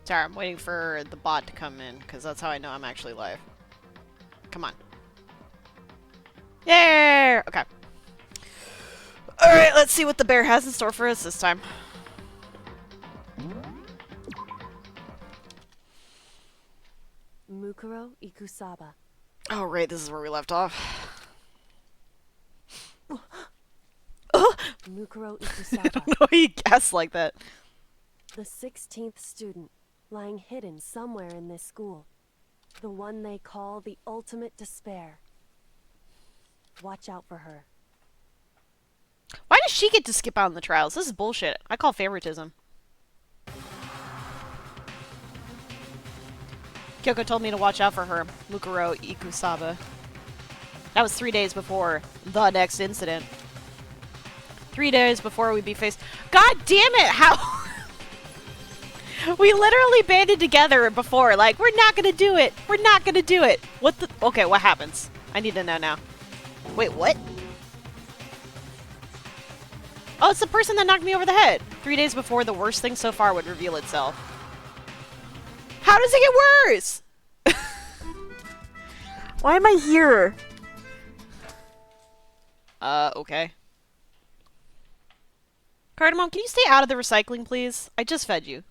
Sorry, I'm waiting for the bot to come in, because that's how I know I'm actually live. Come on. Yeah! Okay. Alright, let's see what the bear has in store for us this time. Mukuro Ikusaba. Oh, right, this is where we left off. Mukuro I Ikusaba. don't know why you guessed like that. The 16th student, lying hidden somewhere in this school. The one they call the ultimate despair. Watch out for her. Why does she get to skip out on the trials? This is bullshit. I call favoritism. Kyoko told me to watch out for her, Mukuro Ikusaba. That was 3 days before the next incident. 3 days before we'd be faced. God damn it! How? We literally banded together before, like, we're not gonna do it! We're not gonna do it! What the? Okay, what happens? I need to know now. Wait, what? Oh, it's the person that knocked me over the head! 3 days before the worst thing so far would reveal itself. How does it get worse? Why am I here? Okay. Cardamom, can you stay out of the recycling, please? I just fed you.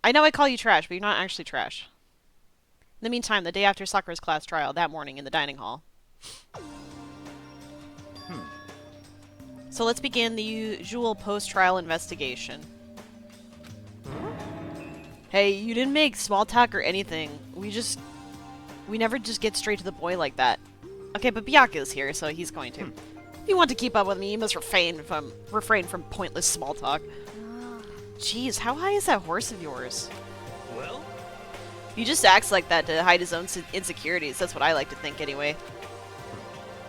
I know I call you trash, but you're not actually trash. In the meantime, the day after Sakura's class trial, that morning in the dining hall. So let's begin the usual post-trial investigation. Hey, you didn't make small talk or anything. We never just get straight to the point like that. Okay, but Byakuya's here, so he's going to. If you want to keep up with me, you must refrain from pointless small talk. Jeez, how high is that horse of yours? Well? He just acts like that to hide his own insecurities. That's what I like to think, anyway.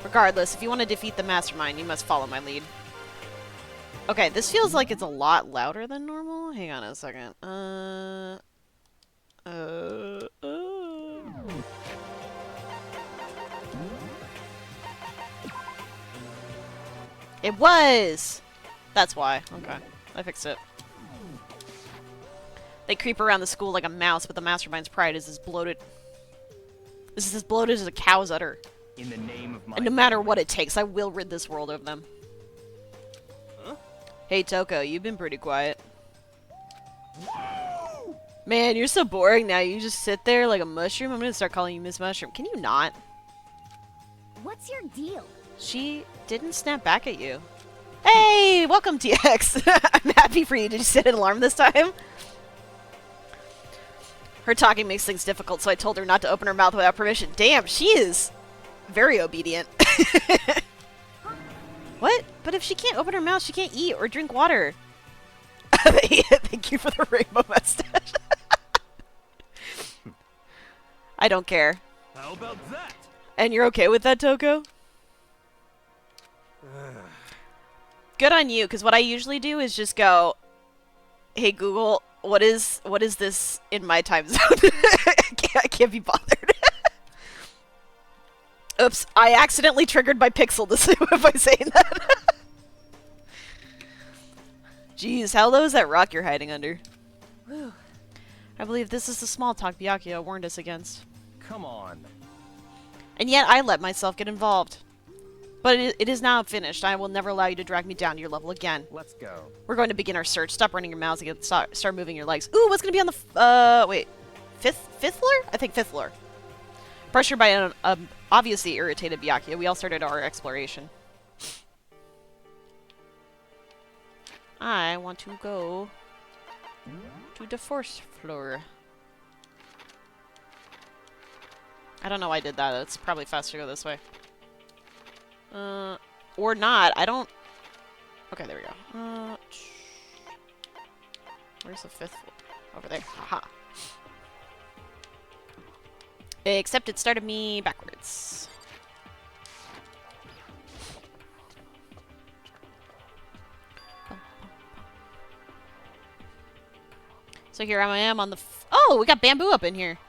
Regardless, if you want to defeat the mastermind, you must follow my lead. Okay, this feels like it's a lot louder than normal. Hang on a second. It was! That's why. Okay. I fixed it. They creep around the school like a mouse, but the mastermind's pride is as bloated... This is as bloated as a cow's udder. In the name of my... And no matter what it takes, I will rid this world of them. Huh? Hey, Toko, you've been pretty quiet. Man, you're so boring now. You just sit there like a mushroom. I'm gonna start calling you Miss Mushroom. Can you not? What's your deal? She didn't snap back at you. Hey, welcome, TX. I'm happy for you. Did you set an alarm this time? Her talking makes things difficult, so I told her not to open her mouth without permission. Damn, she is very obedient. What? But if she can't open her mouth, she can't eat or drink water. Thank you for the rainbow mustache. I don't care. How about that? And you're okay with that, Toko? Good on you, because what I usually do is just go, hey Google, what is this in my time zone? I can't be bothered. Oops, I accidentally triggered my pixel by saying that. Jeez, how low is that rock you're hiding under? Whew. I believe this is the small talk Byakuya warned us against. Come on. And yet I let myself get involved. But it is now finished. I will never allow you to drag me down to your level again. Let's go. We're going to begin our search. Stop running your mouths and start moving your legs. Ooh, what's going to be on the... wait. Fifth floor? I think fifth floor. Pressured by an obviously irritated Byakuya, we all started our exploration. I want to go to the fourth floor. I don't know why I did that. It's probably faster to go this way. Or not. I don't... Okay, there we go. Where's the fifth floor? Over there. Haha. Except it started me backwards. So here I am on the... Oh, we got bamboo up in here.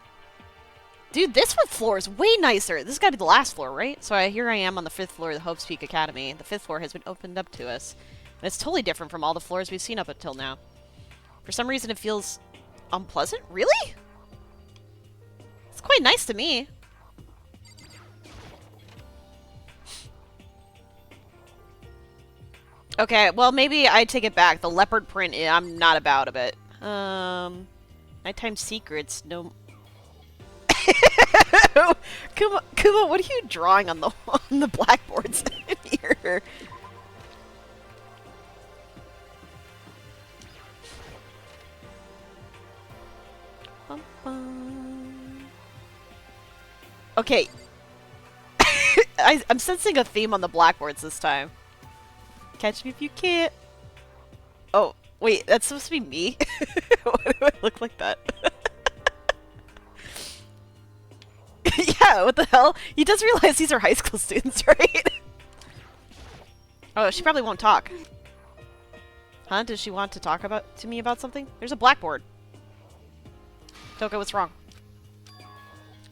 Dude, this floor is way nicer. This has got to be the last floor, right? So here I am on the 5th floor of the Hope's Peak Academy. The 5th floor has been opened up to us. And it's totally different from all the floors we've seen up until now. For some reason, it feels unpleasant. Really? It's quite nice to me. Okay, well, maybe I take it back. The leopard print, I'm not about a bit. Nighttime secrets, no... Kuma, what are you drawing on the blackboards in here? Bum, bum. Okay. I'm sensing a theme on the blackboards this time. Catch me if you can't. Oh, wait, that's supposed to be me? Why do I look like that? Yeah, what the hell? He does realize these are high school students, right? Oh, she probably won't talk. Huh? Does she want to talk to me about something? There's a blackboard. Toko, what's wrong?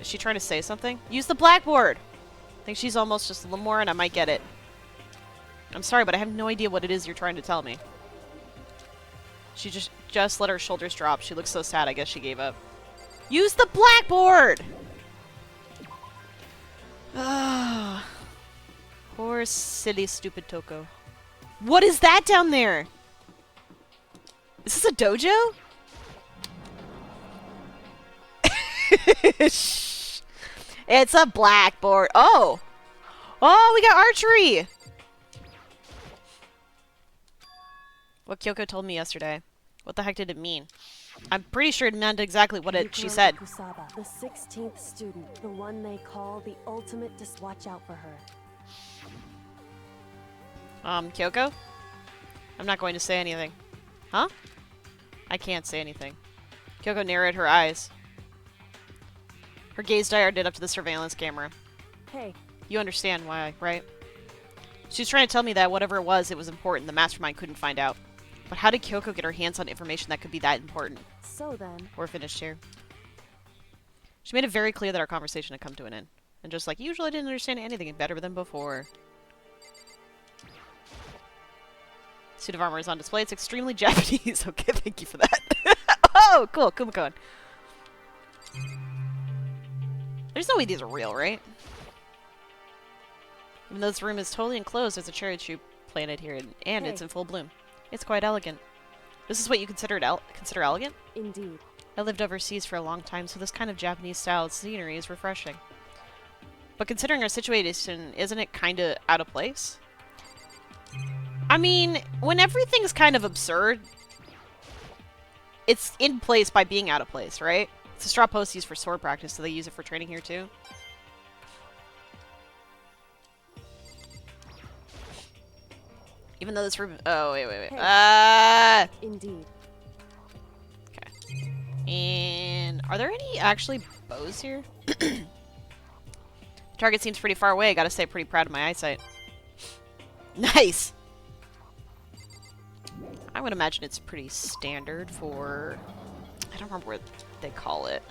Is she trying to say something? Use the blackboard! I think she's almost just a little more and I might get it. I'm sorry, but I have no idea what it is you're trying to tell me. She just let her shoulders drop. She looks so sad, I guess she gave up. Use the blackboard! Ah, poor silly stupid Toko. What is that down there? Is this a dojo? Shh. It's a blackboard. Oh! Oh, we got archery! What Kyoko told me yesterday. What the heck did it mean? I'm pretty sure it meant exactly what she said. Kusaba, the 16th student, the one they call the ultimate watch out for her. Kyoko? I'm not going to say anything. Huh? I can't say anything. Kyoko narrowed her eyes. Her gaze darted up to the surveillance camera. Hey. You understand why, right? She was trying to tell me that whatever it was important. The mastermind couldn't find out. But how did Kyoko get her hands on information that could be that important? So then... We're finished here. She made it very clear that our conversation had come to an end. And just like usual, I didn't understand anything better than before. Suit of armor is on display. It's extremely Japanese. Okay, thank you for that. Oh, cool. Kumiko. There's no way these are real, right? Even though this room is totally enclosed, there's a cherry tree planted here, and it's in full bloom. It's quite elegant. This is what you consider elegant? Indeed. I lived overseas for a long time, so this kind of Japanese-style scenery is refreshing. But considering our situation, isn't it kinda out of place? I mean, when everything's kind of absurd, it's in place by being out of place, right? It's a straw post used for sword practice, so they use it for training here too. Even though this room... Oh, wait. Hey. Indeed. Okay. And... Are there any, actually, bows here? The target seems pretty far away. I gotta say, pretty proud of my eyesight. Nice! I would imagine it's pretty standard for... I don't remember what they call it.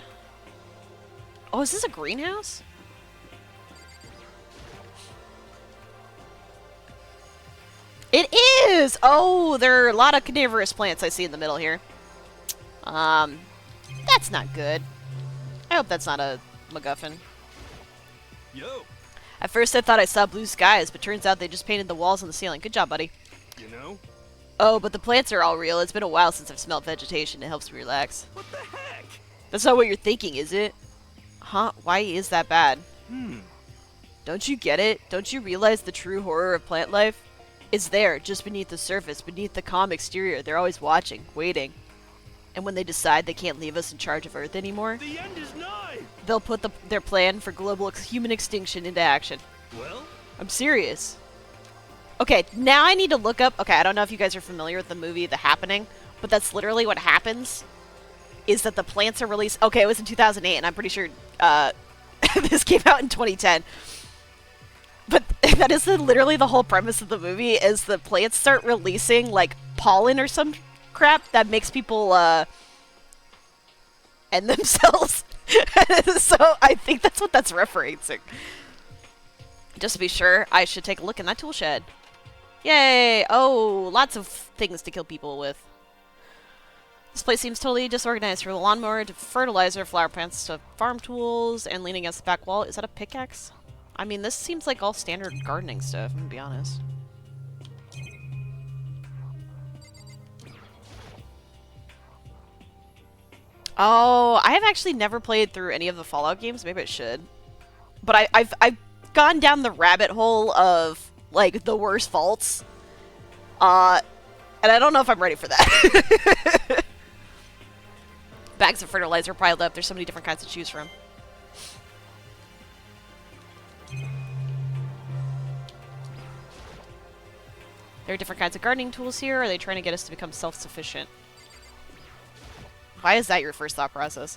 Oh, is this a greenhouse? It is! Oh, there are a lot of carnivorous plants I see in the middle here. That's not good. I hope that's not a MacGuffin. Yo. At first I thought I saw blue skies, but turns out they just painted the walls and the ceiling. Good job, buddy. You know? Oh, but the plants are all real. It's been a while since I've smelled vegetation. It helps me relax. What the heck? That's not what you're thinking, is it? Huh? Why is that bad? Don't you get it? Don't you realize the true horror of plant life? It's there, just beneath the surface, beneath the calm exterior. They're always watching, waiting. And when they decide they can't leave us in charge of Earth anymore, The end is nigh. they'll put their plan for global human extinction into action. Well, I'm serious. Okay, now I need to look up... Okay, I don't know if you guys are familiar with the movie The Happening, but that's literally what happens, is that the plants are released... Okay, it was in 2008, and I'm pretty sure this came out in 2010. But that is literally the whole premise of the movie, is the plants start releasing, like, pollen or some crap that makes people, end themselves. So I think that's what that's referencing. Just to be sure, I should take a look in that tool shed. Yay! Oh, lots of things to kill people with. This place seems totally disorganized. From the lawnmower to fertilizer, flower plants to farm tools, and leaning against the back wall. Is that a pickaxe? I mean, this seems like all standard gardening stuff, I'm gonna be honest. Oh, I have actually never played through any of the Fallout games. Maybe I should. But I've gone down the rabbit hole of, like, the worst faults. And I don't know if I'm ready for that. Bags of fertilizer piled up. There's so many different kinds to choose from. There are different kinds of gardening tools here. Or are they trying to get us to become self-sufficient? Why is that your first thought process?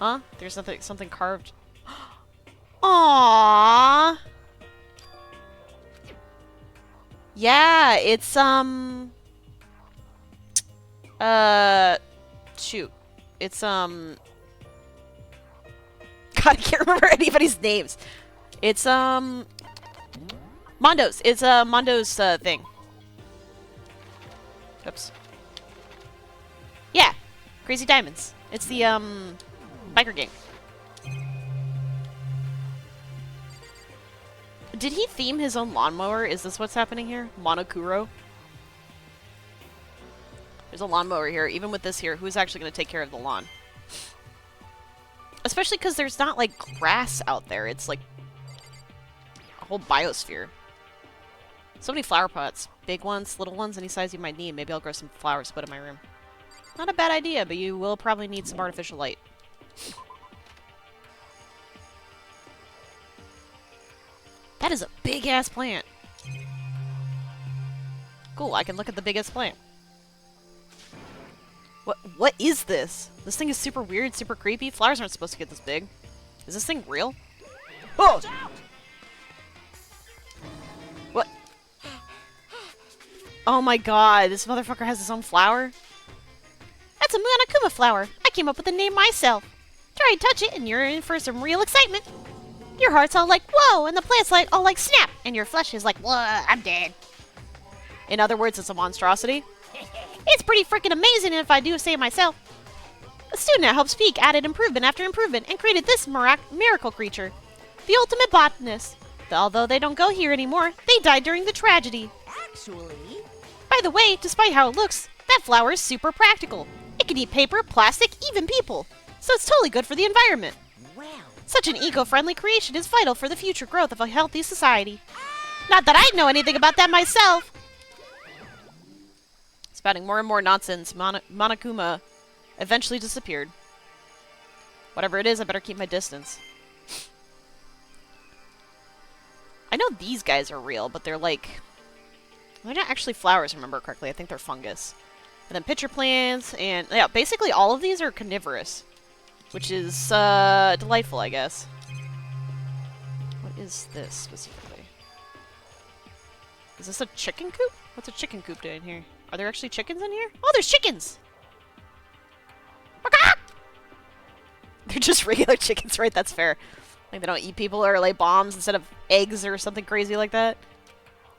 Huh? There's something carved. Aww. Yeah, it's shoot. It's God, I can't remember anybody's names. It's Mondo's. It's Mondo's thing. Oops. Yeah. Crazy Diamonds. It's the, biker gang. Did he theme his own lawnmower? Is this what's happening here? Monokuro? There's a lawnmower here. Even with this here, who's actually going to take care of the lawn? Especially because there's not, like, grass out there. It's, like, a whole biosphere. So many flower pots. Big ones, little ones, any size you might need. Maybe I'll grow some flowers to put in my room. Not a bad idea, but you will probably need some artificial light. That is a big-ass plant. Cool, I can look at the biggest plant. What is this? This thing is super weird, super creepy. Flowers aren't supposed to get this big. Is this thing real? Oh! What? Oh my god, this motherfucker has his own flower? That's a Monokuma flower. I came up with the name myself. Try and touch it and you're in for some real excitement. Your heart's all like, whoa, and the plant's like, all like, snap, and your flesh is like, whoa, I'm dead. In other words, it's a monstrosity. It's pretty freaking amazing if I do say it myself. A student at Helps Peak added improvement after improvement and created this miracle creature. The ultimate botanist. Although they don't go here anymore, they died during the tragedy. Actually... By the way, despite how it looks, that flower is super practical. It can eat paper, plastic, even people. So it's totally good for the environment. Well... Such an eco-friendly creation is vital for the future growth of a healthy society. Not that I know anything about that myself. Spouting more and more nonsense, Monokuma eventually disappeared. Whatever it is, I better keep my distance. I know these guys are real, but they're like... They're not actually flowers, if I remember correctly. I think they're fungus. And then pitcher plants, and... Yeah, basically all of these are carnivorous. Which is, delightful, I guess. What is this, specifically? Is this a chicken coop? What's a chicken coop doing here? Are there actually chickens in here? Oh, there's chickens! They're just regular chickens, right? That's fair. Like, they don't eat people or lay bombs instead of eggs or something crazy like that.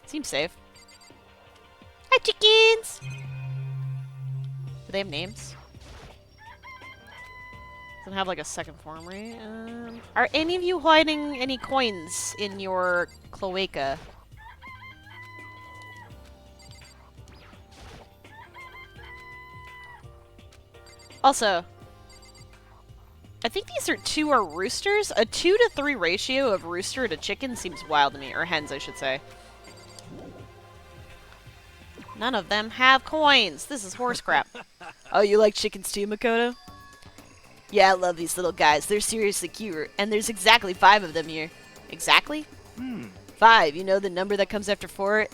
Seems safe. Hi, chickens! Do they have names? Doesn't have, like, a second form, right? Are any of you hiding any coins in your cloaca? Also, I think these two are roosters. A 2 to 3 ratio of rooster to chicken seems wild to me. Or hens, I should say. None of them have coins. This is horse crap. Oh, you like chickens too, Makoto? Yeah, I love these little guys. They're seriously cute. And there's exactly 5 of them here. Exactly? 5. You know the number that comes after 4?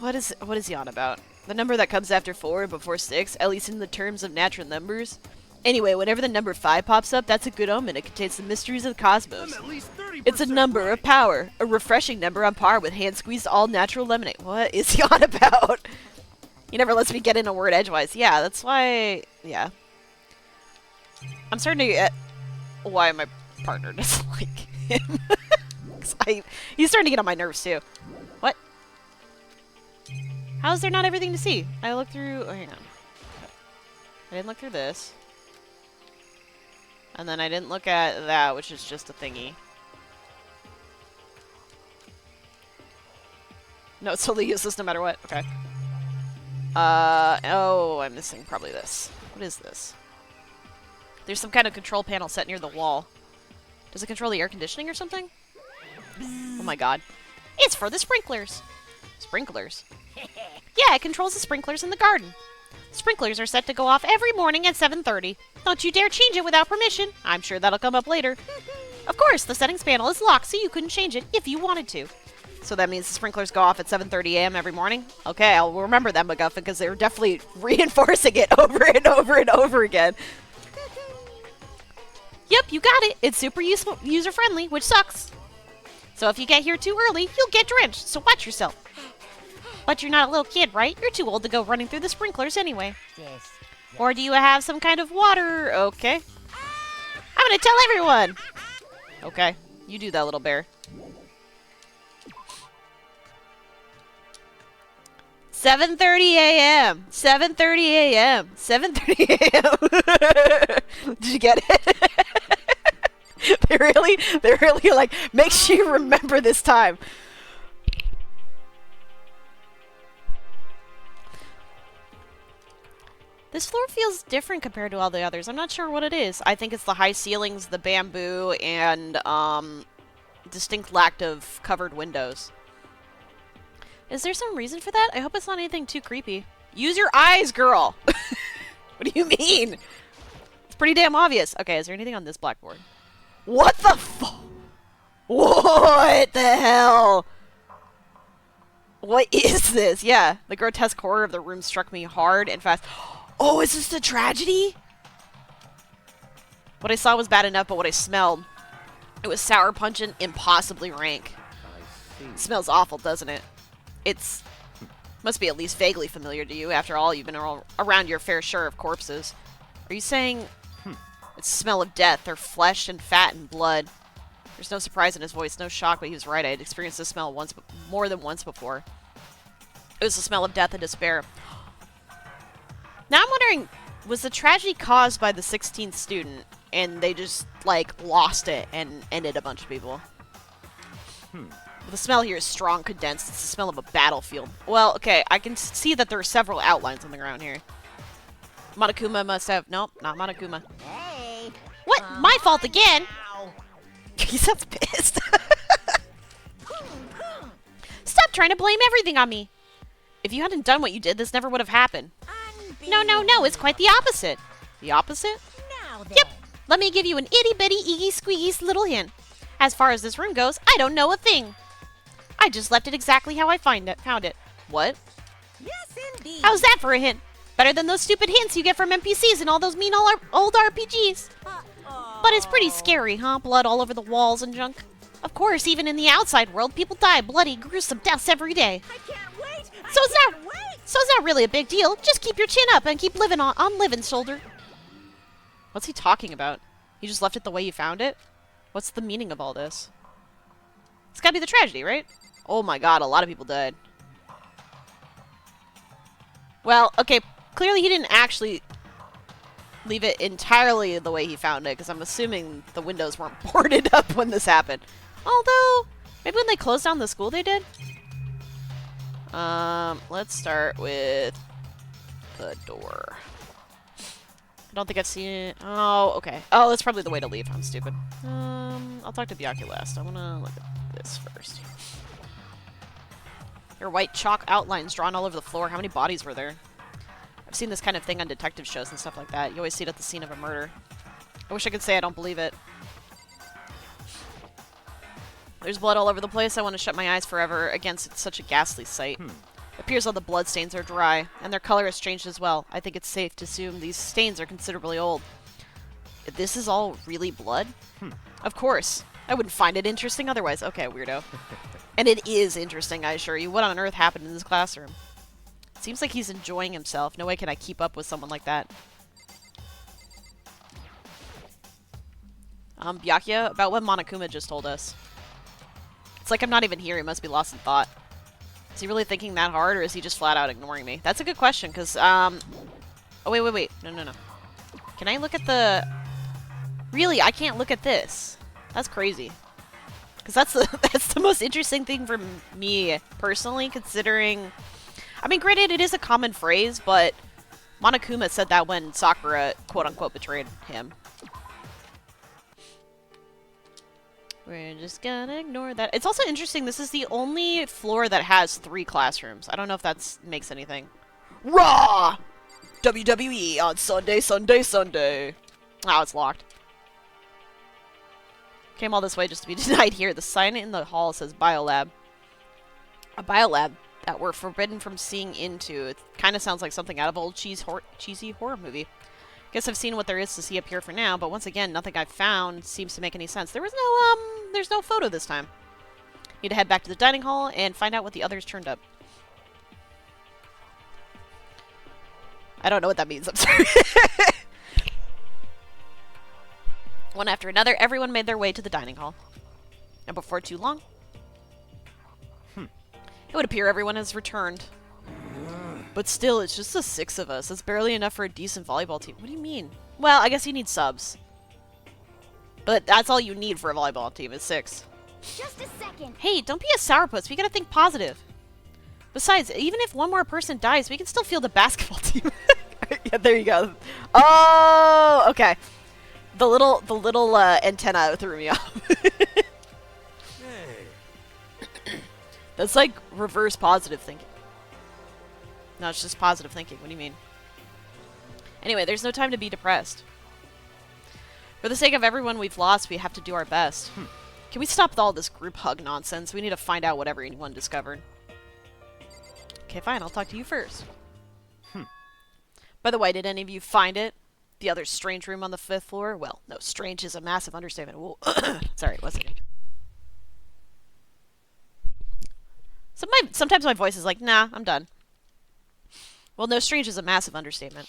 What is he on about? The number that comes after 4 and before 6, at least in the terms of natural numbers. Anyway, whenever the number 5 pops up, that's a good omen. It contains the mysteries of the cosmos. I'm at least 30% It's a number of power. A refreshing number on par with hand-squeezed all-natural lemonade. What is he on about? He never lets me get in a word edgewise. Yeah, that's why... Yeah. I'm starting to get why my partner doesn't like him. 'Cause he's starting to get on my nerves too. What? How is there not everything to see? I looked through... Oh, hang on. I didn't look through this. And then I didn't look at that, which is just a thingy. No, it's totally useless no matter what. Okay. Oh, I'm missing probably this. What is this? There's some kind of control panel set near the wall. Does it control the air conditioning or something? Oh my god. It's for the sprinklers. Sprinklers? Yeah, it controls the sprinklers in the garden. Sprinklers are set to go off every morning at 7:30. Don't you dare change it without permission. I'm sure that'll come up later. Of course, the settings panel is locked, so you couldn't change it if you wanted to. So that means the sprinklers go off at 7:30 a.m. every morning? Okay, I'll remember that, MacGuffin, because they were definitely reinforcing it over and over and over again. Yep, you got it. It's super user-friendly, which sucks. So if you get here too early, you'll get drenched, so watch yourself. But you're not a little kid, right? You're too old to go running through the sprinklers anyway. Yes. Or do you have some kind of water? Okay. I'm gonna tell everyone! Okay, you do that, little bear. 7:30 a.m. 7:30 a.m. 7:30 a.m. Did you get it? They're really like, make sure you remember this time. This floor feels different compared to all the others. I'm not sure what it is. I think it's the high ceilings, the bamboo, and distinct lack of covered windows. Is there some reason for that? I hope it's not anything too creepy. Use your eyes, girl! What do you mean? It's pretty damn obvious. Okay, is there anything on this blackboard? What the fuck? What the hell? What is this? Yeah, the grotesque horror of the room struck me hard and fast. Oh, is this the tragedy? What I saw was bad enough, but what I smelled, it was sour, pungent, impossibly rank. It smells awful, doesn't it? It's must be at least vaguely familiar to you. After all, you've been around your fair share of corpses. Are you saying it's the smell of death, their flesh and fat and blood? There's no surprise in his voice, no shock, but he was right. I had experienced this smell more than once before. It was the smell of death and despair. Now I'm wondering, was the tragedy caused by the 16th student, and they just, like, lost it and ended a bunch of people? The smell here is strong, condensed. It's the smell of a battlefield. Well, okay, I can see that there are several outlines on the ground here. Monokuma must have... Nope, not Monokuma. Hey. What? My fault again? He sounds pissed. Stop trying to blame everything on me. If you hadn't done what you did, this never would have happened. No, it's quite the opposite. The opposite? Now then. Yep. Let me give you an itty-bitty, iggy-squeaky little hint. As far as this room goes, I don't know a thing. I just left it exactly how I found it. What? Yes, indeed. How's that for a hint? Better than those stupid hints you get from NPCs and all those mean old RPGs. But it's pretty scary, huh? Blood all over the walls and junk. Of course, even in the outside world, people die bloody, gruesome deaths every day. I can't wait. So it's not really a big deal. Just keep your chin up and keep living on living's shoulder. What's he talking about? He just left it the way you found it? What's the meaning of all this? It's gotta be the tragedy, right? Oh my god, a lot of people died. Well, okay, clearly he didn't actually leave it entirely the way he found it, because I'm assuming the windows weren't boarded up when this happened. Although, maybe when they closed down the school they did? Let's start with the door. I don't think I've seen it. Oh, okay. Oh, that's probably the way to leave. I'm stupid. I'll talk to Byaku last. I want to look at this first. There are white chalk outlines drawn all over the floor. How many bodies were there? I've seen this kind of thing on detective shows and stuff like that. You always see it at the scene of a murder. I wish I could say I don't believe it. There's blood all over the place. I want to shut my eyes forever against such a ghastly sight. It appears all the blood stains are dry, and their color has changed as well. I think it's safe to assume these stains are considerably old. This is all really blood? Of course. I wouldn't find it interesting otherwise. Okay, weirdo. And it is interesting, I assure you. What on earth happened in this classroom? It seems like he's enjoying himself. No way can I keep up with someone like that. Byakuya, about what Monokuma just told us. It's like I'm not even here. He must be lost in thought. Is he really thinking that hard, or is he just flat out ignoring me? That's a good question, because, Oh, wait. No. Can I look at the... Really, I can't look at this. That's crazy. Because that's the most interesting thing for me, personally, considering... I mean, granted, it is a common phrase, but Monokuma said that when Sakura, quote-unquote, betrayed him. We're just gonna ignore that. It's also interesting, this is the only floor that has 3 classrooms. I don't know if that makes anything. Raw! WWE on Sunday. Oh, it's locked. Came all this way just to be denied here. The sign in the hall says Biolab. A biolab that we're forbidden from seeing into. It kind of sounds like something out of an old cheesy horror movie. Guess I've seen what there is to see up here for now, but once again, nothing I've found seems to make any sense. There's no photo this time. Need to head back to the dining hall and find out what the others turned up. I don't know what that means, I'm sorry. One after another, everyone made their way to the dining hall. And before too long, it would appear everyone has returned. But still, it's just the 6 of us. That's barely enough for a decent volleyball team. What do you mean? Well, I guess you need subs. But that's all you need for a volleyball team, is 6. Just a second. Hey, don't be a sourpuss. We gotta think positive. Besides, even if one more person dies, we can still field a basketball team. Yeah, there you go. Oh, okay. The little antenna threw me off. Hey. That's like reverse positive thinking. No, it's just positive thinking. What do you mean? Anyway, there's no time to be depressed. For the sake of everyone we've lost, we have to do our best. Can we stop with all this group hug nonsense? We need to find out whatever anyone discovered. Okay, fine. I'll talk to you first. By the way, did any of you find it? The other strange room on the 5th floor? Well, no, strange is a massive understatement. Whoa. Sorry, what's it? Sometimes my voice is like, nah, I'm done. Well, no, strange is a massive understatement.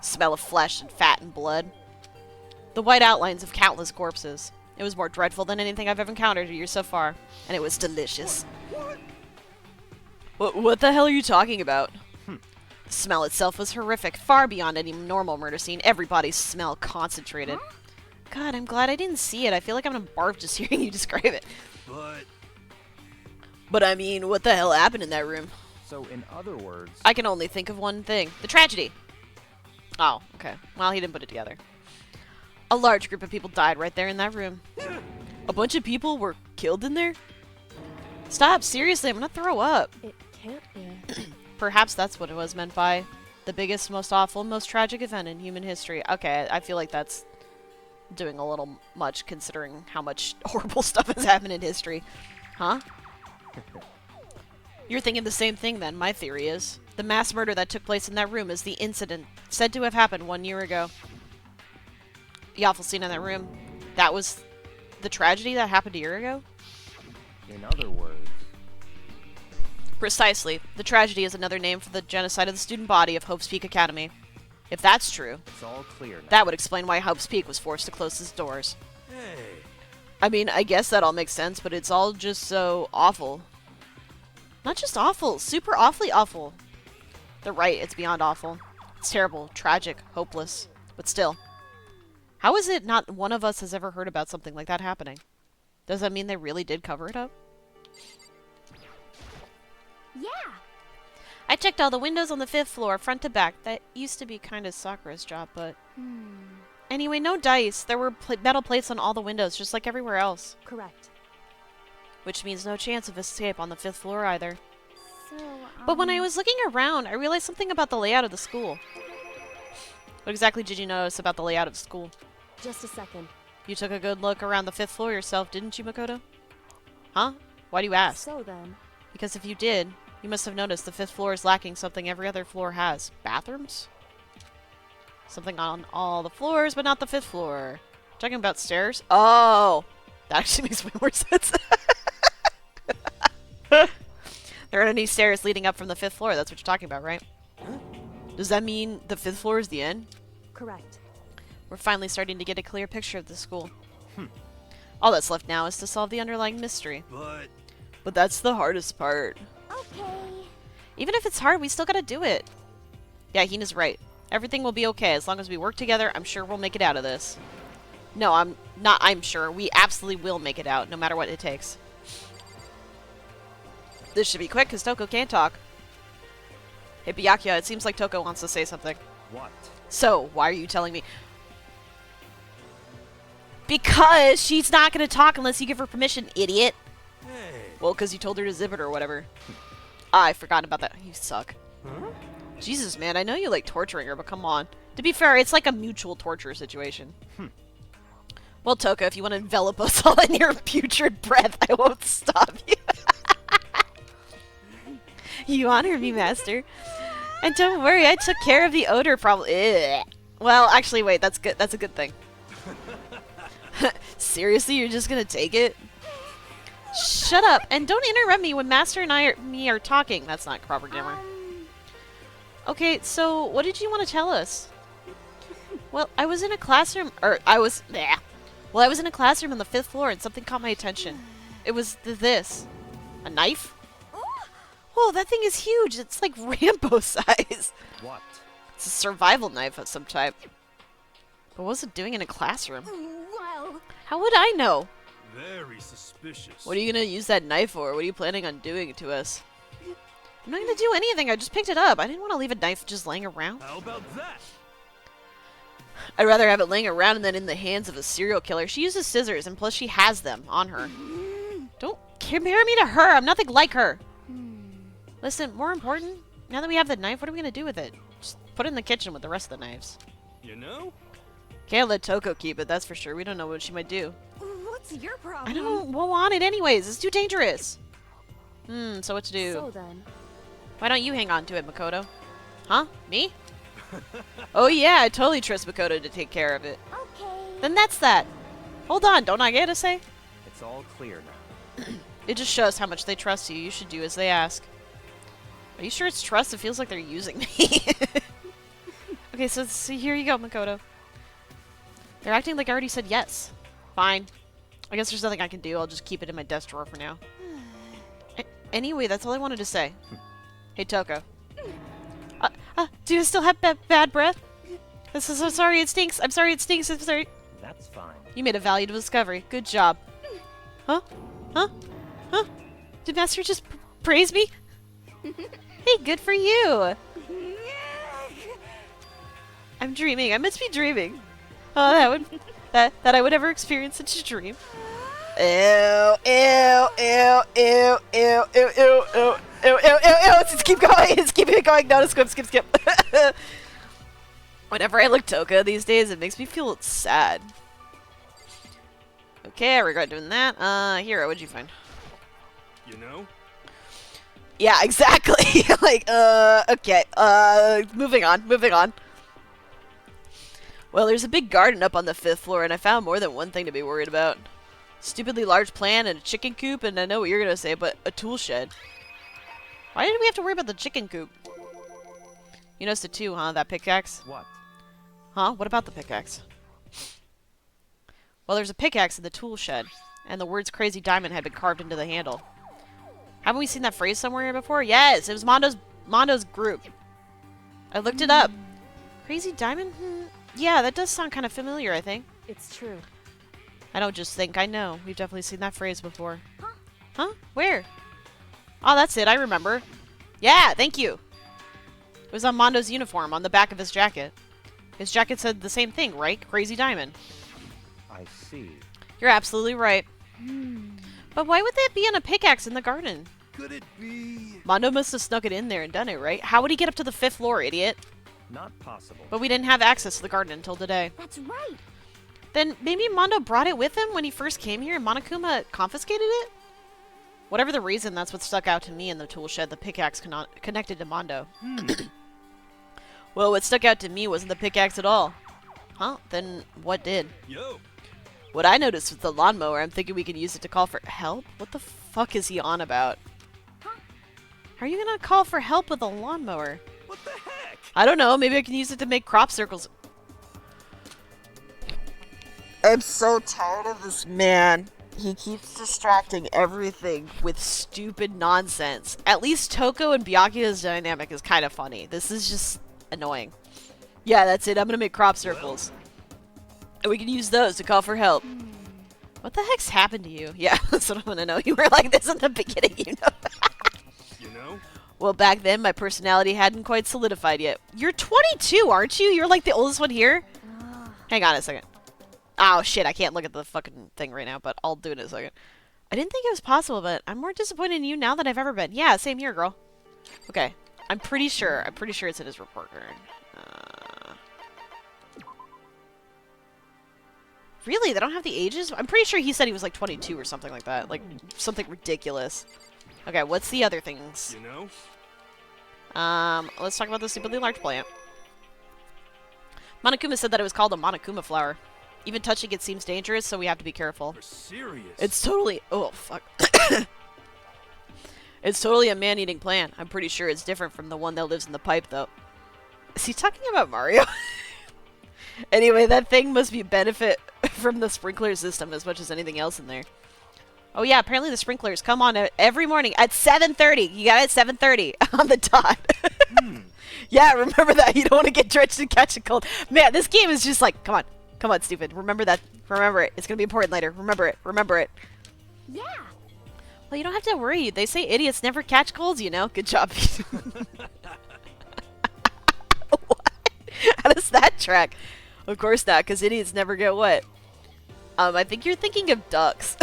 Smell of flesh and fat and blood. The white outlines of countless corpses. It was more dreadful than anything I've ever encountered here so far. And it was delicious. What the hell are you talking about? The smell itself was horrific, far beyond any normal murder scene. Everybody's smell concentrated. Huh? God, I'm glad I didn't see it. I feel like I'm gonna barf just hearing you describe it. But I mean, what the hell happened in that room? So, in other words... I can only think of one thing. The tragedy! Oh, okay. Well, he didn't put it together. A large group of people died right there in that room. A bunch of people were killed in there? Stop, seriously, I'm gonna throw up. It can't be. Perhaps that's what it was meant by the biggest, most awful, most tragic event in human history. Okay, I feel like that's doing a little much considering how much horrible stuff has happened in history. Huh? You're thinking the same thing then, my theory is. The mass murder that took place in that room is the incident said to have happened 1 year ago. The awful scene in that room, that was the tragedy that happened a year ago? In other words... Precisely. The tragedy is another name for the genocide of the student body of Hope's Peak Academy. If that's true, It's all clear now. that would explain why Hope's Peak was forced to close its doors. Hey. I mean, I guess that all makes sense, but it's all just so awful. Not just awful, super awfully awful. They're right, it's beyond awful. It's terrible, tragic, hopeless. But still, how is it not one of us has ever heard about something like that happening? Does that mean they really did cover it up? Yeah. I checked all the windows on the 5th floor, front to back. That used to be kind of Sakura's job, but... Anyway, no dice. There were metal plates on all the windows, just like everywhere else. Correct. Which means no chance of escape on the 5th floor either. So, But when I was looking around, I realized something about the layout of the school. What exactly did you notice about the layout of the school? Just a second. You took a good look around the 5th floor yourself, didn't you, Makoto? Huh? Why do you ask? So then, Because if you did, you must have noticed the 5th floor is lacking something every other floor has. Bathrooms? Something on all the floors, but not the 5th floor. Talking about stairs? Oh! That actually makes way more sense. There aren't any stairs leading up from the 5th floor. That's what you're talking about, right? Does that mean the 5th floor is the end? correct. We're finally starting to get a clear picture of the school. All that's left now is to solve the underlying mystery. But that's the hardest part. Okay. Even if it's hard, we still gotta do it. Yeah, Hina's right. Everything will be okay. As long as we work together, I'm sure we'll make it out of this. No, I'm sure. We absolutely will make it out, no matter what it takes. This should be quick, because Toko can't talk. Hey, Byakuya, it seems like Toko wants to say something. What? So, why are you telling me? Because she's not going to talk unless you give her permission, idiot. Hey. Well, because you told her to zip it or whatever. I forgot about that. You suck. Huh? Jesus, man, I know you like torturing her, but come on. To be fair, it's like a mutual torture situation. Well, Toko, if you want to envelop us all in your putrid breath, I won't stop you. You honor me, Master. And don't worry, I took care of the odor problem. Well, actually, wait, that's good. That's a good thing. Seriously, you're just gonna take it? Shut up, and don't interrupt me when Master and me are talking. That's not proper grammar. Okay, so what did you want to tell us? Well, I was in a classroom, Well, I was in a classroom on the 5th floor, and something caught my attention. It was this. A knife? Whoa, that thing is huge. It's like Rambo size. What? It's a survival knife of some type. But what was it doing in a classroom? Well, How would I know? Very suspicious. What are you gonna use that knife for? What are you planning on doing to us? I'm not gonna do anything. I just picked it up. I didn't want to leave a knife just laying around. How about that? I'd rather have it laying around than in the hands of a serial killer. She uses scissors, and plus she has them on her. Don't compare me to her. I'm nothing like her. Listen, more important, now that we have the knife, what are we gonna do with it? Just put it in the kitchen with the rest of the knives. You know? Can't let Toko keep it, that's for sure. We don't know what she might do. what's your problem? I don't want it anyways. It's too dangerous. So what to do? So then, Why don't you hang on to it, Makoto? Huh? Me? Oh yeah, I totally trust Makoto to take care of it. Okay. Then that's that. Hold on, don't I get a say? It's all clear now. It just shows how much they trust you. You should do as they ask. Are you sure it's trust? It feels like they're using me. Okay, so here you go, Makoto. They're acting like I already said yes. Fine. I guess there's nothing I can do. I'll just keep it in my desk drawer for now. Anyway, that's all I wanted to say. Hey, Toko. Do you still have bad breath? I'm so sorry it stinks. I'm sorry it stinks. I'm sorry. That's fine. You made a valuable discovery. Good job. Huh? Huh? Huh? Did Master just praise me? Hey, good for you. I'm dreaming. I must be dreaming. Oh, that I would ever experience such a dream. Ew, ew, ew, ew, ew, ew, ew, ew, ew, ew, ew, ew. Let's keep going. Let's keep it going. No, skip. Whenever I look Toka these days, it makes me feel sad. Okay, I regret doing that. Hero, what'd you find? You know? Yeah, exactly. Like, okay. Moving on. Well, there's a big garden up on the 5th floor, and I found more than one thing to be worried about. Stupidly large plant and a chicken coop, and I know what you're gonna say, but a tool shed. Why did we have to worry about the chicken coop? You noticed it too, huh? That pickaxe? What? Huh? What about the pickaxe? Well, there's a pickaxe in the tool shed, and the words Crazy Diamond had been carved into the handle. Haven't we seen that phrase somewhere before? Yes, it was Mondo's group. I looked it up. Crazy Diamond? Yeah, that does sound kind of familiar, I think. it's true. I don't just think, I know. We've definitely seen that phrase before. Huh? Where? Oh, that's it, I remember. Yeah, thank you. It was on Mondo's uniform, on the back of his jacket. His jacket said the same thing, right? Crazy Diamond. I see. You're absolutely right. But why would that be on a pickaxe in the garden? Could it be? Mondo must have snuck it in there and done it, right? How would he get up to the 5th floor, idiot? Not possible. But we didn't have access to the garden until today. That's right. Then maybe Mondo brought it with him when he first came here and Monokuma confiscated it? Whatever the reason, that's what stuck out to me in the tool shed, the pickaxe connected to Mondo. Well, what stuck out to me wasn't the pickaxe at all. Huh? Then what did? Yo. What I noticed was the lawnmower. I'm thinking we could use it to call for help? What the fuck is he on about? How are you gonna call for help with a lawnmower? What the heck? I don't know. Maybe I can use it to make crop circles. I'm so tired of this man. He keeps distracting everything with stupid nonsense. At least Toko and Byakuya's dynamic is kind of funny. This is just annoying. Yeah, that's it. I'm gonna make crop circles. And we can use those to call for help. What the heck's happened to you? Yeah, that's what I want to know. You were like this in the beginning, you know? You know? Well, back then, my personality hadn't quite solidified yet. You're 22, aren't you? You're like the oldest one here? Hang on a second. Oh, shit, I can't look at the fucking thing right now, but I'll do it in a second. I didn't think it was possible, but I'm more disappointed in you now than I've ever been. Yeah, same here, girl. Okay, I'm pretty sure it's in his report card. Really? They don't have the ages? I'm pretty sure he said he was like 22 or something like that. Like, something ridiculous. Okay, what's the other things? You know? Let's talk about the stupidly large plant. Monokuma said that it was called a Monokuma flower. Even touching it seems dangerous, so we have to be careful. You're serious? It's totally... Oh, fuck. It's totally a man-eating plant. I'm pretty sure it's different from the one that lives in the pipe, though. Is he talking about Mario? Anyway, that thing must be benefit from the sprinkler system as much as anything else in there. Oh yeah, apparently the sprinklers come on every morning at 7:30. You got it at 7:30 on the dot. Yeah, remember that. You don't want to get drenched and catch a cold. Man, this game is just like, come on, stupid. Remember that. Remember it. It's gonna be important later. Remember it. Remember it. Yeah. Well, you don't have to worry. They say idiots never catch colds, you know. Good job. What? How does that track? Of course not, because idiots never get wet. I think you're thinking of ducks.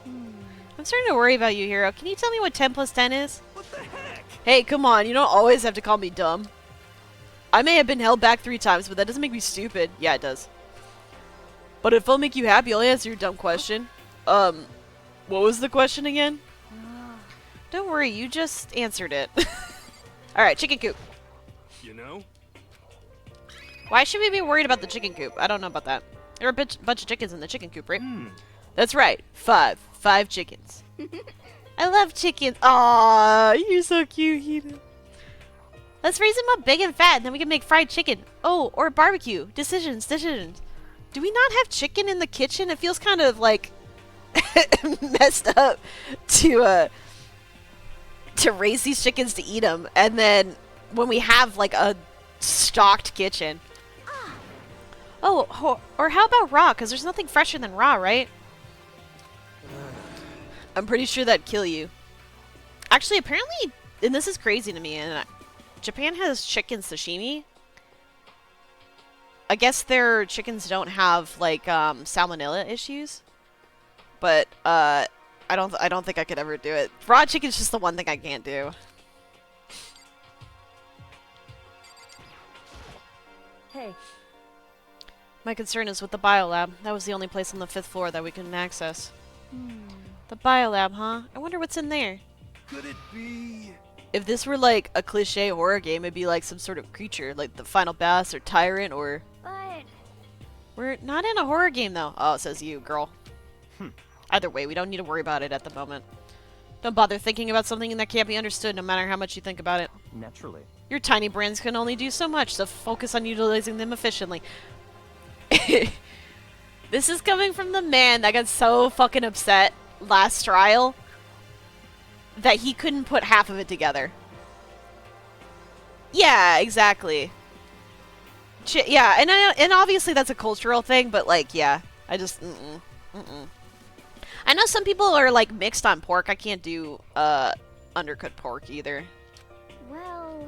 I'm starting to worry about you, Hero. Can you tell me what 10 plus 10 is? What the heck? Hey, come on. You don't always have to call me dumb. I may have been held back 3 times, but that doesn't make me stupid. Yeah, it does. But if it'll make you happy, I'll answer your dumb question. What was the question again? Don't worry, you just answered it. Alright, chicken coop. You know? Why should we be worried about the chicken coop? I don't know about that. There are a bunch of chickens in the chicken coop, right? That's right. 5 chickens. I love chickens. Aw, you're so cute, Hina. Let's raise them up big and fat, and then we can make fried chicken. Oh, or barbecue. Decisions. Do we not have chicken in the kitchen? It feels kind of like messed up to raise these chickens to eat them, and then when we have like a stocked kitchen. Oh, or how about raw? Because there's nothing fresher than raw, right? I'm pretty sure that'd kill you. Actually, apparently, and this is crazy to me, and Japan has chicken sashimi. I guess their chickens don't have like salmonella issues, but I don't think I could ever do it. Raw chicken's just the one thing I can't do. Hey, My concern is with the biolab. That was the only place on the 5th floor that we couldn't access. The biolab, huh? I wonder what's in there. Could it be? If this were like a cliche horror game, it'd be like some sort of creature, like the final boss or tyrant or... But We're not in a horror game though. Oh, says you, girl. Either way, we don't need to worry about it at the moment. Don't bother thinking about something that can't be understood no matter how much you think about it. Naturally. Your tiny brains can only do so much, so focus on utilizing them efficiently. This is coming from the man that got so fucking upset last trial that he couldn't put half of it together. Yeah, exactly. Yeah, and obviously that's a cultural thing, but like, yeah, I just I know some people are like mixed on pork. I can't do undercooked pork either. well,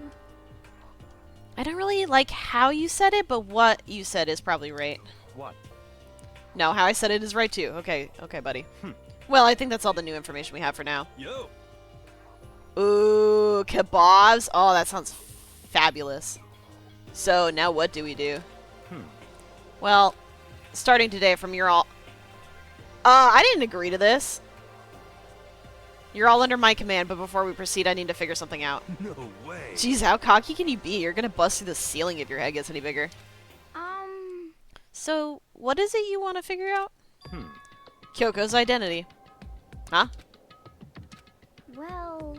I don't really like how you said it, but what you said is probably right. What? No, how I said it is right too. Okay, buddy. Well, I think that's all the new information we have for now. Yo. Ooh, kebabs. Oh, that sounds fabulous. So, now what do we do? Well, starting today from your all... I didn't agree to this. You're all under my command, but before we proceed, I need to figure something out. No way. Jeez, how cocky can you be? You're gonna bust through the ceiling if your head gets any bigger. So, what is it you want to figure out? Kyoko's identity. Huh? well,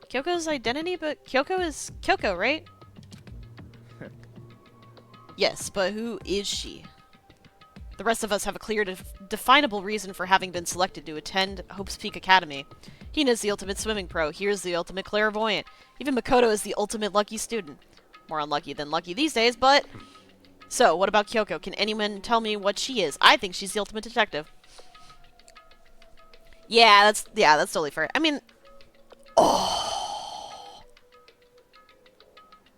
Kyoko's identity? But Kyoko is Kyoko, right? Yes, but who is she? The rest of us have a clear, definable reason for having been selected to attend Hope's Peak Academy. Hina's the ultimate swimming pro. Here's the ultimate clairvoyant. Even Makoto is the ultimate lucky student. More unlucky than lucky these days, but... So, what about Kyoko? Can anyone tell me what she is? I think she's the ultimate detective. Yeah, that's totally fair. I mean... Oh!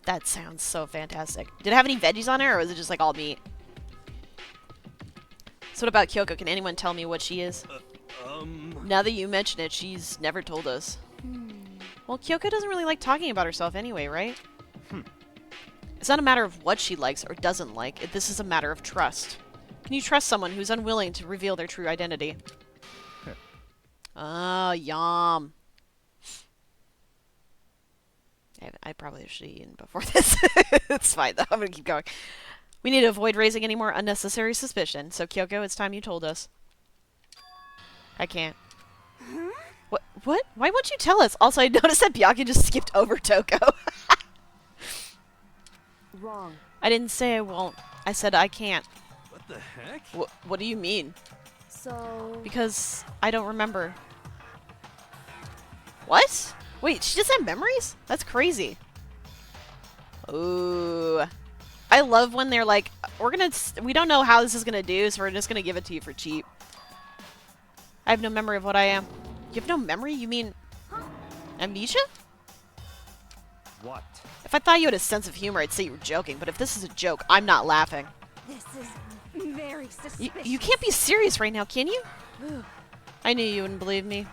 That sounds so fantastic. Did it have any veggies on it, or was it just like all meat? So what about Kyoko? Can anyone tell me what she is? Now that you mention it, she's never told us. Well, Kyoko doesn't really like talking about herself anyway, right? It's not a matter of what she likes or doesn't like. This is a matter of trust. Can you trust someone who's unwilling to reveal their true identity? Ah, yum. I probably should have eaten before this. It's fine, though. I'm gonna keep going. We need to avoid raising any more unnecessary suspicion. So, Kyoko, it's time you told us. I can't. What? What? Why won't you tell us? Also, I noticed that Byakuya just skipped over Toko. Wrong. I didn't say I won't. I said I can't. What the heck? What do you mean? So... Because I don't remember. What? Wait, she doesn't have memories? That's crazy. Ooh. I love when they're like, we don't know how this is gonna do, so we're just gonna give it to you for cheap. I have no memory of what I am. You have no memory? You mean... amnesia? What? If I thought you had a sense of humor, I'd say you were joking, but if this is a joke, I'm not laughing. This is very suspicious. You can't be serious right now, can you? I knew you wouldn't believe me.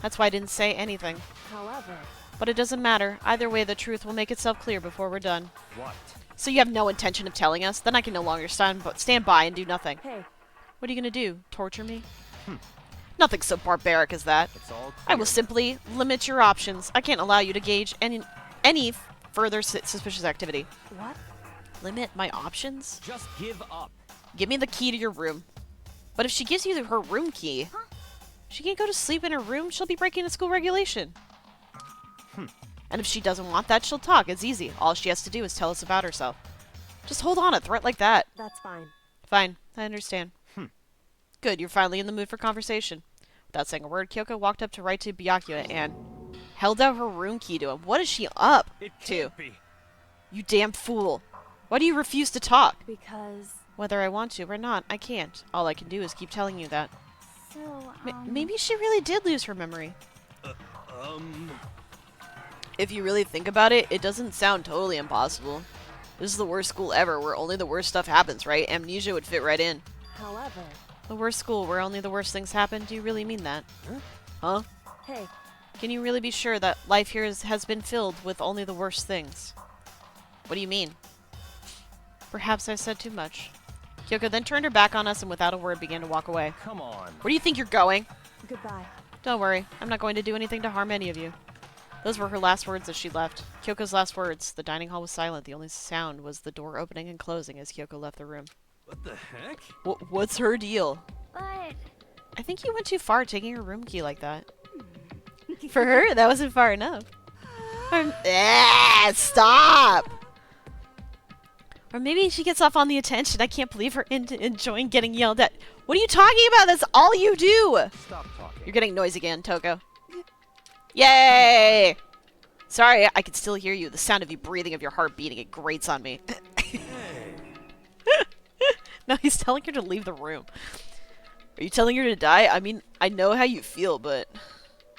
That's why I didn't say anything. However... But it doesn't matter. Either way, the truth will make itself clear before we're done. What? So you have no intention of telling us? Then I can no longer stand by and do nothing. Hey. What are you gonna do? Torture me? Nothing so barbaric as that. It's all I will clear. simply limit your options. I can't allow you to gauge any further suspicious activity. What? Limit my options? Just give up. Give me the key to your room. But if she gives you her room key, she can't go to sleep in her room. She'll be breaking a school regulation. And if she doesn't want that, she'll talk. It's easy. All she has to do is tell us about herself. Just hold on a threat like that. That's fine. Fine. I understand. Good. You're finally in the mood for conversation. Without saying a word, Kyoko walked up to right to Byakuya and held out her room key to him. What is she up It to? can't be. You damn fool. Why do you refuse to talk? Because... Whether I want to or not, I can't. All I can do is keep telling you that. So, Maybe she really did lose her memory. If you really think about it, it doesn't sound totally impossible. This is the worst school ever, where only the worst stuff happens, right? Amnesia would fit right in. However... The worst school, where only the worst things happen? Do you really mean that? Huh? Hey. Can you really be sure that life here has been filled with only the worst things? What do you mean? Perhaps I said too much. Kyoko then turned her back on us and without a word began to walk away. Come on. Where do you think you're going? Goodbye. Don't worry, I'm not going to do anything to harm any of you. Those were her last words as she left. Kyoko's last words. The dining hall was silent. The only sound was the door opening and closing as Kyoko left the room. What the heck? What's her deal? but I think you went too far taking her room key like that. For her, that wasn't far enough. Stop! Or maybe she gets off on the attention. I can't believe her enjoying getting yelled at. What are you talking about? That's all you do! Stop talking. You're getting noise again, Toko. Yay! Sorry, I can still hear you. The sound of you breathing, of your heart beating, it grates on me. No, he's telling her to leave the room. Are you telling her to die? I mean, I know how you feel, but...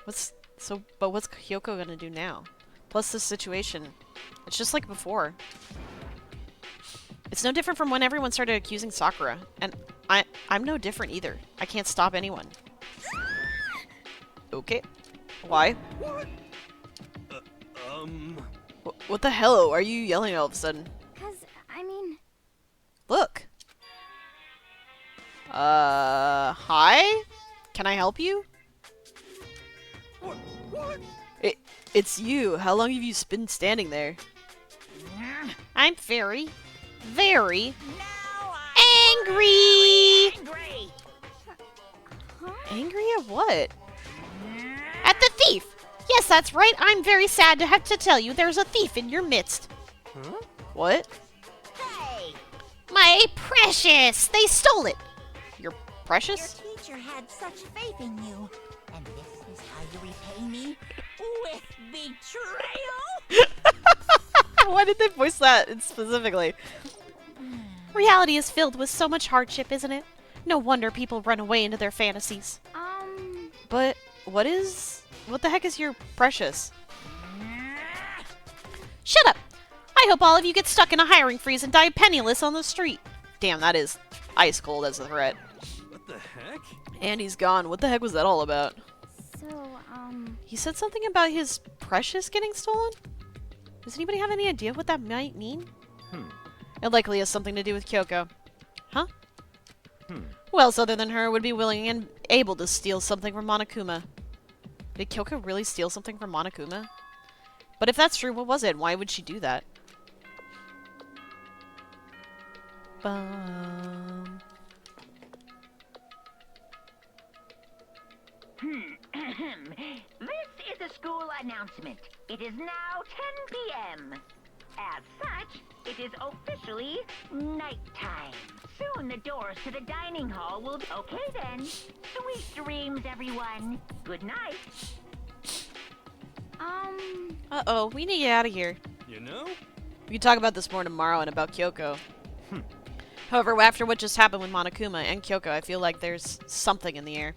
What's Kyoko gonna do now? Plus this situation. It's just like before. It's no different from when everyone started accusing Sakura. And I'm no different either. I can't stop anyone. Okay. Why? What? What the hell are you yelling all of a sudden? cause I mean, Look. Hi? Can I help you? What? It's you. How long have you been standing there? I'm very angry! Angry at what? At the thief! Yes, that's right. I'm very sad to have to tell you there's a thief in your midst. Huh? What? hey, My precious! They stole it! Precious? Your teacher had such faith in you. And this is how you repay me? With betrayal? Why did they voice that specifically? Reality is filled with so much hardship, isn't it? No wonder people run away into their fantasies. But what the heck is your precious? Shut up! I hope all of you get stuck in a hiring freeze and die penniless on the street. Damn, that is ice cold as a threat. What the heck? And he's gone. What the heck was that all about? So, He said something about his precious getting stolen? Does anybody have any idea what that might mean? It likely has something to do with Kyoko. Huh? Who else other than her would be willing and able to steal something from Monokuma? Did Kyoko really steal something from Monokuma? But if that's true, what was it? Why would she do that? Bum. This is a school announcement. It is now 10 p.m. As such, it is officially nighttime. Soon the doors to the dining hall will be... Okay then. Sweet dreams, everyone. Good night. Uh-oh, we need to get out of here. You know? We can talk about this more tomorrow and about Kyoko. However, after what just happened with Monokuma and Kyoko, I feel like there's something in the air.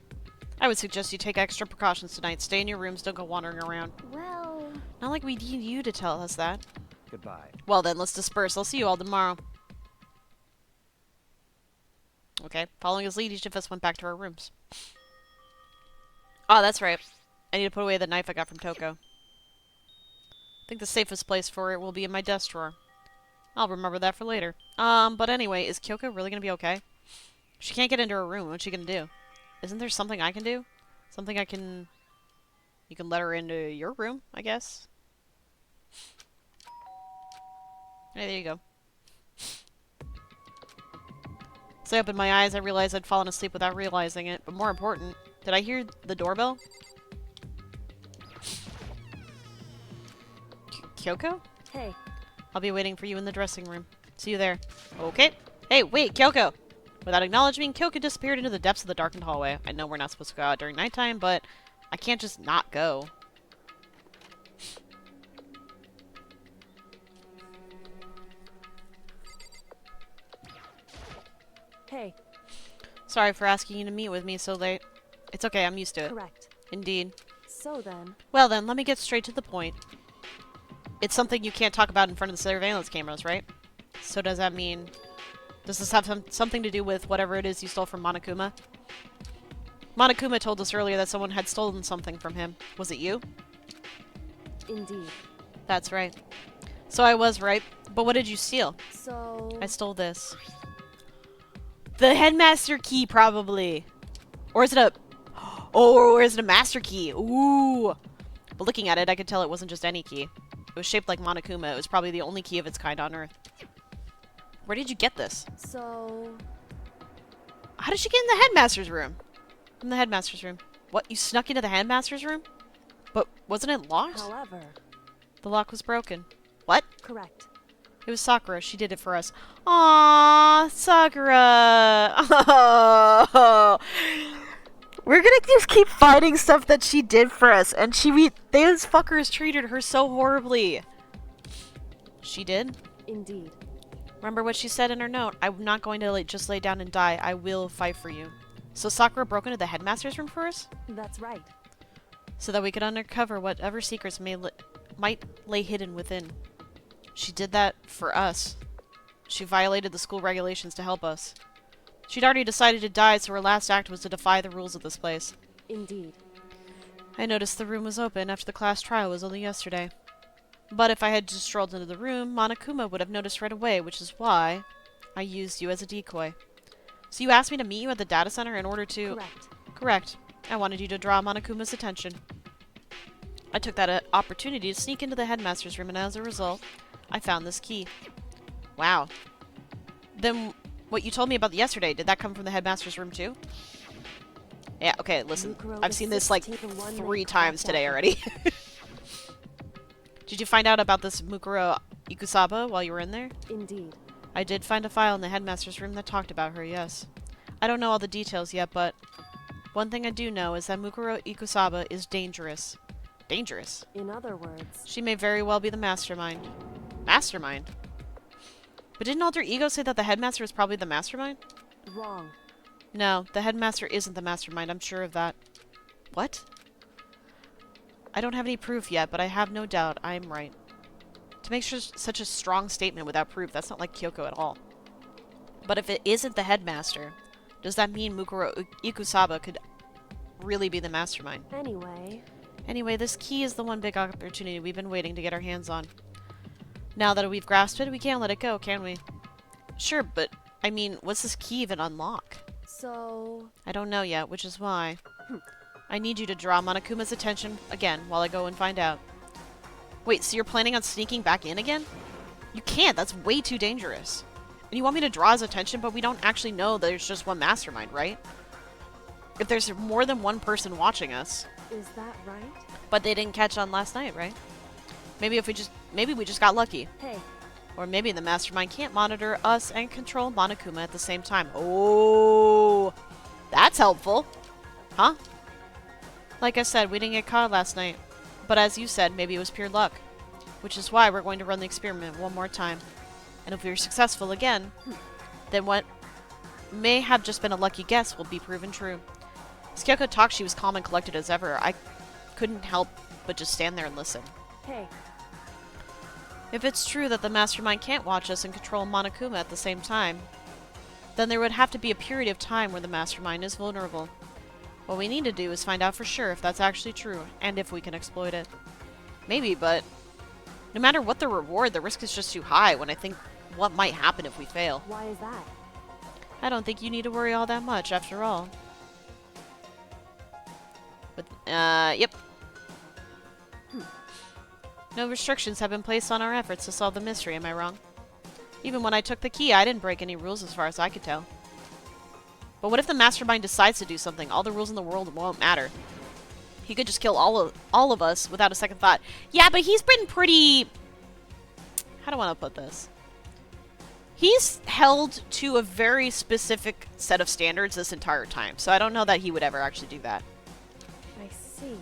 I would suggest you take extra precautions tonight. Stay in your rooms, don't go wandering around. well, Not like we need you to tell us that. Goodbye. Well then, let's disperse. I'll see you all tomorrow. Okay, following his lead, each of us went back to our rooms. Oh, that's right. I need to put away the knife I got from Toko. I think the safest place for it will be in my desk drawer. I'll remember that for later. But anyway, is Kyoko really gonna be okay? She can't get into her room. What's she gonna do? Isn't there something I can do? Something I can... You can let her into your room, I guess? Hey, there you go. As I opened my eyes, I realized I'd fallen asleep without realizing it. But more important, did I hear the doorbell? Kyoko? Hey, I'll be waiting for you in the dressing room. See you there. Okay. Hey, wait, Kyoko! Without acknowledging me, Kyoko disappeared into the depths of the darkened hallway. I know we're not supposed to go out during nighttime, but I can't just not go. hey, Sorry for asking you to meet with me so late. It's okay, I'm used to it. correct. Indeed. So then, Well then, let me get straight to the point. It's something you can't talk about in front of the surveillance cameras, right? So does that mean... Does this have something to do with whatever it is you stole from Monokuma? Monokuma told us earlier that someone had stolen something from him. Was it you? indeed. That's right. So I was right. But what did you steal? So, I stole this. The headmaster key, probably. Or is it a... Oh, or is it a master key? Ooh. But looking at it, I could tell it wasn't just any key. It was shaped like Monokuma. It was probably the only key of its kind on Earth. Where did you get this? so, How did she get in the headmaster's room? In the headmaster's room. What? You snuck into the headmaster's room? But wasn't it locked? however, The lock was broken. What? correct. It was Sakura. She did it for us. Aww, Sakura. Oh. We're gonna just keep fighting stuff that she did for us, and those fuckers treated her so horribly. She did? Indeed. Remember what she said in her note. I'm not going to just lay down and die. I will fight for you. So Sakura broke into the headmaster's room for us? That's right. So that we could uncover whatever secrets might lay hidden within. She did that for us. She violated the school regulations to help us. She'd already decided to die, so her last act was to defy the rules of this place. Indeed. I noticed the room was open after the class trial was only yesterday. But if I had just strolled into the room, Monokuma would have noticed right away, which is why I used you as a decoy. So you asked me to meet you at the data center in order to... Correct. Correct. I wanted you to draw Monokuma's attention. I took that opportunity to sneak into the headmaster's room, and as a result, I found this key. Wow. Then what you told me about yesterday, did that come from the headmaster's room too? Yeah, okay, listen. Mukuro I've the seen this like 16th and 3 one times that today got already. Did you find out about this Mukuro Ikusaba while you were in there? Indeed. I did find a file in the headmaster's room that talked about her, yes. I don't know all the details yet, but one thing I do know is that Mukuro Ikusaba is dangerous. Dangerous? In other words, She may very well be the mastermind. Mastermind? But didn't Alter Ego say that the headmaster is probably the mastermind? wrong. No, the headmaster isn't the mastermind, I'm sure of that. What? I don't have any proof yet, but I have no doubt I'm right. To make such a strong statement without proof, that's not like Kyoko at all. But if it isn't the headmaster, does that mean Mukuro Ikusaba could really be the mastermind? Anyway, This key is the one big opportunity we've been waiting to get our hands on. Now that we've grasped it, we can't let it go, can we? Sure, but, I mean, what's this key even unlock? so... I don't know yet, which is why I need you to draw Monokuma's attention again while I go and find out. Wait, so you're planning on sneaking back in again? You can't, that's way too dangerous. And you want me to draw his attention, but we don't actually know there's just one mastermind, right? If there's more than one person watching us. Is that right? But they didn't catch on last night, right? Maybe we just got lucky. Hey, Or maybe the mastermind can't monitor us and control Monokuma at the same time. Oh, that's helpful. Huh? Like I said, we didn't get caught last night. But as you said, maybe it was pure luck. Which is why we're going to run the experiment one more time. And if we're successful again, then what may have just been a lucky guess will be proven true. As Kyoko talked, she was calm and collected as ever. I couldn't help but just stand there and listen. hey, If it's true that the mastermind can't watch us and control Monokuma at the same time, then there would have to be a period of time where the mastermind is vulnerable. What we need to do is find out for sure if that's actually true, and if we can exploit it. Maybe, but no matter what the reward, the risk is just too high when I think what might happen if we fail. why is that? I don't think you need to worry all that much, after all. But, yep. No restrictions have been placed on our efforts to solve the mystery, am I wrong? Even when I took the key, I didn't break any rules as far as I could tell. But what if the mastermind decides to do something? All the rules in the world won't matter. He could just kill all of us without a second thought. Yeah, but he's been pretty... How do I want to put this? He's held to a very specific set of standards this entire time, so I don't know that he would ever actually do that. I see.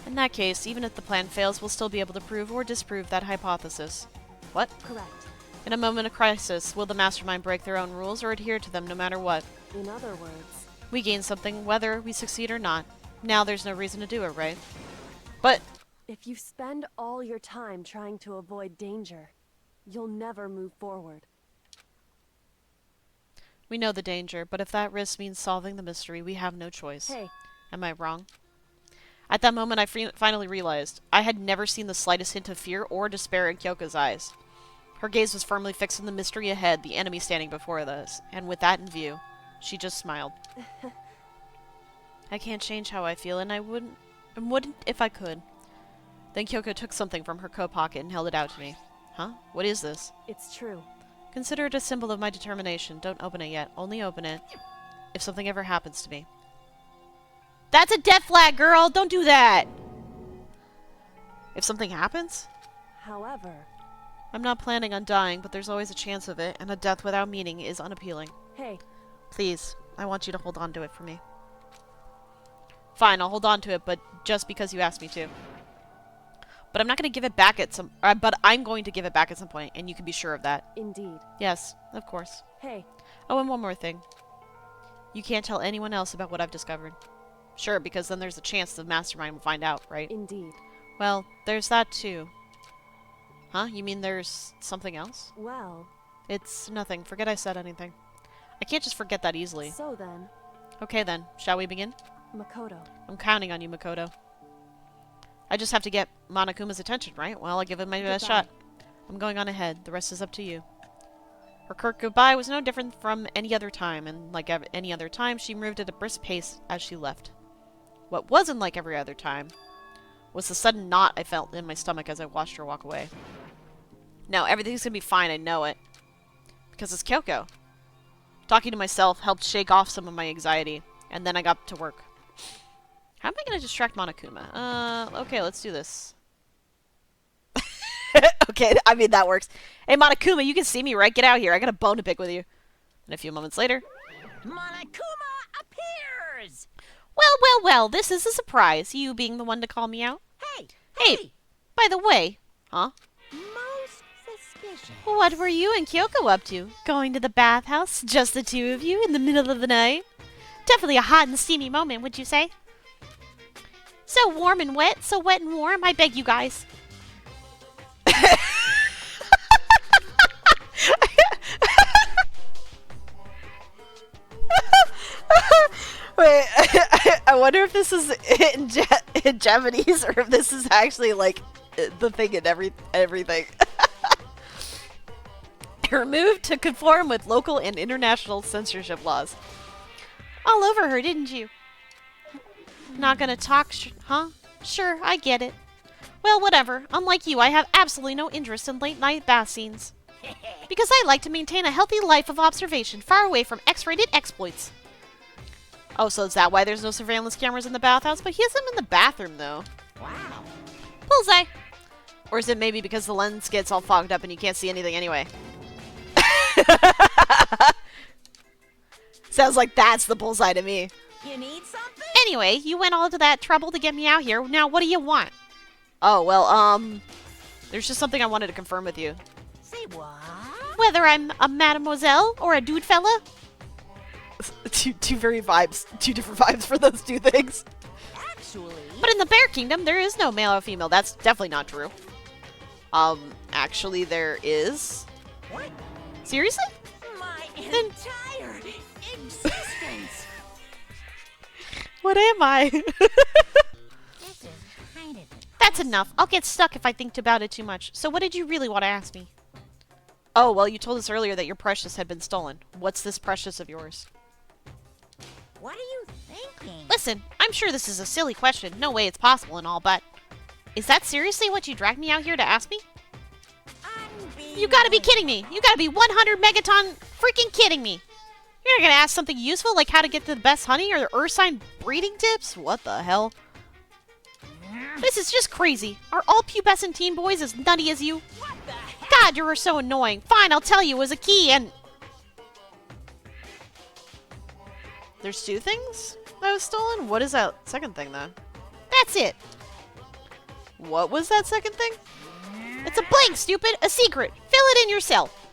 In that case, even if the plan fails, we'll still be able to prove or disprove that hypothesis. What? Correct. In a moment of crisis, will the mastermind break their own rules or adhere to them no matter what? In other words, We gain something whether we succeed or not. Now there's no reason to do it, right? But if you spend all your time trying to avoid danger, you'll never move forward. we know the danger, but if that risk means solving the mystery, we have no choice. Hey, Am I wrong? At that moment, I finally realized I had never seen the slightest hint of fear or despair in Kyoko's eyes. Her gaze was firmly fixed on the mystery ahead, the enemy standing before us, and with that in view, she just smiled. I can't change how I feel, and I wouldn't if I could. Then Kyoko took something from her coat pocket and held it out to me. Huh? What is this? it's true. Consider it a symbol of my determination. Don't open it yet. Only open it if something ever happens to me. That's a death flag, girl! Don't do that! If something happens? However, I'm not planning on dying, but there's always a chance of it, and a death without meaning is unappealing. hey, Please, I want you to hold on to it for me. Fine, I'll hold on to it, but just because you asked me to. But I'm not going to give it back at some... but I'm going to give it back at some point, and you can be sure of that. indeed. Yes, of course. Hey, Oh, and one more thing. You can't tell anyone else about what I've discovered. Sure, because then there's a chance the mastermind will find out, right? indeed. Well, there's that too. Huh? You mean there's something else? Well, It's nothing. Forget I said anything. I can't just forget that easily. so then, Okay then, shall we begin? Makoto. I'm counting on you, Makoto. I just have to get Monokuma's attention, right? Well, I'll give it my best Goodbye. shot. I'm going on ahead. The rest is up to you. Her curt goodbye was no different from any other time, and like any other time, she moved at a brisk pace as she left. What wasn't like every other time was the sudden knot I felt in my stomach as I watched her walk away. Now, everything's gonna be fine, I know it. Because it's Kyoko. Talking to myself helped shake off some of my anxiety, and then I got to work. How am I gonna distract Monokuma? Okay, let's do this. Okay, I mean, that works. Hey, Monokuma, you can see me, right? Get out here. I got a bone to pick with you. And a few moments later, Monokuma appears! Well, this is a surprise, you being the one to call me out. Hey! Hey, by the way, huh? Most suspicious. What were you and Kyoko up to? Going to the bathhouse? Just the two of you in the middle of the night? Definitely a hot and steamy moment, would you say? So warm and wet, so wet and warm, I beg you guys. Wait, I wonder if this is in Japanese or if this is actually like the thing in everything. Removed to conform with local and international censorship laws. All over her, didn't you? Not gonna talk, huh? Sure, I get it. Well, whatever. Unlike you, I have absolutely no interest in late-night bath scenes. Because I like to maintain a healthy life of observation, far away from X-rated exploits. Oh, so is that why there's no surveillance cameras in the bathhouse? But he has them in the bathroom, though. Wow. Bullseye! Or is it maybe because the lens gets all fogged up and you can't see anything anyway? Sounds like that's the bullseye to me. You need something? Anyway, you went all to that trouble to get me out here. Now, what do you want? Oh, well, there's just something I wanted to confirm with you. Say what? Whether I'm a mademoiselle or a dude fella. Two different vibes for those two things. Actually... But in the Bear Kingdom, there is no male or female. That's definitely not true. Actually, there is. What? Seriously? My entire existence! What am I? This is kind of... That's enough. I'll get stuck if I think about it too much. So what did you really want to ask me? Oh, well, you told us earlier that your precious had been stolen. What's this precious of yours? What are you thinking? Listen, I'm sure this is a silly question. No way it's possible and all, but... Is that seriously what you dragged me out here to ask me? You gotta be kidding me! You gotta be 100 megaton freaking kidding me! You're not gonna ask something useful like how to get the best honey or the Ursine breeding tips? What the hell? This is just crazy. Are all pubescent teen boys as nutty as you? What the heck? God, you are so annoying. Fine, I'll tell you. It was a key and... There's two things that was stolen? What is that second thing, though? That's it. What was that second thing? It's a blank, stupid. A secret. Fill it in yourself.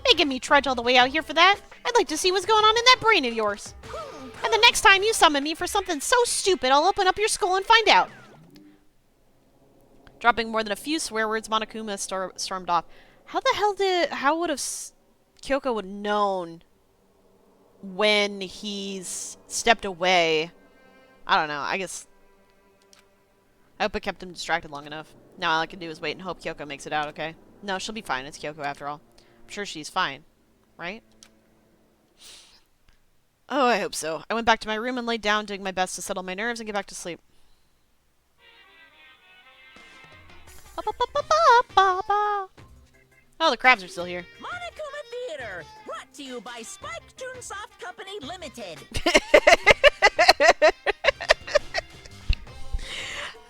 Making me trudge all the way out here for that? I'd like to see what's going on in that brain of yours. And the next time you summon me for something so stupid, I'll open up your skull and find out. Dropping more than a few swear words, Monokuma stormed off. How would have Kyoko would known when he's stepped away? I don't know, I guess. I hope I kept him distracted long enough. Now all I can do is wait and hope Kyoko makes it out, okay? No, she'll be fine. It's Kyoko after all. I'm sure she's fine. Right? Oh, I hope so. I went back to my room and laid down, doing my best to settle my nerves and get back to sleep. Oh, the crabs are still here. Monokuma Theater, brought to you by Spike Toonsoft Company Limited.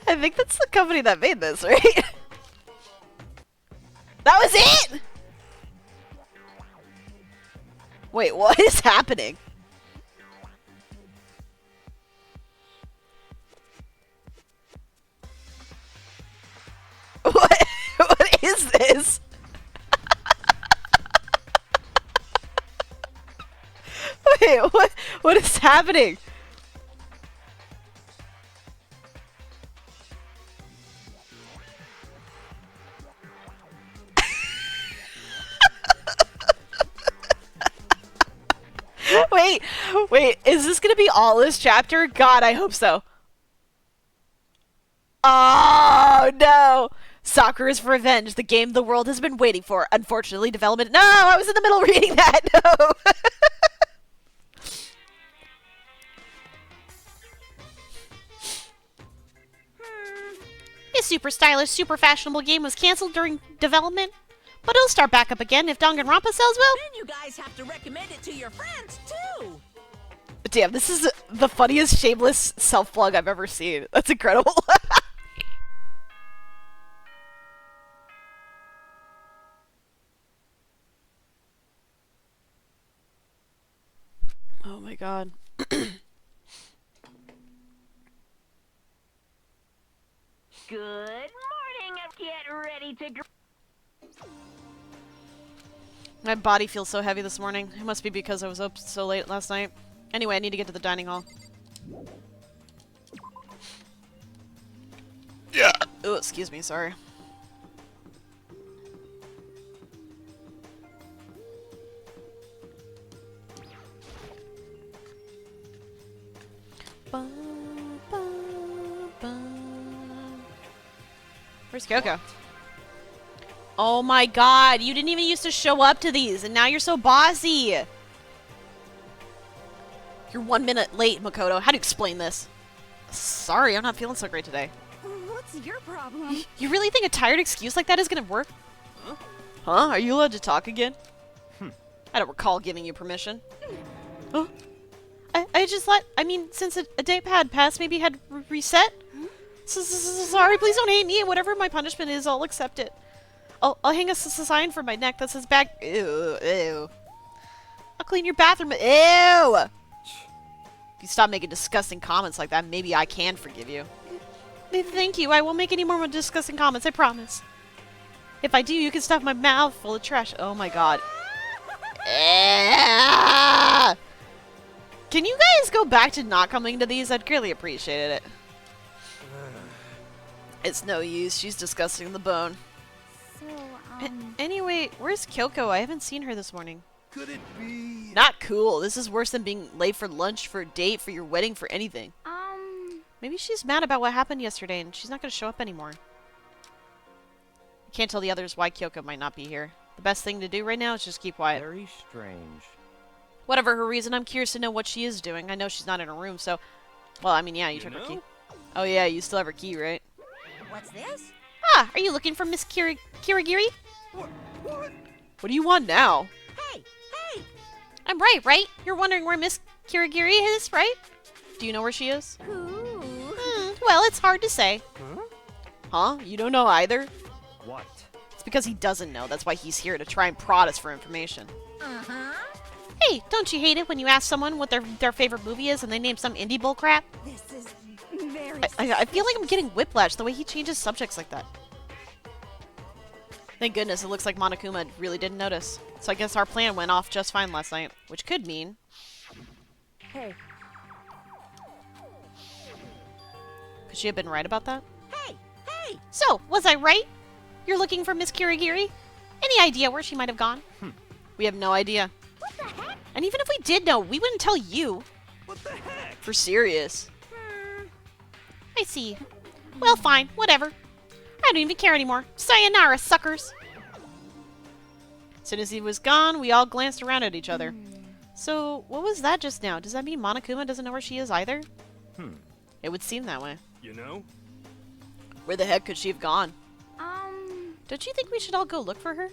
I think that's the company that made this, right? That was it! Wait, what is happening? What is this? Wait, what is happening? Wait, is this gonna be all this chapter? God, I hope so. Oh, no! Sakura's Revenge, the game the world has been waiting for. Unfortunately, development... No, I was in the middle of reading that! No! This super stylish, super fashionable game was cancelled during development, but it'll start back up again if Danganronpa sells well. Then you guys have to recommend it to your friends, too. Damn, this is the funniest shameless self-plug I've ever seen. That's incredible. Oh my god. Good morning, get ready to My body feels so heavy this morning. It must be because I was up so late last night. Anyway, I need to get to the dining hall. Yeah. Oh, excuse me, sorry. Where's Kyoko? Oh my god, you didn't even used to show up to these, and now you're so bossy! You're 1 minute late, Makoto. How do you explain this? Sorry, I'm not feeling so great today. What's your problem? You really think a tired excuse like that is gonna work? Huh? Huh? Are you allowed to talk again? I don't recall giving you permission. Huh? I just thought, I mean, since a day had passed, maybe had reset? Sorry, please don't hate me. Whatever my punishment is, I'll accept it. I'll hang a sign from my neck that says back. Ew, ew. I'll clean your bathroom. Ew! If you stop making disgusting comments like that, maybe I can forgive you. Thank you. I won't make any more disgusting comments, I promise. If I do, you can stuff my mouth full of trash. Oh my god. Can you guys go back to not coming to these? I'd greatly appreciate it. It's no use. She's disgusting the bone. So, Anyway, where's Kyoko? I haven't seen her this morning. Could it be? Not cool. This is worse than being late for lunch, for a date, for your wedding, for anything. Maybe she's mad about what happened yesterday and she's not going to show up anymore. I can't tell the others why Kyoko might not be here. The best thing to do right now is just keep quiet. Very strange. Whatever her reason, I'm curious to know what she is doing. I know she's not in her room, so... Well, I mean, yeah, you took her key. Oh yeah, you still have her key, right? What's this? Ah, are you looking for Miss Kirigiri? What? What do you want now? Hey, hey! I'm right? You're wondering where Miss Kirigiri is, right? Do you know where she is? Well, it's hard to say. Huh? You don't know either? What? It's because he doesn't know. That's why he's here, to try and prod us for information. Hey, don't you hate it when you ask someone what their favorite movie is and they name some indie bullcrap? this is very... I feel like I'm getting whiplash the way he changes subjects like that. Thank goodness, it looks like Monokuma really didn't notice. So I guess our plan went off just fine last night, which could mean... Hey, Could she have been right about that? Hey, hey! So, was I right? You're looking for Miss Kirigiri? Any idea where she might have gone? We have no idea. What the heck? And even if we did know, we wouldn't tell you. What the heck? For serious. I see. Well, fine. Whatever. I don't even care anymore. Sayonara, suckers! As soon as he was gone, we all glanced around at each other. So, what was that just now? Does that mean Monokuma doesn't know where she is either? It would seem that way. You know? Where the heck could she have gone? Don't you think we should all go look for her?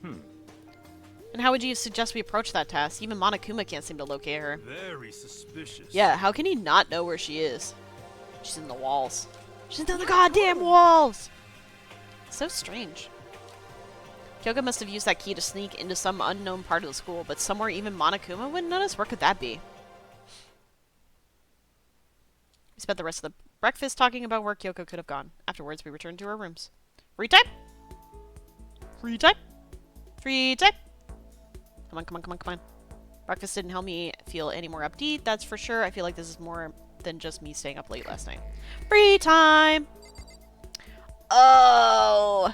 And how would you suggest we approach that task? Even Monokuma can't seem to locate her. Very suspicious. Yeah, how can he not know where she is? She's in the walls. She's in the goddamn walls! So strange. Kyoko must have used that key to sneak into some unknown part of the school, but somewhere even Monokuma wouldn't notice? Where could that be? We spent the rest of the breakfast talking about where Kyoko could have gone. Afterwards, we returned to our rooms. Free time? Free time? Free time? Come on, come on, come on, come on. Breakfast didn't help me feel any more upbeat, that's for sure. I feel like this is more than just me staying up late last night. Free time! Oh!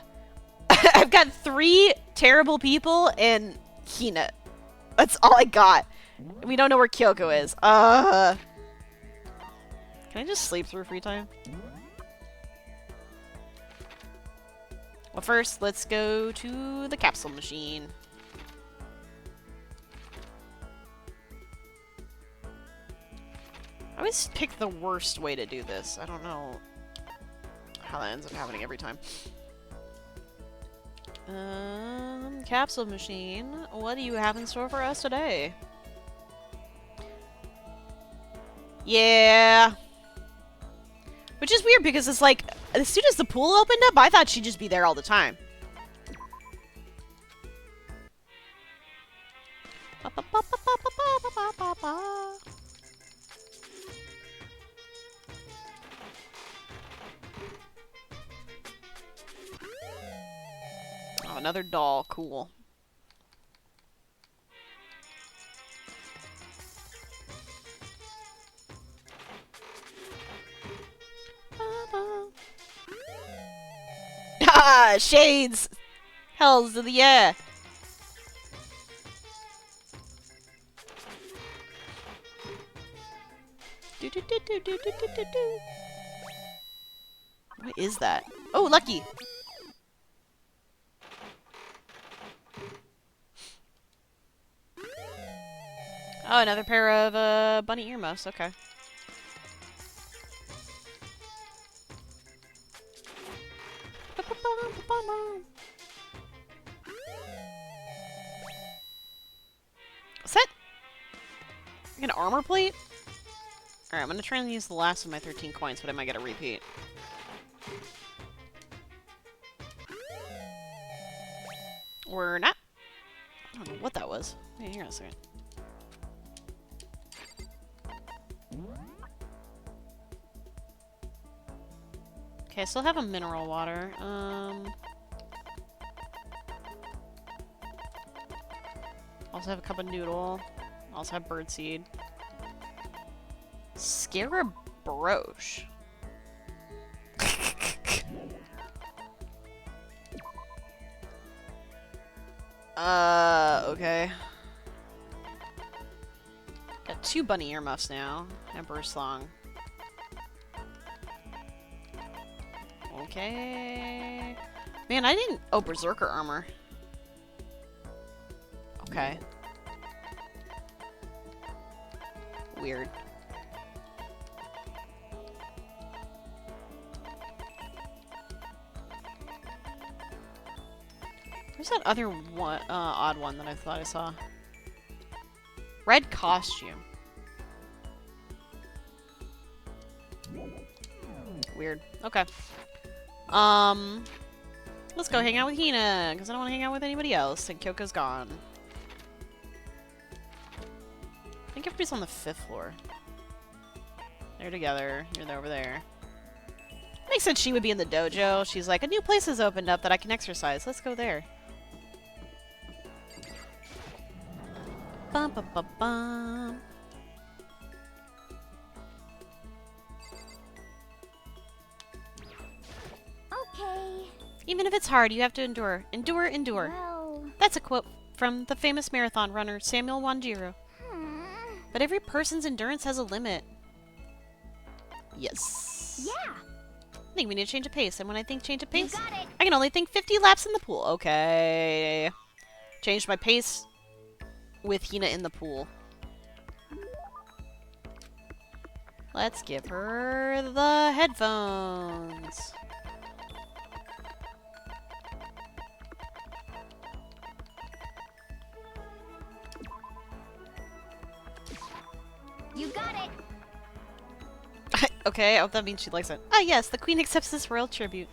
I've got 3 terrible people and Hina. That's all I got. And we don't know where Kyoko is. Can I just sleep through free time? Well, first, let's go to the capsule machine. I always pick the worst way to do this. I don't know how that ends up happening every time. Capsule machine. What do you have in store for us today? Yeah. Which is weird because it's like, as soon as the pool opened up, I thought she'd just be there all the time. another doll. Cool. Ah, shades! Hells to the air! Do, do, do, do, do, do, do, do, do. What is that? Oh, lucky! Oh, another pair of bunny earmuffs. Okay. Is that like an armor plate? Alright, I'm gonna try and use the last of my 13 coins, but I might get a repeat. Or not. I don't know what that was. Wait, hang on a second. Okay, I still have a mineral water. Also have a cup of noodle. Also have birdseed. Scarabroche. Okay. Got 2 bunny earmuffs now. Emperor Song. Okay. Man, I didn't... Oh, Berserker armor. Okay. Weird. Where's that other one, odd one that I thought I saw? Red costume. Weird. Okay. Let's go hang out with Hina, because I don't want to hang out with anybody else, and Kyoko's gone. I think everybody's on the 5th floor. They're together. You're over there. Makes sense she would be in the dojo. She's like, a new place has opened up that I can exercise. Let's go there. Bum, bum, bum, bum. Okay. Even if it's hard, you have to endure. Endure, endure. Well. That's a quote from the famous marathon runner Samuel Wanjiro. But every person's endurance has a limit. Yes. Yeah. I think we need to change of pace, and when I think change of You pace, got it. I can only think 50 laps in the pool. Okay. Changed my pace with Hina in the pool. Let's give her the headphones. You got it. Okay, oh, that means she likes it. Ah, yes, the queen accepts this royal tribute.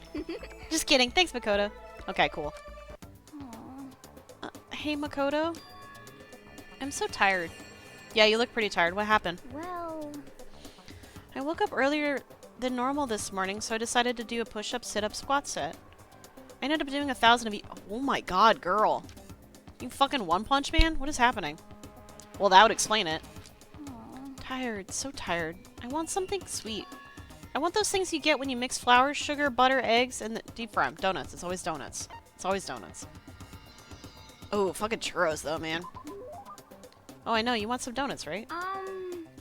Just kidding. Thanks, Makoto. Okay, cool. Hey, Makoto. I'm so tired. Yeah, you look pretty tired. What happened? Well. I woke up earlier than normal this morning, so I decided to do a push-up, sit-up, squat set. I ended up doing 1,000 of each. Oh my god, girl. You fucking One Punch Man? What is happening? Well, that would explain it. Tired, so tired. I want something sweet. I want those things you get when you mix flour, sugar, butter, eggs, and deep fry 'em. Donuts. It's always donuts. It's always donuts. Oh, fucking churros, though, man. Oh, I know. You want some donuts, right?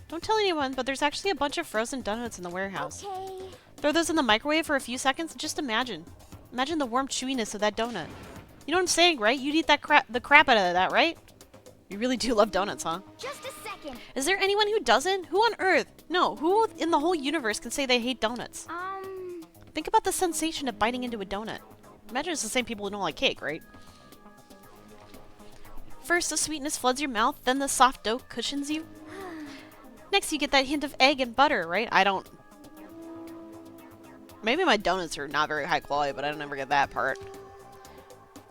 Don't tell anyone, but there's actually a bunch of frozen donuts in the warehouse. Okay. Throw those in the microwave for a few seconds and just imagine. Imagine the warm chewiness of that donut. You know what I'm saying, right? You'd eat the crap out of that, right? You really do love donuts, huh? Just a second. Is there anyone who doesn't? Who on earth? No, who in the whole universe can say they hate donuts? Think about the sensation of biting into a donut. Imagine it's the same people who don't like cake, right? First, the sweetness floods your mouth, then the soft dough cushions you. Next, you get that hint of egg and butter, right? I don't... Maybe my donuts are not very high quality, but I don't ever get that part.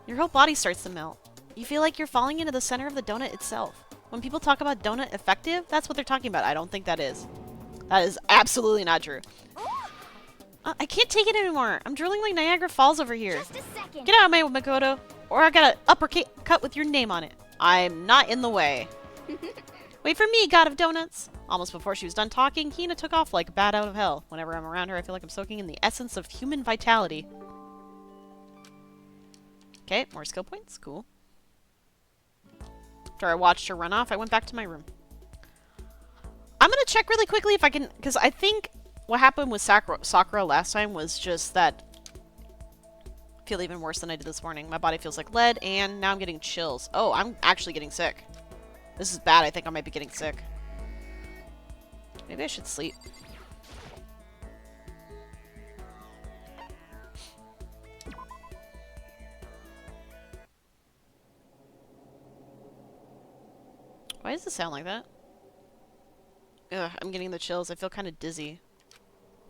Your whole body starts to melt. You feel like you're falling into the center of the donut itself. When people talk about donut effective, that's what they're talking about. I don't think that is. That is absolutely not true. I can't take it anymore. I'm drooling like Niagara Falls over here. Just a second. Get out of my Makoto. or I got an uppercut with your name on it. I'm not in the way. Wait for me, God of Donuts. Almost before she was done talking, Hina took off like a bat out of hell. Whenever I'm around her, I feel like I'm soaking in the essence of human vitality. Okay, more skill points. Cool. After I watched her run off, I went back to my room. I'm gonna check really quickly if I can, because I think what happened with Sakura last time was just that I feel even worse than I did this morning. My body feels like lead, and now I'm getting chills. Oh, I'm actually getting sick. This is bad. I think I might be getting sick. Maybe I should sleep. Why does this sound like that? Ugh, I'm getting the chills. I feel kind of dizzy.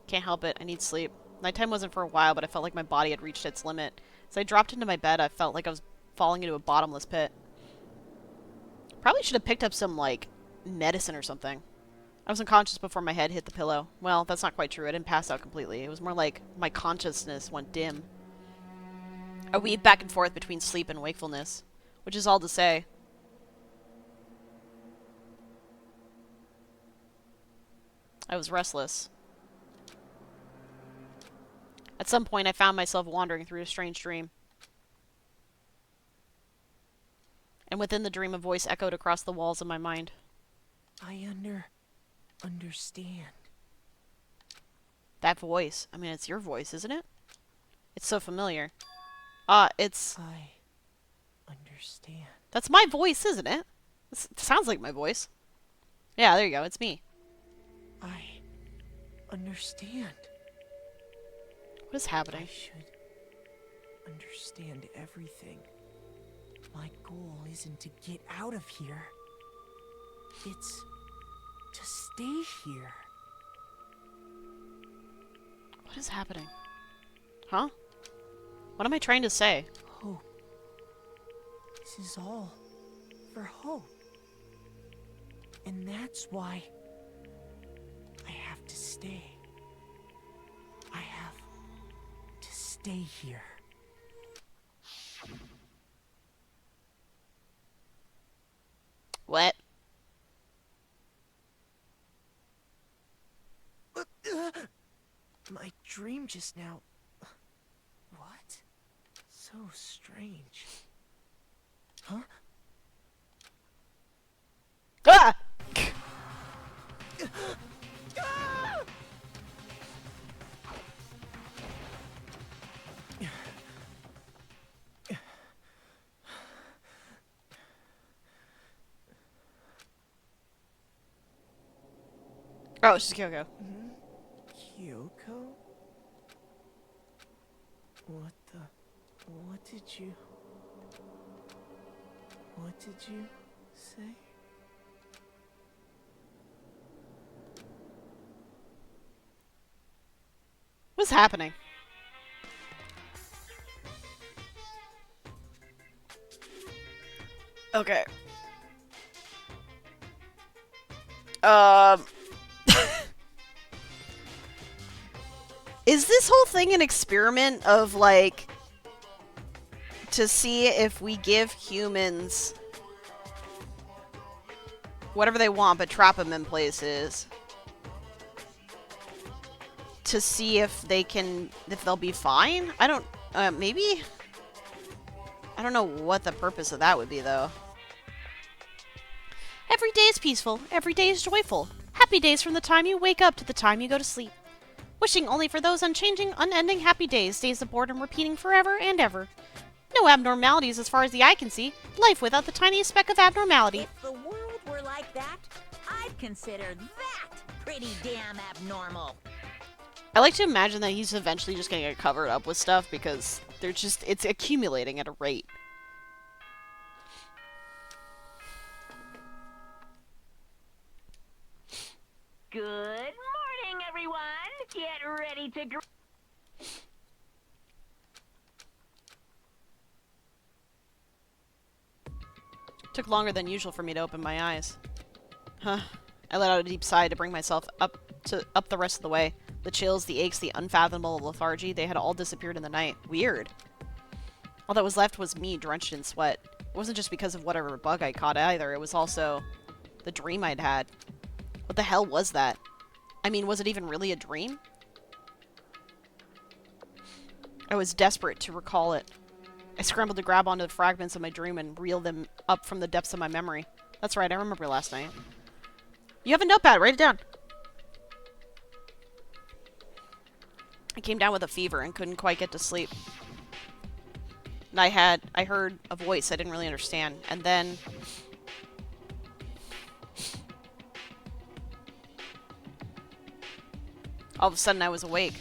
Can't help it. I need sleep. Nighttime wasn't for a while, but I felt like my body had reached its limit. As I dropped into my bed, I felt like I was falling into a bottomless pit. Probably should have picked up some, like, medicine or something. I was unconscious before my head hit the pillow. Well, that's not quite true. I didn't pass out completely. It was more like my consciousness went dim. I weaved back and forth between sleep and wakefulness, which is all to say. I was restless. At some point, I found myself wandering through a strange dream. And within the dream, a voice echoed across the walls of my mind. I understand. That voice. I mean, it's your voice, isn't it? It's so familiar. It's... I understand. That's my voice, isn't it? It sounds like my voice. Yeah, there you go. It's me. I understand. What is happening? I should understand everything. My goal isn't to get out of here. It's to stay here. What is happening? Huh? What am I trying to say? Hope. This is all for hope. And that's why I have to stay. I have to stay here. What? My dream just now. What? So strange. Huh? Ah! Oh, it's just Kyoko. Kyoko? What did you say? What's happening? Okay. Is this whole thing an experiment of, like, to see if we give humans whatever they want but trap them in places to see if they'll be fine? I don't, maybe? I don't know what the purpose of that would be, though. Every day is peaceful. Every day is joyful. Happy days from the time you wake up to the time you go to sleep. Wishing only for those unchanging, unending happy days, days of boredom repeating forever and ever. No abnormalities as far as the eye can see. Life without the tiniest speck of abnormality. If the world were like that, I'd consider that pretty damn abnormal. I like to imagine that he's eventually just gonna get covered up with stuff because it's accumulating at a rate. Good morning, everyone. Get ready to Took longer than usual for me to open my eyes. Huh. I let out a deep sigh to bring myself up the rest of the way. The chills, the aches, the unfathomable lethargy, they had all disappeared in the night. Weird. All that was left was me drenched in sweat. It wasn't just because of whatever bug I caught either. It was also the dream I'd had. What the hell was that? I mean, was it even really a dream? I was desperate to recall it. I scrambled to grab onto the fragments of my dream and reel them up from the depths of my memory. That's right, I remember last night. You have a notepad, write it down. I came down with a fever and couldn't quite get to sleep. And I heard a voice I didn't really understand. And then... all of a sudden I was awake.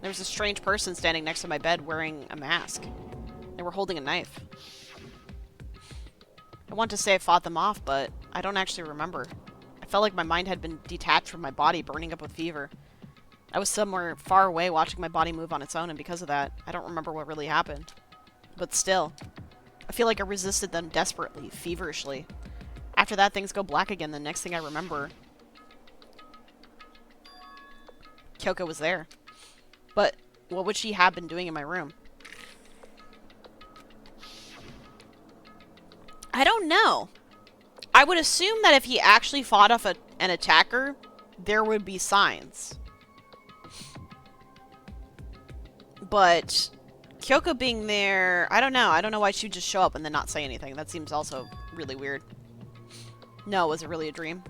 There was a strange person standing next to my bed wearing a mask. They were holding a knife. I want to say I fought them off, but I don't actually remember. I felt like my mind had been detached from my body, burning up with fever. I was somewhere far away watching my body move on its own, and because of that, I don't remember what really happened. But still, I feel like I resisted them desperately, feverishly. After that, things go black again. The next thing I remember, Kyoko was there. But what would she have been doing in my room? I don't know. I would assume that if he actually fought off an attacker, there would be signs. But Kyoko being there, I don't know. I don't know why she would just show up and then not say anything. That seems also really weird. No, was it really a dream?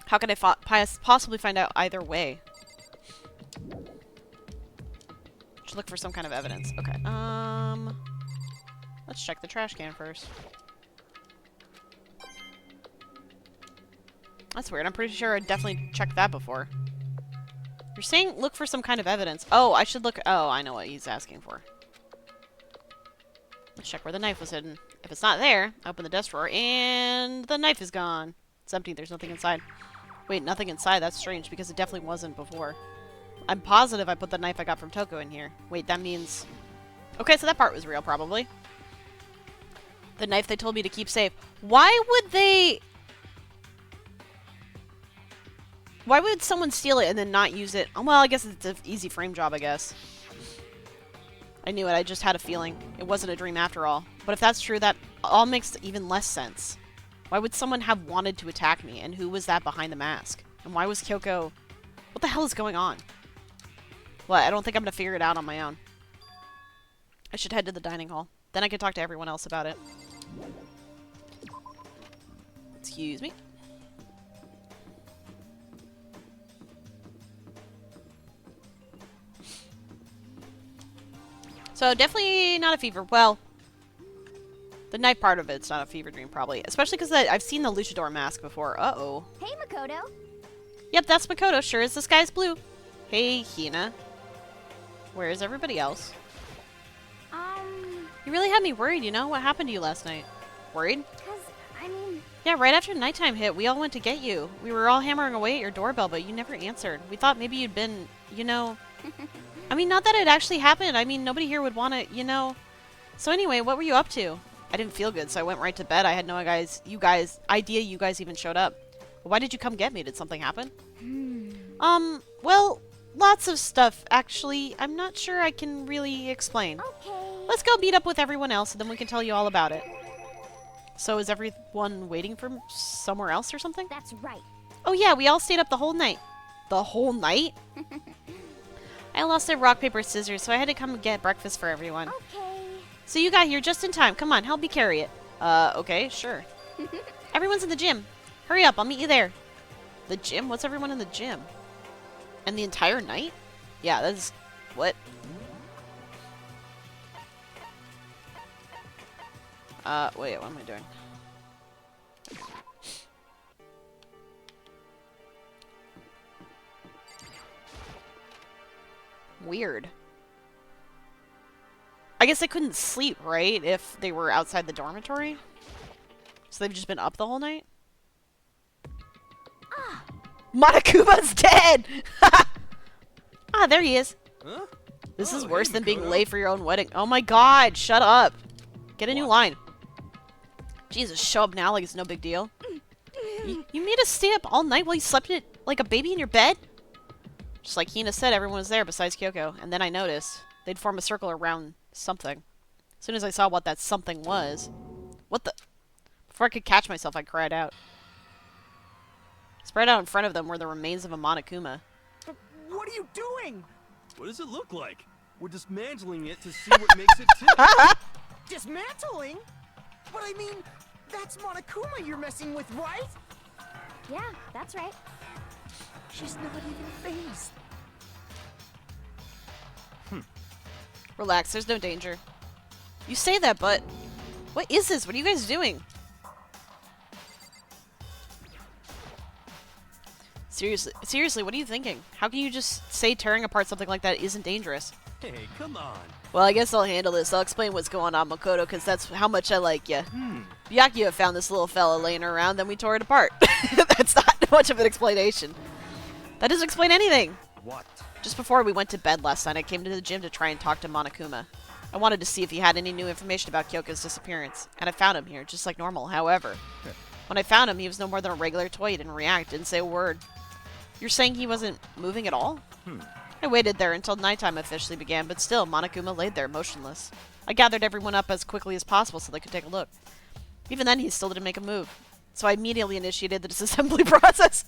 How could I possibly find out either way? Should look for some kind of evidence. Okay. Let's check the trash can first. That's weird. I'm pretty sure I definitely checked that before. You're saying look for some kind of evidence. Oh, I should look. Oh, I know what he's asking for. Let's check where the knife was hidden. If it's not there, open the desk drawer, and the knife is gone. It's empty. There's nothing inside. Wait, nothing inside? That's strange, because it definitely wasn't before. I'm positive I put the knife I got from Toko in here. Wait, that means... okay, so that part was real, probably. The knife they told me to keep safe. Why would they... why would someone steal it and then not use it? Well, I guess it's an easy frame job, I guess. I knew it. I just had a feeling. It wasn't a dream after all. But if that's true, that all makes even less sense. Why would someone have wanted to attack me? And who was that behind the mask? And why was Kyoko... what the hell is going on? Well, I don't think I'm going to figure it out on my own. I should head to the dining hall. Then I can talk to everyone else about it. Excuse me. So, definitely not a fever. Well, the knife part of it's not a fever dream, probably. Especially because I've seen the luchador mask before. Uh-oh. Hey, Makoto. Yep, that's Makoto. Sure as the sky's blue. Hey, Hina. Where is everybody else? You really had me worried, you know? What happened to you last night? Worried? 'Cause, I mean... Yeah, right after nighttime hit, we all went to get you. We were all hammering away at your doorbell, but you never answered. We thought maybe you'd been, you know... I mean, not that it actually happened. I mean, nobody here would want to, you know... So anyway, what were you up to? I didn't feel good, so I went right to bed. I had no idea you guys even showed up. Why did you come get me? Did something happen? Well, lots of stuff, actually. I'm not sure I can really explain. Okay. Let's go meet up with everyone else, and then we can tell you all about it. So is everyone waiting for somewhere else or something? That's right. Oh yeah, we all stayed up the whole night. The whole night? I lost a rock, paper, scissors, so I had to come get breakfast for everyone. Okay. So you got here just in time. Come on, help me carry it. Okay, sure. Everyone's in the gym. Hurry up, I'll meet you there. The gym? What's everyone in the gym? And the entire night? Yeah, that's... what? Wait, what am I doing? Weird. I guess they couldn't sleep, right? If they were outside the dormitory? So they've just been up the whole night? Ah! Monokuma's dead! Ah, there he is. Huh? This is Oh, worse hey, than being Makoto. late for your own wedding. Oh my god, shut up. Get a new line. Jesus, show up now like it's no big deal. You made us stay up all night while you slept like a baby in your bed? Just like Hina said, everyone was there besides Kyoko. And then I noticed. they'd form a circle around something. As soon as I saw what that something was... What the... Before I could catch myself, I cried out. Spread out in front of them were the remains of a Monokuma. What are you doing? What does it look like? We're dismantling it to see what makes it tick. Dismantling? But I mean, that's Monokuma you're messing with, right? Yeah, that's right. She's not even phased. Relax, there's no danger. You say that, but... What is this? What are you guys doing? Seriously, what are you thinking? How can you just say tearing apart something like that isn't dangerous? Hey, come on. Well, I guess I'll handle this. I'll explain what's going on, Makoto, because that's how much I like you. Byakuya found this little fella laying around, then we tore it apart. That's not much of an explanation. That doesn't explain anything. What? Just before we went to bed last night, I came to the gym to try and talk to Monokuma. I wanted to see if he had any new information about Kyoko's disappearance, and I found him here, just like normal. However, when I found him, he was no more than a regular toy. He didn't react, didn't say a word. You're saying he wasn't moving at all? I waited there until nighttime officially began, but still, Monokuma laid there, motionless. I gathered everyone up as quickly as possible so they could take a look. Even then, he still didn't make a move. So I immediately initiated the disassembly process.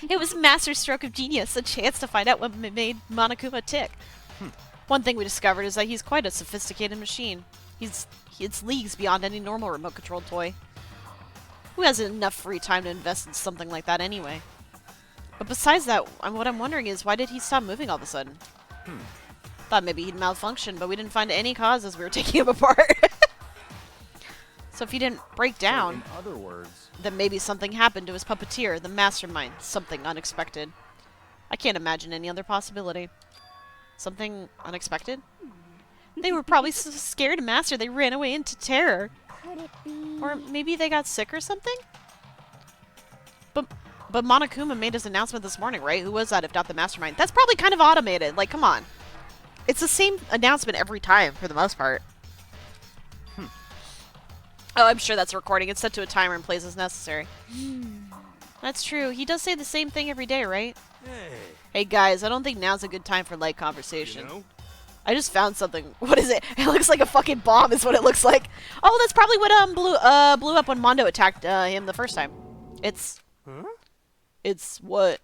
It was a masterstroke of genius, a chance to find out what made Monokuma tick. One thing we discovered is that he's quite a sophisticated machine. It's leagues beyond any normal remote-controlled toy. Who has enough free time to invest in something like that anyway? But besides that, what I'm wondering is, why did he stop moving all of a sudden? Thought maybe he'd malfunction, but we didn't find any cause as we were taking him apart. So if he didn't break down, In other words, then maybe something happened to his puppeteer, the mastermind. Something unexpected. I can't imagine any other possibility. Something unexpected? They were probably so scared of Master they ran away into terror. Could it be? Or maybe they got sick or something? But Monokuma made his announcement this morning, right? Who was that if not the mastermind? That's probably kind of automated. Like, come on. It's the same announcement every time, for the most part. Oh, I'm sure that's a recording. It's set to a timer and plays as necessary. That's true. He does say the same thing every day, right? Hey, Hey, guys, I don't think now's a good time for light conversation. you know? I just found something. What is it? It looks like a fucking bomb is what it looks like. Oh, that's probably what blew up when Mondo attacked him the first time. It's... Huh? It's what?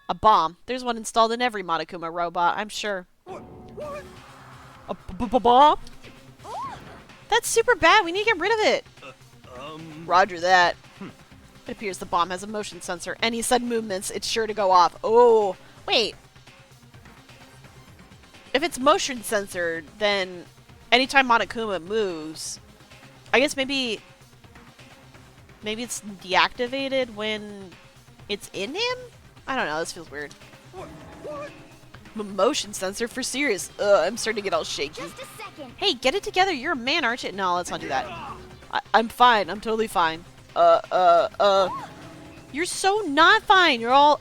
A bomb. There's one installed in every Monokuma robot, I'm sure. What? A bomb? That's super bad. We need to get rid of it. Roger that. It appears the bomb has a motion sensor. Any sudden movements, it's sure to go off. Oh, wait. If it's motion censored, then anytime Monokuma moves, I guess maybe it's deactivated when it's in him? I don't know, this feels weird. Motion sensor for serious. I'm starting to get all shaky. Just a second. Hey, get it together. You're a man, aren't you? No, let's not do that. I'm fine. I'm totally fine. You're so not fine. You're all,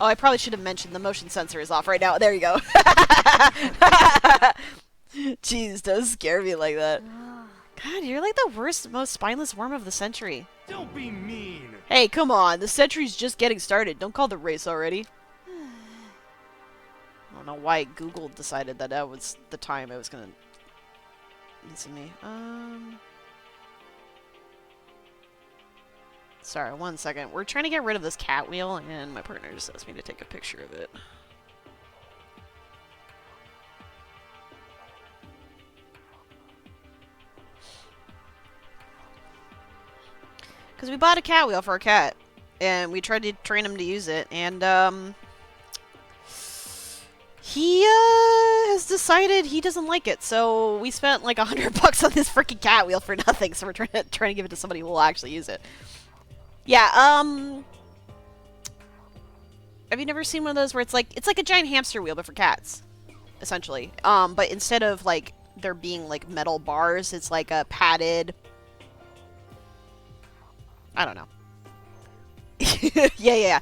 Oh, I probably should have mentioned the motion sensor is off right now. There you go. Jeez, don't scare me like that. God, you're like the worst, most spineless worm of the century. Don't be mean. Hey, come on. The century's just getting started. Don't call the race already. I don't know why Google decided that that was the time it was gonna listen to me. Sorry, 1 second. We're trying to get rid of this cat wheel, and my partner just asked me to take a picture of it. Because we bought a cat wheel for our cat, and we tried to train him to use it, and, he, has decided he doesn't like it, so we spent like $100 on this freaking cat wheel for nothing, so we're trying to give it to somebody who will actually use it. Yeah, have you never seen one of those where it's like a giant hamster wheel, but for cats, essentially. But instead of, like, there being, like, metal bars, it's like a padded... I don't know. yeah.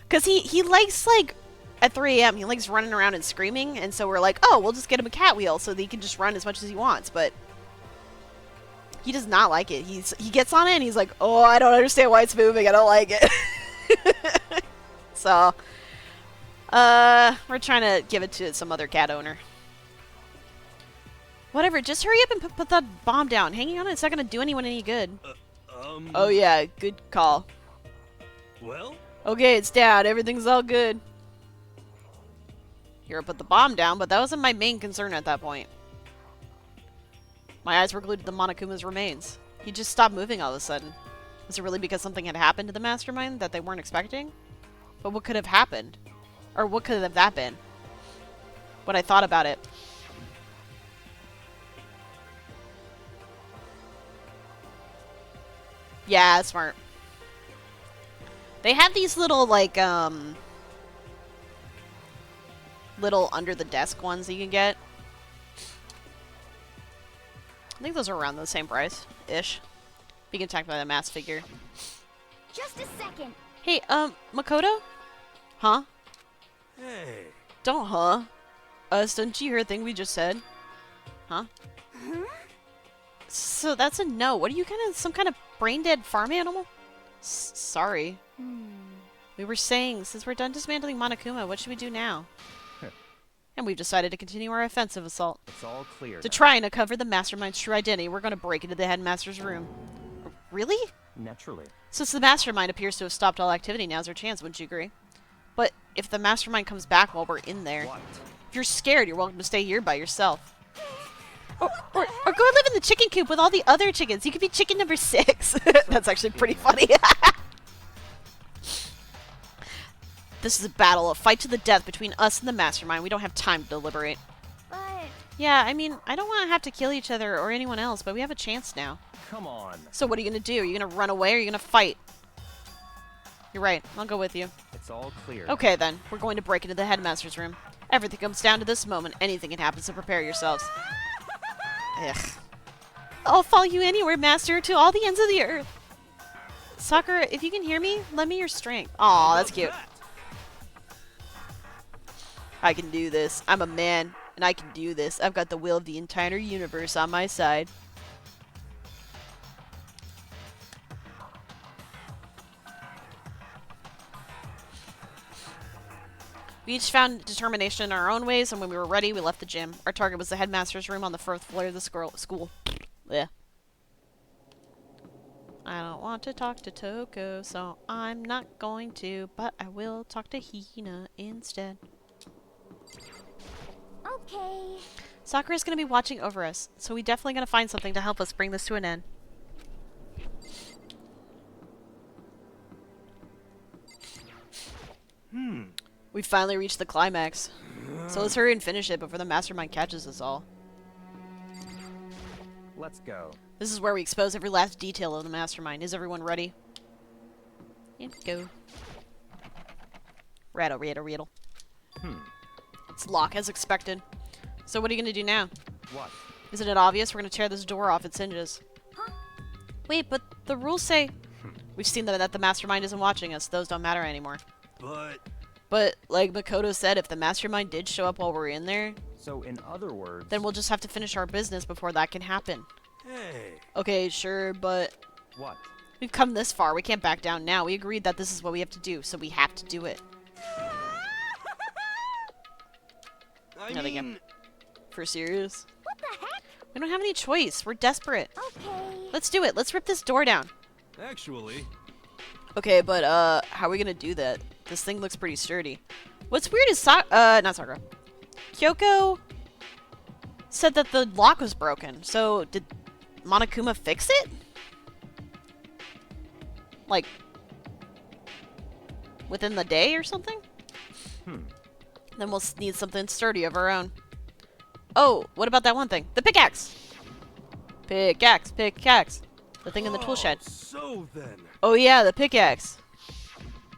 Because he likes, like, at 3 a.m., he likes running around and screaming, and so we're like, oh, we'll just get him a cat wheel so that he can just run as much as he wants, but he does not like it. He gets on it, and he's like, oh, I don't understand why it's moving, I don't like it. So, We're trying to give it to some other cat owner. Whatever, just hurry up and put that bomb down. Hanging on it's not gonna do anyone any good. Oh yeah, good call. Well? Okay, it's down. Everything's all good. Here, put the bomb down, but that wasn't my main concern at that point. My eyes were glued to the Monokuma's remains. He just stopped moving all of a sudden. Was it really because something had happened to the mastermind that they weren't expecting? But what could have happened? Or what could have that been? When I thought about it. Yeah, smart. They have these little, like, little under-the-desk ones that you can get. I think those are around the same price-ish. Being attacked by the mass figure. Just a second. Hey, Makoto? Huh? Hey. Don't didn't you hear a thing we just said? Huh? Huh? So that's a no. What are you some kind of brain-dead farm animal? Sorry. We were saying, since we're done dismantling Monokuma, what should we do now? And we've decided to continue our offensive assault. It's all clear. To try and uncover the mastermind's true identity, we're going to break into the headmaster's room. Really? Naturally. Since the mastermind appears to have stopped all activity, now's our chance, wouldn't you agree? But if the mastermind comes back while we're in there, What? if you're scared, you're welcome to stay here by yourself. Or go live in the chicken coop with all the other chickens. You could be chicken number 6. That's actually pretty funny. This is a battle, a fight to the death between us and the mastermind. We don't have time to deliberate. But Yeah, I mean, I don't want to have to kill each other or anyone else, but we have a chance now. Come on. So what are you going to do? Are you going to run away or are you going to fight? You're right. I'll go with you. It's all clear. Okay, then. We're going to break into the headmaster's room. Everything comes down to this moment. Anything can happen, so prepare yourselves. Ugh. I'll follow you anywhere, master, to all the ends of the earth. Sakura, if you can hear me, lend me your strength. Aw, that's cute. I can do this. I'm a man, and I can do this. I've got the will of the entire universe on my side. We each found determination in our own ways, and when we were ready, we left the gym. Our target was the headmaster's room on the 4th floor of the school. Yeah. I don't want to talk to Toko, so I'm not going to, but I will talk to Hina instead. okay. Sakura's going to be watching over us, so we definitely going to find something to help us bring this to an end. We finally reached the climax. So let's hurry and finish it before the mastermind catches us all. Let's go. This is where we expose every last detail of the mastermind. Is everyone ready? And go. Rattle. It's locked as expected. So what are you going to do now? What? Isn't it obvious? We're going to tear this door off its hinges. Huh? Wait, but the rules say... We've seen that the mastermind isn't watching us. Those don't matter anymore. But like Makoto said, if the mastermind did show up while we're in there, So in other words... then we'll just have to finish our business before that can happen. hey. Okay, sure, but What? we've come this far. We can't back down now. We agreed that this is what we have to do, so we have to do it. I No, they mean, For serious? What the heck? We don't have any choice. We're desperate. Okay. Let's do it. Let's rip this door down. actually, Okay, but how are we gonna do that? This thing looks pretty sturdy. What's weird is not Sakura. Kyoko said that the lock was broken. So did Monokuma fix it? Like within the day or something? Then we'll need something sturdy of our own. Oh, what about that one thing? The pickaxe! Pickaxe. The thing in the tool shed. So then, Oh yeah, the pickaxe.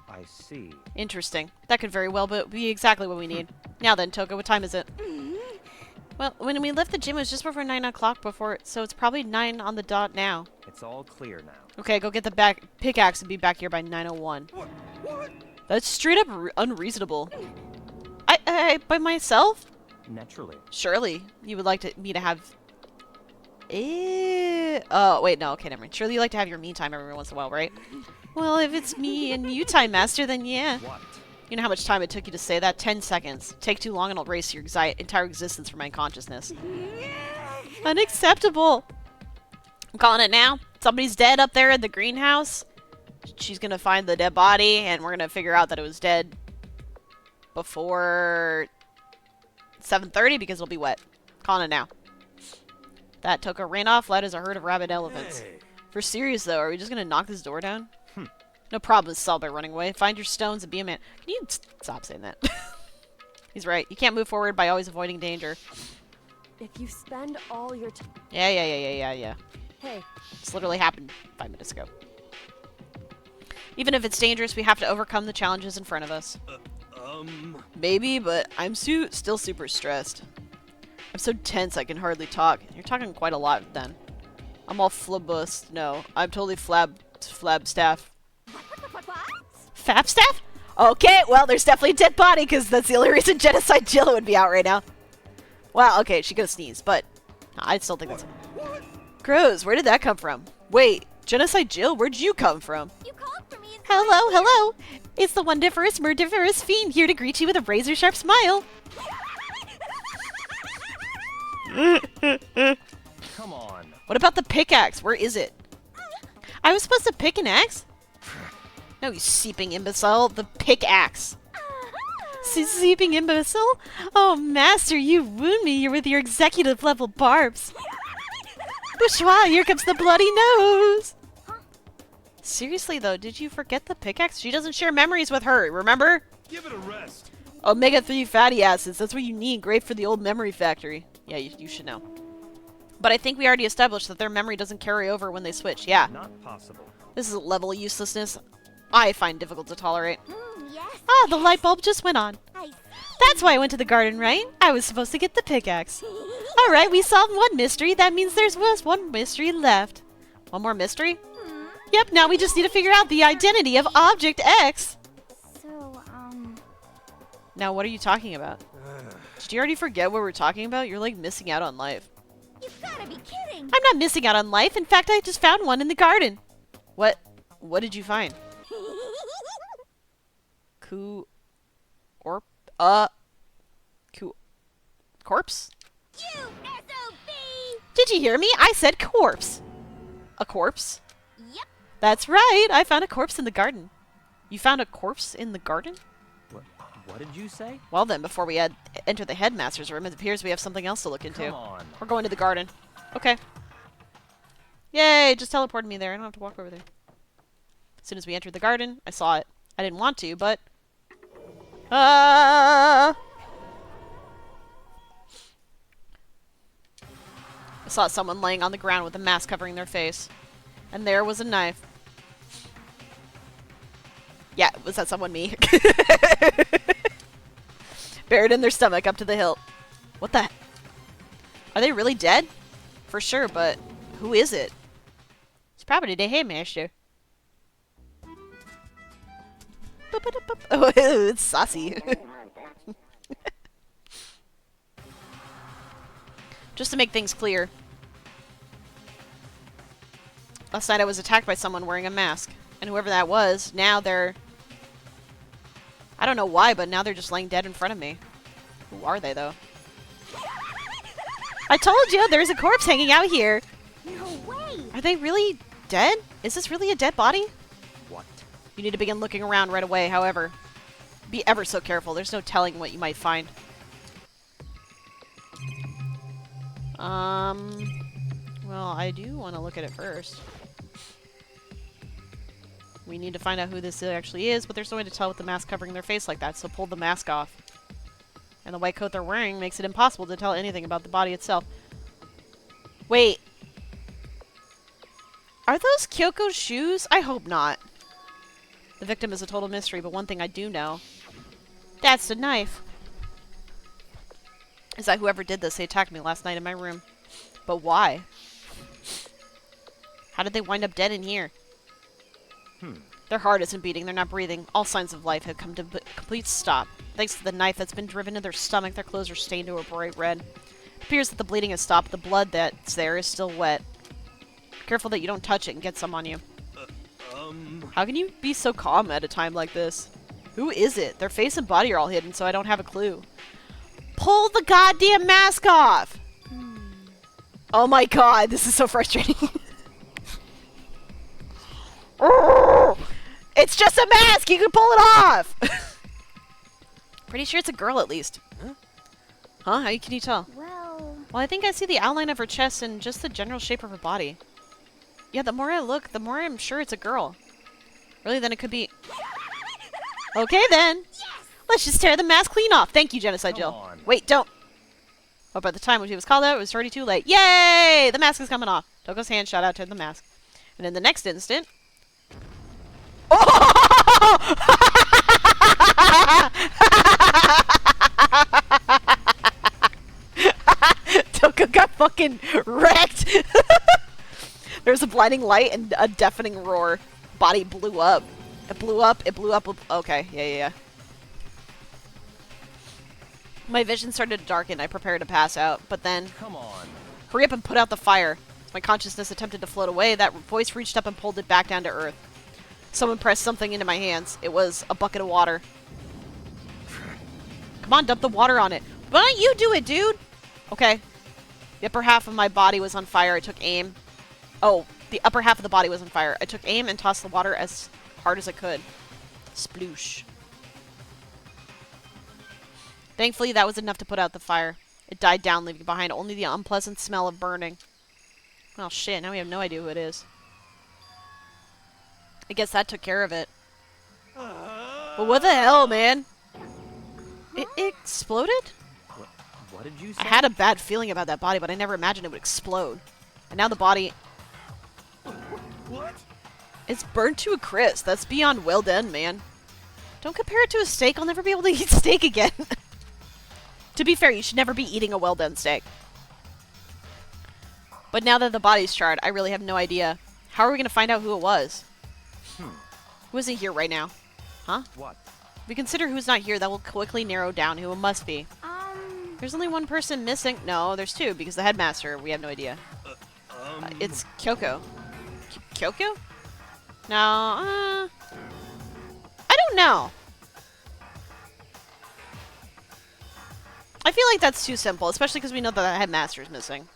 I see. Interesting. That could very well be exactly what we need. Now then, Toko, what time is it? Well, when we left the gym, it was just before 9 o'clock so it's probably 9 on the dot now. It's all clear now. Okay, go get the pickaxe and be back here by 9:01. what? That's straight up unreasonable. I by myself? Naturally. Surely you would like me to have... Oh, wait, no, okay, never mind. Surely you like to have your me time every once in a while, right? Well, if it's me and you time, Master, then yeah. What? You know how much time it took you to say that? 10 seconds. Take too long and I'll erase your entire existence from my consciousness. Unacceptable! I'm calling it now. Somebody's dead up there in the greenhouse. She's gonna find the dead body, and we're gonna figure out that it was dead before 7:30 because it'll be wet. Calling it now. That took a rain off, light as a herd of rabid elephants. Hey. For serious though, are we just gonna knock this door down? No problem, solved by running away. Find your stones and be a man. Can you stop saying that? He's right. You can't move forward by always avoiding danger. If you spend all your time... Yeah. Hey, This literally happened 5 minutes ago. Even if it's dangerous, we have to overcome the challenges in front of us. Maybe, but I'm still super stressed. I'm so tense I can hardly talk. You're talking quite a lot then. I'm all flabust. No, I'm totally flabstaff. Fabstaff? Okay, well, there's definitely a dead body, because that's the only reason Genocide Jill would be out right now. Wow, okay, she could sneeze, but I still think that's... Gross, where did that come from? Wait, Genocide Jill, where'd you come from? You called for me. Hello. It's the wondiferous, murdiferous fiend here to greet you with a razor-sharp smile. Come on. What about the pickaxe? Where is it? I was supposed to pick an axe? No, you seeping imbecile. The pickaxe. Seeping imbecile? Oh, master, you wound me with your executive level barbs. Bourgeois, here comes the bloody nose. Seriously, though, did you forget the pickaxe? She doesn't share memories with her, remember? Give it a rest. Omega-3 fatty acids. That's what you need. Great for the old memory factory. Yeah, you should know. But I think we already established that their memory doesn't carry over when they switch. Yeah. Not possible. This is a level of uselessness I find difficult to tolerate. Yes. Ah, the light bulb just went on. I see. That's why I went to the garden, right? I was supposed to get the pickaxe. Alright, we solved one mystery. That means there's just one mystery left. One more mystery? Yep, now we just need to figure out the identity of Object X. So, Now, what are you talking about? Did you already forget what we're talking about? You're like missing out on life. you've gotta be kidding. I'm not missing out on life. In fact, I just found one in the garden. What did you find? Corpse? You SOB! Did you hear me? I said corpse. A corpse? Yep. That's right. I found a corpse in the garden. You found a corpse in the garden? What did you say? Well then, before we enter the headmaster's room, it appears we have something else to look into. Come on. We're going to the garden. Okay. Yay, just teleported me there. I don't have to walk over there. As soon as we entered the garden, I saw it. I didn't want to, but... I saw someone laying on the ground with a mask covering their face. And there was a knife. Yeah, was that someone? Me? Buried in their stomach up to the hilt. What the... Are they really dead? For sure, but who is it? It's probably the headmaster. Oh, it's saucy. Just to make things clear. Last night I was attacked by someone wearing a mask. And whoever that was, now they're... I don't know why, but now they're just laying dead in front of me. Who are they, though? I told you, there's a corpse hanging out here. No way. Are they really dead? Is this really a dead body? What? You need to begin looking around right away, however. Be ever so careful. There's no telling what you might find. Well, I do want to look at it first. We need to find out who this actually is, but there's no way to tell with the mask covering their face like that, so pull the mask off. And the white coat they're wearing makes it impossible to tell anything about the body itself. Wait. Are those Kyoko's shoes? I hope not. The victim is a total mystery, but one thing I do know. That's the knife. Is that whoever did this, they attacked me last night in my room. But why? How did they wind up dead in here? Their heart isn't beating, they're not breathing. All signs of life have come to a complete stop. Thanks to the knife that's been driven into their stomach, their clothes are stained to a bright red. It appears that the bleeding has stopped, the blood that's there is still wet. Careful that you don't touch it and get some on you. How can you be so calm at a time like this? Who is it? Their face and body are all hidden, so I don't have a clue. Pull the goddamn mask off! Oh my god, this is so frustrating. It's just a mask! You can pull it off! Pretty sure it's a girl at least. Huh? How can you tell? Well, I think I see the outline of her chest and just the general shape of her body. Yeah, the more I look, the more I'm sure it's a girl. Really, then it could be... Okay, then. Yes! Let's just tear the mask clean off. Thank you, Genocide Jill. on. Wait, don't. But by the time when she was called out, it was already too late. Yay! The mask is coming off. Toko's hand shot out to the mask. And in the next instant... Toko got fucking wrecked. There was a blinding light and a deafening roar. Body blew up. It blew up. It blew up. Okay, yeah. My vision started to darken. I prepared to pass out, but then... Come on. Hurry up and put out the fire. As my consciousness attempted to float away, that voice reached up and pulled it back down to earth. Someone pressed something into my hands. It was a bucket of water. Come on, dump the water on it. Why don't you do it, dude? Okay. The upper half of my body was on fire. I took aim. Oh, the upper half of the body was on fire. I took aim and tossed the water as hard as I could. Sploosh. Thankfully, that was enough to put out the fire. It died down, leaving behind only the unpleasant smell of burning. Well, shit, now we have no idea who it is. I guess that took care of it. But what the hell, man? It exploded? What did you say? I had a bad feeling about that body, but I never imagined it would explode. And now the body... What? It's burnt to a crisp. That's beyond well done, man. Don't compare it to a steak. I'll never be able to eat steak again. To be fair, you should never be eating a well-done steak. But now that the body's charred, I really have no idea. How are we going to find out who it was? Who isn't here right now? Huh? What? If we consider who's not here, that will quickly narrow down who it must be. There's only one person missing. No, there's two, because the headmaster, we have no idea. It's Kyoko. Kyoko? No, I don't know. I feel like that's too simple, especially because we know that the headmaster's missing.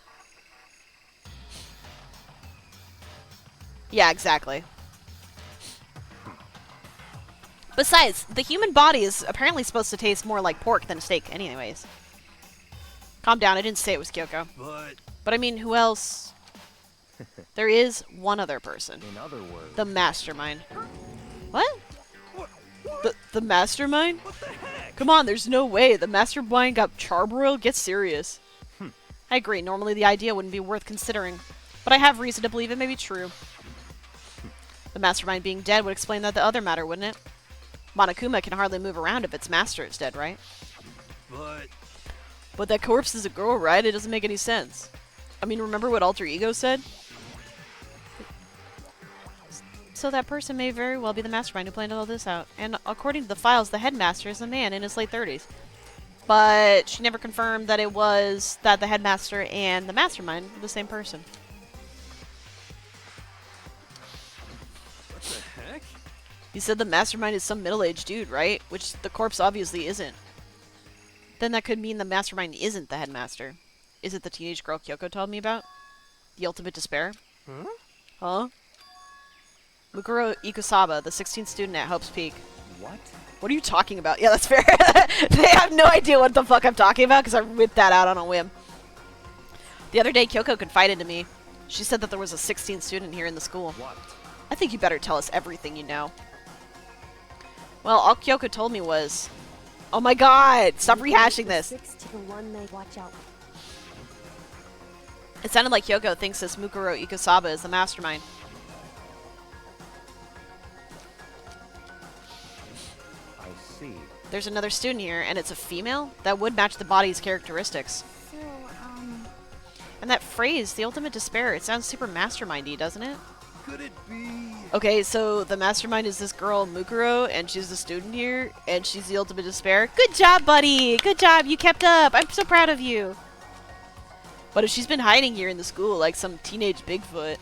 Yeah, exactly. Besides, the human body is apparently supposed to taste more like pork than a steak anyways. Calm down, I didn't say it was Kyoko. But I mean, who else? There is one other person. In other words... The mastermind. What? The mastermind? What the heck? Come on, there's no way. The mastermind got charbroiled? Get serious. I agree, normally the idea wouldn't be worth considering. But I have reason to believe it may be true. The mastermind being dead would explain that the other matter, wouldn't it? Monokuma can hardly move around if its master is dead, right? But that corpse is a girl, right? It doesn't make any sense. I mean, remember what Alter Ego said? So that person may very well be the mastermind who planned all this out. And according to the files, the headmaster is a man in his late 30s. But she never confirmed that it was that the headmaster and the mastermind were the same person. What the heck? You said the mastermind is some middle-aged dude, right? Which the corpse obviously isn't. Then that could mean the mastermind isn't the headmaster. Is it the teenage girl Kyoko told me about? The ultimate despair? Huh? Mukuro Ikusaba, the 16th student at Hope's Peak. What? What are you talking about? Yeah, that's fair. They have no idea what the fuck I'm talking about because I whipped that out on a whim. The other day, Kyoko confided to me. She said that there was a 16th student here in the school. What? I think you better tell us everything you know. Well, all Kyoko told me was... Oh my god! Stop rehashing this! The one they watch out. It sounded like Kyoko thinks this Mukuro Ikusaba is the mastermind. I see. There's another student here, and it's a female? That would match the body's characteristics. So, And that phrase, the ultimate despair, it sounds super mastermindy, doesn't it? Could it be? Okay, so the mastermind is this girl, Mukuro, and she's the student here, and she's the ultimate despair. Good job, buddy! Good job, you kept up! I'm so proud of you! But if she's been hiding here in the school like some teenage Bigfoot...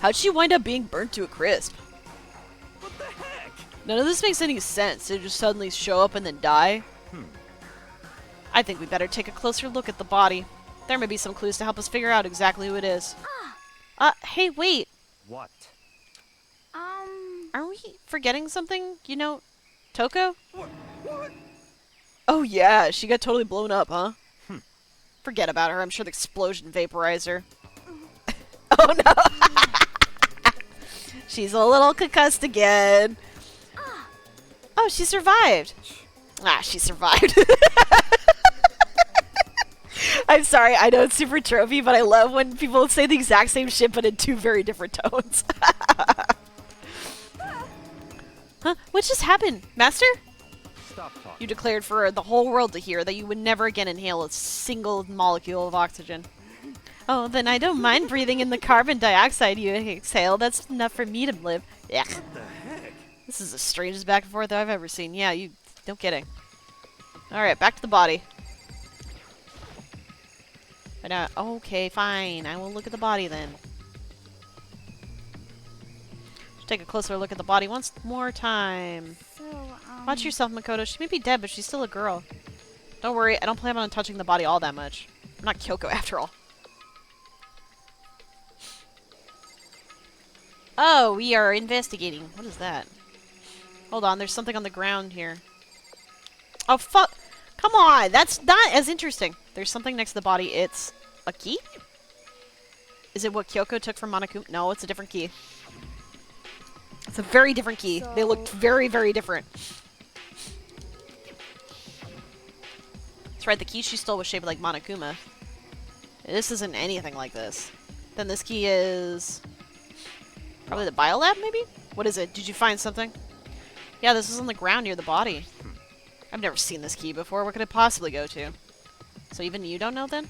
How'd she wind up being burnt to a crisp? What the heck? None of this makes any sense. They just suddenly show up and then die. I think we better take a closer look at the body. There may be some clues to help us figure out exactly who it is. Hey, wait. What? Are we forgetting something? You know, Toko? What? Oh yeah, she got totally blown up, huh? Forget about her. I'm sure the explosion vaporized her. Oh no! She's a little concussed again. Oh, she survived. She survived. I'm sorry, I know it's super trophy, but I love when people say the exact same shit but in two very different tones. Huh? What just happened, Master? Stop talking. You declared for the whole world to hear that you would never again inhale a single molecule of oxygen. Oh, then I don't mind breathing in the carbon dioxide you exhale. That's enough for me to live. Yeah. What the heck? This is the strangest back and forth I've ever seen. Yeah, you... No kidding. Alright, back to the body. Okay, fine. I will look at the body then. Let's take a closer look at the body once more time. So, Watch yourself, Makoto. She may be dead, but she's still a girl. Don't worry, I don't plan on touching the body all that much. I'm not Kyoko after all. Oh, we are investigating. What is that? Hold on, there's something on the ground here. Oh, fuck! Come on! That's not as interesting. There's something next to the body. It's a key? Is it what Kyoko took from Monokuma? No, it's a different key. It's a very different key. They looked very, very different. That's right, the key she stole was shaped like Monokuma. This isn't anything like this. Then this key is... probably the biolab, maybe? What is it? Did you find something? Yeah, this is on the ground near the body. I've never seen this key before. What could it possibly go to? So even you don't know then?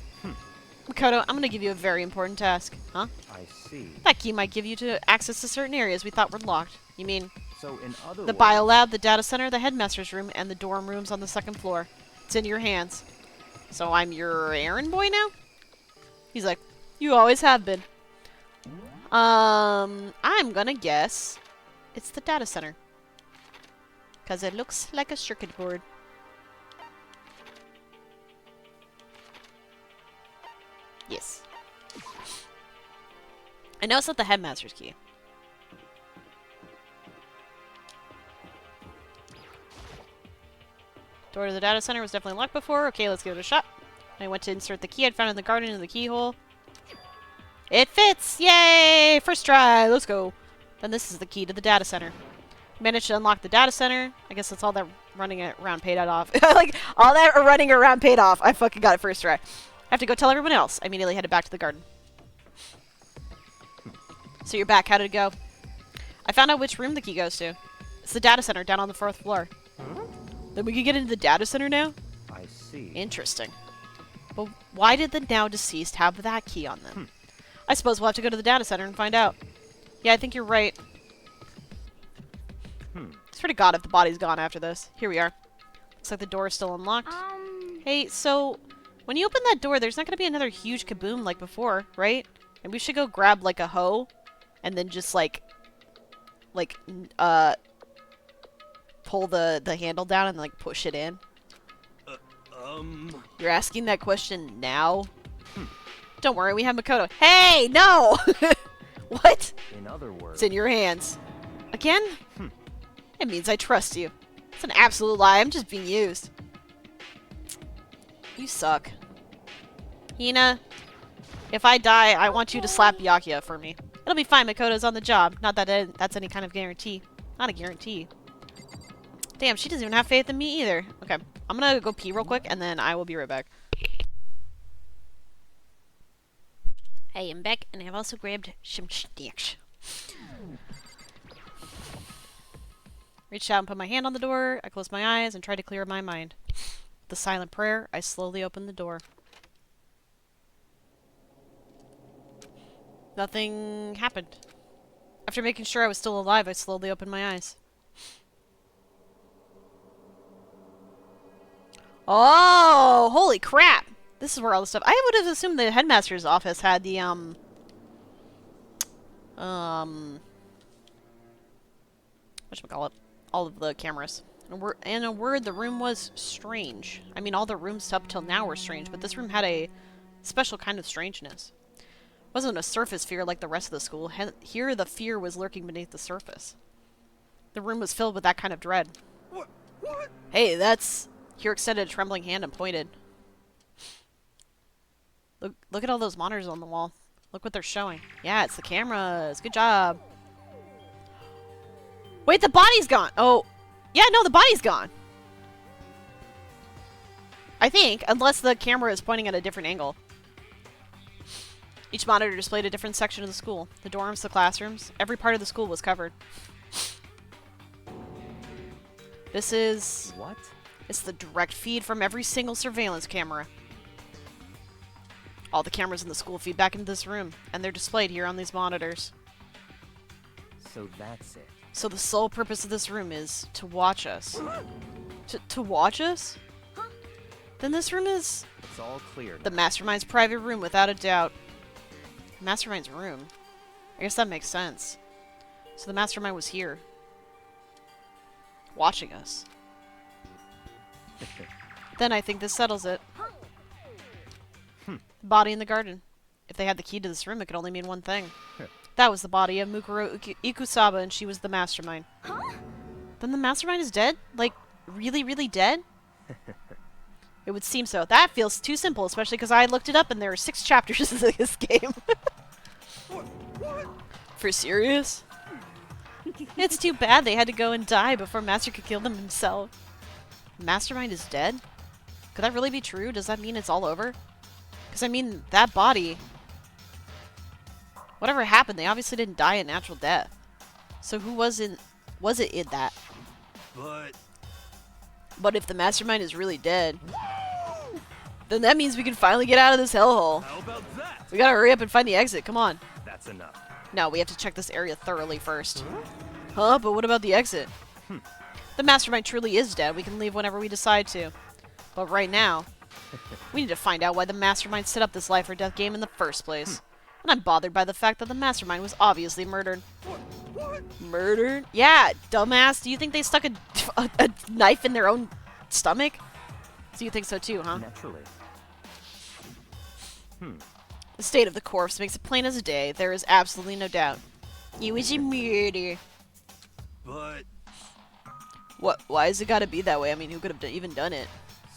Makoto, I'm gonna give you a very important task. Huh? I see. That key might give you to access to certain areas we thought were locked. You mean So in other the words, biolab, the data center, the headmaster's room, and the dorm rooms on the second floor. It's in your hands. So I'm your errand boy now? He's like, you always have been. I'm gonna guess it's the data center. Because it looks like a circuit board. Yes. I know it's not the headmaster's key. Door to the data center was definitely locked before. Okay, let's give it a shot. I went to insert the key I'd found in the garden into the keyhole. It fits! Yay! First try! Let's go. Then this is the key to the data center. Managed to unlock the data center. I guess that's all that running around paid off. Like, all that running around paid off. I fucking got it first try. I have to go tell everyone else. I immediately headed back to the garden. So you're back. How did it go? I found out which room the key goes to. It's the data center down on the 4th floor. Then we can get into the data center now? I see. Interesting. But why did the now deceased have that key on them? I suppose we'll have to go to the data center and find out. Yeah, I think you're right. Swear to God if the body's gone after this. Here we are. Looks like the door is still unlocked. Hey, so when you open that door, there's not going to be another huge kaboom like before, right? And we should go grab like a hoe and then just pull the handle down and like push it in. You're asking that question now? Don't worry, we have Makoto. Hey, no! What? In other words, It's in your hands. Again? It means I trust you. It's an absolute lie. I'm just being used. You suck. Hina, if I die, I want you to slap Byakuya for me. It'll be fine. Makoto's on the job. Not that that's any kind of guarantee. Not a guarantee. Damn, she doesn't even have faith in me either. Okay, I'm gonna go pee real quick, and then I will be right back. Hey, I'm back, and I've also grabbed some snacks. Reached out and put my hand on the door. I closed my eyes and tried to clear my mind. With the silent prayer, I slowly opened the door. Nothing happened. After making sure I was still alive, I slowly opened my eyes. Oh, holy crap! This is where all the stuff... I would have assumed the headmaster's office had the, whatchamacallit? all of the cameras. In a word, the room was strange. I mean, all the rooms up till now were strange, but this room had a special kind of strangeness. It wasn't a surface fear like the rest of the school. Here, the fear was lurking beneath the surface. The room was filled with that kind of dread. What? Hey, that's... Here extended a trembling hand and pointed. Look at all those monitors on the wall. Look what they're showing. Yeah, it's the cameras. Good job. Wait, the body's gone! Oh... Yeah, no, the body's gone. I think, unless the camera is pointing at a different angle. Each monitor displayed a different section of the school. The dorms, the classrooms, every part of the school was covered. This is... What? It's the direct feed from every single surveillance camera. All the cameras in the school feed back into this room, and they're displayed here on these monitors. So that's it. So the sole purpose of this room is to watch us. To watch us? Then this room is It's all clear the now. Mastermind's private room, without a doubt. Mastermind's room? I guess that makes sense. So the Mastermind was here. Watching us. Then I think this settles it. Body in the garden. If they had the key to this room, it could only mean one thing. That was the body of Mukuro Ikusaba, and she was the Mastermind. Then the Mastermind is dead? Like, really, really dead? It would seem so. That feels too simple, especially because I looked it up and there are 6 chapters in this game. For serious? It's too bad they had to go and die before Master could kill them himself. Mastermind is dead? Could that really be true? Does that mean it's all over? Because, I mean, that body... Whatever happened, they obviously didn't die a natural death. So who was it in that? But if the Mastermind is really dead, then that means we can finally get out of this hellhole. How about that? We gotta hurry up and find the exit, come on. That's enough. No, we have to check this area thoroughly first. Huh? But what about the exit? The Mastermind truly is dead. We can leave whenever we decide to. But right now, we need to find out why the Mastermind set up this life or death game in the first place. And I'm bothered by the fact that the Mastermind was obviously murdered. Murdered? Yeah, dumbass. Do you think they stuck a knife in their own stomach? So you think so too, huh? Naturally. The state of the corpse makes it plain as a day. There is absolutely no doubt. It was a murder. But What? Why has it got to be that way? I mean, who could have even done it?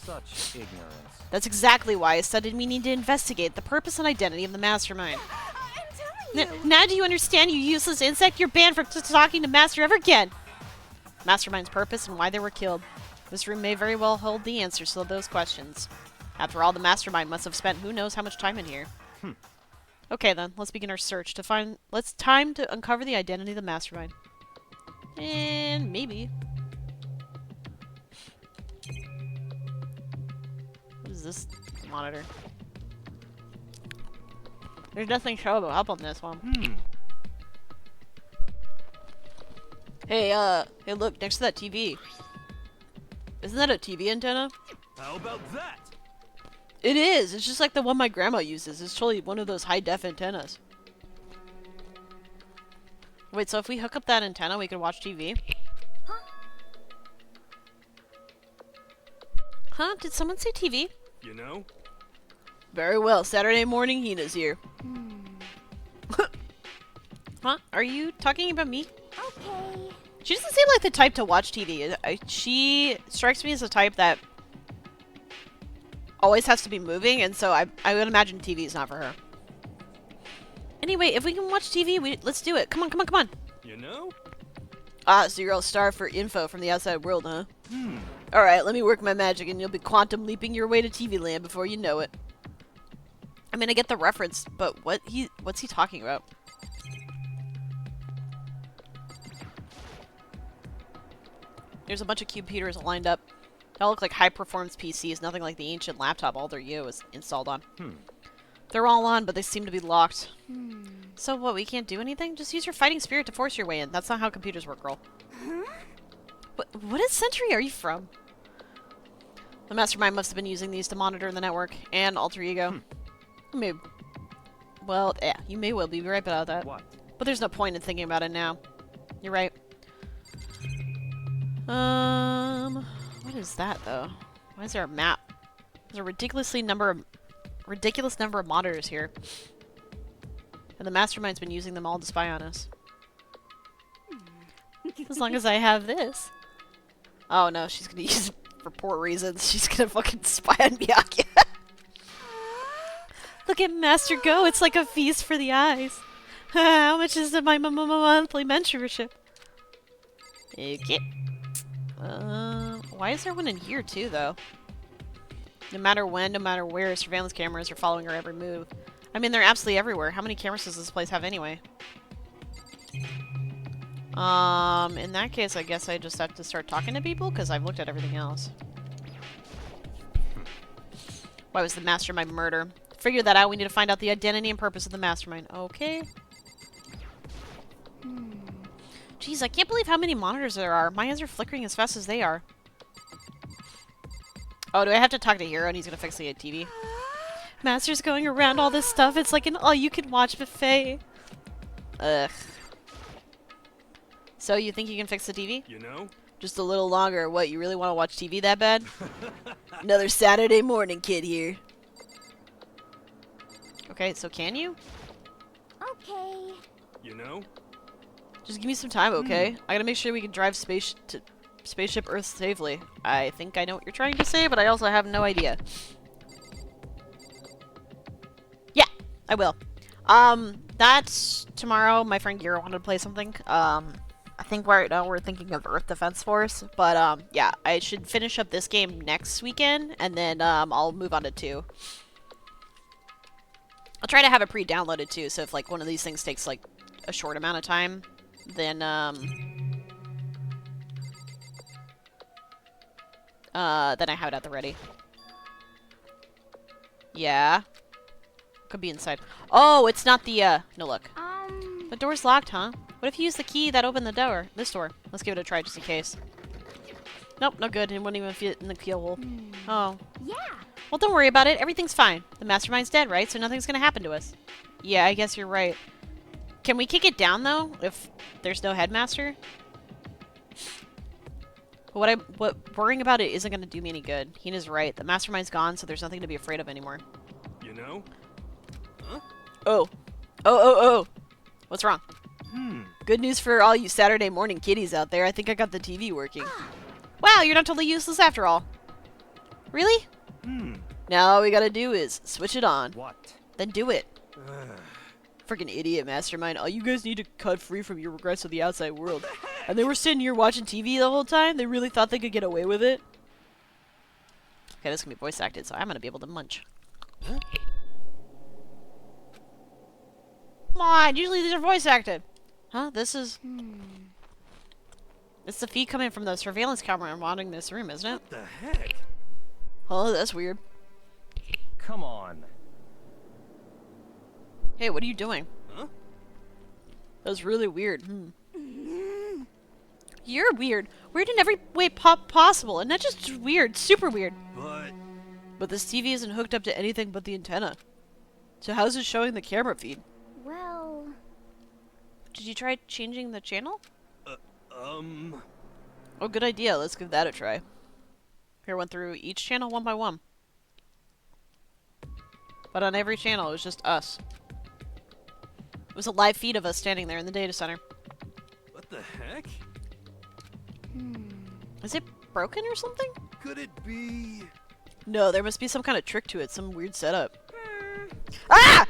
Such ignorance. That's exactly why I studied we need to investigate the purpose and identity of the Mastermind. Now do you understand, you useless insect? You're banned from talking to Master ever again! Mastermind's purpose and why they were killed. This room may very well hold the answers to those questions. After all, the Mastermind must have spent who knows how much time in here. Okay then, let's begin our search to find... time to uncover the identity of the Mastermind. And maybe... What is this monitor? There's nothing showable up on this one. Hey, hey look, next to that TV. Isn't that a TV antenna? how about that? It is! It's just like the one my grandma uses. It's totally one of those high-def antennas. Wait, so if we hook up that antenna, we can watch TV? Huh? Did someone say TV? You know? Very well, Saturday morning Hina's here. Huh? Are you talking about me? Okay. She doesn't seem like the type to watch TV. She strikes me as the type that always has to be moving, and so I would imagine TV is not for her. Anyway, if we can watch TV, let's do it. Come on, come on, come on. You know? Ah, so you're all starved for info from the outside world, huh? Alright, let me work my magic and you'll be quantum leaping your way to TV land before you know it. I mean, I get the reference, but what's he talking about? There's a bunch of computers lined up. They all look like high-performance PCs, nothing like the ancient laptop all their U is installed on. They're all on, but they seem to be locked. So what, we can't do anything? Just use your fighting spirit to force your way in. That's not how computers work, girl. What century are you from? The Mastermind must have been using these to monitor the network and alter ego. Well, yeah, you may well be right about that. What? But there's no point in thinking about it now. You're right. What is that though? Why is there a map? There's a ridiculous number of monitors here. And the mastermind's been using them all to spy on us. As long as I have this. Oh no, she's gonna use it for poor reasons. She's gonna fucking spy on Miyake. Look at Master Go, it's like a feast for the eyes. How much is my monthly membership? Okay. Why is there one in here too, though? No matter when, no matter where, surveillance cameras are following her every move. I mean, they're absolutely everywhere. How many cameras does this place have anyway? In that case, I guess I just have to start talking to people, because I've looked at everything else. Why was the mastermind murder? Figure that out. We need to find out the identity and purpose of the mastermind. Okay. Jeez, I can't believe how many monitors there are. My eyes are flickering as fast as they are. Oh, do I have to talk to Hero and he's gonna fix the TV? Master's going around all this stuff. It's like an all-you-can-watch buffet. Ugh. So, you think you can fix the TV? You know? Just a little longer. What, you really want to watch TV that bad? Another Saturday morning kid here. Okay, so can you? Okay. You know? Just give me some time, okay? I gotta make sure we can drive Spaceship Earth safely. I think I know what you're trying to say, but I also have no idea. Yeah, I will. That's tomorrow. My friend Gira wanted to play something. I think right now we're thinking of Earth Defense Force, but yeah, I should finish up this game next weekend, and then I'll move on to 2. I'll try to have it pre-downloaded too, so if like one of these things takes like a short amount of time, then I have it at the ready. Yeah. Could be inside. Oh, it's not the, no, look. The door's locked, huh? What if you use the key that opened the door? This door. Let's give it a try just in case. Nope, no good. It wouldn't even fit in the keyhole. Oh. Yeah. Well, don't worry about it. Everything's fine. The mastermind's dead, right? So nothing's gonna happen to us. Yeah, I guess you're right. Can we kick it down, though, if there's no headmaster? What worrying about it isn't gonna do me any good. Hina's right. The mastermind's gone, so there's nothing to be afraid of anymore. You know? Huh? Oh. Oh. What's wrong? Hmm. Good news for all you Saturday morning kiddies out there. I think I got the TV working. Wow, you're not totally useless after all. Really? Now all we gotta do is switch it on. What? Then do it. Freaking idiot, mastermind. All you guys need to cut free from your regrets of the outside world. And they were sitting here watching TV the whole time? They really thought they could get away with it? Okay, this can be voice acted, so I'm gonna be able to munch. Huh? Come on, usually these are voice acted. Huh? This is... It's the feed coming from the surveillance camera monitoring this room, isn't it? What the heck? Oh, that's weird. Come on. Hey, what are you doing? Huh? That was really weird. You're weird. Weird in every way possible. And not just weird, super weird. But this TV isn't hooked up to anything but the antenna. So how's it showing the camera feed? Well... Did you try changing the channel? Oh, good idea. Let's give that a try. Here, went through each channel one by one. But on every channel, it was just us. It was a live feed of us standing there in the data center. what the heck? Is it broken or something? Could it be? No, there must be some kind of trick to it. Some weird setup. Ah!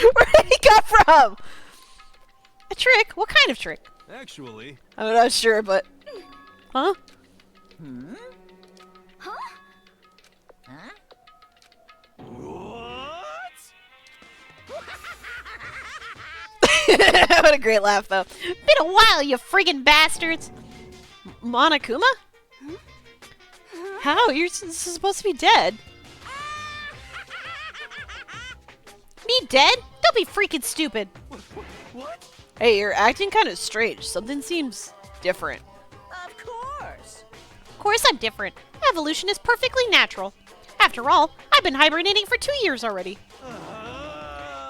Where did he come from? A trick? What kind of trick? Actually, I'm not sure, but... Huh? Huh? what? What a great laugh, though. Been a while, you friggin' bastards! Monokuma? How? You're supposed to be dead. Me dead? Don't be freaking stupid. What? Hey, you're acting kind of strange. Something seems different. Of course. Of course I'm different. Evolution is perfectly natural. After all, I've been hibernating for 2 years already.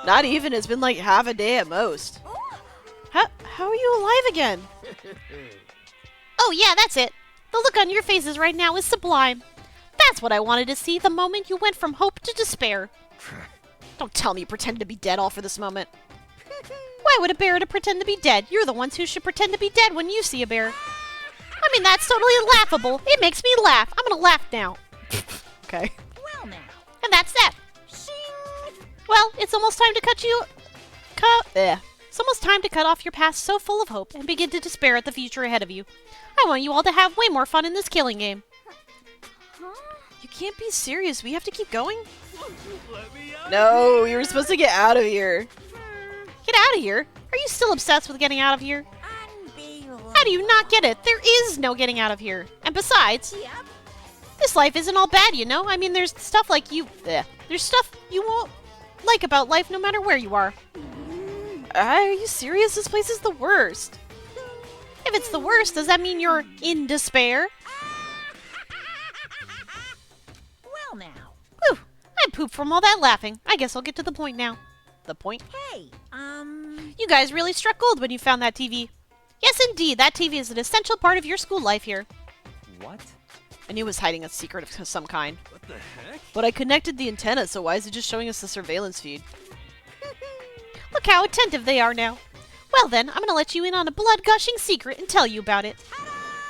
Not even. It's been like half a day at most. How are you alive again? Oh yeah, that's it. The look on your faces right now is sublime. That's what I wanted to see the moment you went from hope to despair. Don't tell me you pretended to be dead all for this moment. Why would a bear to pretend to be dead? You're the ones who should pretend to be dead when you see a bear. I mean, that's totally laughable. It makes me laugh. I'm gonna laugh now. Okay. Well now. And that's that. Well, it's almost time to It's almost time to cut off your past so full of hope and begin to despair at the future ahead of you. I want you all to have way more fun in this killing game. You can't be serious. We have to keep going? Let me out. No, you were supposed to get out of here. Get out of here? Are you still obsessed with getting out of here? Unbelievable. How do you not get it? There is no getting out of here. And besides, Yep. this life isn't all bad, you know? I mean, there's stuff like you... There's stuff you won't like about life no matter where you are. Are you serious? This place is the worst. If it's the worst, does that mean you're in despair? Well now. Whew, I'm pooped from all that laughing. I guess I'll get to the point now. The point? Hey, You guys really struck gold when you found that TV. Yes, indeed, that TV is an essential part of your school life here. What? I knew it was hiding a secret of some kind. What the heck? But I connected the antenna, so why is it just showing us the surveillance feed? Look how attentive they are now. Well then, I'm gonna let you in on a blood-gushing secret and tell you about it.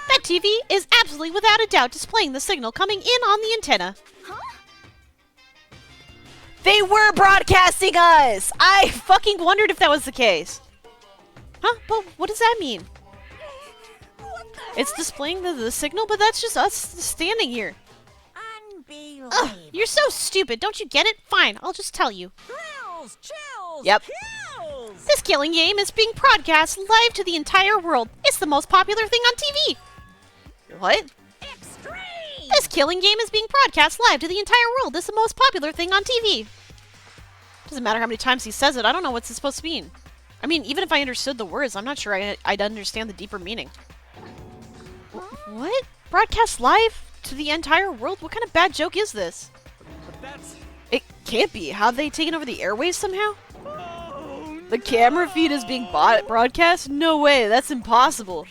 That TV is absolutely without a doubt displaying the signal coming in on the antenna. They were broadcasting us! I fucking wondered if that was the case. Huh? But what does that mean? It's displaying the signal, but that's just us standing here. unbelievable. Ugh, you're so stupid. Don't you get it? Fine, I'll just tell you. Thrills, chills, Yep. kills. This killing game is being broadcast live to the entire world. It's the most popular thing on TV. What? Extreme. This killing game is being broadcast live to the entire world. It's the most popular thing on TV. Doesn't matter how many times he says it. I don't know what's it supposed to mean. I mean, even if I understood the words, I'm not sure I'd understand the deeper meaning. What? Broadcast live to the entire world? What kind of bad joke is this? But that's... It can't be. Have they taken over the airwaves somehow? Oh, The camera feed is being broadcast? No way, that's impossible.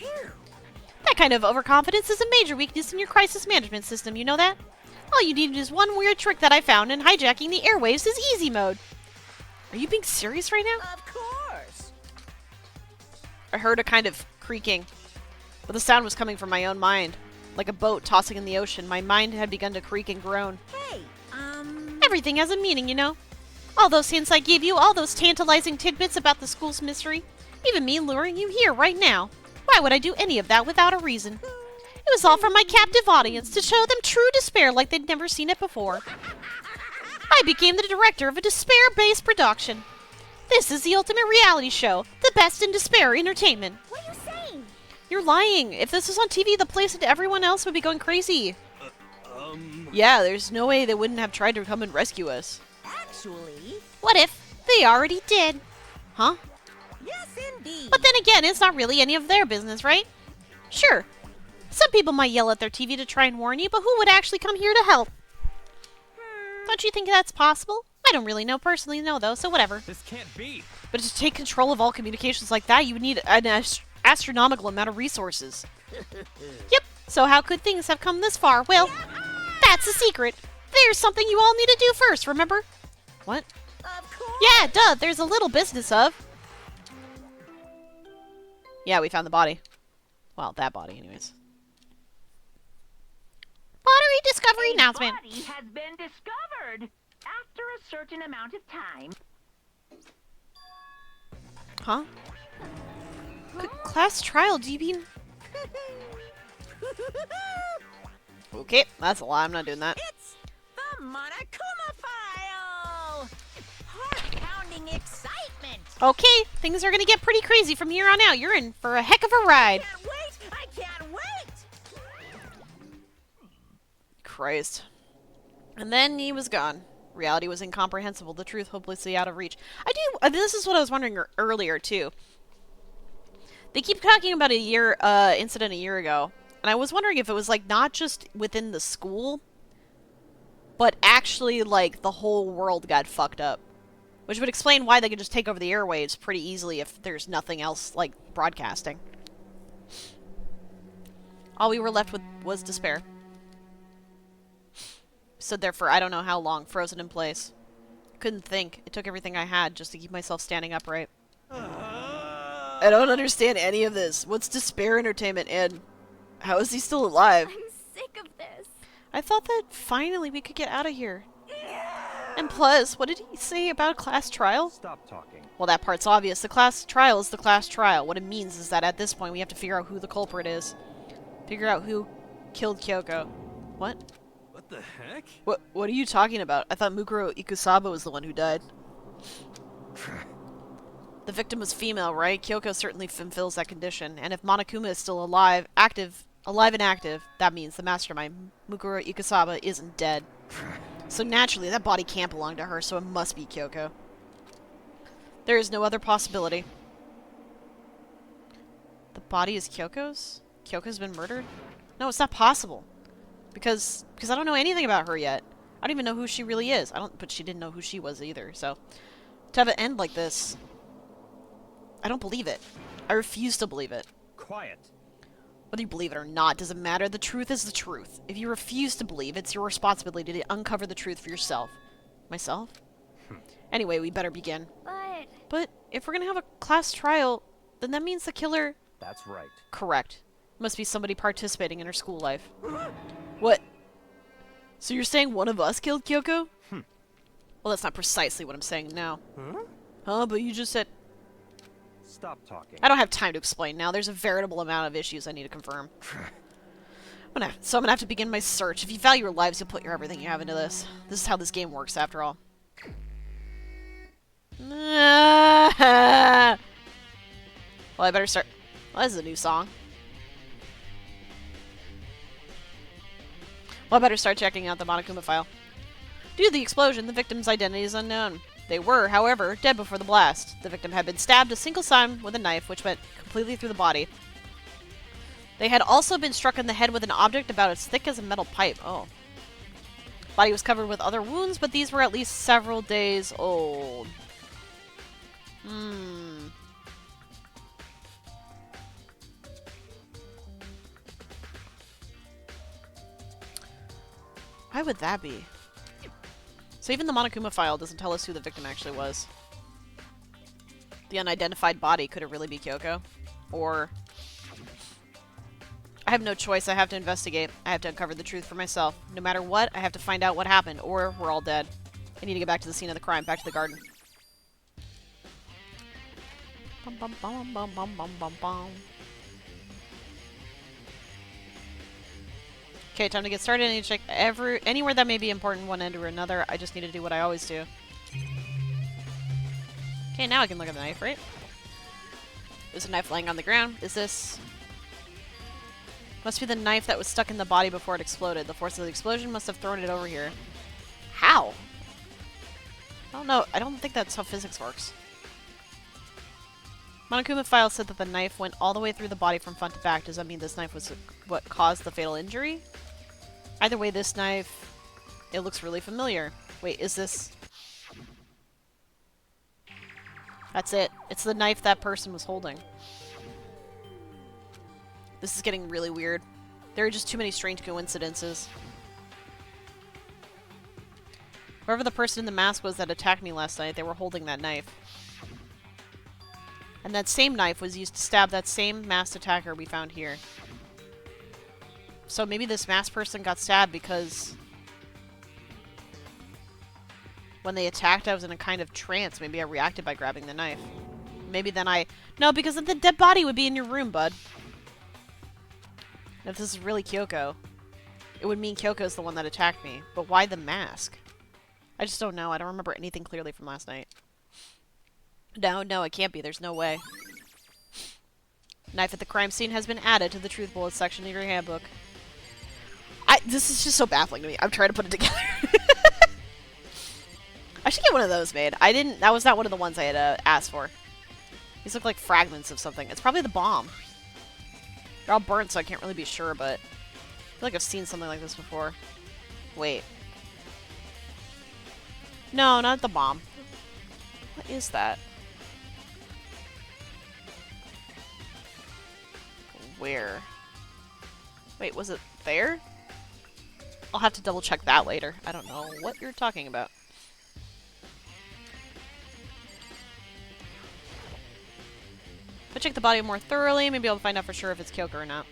That kind of overconfidence is a major weakness in your crisis management system, you know that? All you need is one weird trick that I found, and hijacking the airwaves is easy mode. Are you being serious right now? Of course. I heard a kind of creaking, but the sound was coming from my own mind. Like a boat tossing in the ocean, my mind had begun to creak and groan. Hey, Everything has a meaning, you know? All those hints I gave you, all those tantalizing tidbits about the school's mystery, even me luring you here right now. Why would I do any of that without a reason? It was all for my captive audience, to show them true despair like they'd never seen it before. I became the director of a despair-based production. This is the ultimate reality show, the best in despair entertainment. What are you saying? You're lying. If this was on TV, the place and everyone else would be going crazy. Yeah, there's no way they wouldn't have tried to come and rescue us. actually, What if they already did? Huh? yes indeed. But then again, it's not really any of their business, right? Sure. Some people might yell at their TV to try and warn you, but who would actually come here to help? Don't you think that's possible? I don't really personally know though, so whatever. This can't be. But to take control of all communications like that, you would need an astronomical amount of resources. Yep, so how could things have come this far? Well, that's a secret. There's something you all need to do first, remember? What? Of course. Yeah, duh, there's a little business of. Yeah, we found the body. Well, that body, anyways. Pottery discovery A announcement. body has been discovered after a certain amount of time. Huh? Class trial, do you mean? Okay, that's a lie. I'm not doing that. It's the Monokuma file. Heart-pounding excitement. Okay, things are gonna get pretty crazy from here on out. You're in for a heck of a ride. Can't wait. I can't wait. Christ. And then he was gone. Reality was incomprehensible. The truth hopelessly out of reach. This is what I was wondering earlier, too. They keep talking about incident a year ago. And I was wondering if it was, like, not just within the school, but actually, like, the whole world got fucked up. Which would explain why they could just take over the airwaves pretty easily if there's nothing else, like, broadcasting. All we were left with was despair. Stood there for I don't know how long, frozen in place. Couldn't think. It took everything I had just to keep myself standing upright. I don't understand any of this. What's despair entertainment and how is he still alive? I'm sick of this. I thought that finally we could get out of here. And plus, what did he say about a class trial? Stop talking. Well, that part's obvious. The class trial is the class trial. What it means is that at this point we have to figure out who the culprit is. Figure out who killed Kyoko. What? What the heck? What are you talking about? I thought Mukuro Ikusaba was the one who died. The victim was female, right? Kyoko certainly fulfills that condition. And if Monokuma is still alive and active, that means the mastermind, Mukuro Ikusaba, isn't dead. So naturally, that body can't belong to her, so it must be Kyoko. There is no other possibility. The body is Kyoko's? Kyoko's been murdered? No, it's not possible. Because I don't know anything about her yet. I don't even know who she really is. But she didn't know who she was either, so. To have it end like this, I don't believe it. I refuse to believe it. Quiet. Whether you believe it or not doesn't matter. The truth is the truth. If you refuse to believe, it's your responsibility to uncover the truth for yourself. Myself? Anyway, we better begin. But if we're gonna have a class trial, then that means the killer... That's right. Correct. Must be somebody participating in her school life. What? So you're saying one of us killed Kyoko? Well, that's not precisely what I'm saying now. Huh? But you just said... Stop talking. I don't have time to explain now. There's a veritable amount of issues I need to confirm. So I'm gonna have to begin my search. If you value your lives, you'll put everything you have into this. This is how this game works, after all. Well, I better start... Well, this is a new song. Well, I better start checking out the Monokuma file. Due to the explosion, the victim's identity is unknown. They were, however, dead before the blast. The victim had been stabbed a single time with a knife, which went completely through the body. They had also been struck in the head with an object about as thick as a metal pipe. Oh. Body was covered with other wounds, but these were at least several days old. Why would that be? So even the Monokuma file doesn't tell us who the victim actually was. The unidentified body, could it really be Kyoko? Or... I have no choice, I have to investigate. I have to uncover the truth for myself. No matter what, I have to find out what happened, or we're all dead. I need to get back to the scene of the crime, back to the garden. Bum bum bum bum bum bum bum bum. Okay, time to get started. I need to check anywhere that may be important one end or another. I just need to do what I always do. Okay, now I can look at the knife, right? There's a knife laying on the ground. Is this... Must be the knife that was stuck in the body before it exploded. The force of the explosion must have thrown it over here. How? I don't know. I don't think that's how physics works. Monokuma file said that the knife went all the way through the body from front to back. Does that mean this knife was what caused the fatal injury? Either way, this knife, it looks really familiar. Wait, is this... That's it. It's the knife that person was holding. This is getting really weird. There are just too many strange coincidences. Whoever the person in the mask was that attacked me last night, they were holding that knife. And that same knife was used to stab that same masked attacker we found here. So maybe this masked person got stabbed because... when they attacked, I was in a kind of trance. Maybe I reacted by grabbing the knife. Maybe then I... No, because then the dead body would be in your room, bud. And if this is really Kyoko, it would mean Kyoko's the one that attacked me. But why the mask? I just don't know. I don't remember anything clearly from last night. No, it can't be. There's no way. Knife at the crime scene has been added to the truth bullet section of your handbook. This is just so baffling to me. I'm trying to put it together. I should get one of those made. That was not one of the ones I had asked for. These look like fragments of something. It's probably the bomb. They're all burnt, so I can't really be sure, but I feel like I've seen something like this before. Wait. No, not the bomb. What is that? Where? Wait, was it there? I'll have to double check that later. I don't know what you're talking about. If I check the body more thoroughly, maybe I'll find out for sure if it's Kyoko or not.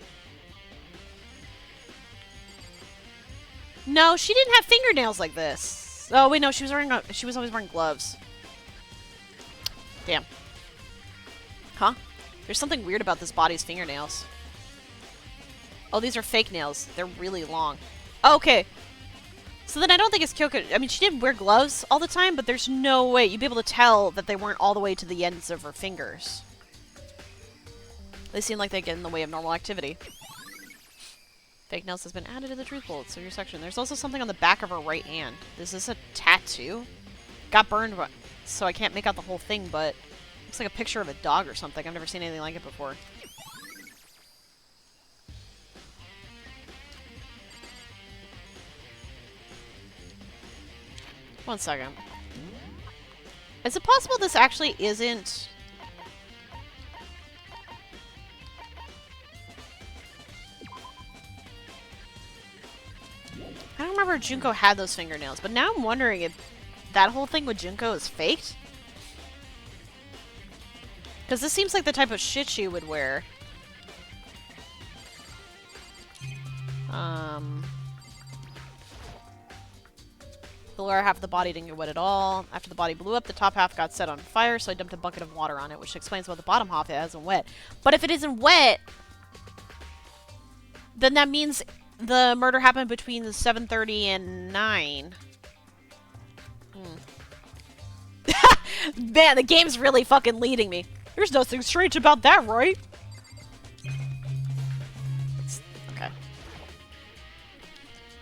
No, she didn't have fingernails like this. Oh wait, no, she was always wearing gloves. Damn. Huh? There's something weird about this body's fingernails. Oh, these are fake nails. They're really long. Oh, okay. So then I don't think it's Kyoko. I mean, she did wear gloves all the time, but there's no way you'd be able to tell that they weren't all the way to the ends of her fingers. They seem like they get in the way of normal activity. Fake nails has been added to the truth bullet, so your section. There's also something on the back of her right hand. Is this a tattoo? Got burned, so I can't make out the whole thing, but looks like a picture of a dog or something. I've never seen anything like it before. One second. Is it possible this actually isn't... I don't remember if Junko had those fingernails, but now I'm wondering if that whole thing with Junko is faked? Because this seems like the type of shit she would wear. The lower half of the body didn't get wet at all. After the body blew up, the top half got set on fire, so I dumped a bucket of water on it, which explains why the bottom half isn't wet. But if it isn't wet, then that means the murder happened between 7:30 and 9. Man, the game's really fucking leading me. There's nothing strange about that, right? Okay.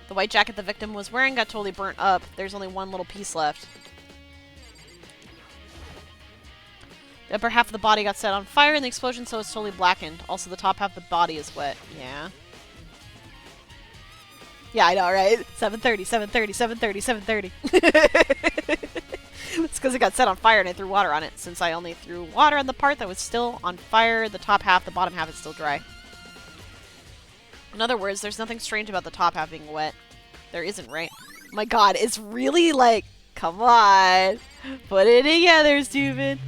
The white jacket the victim was wearing got totally burnt up. There's only one little piece left. The upper half of the body got set on fire in the explosion, so it's totally blackened. Also, the top half of the body is wet. Yeah. Yeah, I know, right? 7:30, 7:30, 7:30, 7:30. It's because it got set on fire and I threw water on it. Since I only threw water on the part that was still on fire, the top half, the bottom half is still dry. In other words, there's nothing strange about the top half being wet. There isn't, right? Oh my god, it's really like, come on. Put it together, stupid.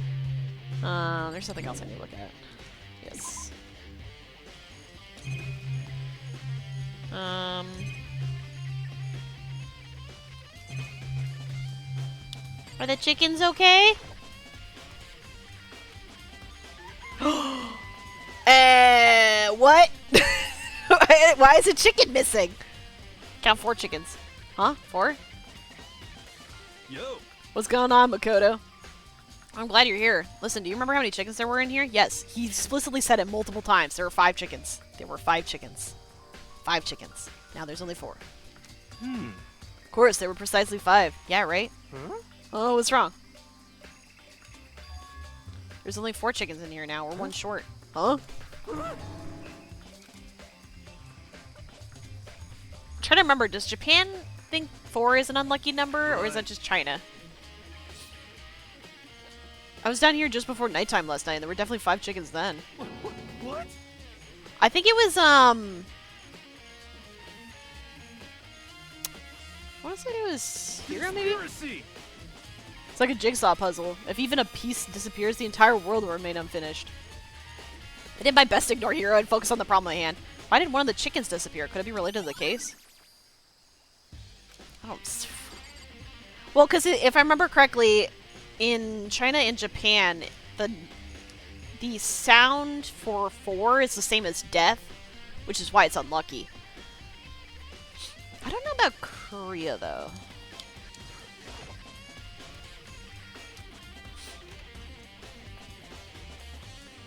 There's something else I need to look at. Yes. Are the chickens okay? What? Why is a chicken missing? Count 4 chickens. Huh? 4? Yo. What's going on, Makoto? I'm glad you're here. Listen, do you remember how many chickens there were in here? Yes, he explicitly said it multiple times. There were 5 chickens. There were 5 chickens. 5 chickens. Now there's only 4. Of course, there were precisely 5. Yeah, right? Huh? Oh, what's wrong? There's only 4 chickens in here now. We're 1 short. Huh? I'm trying to remember, does Japan think 4 is an unlucky number, or is that just China? I was down here just before nighttime last night, and there were definitely 5 chickens then. What? I think it was, I want to say it was Hero, maybe? Conspiracy! It's like a jigsaw puzzle. If even a piece disappears, the entire world will remain unfinished. I did my best to ignore Hero and focus on the problem at hand. Why did one of the chickens disappear? Could it be related to the case? I don't... Well, because if I remember correctly, in China and Japan, the sound for 4 is the same as death, which is why it's unlucky. I don't know about Korea, though.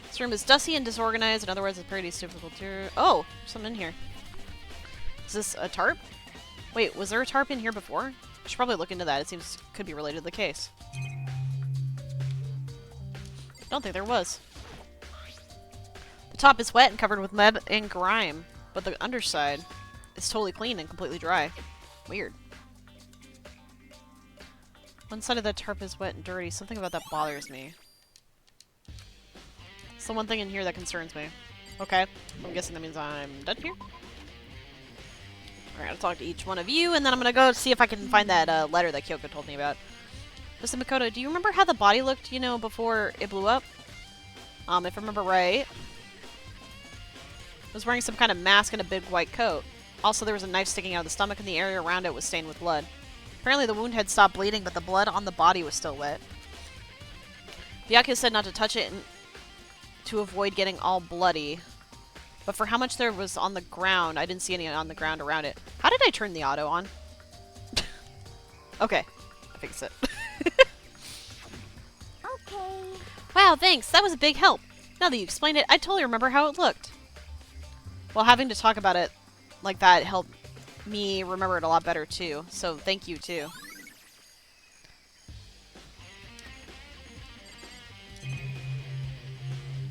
This room is dusty and disorganized. In other words, it's pretty difficult to... Oh, there's something in here. Is this a tarp? Wait, was there a tarp in here before? I should probably look into that. It seems could be related to the case. I don't think there was. The top is wet and covered with mud and grime, but the underside is totally clean and completely dry. Weird. One side of the tarp is wet and dirty. Something about that bothers me. It's the one thing in here that concerns me. Okay. I'm guessing that means I'm done here? We're gonna talk to each one of you, and then I'm gonna go see if I can find that letter that Kyoko told me about. Listen, Makoto, do you remember how the body looked, you know, before it blew up? If I remember right, it was wearing some kind of mask and a big white coat. Also, there was a knife sticking out of the stomach, and the area around it was stained with blood. Apparently, the wound had stopped bleeding, but the blood on the body was still wet. Byakuya said not to touch it and to avoid getting all bloody. But for how much there was on the ground, I didn't see any on the ground around it. How did I turn the auto on? Okay. I fixed it. Okay. Wow, thanks. That was a big help. Now that you explained it, I totally remember how it looked. Well, having to talk about it like that helped me remember it a lot better, too. So, thank you, too.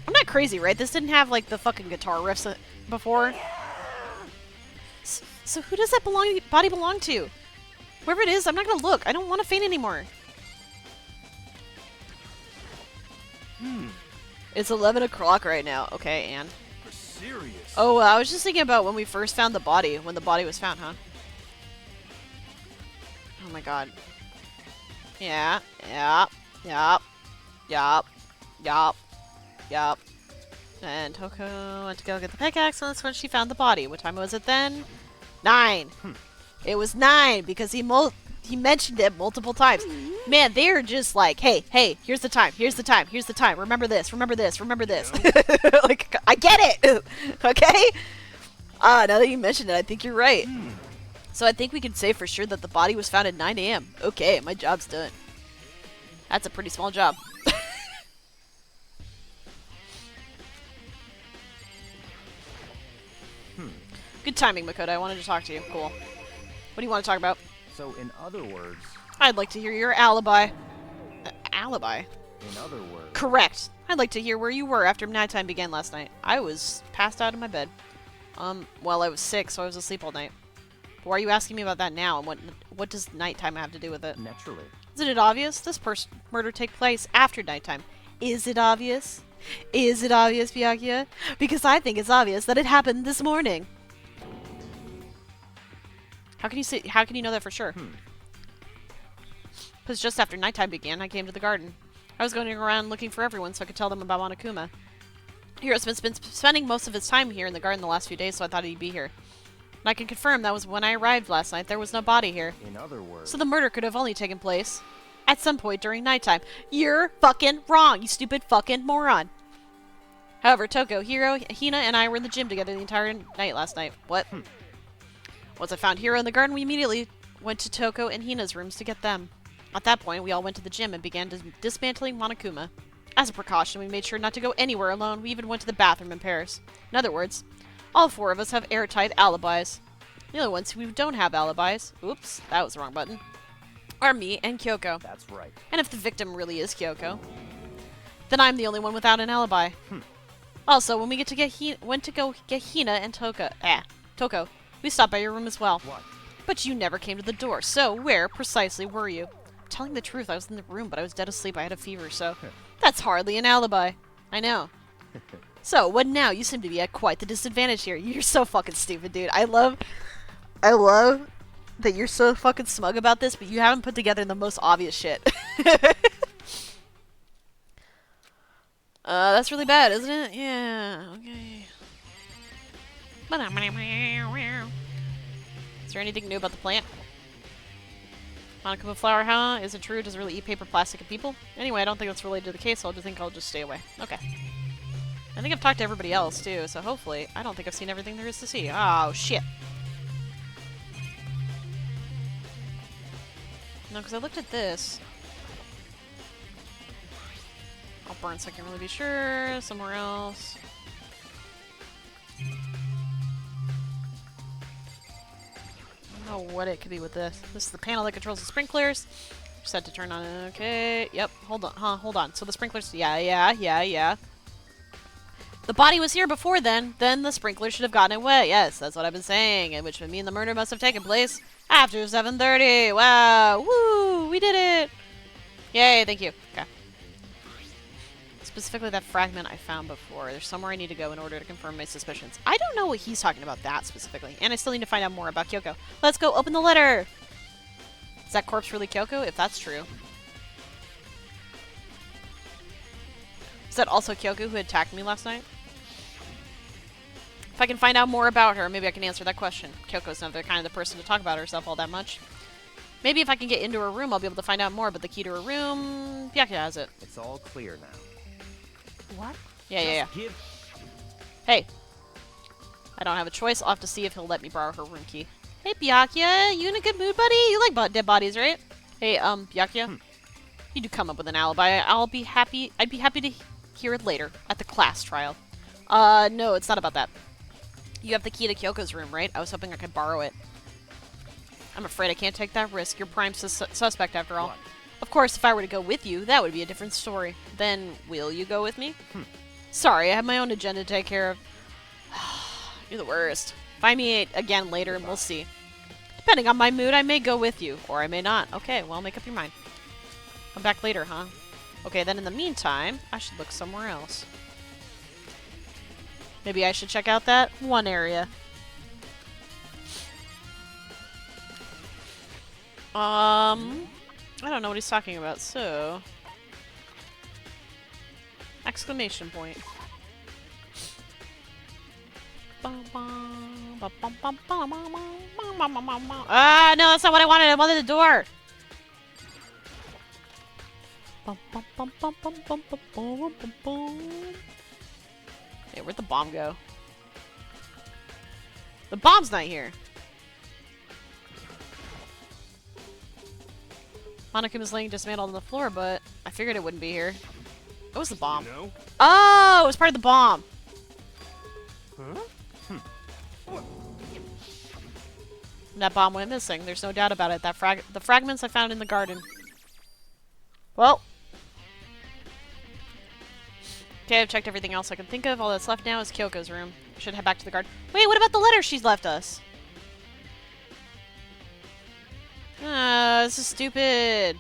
I'm not crazy, right? This didn't have, like, the fucking guitar riffs before. So who does that body belong to? Whoever it is, I'm not gonna look. I don't want to faint anymore. It's 11 o'clock right now. Okay, and? You're serious. Oh, I was just thinking about when we first found the body. When the body was found, huh? Oh my god. Yeah. Yup. And Toko went to go get the pickaxe, and that's when she found the body. What time was it then? 9. It was 9 because he mentioned it multiple times. Man, they're just like, hey, here's the time. Remember this. Like, I get it. Okay? Now that you mentioned it, I think you're right. So I think we can say for sure that the body was found at 9 a.m. Okay, my job's done. That's a pretty small job. Good timing, Makoto. I wanted to talk to you. Cool. What do you want to talk about? So, in other words... I'd like to hear your alibi. Alibi? In other words... Correct. I'd like to hear where you were after nighttime began last night. I was passed out in my bed. Well, I was sick, so I was asleep all night. Why are you asking me about that now, and what does nighttime have to do with it? Naturally. Isn't it obvious? This murder took place after nighttime. Is it obvious? Is it obvious, Byakuya? Because I think it's obvious that it happened this morning. How can you know that for sure? Because just after nighttime began, I came to the garden. I was going around looking for everyone so I could tell them about Monokuma. Hiro's been spending most of his time here in the garden the last few days, so I thought he'd be here. And I can confirm that was when I arrived last night. There was no body here. In other words... So the murder could have only taken place at some point during nighttime. You're fucking wrong, you stupid fucking moron. However, Toko, Hiro, Hina, and I were in the gym together the entire night last night. What? Once I found Hiro in the garden, we immediately went to Toko and Hina's rooms to get them. At that point, we all went to the gym and began dismantling Monokuma. As a precaution, we made sure not to go anywhere alone. We even went to the bathroom in pairs. In other words, all 4 of us have airtight alibis. The only ones who don't have alibis, oops, that was the wrong button, are me and Kyoko. That's right. And if the victim really is Kyoko, then I'm the only one without an alibi. Also, when we went to go get Hina and Toko, we stopped by your room as well. What? But you never came to the door, so where precisely were you? Telling the truth, I was in the room, but I was dead asleep. I had a fever, so that's hardly an alibi. I know. So, what now? You seem to be at quite the disadvantage here. You're so fucking stupid, dude. I love that you're so fucking smug about this, but you haven't put together the most obvious shit. That's really bad, isn't it? Yeah, okay. Is there anything new about the plant? Monokuma flower, huh? Is it true? Does it really eat paper, plastic, and people? Anyway, I don't think that's related to the case, so I'll just stay away. Okay. I think I've talked to everybody else, too, so hopefully... I don't think I've seen everything there is to see. Oh, shit. No, because I looked at this. I'll burn so I can really be sure. Somewhere else. I don't know what it could be with this. This is the panel that controls the sprinklers. Just had to turn on it. Okay. Yep. Hold on. Hold on. So the sprinklers... Yeah. The body was here before then. Then the sprinkler should have gotten away. Yes, that's what I've been saying. And which would mean the murder must have taken place after 7:30. Wow. Woo! We did it! Yay, thank you. Okay. Specifically that fragment I found before. There's somewhere I need to go in order to confirm my suspicions. I don't know what he's talking about that specifically. And I still need to find out more about Kyoko. Let's go open the letter! Is that corpse really Kyoko? If that's true. Is that also Kyoko who attacked me last night? If I can find out more about her, maybe I can answer that question. Kyoko's not the kind of the person to talk about herself all that much. Maybe if I can get into her room, I'll be able to find out more, but the key to her room... Byakuya has it. It's all clear now. What? Yeah. Hey. I don't have a choice. I'll have to see if he'll let me borrow her room key. Hey, Byakuya, you in a good mood, buddy? You like dead bodies, right? Hey, Byakuya. You do come up with an alibi. I'd be happy to hear it later, at the class trial. No, it's not about that. You have the key to Kyoko's room, right? I was hoping I could borrow it. I'm afraid I can't take that risk. You're prime suspect, after all. What? Of course, if I were to go with you, that would be a different story. Then, will you go with me? Sorry, I have my own agenda to take care of. You're the worst. Find me again later and we'll see. Depending on my mood, I may go with you, or I may not. Okay, well, make up your mind. Come back later, huh? Okay, then in the meantime, I should look somewhere else. Maybe I should check out that one area. I don't know what he's talking about, so... Exclamation point. Ah, no, that's not what I wanted. I wanted the door. Hey, where'd the bomb go? The bomb's not here. Monica was laying dismantled on the floor, but I figured it wouldn't be here. What was the bomb? You know? Oh, it was part of the bomb. Huh? That bomb went missing. There's no doubt about it. The fragments I found in the garden. Well. Okay, I've checked everything else I can think of. All that's left now is Kyoko's room. I should head back to the garden. Wait, what about the letter she's left us? This is stupid.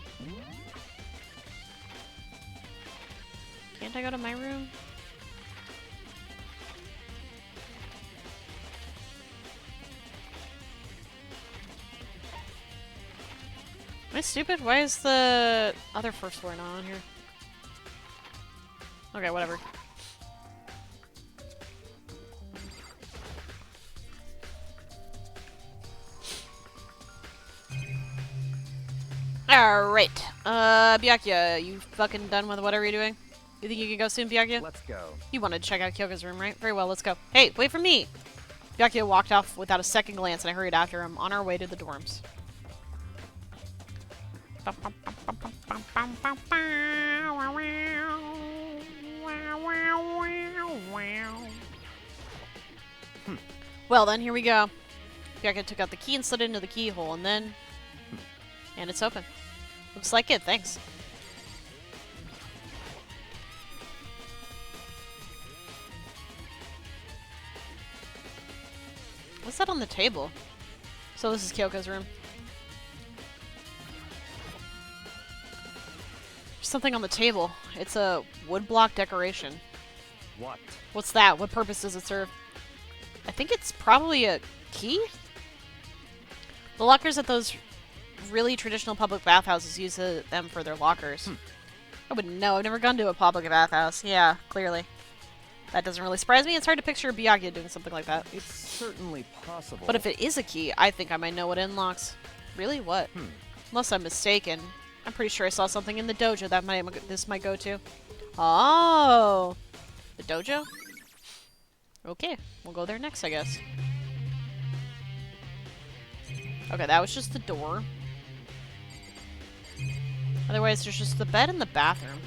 Can't I go to my room? Am I stupid? Why is the other first floor not on here? Okay, whatever. Alright. Byakuya, you fucking done with whatever you're doing? You think you can go soon, Byakuya? Let's go. You wanted to check out Kyoko's room, right? Very well, let's go. Hey, wait for me! Byakuya walked off without a second glance, and I hurried after him on our way to the dorms. Well then, here we go. Byakuya took out the key and slid it into the keyhole, and then... And it's open. Looks like it, thanks. What's that on the table? So this is Kyoko's room. There's something on the table. It's a woodblock decoration. What? What's that? What purpose does it serve? I think it's probably a key? The lockers at those really traditional public bathhouses use them for their lockers. I wouldn't know. I've never gone to a public bathhouse. Yeah, clearly. That doesn't really surprise me. It's hard to picture Byakuya doing something like that. It's certainly possible. But if it is a key, I think I might know what it unlocks. Really? What? Unless I'm mistaken. I'm pretty sure I saw something in the dojo that this might go to. Oh! The dojo? Okay, we'll go there next, I guess. Okay, that was just the door. Otherwise, there's just the bed and the bathroom.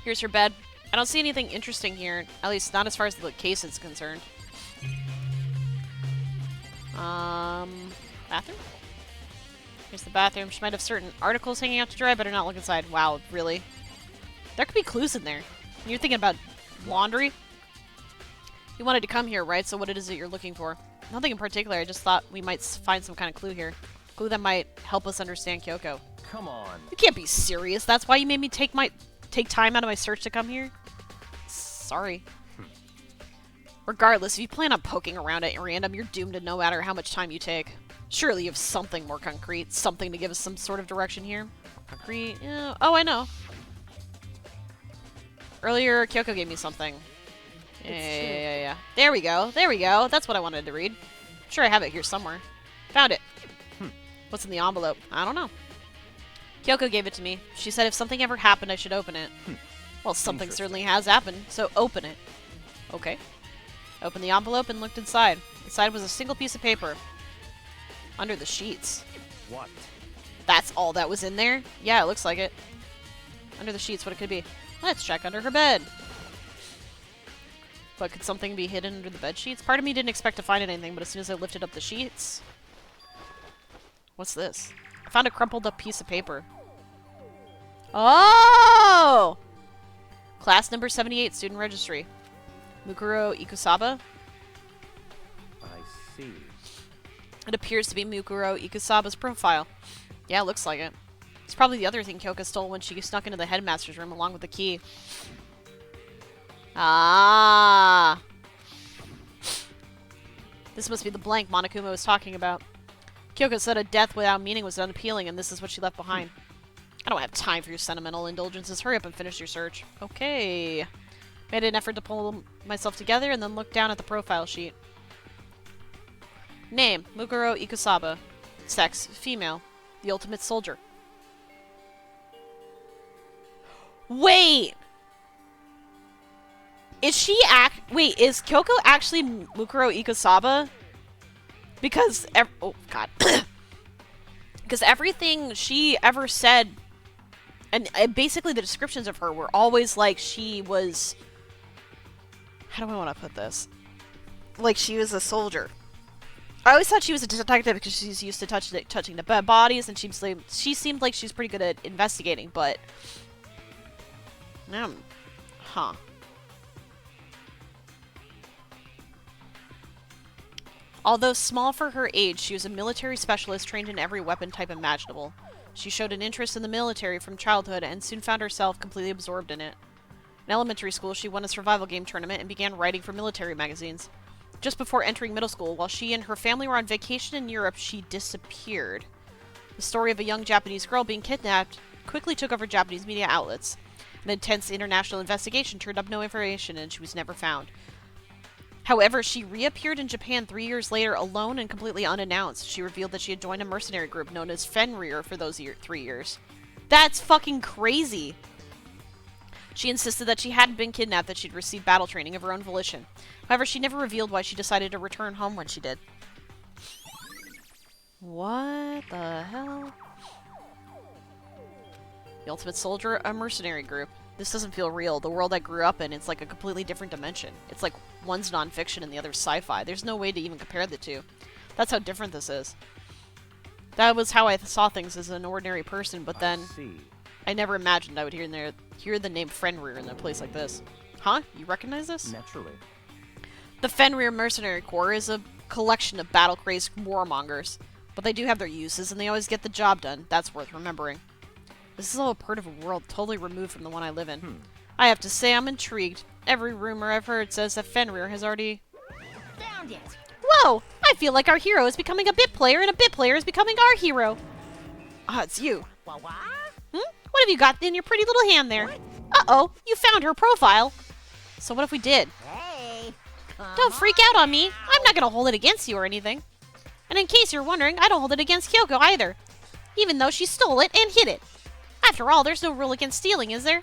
Here's her bed. I don't see anything interesting here. At least not as far as the case is concerned. Bathroom? Here's the bathroom. She might have certain articles hanging out to dry. Better not look inside. Wow, really? There could be clues in there. And you're thinking about laundry? You wanted to come here, right? So what is it you're looking for? Nothing in particular. I just thought we might find some kind of clue here. Clue that might help us understand Kyoko. Come on. You can't be serious. That's why you made me take time out of my search to come here? Sorry. Regardless, if you plan on poking around at random, you're doomed to no matter how much time you take. Surely you have something more concrete, something to give us some sort of direction here. Concrete? Yeah. Oh, I know. Earlier, Kyoko gave me something. Yeah. There we go. There we go. That's what I wanted to read. Sure, I have it here somewhere. Found it. What's in the envelope? I don't know. Kyoko gave it to me. She said if something ever happened, I should open it. Well, something certainly has happened, so open it. Okay. Opened the envelope and looked inside. Inside was a single piece of paper. Under the sheets. What? That's all that was in there? Yeah, it looks like it. Under the sheets, what it could be. Let's check under her bed. But could something be hidden under the bed sheets? Part of me didn't expect to find anything, but as soon as I lifted up the sheets... What's this? I found a crumpled up piece of paper. Oh! Class number 78, student registry. Mukuro Ikusaba? I see. It appears to be Mukuro Ikusaba's profile. Yeah, it looks like it. It's probably the other thing Kyoko stole when she snuck into the headmaster's room along with the key. Ah! This must be the blank Monokuma was talking about. Kyoko said a death without meaning was unappealing, and this is what she left behind. I don't have time for your sentimental indulgences. Hurry up and finish your search. Okay. Made an effort to pull myself together and then looked down at the profile sheet. Name, Mukuro Ikusaba. Sex, female. The ultimate soldier. Wait! Is Kyoko actually Mukuro Ikusaba? Because, oh god. Because everything she ever said, and basically the descriptions of her were always like she was... How do I want to put this? Like she was a soldier. I always thought she was a detective because she's used to touching the bodies, and she seemed like she's pretty good at investigating, but... Huh. Although small for her age, she was a military specialist trained in every weapon type imaginable. She showed an interest in the military from childhood and soon found herself completely absorbed in it. In elementary school, she won a survival game tournament and began writing for military magazines. Just before entering middle school, while she and her family were on vacation in Europe, she disappeared. The story of a young Japanese girl being kidnapped quickly took over Japanese media outlets. An intense international investigation turned up no information, and she was never found. However, she reappeared in Japan 3 years later alone and completely unannounced. She revealed that she had joined a mercenary group known as Fenrir for those 3 years. That's fucking crazy! She insisted that she hadn't been kidnapped, that she'd received battle training of her own volition. However, she never revealed why she decided to return home when she did. What the hell? The Ultimate Soldier, a mercenary group. This doesn't feel real. The world I grew up in, it's like a completely different dimension. It's like one's non-fiction and the other's sci-fi. There's no way to even compare the two. That's how different this is. That was how I saw things as an ordinary person, but then I never imagined I would hear the name Fenrir in a place like this. Huh? You recognize this? Naturally. The Fenrir Mercenary Corps is a collection of battle-crazed warmongers, but they do have their uses and they always get the job done. That's worth remembering. This is all a part of a world totally removed from the one I live in. I have to say I'm intrigued. Every rumor I've heard says that Fenrir has already... Found it! Whoa! I feel like our hero is becoming a bit player and a bit player is becoming our hero. Ah, it's you. What? What have you got in your pretty little hand there? Uh-oh, you found her profile. So what if we did? Hey! Don't freak out on me. I'm not gonna hold it against you or anything. And in case you're wondering, I don't hold it against Kyoko either. Even though she stole it and hid it. After all, there's no rule against stealing, is there?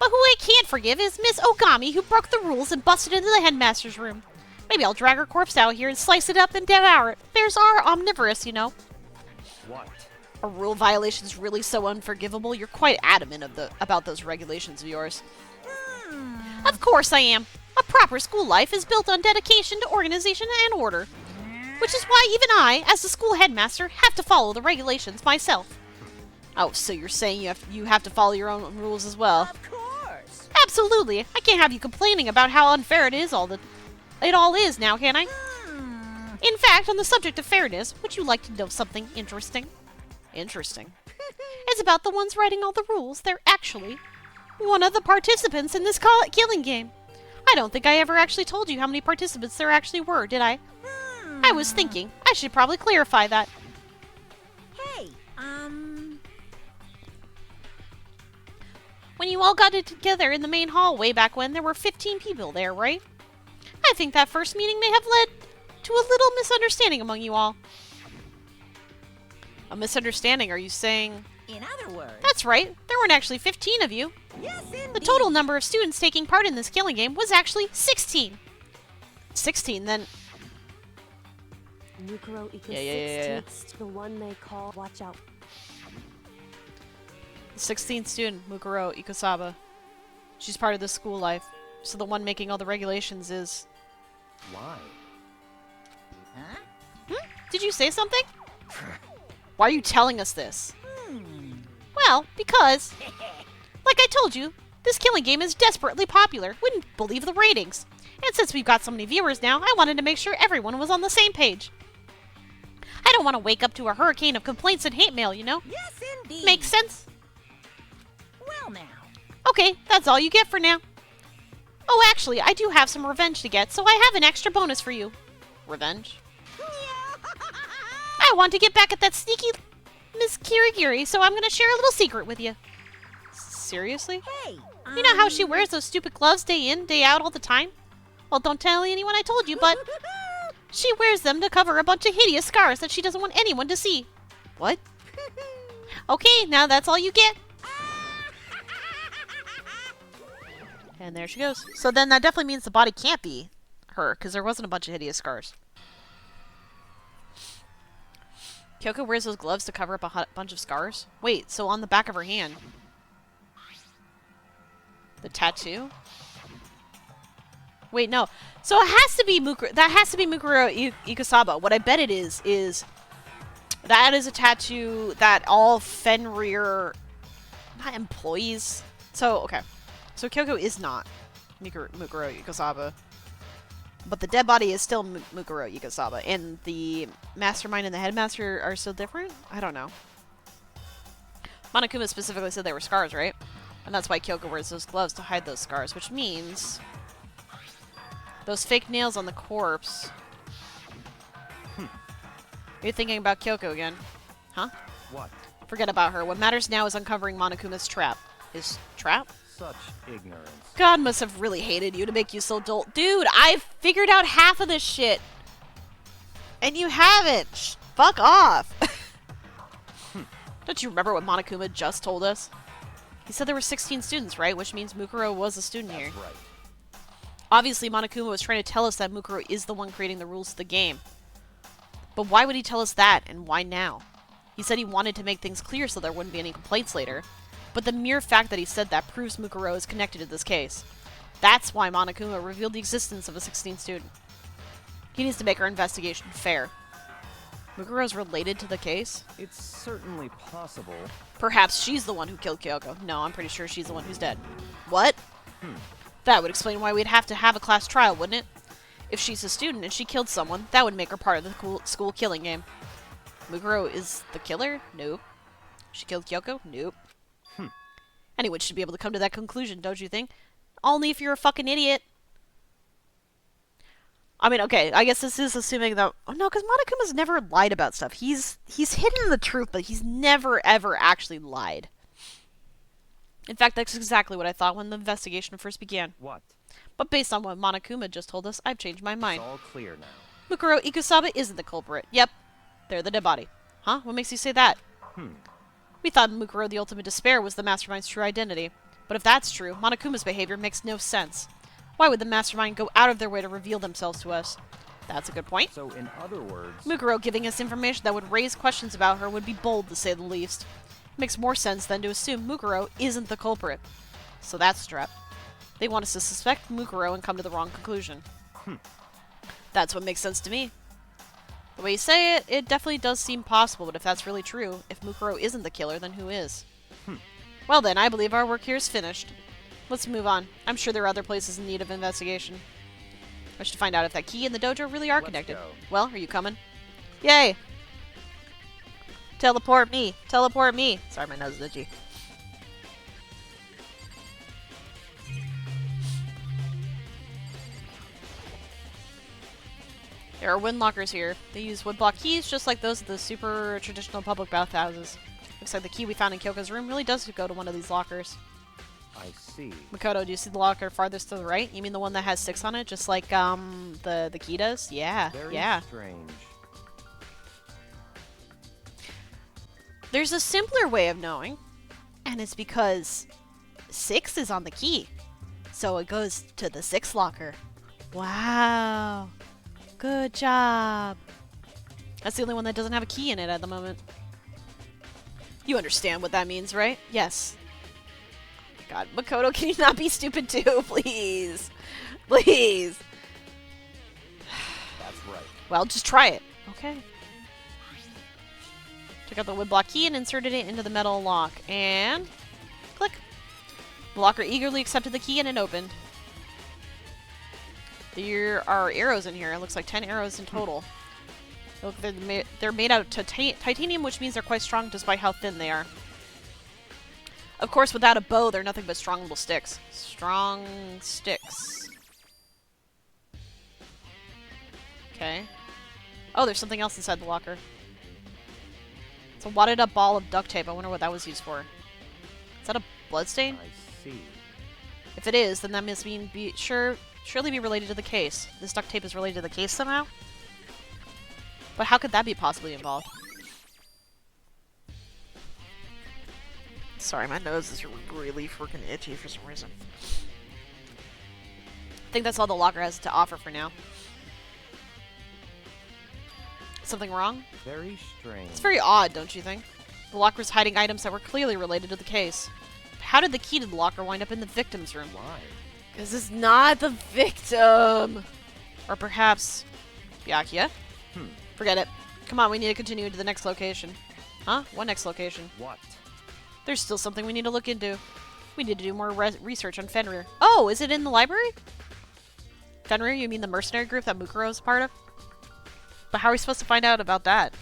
But who I can't forgive is Miss Ogami, who broke the rules and busted into the headmaster's room. Maybe I'll drag her corpse out here and slice it up and devour it. There's our omnivorous, you know. What? A rule violation's really so unforgivable, you're quite adamant about those regulations of yours. Of course I am. A proper school life is built on dedication to organization and order. Which is why even I, as the school headmaster, have to follow the regulations myself. Oh, so you're saying you have to follow your own rules as well? Of course! Absolutely! I can't have you complaining about how unfair it all is now, can I? In fact, on the subject of fairness, would you like to know something interesting? Interesting. She's about the ones writing all the rules. They're actually one of the participants in this killing game. I don't think I ever actually told you how many participants there actually were, did I? I was thinking. I should probably clarify that. Hey, When you all got it together in the main hall way back when, there were 15 people there, right? I think that first meeting may have led to a little misunderstanding among you all. A misunderstanding, are you saying? in other words... That's right. There weren't actually 15 of you. Yes, indeed. The total number of students taking part in this killing game was actually 16. 16, then... Mukuro Ika Yeah. 16th, the one they call Watch Out. 16th student, Mukuro Ikosaba. She's part of the school life, so the one making all the regulations is... Why? Huh? Did you say something? Why are you telling us this? Well, because... Like I told you, this killing game is desperately popular. Wouldn't believe the ratings. And since we've got so many viewers now, I wanted to make sure everyone was on the same page. I don't want to wake up to a hurricane of complaints and hate mail, you know? Yes, indeed. Makes sense? Well, now. Okay, that's all you get for now. Oh, actually, I do have some revenge to get, so I have an extra bonus for you. Revenge? I want to get back at that sneaky Miss Kirigiri, so I'm going to share a little secret with you. Seriously? Hey, You know how she wears those stupid gloves day in, day out all the time? Well, don't tell anyone I told you, but she wears them to cover a bunch of hideous scars that she doesn't want anyone to see. What? Okay, now that's all you get. And there she goes. So then that definitely means the body can't be her, because there wasn't a bunch of hideous scars. Kyoko wears those gloves to cover up a bunch of scars? Wait, so on the back of her hand. The tattoo? Wait, no. So it has to be that has to be Mukuro Ikosaba. What I bet it is that is a tattoo that all Fenrir, not employees. So, okay. So Kyoko is not Mukuro Ikosaba. But the dead body is still Mukuro Ikosaba. And the mastermind and the headmaster are still different? I don't know. Monokuma specifically said they were scars, right? And that's why Kyoko wears those gloves to hide those scars, which means those fake nails on the corpse. You're thinking about Kyoko again. Huh? What? Forget about her. What matters now is uncovering Monokuma's trap. His trap? Such ignorance. God must have really hated you to make you so dull. Dude, I've figured out half of this shit. And you haven't. Fuck off. Don't you remember what Monokuma just told us? He said there were 16 students, right? Which means Mukuro was a student here. That's right. Obviously, Monokuma was trying to tell us that Mukuro is the one creating the rules of the game. But why would he tell us that, and why now? He said he wanted to make things clear so there wouldn't be any complaints later. But the mere fact that he said that proves Mukuro is connected to this case. That's why Monokuma revealed the existence of a 16th student. He needs to make our investigation fair. Mukuro's related to the case? It's certainly possible. Perhaps she's the one who killed Kyoko. No, I'm pretty sure she's the one who's dead. What? That would explain why we'd have to have a class trial, wouldn't it? If she's a student and she killed someone, that would make her part of the school killing game. Mukuro is the killer? Nope. She killed Kyoko? Nope. Anyone should be able to come to that conclusion, don't you think? Only if you're a fucking idiot. I mean, okay, I guess this is assuming that... Oh, no, because Monokuma's never lied about stuff. He's hidden the truth, but he's never, ever actually lied. In fact, that's exactly what I thought when the investigation first began. What? But based on what Monokuma just told us, I've changed my mind. It's all clear now. Mukuro Ikosaba isn't the culprit. Yep, they're the dead body. Huh? What makes you say that? We thought Mukuro the Ultimate Despair was the Mastermind's true identity. But if that's true, Monokuma's behavior makes no sense. Why would the Mastermind go out of their way to reveal themselves to us? That's a good point. So, in other words... Mukuro giving us information that would raise questions about her would be bold, to say the least. It makes more sense than to assume Mukuro isn't the culprit. So that's a trap. They want us to suspect Mukuro and come to the wrong conclusion. That's what makes sense to me. The way you say it, it definitely does seem possible, but if that's really true, if Mukuro isn't the killer, then who is? Well then, I believe our work here is finished. Let's move on. I'm sure there are other places in need of investigation. I should find out if that key and the dojo really are Let's connected. go. Well, are you coming? Yay! Teleport me! Teleport me! Sorry, my nose is itchy. There are wind lockers here. They use woodblock keys just like those of the super traditional public bathhouses. Looks like the key we found in Kyoko's room really does go to one of these lockers. I see. Makoto, do you see the locker farthest to the right? You mean the one that has 6 on it, just like the key does? Yeah, Very yeah. strange. There's a simpler way of knowing, and it's because 6 is on the key. So it goes to the 6 locker. Wow. Good job. That's the only one that doesn't have a key in it at the moment. You understand what that means, right? Yes. Oh my god. Makoto, can you not be stupid too, please? Please. That's right. Well, just try it. Okay. Took out the woodblock key and inserted it into the metal lock. And click. The locker eagerly accepted the key and it opened. There are arrows in here. It looks like 10 arrows in total. Look, they're made out of titanium, which means they're quite strong despite how thin they are. Of course, without a bow, they're nothing but strong little sticks. Strong sticks. Okay. Oh, there's something else inside the locker. It's a wadded up ball of duct tape. I wonder what that was used for. Is that a bloodstain? I see. If it is, then that must mean surely be related to the case. This duct tape is related to the case somehow? But how could that be possibly involved? Sorry, my nose is really freaking itchy for some reason. I think that's all the locker has to offer for now. Something wrong? Very strange. It's very odd, don't you think? The locker's hiding items that were clearly related to the case. How did the key to the locker wind up in the victim's room? Why? Because it's not the victim! Or perhaps... Byakuya? Forget it. Come on, we need to continue to the next location. Huh? What next location? What? There's still something we need to look into. We need to do more research on Fenrir. Oh, is it in the library? Fenrir, you mean the mercenary group that Mukuro is part of? But how are we supposed to find out about that?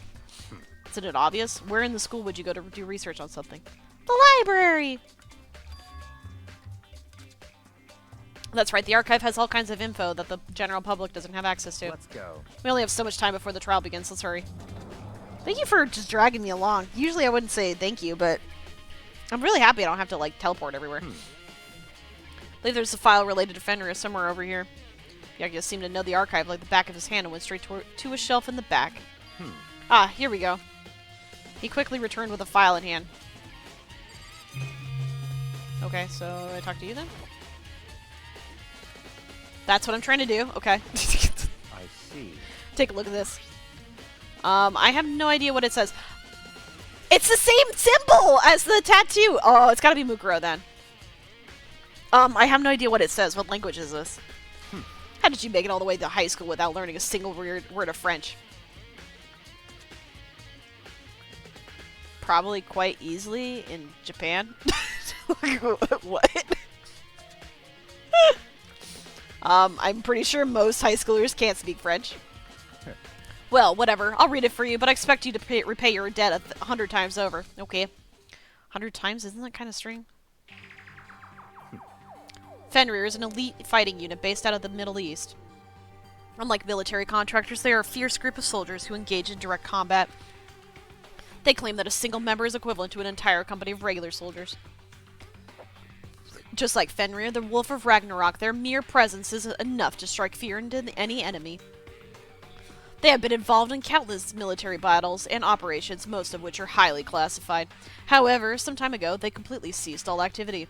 Isn't it obvious? Where in the school would you go to do research on something? The library! That's right, the archive has all kinds of info that the general public doesn't have access to. Let's go. We only have so much time before the trial begins, let's hurry. Thank you for just dragging me along. Usually I wouldn't say thank you, but I'm really happy I don't have to, like, teleport everywhere. I believe there's a file related to Fenrir somewhere over here. Byakuya seemed to know the archive like the back of his hand and went straight to a shelf in the back. Ah, here we go. He quickly returned with a file in hand. Okay, so I talk to you then? That's what I'm trying to do. Okay. I see. Take a look at this. I have no idea what it says. It's the same symbol as the tattoo! Oh, it's gotta be Mukuro then. I have no idea what it says. What language is this? How did you make it all the way to high school without learning a single word of French? Probably quite easily in Japan. What? I'm pretty sure most high schoolers can't speak French. Well, whatever. I'll read it for you, but I expect you to repay your debt 100 times over. Okay. 100 times? Isn't that kind of string? Fenrir is an elite fighting unit based out of the Middle East. Unlike military contractors, they are a fierce group of soldiers who engage in direct combat. They claim that a single member is equivalent to an entire company of regular soldiers. Just like Fenrir, the Wolf of Ragnarok, their mere presence is enough to strike fear into any enemy. They have been involved in countless military battles and operations, most of which are highly classified. However, some time ago, they completely ceased all activity.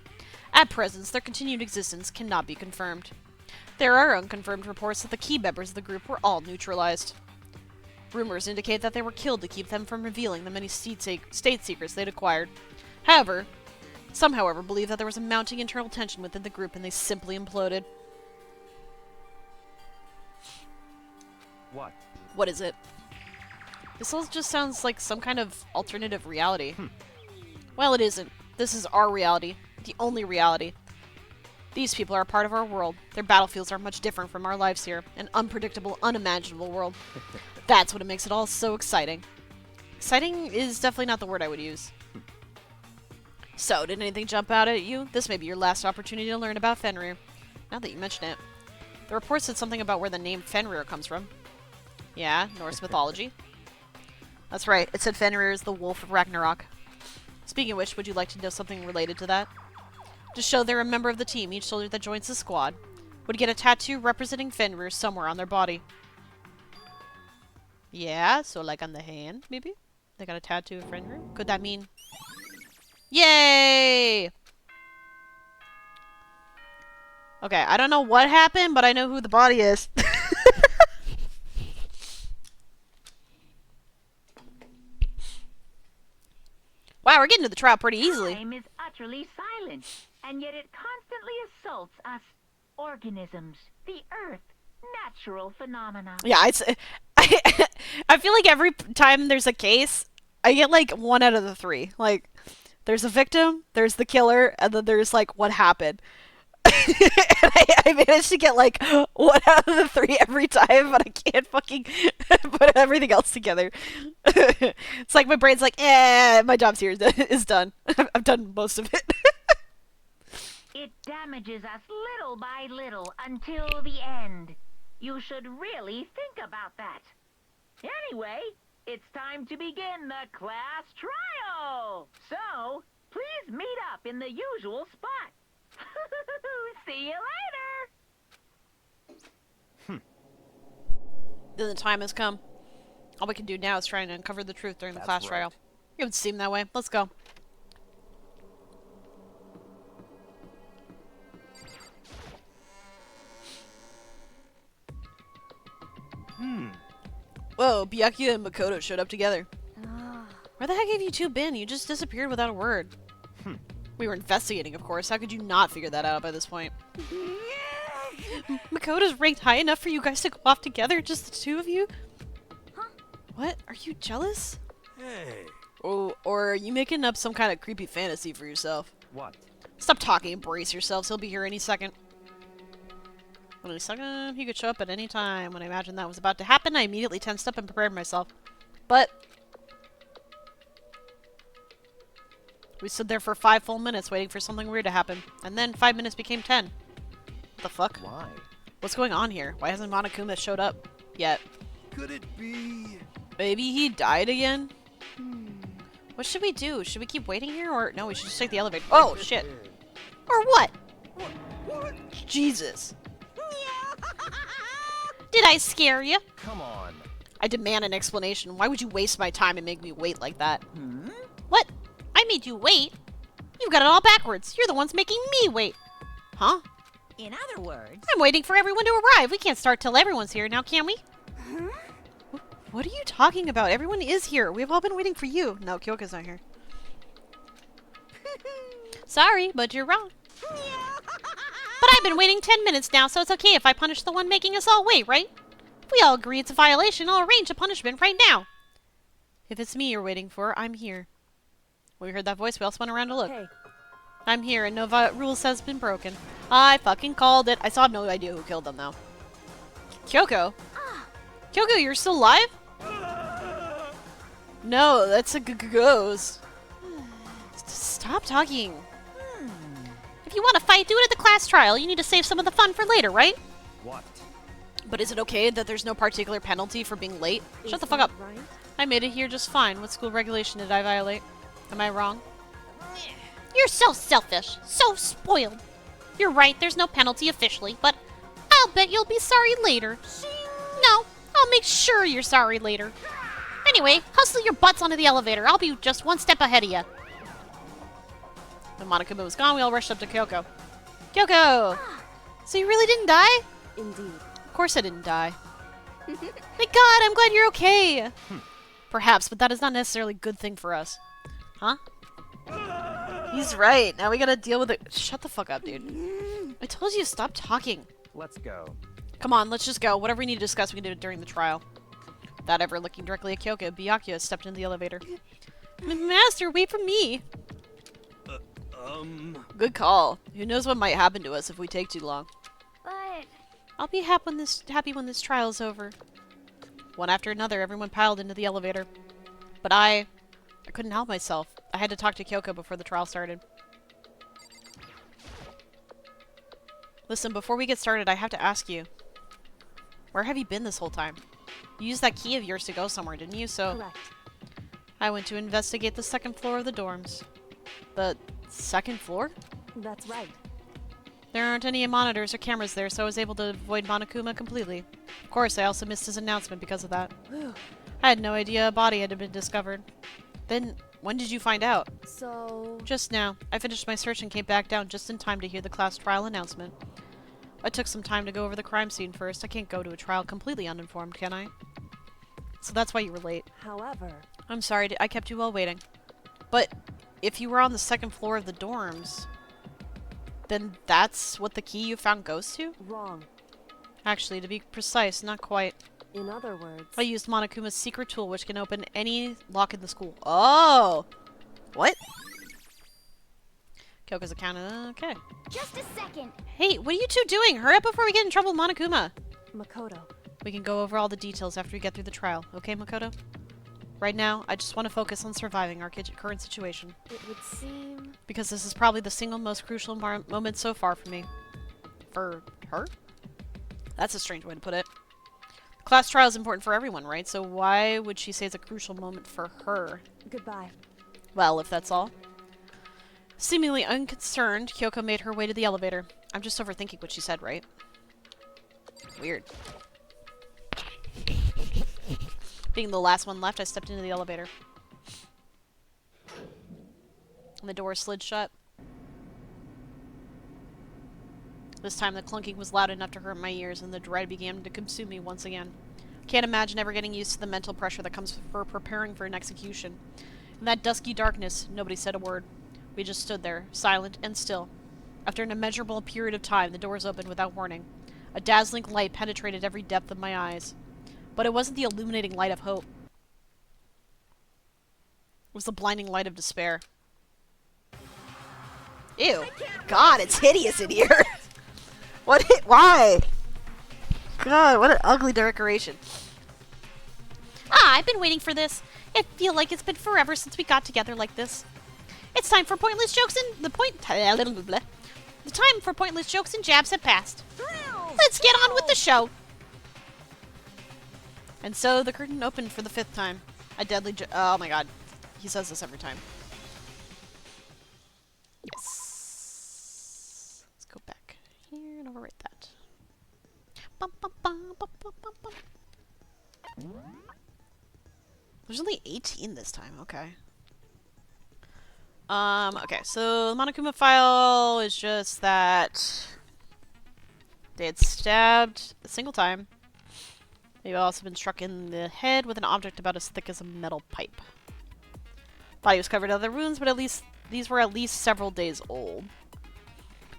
At present, their continued existence cannot be confirmed. There are unconfirmed reports that the key members of the group were all neutralized. Rumors indicate that they were killed to keep them from revealing the many state secrets they'd acquired. However, some, however, believe that there was a mounting internal tension within the group and they simply imploded. What? What is it? This all just sounds like some kind of alternative reality. Well, it isn't. This is our reality. The only reality. These people are a part of our world. Their battlefields are much different from our lives here. An unpredictable, unimaginable world. That's what makes it all so exciting. Exciting is definitely not the word I would use. So, did anything jump out at you? This may be your last opportunity to learn about Fenrir. Now that you mention it. The report said something about where the name Fenrir comes from. Yeah, Norse mythology. That's right, it said Fenrir is the wolf of Ragnarok. Speaking of which, would you like to know something related to that? To show they're a member of the team, each soldier that joins the squad would get a tattoo representing Fenrir somewhere on their body. Yeah, so like on the hand, maybe? They got a tattoo of Fenrir? Could that mean... Yay! Okay, I don't know what happened, but I know who the body is. Wow, we're getting to the trial pretty easily. Time is utterly silent, and yet it constantly assaults us organisms, the Earth, natural phenomena. Yeah, I feel like every time there's a case, I get like 1 out of the 3. Like, there's a victim, there's the killer, and then there's like what happened. And I managed to get like 1 out of the 3 every time, but I can't fucking put everything else together. It's like my brain's like, my job's here is done. I've done most of it. It damages us little by little until the end. You should really think about that. Anyway, it's time to begin the class trial. So, please meet up in the usual spot. See you later. Then the time has come. All we can do now is try and uncover the truth during the class trial. It would seem that way. Let's go. Whoa, Byakuya and Makoto showed up together. Where the heck have you two been? You just disappeared without a word. We were investigating, of course. How could you not figure that out by this point? Makoto's ranked high enough for you guys to go off together, just the two of you? Huh? What? Are you jealous? Hey. Oh, or are you making up some kind of creepy fantasy for yourself? What? Stop talking and brace yourselves. He'll be here any second. Any second, he could show up at any time. When I imagined that was about to happen, I immediately tensed up and prepared myself. But we stood there for 5 full minutes waiting for something weird to happen. And then 5 minutes became 10. What the fuck? Why? What's going on here? Why hasn't Monokuma showed up yet? Could it be? Maybe he died again? What should we do? Should we keep waiting here? Or no, we should just take the elevator. Oh, shit. Or what? What? Jesus. Did I scare you? Come on. I demand an explanation. Why would you waste my time and make me wait like that? What? I made you wait? You've got it all backwards. You're the ones making me wait. Huh? In other words, I'm waiting for everyone to arrive. We can't start till everyone's here now, can we? What are you talking about? Everyone is here. We've all been waiting for you. No, Kyoko's not here. Sorry, but you're wrong. But I've been waiting 10 minutes now, so it's okay if I punish the one making us all wait, right? If we all agree it's a violation, I'll arrange a punishment right now. If it's me you're waiting for, I'm here. When we heard that voice, we all spun around to look. Hey, I'm here, and no rules has been broken. I fucking called it. I still have no idea who killed them, though. Kyoko? Kyoko, you're still alive? No, that's a ghost. Stop talking. If you want to fight, do it at the class trial. You need to save some of the fun for later, right? What? But is it okay that there's no particular penalty for being late? Shut is the fuck that up. right? I made it here just fine. What school regulation did I violate? Am I wrong? You're so selfish. So spoiled. You're right, there's no penalty officially, but I'll bet you'll be sorry later. No, I'll make sure you're sorry later. Anyway, hustle your butts onto the elevator. I'll be just 1 step ahead of you. When Monokuma was gone, we all rushed up to Kyoko. Kyoko! So you really didn't die? Indeed. Of course I didn't die. Thank God, I'm glad you're okay. Perhaps, but that is not necessarily a good thing for us. Huh? He's right. Now we gotta deal with it. Shut the fuck up, dude. I told you to stop talking. Let's go. Come on, let's just go. Whatever we need to discuss, we can do it during the trial. Without ever looking directly at Kyoko, Byakuya stepped into the elevator. Master, wait for me. Good call. Who knows what might happen to us if we take too long. But I'll be happy when this trial's over. One after another, everyone piled into the elevator. But I couldn't help myself. I had to talk to Kyoko before the trial started. Listen, before we get started, I have to ask you. Where have you been this whole time? You used that key of yours to go somewhere, didn't you? So Correct. I went to investigate the second floor of the dorms. The second floor? That's right. There aren't any monitors or cameras there, so I was able to avoid Monokuma completely. Of course, I also missed his announcement because of that. I had no idea a body had been discovered. Then, when did you find out? So... Just now. I finished my search and came back down just in time to hear the class trial announcement. I took some time to go over the crime scene first. I can't go to a trial completely uninformed, can I? So that's why you were late. However... I'm sorry, I kept you all waiting. But, if you were on the second floor of the dorms, then that's what the key you found goes to? Wrong. Actually, to be precise, not quite. In other words... I used Monokuma's secret tool, which can open any lock in the school. Oh! What? Kyoko's account. Okay. Just a second. Hey, what are you two doing? Hurry up before we get in trouble with Monokuma. Makoto. We can go over all the details after we get through the trial. Okay, Makoto? Right now, I just want to focus on surviving our current situation. It would seem... Because this is probably the single most crucial moment so far for me. For her? That's a strange way to put it. Class trial is important for everyone, right? So why would she say it's a crucial moment for her? Goodbye. Well, if that's all. Seemingly unconcerned, Kyoko made her way to the elevator. I'm just overthinking what she said, right? Weird. Being the last one left, I stepped into the elevator. And the door slid shut. This time the clunking was loud enough to hurt my ears, and the dread began to consume me once again. Can't imagine ever getting used to the mental pressure that comes for preparing for an execution. In that dusky darkness, nobody said a word. We just stood there, silent and still. After an immeasurable period of time, the doors opened without warning. A dazzling light penetrated every depth of my eyes. But it wasn't the illuminating light of hope. It was the blinding light of despair. Ew. God, it's hideous in here. Why? God, what an ugly decoration. I've been waiting for this. I feel like it's been forever since we got together like this. It's time for pointless jokes and the time for pointless jokes and jabs have passed. Let's get on with the show. And so the curtain opened for the 5th time. A deadly oh my god. He says this every time. Yes. Let's go back here and overwrite that. Bum, bum, bum, bum, bum, bum, bum. There's only 18 this time, okay. Okay, so the Monokuma file is just that they had stabbed a single time. They've also been struck in the head with an object about as thick as a metal pipe. Body was covered in other wounds, but at least these were at least several days old.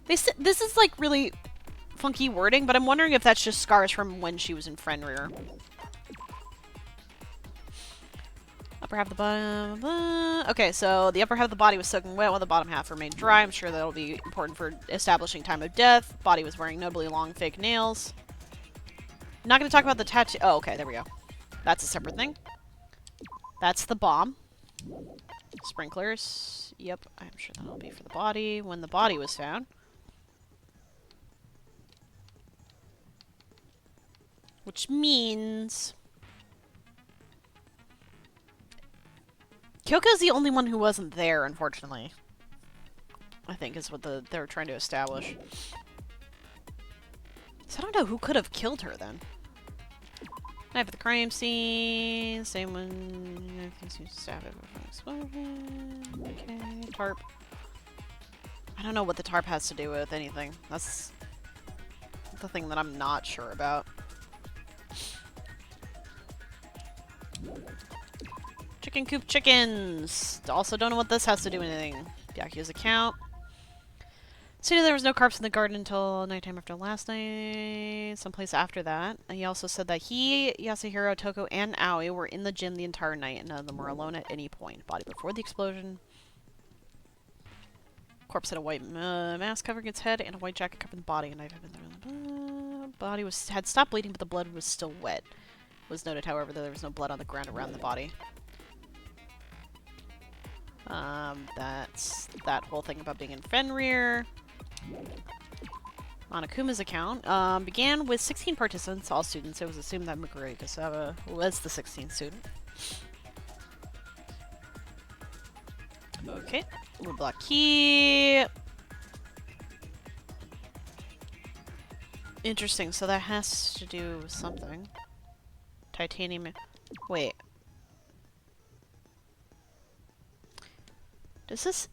This is like really funky wording, but I'm wondering if that's just scars from when she was in Fenrir. Upper half of the bottom. Okay, so the upper half of the body was soaking wet while the bottom half remained dry. I'm sure that'll be important for establishing time of death. Body was wearing notably long fake nails. Not going to talk about the tattoo. Oh, okay, there we go. That's a separate thing. That's the bomb. Sprinklers. Yep, I'm sure that'll be for the body when the body was found. Which means Kyoko's the only one who wasn't there, unfortunately. I think is what they're trying to establish. So I don't know who could have killed her then. Knife at the crime scene. Same one. Stab it before explosion. Okay. Tarp. I don't know what the tarp has to do with anything. That's the thing that I'm not sure about. Chicken coop chickens! Also don't know what this has to do with anything. Byakuya's account. Stated there was no carps in the garden until nighttime after last night. Someplace after that. And he also said that he, Yasuhiro, Toko, and Aoi were in the gym the entire night and none of them were alone at any point. Body before the explosion. Corpse had a white mask covering its head and a white jacket covering the body. And body had stopped bleeding, but the blood was still wet. It was noted, however, that there was no blood on the ground around the body. That's that whole thing about being in Fenrir. Monokuma's account began with 16 participants, all students. It was assumed that Mukuro Ikusaba was the 16th student. Okay, woodblock key. Interesting, so that has to do with something. Titanium. Wait. Does this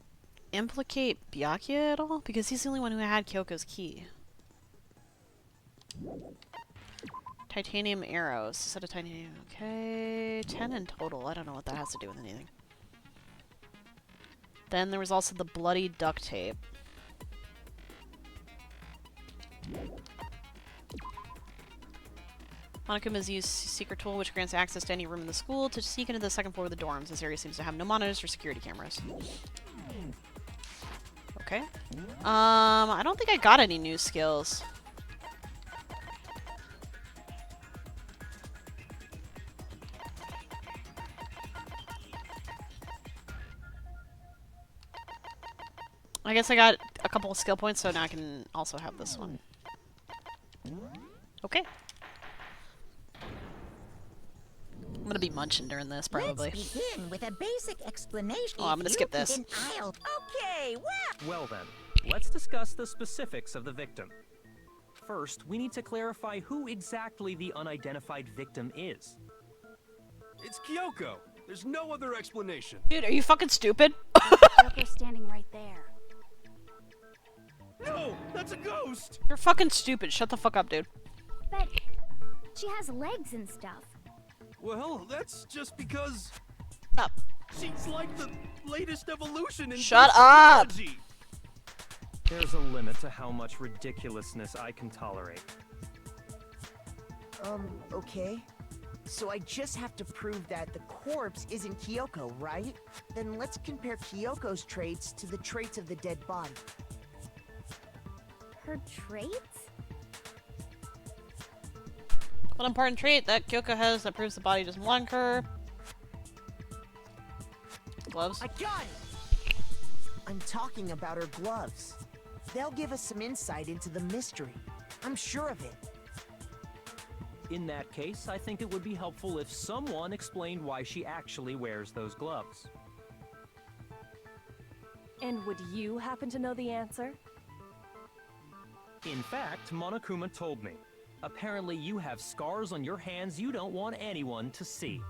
implicate Byakuya at all? Because he's the only one who had Kyoko's key. Titanium arrows. Set of titanium. Okay. 10 in total. I don't know what that has to do with anything. Then there was also the bloody duct tape. Monokuma's used secret tool, which grants access to any room in the school to sneak into the second floor of the dorms. This area seems to have no monitors or security cameras. Okay. I don't think I got any new skills. I guess I got a couple of skill points, so now I can also have this one. Okay. I'm gonna be munching during this, probably. Let's begin with a basic explanation. Oh, I'm gonna skip this. Okay, well. Well then, let's discuss the specifics of the victim. First, we need to clarify who exactly the unidentified victim is. It's Kyoko. There's no other explanation. Dude, are you fucking stupid? Kyoko's standing right there. No, that's a ghost. You're fucking stupid. Shut the fuck up, dude. But she has legs and stuff. Well, that's just because Up. she's like the latest evolution in Shut ghost up! technology. There's a limit to how much ridiculousness I can tolerate. Okay. So I just have to prove that the corpse isn't Kyoko, right? Then let's compare Kyoko's traits to the traits of the dead body. Her traits? What important trait that Kyoko has that proves the body doesn't belong to her? Gloves. I got it! I'm talking about her gloves. They'll give us some insight into the mystery. I'm sure of it. In that case, I think it would be helpful if someone explained why she actually wears those gloves. And would you happen to know the answer? In fact, Monokuma told me. Apparently you have scars on your hands you don't want anyone to see.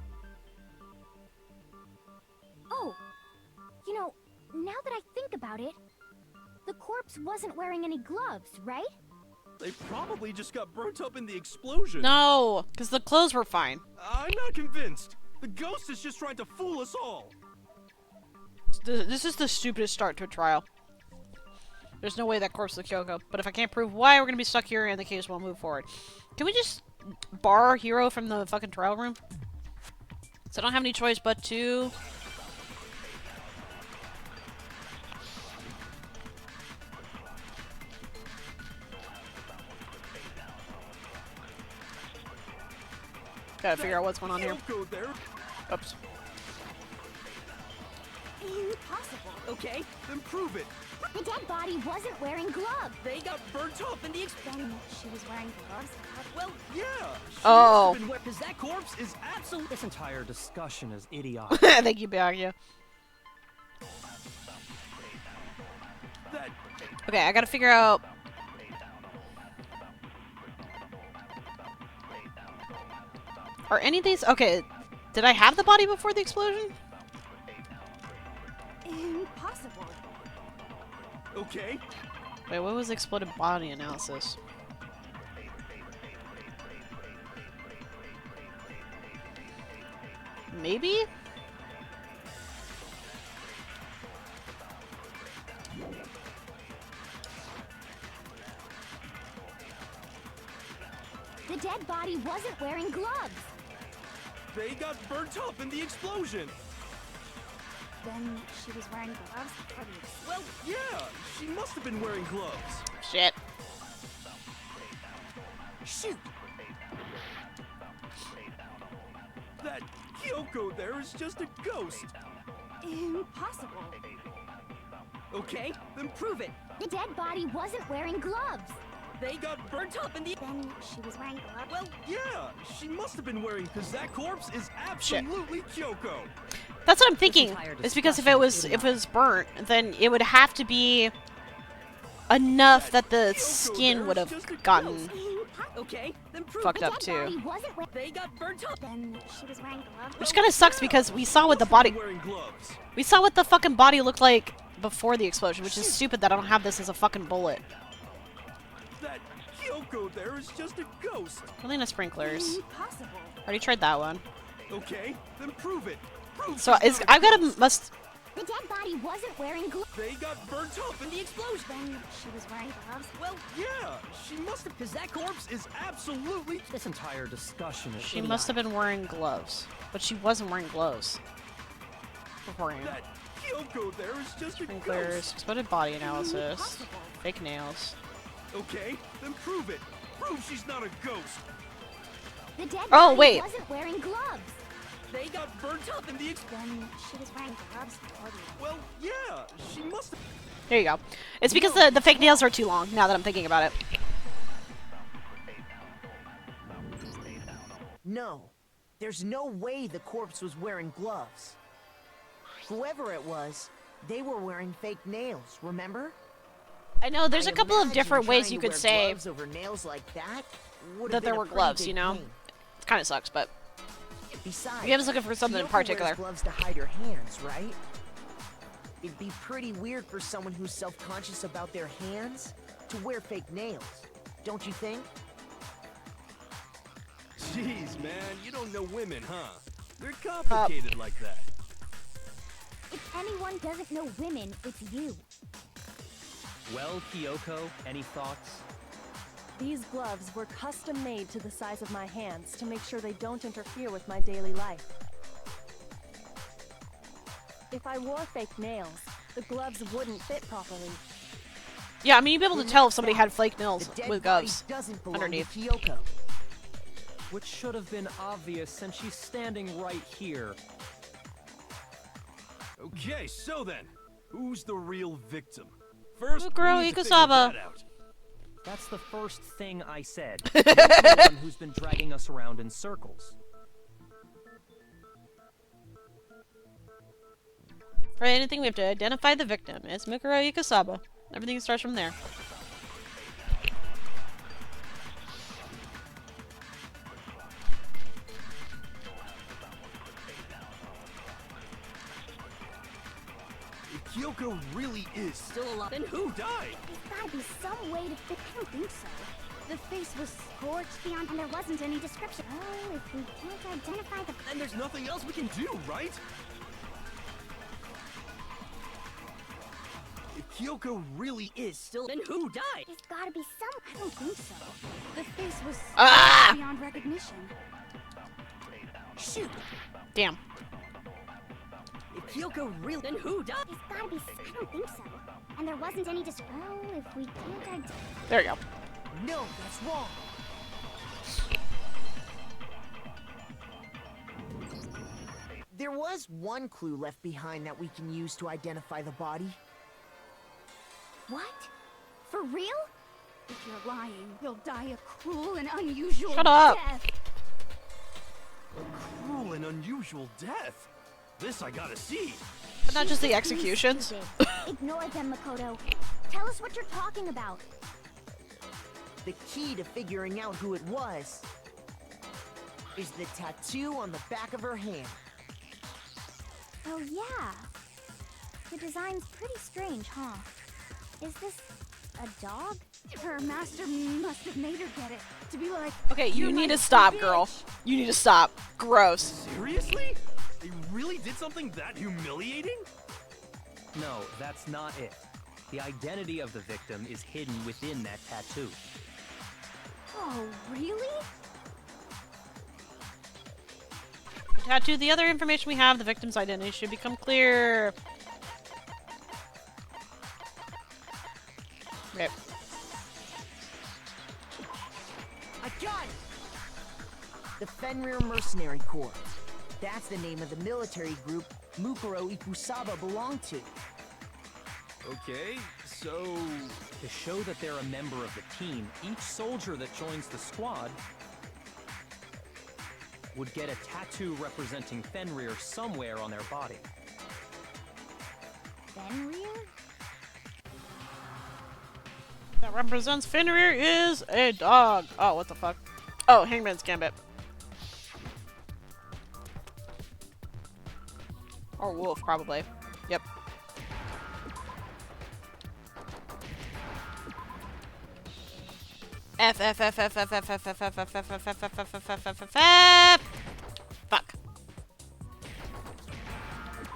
Oh, you know, now that I think about it, the corpse wasn't wearing any gloves, right? They probably just got burnt up in the explosion. No, because the clothes were fine. I'm not convinced. The ghost is just trying to fool us all. This is the stupidest start to a trial. There's no way that corpse is Kyoko, but if I can't prove why, we're gonna be stuck here and the case won't move forward. Can we just bar our hero from the fucking trial room? So I don't have any choice but to... Gotta figure out what's going on here. Kyoko there. Oops. Impossible. Okay, then prove it. The dead body wasn't wearing gloves. They got burnt up in the Then she was wearing gloves. Well, yeah. Oh. Because that corpse is absolutely. This entire discussion is idiotic. Thank you, Byakuya. That Okay, I gotta figure out... Are any of these... Okay, did I have the body before the explosion? Impossible. okay. Wait, what was exploded body analysis? Maybe? The dead body wasn't wearing gloves. They got burnt up in the explosion. Then she was wearing gloves. Well, yeah. She must have been wearing gloves. Shit. Shoot! That Kyoko there is just a ghost. Impossible. Okay, then prove it. The dead body wasn't wearing gloves. They got burnt up in the. Then she was wearing gloves. Well, yeah, she must have been wearing, because that corpse is absolutely Kyoko. That's what I'm thinking. It's because if it was burnt, then it would have to be enough that the skin would have gotten Okay, then prove fucked The up dead body too. wasn't wearing. They got burnt up. Then she was wearing gloves. Which kind of sucks because we saw what the body, Wearing gloves. we saw what the fucking body looked like before the explosion, which is stupid that I don't have this as a fucking bullet. That Kyoko there is just a ghost. Helena sprinklers. Impossible. Already tried that one. Okay, then prove it. Prove So she's is not a I've got ghost. to must. The dead body wasn't wearing gloves. They got burnt up in the explosion. Then she was wearing gloves. Well, yeah, she must have, because that corpse is absolutely. This entire discussion is. She must have been wearing gloves, but she wasn't wearing gloves beforehand. That Kyoko there is just a Sprinklers, ghost. exploded body analysis, fake nails. Okay, then prove it. Prove she's not a ghost. The dead Oh, body wait. wasn't wearing gloves. They got burnt up in the explosion. Then she was wearing gloves. Well, yeah, she must have. There you go. It's because the fake nails are too long, now that I'm thinking about it. No, there's no way the corpse was wearing gloves. Whoever it was, they were wearing fake nails, remember? I know, there's I a couple of imagine different ways trying you to could wear say gloves over nails like that would that have there been a were pretty gloves, big you know? pain. It kind of sucks, but Besides, maybe I was looking for something in Kyoko particular. wears gloves to hide her hands, right? It'd be pretty weird for someone who's self-conscious about their hands to wear fake nails, don't you think? Jeez, man, you don't know women, huh? They're complicated like that. If anyone doesn't know women, it's you. Well, Kyoko, any thoughts? These gloves were custom made to the size of my hands to make sure they don't interfere with my daily life. If I wore fake nails, the gloves wouldn't fit properly. Yeah, I mean, you'd be able to tell if somebody had flake nails The dead with body gloves doesn't belong underneath. to Kyoko. Which should have been obvious since she's standing right here. Okay, so then, who's the real victim? First, Mukuro we need to figure Ikusaba. that out. That's the first thing I said. You're the one who's been dragging us around in circles. For anything, we have to identify the victim. It's Mukuro Ikusaba. Everything starts from there. If Kyoko really is still alive, then who died? There's gotta be some way to fit. I don't think so. The face was scorched beyond, and there wasn't any description. Oh, if we can't identify the. Then there's nothing else we can do, right? If Kyoko really is still, then who died? There's gotta be some. I don't think so. The face was Ah! beyond recognition. Shoot! Damn. If Kyoko really, then who died? There's gotta be. I don't think so. And there wasn't any description. Oh, if we can't identify. There you go. No, that's wrong. There was one clue left behind that we can use to identify the body. What? For real? If you're lying, you'll die a cruel and unusual Shut up. death. Cruel and unusual death. This I gotta see. But not just the executions. Ignore them, Makoto. Tell us what you're talking about. The key to figuring out who it was is the tattoo on the back of her hand. Oh, yeah. The design's pretty strange, huh? Is this a dog? Her master must have made her get it. To be like, Okay, you "You're need my to stop, bitch." girl. You need to stop. Gross. Seriously? They really did something that humiliating? No, that's not it. The identity of the victim is hidden within that tattoo. Oh, really? Tattoo. The other information we have, the victim's identity should become clear. Right. I got it! The Fenrir Mercenary Corps. That's the name of the military group Mukuro Ikusaba belonged to. Okay, so... To show that they're a member of the team, each soldier that joins the squad would get a tattoo representing Fenrir somewhere on their body. Fenrir? That represents Fenrir is a dog. Oh, what the fuck? Oh, Hangman's Gambit. Or wolf, probably. Yep. F F F F F F F F F F F F F F F F F F F. Fuck.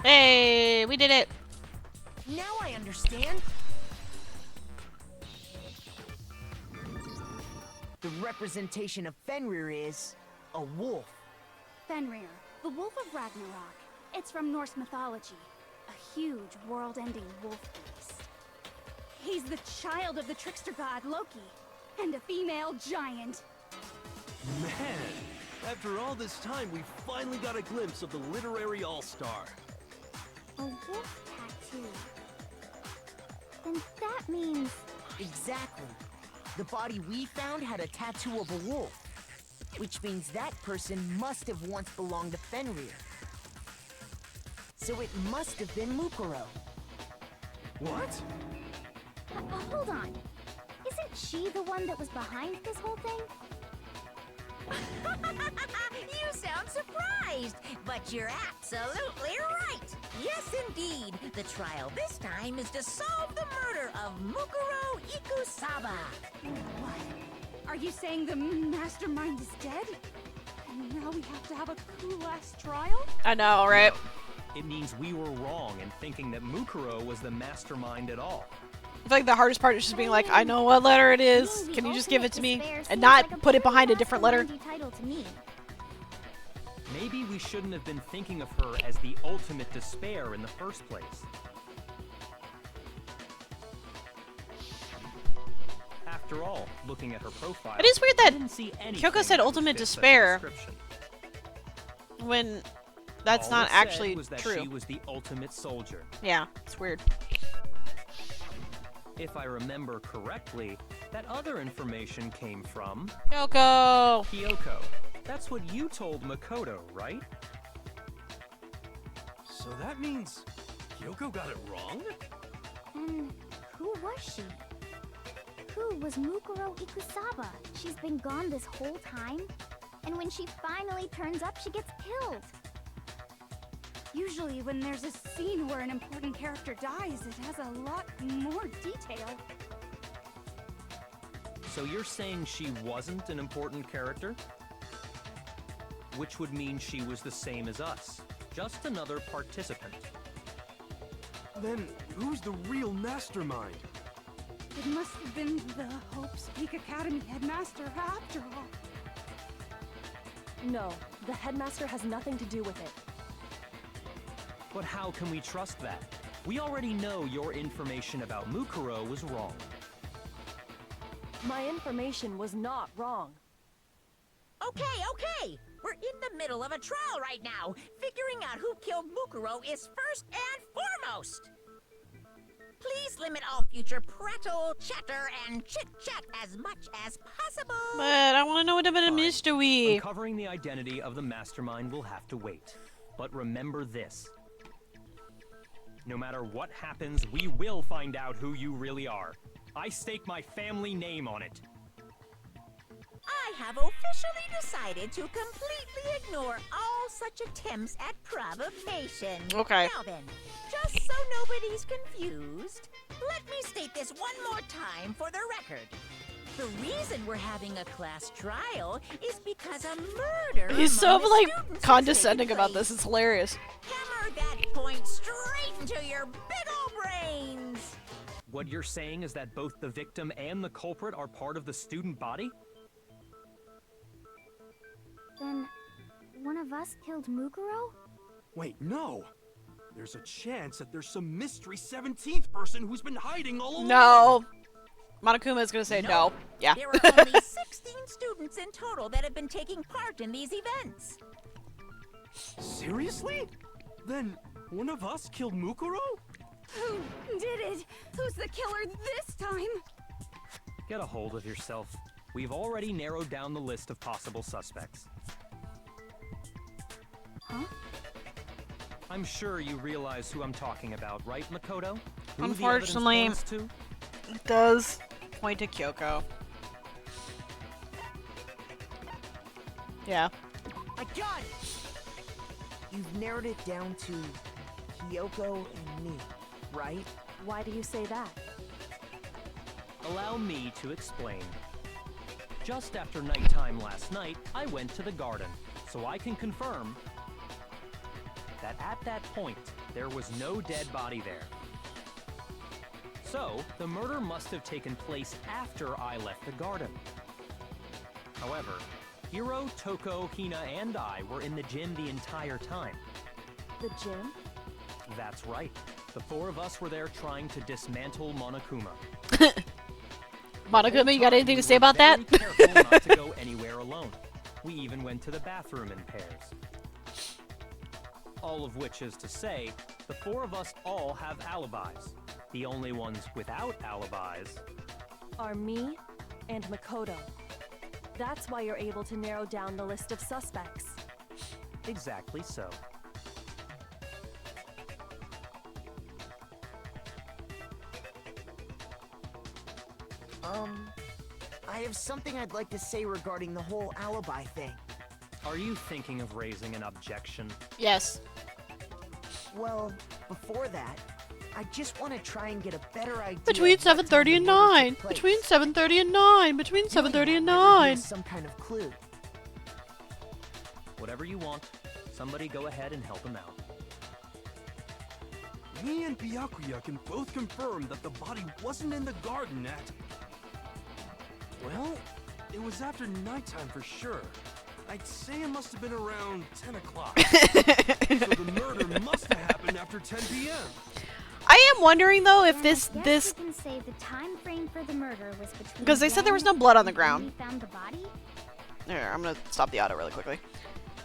Hey, we did it. Now I understand. The representation of Fenrir is a wolf. Fenrir, the wolf of Ragnarok. It's from Norse mythology. A huge, world-ending wolf beast. He's the child of the trickster god Loki, and a female giant. Man, after all this time, we finally got a glimpse of the literary all-star. A wolf tattoo. Then that means... Exactly. The body we found had a tattoo of a wolf, which means that person must have once belonged to Fenrir. So it must have been Mukuro. What? Hold on. Isn't she the one that was behind this whole thing? You sound surprised, but you're absolutely right. Yes, indeed. The trial this time is to solve the murder of Mukuro Ikusaba. What? Are you saying the mastermind is dead? And now we have to have a cool-ass trial? I know, right? It means we were wrong in thinking that Mukuro was the mastermind at all. I feel like the hardest part is just being like, I know what letter it is. Can you just give it to me? And not put it behind a different letter. Maybe we shouldn't have been thinking of her as the ultimate despair in the first place. After all, looking at her profile, It is weird I that didn't see anything Kyoko said that ultimate fit such a despair description. when that's All not it said actually was that true. She was the ultimate soldier. Yeah, it's weird. If I remember correctly, that other information came from Kyoko! Kyoko. That's what you told Makoto, right? So that means Kyoko got it wrong? And who was she? Who was Mukuro Ikusaba? She's been gone this whole time? And when she finally turns up, she gets killed. Usually when there's a scene where an important character dies, it has a lot more detail. So you're saying she wasn't an important character? Which would mean she was the same as us. Just another participant. Then who's the real mastermind? It must have been the Hope's Peak Academy headmaster after all. No, the headmaster has nothing to do with it. But how can we trust that? We already know your information about Mukuro was wrong. My information was not wrong. Okay. We're in the middle of a trial right now. Figuring out who killed Mukuro is first and foremost. Please limit all future prattle, chatter, and chit-chat as much as possible. But I want to know what about a Fine. mystery. Uncovering the identity of the mastermind will have to wait. But remember this. No matter what happens, we will find out who you really are. I stake my family name on it. I have officially decided to completely ignore all such attempts at provocation. Okay. Now then, just so nobody's confused, let me state this one more time for the record. The reason we're having a class trial is because a murder He's so among the like students has condescending taken about place. this. It's hilarious. Hammer that point straight into your big ol' brains. What you're saying is that both the victim and the culprit are part of the student body? Then, one of us killed Mukuro? Wait, no! There's a chance that there's some mystery 17th person who's been hiding all along! No. Monokuma is gonna say no. Yeah. There are only 16 students in total that have been taking part in these events. Seriously? Then one of us killed Mukuro? Who did it? Who's the killer this time? Get a hold of yourself. We've already narrowed down the list of possible suspects. Huh? I'm sure you realize who I'm talking about, right, Makoto? Who Unfortunately, the evidence points to? it does point to Kyoko. Yeah. I got it! You've narrowed it down to Kyoko and me, right? Why do you say that? Allow me to explain. Just after nighttime last night, I went to the garden, so I can confirm that at that point, there was no dead body there. So, the murder must have taken place after I left the garden. However, Hiro, Toko, Hina, and I were in the gym the entire time. The gym? That's right. The four of us were there trying to dismantle Monokuma. Monokuma, you got anything to say about that? We were very careful not to go anywhere alone. We even went to the bathroom in pairs. All of which is to say, the four of us all have alibis. The only ones without alibis Are me and Makoto. That's why you're able to narrow down the list of suspects. exactly so. I have something I'd like to say regarding the whole alibi thing. Are you thinking of raising an objection? Yes. Well, before that, I just want to try and get a better idea. Between of what time 7:30 the and murder 9. took place. Between 7:30 and 9. Between Doing 7:30 and that might reveal 9. some kind of clue. Whatever you want. Somebody go ahead and help him out. Me and Byakuya can both confirm that the body wasn't in the garden at... Well, it was after nighttime for sure. I'd say it must have been around 10 o'clock. So the murder must have happened after 10 p.m. I am wondering though if Then this I guess this we can say the time frame for the murder was between because they said there was no then blood on the and when ground. we found the body. There, I'm gonna stop the auto really quickly.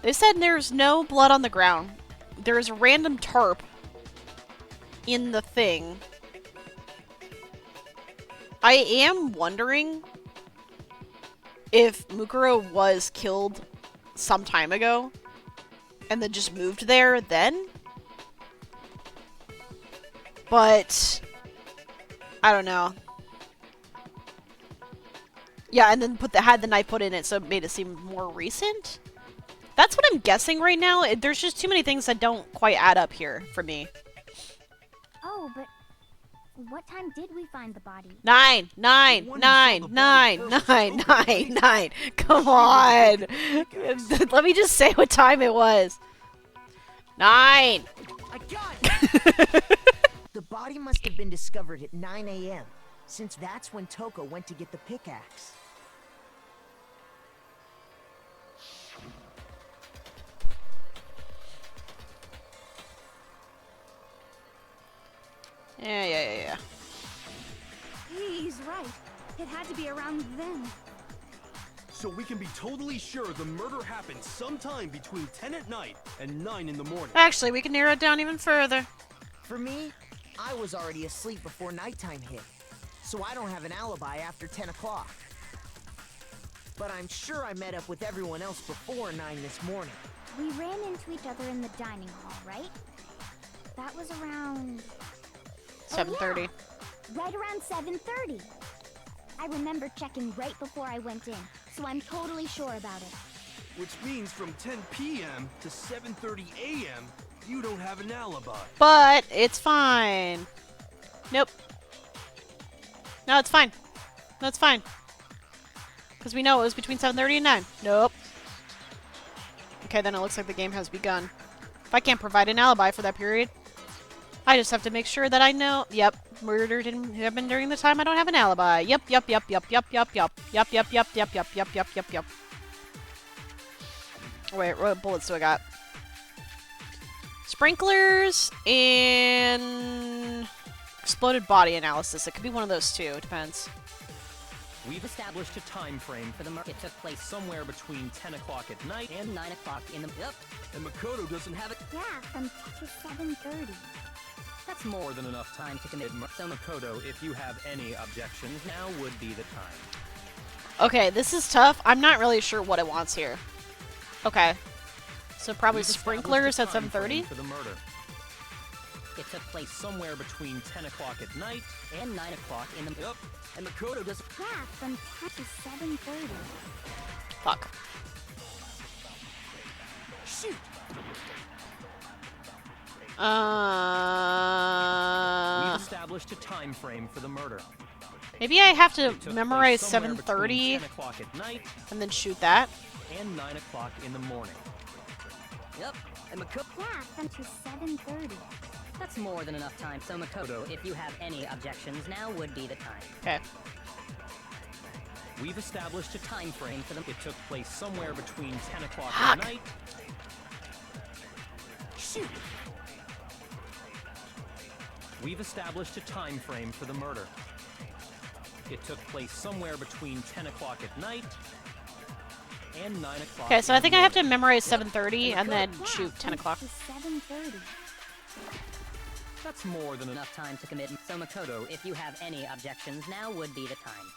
They said there's no blood on the ground. There's a random tarp in the thing. I am wondering if Mukuro was killed some time ago and then just moved there then. But I don't know. Yeah, and then had the knife put in it, so it made it seem more recent. That's what I'm guessing right now. There's just too many things that don't quite add up here for me. Oh, but what time did we find the body? 9. Come on. Let me just say what time it was. 9. I got it! The body must have been discovered at 9 a.m., since that's when Toko went to get the pickaxe. Yeah. He's right. It had to be around then. So we can be totally sure the murder happened sometime between 10 at night and 9 in the morning. Actually, we can narrow it down even further. For me, I was already asleep before nighttime hit, so I don't have an alibi after 10 o'clock. But I'm sure I met up with everyone else before 9 this morning. We ran into each other in the dining hall, right? That was around 7:30. right around 7:30. I remember checking right before I went in, so I'm totally sure about it. Which means from 10 p.m. to 7:30 a.m., you don't have an alibi. But it's fine. Nope. No, it's fine. No, it's fine. Because we know it was between 7:30 and 9. Nope. Okay, then it looks like the game has begun. If I can't provide an alibi for that period, I just have to make sure that I know. Yep, murder didn't happen during the time I don't have an alibi. Yep. Wait, what bullets do I got? Sprinklers and exploded body analysis. It could be one of those two. It depends. We've established a time frame for the murder. It took place somewhere between 10 o'clock at night and 9 o'clock in the... Yep. And Makoto doesn't have it. Yeah, from 10 to 7:30. That's more than enough time to commit murder. So Makoto, if you have any objections, now would be the time. Okay, this is tough. I'm not really sure what it wants here. Okay. So probably We've sprinklers at established a time frame 7:30? for the murder. It took place somewhere between 10 o'clock at night and 9 o'clock in the... Yep. And Makoto doesn't. Yeah, from 10 to 7:30. Fuck. Shoot! We've established a time frame for the murder. Maybe I have to It took memorize place somewhere between 7:30 10 o'clock at night and then shoot that. and 9 o'clock in the morning. Yep. And Makoto. Yeah, from to 7:30. That's more than enough time. So Makoto, if you have any objections, now would be the time. Okay. We've established a time frame for them. It took place somewhere between 10 o'clock Fuck. at night. Shoot! We've established a time frame for the murder. It took place somewhere between 10 o'clock at night and 9 o'clock. Okay, so I in think the I have to morning. memorize 7:30 and then Yeah, shoot 10 from o'clock. to 7:30. That's more than enough. Enough time to commit. So Makoto, if you have any objections, now would be the time.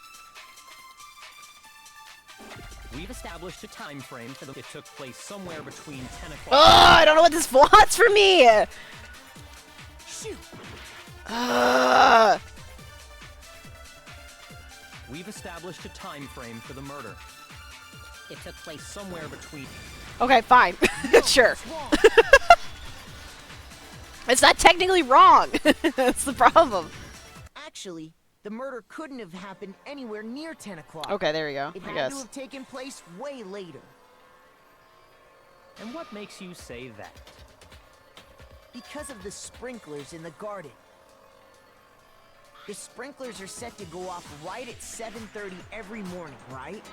We've established a time frame for the. It took place somewhere between 10 o'clock. Oh, I don't know what this wants for me! Shoot! We've established a time frame for the murder. It took place Somewhere between. Okay, fine. Sure. It's wrong. It's not technically wrong. That's the problem. Actually, the murder couldn't have happened anywhere near 10 o'clock. Okay, there you go. It I had to guess. have taken place way later. And what makes you say that? Because of the sprinklers in the garden. The sprinklers are set to go off right at 7:30 every morning, right?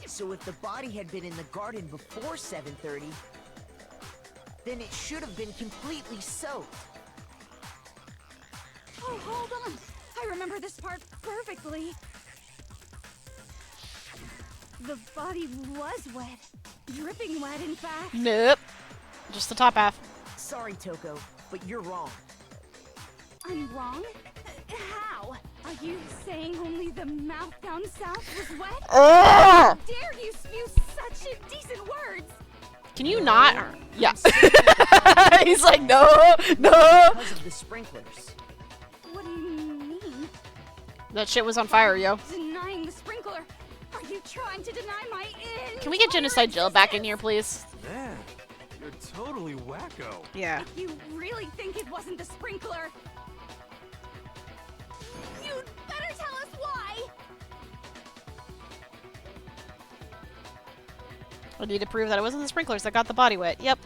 So if the body had been in the garden before 7:30, then it should have been completely soaked. Oh, hold on. I remember this part perfectly. The body was wet. Dripping wet, in fact. Nope. Just the top half. Sorry, Toko, but you're wrong. I'm wrong? How? Are you saying only the mouth down south was wet? Oh! Dare you spew such indecent words? Can you not? Yeah. He's like, no, no. Because of the sprinklers. What do you mean? That shit was on fire, yo. Denying the sprinkler? Are you trying to deny my Can we get Genocide Jill back in here, please? Man, you're totally wacko. Yeah. If you really think it wasn't the sprinkler, you'd better tell us why. I need to prove that it wasn't the sprinklers that got the body wet. Yep.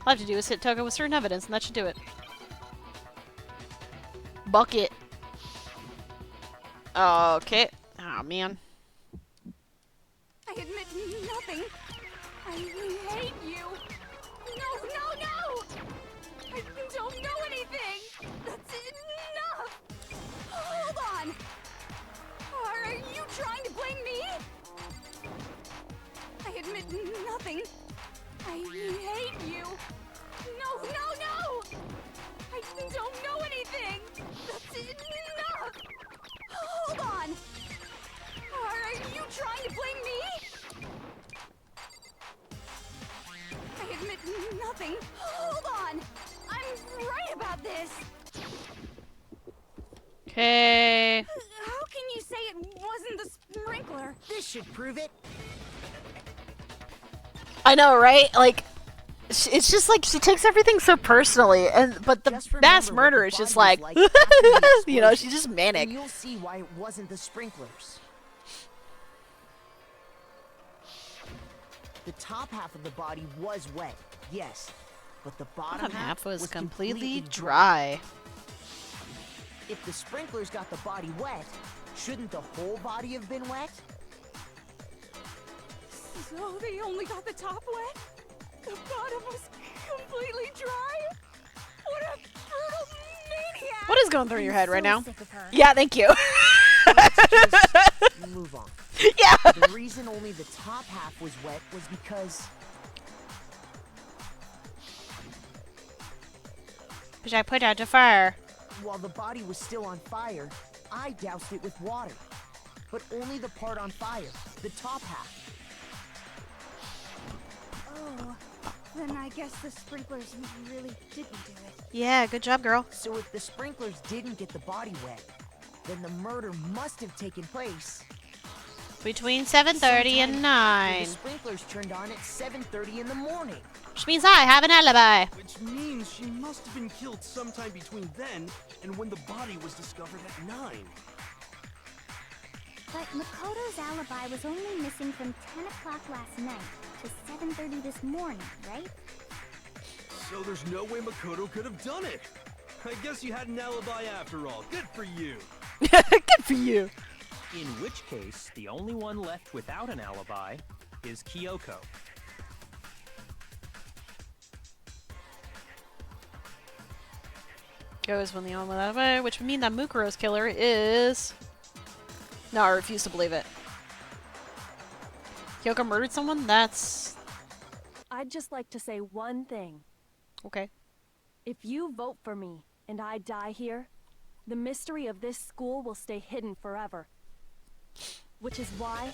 All I have to do is hit Toga with certain evidence, and that should do it. Bucket. Okay. Oh, man. I admit nothing. I hate you. No, no, no! I don't know anything. That's enough. Hold on. Are you trying to blame me? I admit nothing. I hate you. No, no, no! I don't know anything. That's enough. Hold on. Are you trying to blame me? I admit nothing. Hold on. I'm right about this. Okay. How can you say it wasn't the sprinkler? This should prove it. I know, right? Like, it's just like she takes everything so personally, but the Just mass remember what murder the is just body like, was after the you know, explosion, she's just manic. And you'll see why it wasn't the sprinklers. The top half of the body was wet, yes, but the bottom Bottom half was completely completely dry. If the sprinklers got the body wet, shouldn't the whole body have been wet? So they only got the top wet? The bottom was completely dry? What a brutal maniac! What is going through your head right now? Sick of her. Yeah, thank you. Let's just Yeah! The reason only the top half was wet was because... Which I put out the fire. while the body was still on fire, I doused it with water. But only the part on fire, the top half. Oh, then I guess the sprinklers really didn't do it. Yeah, good job, girl. So if the sprinklers didn't get the body wet, then the murder must have taken place Between 7:30 and sometime 9. after the sprinklers turned on at 7:30 in the morning. Which means I have an alibi. Which means she must have been killed sometime between then and when the body was discovered at 9. But Makoto's alibi was only missing from 10 o'clock last night to 7:30 this morning, right? So there's no way Makoto could have done it. I guess you had an alibi after all. Good for you. Good for you. In which case, the only one left without an alibi is Kyoko. Goes when the only alibi, which would mean that Mukuro's killer is... No, I refuse to believe it. Kyoko murdered someone? That's... I'd just like to say one thing. Okay. If you vote for me and I die here, the mystery of this school will stay hidden forever. Which is why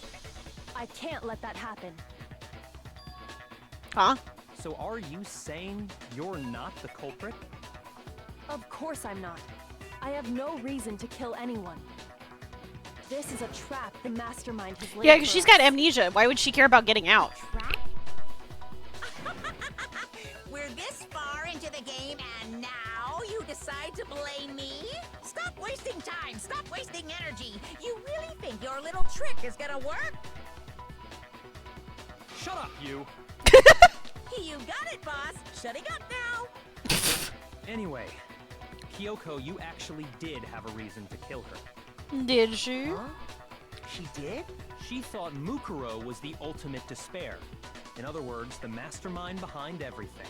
I can't let that happen. Huh? So are you saying you're not the culprit? Of course I'm not. I have no reason to kill anyone. This is a trap the mastermind has laid Yeah, for because she's us. got amnesia. Why would she care about getting out? Trap? We're this far into the game and now you decide to blame me? Stop wasting time! Stop wasting energy! You really think your little trick is gonna work? Shut up, you! You got it, boss! Shutting up now! Anyway, Kyoko, you actually did have a reason to kill her. Did she? Huh? She did? She thought Mukuro was the ultimate despair. In other words, the mastermind behind everything.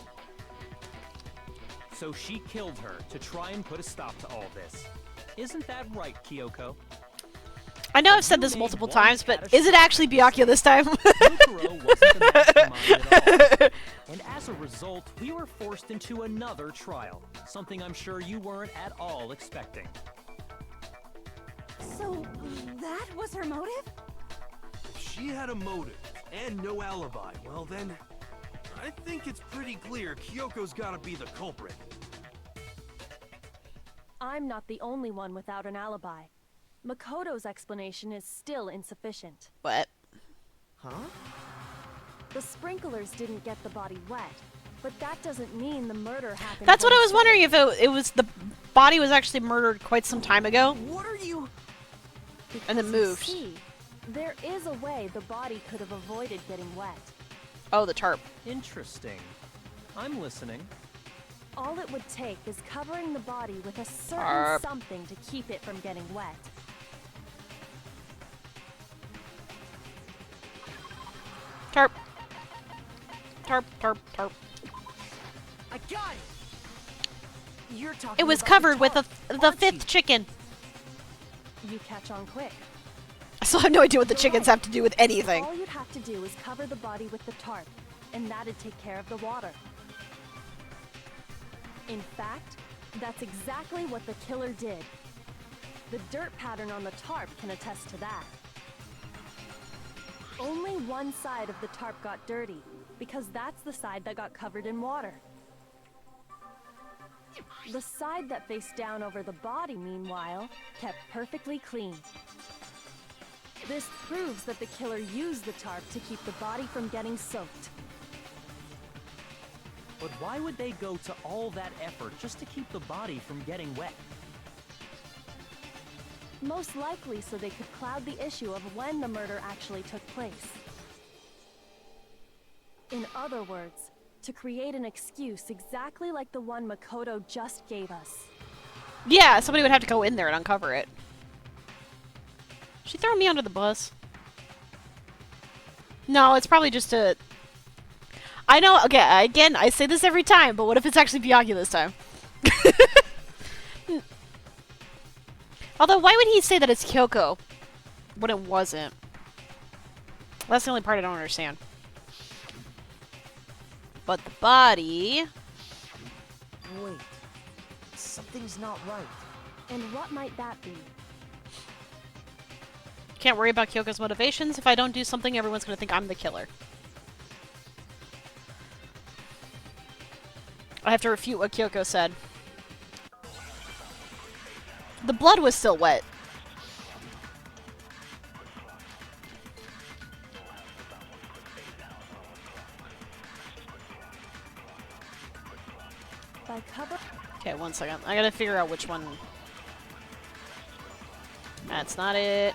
So she killed her to try and put a stop to all this. Isn't that right, Kyoko? I know I've said this multiple times, but is it actually Byakuya this time? Mukuro wasn't the mastermind at all. And as a result, we were forced into another trial. Something I'm sure you weren't at all expecting. So, that was her motive? If she had a motive and no alibi, well then, I think it's pretty clear Kyoko's gotta be the culprit. I'm not the only one without an alibi. Makoto's explanation is still insufficient. What? Huh? The sprinklers didn't get the body wet, but that doesn't mean the murder happened. That's what I when was wondering, if it was the body was actually murdered quite some time ago. What are you... And then Because you moved. see, there is a way the body could have avoided getting wet. Oh, the tarp. Interesting. I'm listening. All it would take is covering the body with a certain Tarp. something to keep it from getting wet. Tarp. Tarp, tarp, tarp. I got it! You're talking It was about covered the with tarp, the aren't you? fifth chicken. You catch on quick. I still have no idea what the You're chickens right. have to do with anything. All you'd have to do is cover the body with the tarp, and that'd take care of the water. In fact, that's exactly what the killer did. The dirt pattern on the tarp can attest to that. Only one side of the tarp got dirty, because that's the side that got covered in water. The side that faced down over the body, meanwhile, kept perfectly clean. This proves that the killer used the tarp to keep the body from getting soaked. But why would they go to all that effort just to keep the body from getting wet? Most likely so they could cloud the issue of when the murder actually took place. In other words, to create an excuse exactly like the one Makoto just gave us. Yeah, somebody would have to go in there and uncover it. She throw me under the bus? No, it's probably just a... I know, okay, again, I say this every time, but what if it's actually Byakuya this time? Although, why would he say that it's Kyoko when it wasn't? That's the only part I don't understand. But the body... Wait. Something's not right. And what might that be? Can't worry about Kyoko's motivations. If I don't do something, everyone's gonna think I'm the killer. I have to refute what Kyoko said. The blood was still wet. By cover. Okay, one second. I gotta figure out which one. That's not it.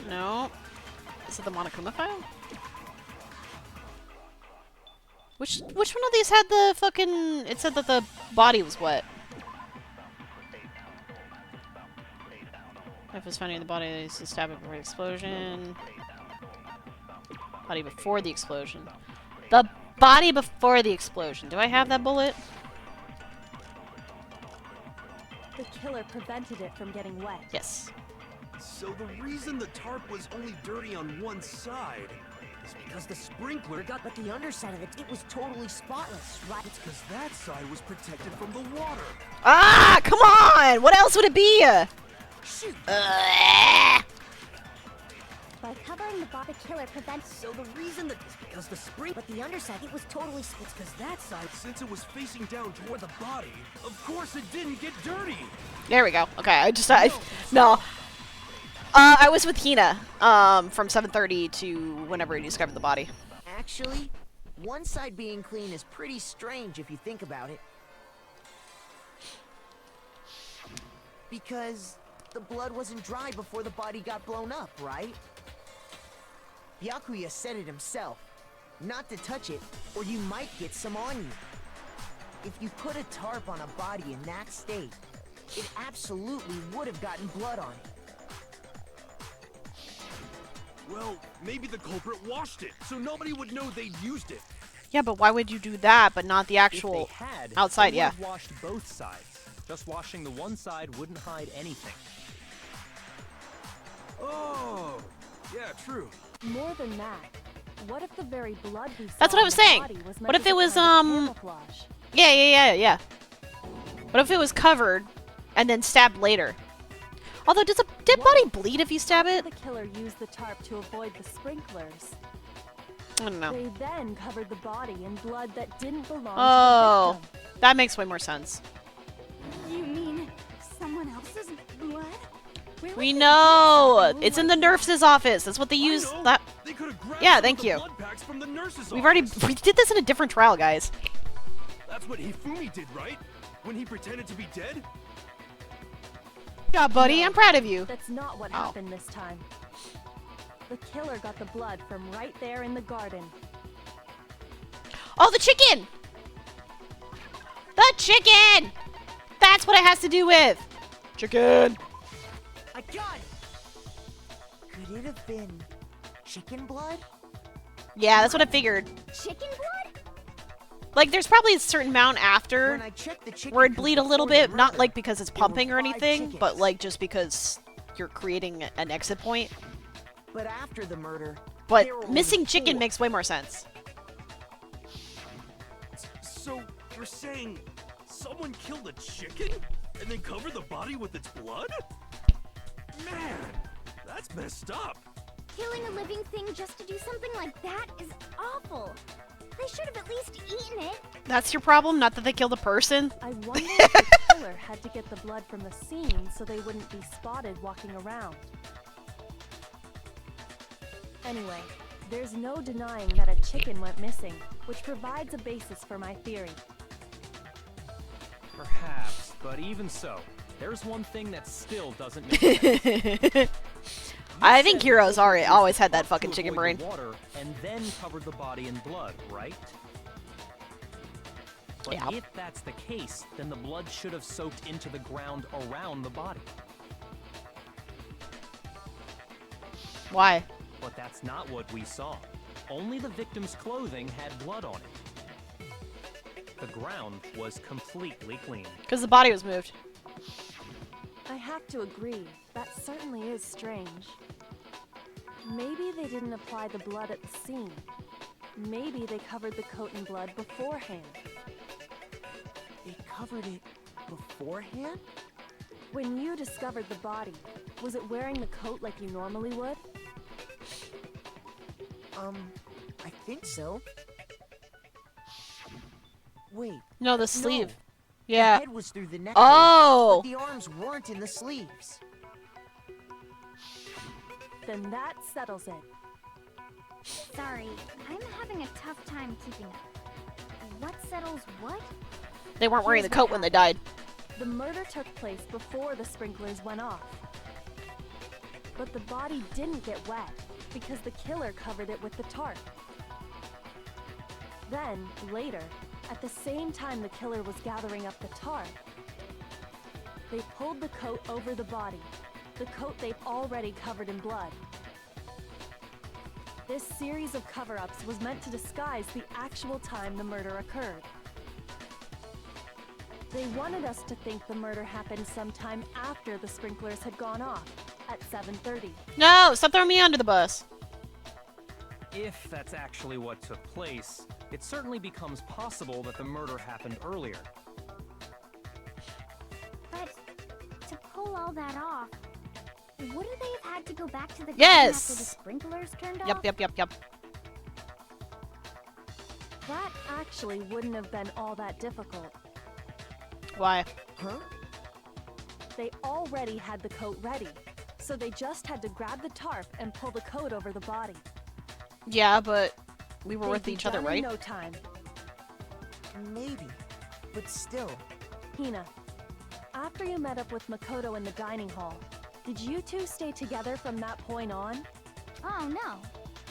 No. Is it the Monokuma file? Which one of these had the fucking... It said that the body was wet. If was finding the body, they used to stab it before the explosion. Body before the explosion. The body before the explosion. Do I have that bullet? The killer prevented it from getting wet. Yes. So the reason the tarp was only dirty on one side is because the sprinkler got... But the underside of it, it was totally spotless, right? It's because that side was protected from the water. Ah! Come on! What else would it be? Shoot! By covering the body, the killer prevents. So the reason that it's because the spring, but the underside, it was totally split. It's because that side, since it was facing down toward the body, of course it didn't get dirty. There we go. Okay, no. I was with Hina, from 7:30 to whenever he discovered the body. Actually, one side being clean is pretty strange if you think about it. Because the blood wasn't dry before the body got blown up, right? Byakuya said it himself. Not to touch it, or you might get some on you. If you put a tarp on a body in that state, it absolutely would have gotten blood on it. Well, maybe the culprit washed it, so nobody would know they'd used it. Yeah, but why would you do that, but not the actual If they had, outside? they Yeah. would have washed both sides. Just washing the one side wouldn't hide anything. Oh, yeah, true. More than that, what if the very blood we saw That's what I was on the saying. body was What meant if as it a was kind of camouflage? Yeah. What if it was covered and then stabbed later? Although, does a dead body bleed if you stab it? The killer used the tarp to avoid the sprinklers. I don't know. They then covered the body in blood that didn't belong Oh, to the victim. that makes way more sense. You mean someone else's blood? Where We would they know! get It's in the nurse's office. That's what they use. I know. That. They could have grabbed Yeah, some thank of the you. blood packs from the nurse's We did this in a different trial, guys. That's what Hifumi did, right? When he pretended to be dead? Good job, buddy. I'm proud of you. That's not what happened this time. The killer got the blood from right there in the garden. Oh, the chicken! The chicken! That's what it has to do with. Chicken. I got it! Could it have been chicken blood? Yeah, that's what I figured. Chicken blood? Like, there's probably a certain amount after When I checked the chicken where it'd coop bleed a little before the bit. Not murder, like because it's there were pumping or 5 anything, but chickens. like just because you're creating an exit point. But after the murder, But there were only missing chicken 4. makes way more sense. So, you're saying someone killed a chicken and then covered the body with its blood? Man, that's messed up. Killing a living thing just to do something like that is awful. They should have at least eaten it. That's your problem, not that they killed a person. I wonder if the killer had to get the blood from the scene so they wouldn't be spotted walking around. Anyway, there's no denying that a chicken went missing, which provides a basis for my theory. Perhaps, but even so, there's one thing that still doesn't make sense. I think Heroes already always had that to fucking chicken brain. avoid the water and then covered the body in blood, right? But Yeah. if that's the case, then the blood should have soaked into the ground around the body. Why? But that's not what we saw. Only the victim's clothing had blood on it. The ground was completely clean. Because the body was moved. I have to agree, that certainly is strange. Maybe they didn't apply the blood at the scene. Maybe they covered the coat in blood beforehand. They covered it beforehand? When you discovered the body, was it wearing the coat like you normally would? I think so. Wait. No, the sleeve. No. Yeah. The head was through the neck. Oh! But the arms weren't in the sleeves. Then that settles it. Sorry, I'm having a tough time keeping up. What settles what? They weren't wearing the coat when they died. The murder took place before the sprinklers went off. But the body didn't get wet because the killer covered it with the tarp. Then, later, at the same time the killer was gathering up the tarp, they pulled the coat over the body, the coat they'd already covered in blood. This series of cover-ups was meant to disguise the actual time the murder occurred. They wanted us to think the murder happened sometime after the sprinklers had gone off, at 7:30. No! Stop throwing me under the bus! If that's actually what took place, it certainly becomes possible that the murder happened earlier. But to pull all that off, wouldn't they have had to go back to the garden Yes! after the sprinklers turned off? Yep. That actually wouldn't have been all that difficult. Why? Huh? They already had the coat ready, so they just had to grab the tarp and pull the coat over the body. Yeah, but we were They'd with be each other, done right? in no time. Maybe. But still. Hina, after you met up with Makoto in the dining hall, did you two stay together from that point on? Oh no.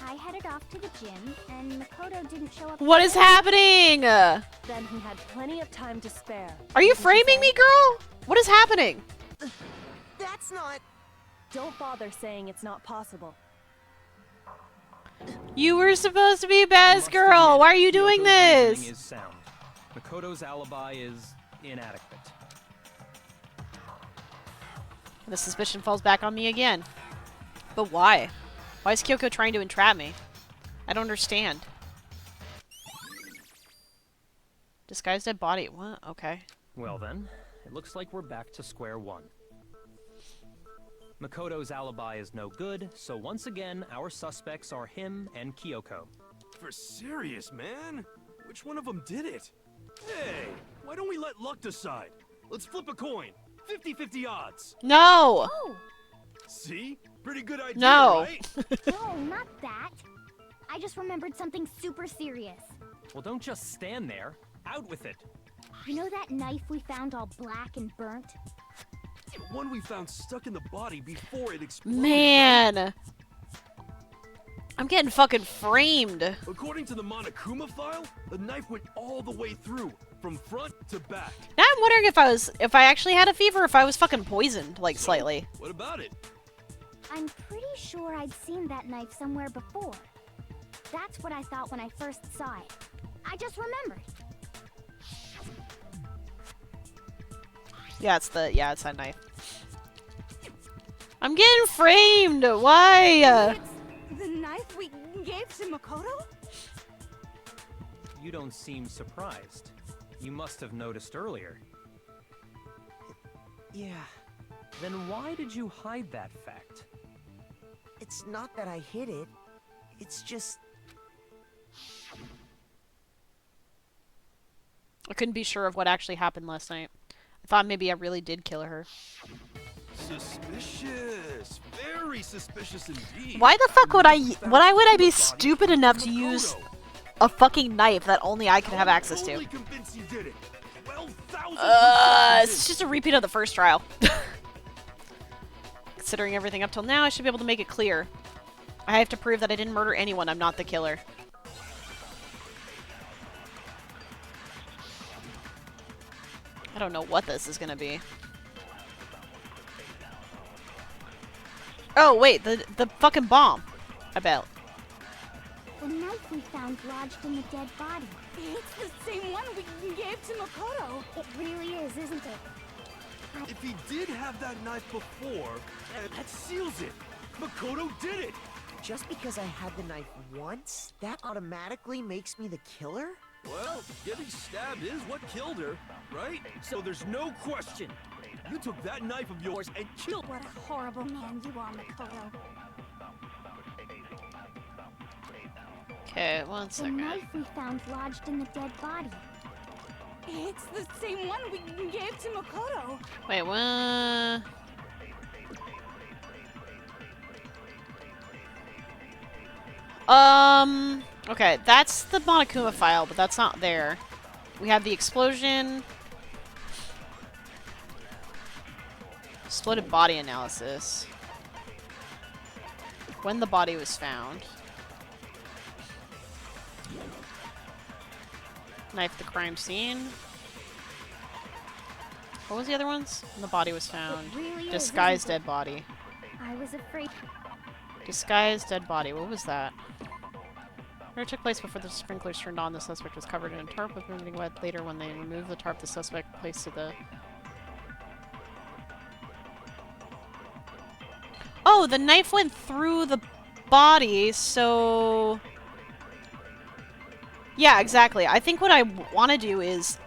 I headed off to the gym, and Makoto didn't show up. What is happening? Then he had plenty of time to spare. Are you didn't framing say? me, girl? What is happening? That's not... Don't bother saying it's not possible. You were supposed to be best girl. Why are you doing Kyoto's reasoning this? is sound. Makoto's alibi is inadequate. The suspicion falls back on me again. But why? Why is Kyoko trying to entrap me? I don't understand. Disguised dead body. What? Okay. Well then, it looks like we're back to square one. Makoto's alibi is no good, so once again, our suspects are him and Kyoko. For serious, man? Which one of them did it? Hey, why don't we let luck decide? Let's flip a coin. 50-50 odds. No! Oh! See? Pretty good idea, No. right? No, not that. I just remembered something super serious. Well, don't just stand there. Out with it. You know that knife we found all black and burnt? The one we found stuck in the body before it exploded. Man! I'm getting fucking framed. According to the Monokuma file, the knife went all the way through, from front to back. Now I'm wondering if I actually had a fever, if I was fucking poisoned, like, So, slightly. What about it? I'm pretty sure I'd seen that knife somewhere before. That's what I thought when I first saw it. I just remembered. Yeah, it's that knife. I'm getting framed! Why? It's the knife we gave to Makoto? You don't seem surprised. You must have noticed earlier. Yeah. Then why did you hide that fact? It's not that I hid it. It's just... I couldn't be sure of what actually happened last night. I thought maybe I really did kill her. Suspicious. Very suspicious indeed. Why the fuck would why would I be stupid enough to use a fucking knife that only I could have access to? Totally convinced you did it. 12,000%. It's just a repeat of the first trial. Considering everything up till now, I should be able to make it clear. I have to prove that I didn't murder anyone. I'm not the killer. I don't know what this is gonna be. Oh, wait, the fucking bomb. I bet. The knife we found lodged in the dead body. It's the same one we gave to Makoto. It really is, isn't it? If he did have that knife before, that seals it. Makoto did it. Just because I had the knife once, that automatically makes me the killer? Well, getting stabbed is what killed her, right? So there's no question. You took that knife of yours and killed. What a horrible man you are, Makoto. Okay, one The second. knife we found lodged in the dead body. It's the same one we gave to Makoto. Wait, what? Okay, that's the Monokuma file, but that's not there. We have the explosion. Exploded body analysis. When the body was found. Knife the crime scene. What was the other ones? When the body was found. It really is, Disguised isn't it? dead body. I was afraid. Disguised dead body. What was that? Murder took place before the sprinklers turned on. The suspect was covered in a tarp with moving wet. Later, when they removed the tarp, the suspect placed the... Oh, the knife went through the body, so... Yeah, exactly. I think what I want to do is,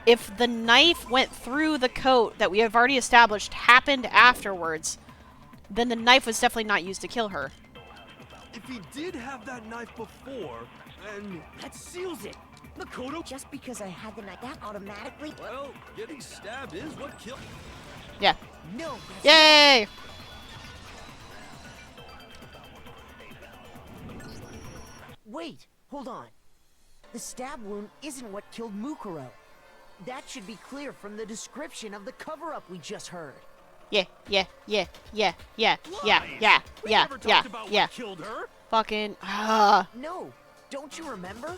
if the knife went through the coat that we have already established happened afterwards, then the knife was definitely not used to kill her. If he did have that knife before, then that seals it. Makoto. Just because I had the knife, that automatically... Well, getting stabbed is what killed. Yeah. No. Yay! Wait, hold on. The stab wound isn't what killed Mukuro. That should be clear from the description of the cover-up we just heard. Yeah, yeah, yeah, yeah, yeah, Lies. yeah, yeah, We yeah, never talked yeah, about yeah. what killed her. Fucking, No, don't you remember?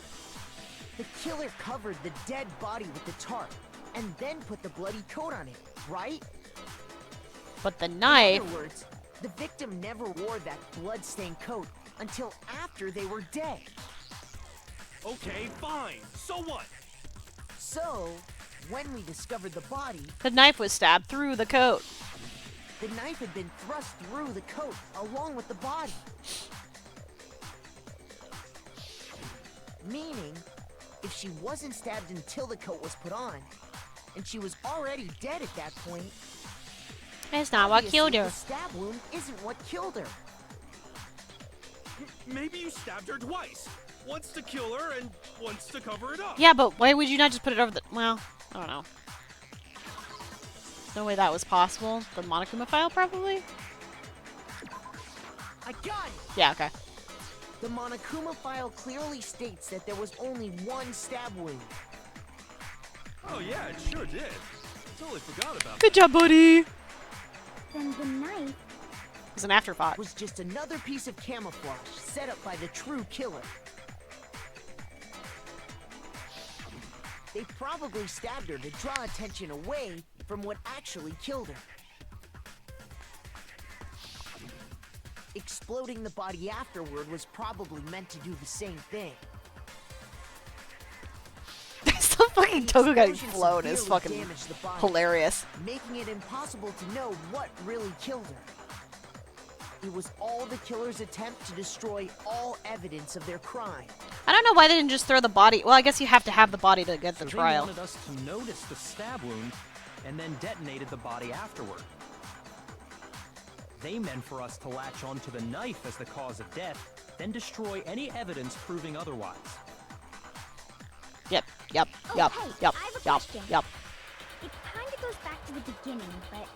The killer covered the dead body with the tarp, and then put the bloody coat on it, right? But the knife... In other words, the victim never wore that blood-stained coat until after they were dead. Okay, fine. So what? So, when we discovered the body, The knife was stabbed through the coat. the knife had been thrust through the coat along with the body. Meaning, if she wasn't stabbed until the coat was put on, and she was already dead at that point, It's not what obviously killed her. the stab wound isn't what killed her. Maybe you stabbed her twice. Once to kill her and once to cover it up. Yeah, but why would you not just put it over the... Well, I don't know. There's no way that was possible. The Monokuma file, probably? I got it! Yeah, okay. The Monokuma file clearly states that there was only one stab wound. Oh yeah, it sure did. Totally forgot about Good job, buddy! Then the knife... It was an afterthought. Was just another piece of camouflage set up by the true killer. They probably stabbed her to draw attention away from what actually killed her. Exploding the body afterward was probably meant to do the same thing. Still fucking Toku getting Explosion flown is severely fucking damaged the body, hilarious. making it impossible to know what really killed her. It was all the killer's attempt to destroy all evidence of their crime. I don't know why they didn't just throw the body... Well, I guess you have to have the body to get the So trial. They wanted us to notice the stab wound and then detonated the body afterward. They meant for us to latch onto the knife as the cause of death, then destroy any evidence proving otherwise. Yep, yep, Oh, yep, hey, yep, I have a yep, question. yep. It kind of goes back to the beginning, but...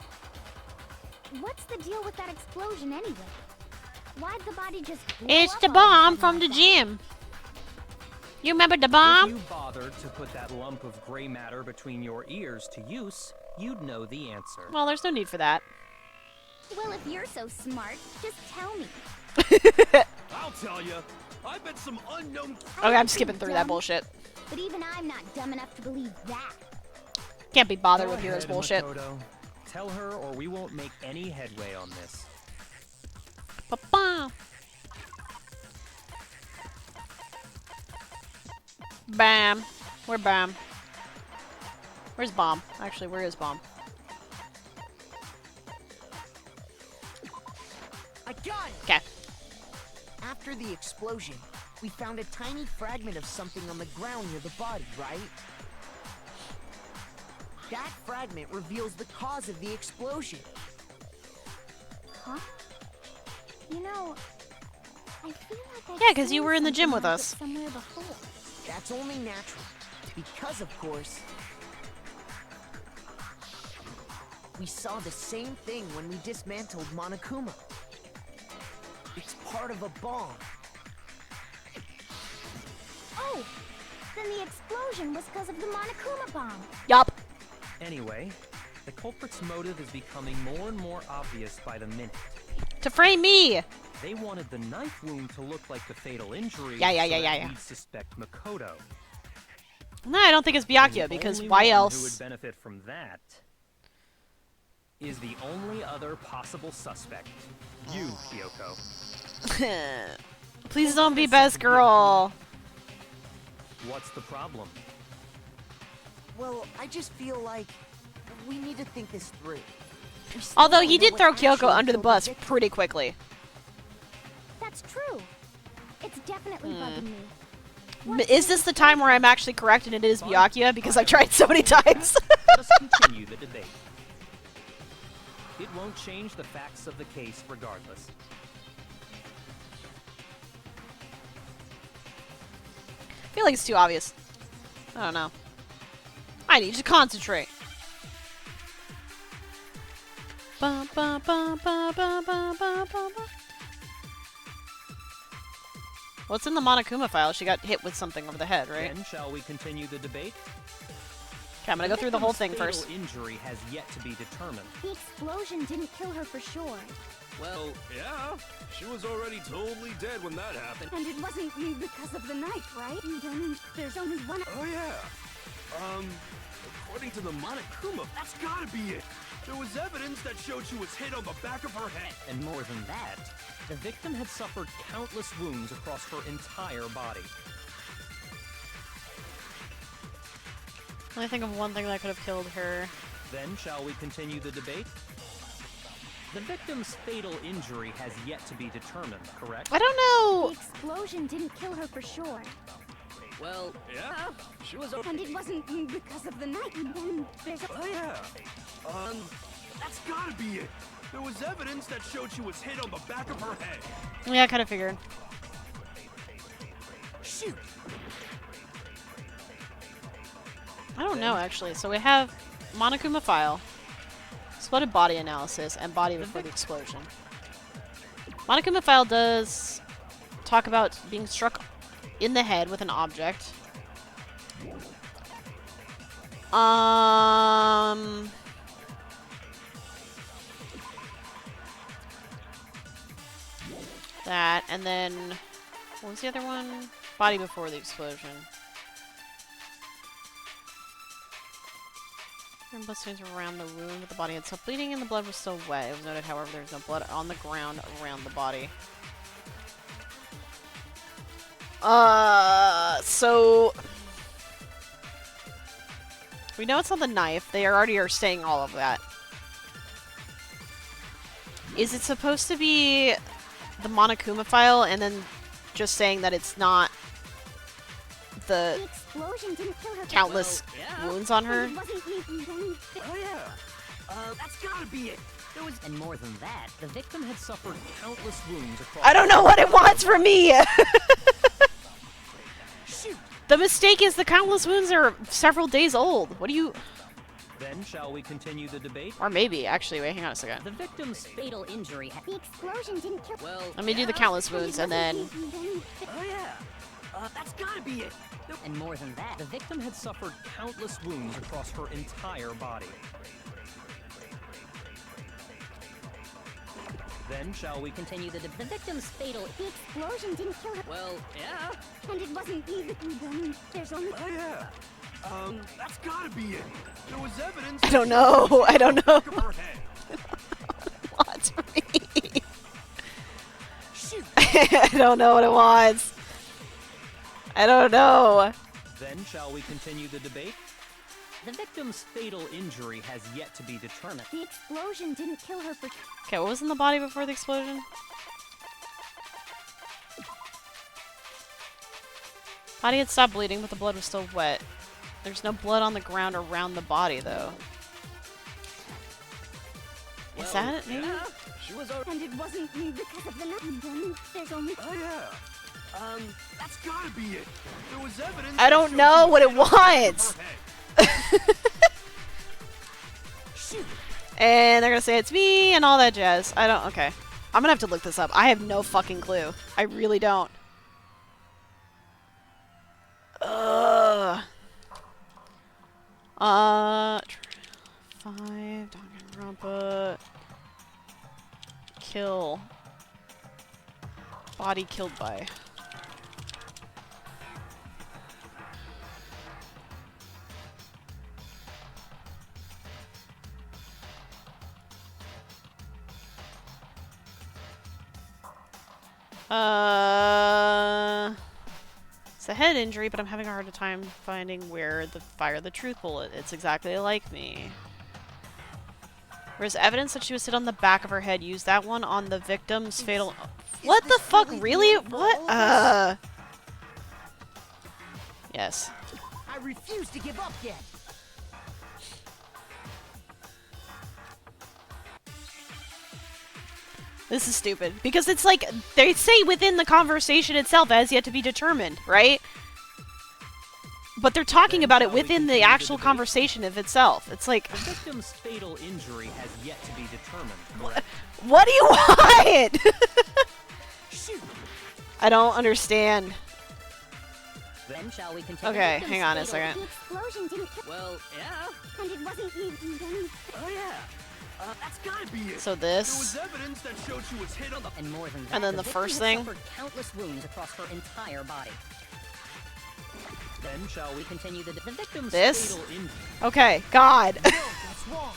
What's the deal with that explosion anyway? Why'd the body just blow It's up the all of a bomb sudden from the like that? gym. You remember the If bomb? you bothered to put that lump of gray matter between your ears to use, you'd know the answer. Well, there's no need for that. Well, if you're so smart, just tell me. I'll tell you. I bet some unknown. Okay, I'm skipping through that Dumb. bullshit. But even I'm not dumb enough to believe that. Can't be bothered Go with Hero's ahead, bullshit. Makoto. Tell her or we won't make any headway on this. Ba-bam. Bam. Where Bam? Where's Bomb? Actually, where is Bomb? after the explosion, we found a tiny fragment of something on the ground near the body, right? That fragment reveals the cause of the explosion. Huh? You know, I feel like I've Yeah, 'cause you seen were in the gym something with like us. it somewhere before. That's only natural, because of course, we saw the same thing when we dismantled Monokuma. It's part of a bomb. Oh! Then the explosion was because of the Monokuma bomb. Yup. Anyway, the culprit's motive is becoming more and more obvious by the minute. To frame me! They wanted the knife wound to look like the fatal injury, Yeah. we'd suspect Makoto. No, I don't think it's Byakuya, And the because only why one else? who would benefit from that is the only other possible suspect. You, Kyoko. Please don't be best girl. What's the problem? Well, I just feel like we need to think this through. We still Although don't he know did what throw Kyoko actually under the killed bus victim. pretty quickly. That's true. It's definitely bugging me. Is this the time where I'm actually correct and it is Byakuya? Because I've tried so many times. Let us continue the debate. It won't change the facts of the case regardless. I feel like it's too obvious. I don't know. I need to concentrate. Ba, ba, ba, ba, ba, ba, ba, ba. What's in the Monokuma file? She got hit with something over the head, right? Then shall we continue the debate? Okay, I'm gonna go through the whole thing Victim's first. fatal injury has yet to be determined. The explosion didn't kill her for sure. Well, yeah. She was already totally dead when that happened. And it wasn't because of the knife, right? Then there's only one. Oh, yeah. According to the Monokuma, that's gotta be it. There was evidence that showed she was hit on the back of her head. And more than that, the victim had suffered countless wounds across her entire body. I think of one thing that could have killed her. Then shall we continue the debate? The victim's fatal injury has yet to be determined, correct? I don't know. The explosion didn't kill her for sure. Well, yeah. She was. And it wasn't because of the knife. Then there's. Oh, yeah. That's gotta be it. There was evidence that showed she was hit on the back of her head. Yeah, I kind of figured. Shoot. I don't know, actually. So we have Monokuma file, spotted body analysis, and body before the explosion. Monokuma file does talk about being struck in the head with an object. That, and then, what was the other one? Body before the explosion. Blood stains around the wound, but the body had stopped bleeding and the blood was still wet. It was noted, however, there was no blood on the ground around the body. So we know it's not the knife. They already are saying all of that. Is it supposed to be the Monokuma file and then just saying that it's not the explosion didn't kill her. countless wounds on her? Oh, yeah. That's gotta be it. There was. And more than that, the victim had suffered countless wounds across. I don't know what it wants from me! Shoot. The mistake is the countless wounds are several days old. What do you... Then shall we continue the debate? Or maybe, actually. Wait, hang on a second. The victim's fatal injury. The explosion didn't kill. Well, Let me do the countless wounds and then... Oh, yeah. That's gotta be it. And more than that, the victim had suffered countless wounds across her entire body. Then shall we continue the victim's fatal. The explosion didn't kill her. Well, yeah. And it wasn't then there's only. Oh, yeah. That's gotta be it. There was evidence. I don't know. I don't know. What's for me? Shoot. I don't know what it wants. I don't know. Then shall we continue the debate? The victim's fatal injury has yet to be determined. The explosion didn't kill her for. Okay, what was in the body before the explosion? Body had stopped bleeding, but the blood was still wet. There's no blood on the ground around the body, though. Is that it, maybe? Yeah, she was our... And it wasn't because of the knife. There's only... Oh, yeah. That's gotta be it. There was evidence... I don't know what it wants! And they're gonna say it's me and all that jazz. I don't... Okay. I'm gonna have to look this up. I have no fucking clue. I really don't. Ugh. 5 Danganronpa. Kill. Body killed by. It's a head injury, but I'm having a hard time finding where the fire the truth bullet. It's exactly like me. There's evidence that she was hit on the back of her head. Use that one on the victim's fatal... What the fuck? Really? What? Yes. I refuse to give up yet. This is stupid. Because it's like, they say within the conversation itself as yet to be determined, right? But they're talking about it within the actual conversation of itself. It's like... The victim's fatal injury has yet to be determined, correct? What do you want? I don't understand. Then shall we continue? Okay, hang on a second. The explosion didn't kill... Well, yeah. And it wasn't even... Oh, yeah. That's gotta be it. So There this... was evidence that showed she was hit on the... And more than that, And then the victim first had thing. suffered countless wounds across her entire body. Then shall we continue the victim's This? fatal injury? Okay, God. No, that's wrong.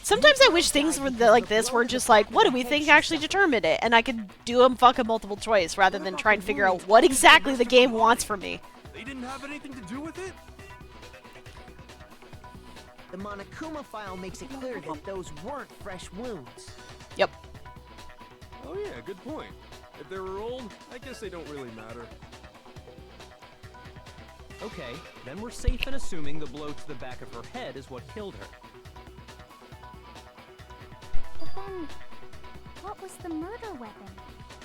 Sometimes I wish things were like this were just like, what do we think actually determined it? And I could do them fucking multiple choice rather than try and figure out what exactly the game wants from me. They didn't have anything to do with it? The Monokuma file makes it clear that those weren't fresh wounds. Yep. Oh yeah, good point. If they were old, I guess they don't really matter. Okay, then we're safe in assuming the blow to the back of her head is what killed her. But then... What was the murder weapon?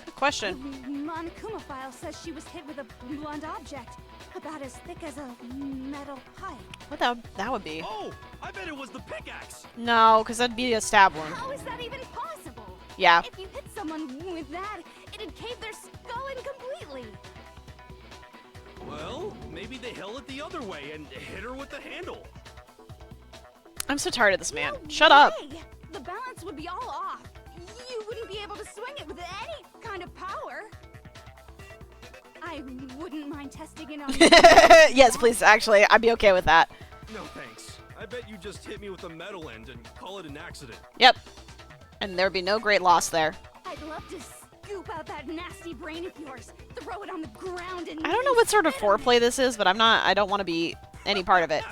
Good question. The Monokuma file says she was hit with a blunt object, about as thick as a metal pipe. What that would be? Oh, I bet it was the pickaxe. No, because that'd be a stab wound. How is that even possible? Yeah. If you hit someone with that, it'd cave their skull in completely. Well, maybe they held it the other way and hit her with the handle. I'm so tired of this man. No Shut up. way. The balance would be all off. You wouldn't be able to swing it with any kind of power. I wouldn't mind testing it on you. Yes, please, actually. I'd be okay with that. No thanks. I bet you just hit me with a metal end and call it an accident. Yep. And there'd be no great loss there. I'd love to scoop out that nasty brain of yours, throw it on the ground, and I don't know what sort of foreplay this is, but I don't want to be any part of it.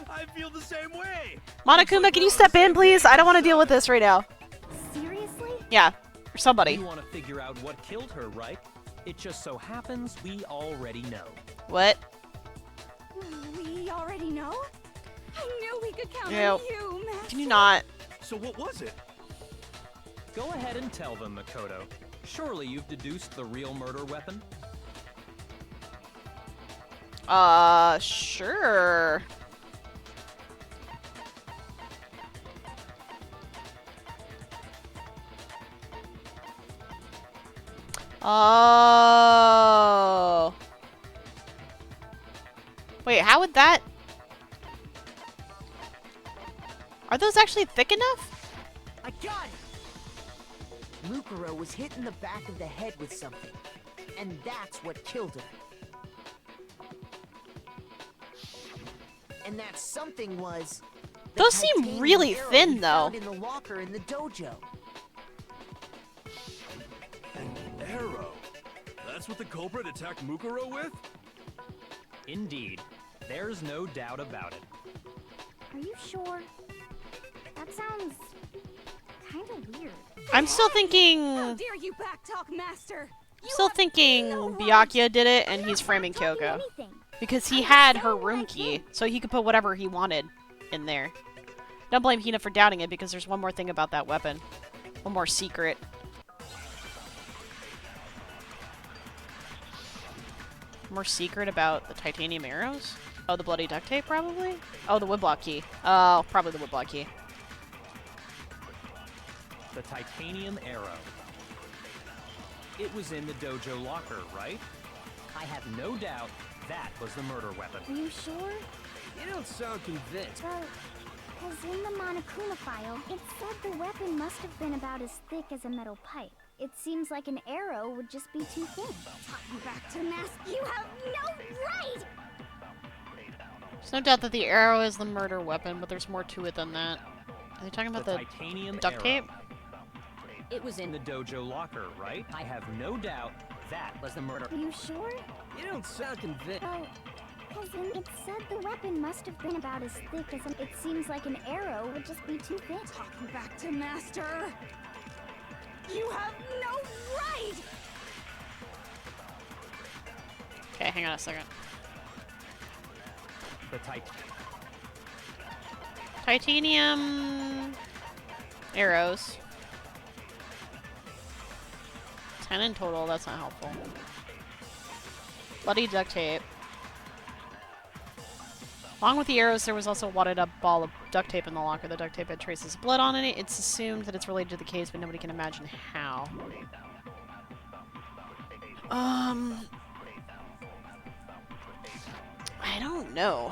I feel the same way. Monokuma, can you step in, please? I don't want to deal with this right now. Seriously? Yeah, or somebody. You want to figure out what killed her, right? It just so happens we already know. What? We already know? I knew we could count Yeah. on you, Master. Can you not? So what was it? Go ahead and tell them, Makoto. Surely you've deduced the real murder weapon? Sure. Oh. Wait, how would that... Are those actually thick enough? I got it! Mukuro was hit in the back of the head with something, and that's what killed her. And that something was... the Those seem titanium really arrow thin, we though. found in the locker in the dojo. An arrow. That's what the culprit attacked Mukuro with? Indeed. There's no doubt about it. Are you sure? That sounds... kind kinda weird. I'm still thinking... How dare you backtalk, Master? Still thinking Byakuya did it, and he's framing Kyoko. Because he had her room key, so he could put whatever he wanted in there. Don't blame Hina for doubting it, because there's one more thing about that weapon. One more secret. More secret about the titanium arrows? Oh, the bloody duct tape, probably? Oh, the woodblock key. Oh, probably the woodblock key. The titanium arrow. It was in the dojo locker, right? I have no doubt that was the murder weapon. Are you sure? You don't sound convinced. Well, because in the Monokuma file, it said the weapon must have been about as thick as a metal pipe. It seems like an arrow would just be too thin. Talking back to Master, you have no right! There's no doubt that the arrow is the murder weapon, but there's more to it than that. Are they talking about the titanium duct tape? It was in the dojo locker, right? I have no doubt that was the murder. Are you sure? You don't sound convinced. Well, because it said the weapon must have been about as thick as it seems like an arrow would just be too thin. Talking back to Master, you have no right! Okay, hang on a second. The Titanium arrows. 10 in total, that's not helpful. Bloody duct tape. Along with the arrows, there was also a wadded up ball of duct tape in the locker. The duct tape had traces of blood on it. It's assumed that it's related to the case, but nobody can imagine how. I don't know.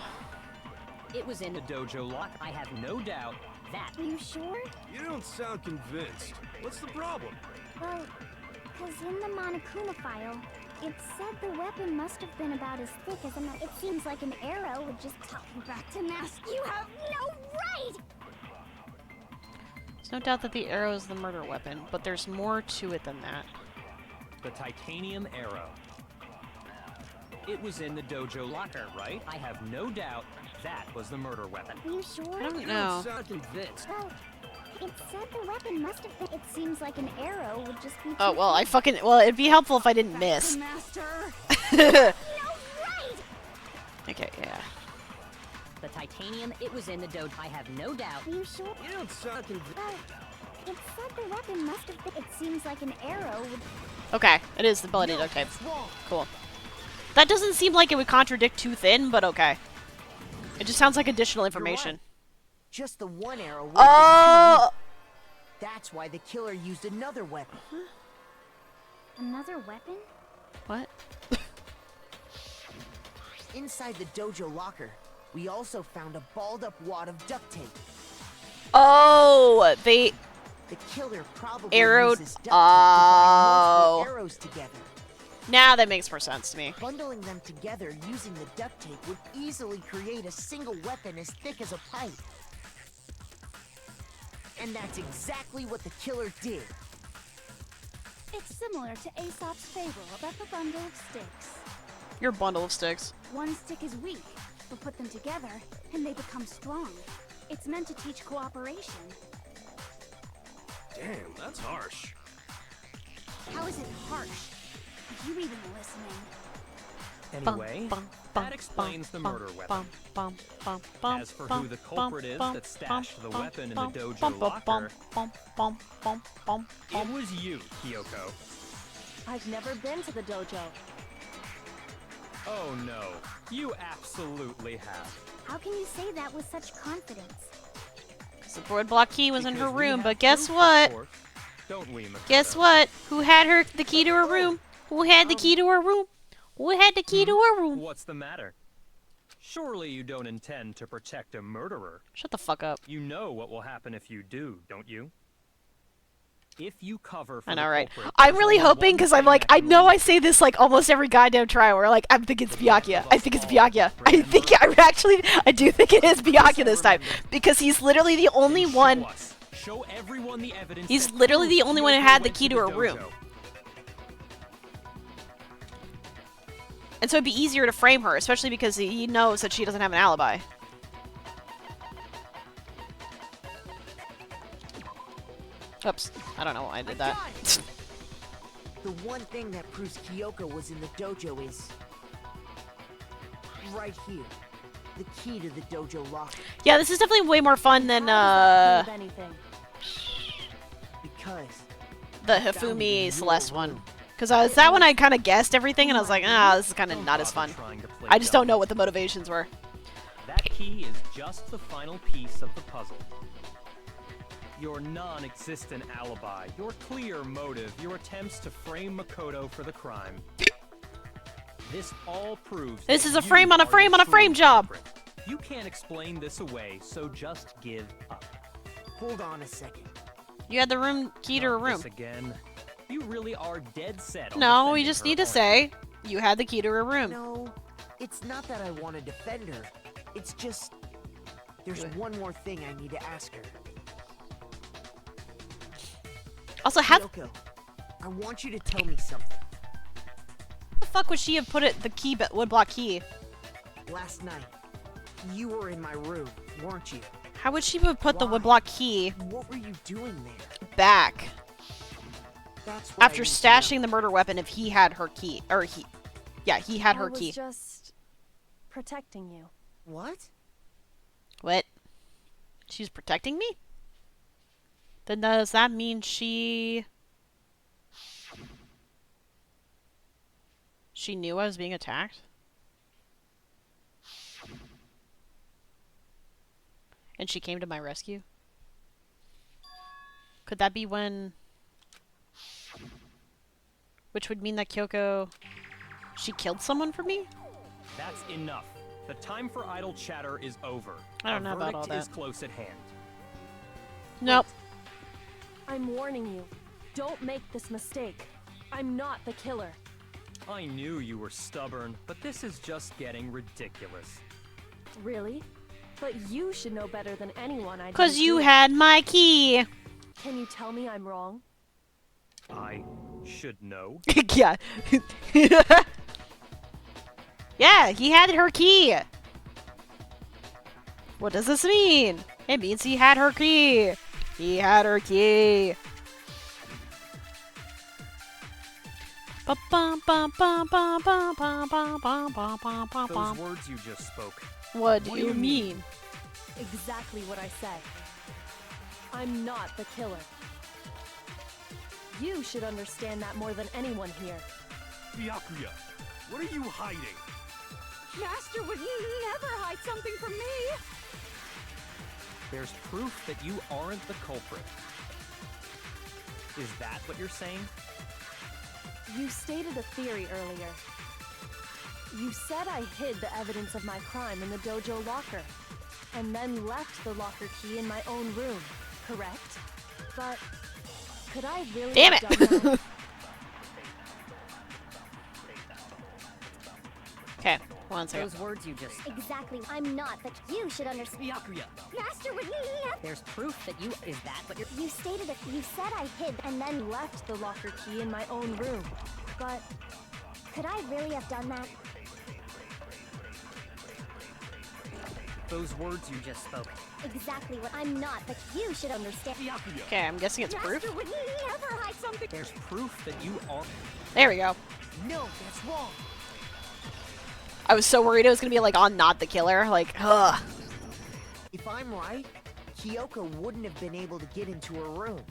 It was in the dojo locker. I have no doubt that. Are you sure? You don't sound convinced. What's the problem? Well, because in the Monokuma file, it said the weapon must have been about as thick as a metal. It seems like an arrow would just Talking back to Master, you have no right! There's no doubt that the arrow is the murder weapon, but there's more to it than that. The titanium arrow. It was in the dojo locker, right? I have no doubt that was the murder weapon. Are you sure? I don't You know. don't sound convinced. Well, it said the weapon must have been. It seems like an arrow would just be. Oh, too well, thin. I fucking... Well, it'd be helpful if I didn't miss. Master, No right! Okay, yeah. The titanium, it was in the dojo. I have no doubt. Are you sure? You don't sound convinced. Well, it said the weapon must have been. It seems like an arrow would. Okay, it is the bloody duct tape. Cool. That doesn't seem like it would contradict too thin, but okay. It just sounds like additional information. Just the one arrow. Would Oh! That's why the killer used another weapon. Another weapon? What? Inside the dojo locker, we also found a balled up wad of duct tape. Oh, they... The killer probably Arrowed- uses duct tape to bind multiple Oh. arrows together. Now that makes more sense to me. Bundling them together using the duct tape would easily create a single weapon as thick as a pipe. And that's exactly what the killer did. it's similar to Aesop's fable about the bundle of sticks. Your bundle of sticks. One stick is weak, but put them together, and they become strong. It's meant to teach cooperation. Damn, that's harsh. How is it harsh? Are you even listening? Anyway, that explains the murder weapon. As for who the culprit is that stashed the weapon in the dojo locker, it was you, Kyoko. I've never been to the dojo. Oh no, you absolutely have. How can you say that with such confidence? The woodblock key was in her Because we room, have but guess proof, what? of course. Don't we, Makoto? Guess what? Who had the key to her room? Who had the key to her room? Who had the key to her room? What's the matter? Surely you don't intend to protect a murderer. Shut the fuck up. You know what will happen if you do, don't you? If you cover for I the know, right? culprit, I'm there's really only hoping one because I'm thing like, that I can know move I say this like almost every goddamn try where like, I think it's Byakuya. I think it's Byakuya. I do think it is Byakuya this time because he's literally the only Show one. us. Show everyone the evidence. He's that literally the proves only one who Kyoko had the went key to the her room. dojo. And so it'd be easier to frame her, especially because he knows that she doesn't have an alibi. Oops. I don't know why I did I that. got it! The one thing that proves Kyoko was in the dojo is... right here. The key to the dojo locker. Yeah, this is definitely way more fun than, How does that prove anything? Because... the I found it in Hifumi your Celeste one. room. Because that one I kind of guessed everything, and I was like, ah, this is kind of Don't not as bother fun. trying to play I just don't dumb. know what the motivations were. That key is just the final piece of the puzzle. Your non-existent alibi, your clear motive, your attempts to frame Makoto for the crime. This all proves This that is a you frame on a are the frame on a true frame job. culprit. You can't explain this away, so just give up. Hold on a second. You had the room key to her Not room. this again. You really are dead set on No, we defending just her, need to aren't say you had the key to her room. No, it's not that I want to defend her. It's just... there's one more thing I need to ask her. Also, how Kyoko, I want you to tell me something. the fuck would she have put it the key woodblock key? Last night, you were in my room, weren't you? How would she have put the Why? woodblock key What were you doing there? back That's what I after need to stashing know. the murder weapon if he had her key? Or he had her I key. was just protecting you. What? What? She's protecting me? Then does that mean she knew I was being attacked? And she came to my rescue? Could that be when... Which would mean that Kyoko... she killed someone for me? That's enough. The time for idle chatter is over. I don't know about all verdict is that. close at hand. Nope. I'm warning you. Don't make this mistake. I'm not the killer. I knew you were stubborn, but this is just getting ridiculous. Really? But you should know better than anyone. I Because didn't you do it. had my key. Can you tell me I'm wrong? I should know. Yeah. Yeah, he had her key. What does this mean? It means he had her key. He had her key. Those words you just spoke. What do you mean? Exactly what I said. I'm not the killer. You should understand that more than anyone here. Byakuya, what are you hiding? Master would never hide something from me. There's proof that you aren't the culprit. Is that what you're saying? You stated a theory earlier. You said I hid the evidence of my crime in the dojo locker, and then left the locker key in my own room, correct? But could I really Damn have it! done that? Okay, one second. Those words you just... Exactly. I'm not, but you should understand. Byakuya. Master would never. There's proof that you... Is that what you're... You stated it. You said I hid, and then Left the locker key in my own room, but could I really have done that? Those words you just spoke. Exactly what I'm not, but you should understand. Byakuya. Okay, I'm guessing it's proof. Master would never hide something. There's proof that you are... There we go. No, that's wrong. I was so worried it was gonna be like on not the killer. Like, ugh. If I'm right, Kyoko wouldn't have been able to get into her room.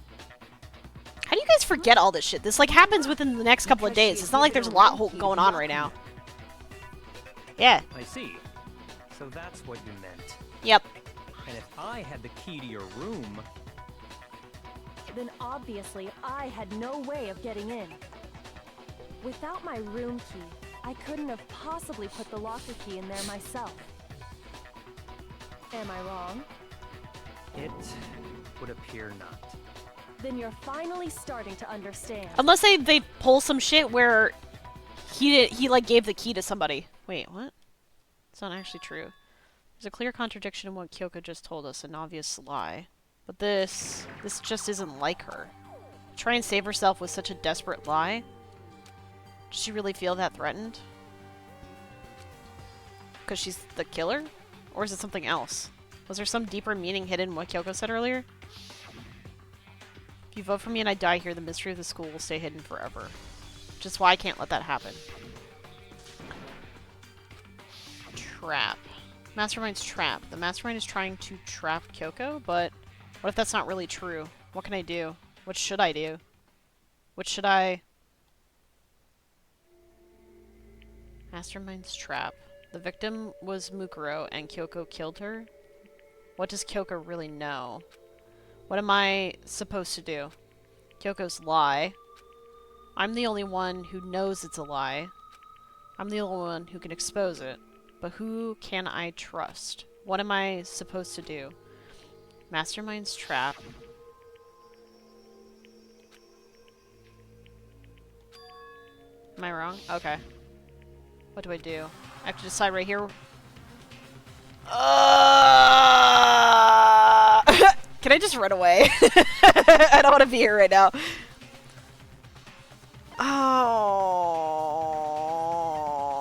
How do you guys forget all this shit? This like happens within the next couple of Because she days. It's not like there's a admitted lot her room key going to on right Byakuya. now. Yeah. I see. So that's what you meant. Yep. And if I had the key to your room, then obviously I had no way of getting in. Without my room key, I couldn't have possibly put the locker key in there myself. Am I wrong? it would appear not. Then you're finally starting to understand. Unless they pull some shit where he like gave the key to somebody. Wait, what? It's not actually true. There's a clear contradiction in what Kyoko just told us, an obvious lie. But this just isn't like her. Try and save herself with such a desperate lie? Does she really feel that threatened? Because she's the killer? Or is it something else? Was there some deeper meaning hidden in what Kyoko said earlier? If you vote for me and I die here, the mystery of the school will stay hidden forever. Which is why I can't let that happen. Trap. Mastermind's trap. The mastermind is trying to trap Kyoko, but what if that's not really true? What can I do? What should I do? What should I... Mastermind's trap. The victim was Mukuro and Kyoko killed her. What does Kyoko really know? What am I supposed to do? Kyoko's lie. I'm the only one who knows it's a lie. I'm the only one who can expose it. But who can I trust? What am I supposed to do? Mastermind's trap. Am I wrong? Okay. What do I do? I have to decide right here. Can I just run away? I don't want to be here right now. Oh,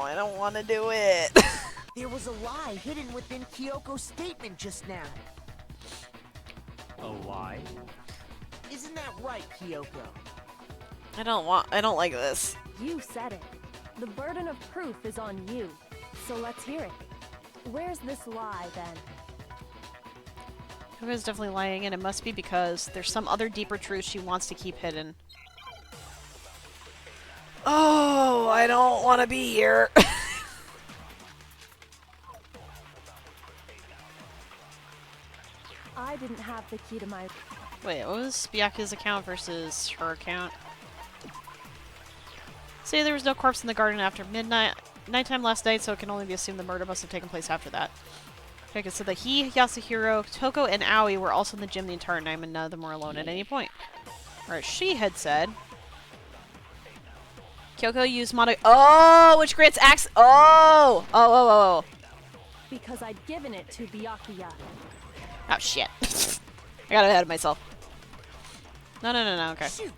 I don't want to do it. There was a lie hidden within Kyoko's statement just now. A lie? Isn't that right, Kyoko? I don't like this. You said it. The burden of proof is on you. So let's hear it. Where's this lie, then? Kyoko is definitely lying, and it must be because there's some other deeper truth she wants to keep hidden. Oh, I don't want to be here. I didn't have the key to my... Wait, what was Byakuya's account versus her account? Say there was no corpse in the garden after nighttime last night, so it can only be assumed the murder must have taken place after that. Okay, so that he, Yasuhiro, Toko, and Aoi were also in the gym the entire night, and none of them were alone at any point. Or she had said... Kyoko used mono... Oh! Which grants access... Oh! Oh. Because I'd given it to Byakuya. Oh, shit. I got ahead of myself. No, okay. Shoot.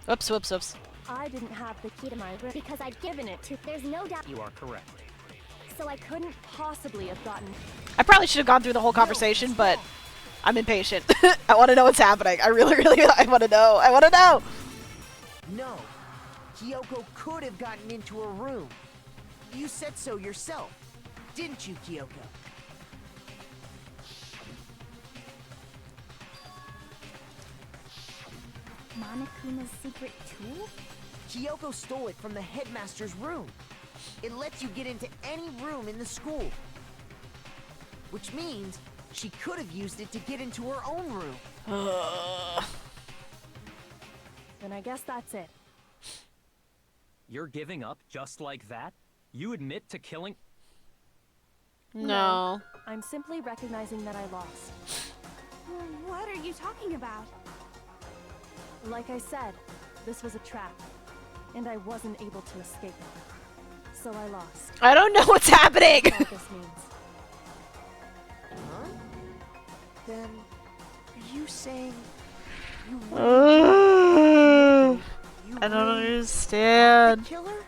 Whoops. I didn't have the key to my room. Because I'd given it to... There's no doubt... You are correct. So I couldn't possibly have gotten... I probably should have gone through the whole conversation, but I'm impatient. I want to know what's happening. I really, I want to know. I want to know! No. Kyoko could have gotten into her room. You said so yourself, didn't you, Kyoko? Monokuma's secret tool? Kyoko stole it from the headmaster's room. It lets you get into any room in the school. Which means she could have used it to get into her own room. Then I guess that's it. You're giving up just like that? You admit to killing... No. I'm simply recognizing that I lost. What are you talking about? Like I said, this was a trap, and I wasn't able to escape it. So I lost. I don't know what's happening! That's what this means. Huh? Then, are you saying you I don't understand. killer?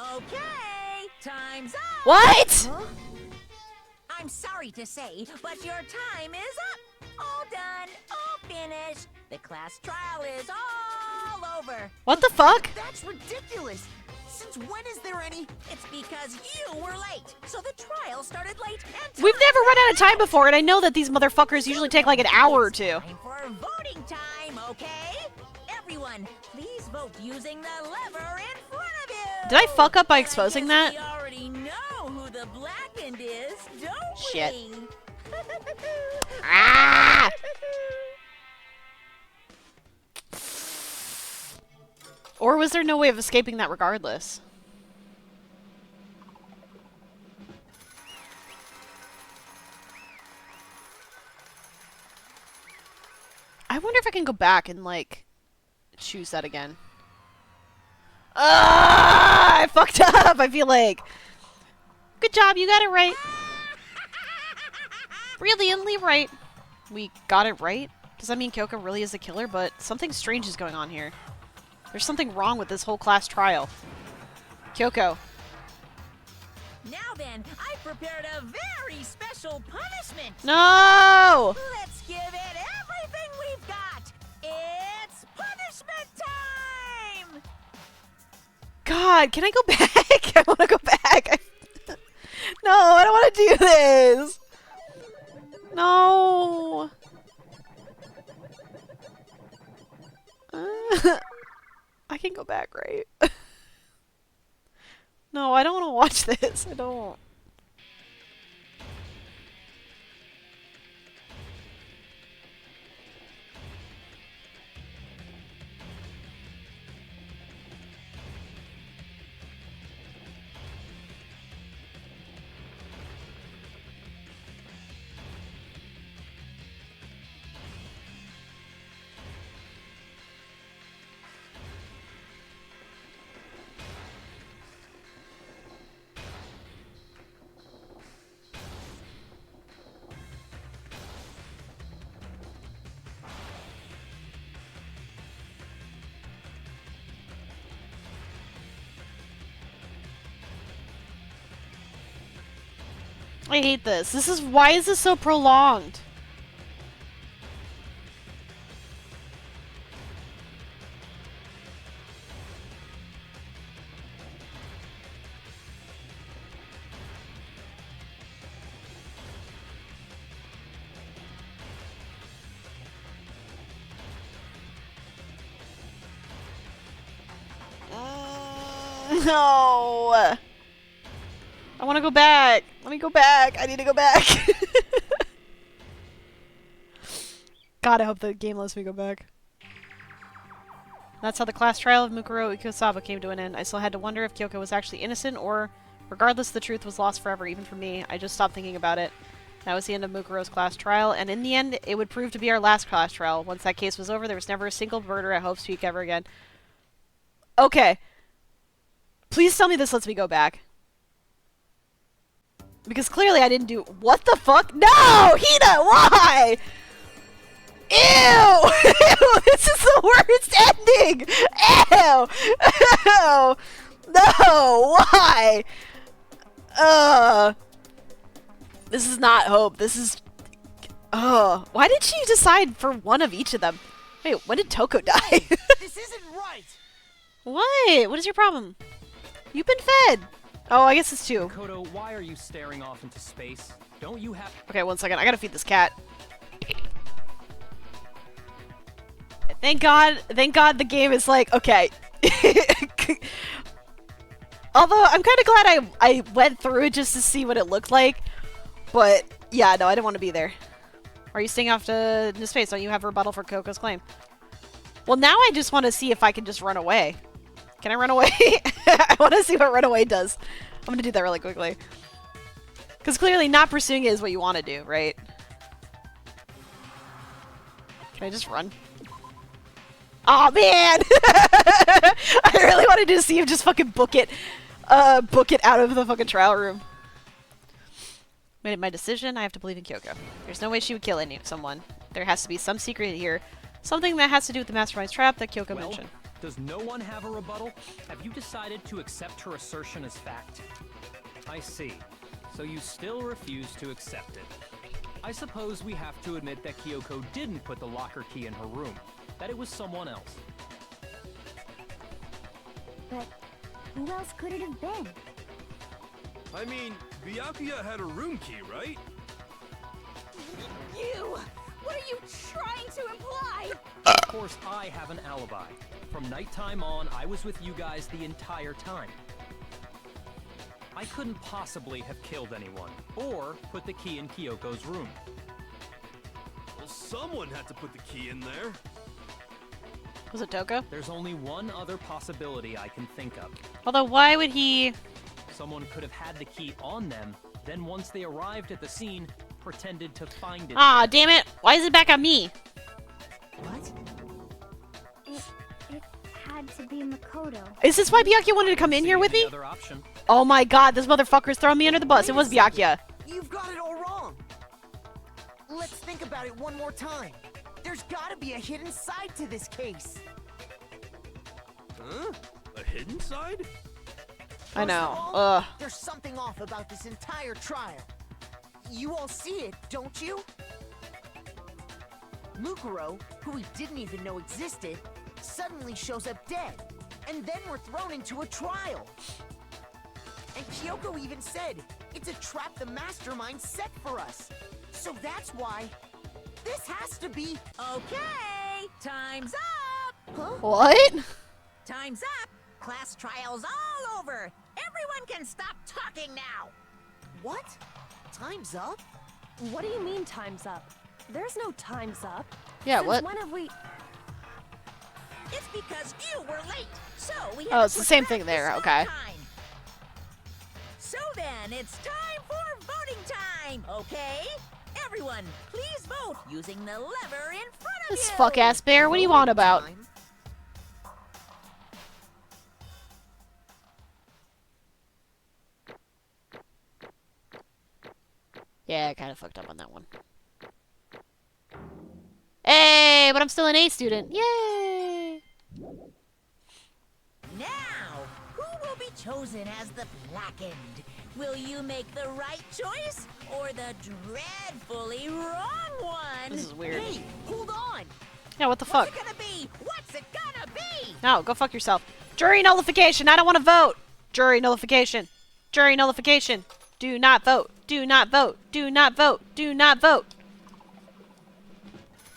Okay, time's up. What? Huh? I'm sorry to say, but your time is up. All done, all finished. The class trial is all over. What the fuck? That's ridiculous. Since when is there any? It's because you were late, so the trial started late and We've never run out of time before, and I know that these motherfuckers usually take like an hour or two. time for voting time, okay? Everyone, please vote using the lever in front of you. Did I fuck up by And I exposing guess that? We already know who the blackened is, don't Shit. we? Ah! Or was there no way of escaping that regardless? I wonder if I can go back and, like, choose that again. Ah! I fucked up, I feel like. Good job, you got it right. Brilliantly right. We got it right? Does that mean Kyoko really is the killer? But something strange is going on here. There's something wrong with this whole class trial. Kyoko. Now then, I prepared a very special punishment. No! Let's give it everything we've got. It's punishment time! God, can I go back? I want to go back. No, I don't want to do this. No. I can go back, right? No, I don't want to watch this. I don't. I hate this. Why is this so prolonged? No. I want to go back. Let me go back. I need to go back. God, I hope the game lets me go back. That's how the class trial of Mukuro Ikusaba came to an end. I still had to wonder if Kyoko was actually innocent, or, regardless, the truth was lost forever, even for me. I just stopped thinking about it. That was the end of Mukuro's class trial, and in the end, it would prove to be our last class trial. Once that case was over, there was never a single murder at Hope's Peak ever again. Okay. Please tell me this lets me go back. Because clearly I didn't do— what the fuck? No! Hina, why? Ew! Ew! This is the worst ending! Ew! Ew! No! Why? This is not Hope. This is— why did she decide for one of each of them? Wait, when did Toko die? This isn't right! What? What is your problem? You've been fed! Oh, I guess it's two. Makoto, why are you staring off into space? Don't you have— Okay, 1 second. I gotta feed this cat. Thank God the game is like, okay. Although, I'm kind of glad I went through it just to see what it looked like. But, yeah, no, I didn't want to be there. Are you staying off into space? Don't you have a rebuttal for Coco's claim? Well, now I just want to see if I can just run away. Can I run away? I want to see what runaway does. I'm going to do that really quickly. Because clearly not pursuing it is what you want to do, right? Can I just run? Aw, man! I really wanted to see him just fucking book it out of the fucking trial room. Made my decision. I have to believe in Kyoko. There's no way she would kill someone. There has to be some secret here. Something that has to do with the mastermind's trap that Kyoko mentioned. Does no one have a rebuttal? Have you decided to accept her assertion as fact? I see. So you still refuse to accept it. I suppose we have to admit that Kyoko didn't put the locker key in her room. That it was someone else. But who else could it have been? I mean, Byakuya had a room key, right? You! What are you trying to imply? Of course, I have an alibi. From nighttime on, I was with you guys the entire time. I couldn't possibly have killed anyone, or put the key in Kyoko's room. Well, someone had to put the key in there. Was it Toko? There's only one other possibility I can think of. Although, why would he... Someone could have had the key on them, then once they arrived at the scene, pretended to find it. Ah, damn it! Why is it back on me? What? It had to be Makoto. Is this why Byakuya wanted to come in here with me? Oh my god, this motherfucker's throwing me under the bus. It was Byakuya. You've got it all wrong. Let's think about it one more time. There's gotta be a hidden side to this case. Huh? A hidden side? I know. First of all, there's something off about this entire trial. You all see it, don't you? Mukuro, who we didn't even know existed, suddenly shows up dead. And then we're thrown into a trial. And Kyoko even said, it's a trap the mastermind set for us. So that's why this has to be... Okay, time's up! Huh? What? Time's up! Class trial's all over! Everyone can stop talking now! What? Time's up? What do you mean time's up? There's no time's up. Yeah, Since what? when have we... It's because you were late, so we Oh, have it's to the put same back thing the there, start okay. time. So then, it's time for voting time, okay? Everyone, please vote using the lever in front of This you! fuck-ass bear, what do you want about? Time? Yeah, I kind of fucked up on that one. Hey, but I'm still an A student. Yay! Now, who will be chosen as the Blackened? Will you make the right choice or the dreadfully wrong one? This is weird. Hey, hold on! Yeah, what the fuck? What's it gonna be? What's it gonna be? No, go fuck yourself. Jury nullification. I don't want to vote. Jury nullification. Jury nullification. Do not vote. Do not vote. Do not vote. Do not vote.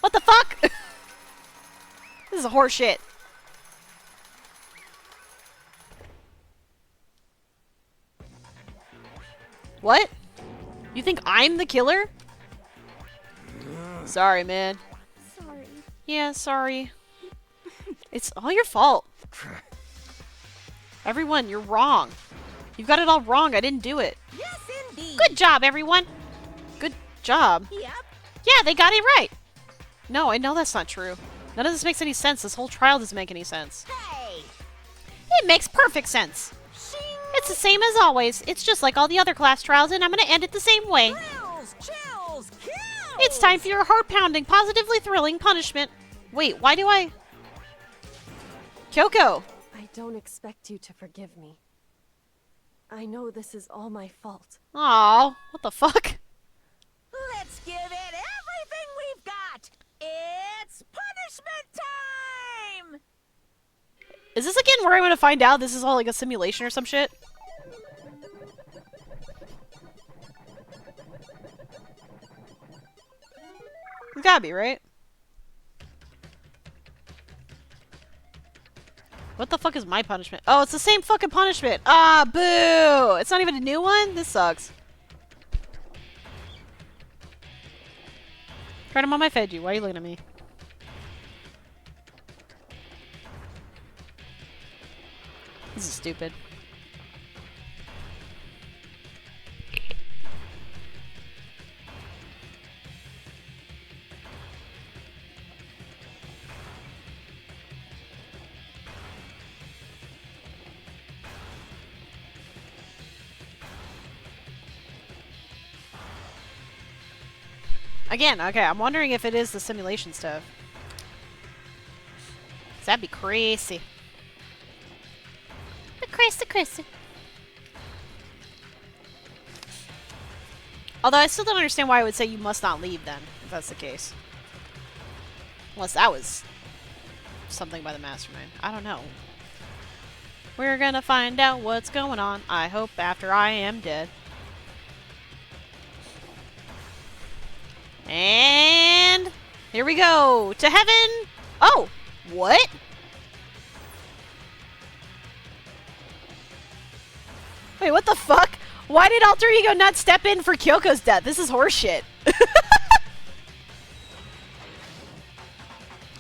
What the fuck? This is a horse shit. What? You think I'm the killer? Sorry, man. Sorry. Yeah, sorry. It's all your fault. Everyone, you're wrong. You've got it all wrong. I didn't do it. Yes, indeed. Good job, everyone. Good job. Yep. Yeah, they got it right. No, I know that's not true. None of this makes any sense. This whole trial doesn't make any sense. Hey. It makes perfect sense. It's the same as always. It's just like all the other class trials, and I'm going to end it the same way. Thrills, chills, kills. It's time for your heart-pounding, positively thrilling punishment. Wait, why do I... Kyoko! I don't expect you to forgive me. I know this is all my fault. Aw, what the fuck? Let's give it everything we've got. It's punishment time. Is this again where I'm going to find out this is all like a simulation or some shit? It's gotta be, right? What the fuck is my punishment? Oh, it's the same fucking punishment! Ah, boo! It's not even a new one? This sucks. Right, I'm on my fed you. Why are you looking at me? This is stupid. Again, okay, I'm wondering if it is the simulation stuff. 'Cause that'd be crazy. Crazy. Although I still don't understand why I would say you must not leave then, if that's the case. Unless that was something by the mastermind. I don't know. We're gonna find out what's going on, I hope, after I am dead. And here we go to heaven. Oh, what? Wait, what the fuck? Why did Alter Ego not step in for Kyoko's death? This is horseshit.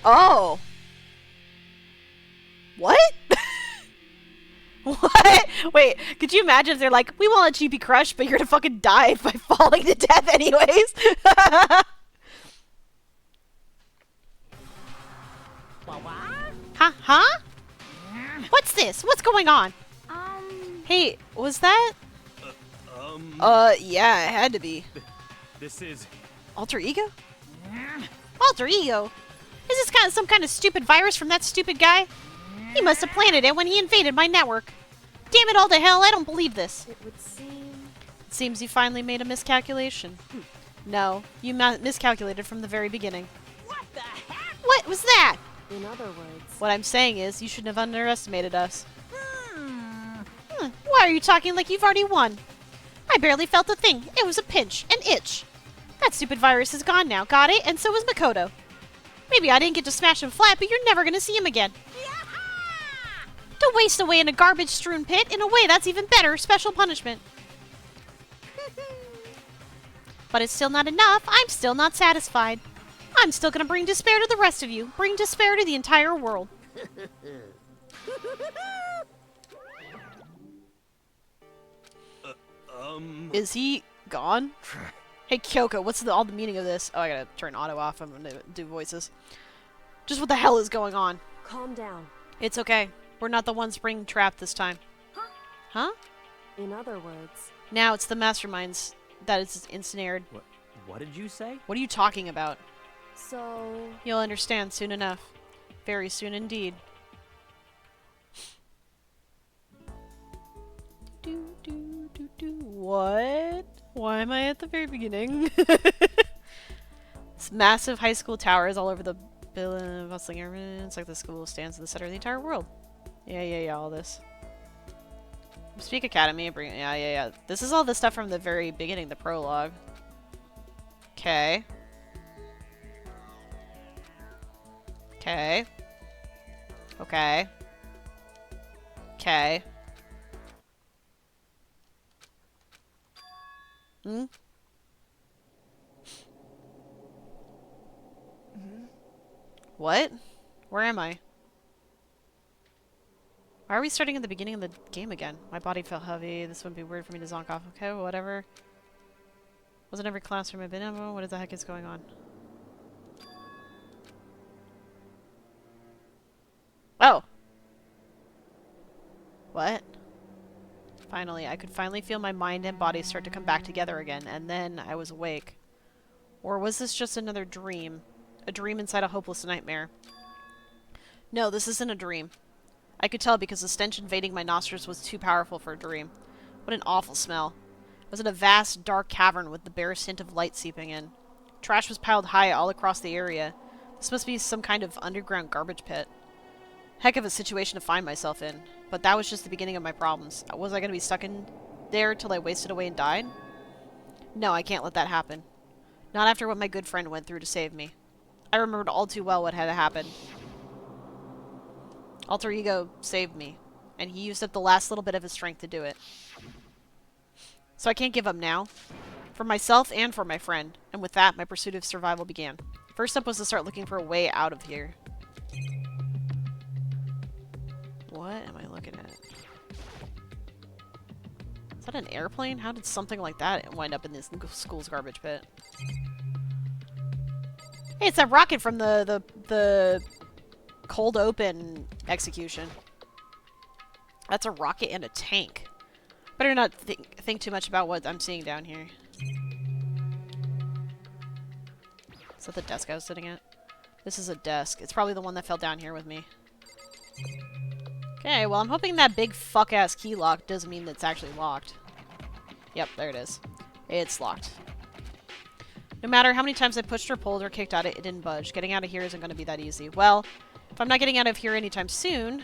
Oh. What? What? Wait, could you imagine if they're like, we won't let you be crushed, but you're gonna fucking die by falling to death anyways? Huh? What's this? What's going on? Hey, was that? Yeah, it had to be. This is... Alter Ego? Alter Ego? Is this kind of some kind of stupid virus from that stupid guy? He must have planted it when he invaded my network. Damn it all to hell, I don't believe this. It would seem... It seems you finally made a miscalculation. No, you miscalculated from the very beginning. What What was that? In other words, What I'm saying is, you shouldn't have underestimated us. Why are you talking like you've already won? I barely felt a thing. It was a pinch, an itch. That stupid virus is gone now, got it? And so is Makoto. Maybe I didn't get to smash him flat, but you're never gonna see him again. To waste away in a garbage-strewn pit, in a way that's even better, special punishment. But it's still not enough. I'm still not satisfied. I'm still gonna bring despair to the rest of you. Bring despair to the entire world. Is he gone? Hey, Kyoko, what's all the meaning of this? Oh, I gotta turn auto off. I'm gonna do voices. Just what the hell is going on? calm down. It's okay. We're not the ones being trapped this time. Huh? In other words, Now it's the masterminds that is ensnared. What did you say? What are you talking about? so You'll understand soon enough. Very soon indeed. What? Why am I at the very beginning? This massive high school tower is all over the bustling area. It's like the school stands in the center of the entire world. Yeah, all this. Speak Academy, yeah. This is all the stuff from the very beginning, the prologue. Okay. Okay. Okay. Okay. What? Where am I? Why are we starting at the beginning of the game again? My body felt heavy. This wouldn't be weird for me to zonk off. Okay, whatever. Wasn't every classroom I've been in? What the heck is going on? Oh! What? Finally, I could finally feel my mind and body start to come back together again, and then I was awake. Or was this just another dream? A dream inside a hopeless nightmare? No, this isn't a dream. I could tell because the stench invading my nostrils was too powerful for a dream. What an awful smell. I was in a vast, dark cavern with the barest hint of light seeping in. Trash was piled high all across the area. This must be some kind of underground garbage pit. Heck of a situation to find myself in. But that was just the beginning of my problems. Was I going to be stuck in there till I wasted away and died? No, I can't let that happen. Not after what my good friend went through to save me. I remembered all too well what had happened. Alter Ego saved me, and he used up the last little bit of his strength to do it. So I can't give up now. For myself and for my friend. And with that, my pursuit of survival began. First step was to start looking for a way out of here. What am I looking at? Is that an airplane? How did something like that wind up in this school's garbage pit? Hey, it's that rocket from the cold open execution. That's a rocket and a tank. Better not think too much about what I'm seeing down here. Is that the desk I was sitting at? This is a desk. It's probably the one that fell down here with me. Okay, well, I'm hoping that big fuck-ass key lock doesn't mean that it's actually locked. Yep, there it is. It's locked. No matter how many times I pushed or pulled or kicked at it, it didn't budge. Getting out of here isn't going to be that easy. Well, if I'm not getting out of here anytime soon,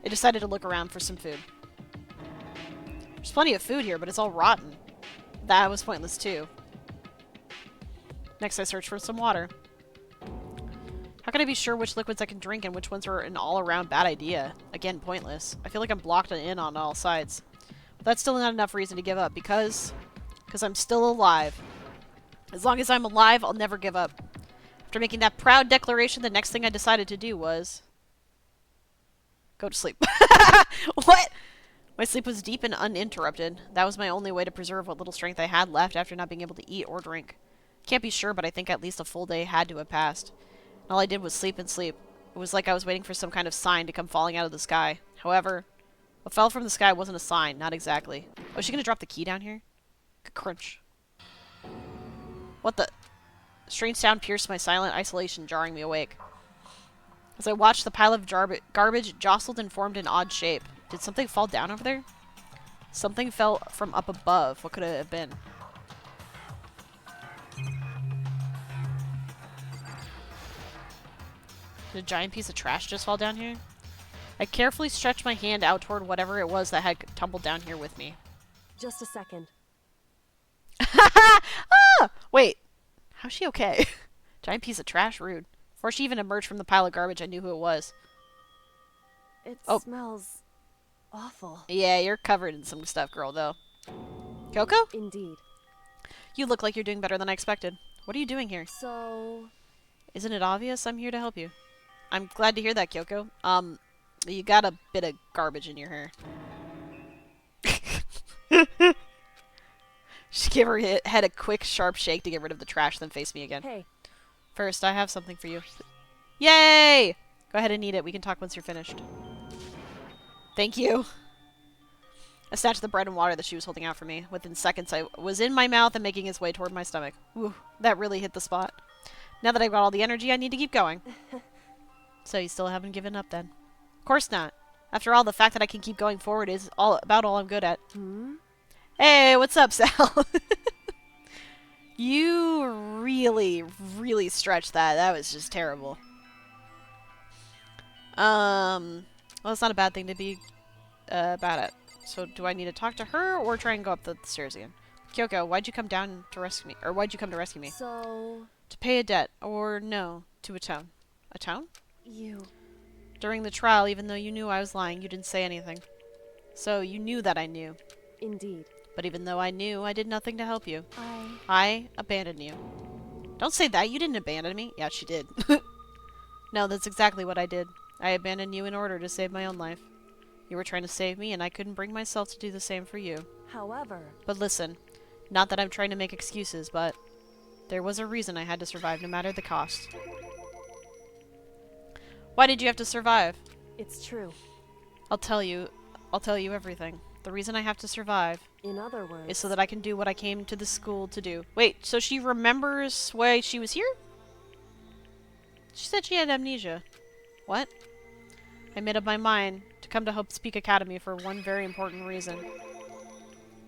I decided to look around for some food. There's plenty of food here, but it's all rotten. That was pointless, too. Next, I searched for some water. How can I be sure which liquids I can drink and which ones are an all-around bad idea? Again, pointless. I feel like I'm blocked in on all sides. But that's still not enough reason to give up, because I'm still alive. As long as I'm alive, I'll never give up. After making that proud declaration, the next thing I decided to do was go to sleep. What? My sleep was deep and uninterrupted. That was my only way to preserve what little strength I had left after not being able to eat or drink. Can't be sure, but I think at least a full day had to have passed. And all I did was sleep and sleep. It was like I was waiting for some kind of sign to come falling out of the sky. However, what fell from the sky wasn't a sign, not exactly. Oh, is she gonna drop the key down here? Crunch. What the? Strange sound pierced my silent isolation, jarring me awake. As I watched, the pile of garbage jostled and formed an odd shape. Did something fall down over there? Something fell from up above. What could it have been? Did a giant piece of trash just fall down here? I carefully stretched my hand out toward whatever it was that had tumbled down here with me. Just a second. Ah! Wait. How's she okay? Giant piece of trash? Rude. Before she even emerged from the pile of garbage, I knew who it was. It smells awful. Yeah, you're covered in some stuff, girl, though. Coco? Indeed. You look like you're doing better than I expected. What are you doing here? So... Isn't it obvious? I'm here to help you. I'm glad to hear that, Kyoko. You got a bit of garbage in your hair. She gave her head a quick, sharp shake to get rid of the trash, then faced me again. Hey. First, I have something for you. Yay! Go ahead and eat it. We can talk once you're finished. Thank you. I snatched the bread and water that she was holding out for me. Within seconds, I was in my mouth and making its way toward my stomach. Ooh, that really hit the spot. Now that I've got all the energy, I need to keep going. So you still haven't given up, then? Of course not. After all, the fact that I can keep going forward is about all I'm good at. Hmm? Hey, what's up, Sal? You really, really stretched that. That was just terrible. Well, it's not a bad thing to be bad at. So do I need to talk to her or try and go up the stairs again? Kyoko, why'd you come down to rescue me? Or why'd you come to rescue me? So... To pay a debt. Or no, to a town. A town? You... During the trial, even though you knew I was lying, you didn't say anything. So you knew that I knew. Indeed. But even though I knew, I did nothing to help you. I abandoned you. Don't say that. You didn't abandon me. Yeah, she did. No, that's exactly what I did. I abandoned you in order to save my own life. You were trying to save me, and I couldn't bring myself to do the same for you. However... But listen, not that I'm trying to make excuses, but there was a reason I had to survive, no matter the cost. Why did you have to survive? It's true. I'll tell you everything. The reason I have to survive... In other words... is so that I can do what I came to the school to do. Wait, so she remembers why she was here? She said she had amnesia. What? I made up my mind to come to Hope's Peak Academy for one very important reason.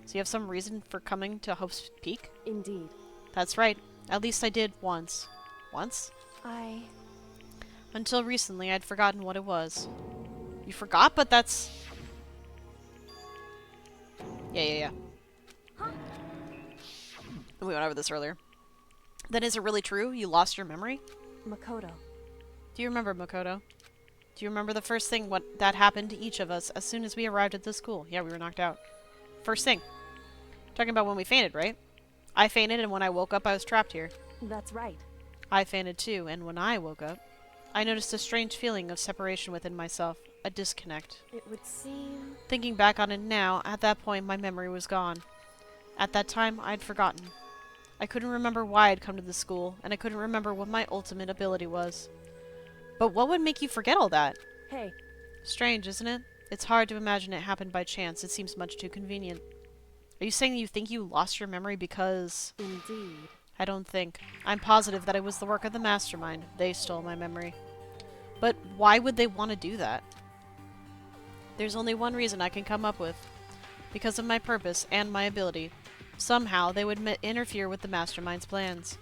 So you have some reason for coming to Hope's Peak? Indeed. That's right. At least I did once. Once? Until recently, I'd forgotten what it was. You forgot? But that's... Yeah. Huh? We went over this earlier. Then is it really true? You lost your memory? Makoto. Do you remember, Makoto? Do you remember the first thing that happened to each of us as soon as we arrived at the school? Yeah, we were knocked out. First thing. Talking about when we fainted, right? I fainted, and when I woke up, I was trapped here. That's right. I fainted too, and when I woke up, I noticed a strange feeling of separation within myself. A disconnect. It would seem... Thinking back on it now, at that point, my memory was gone. At that time, I'd forgotten. I couldn't remember why I'd come to the school, and I couldn't remember what my ultimate ability was. But what would make you forget all that? Hey. Strange, isn't it? It's hard to imagine it happened by chance. It seems much too convenient. Are you saying you think you lost your memory because... Indeed. I don't think. I'm positive that it was the work of the mastermind. They stole my memory. But why would they want to do that? There's only one reason I can come up with. Because of my purpose and my ability. Somehow, they would interfere with the mastermind's plans.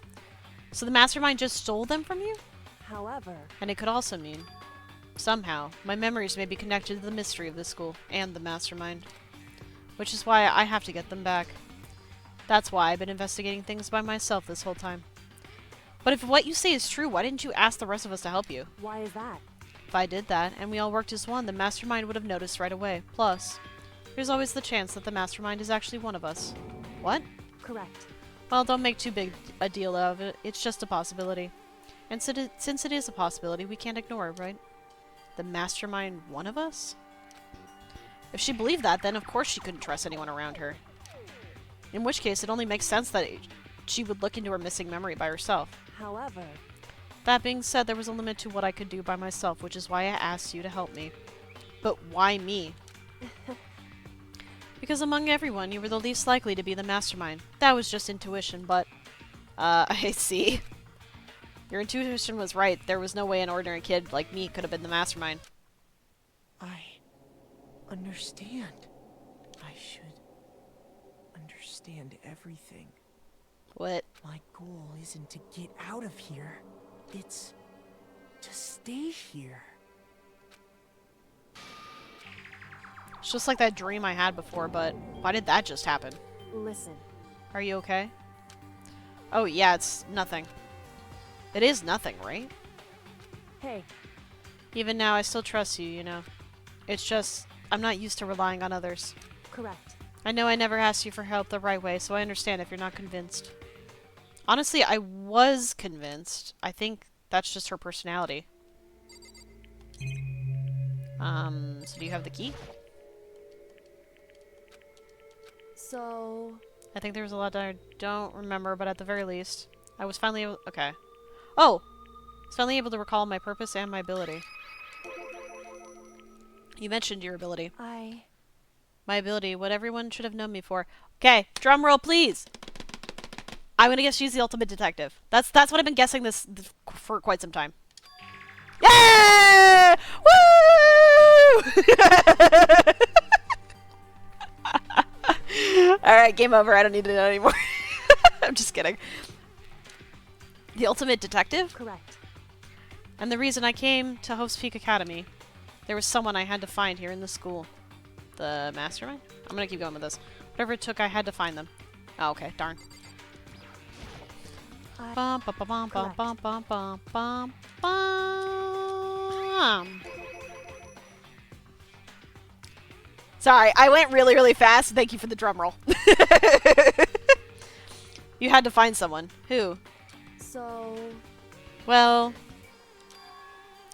So the mastermind just stole them from you? However... And it could also mean, somehow, my memories may be connected to the mystery of the school and the mastermind. Which is why I have to get them back. That's why I've been investigating things by myself this whole time. But if what you say is true, why didn't you ask the rest of us to help you? Why is that? If I did that, and we all worked as one, the mastermind would have noticed right away. Plus, there's always the chance that the mastermind is actually one of us. What? Correct. Well, don't make too big a deal out of it. It's just a possibility. And since it is a possibility, we can't ignore it, right? The mastermind one of us? If she believed that, then of course she couldn't trust anyone around her. In which case, it only makes sense that she would look into her missing memory by herself. However... That being said, there was a limit to what I could do by myself, which is why I asked you to help me. But why me? Because among everyone, you were the least likely to be the mastermind. That was just intuition, but... I see. Your intuition was right. There was no way an ordinary kid like me could have been the mastermind. I understand. I should understand everything. What? My goal isn't to get out of here. It's to stay here. It's just like that dream I had before, but why did that just happen? Listen. Are you okay? Oh, yeah, it's nothing. It is nothing, right? Hey. Even now, I still trust you, you know. It's just, I'm not used to relying on others. Correct. I know I never asked you for help the right way, so I understand if you're not convinced. Honestly, I was convinced. I think that's just her personality. So do you have the key? So... I think there was a lot that I don't remember, but at the very least, I was finally able— okay. Oh! I was finally able to recall my purpose and my ability. You mentioned your ability. My ability, what everyone should have known me for. Okay, drum roll, please! I'm gonna guess she's the ultimate detective. That's what I've been guessing this for quite some time. Yeah! Woo! Alright, game over. I don't need to know anymore. I'm just kidding. The ultimate detective? Correct. And the reason I came to Hope's Peak Academy, there was someone I had to find here in the school. The mastermind? I'm gonna keep going with this. Whatever it took, I had to find them. Oh, okay. Darn. Bum, bum, bum, bum, bum, bum, bum, bum, bum. Sorry, I went really, really fast. Thank you for the drum roll. You had to find someone. Who? So... Well...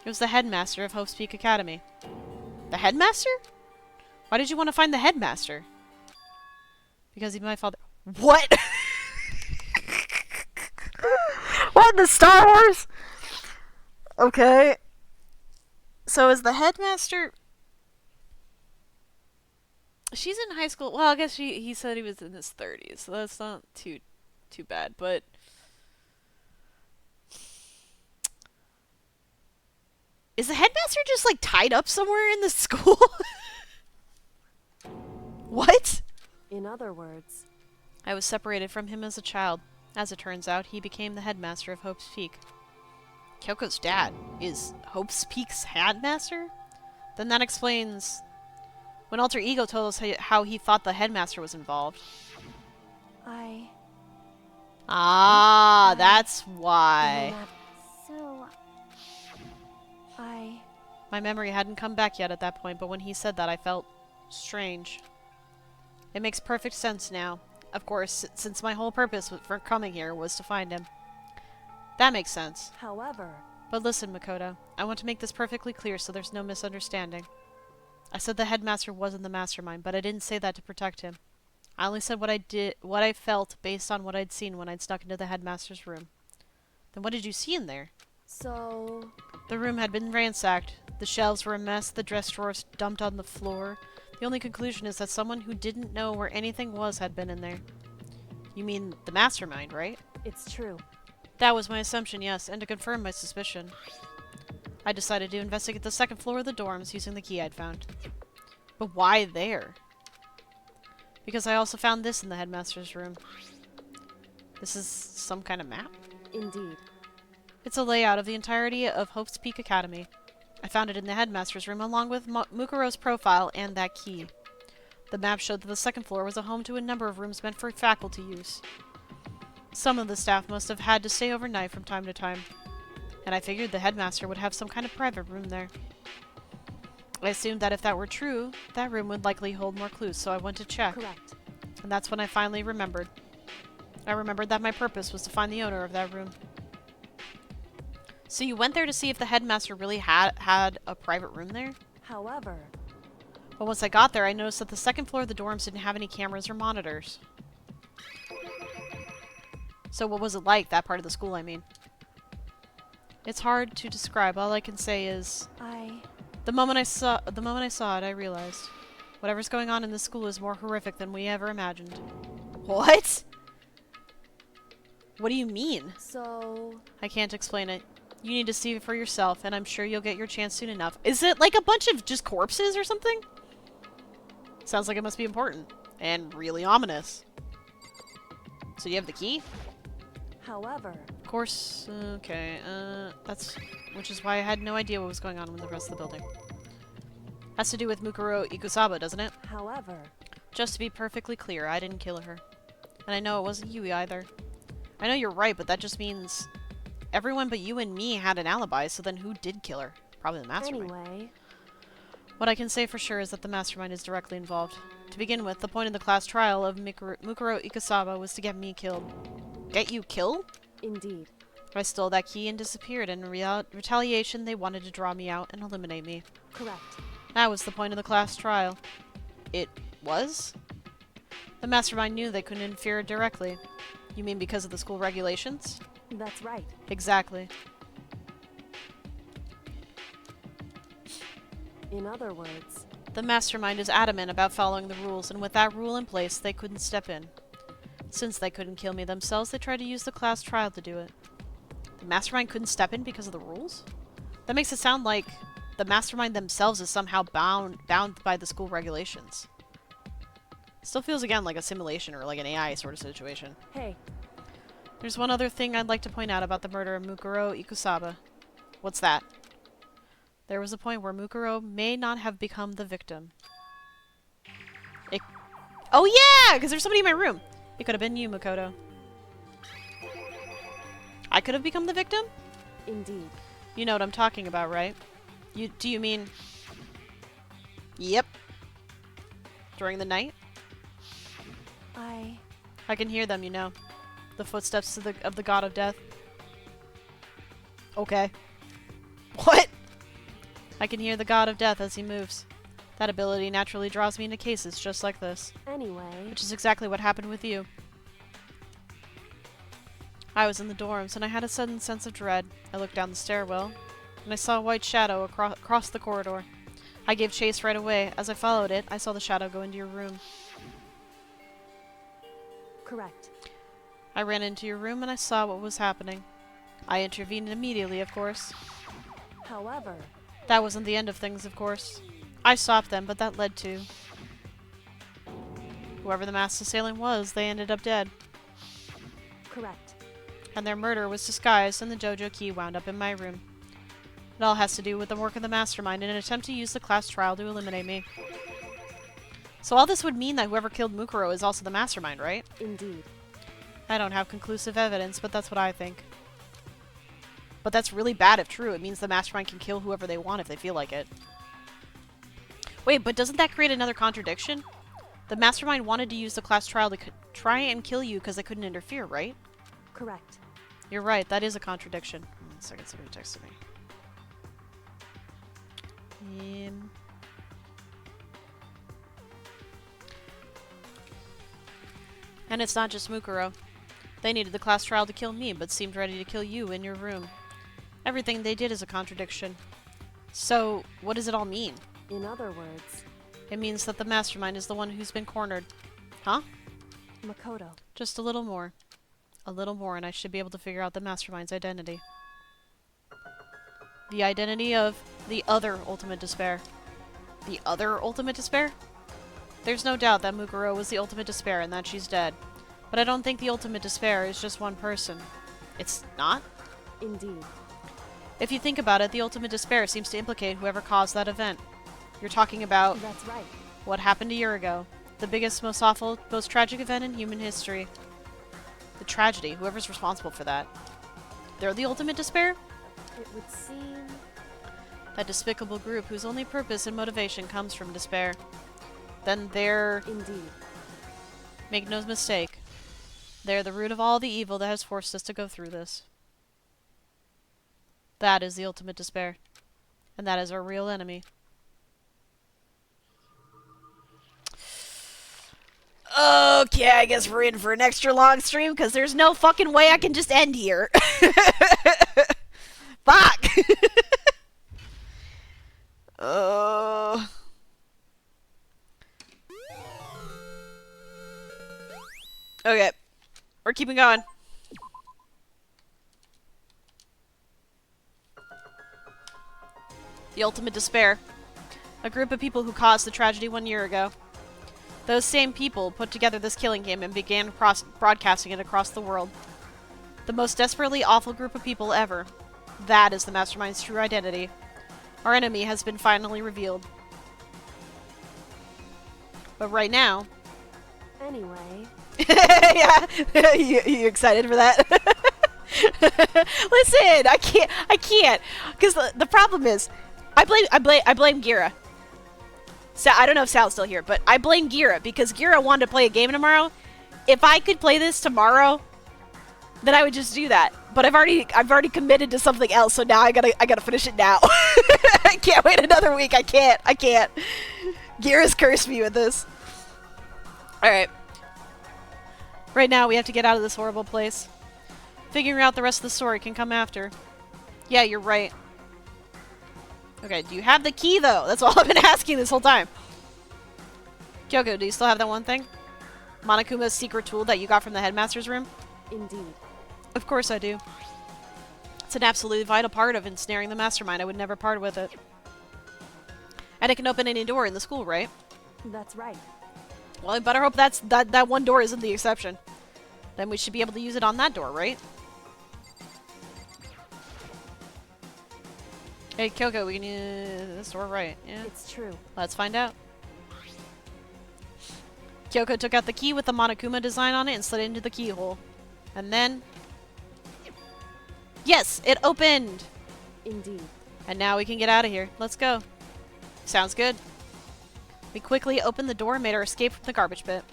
it was the headmaster of Hope's Peak Academy. The headmaster? Why did you want to find the headmaster? Because he's my father. What? What in the Star Wars? Okay. So is the headmaster... she's in high school. Well, I guess he said he was in his 30s, so that's not too bad, but... is the headmaster just, like, tied up somewhere in the school? What? In other words... I was separated from him as a child. As it turns out, he became the headmaster of Hope's Peak. Kyoko's dad is Hope's Peak's headmaster? Then that explains... when Alter Ego told us how he thought the headmaster was involved. Ah, that's why. So... My memory hadn't come back yet at that point, but when he said that, I felt strange. It makes perfect sense now. Of course, since my whole purpose for coming here was to find him. That makes sense. However... but listen, Makoto. I want to make this perfectly clear so there's no misunderstanding. I said the headmaster wasn't the mastermind, but I didn't say that to protect him. I only said what I felt based on what I'd seen when I'd snuck into the headmaster's room. Then what did you see in there? So... the room had been ransacked. The shelves were a mess, the dress drawers dumped on the floor. The only conclusion is that someone who didn't know where anything was had been in there. You mean the mastermind, right? It's true. That was my assumption, yes, and to confirm my suspicion. I decided to investigate the second floor of the dorms using the key I'd found. But why there? Because I also found this in the headmaster's room. This is some kind of map? Indeed. It's a layout of the entirety of Hope's Peak Academy. I found it in the headmaster's room along with Mukuro's profile and that key. The map showed that the second floor was a home to a number of rooms meant for faculty use. Some of the staff must have had to stay overnight from time to time, and I figured the headmaster would have some kind of private room there. I assumed that if that were true, that room would likely hold more clues, so I went to check. Correct. And that's when I finally remembered. I remembered that my purpose was to find the owner of that room. So you went there to see if the headmaster really had a private room there? However... but once I got there, I noticed that the second floor of the dorms didn't have any cameras or monitors. So what was it like, that part of the school, I mean? It's hard to describe. All I can say is... The moment I saw it, I realized. Whatever's going on in this school is more horrific than we ever imagined. What? What do you mean? So... I can't explain it. You need to see it for yourself, and I'm sure you'll get your chance soon enough. Is it like a bunch of just corpses or something? Sounds like it must be important. And really ominous. So you have the key? However... Of course, okay, which is why I had no idea what was going on with the rest of the building. Has to do with Mukuro Ikusaba, doesn't it? However, Just to be perfectly clear, I didn't kill her. And I know it wasn't you either. I know you're right, but that just means everyone but you and me had an alibi, so then who did kill her? Probably the mastermind. anyway, What I can say for sure is that the mastermind is directly involved. To begin with, the point of the class trial of Mukuro Ikusaba was to get me killed. Get you killed? indeed. I stole that key and disappeared, and in retaliation they wanted to draw me out and eliminate me. Correct. That was the point of the class trial. It was? The mastermind knew they couldn't interfere directly. You mean because of the school regulations? That's right. Exactly. In other words, The mastermind is adamant about following the rules, and with that rule in place, they couldn't step in. Since they couldn't kill me themselves, they tried to use the class trial to do it. The mastermind couldn't step in because of the rules? That makes it sound like the mastermind themselves is somehow bound by the school regulations. Still feels again like a simulation or like an AI sort of situation. hey, There's one other thing I'd like to point out about the murder of Mukuro Ikusaba. What's that? There was a point where Mukuro may not have become the victim. Oh yeah! Because there's somebody in my room! It could have been you, Makoto. I could have become the victim? indeed. You know what I'm talking about, right? Do you mean... Yep. During the night? I can hear them, you know. The footsteps of the god of death. Okay. What? I can hear the god of death as he moves. That ability naturally draws me into cases just like this. Anyway, Which is exactly what happened with you. I was in the dorms, and I had a sudden sense of dread. I looked down the stairwell, and I saw a white shadow across the corridor. I gave chase right away. As I followed it, I saw the shadow go into your room. correct. I ran into your room, and I saw what was happening. I intervened immediately, of course. However, That wasn't the end of things, of course. I stopped them, but that led to... Whoever the masked assailant was, they ended up dead. correct. And their murder was disguised, and the dojo key wound up in my room. It all has to do with the work of the mastermind in an attempt to use the class trial to eliminate me. So all this would mean that whoever killed Mukuro is also the mastermind, right? Indeed. I don't have conclusive evidence, but that's what I think. But that's really bad if true. It means the mastermind can kill whoever they want if they feel like it. Wait, but doesn't that create another contradiction? The mastermind wanted to use the class trial to try and kill you because they couldn't interfere, right? Correct. You're right, that is a contradiction. 1 second, somebody texted me. And it's not just Mukuro. They needed the class trial to kill me, but seemed ready to kill you in your room. Everything they did is a contradiction. So, what does it all mean? In other words, It means that the mastermind is the one who's been cornered. Huh? Makoto. Just a little more. A little more, and I should be able to figure out the mastermind's identity. The identity of the other ultimate despair. The other ultimate despair? There's no doubt that Mukuro was the ultimate despair and that she's dead. But I don't think the ultimate despair is just one person. It's not? Indeed. If you think about it, the ultimate despair seems to implicate whoever caused that event. You're talking about That's right. what happened a year ago. The biggest, most awful, most tragic event in human history. The tragedy, whoever's responsible for that. They're the ultimate despair? It would seem... That despicable group whose only purpose and motivation comes from despair. Then they're... Indeed. Make no mistake. They're the root of all the evil that has forced us to go through this. That is the ultimate despair. And that is our real enemy. Okay, I guess we're in for an extra long stream because there's no fucking way I can just end here. Fuck! Okay. We're keeping going. The ultimate despair. A group of people who caused the tragedy 1 year ago. Those same people put together this killing game and began broadcasting it across the world. The most desperately awful group of people ever. That is the Mastermind's true identity. Our enemy has been finally revealed. But right now... Anyway... yeah, you excited for that? Listen, I can't, because the problem is, I blame Gira. I don't know if Sal's still here, but I blame Gira because Gira wanted to play a game tomorrow. If I could play this tomorrow, then I would just do that. But I've already committed to something else, so now I gotta finish it now. I can't wait another week. I can't. Gira's cursed me with this. All right. Right now, we have to get out of this horrible place. Figuring out the rest of the story can come after. Yeah, you're right. Okay, do you have the key, though? That's all I've been asking this whole time. Kyoko, do you still have that one thing? Monokuma's secret tool that you got from the headmaster's room? Indeed. Of course I do. It's an absolutely vital part of ensnaring the mastermind. I would never part with it. And it can open any door in the school, right? That's right. Well, I better hope that one door isn't the exception. Then we should be able to use it on that door, right? Hey, Kyoko, we can use this door, right? Yeah. It's true. Let's find out. Kyoko took out the key with the Monokuma design on it and slid it into the keyhole. And then... Yes! It opened! Indeed. And now we can get out of here. Let's go. Sounds good. We quickly opened the door and made our escape from the garbage pit.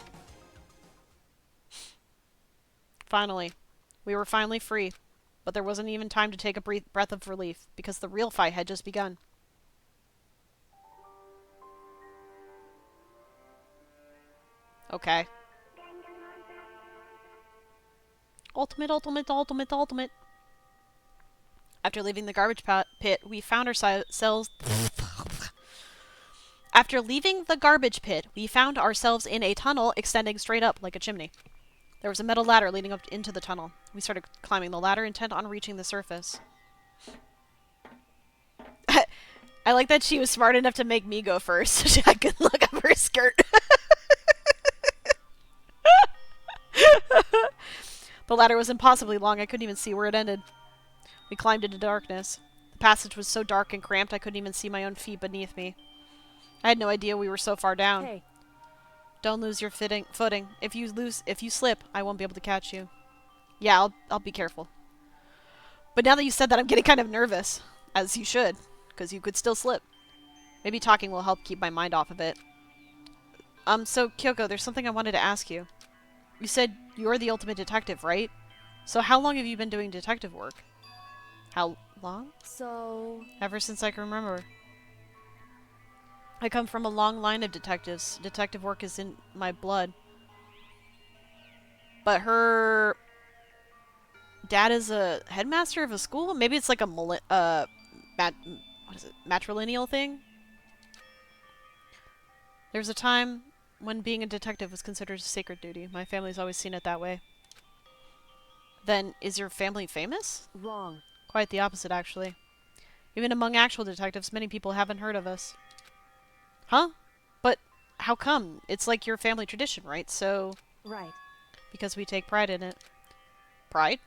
Finally. We were finally free. But there wasn't even time to take a breath of relief, because the real fight had just begun. Okay. Ultimate, ultimate, ultimate, ultimate. After leaving the garbage pit, we found ourselves... After leaving the garbage pit, we found ourselves in a tunnel extending straight up like a chimney. There was a metal ladder leading up into the tunnel. We started climbing the ladder, intent on reaching the surface. I like that she was smart enough to make me go first, so I could look up her skirt. The ladder was impossibly long, I couldn't even see where it ended. We climbed into darkness. The passage was so dark and cramped I couldn't even see my own feet beneath me. I had no idea we were so far down. Hey. Don't lose your footing. If you slip, I won't be able to catch you. Yeah, I'll be careful. But now that you said that, I'm getting kind of nervous. As you should, because you could still slip. Maybe talking will help keep my mind off of it. So, Kyoko, there's something I wanted to ask you. You said you're the ultimate detective, right? So how long have you been doing detective work? How long? So... Ever since I can remember. I come from a long line of detectives. Detective work is in my blood. But her dad is a headmaster of a school? Maybe it's like a what is it? Matrilineal thing? There's a time when being a detective was considered a sacred duty. My family's always seen it that way. Then, is your family famous? Wrong. Quite the opposite, actually. Even among actual detectives, many people haven't heard of us. Huh? But how come? It's like your family tradition, right? So... Right. Because we take pride in it. Pride?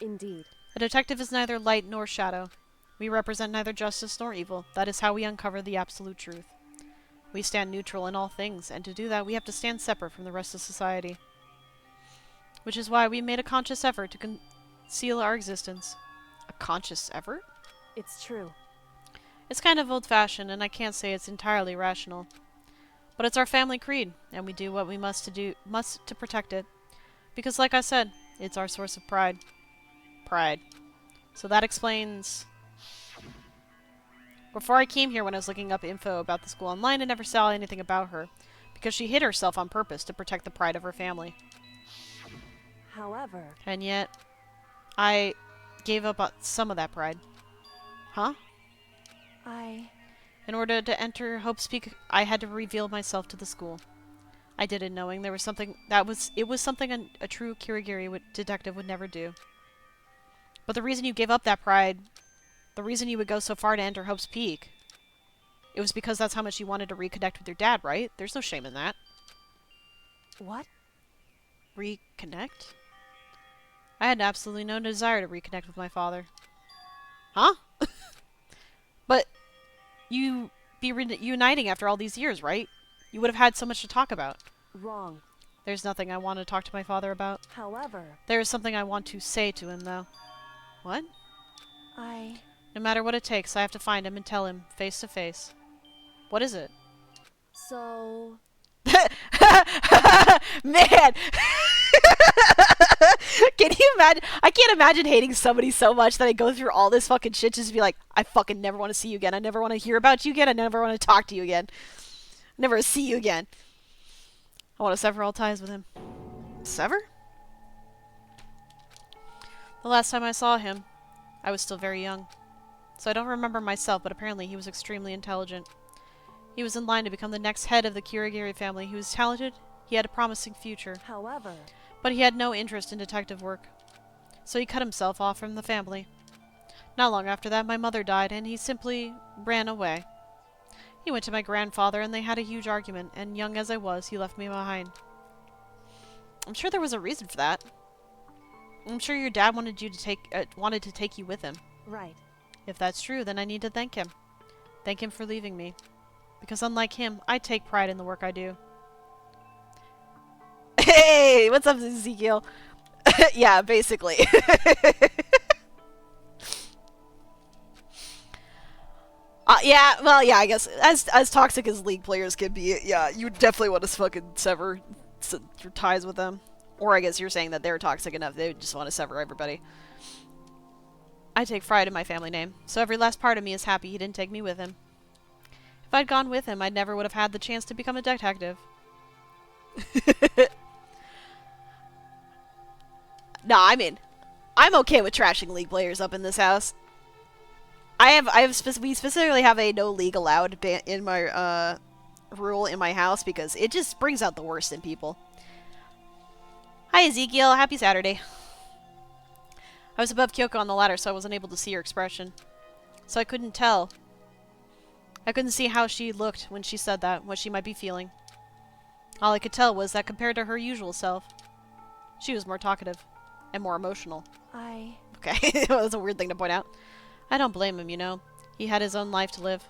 Indeed. A detective is neither light nor shadow. We represent neither justice nor evil. That is how we uncover the absolute truth. We stand neutral in all things, and to do that we have to stand separate from the rest of society. Which is why we made a conscious effort to conceal our existence. A conscious effort? It's true. It's kind of old-fashioned, and I can't say it's entirely rational. But it's our family creed, and we do what we must to protect it. Because like I said, it's our source of pride. Pride. So that explains... Before I came here, when I was looking up info about the school online, I never saw anything about her. Because she hid herself on purpose to protect the pride of her family. However... And yet, I gave up on some of that pride. Huh? In order to enter Hope's Peak, I had to reveal myself to the school. I did it knowing there was something it was something a true Kirigiri detective would never do. But the reason you gave up that pride, the reason you would go so far to enter Hope's Peak, it was because that's how much you wanted to reconnect with your dad, right? There's no shame in that. What? Reconnect? I had absolutely no desire to reconnect with my father. Huh? But you be reuniting after all these years, right? You would have had so much to talk about. Wrong. There's nothing I want to talk to my father about. However, There is something I want to say to him, though. What? No matter what it takes, I have to find him and tell him, face to face. What is it? So... Man! Can you imagine? I can't imagine hating somebody so much that I go through all this fucking shit just to be like, I fucking never want to see you again. I never want to hear about you again. I never want to talk to you again. Never see you again. I want to sever all ties with him. Sever? The last time I saw him, I was still very young. So I don't remember myself, but apparently he was extremely intelligent. He was in line to become the next head of the Kurogiri family. He was talented. He had a promising future. However... But he had no interest in detective work. So he cut himself off from the family. Not long after that, my mother died, and he simply ran away. He went to my grandfather, and they had a huge argument, and young as I was, he left me behind. I'm sure there was a reason for that. I'm sure your dad wanted to take you with him. Right. If that's true, then I need to thank him. Thank him for leaving me. Because unlike him, I take pride in the work I do. Hey! What's up, Ezekiel? Yeah, basically. Yeah, well, yeah, I guess as toxic as League players can be, yeah, you definitely want to fucking sever your ties with them. Or I guess you're saying that they're toxic enough, they just want to sever everybody. I take pride in my family name, so every last part of me is happy he didn't take me with him. If I'd gone with him, I never would have had the chance to become a detective. Nah, I mean, I'm okay with trashing League players up in this house. We specifically have a no League allowed in my rule in my house because it just brings out the worst in people. Hi Ezekiel, happy Saturday. I was above Kyoko on the ladder, so I wasn't able to see her expression. So I couldn't tell. I couldn't see how she looked when she said that, what she might be feeling. All I could tell was that compared to her usual self, she was more talkative and more emotional. Okay, that was a weird thing to point out. I don't blame him, you know. He had his own life to live.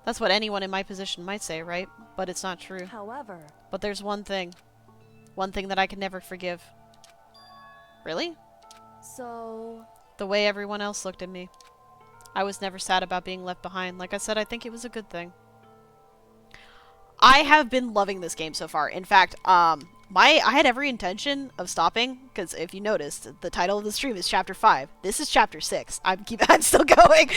That's what anyone in my position might say, right? But it's not true. However... But there's one thing. One thing that I can never forgive. Really? So... The way everyone else looked at me. I was never sad about being left behind. Like I said, I think it was a good thing. I have been loving this game so far. In fact, I had every intention of stopping, because if you noticed, the title of the stream is Chapter 5. This is Chapter 6. I'm still going,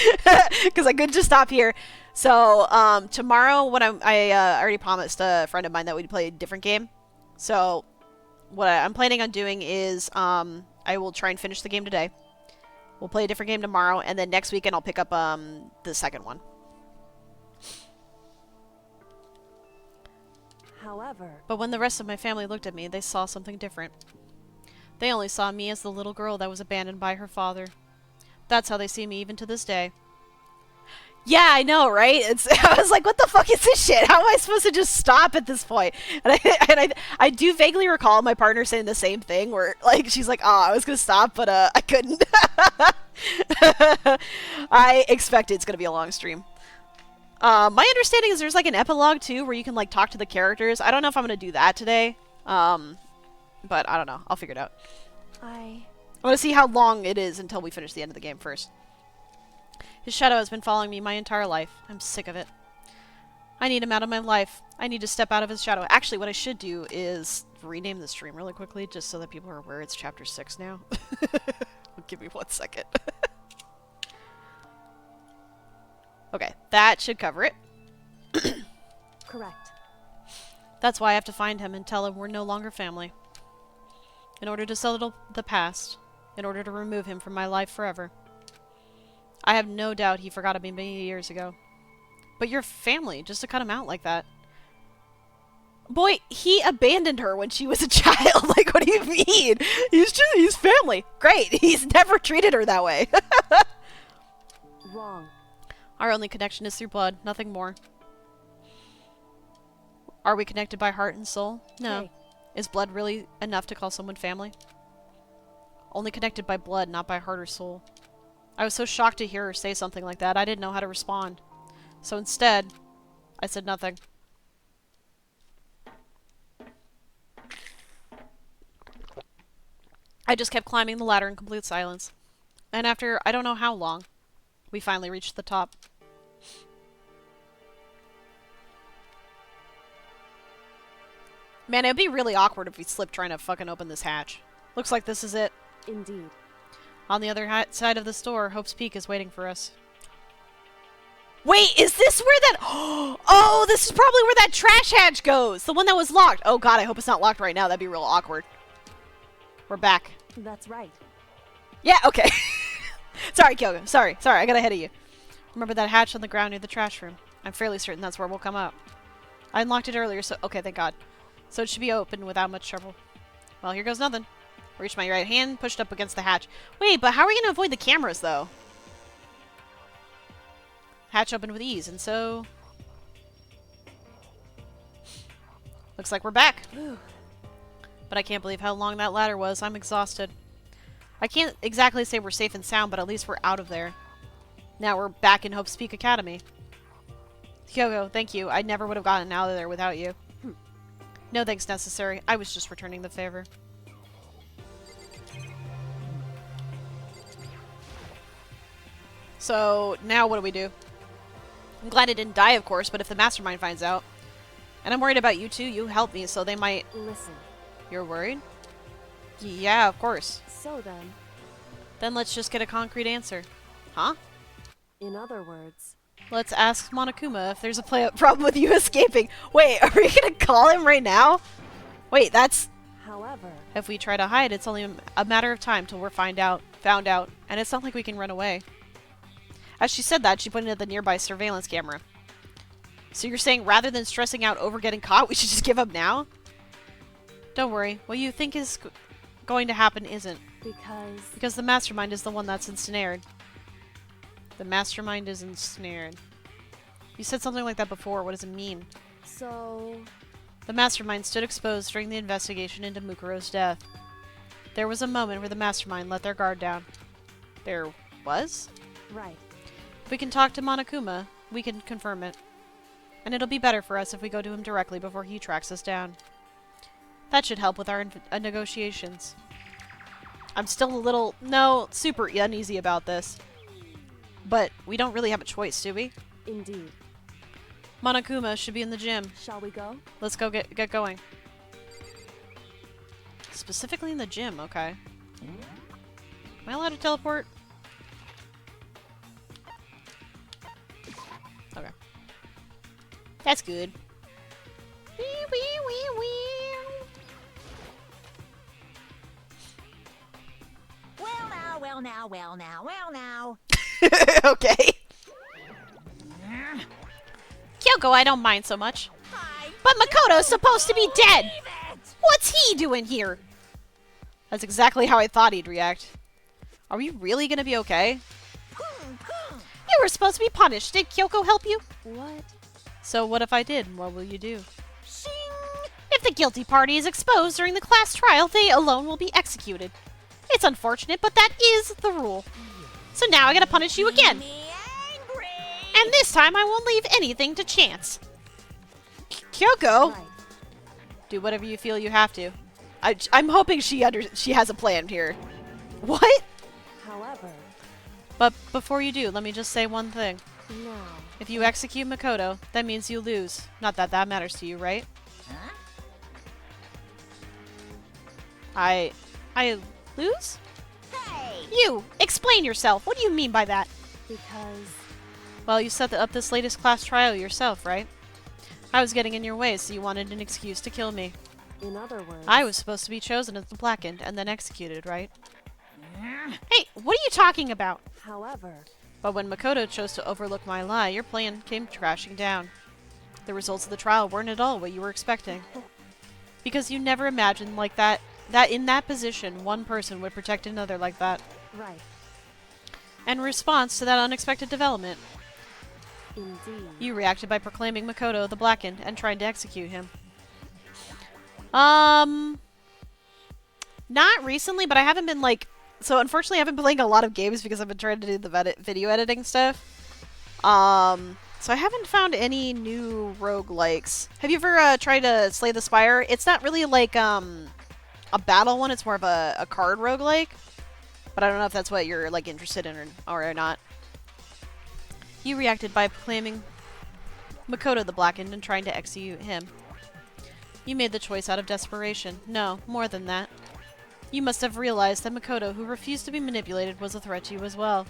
because I couldn't just stop here. So, tomorrow, when I already promised a friend of mine that we'd play a different game. So, what I'm planning on doing is, I will try and finish the game today. We'll play a different game tomorrow, and then next weekend I'll pick up, the second one. However... But when the rest of my family looked at me, they saw something different. They only saw me as the little girl that was abandoned by her father. That's how they see me even to this day. Yeah, I know, right? I was like, what the fuck is this shit? How am I supposed to just stop at this point? And I do vaguely recall my partner saying the same thing, where, like, she's like, oh, I was gonna stop, but, I couldn't. I expect it's gonna be a long stream. My understanding is there's, like, an epilogue, too, where you can, like, talk to the characters. I don't know if I'm gonna do that today. But I don't know. I'll figure it out. I want to see how long it is until we finish the end of the game first. His shadow has been following me my entire life. I'm sick of it. I need him out of my life. I need to step out of his shadow. Actually, what I should do is rename the stream really quickly, just so that people are aware it's Chapter 6 now. Give me 1 second. Okay, that should cover it. Correct. That's why I have to find him and tell him we're no longer family. In order to settle the past. In order to remove him from my life forever. I have no doubt he forgot me many years ago. But you're family, just to cut him out like that. Boy, he abandoned her when she was a child. Like, what do you mean? He's family. Great. He's never treated her that way. Wrong. Our only connection is through blood, nothing more. Are we connected by heart and soul? No. Hey. Is blood really enough to call someone family? only connected by blood, not by heart or soul. I was so shocked to hear her say something like that, I didn't know how to respond. So instead, I said nothing. I just kept climbing the ladder in complete silence. And after I don't know how long, we finally reached the top. Man, it'd be really awkward if we slipped trying to fucking open this hatch. Looks like this is it. Indeed. On the other side of this door, Hope's Peak is waiting for us. Wait, is this where that... Oh, this is probably where that trash hatch goes! The one that was locked! Oh god, I hope it's not locked right now. That'd be real awkward. We're back. That's right. Yeah, okay. Sorry, Kyoko. Sorry, I got ahead of you. Remember that hatch on the ground near the trash room? I'm fairly certain that's where we'll come out. I unlocked it earlier, so... Okay, thank god. So it should be open without much trouble. Well, here goes nothing. Reach my right hand, pushed up against the hatch. Wait, but how are we going to avoid the cameras, though? Hatch opened with ease, and so... Looks like we're back. But I can't believe how long that ladder was. I'm exhausted. I can't exactly say we're safe and sound, but at least we're out of there. Now we're back in Hope's Peak Academy. Kyoko, thank you. I never would have gotten out of there without you. No thanks necessary. I was just returning the favor. So, now what do we do? I'm glad I didn't die, of course, but if the mastermind finds out... And I'm worried about you too. You helped me, so they might... Listen. You're worried? Yeah, of course. So then... Then let's just get a concrete answer. Huh? In other words... Let's ask Monokuma if there's a problem with you escaping. Wait, are we gonna call him right now? Wait, that's... However... If we try to hide, it's only a matter of time till we're found out. And it's not like we can run away. As she said that, she pointed at the nearby surveillance camera. So you're saying rather than stressing out over getting caught, we should just give up now? Don't worry. What you think is going to happen isn't. Because the mastermind is the one that's ensnared. The mastermind is ensnared. You said something like that before. What does it mean? So... The mastermind stood exposed during the investigation into Mukuro's death. There was a moment where the mastermind let their guard down. There was? Right. If we can talk to Monokuma, we can confirm it. And it'll be better for us if we go to him directly before he tracks us down. That should help with our negotiations. I'm still a little... No, super uneasy about this. But we don't really have a choice, do we? Indeed. Monokuma should be in the gym. Shall we go? Let's go get going. Specifically in the gym, okay. Am I allowed to teleport? Okay. That's good. Wee, wee, wee, wee. Well now, well now, well now, well now. Okay. Kyoko, I don't mind so much. But Makoto's supposed to be dead! What's he doing here? That's exactly how I thought he'd react. Are we really gonna be okay? You were supposed to be punished. Did Kyoko help you? What? So what if I did? What will you do? If the guilty party is exposed during the class trial, they alone will be executed. It's unfortunate, but that is the rule. So now I gotta punish you again. And this time I won't leave anything to chance. Kyoko! Right. Do whatever you feel you have to. I'm hoping she has a plan here. What? However... But before you do, let me just say one thing. No. If you execute Makoto, that means you lose. Not that that matters to you, right? Huh? I lose? Hey! You! Explain yourself! What do you mean by that? Because... Well, you set up this latest class trial yourself, right? I was getting in your way, so you wanted an excuse to kill me. In other words... I was supposed to be chosen as the Blackened and then executed, right? Hey, what are you talking about? However... But when Makoto chose to overlook my lie, your plan came crashing down. The results of the trial weren't at all what you were expecting. Because you never imagined like that in that position, one person would protect another like that. Right. In response to that unexpected development, Indeed. you reacted by proclaiming Makoto the Blackened and trying to execute him. Not recently, but I haven't been, like, So unfortunately, I've been playing a lot of games because I've been trying to do the video editing stuff. So I haven't found any new roguelikes. Have you ever tried to Slay the Spire? It's not really like a battle one. It's more of a card roguelike. But I don't know if that's what you're like interested in or not. You reacted by proclaiming Makoto the Blackened and trying to execute him. You made the choice out of desperation. No, more than that. You must have realized that Makoto, who refused to be manipulated, was a threat to you as well.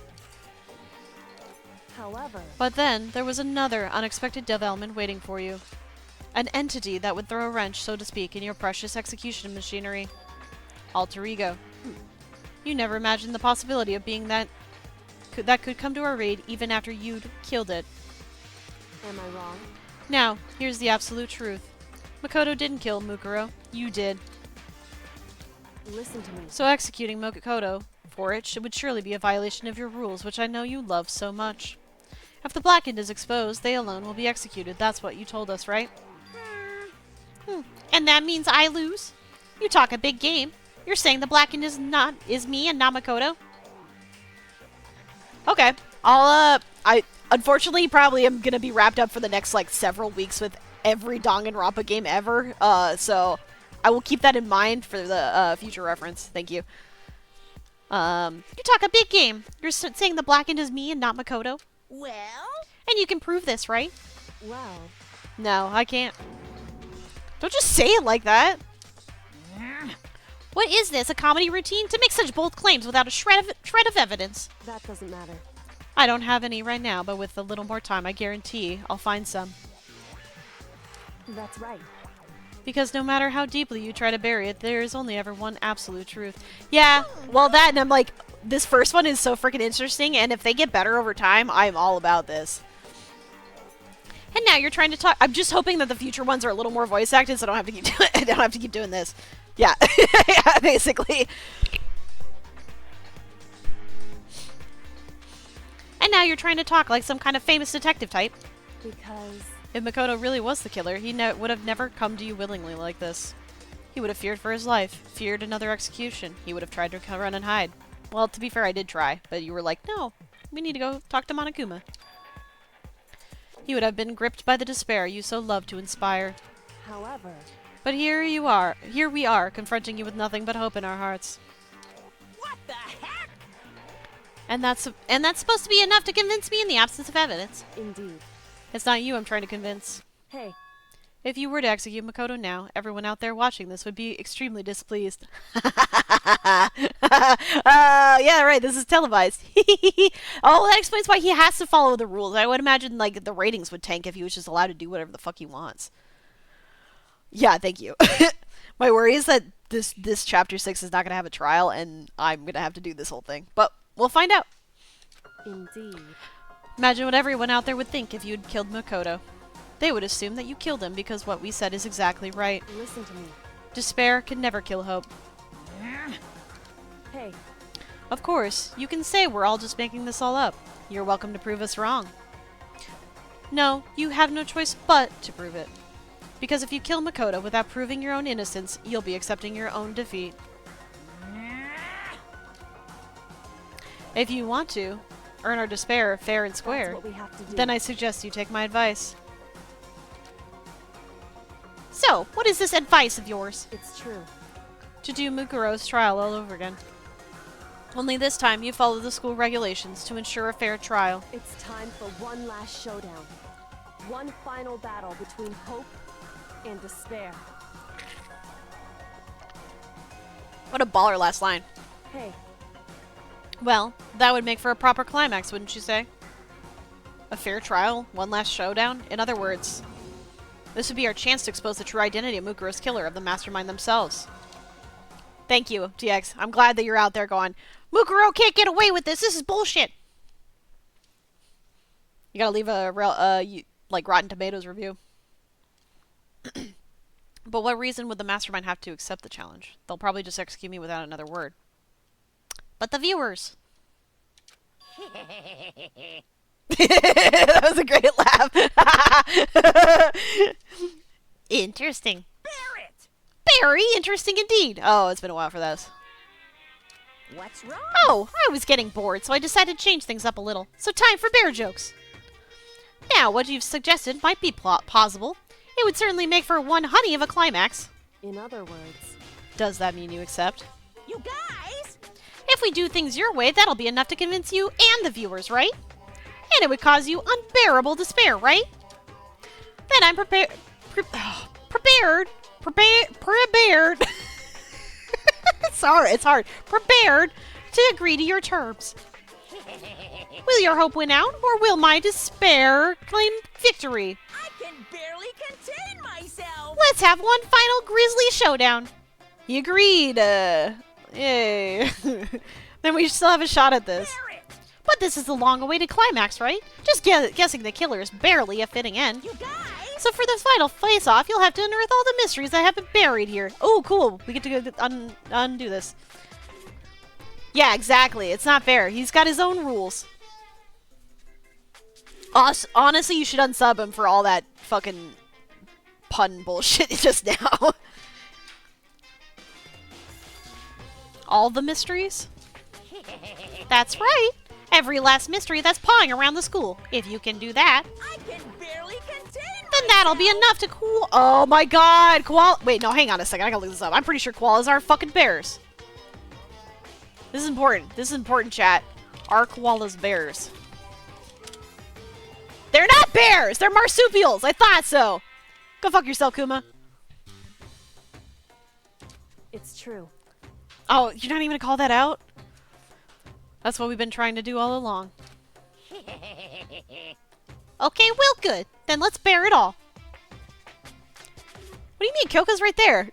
However... But then, there was another unexpected development waiting for you. An entity that would throw a wrench, so to speak, in your precious execution machinery. Alter ego. You never imagined the possibility of being that could come to our aid even after you'd killed it. Am I wrong? Now, here's the absolute truth. Makoto didn't kill Mukuro. You did. Listen to me. So executing Makoto for it would surely be a violation of your rules, which I know you love so much. If the Blackened is exposed, they alone will be executed. That's what you told us, right? And that means I lose? You talk a big game. You're saying the Blackened is me and not Makoto? Okay. I unfortunately probably am gonna be wrapped up for the next like several weeks with every Danganronpa game ever. So I will keep that in mind for the future reference. Thank you. You talk a big game. You're saying the Blackened is me and not Makoto? Well? And you can prove this, right? Well... No, I can't. Don't just say it like that. What is this, a comedy routine? To make such bold claims without a shred of evidence. That doesn't matter. I don't have any right now, but with a little more time, I guarantee I'll find some. That's right. Because no matter how deeply you try to bury it, there is only ever one absolute truth. Yeah, well that, and I'm like, this first one is so freaking interesting, and if they get better over time, I'm all about this. And now you're trying to talk. I'm just hoping that the future ones are a little more voice acted, so I don't have to keep I don't have to keep doing this. Yeah, yeah, basically. And now you're trying to talk like some kind of famous detective type. Because... If Makoto really was the killer, he would have never come to you willingly like this. He would have feared for his life, feared another execution. He would have tried to run and hide. Well, to be fair, I did try, but you were like, no, we need to go talk to Monokuma. He would have been gripped by the despair you so love to inspire. However... But here we are, confronting you with nothing but hope in our hearts. What the heck? And that's supposed to be enough to convince me in the absence of evidence. Indeed. It's not you I'm trying to convince. Hey. If you were to execute Makoto now, everyone out there watching this would be extremely displeased. Yeah, right, this is televised. Oh, that explains why he has to follow the rules. I would imagine, like, the ratings would tank if he was just allowed to do whatever the fuck he wants. Yeah, thank you. My worry is that this chapter 6 is not going to have a trial, and I'm going to have to do this whole thing. But we'll find out. Indeed. Imagine what everyone out there would think if you'd killed Makoto. They would assume that you killed him because what we said is exactly right. Listen to me. Despair can never kill hope. Hey. Of course, you can say we're all just making this all up. You're welcome to prove us wrong. No, you have no choice but to prove it. Because if you kill Makoto without proving your own innocence, you'll be accepting your own defeat. If you want to earn our despair fair and square, That's what we have to do. then I suggest you take my advice. So, what is this advice of yours? It's true. To do Mukuro's trial all over again. Only this time you follow the school regulations to ensure a fair trial. It's time for one last showdown. One final battle between hope and despair. What a baller last line. Hey. Well, that would make for a proper climax, wouldn't you say? A fair trial? One last showdown? In other words, this would be our chance to expose the true identity of Mukuro's killer, of the mastermind themselves. Thank you, TX. I'm glad that you're out there going, Mukuro can't get away with this! This is bullshit! You gotta leave a like Rotten Tomatoes review. But what reason would the mastermind have to accept the challenge? They'll probably just execute me without another word. But the viewers... That was a great laugh. Interesting. Barrett! Very interesting indeed. Oh, it's been a while for this. What's wrong? Oh, I was getting bored, so I decided to change things up a little. So time for bear jokes. Now, what you've suggested might be plausible. It would certainly make for one honey of a climax. In other words, Does that mean you accept? You guys! If we do things your way, that'll be enough to convince you and the viewers, right? And it would cause you unbearable despair, right? Then I'm prepared. Sorry, it's hard. Prepared to agree to your terms. Will your hope win out, or will my despair claim victory? I can barely contain myself! Let's have one final grisly showdown. He agreed. Yay. Then we still have a shot at this. But this is the long-awaited climax, right? Just guessing the killer is barely a fitting end. You guys! So for this final face-off, you'll have to unearth all the mysteries that have been buried here. Oh, cool. We get to go undo this. Yeah, exactly. It's not fair. He's got his own rules. Honestly, you should unsub him for all that fucking pun bullshit just now. All the mysteries? That's right. Every last mystery that's pawing around the school. If you can do that, I can barely contain then that'll be enough to cool. Oh my god, wait, no, hang on a second. I gotta look this up. I'm pretty sure koalas aren't fucking bears. This is important. This is important, chat. Are koalas bears? They're not bears! They're marsupials! I thought so! Go fuck yourself, Kuma. it's true. Oh, you're not even gonna call that out? That's what we've been trying to do all along. Okay, well, good. Then let's bear it all. What do you mean? Kyoko's right there.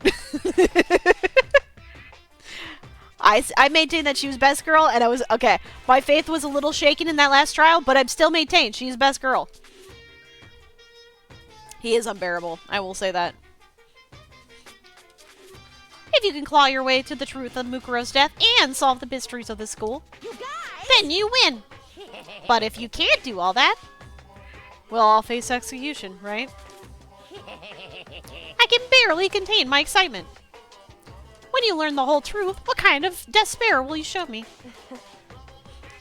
I maintained that she was best girl, and I was... Okay, my faith was a little shaken in that last trial, but I'm still maintained. She's best girl. He is unbearable. I will say that. If you can claw your way to the truth of Mukuro's death and solve the mysteries of the school, then you win. But if you can't do all that, we'll all face execution, right? I can barely contain my excitement. When you learn the whole truth, what kind of despair will you show me?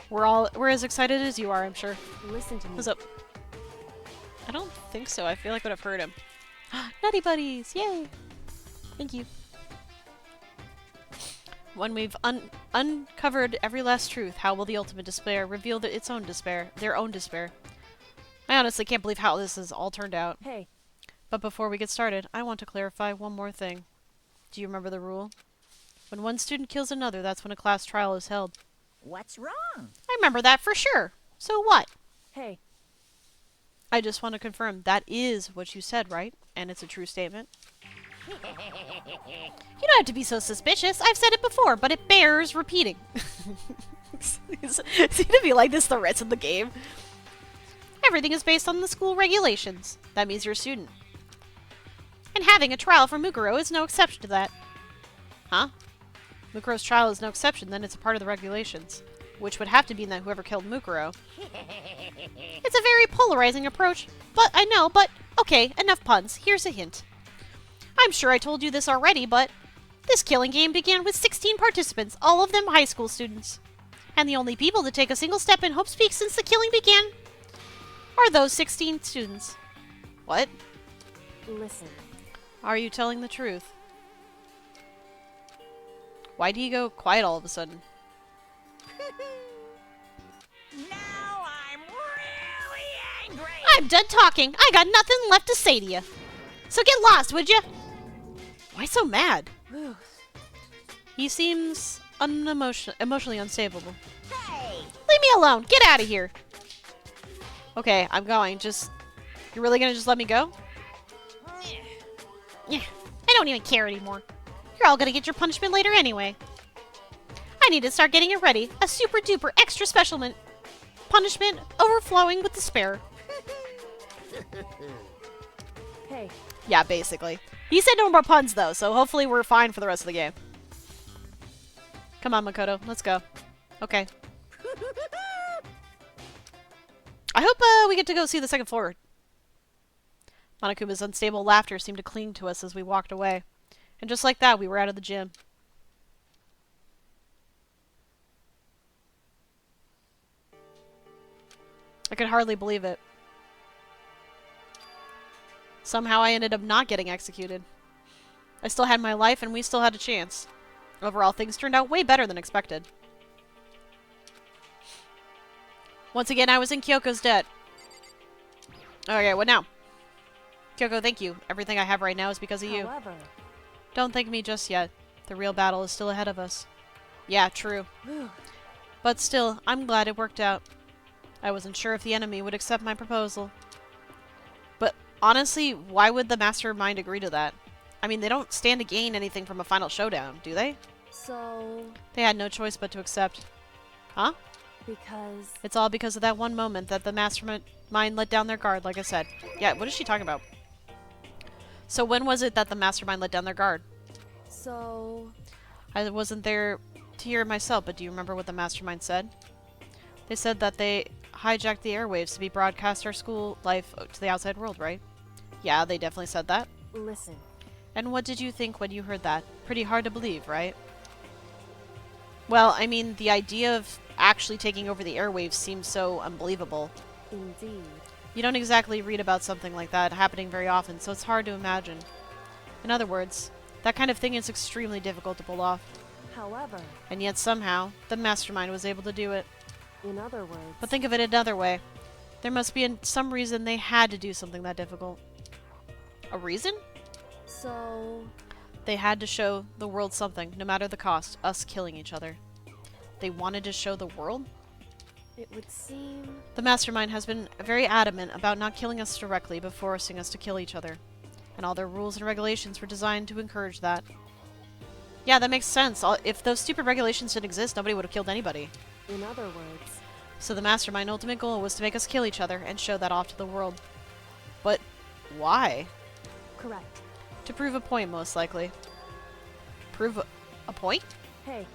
We're as excited as you are, I'm sure. Listen to me. What's up? I don't think so. I feel like I would have heard him. Nutty buddies! Yay! Thank you. When we've uncovered every last truth, how will the ultimate despair reveal its own despair? Their own despair. I honestly can't believe how this has all turned out. Hey. But before we get started, I want to clarify one more thing. Do you remember the rule? When one student kills another, that's when a class trial is held. What's wrong? I remember that for sure. So what? Hey. I just want to confirm that is what you said, right? And it's a true statement. You don't have to be so suspicious. I've said it before, but it bears repeating. It's gonna be like this the rest of the game. Everything is based on the school regulations. That means you're a student. And having a trial for Mukuro is no exception to that. Huh? Mukuro's trial is no exception, then it's a part of the regulations. Which would have to mean that whoever killed Mukuro. It's a very polarizing approach. I know, but okay, enough puns. Here's a hint. I'm sure I told you this already, but this killing game began with 16 participants, all of them high school students. And the only people to take a single step in Hope's Peak since the killing began are those 16 students. What? Listen. Are you telling the truth? Why do you go quiet all of a sudden? Now I'm really angry! I'm done talking. I got nothing left to say to you. So get lost, would you? Why so mad? He seems emotionally unstable. Hey! Leave me alone. Get out of here. Okay, I'm going. You're really gonna just let me go? Yeah, I don't even care anymore. You're all gonna get your punishment later anyway. I need to start getting it ready. A super duper extra special punishment overflowing with despair. Hey. Yeah, basically. He said no more puns though, so hopefully we're fine for the rest of the game. Come on, Makoto. Let's go. Okay. I hope we get to go see the second floor. Monokuma's unstable laughter seemed to cling to us as we walked away. And just like that, we were out of the gym. I could hardly believe it. Somehow I ended up not getting executed. I still had my life and we still had a chance. Overall, things turned out way better than expected. Once again, I was in Kyoko's debt. Okay, what now? Kyoko, thank you. Everything I have right now is because of you. However, Don't thank me just yet. The real battle is still ahead of us. Yeah, true. But still, I'm glad it worked out. I wasn't sure if the enemy would accept my proposal. But honestly, why would the mastermind agree to that? I mean, they don't stand to gain anything from a final showdown, do they? so They had no choice but to accept. Huh? because It's all because of that one moment that the mastermind let down their guard, like I said. Yeah, what is she talking about? So when was it that the mastermind let down their guard? so I wasn't there to hear it myself, but do you remember what the mastermind said? They said that they hijacked the airwaves to be broadcast our school life to the outside world, right? Yeah, they definitely said that. listen. And what did you think when you heard that? Pretty hard to believe, right? Well, I mean, the idea of actually taking over the airwaves seems so unbelievable. Indeed. You don't exactly read about something like that happening very often, so it's hard to imagine. In other words, that kind of thing is extremely difficult to pull off. However, And yet somehow, the mastermind was able to do it. in other words, But think of it another way. There must be some reason they had to do something that difficult. A reason? so They had to show the world something, no matter the cost, us killing each other. They wanted to show the world? it would seem The mastermind has been very adamant about not killing us directly, but forcing us to kill each other. And all their rules and regulations were designed to encourage that. Yeah, that makes sense. If those stupid regulations didn't exist, nobody would have killed anybody. in other words, So the mastermind's ultimate goal was to make us kill each other and show that off to the world. But why? correct. To prove a point, most likely. Prove a point? Hey,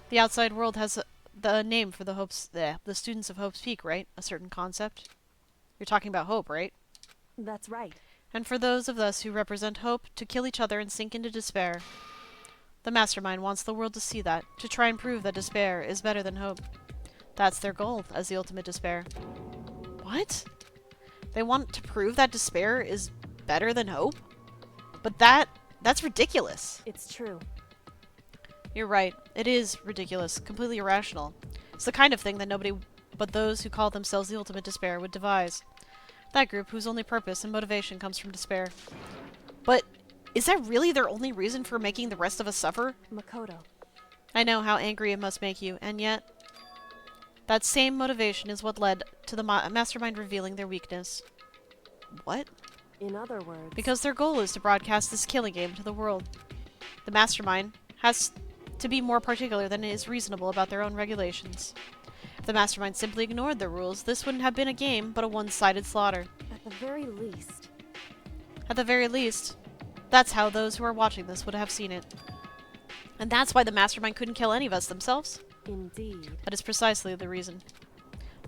The outside world has the name for the the students of Hope's Peak, right? A certain concept. You're talking about hope, right? that's right. And for those of us who represent hope, to kill each other and sink into despair. The mastermind wants the world to see that, to try and prove that despair is better than hope. That's their goal, as the ultimate despair. What? They want to prove that despair is better than hope? But that's ridiculous. It's true. You're right. It is ridiculous. Completely irrational. It's the kind of thing that nobody but those who call themselves the ultimate despair would devise. That group whose only purpose and motivation comes from despair. But is that really their only reason for making the rest of us suffer? Makoto. I know how angry it must make you, and yet that same motivation is what led to the mastermind revealing their weakness. What? In other words, Because their goal is to broadcast this killing game to the world. The mastermind has to be more particular than is reasonable about their own regulations. If the mastermind simply ignored the rules, this wouldn't have been a game, but a one-sided slaughter. at the very least, At the very least, that's how those who are watching this would have seen it. And that's why the mastermind couldn't kill any of us themselves. indeed. That is precisely the reason.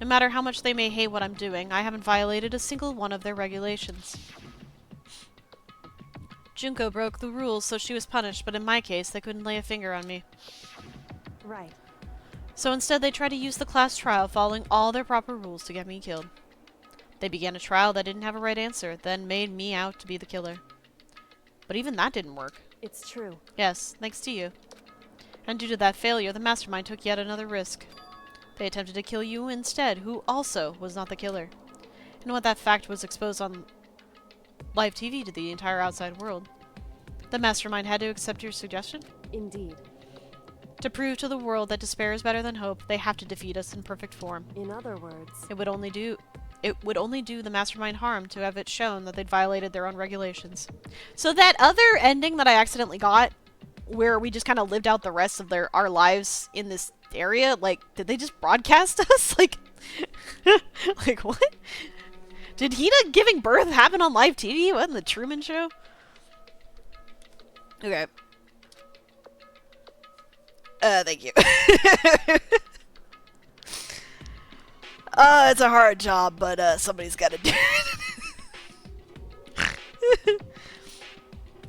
No matter how much they may hate what I'm doing, I haven't violated a single one of their regulations. Junko broke the rules, so she was punished, but in my case, they couldn't lay a finger on me. Right. So instead, they tried to use the class trial following all their proper rules to get me killed. They began a trial that didn't have a right answer, then made me out to be the killer. But even that didn't work. It's true. Yes, thanks to you. And due to that failure, the mastermind took yet another risk. They attempted to kill you instead, who also was not the killer. And when that fact was exposed on live TV to the entire outside world, the mastermind had to accept your suggestion? Indeed. To prove to the world that despair is better than hope, they have to defeat us in perfect form. In other words, It would only do the mastermind harm to have it shown that they'd violated their own regulations. So that other ending that I accidentally got, where we just kind of lived out the rest of our lives in this area, like, did they just broadcast us? Like, like what? Did Hina giving birth happen on live TV? What, in the Truman Show? Okay. Thank you. It's a hard job, but somebody's got to do it.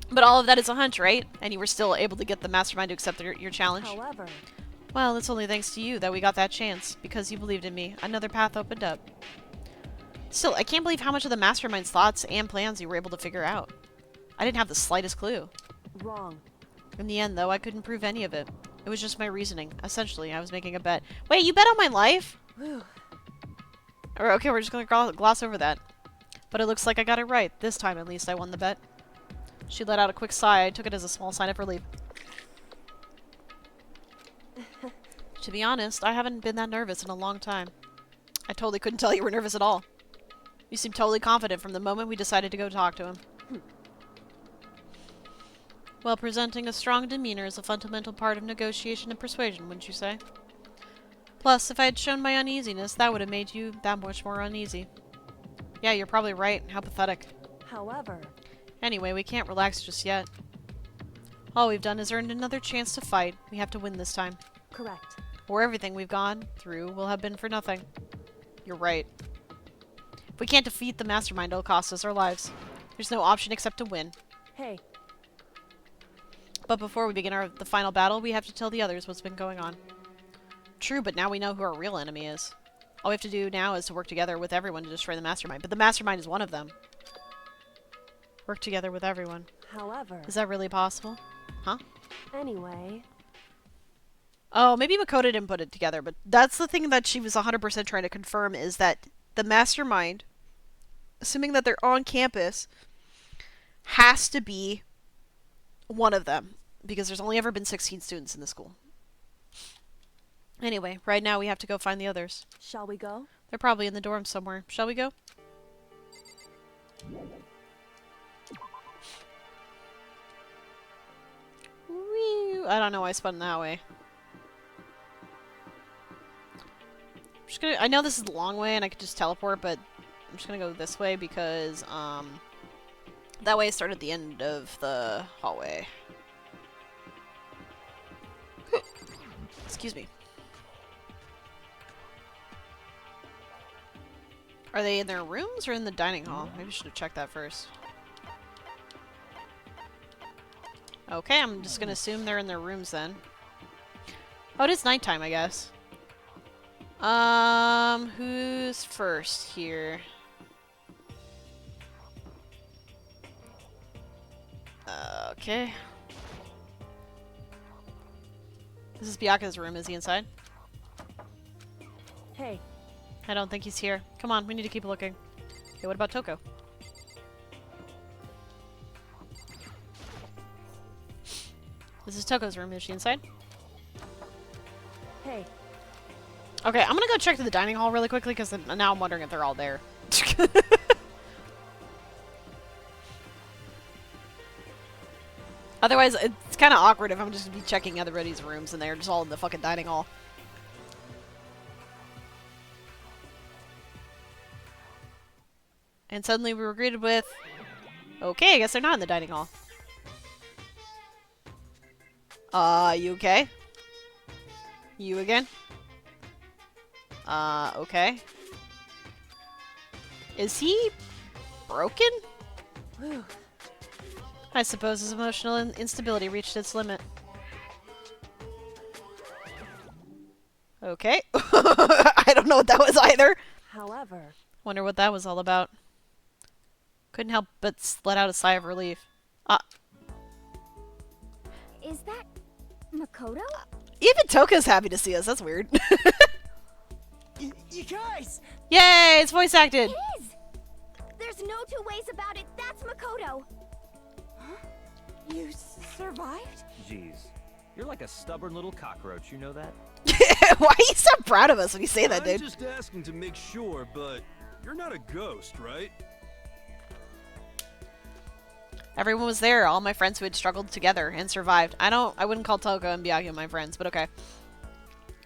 But all of that is a hunch, right? And you were still able to get the mastermind to accept your challenge. however, Well, it's only thanks to you that we got that chance, because you believed in me. Another path opened up. Still, I can't believe how much of the mastermind's thoughts and plans you were able to figure out. I didn't have the slightest clue. Wrong. In the end, though, I couldn't prove any of it. It was just my reasoning. Essentially, I was making a bet. Wait, you bet on my life? Okay, we're just gonna gloss over that. But it looks like I got it right. This time, at least, I won the bet. She let out a quick sigh. I took it as a small sign of relief. To be honest, I haven't been that nervous in a long time. I totally couldn't tell you were nervous at all. You seemed totally confident from the moment we decided to go talk to him. Well, presenting a strong demeanor is a fundamental part of negotiation and persuasion, wouldn't you say? Plus, if I had shown my uneasiness, that would have made you that much more uneasy. Yeah, you're probably right. How pathetic. However... Anyway, we can't relax just yet. All we've done is earned another chance to fight. We have to win this time. Correct. Or everything we've gone through will have been for nothing. You're right. If we can't defeat the mastermind, it'll cost us our lives. There's no option except to win. Hey. But before we begin the final battle, we have to tell the others what's been going on. True, but now we know who our real enemy is. All we have to do now is to work together with everyone to destroy the mastermind. But the mastermind is one of them. Work together with everyone. However... Is that really possible? Huh? Anyway... Oh, maybe Makoto didn't put it together, but that's the thing that she was 100% trying to confirm, is that the mastermind, assuming that they're on campus, has to be one of them. Because there's only ever been 16 students in the school. Anyway, right now we have to go find the others. Shall we go? They're probably in the dorm somewhere. Shall we go? Whee! I don't know why I spun that way. I'm just gonna, I know this is the long way and I could just teleport, but I'm just gonna go this way because, that way I start at the end of the hallway. Excuse me. Are they in their rooms or in the dining hall? Maybe I should have checked that first. Okay, I'm just gonna assume they're in their rooms then. Oh, it is nighttime, I guess. Who's first here? Okay. This is Byaku's room. Is he inside? Hey. I don't think he's here. Come on, we need to keep looking. Okay, what about Toko? This is Toko's room. Is she inside? Hey. Okay, I'm gonna go check to the dining hall really quickly because now I'm wondering if they're all there. Otherwise, it's kind of awkward if I'm just gonna be checking everybody's rooms and they're just all in the fucking dining hall. And suddenly we were greeted with... Okay, I guess they're not in the dining hall. You okay? You again? Okay. Is he... broken? Whew. I suppose his emotional instability reached its limit. Okay. I don't know what that was either. However... Wonder what that was all about. Couldn't help but let out a sigh of relief. Is that Makoto? Even Toka's happy to see us. That's weird. You guys! Yay! It's voice acted! It is! There's no two ways about it. That's Makoto. You survived? Jeez. You're like a stubborn little cockroach, you know that? Why are you so proud of us when you say that, dude? I'm just asking to make sure, but you're not a ghost, right? Everyone was there, all my friends who had struggled together and survived. I wouldn't call Toko and Byaku my friends, but okay.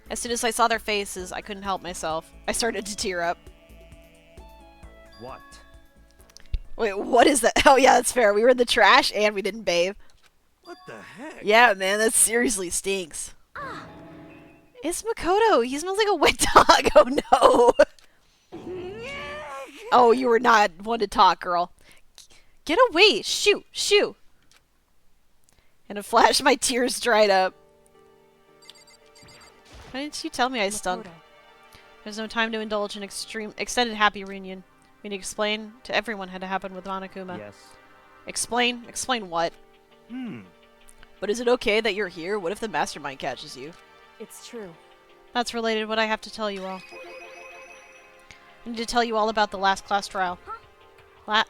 As soon as I saw their faces, I couldn't help myself. I started to tear up. What? Wait, what is that? Oh yeah, that's fair. We were in the trash and we didn't bathe. What the heck? Yeah, man, that seriously stinks. It's Makoto. He smells like a wet dog. Oh no. Oh, you were not one to talk, girl. Get away! Shoot! Shoot! In a flash, my tears dried up. Why didn't you tell me I stunk? There's no time to indulge in extended happy reunion. We need to explain to everyone what had happened with Monokuma. Yes. Explain? Explain what? But is it okay that you're here? What if the mastermind catches you? It's true. That's related to what I have to tell you all. I need to tell you all about the last class trial.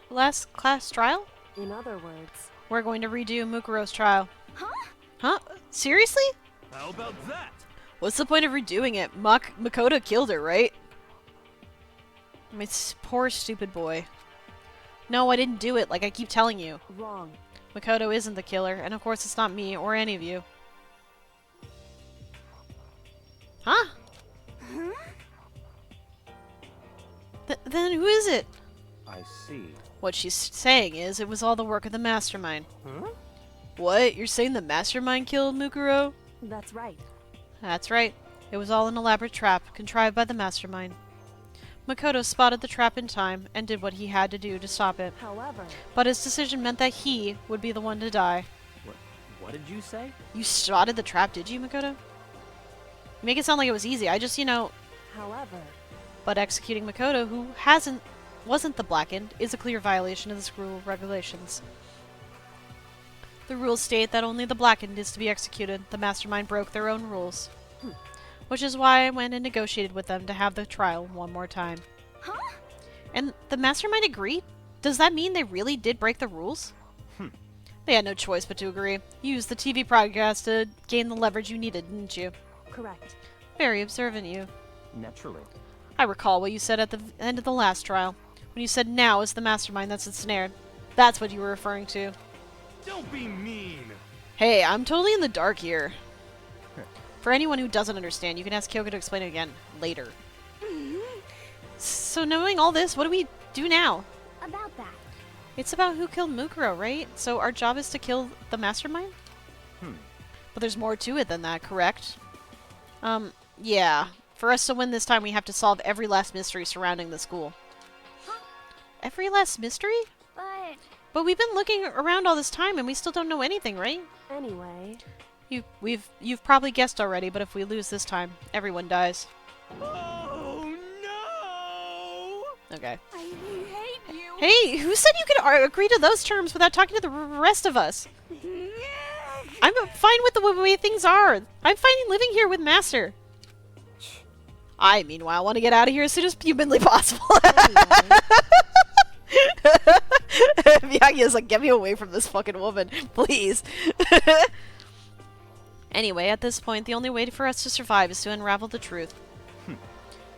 Last class trial? In other words... We're going to redo Mukuro's trial. Huh? Huh? Seriously? How about that? What's the point of redoing it? Makoto killed her, right? My poor stupid boy. No, I didn't do it, like I keep telling you. Wrong. Makoto isn't the killer, and of course it's not me or any of you. Huh? Then who is it? I see. What she's saying is it was all the work of the mastermind. Huh? What? You're saying the mastermind killed Mukuro? That's right. That's right. It was all an elaborate trap, contrived by the mastermind. Makoto spotted the trap in time, and did what he had to do to stop it. However... But his decision meant that he would be the one to die. What did you say? You spotted the trap, did you, Makoto? You make it sound like it was easy. I just, However... But executing Makoto, who wasn't the Blackened, is a clear violation of the school regulations. The rules state that only the Blackened is to be executed. The mastermind broke their own rules. Which is why I went and negotiated with them to have the trial one more time. Huh? And the mastermind agreed? Does that mean they really did break the rules? They had no choice but to agree. You used the TV broadcast to gain the leverage you needed, didn't you? Correct. Very observant, you. Naturally. I recall what you said at the end of the last trial, when you said now is the mastermind that's ensnared. That's what you were referring to. Don't be mean. Hey, I'm totally in the dark here. For anyone who doesn't understand, you can ask Kyoko to explain it again later. So knowing all this, what do we do now? About that. It's about who killed Mukuro, right? So our job is to kill the mastermind? But there's more to it than that, correct? Yeah. For us to win this time, we have to solve every last mystery surrounding the school. Every last mystery? But we've been looking around all this time and we still don't know anything, right? Anyway... You've probably guessed already, but if we lose this time, everyone dies. Oh no! Okay. I hate you. Hey, who said you could agree to those terms without talking to the rest of us? I'm fine with the way things are. I'm fine living here with Master. I, meanwhile, want to get out of here as soon as humanly possible. Miyagi's like, get me away from this fucking woman, please. Anyway, at this point, the only way for us to survive is to unravel the truth.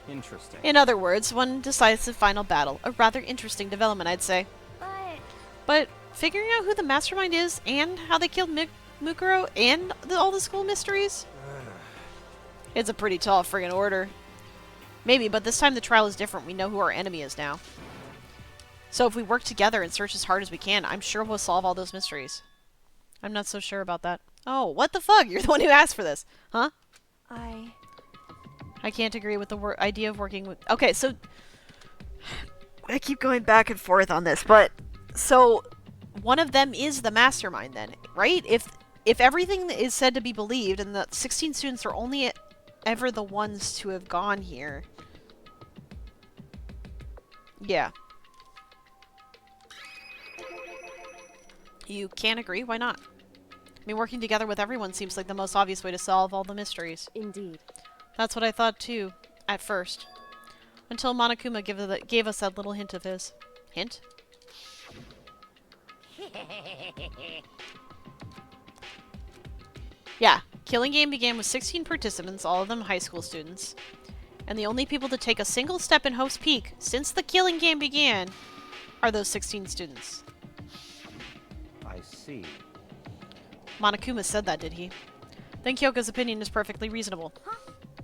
Interesting. In other words, one decisive final battle. A rather interesting development, I'd say. But figuring out who the mastermind is, and how they killed Mukuro, and all the school mysteries? It's a pretty tall friggin' order. Maybe, but this time the trial is different. We know who our enemy is now. So if we work together and search as hard as we can, I'm sure we'll solve all those mysteries. I'm not so sure about that. Oh, what the fuck? You're the one who asked for this. Huh? I can't agree with the idea of working with... Okay, so... I keep going back and forth on this, but... So, one of them is the mastermind then, right? If everything is said to be believed, and the 16 students are only ever the ones to have gone here... Yeah. You can't agree? Why not? I mean, working together with everyone seems like the most obvious way to solve all the mysteries. Indeed. That's what I thought too, at first. Until Monokuma gave us that little hint of his. Hint? Yeah, Killing Game began with 16 participants, all of them high school students. And the only people to take a single step in Hope's Peak since the Killing Game began are those 16 students. I see. Monokuma said that, did he? Then Kyoko's opinion is perfectly reasonable.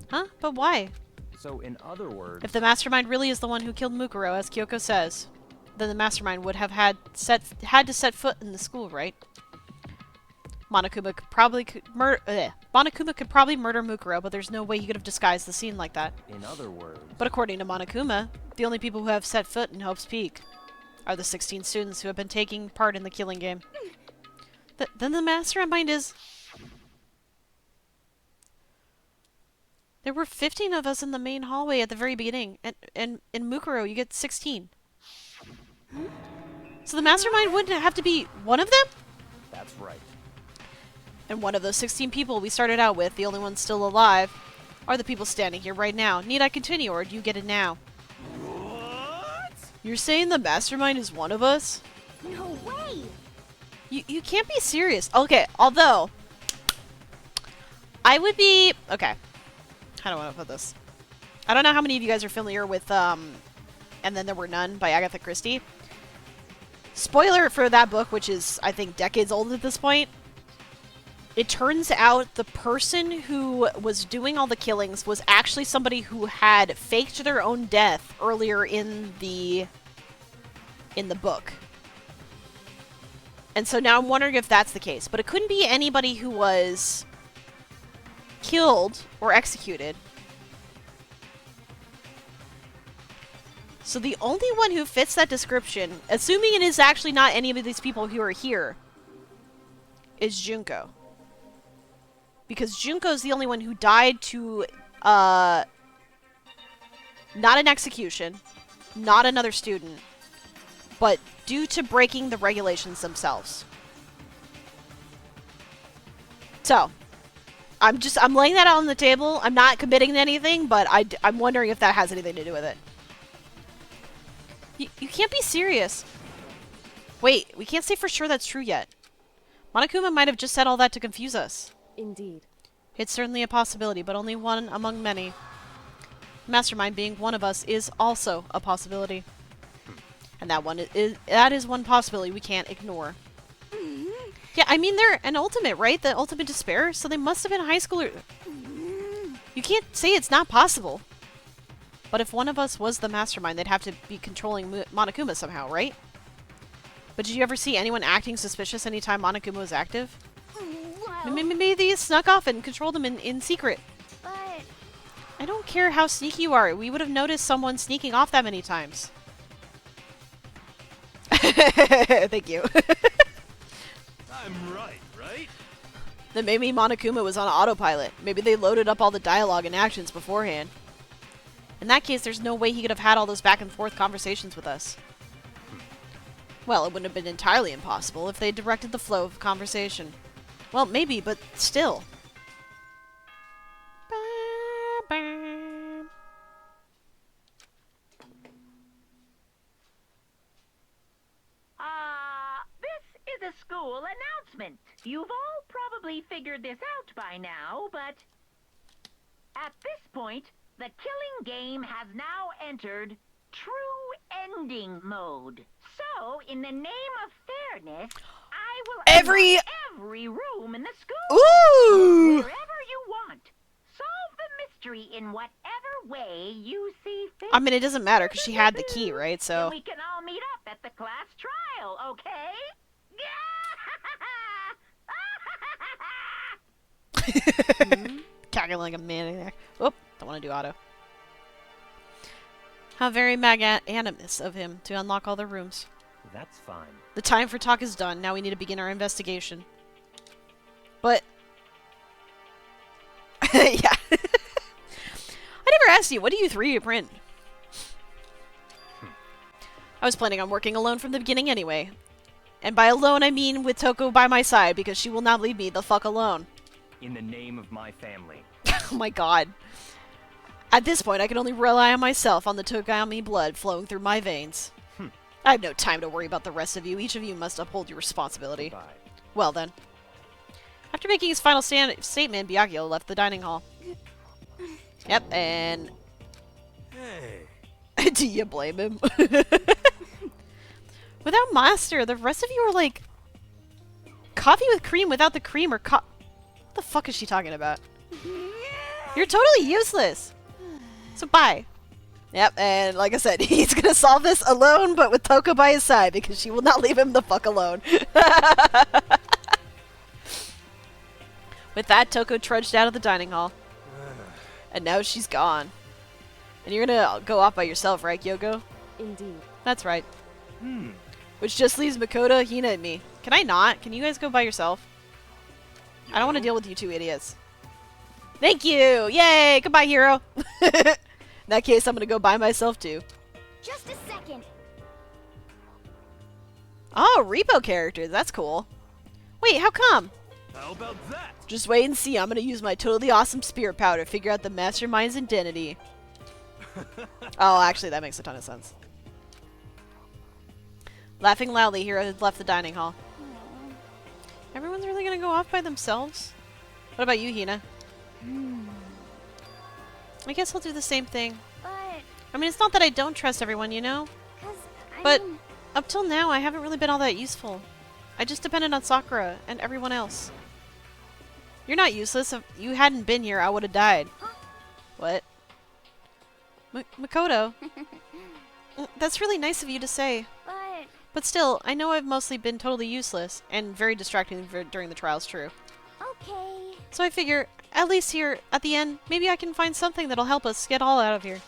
Huh? But why? So, in other words... If the mastermind really is the one who killed Mukuro, as Kyoko says, then the mastermind would have had to set foot in the school, right? Monokuma could probably murder Mukuro, but there's no way he could have disguised the scene like that. In other words... But according to Monokuma, the only people who have set foot in Hope's Peak are the 16 students who have been taking part in the Killing Game. Then the mastermind is... There were 15 of us in the main hallway at the very beginning, and in Mukuro you get 16. So the mastermind wouldn't have to be one of them? That's right. And one of those 16 people we started out with, the only ones still alive, are the people standing here right now. Need I continue, or do you get it now? What? You're saying the mastermind is one of us? No way! You can't be serious. Okay, although... I would be... Okay. How do I want to put this? I don't know how many of you guys are familiar with, And Then There Were None by Agatha Christie. Spoiler for that book, which is, I think, decades old at this point. It turns out the person who was doing all the killings was actually somebody who had faked their own death earlier in the book. And so now I'm wondering if that's the case. But it couldn't be anybody who was killed or executed. So the only one who fits that description, assuming it is actually not any of these people who are here, is Junko. Because Junko is the only one who died to, not an execution, not another student, but due to breaking the regulations themselves. So, I'm laying that out on the table. I'm not committing to anything, but I'm wondering if that has anything to do with it. You can't be serious. Wait, we can't say for sure that's true yet. Monokuma might have just said all that to confuse us. Indeed. It's certainly a possibility, but only one among many. Mastermind being one of us is also a possibility. And that is one possibility we can't ignore. Yeah, I mean, they're an ultimate, right? The ultimate despair? So they must have been high schoolers. You can't say it's not possible. But if one of us was the mastermind, they'd have to be controlling Monokuma somehow, right? But did you ever see anyone acting suspicious anytime Monokuma was active? Well, Maybe they snuck off and controlled him in secret. but... I don't care how sneaky you are. We would have noticed someone sneaking off that many times. Thank you. I'm right? Then maybe Monokuma was on autopilot. Maybe they loaded up all the dialogue and actions beforehand. In that case, there's no way he could have had all those back and forth conversations with us. Well, it wouldn't have been entirely impossible if they directed the flow of conversation. Well, maybe, but still. This is a school announcement. You've all probably figured this out by now, but at this point, the killing game has now entered true ending mode. So, in the name of fairness, I will Every room in the school. Ooh! Wherever you want. Solve the mystery in whatever way you see fit. I mean, it doesn't matter because she had the key, right? So. And we can all meet up at the class trial, okay? Cackling like a maniac. Oop, don't want to do auto. How very magnanimous of him to unlock all the rooms. That's fine. The time for talk is done. Now we need to begin our investigation. But... yeah. I never asked you, what do you 3D print? I was planning on working alone from the beginning anyway. And by alone I mean with Toko by my side, because she will not leave me the fuck alone. In the name of my family. Oh my god. At this point, I can only rely on myself, on the Togami blood flowing through my veins. I have no time to worry about the rest of you. Each of you must uphold your responsibility. Goodbye. Well then. After making his final statement, Byakuya left the dining hall. Yep, and... Hey. do you blame him? Without Master, the rest of you are like... coffee with cream without the cream, or what the fuck is she talking about? You're totally useless! So bye. Yep, and like I said, he's gonna solve this alone, but with Toko by his side, because she will not leave him the fuck alone. With that, Toko trudged out of the dining hall. And now she's gone. And you're gonna go off by yourself, right, Kyoko? Indeed. That's right. Which just leaves Makoto, Hina, and me. Can I not? Can you guys go by yourself? I don't want to deal with you two idiots. Thank you! Yay! Goodbye, hero! In that case, I'm gonna go by myself, too. Just a second. Oh, repo characters. That's cool. Wait, how come? How about that? Just wait and see. I'm gonna use my totally awesome spirit powder to figure out the mastermind's identity. Oh, actually, that makes a ton of sense. Laughing loudly, Hero had left the dining hall. Everyone's really gonna go off by themselves? What about you, Hina? I guess I'll do the same thing. But... I mean, it's not that I don't trust everyone, you know? 'cause, But up till now, I haven't really been all that useful. I just depended on Sakura and everyone else. You're not useless. If you hadn't been here, I would have died. What? Makoto. That's really nice of you to say. But still, I know I've mostly been totally useless, and very distracting during the trials, true. Okay. So I figure, at least here, at the end, maybe I can find something that'll help us get all out of here.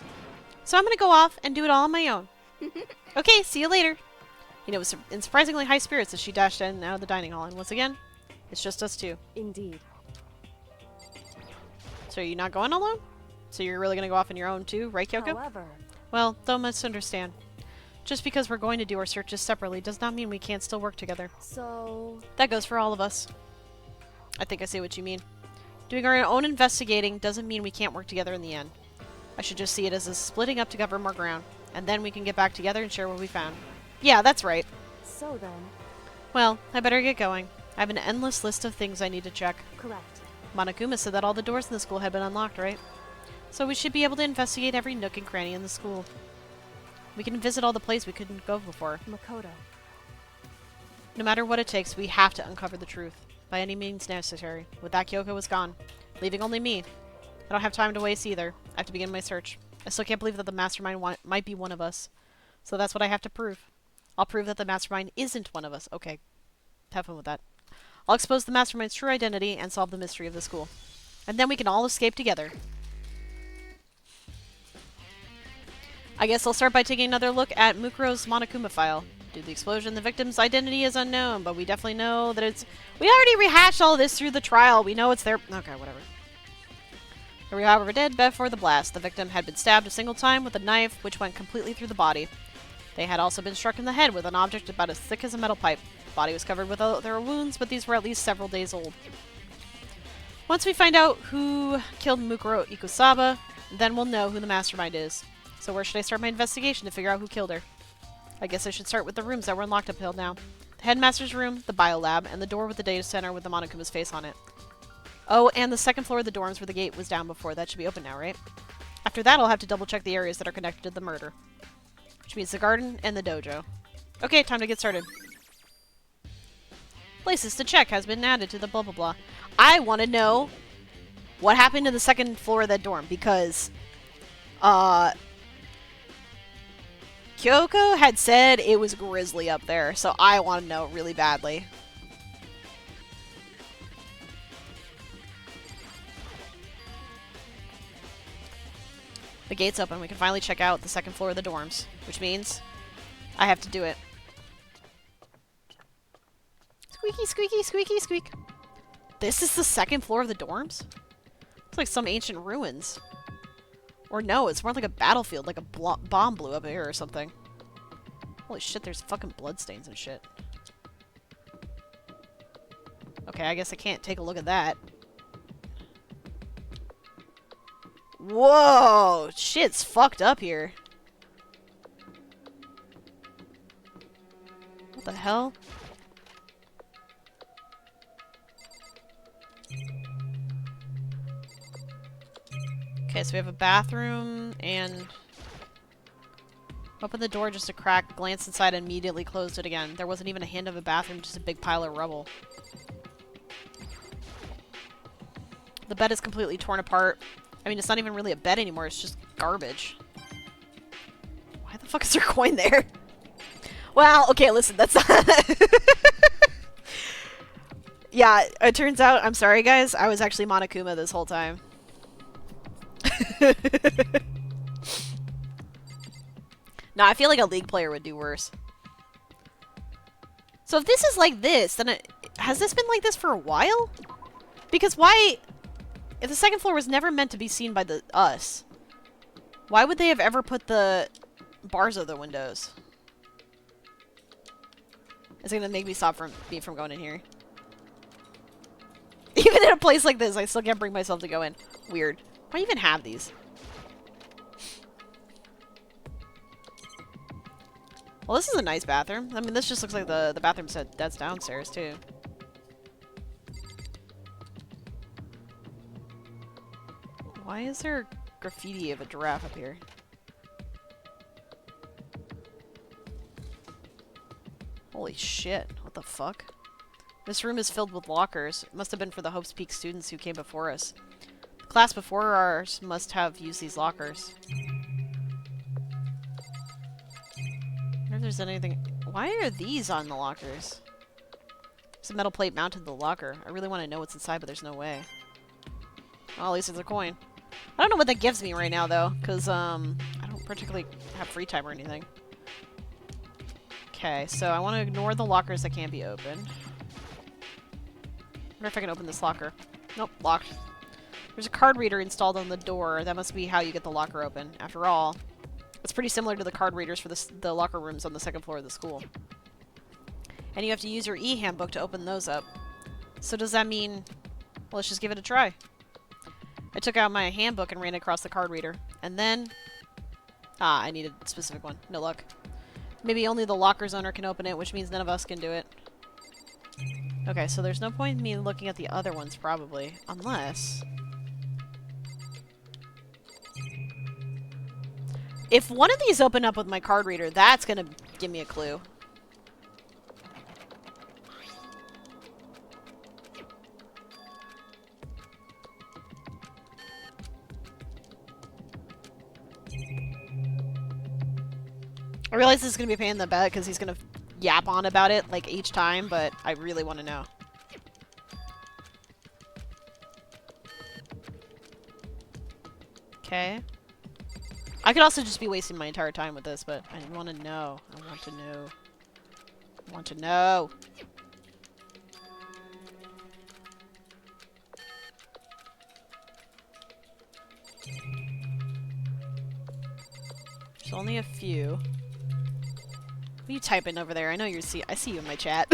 So I'm gonna go off and do it all on my own. Okay, see you later. You know, was in surprisingly high spirits as she dashed in and out of the dining hall, and once again, it's just us two. Indeed. So are you not going alone? So you're really gonna go off on your own too, right, Kyoko? However... Well, don't misunderstand. Just because we're going to do our searches separately does not mean we can't still work together. So... That goes for all of us. I think I see what you mean. Doing our own investigating doesn't mean we can't work together in the end. I should just see it as a splitting up to cover more ground, and then we can get back together and share what we found. Yeah, that's right. So then... Well, I better get going. I have an endless list of things I need to check. Correct. Monokuma said that all the doors in the school had been unlocked, right? So we should be able to investigate every nook and cranny in the school. We can visit all the places we couldn't go before. Makoto. No matter what it takes, we have to uncover the truth. By any means necessary. With that, Kyoko was gone, leaving only me. I don't have time to waste either. I have to begin my search. I still can't believe that the mastermind might be one of us. So that's what I have to prove. I'll prove that the mastermind isn't one of us. Okay. Have fun with that. I'll expose the mastermind's true identity and solve the mystery of the school. And then we can all escape together. I guess I'll start by taking another look at Mukuro's Monokuma file. Due to the explosion, the victim's identity is unknown, but we definitely know that it's... We already rehashed all this through the trial. We know it's there. Okay, whatever. They were, however, dead before the blast. The victim had been stabbed a single time with a knife, which went completely through the body. They had also been struck in the head with an object about as thick as a metal pipe. The body was covered with other wounds, but these were at least several days old. Once we find out who killed Mukuro Ikusaba, then we'll know who the mastermind is. So where should I start my investigation to figure out who killed her? I guess I should start with the rooms that were unlocked up till now. The headmaster's room, the biolab, and the door with the data center with the Monokuma's face on it. Oh, and the second floor of the dorms where the gate was down before. That should be open now, right? After that, I'll have to double check the areas that are connected to the murder. Which means the garden and the dojo. Okay, time to get started. Places to check has been added to the blah blah blah. I want to know what happened to the second floor of that dorm, because Kyoko had said it was grisly up there, so I want to know really badly. The gate's open. We can finally check out the second floor of the dorms, which means I have to do it. Squeaky, squeaky, squeaky, squeak. This is the second floor of the dorms? It's like some ancient ruins. Or no, it's more like a battlefield, like a bomb blew up here or something. Holy shit, there's fucking bloodstains and shit. Okay, I guess I can't take a look at that. Whoa! Shit's fucked up here. What the hell? Okay, so we have a bathroom, and... Opened the door just a crack, glanced inside, and immediately closed it again. There wasn't even a hint of a bathroom, just a big pile of rubble. The bed is completely torn apart. I mean, it's not even really a bed anymore, it's just garbage. Why the fuck is there a coin there? Well, okay, listen, that's not... Yeah, it turns out, I'm sorry guys, I was actually Monokuma this whole time. No, I feel like a League player would do worse. So if this is like this, then has this been like this for a while? Because why... If the second floor was never meant to be seen by us, why would they have ever put the bars over the windows? It's gonna make me stop me from going in here. Even in a place like this, I still can't bring myself to go in. Weird. Why even have these? Well, this is a nice bathroom. I mean, this just looks like the bathroom set that's downstairs, too. Why is there graffiti of a giraffe up here? Holy shit. What the fuck? This room is filled with lockers. It must have been for the Hope's Peak students who came before us. The class before ours must have used these lockers. I wonder if there's anything... Why are these on the lockers? There's a metal plate mounted to the locker. I really want to know what's inside, but there's no way. Well, at least it's a coin. I don't know what that gives me right now, though, because, I don't particularly have free time or anything. Okay, so I want to ignore the lockers that can't be opened. I wonder if I can open this locker. Nope, locked. There's a card reader installed on the door. That must be how you get the locker open. After all, it's pretty similar to the card readers for the locker rooms on the second floor of the school. And you have to use your e-handbook to open those up. So does that mean... Well, let's just give it a try. I took out my handbook and ran across the card reader. And then... Ah, I need a specific one. No luck. Maybe only the locker's owner can open it, which means none of us can do it. Okay, so there's no point in me looking at the other ones, probably. Unless... If one of these open up with my card reader, that's gonna give me a clue. I realize this is gonna be a pain in the butt because he's gonna yap on about it like each time, but I really want to know. Okay. I could also just be wasting my entire time with this, but I want to know. I want to know. I want to know. There's only a few. What are you typing over there? I know you're I see you in my chat.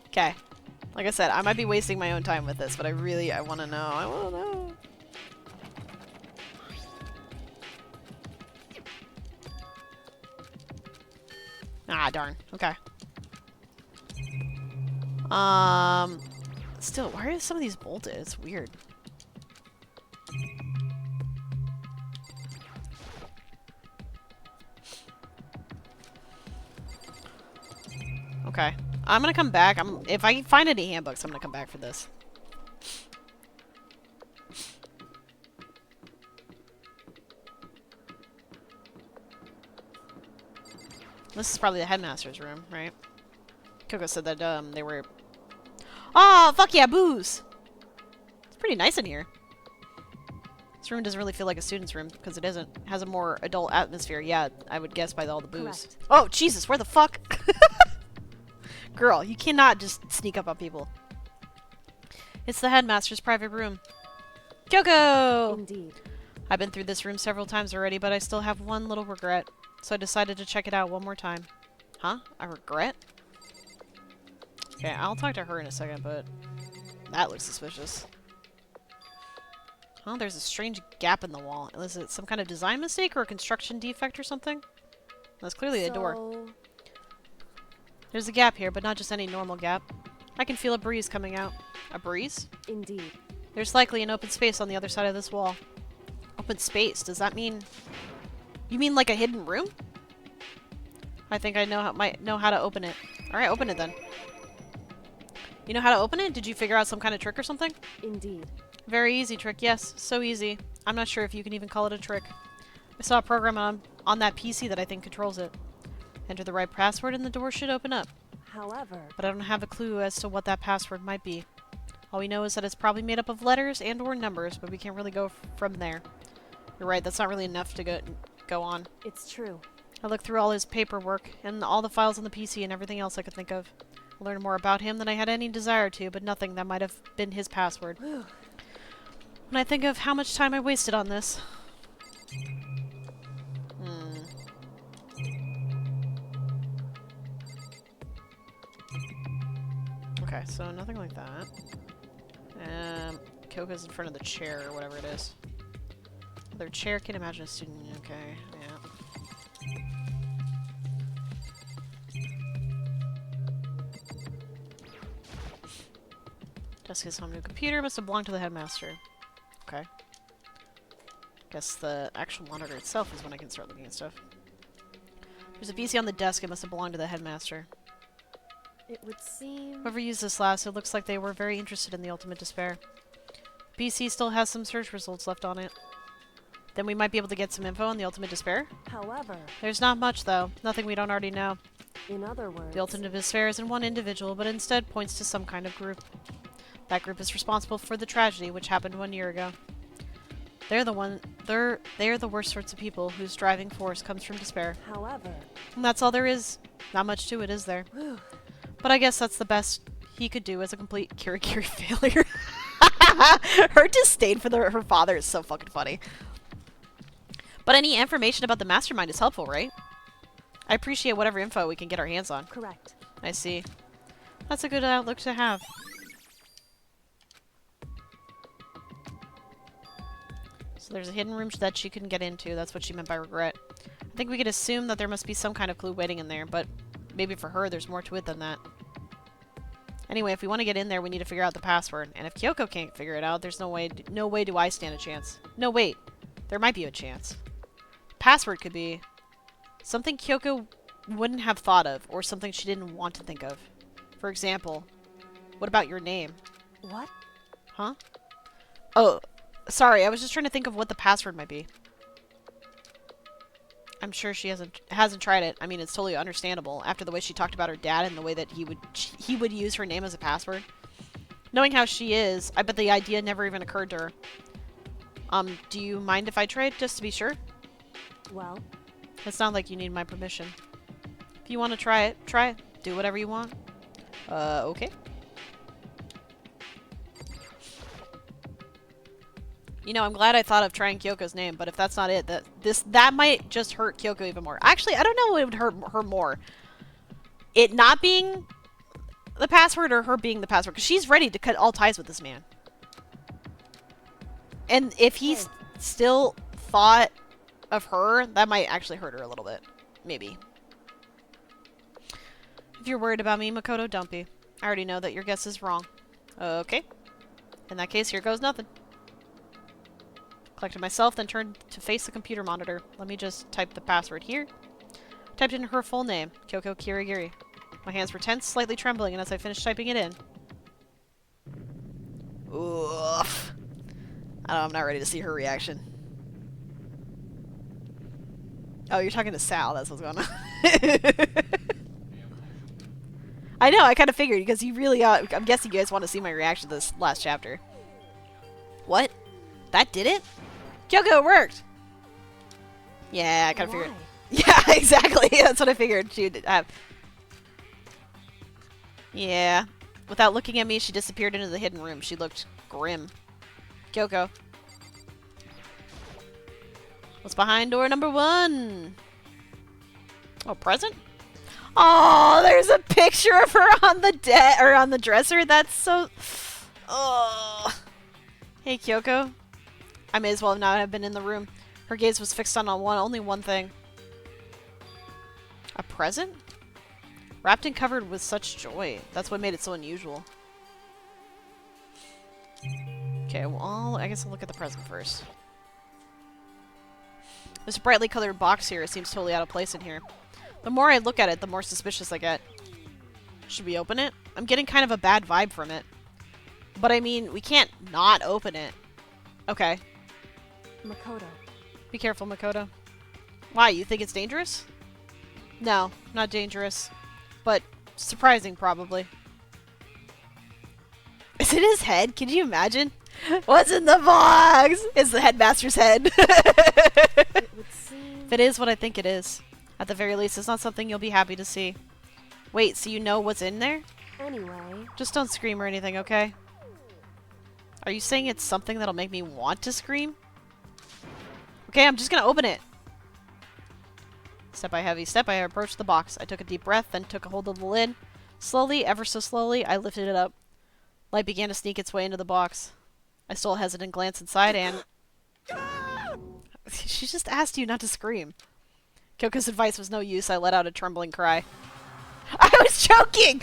Okay. Like I said, I might be wasting my own time with this, but I want to know. I want to know. Ah, darn. Okay. Still, why are some of these bolted? It's weird. Okay. I'm gonna come back. If I find any handbooks, I'm gonna come back for this. This is probably the headmaster's room, right? Coco said that they were... Oh, fuck yeah, booze! It's pretty nice in here. This room doesn't really feel like a student's room, because it isn't. It has a more adult atmosphere, yeah, I would guess by all the booze. Correct. Oh, Jesus, where the fuck? Girl, you cannot just sneak up on people. It's the headmaster's private room. Kyoko! Indeed. I've been through this room several times already, but I still have one little regret. So I decided to check it out one more time. Huh? A regret? Okay, I'll talk to her in a second, but that looks suspicious. Oh, there's a strange gap in the wall. Is it some kind of design mistake or a construction defect or something? That's clearly a door. There's a gap here, but not just any normal gap. I can feel a breeze coming out. A breeze? Indeed. There's likely an open space on the other side of this wall. Open space? Does that mean... You mean like a hidden room? I think I might know how to open it. Alright, open it then. You know how to open it? Did you figure out some kind of trick or something? Indeed. Very easy trick, yes. So easy. I'm not sure if you can even call it a trick. I saw a program on that PC that I think controls it. Enter the right password and the door should open up. However... But I don't have a clue as to what that password might be. All we know is that it's probably made up of letters and or numbers, but we can't really go from there. You're right, that's not really enough to go on. It's true. I looked through all his paperwork and all the files on the PC and everything else I could think of. I learned more about him than I had any desire to, but nothing that might have been his password. When I think of how much time I wasted on this. Okay, so nothing like that. Kyoko's in front of the chair or whatever it is. Their chair, can't imagine a student. Okay, yeah. Jessica's home new computer must have belonged to the headmaster. Okay. Guess the actual monitor itself is when I can start looking at stuff. There's a PC on the desk. It must have belonged to the headmaster. It would seem... Whoever used this last, it looks like they were very interested in the ultimate despair. PC still has some search results left on it. Then we might be able to get some info on the ultimate despair? However... There's not much, though. Nothing we don't already know. In other words... The ultimate despair isn't one individual, but instead points to some kind of group. That group is responsible for the tragedy which happened 1 year ago. They're the worst sorts of people whose driving force comes from despair. However... And that's all there is. Not much to it, is there? But I guess that's the best he could do as a complete Kirigiri failure. Her disdain for her father is so fucking funny. But any information about the mastermind is helpful, right? I appreciate whatever info we can get our hands on. Correct. I see. That's a good outlook to have. So there's a hidden room that she couldn't get into. That's what she meant by regret. I think we could assume that there must be some kind of clue waiting in there, but maybe for her there's more to it than that. Anyway, if we want to get in there, we need to figure out the password. And if Kyoko can't figure it out, there's no way do I stand a chance. No, wait. There might be a chance. Password could be something Kyoko wouldn't have thought of, or something she didn't want to think of. For example, what about your name? What? Huh? Oh, sorry, I was just trying to think of what the password might be. I'm sure she hasn't tried it. I mean, it's totally understandable after the way she talked about her dad and the way that he would use her name as a password. Knowing how she is, I bet the idea never even occurred to her. Do you mind if I tried, just to be sure? Well... It's not like you need my permission. If you want to try it, try it. Do whatever you want. Okay. You know, I'm glad I thought of trying Kyoko's name, but if that's not it, that might just hurt Kyoko even more. Actually, I don't know what would hurt her more. It not being the password or her being the password, because she's ready to cut all ties with this man. And if he's still thought of her, that might actually hurt her a little bit. Maybe. If you're worried about me, Makoto, don't be. I already know that your guess is wrong. Okay. In that case, here goes nothing. Collected myself, then turned to face the computer monitor. Let me just type the password here. Typed in her full name, Kyoko Kirigiri. My hands were tense, slightly trembling, and as I finished typing it in... Oof. I'm not ready to see her reaction. Oh, you're talking to Sal. That's what's going on. I know, I kind of figured, because you really... I'm guessing you guys want to see my reaction to this last chapter. What? That did it? Kyoko, it worked! Yeah, I kind of figured. Yeah, exactly. That's what I figured she'd have. Yeah. Without looking at me, she disappeared into the hidden room. She looked grim. Kyoko. What's behind door number 1? Oh, present? Oh, there's a picture of her on the on the dresser. That's so... Oh. Hey, Kyoko. I may as well not have been in the room. Her gaze was fixed on only one thing. A present? Wrapped and covered with such joy. That's what made it so unusual. Okay, well, I guess I'll look at the present first. There's a brightly colored box here. It seems totally out of place in here. The more I look at it, the more suspicious I get. Should we open it? I'm getting kind of a bad vibe from it. But I mean, we can't not open it. Okay. Makoto. Be careful, Makoto. Why, you think it's dangerous? No, not dangerous. But surprising, probably. Is it his head? Can you imagine? What's in the box? It's the headmaster's head. It would seem... If it is what I think it is, at the very least, it's not something you'll be happy to see. Wait, so you know what's in there? Anyway... Just don't scream or anything, okay? Are you saying it's something that'll make me want to scream? Okay, I'm just gonna open it. Step by heavy step, I approached the box. I took a deep breath, then took a hold of the lid. Slowly, ever so slowly, I lifted it up. Light began to sneak its way into the box. I stole a hesitant glance inside and... She just asked you not to scream. Kyoko's advice was no use. I let out a trembling cry. I was joking!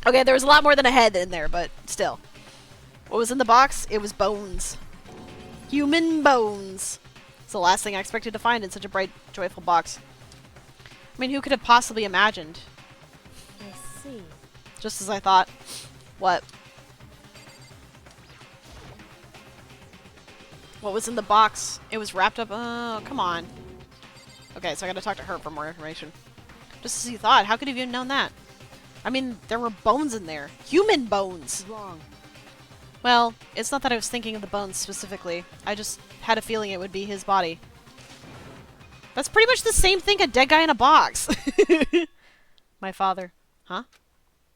Okay, there was a lot more than a head in there, but still. What was in the box? It was bones. Human bones. It's the last thing I expected to find in such a bright, joyful box. I mean, who could have possibly imagined? I see. Just as I thought. What? What was in the box? It was wrapped up. Oh, come on. Okay, so I gotta talk to her for more information. Just as you thought. How could you have known that? I mean, there were bones in there. Human bones! Wrong. Well, it's not that I was thinking of the bones specifically. I just had a feeling it would be his body. That's pretty much the same thing a dead guy in a box. My father. Huh?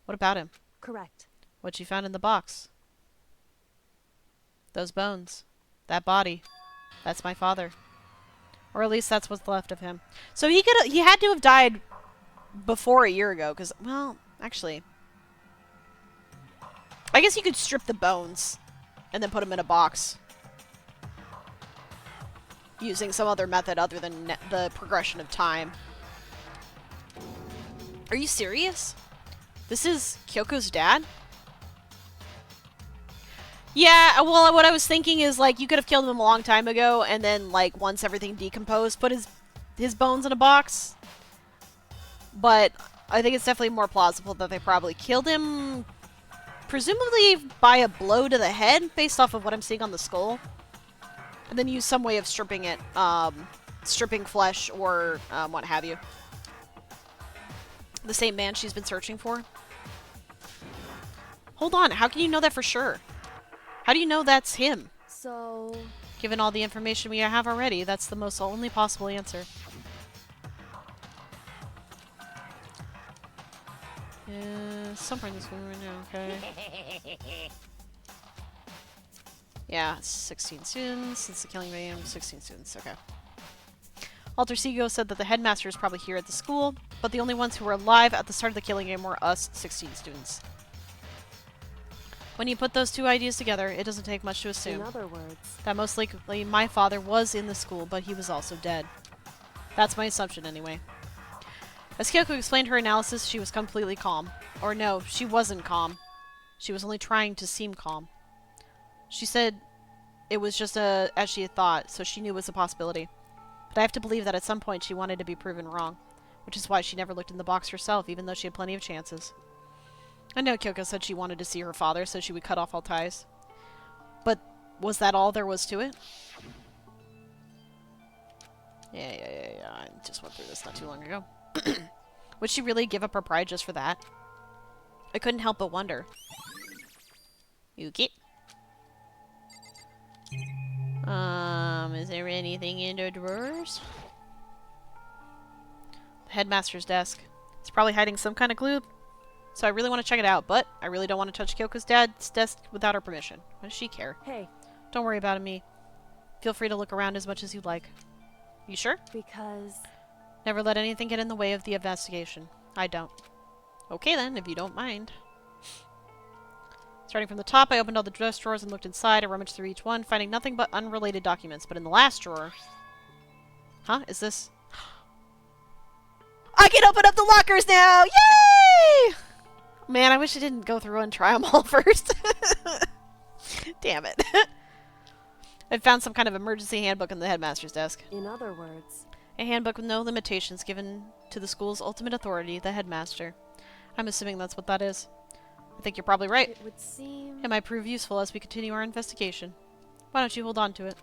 What about him? Correct. What you found in the box? Those bones. That body. That's my father. Or at least that's what's left of him. So he had to have died before a year ago, because, well, actually... I guess you could strip the bones and then put them in a box. Using some other method other than the progression of time. Are you serious? This is Kyoko's dad? Yeah, well, what I was thinking is, like, you could have killed him a long time ago, and then, like, once everything decomposed, put his bones in a box. But I think it's definitely more plausible that they probably killed him, presumably by a blow to the head, based off of what I'm seeing on the skull. And then use some way of stripping it, stripping flesh or what have you. The same man she's been searching for. Hold on, how can you know that for sure? How do you know that's him? So... Given all the information we have already, that's the most only possible answer. Somewhere in this room right now, okay. Yeah, 16 students. Since the killing game, 16 students, okay. Alter Seago said that the headmaster is probably here at the school, but the only ones who were alive at the start of the killing game were us, 16 students. When you put those two ideas together, it doesn't take much to assume. In other words, that most likely my father was in the school, but he was also dead. That's my assumption anyway. As Kyoko explained her analysis, she was completely calm. Or no, she wasn't calm. She was only trying to seem calm. She said it was just as she had thought, so she knew it was a possibility. But I have to believe that at some point she wanted to be proven wrong, which is why she never looked in the box herself, even though she had plenty of chances. I know Kyoko said she wanted to see her father, so she would cut off all ties. But was that all there was to it? Yeah. I just went through this not too long ago. Would she really give up her pride just for that? I couldn't help but wonder. Yuki? Is there anything in the drawers? The headmaster's desk. It's probably hiding some kind of clue. So I really want to check it out, but I really don't want to touch Kyoko's dad's desk without her permission. Why does she care? Hey. Don't worry about me. Feel free to look around as much as you'd like. You sure? Because... Never let anything get in the way of the investigation. I don't. Okay then, if you don't mind. Starting from the top, I opened all the desk drawers and looked inside. I rummaged through each one, finding nothing but unrelated documents. But in the last drawer... Huh? Is this... I can open up the lockers now! Yay! Man, I wish I didn't go through and try them all first. Damn it. I found some kind of emergency handbook in the headmaster's desk. In other words... A handbook with no limitations given to the school's ultimate authority, the headmaster. I'm assuming that's what that is. I think you're probably right. It would seem... It might prove useful as we continue our investigation. Why don't you hold on to it?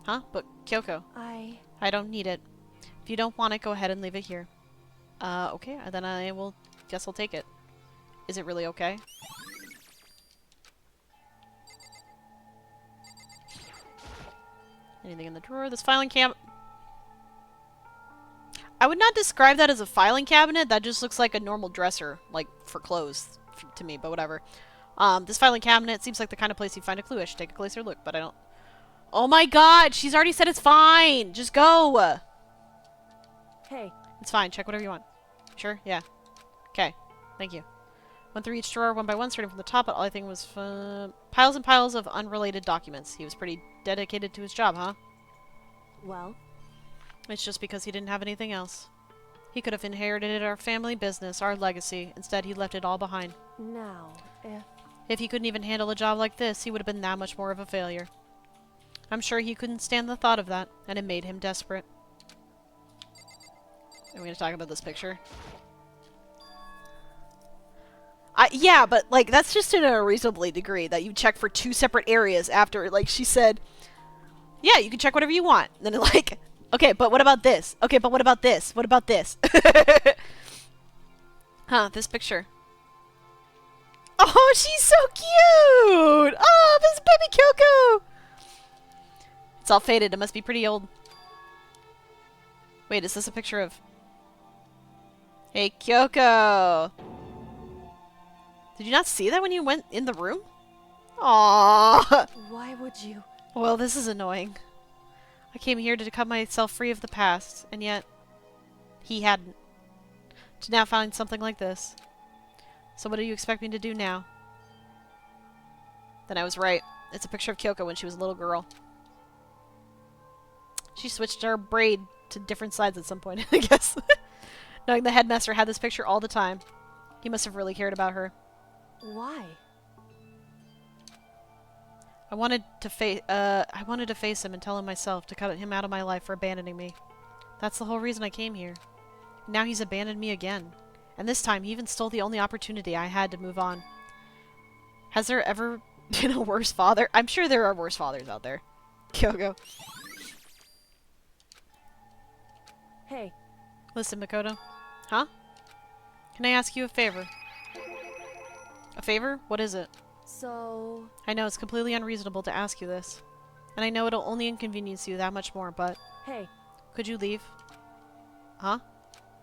Huh? But, Kyoko. I don't need it. If you don't want it, go ahead and leave it here. Okay, then guess I'll take it. Is it really okay? Anything in the drawer? This filing cabinet... I would not describe that as a filing cabinet. That just looks like a normal dresser, like for clothes to me, but whatever. This filing cabinet seems like the kind of place you find a clue. I should take a closer look, but I don't. Oh my god, she's already said it's fine. Just go. Hey. It's fine. Check whatever you want. Sure? Yeah. Okay. Thank you. Went through each drawer one by one, starting from the top, but all I think was piles and piles of unrelated documents. He was pretty dedicated to his job, huh? Well? It's just because he didn't have anything else. He could have inherited our family business, our legacy. Instead, he left it all behind. Now, If he couldn't even handle a job like this, he would have been that much more of a failure. I'm sure he couldn't stand the thought of that, and it made him desperate. Are we going to talk about this picture? Yeah, but, like, that's just in a reasonably degree, that you check for 2 separate areas after, like, she said, yeah, you can check whatever you want. And then, like, okay, but what about this? Okay, but what about this? What about this? Huh, this picture. Oh, she's so cute! Oh, this baby Kyoko! It's all faded. It must be pretty old. Wait, is this a picture of... Hey, Kyoko! Did you not see that when you went in the room? Aww! Why would you? Well, this is annoying. I came here to cut myself free of the past, and yet... he hadn't. To now find something like this. So what do you expect me to do now? Then I was right. It's a picture of Kyoko when she was a little girl. She switched her braid to different sides at some point, I guess. Knowing the headmaster had this picture all the time. He must have really cared about her. Why? I wanted to face him and tell him myself, to cut him out of my life for abandoning me. That's the whole reason I came here. Now he's abandoned me again. And this time, he even stole the only opportunity I had to move on. Has there ever been a worse father? I'm sure there are worse fathers out there. Kyoko. Hey. Listen, Makoto. Huh? Can I ask you a favor? A favor? What is it? So... I know it's completely unreasonable to ask you this. And I know it'll only inconvenience you that much more, but... Hey. Could you leave? Huh?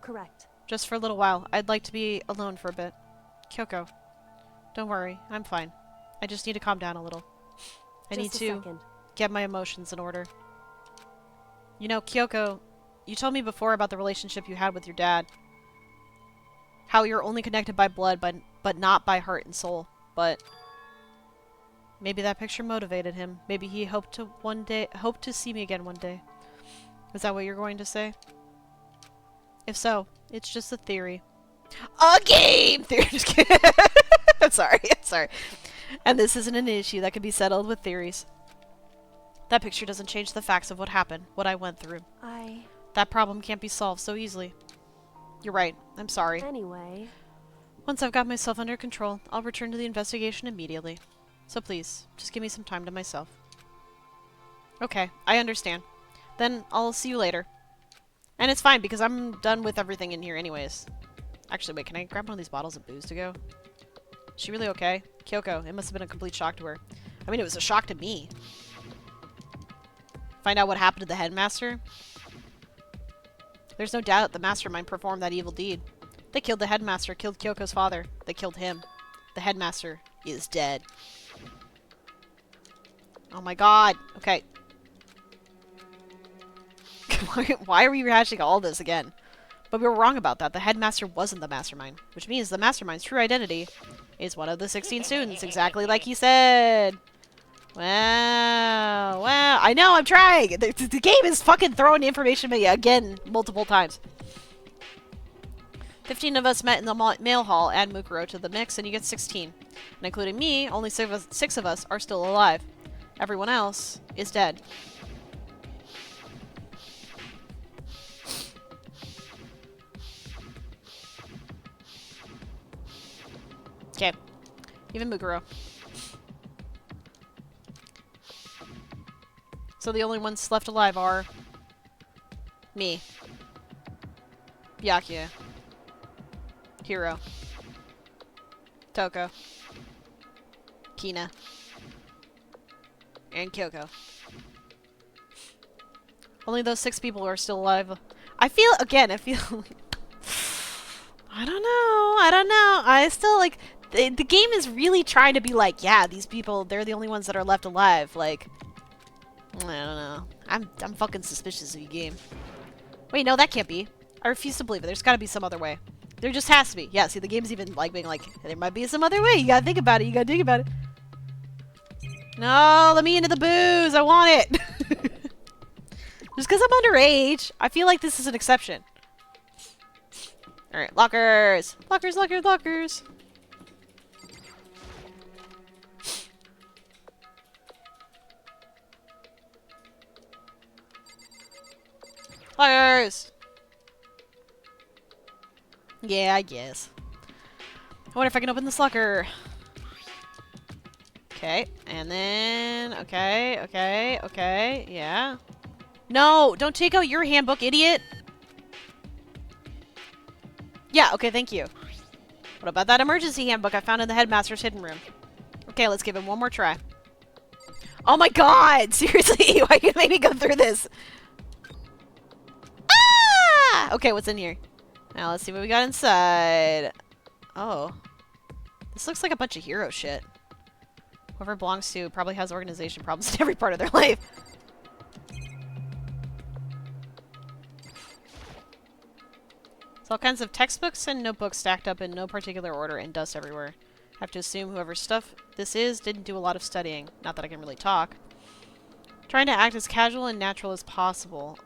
Correct. Just for a little while. I'd like to be alone for a bit. Kyoko. Don't worry. I'm fine. I just need to calm down a little. I need to get my emotions in order. You know, Kyoko, you told me before about the relationship you had with your dad. How you're only connected by blood, but not by heart and soul. But maybe that picture motivated him. Maybe he hoped to see me again one day. Is that what you're going to say? If so, it's just a theory. A game theory. Just kidding. I'm sorry. And this isn't an issue that can be settled with theories. That picture doesn't change the facts of what happened, what I went through. That problem can't be solved so easily. You're right. I'm sorry. Anyway... Once I've got myself under control, I'll return to the investigation immediately. So please, just give me some time to myself. Okay, I understand. Then I'll see you later. And it's fine, because I'm done with everything in here anyways. Actually, wait, can I grab one of these bottles of booze to go? Is she really okay? Kyoko, it must have been a complete shock to her. I mean, it was a shock to me. Find out what happened to the headmaster? There's no doubt the mastermind performed that evil deed. They killed the headmaster, killed Kyoko's father. They killed him. The headmaster is dead. Oh my god. Okay. Why are we rehashing all this again? But we were wrong about that. The headmaster wasn't the mastermind. Which means the mastermind's true identity is one of the 16 students, exactly like he said. Wow. Wow. I know, I'm trying! The game is fucking throwing information at me again multiple times. 15 of us met in the mail hall. Add Mukuro to the mix and you get 16. And including me, only 6 of us are still alive. Everyone else is dead. Okay. Even Mukuro. So the only ones left alive are... me. Byakuya. Hiro. Toko. Kina. And Kyoko. Only those 6 people are still alive. I feel, again, I feel... I don't know. I still, like... The game is really trying to be like, yeah, these people, they're the only ones that are left alive. Like, I don't know. I'm fucking suspicious of you, game. Wait, no, that can't be. I refuse to believe it. There's gotta be some other way. There just has to be. Yeah, see, the game's even, like, being like, there might be some other way. You gotta think about it. You gotta think about it. No, let me into the booze. I want it. Just because I'm underage, I feel like this is an exception. Alright, lockers. Lockers, lockers, lockers. Lockers! Yeah, I guess. I wonder if I can open this locker. Okay, and then... Okay, yeah. No! Don't take out your handbook, idiot! Yeah, okay, thank you. What about that emergency handbook I found in the headmaster's hidden room? Okay, let's give him one more try. Oh my god! Seriously, why you make me go through this? Ah! Okay, what's in here? Now let's see what we got inside. Oh. This looks like a bunch of hero shit. Whoever it belongs to probably has organization problems in every part of their life. It's all kinds of textbooks and notebooks stacked up in no particular order and dust everywhere. I have to assume whoever's stuff this is didn't do a lot of studying. Not that I can really talk. Trying to act as casual and natural as possible.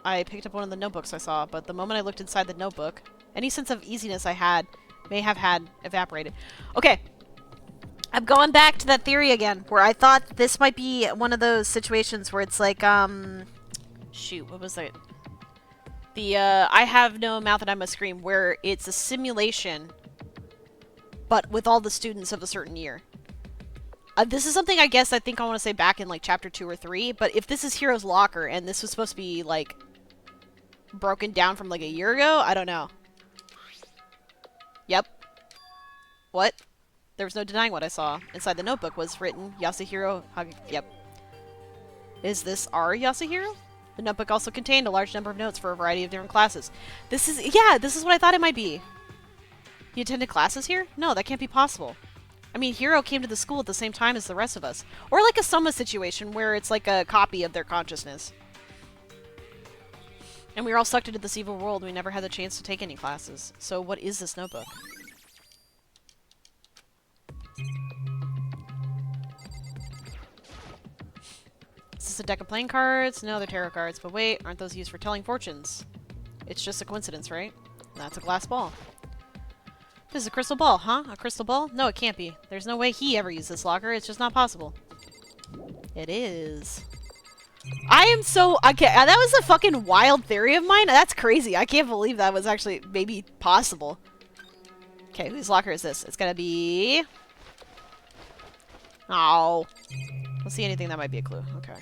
I picked up one of the notebooks I saw, but the moment I looked inside the notebook, any sense of easiness I may have had evaporated. Okay. I've gone back to that theory again, where I thought this might be one of those situations where it's like, shoot, what was it? The, I have no mouth and I must scream, where it's a simulation, but with all the students of a certain year. This is something I guess I think I want to say back in, like, chapter 2 or 3, but if this is Hero's Locker, and this was supposed to be, like, broken down from, like, a year ago, I don't know. Yep. What? There was no denying what I saw. Inside the notebook was written, Yasuhiro Yep. Is this our Yasuhiro? The notebook also contained a large number of notes for a variety of different classes. This is what I thought it might be. He attended classes here? No, that can't be possible. I mean, Hiro came to the school at the same time as the rest of us. Or like a Soma situation where it's like a copy of their consciousness. And we were all sucked into this evil world and we never had the chance to take any classes. So what is this notebook? Is this a deck of playing cards? No, they're tarot cards. But wait, aren't those used for telling fortunes? It's just a coincidence, right? That's a glass ball. This is a crystal ball, huh? A crystal ball? No, it can't be. There's no way he ever used this locker. It's just not possible. It is. I am so... Okay, that was a fucking wild theory of mine. That's crazy. I can't believe that was actually maybe possible. Okay, whose locker is this? It's gonna be... Oh. Don't see anything that might be a clue. Okay.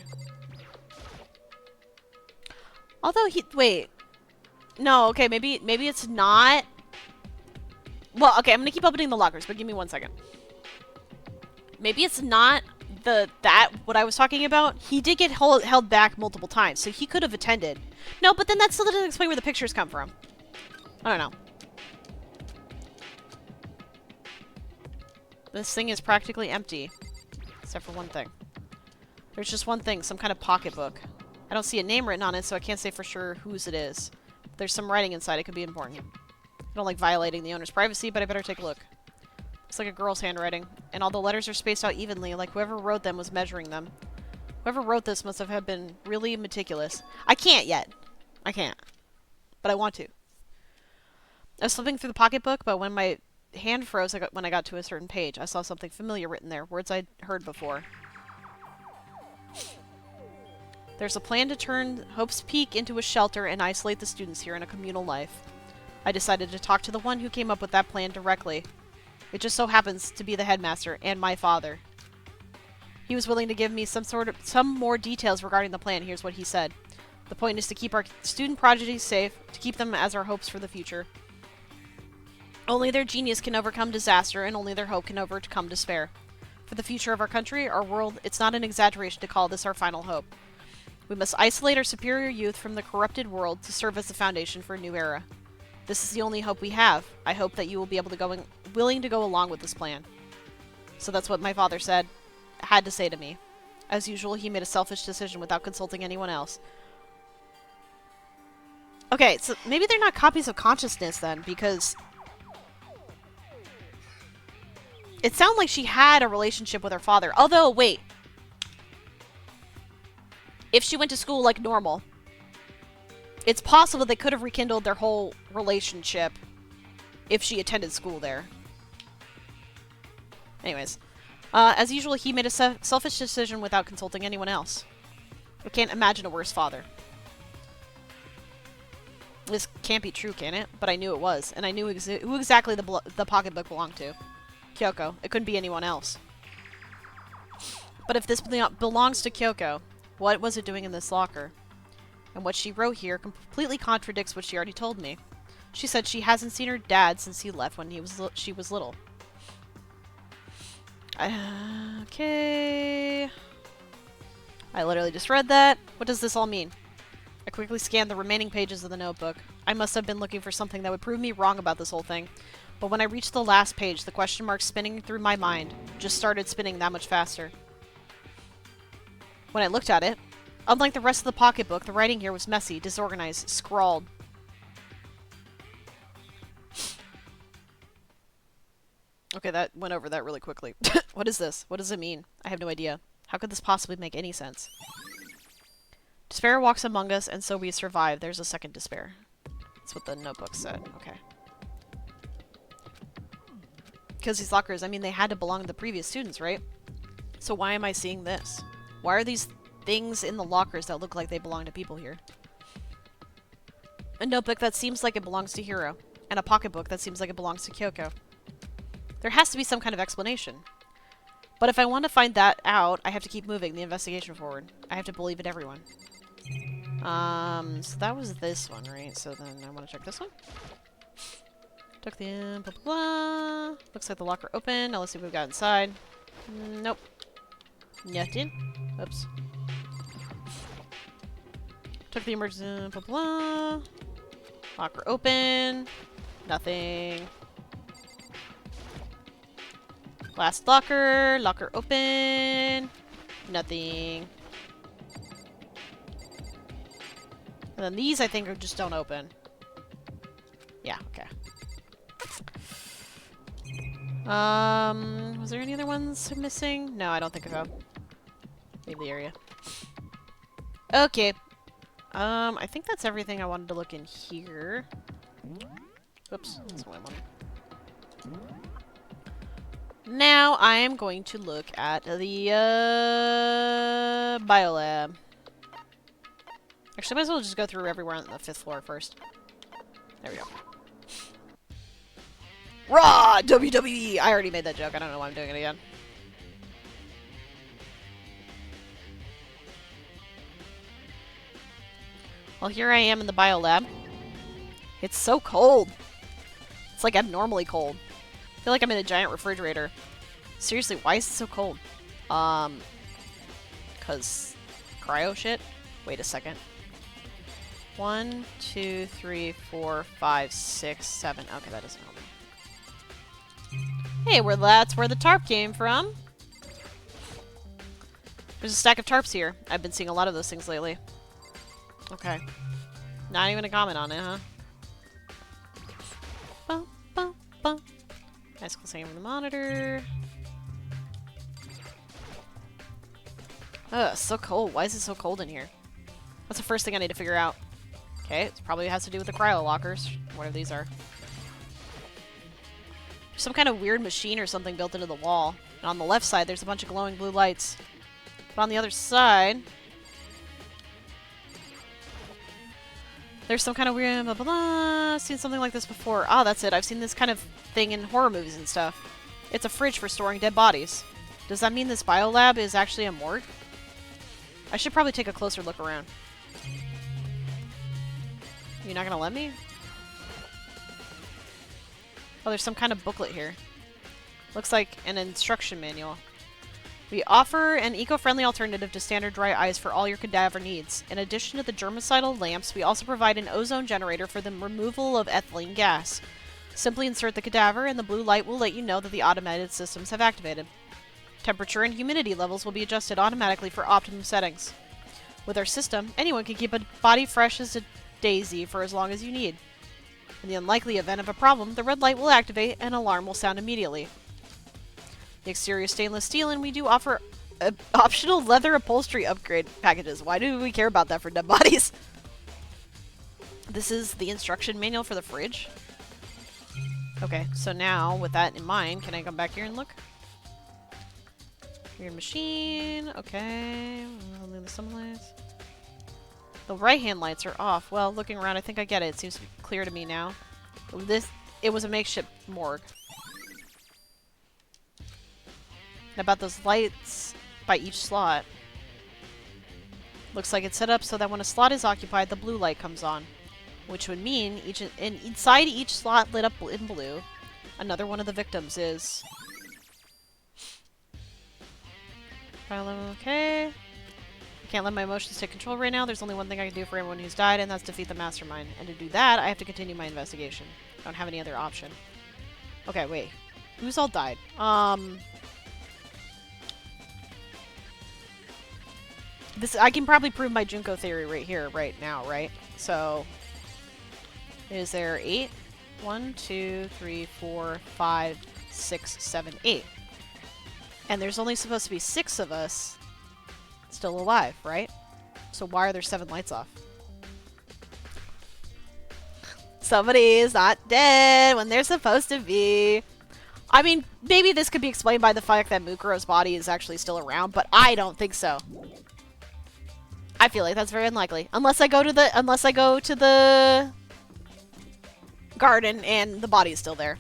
Although he... Wait. No, okay, maybe it's not... Well, okay, I'm gonna keep opening the lockers, but give me 1 second. Maybe it's not what I was talking about. He did get held back multiple times, so he could have attended. No, but then that still doesn't explain where the pictures come from. I don't know. This thing is practically empty. Except for one thing. There's just one thing, some kind of pocketbook. I don't see a name written on it, so I can't say for sure whose it is. There's some writing inside, it could be important. I don't like violating the owner's privacy, but I better take a look. Looks like a girl's handwriting, and all the letters are spaced out evenly, like whoever wrote them was measuring them. Whoever wrote this must have been really meticulous. I can't yet. I can't. But I want to. I was flipping through the pocketbook, but when my hand froze when I got to a certain page, I saw something familiar written there, words I'd heard before. There's a plan to turn Hope's Peak into a shelter and isolate the students here in a communal life. I decided to talk to the one who came up with that plan directly. It just so happens to be the headmaster and my father. He was willing to give me some more details regarding the plan. Here's what he said. The point is to keep our student prodigies safe, to keep them as our hopes for the future. Only their genius can overcome disaster, and only their hope can overcome despair. For the future of our country, our world, it's not an exaggeration to call this our final hope. We must isolate our superior youth from the corrupted world to serve as the foundation for a new era. This is the only hope we have. I hope that you will be able to willing to go along with this plan. So that's what my father had to say to me. As usual, he made a selfish decision without consulting anyone else. Okay, so maybe they're not copies of consciousness then, because it sounded like she had a relationship with her father. Although, wait. If she went to school like normal, it's possible they could have rekindled their whole relationship if she attended school there. Anyways. As usual, he made a selfish decision without consulting anyone else. I can't imagine a worse father. This can't be true, can it? But I knew it was, and I knew who exactly the pocketbook belonged to. Kyoko. It couldn't be anyone else. But if this belongs to Kyoko, what was it doing in this locker? And what she wrote here completely contradicts what she already told me. She said she hasn't seen her dad since he left when she was little. Okay. I literally just read that. What does this all mean? I quickly scanned the remaining pages of the notebook. I must have been looking for something that would prove me wrong about this whole thing. But when I reached the last page, the question mark spinning through my mind just started spinning that much faster. When I looked at it, unlike the rest of the pocketbook, the writing here was messy, disorganized, scrawled. Okay, that went over that really quickly. What is this? What does it mean? I have no idea. How could this possibly make any sense? Despair walks among us, and so we survive. There's a second despair. That's what the notebook said. Okay. Because these lockers, I mean, they had to belong to the previous students, right? So why am I seeing this? Why are these things in the lockers that look like they belong to people here? A notebook that seems like it belongs to Hiro, and a pocketbook that seems like it belongs to Kyoko. There has to be some kind of explanation. But if I want to find that out, I have to keep moving the investigation forward. I have to believe in everyone. So that was this one, right? So then I want to check this one. Took the blah, blah, blah. Looks like the locker open. Now let's see what we've got inside. Nope. Nothing. Oops. Took the emergency blah, blah. Locker open. Nothing. Last locker. Locker open. Nothing. And then these, I think, just don't open. Yeah, okay. Was there any other ones missing? No, I don't think so. Leave the area. Okay. I think that's everything I wanted to look in here. Oops, that's what I wanted. Now I am going to look at the biolab. Actually, I might as well just go through everywhere on the 5th floor first. There we go. Raw! WWE! I already made that joke. I don't know why I'm doing it again. Well, here I am in the biolab. It's so cold. It's like abnormally cold. I feel like I'm in a giant refrigerator. Seriously, why is it so cold? Cause cryo shit? Wait a second. 1, 2, 3, 4, 5, 6, 7. Okay, that doesn't help me. Hey, that's where the tarp came from. There's a stack of tarps here. I've been seeing a lot of those things lately. Okay. Not even a comment on it, huh? Bum, bum, bum. Nice cool sound from the monitor. Ugh, so cold. Why is it so cold in here? That's the first thing I need to figure out. Okay, it probably has to do with the cryo lockers. Whatever these are. Some kind of weird machine or something built into the wall. And on the left side, there's a bunch of glowing blue lights. But on the other side, there's some kind of weird blah, blah, blah. I've seen something like this before. Ah, that's it. I've seen this kind of thing in horror movies and stuff. It's a fridge for storing dead bodies. Does that mean this biolab is actually a morgue? I should probably take a closer look around. You're not gonna let me? Oh, there's some kind of booklet here. Looks like an instruction manual. We offer an eco-friendly alternative to standard dry ice for all your cadaver needs. In addition to the germicidal lamps, we also provide an ozone generator for the removal of ethylene gas. Simply insert the cadaver and the blue light will let you know that the automated systems have activated. Temperature and humidity levels will be adjusted automatically for optimum settings. With our system, anyone can keep a body fresh as a daisy for as long as you need. In the unlikely event of a problem, the red light will activate and an alarm will sound immediately. The exterior stainless steel, and we do offer optional leather upholstery upgrade packages. Why do we care about that for dead bodies? This is the instruction manual for the fridge. Okay, so now, with that in mind, can I come back here and look? Weird machine. Okay. Only the some lights. The right-hand lights are off. Well, looking around, I think I get it. It seems clear to me now. It was a makeshift morgue. About those lights by each slot. Looks like it's set up so that when a slot is occupied, the blue light comes on. Which would mean inside each slot lit up in blue, another one of the victims is... Okay. I can't let my emotions take control right now. There's only one thing I can do for everyone who's died, and that's defeat the mastermind. And to do that, I have to continue my investigation. I don't have any other option. Okay, wait. Who's all died? I can probably prove my Junko theory right here, right now, right? So, is there 8? 1, 2, 3, 4, 5, 6, 7, 8. And there's only supposed to be 6 of us still alive, right? So why are there 7 lights off? Somebody is not dead when they're supposed to be. I mean, maybe this could be explained by the fact that Mukuro's body is actually still around, but I don't think so. I feel like that's very unlikely. Unless I go to the garden and the body is still there.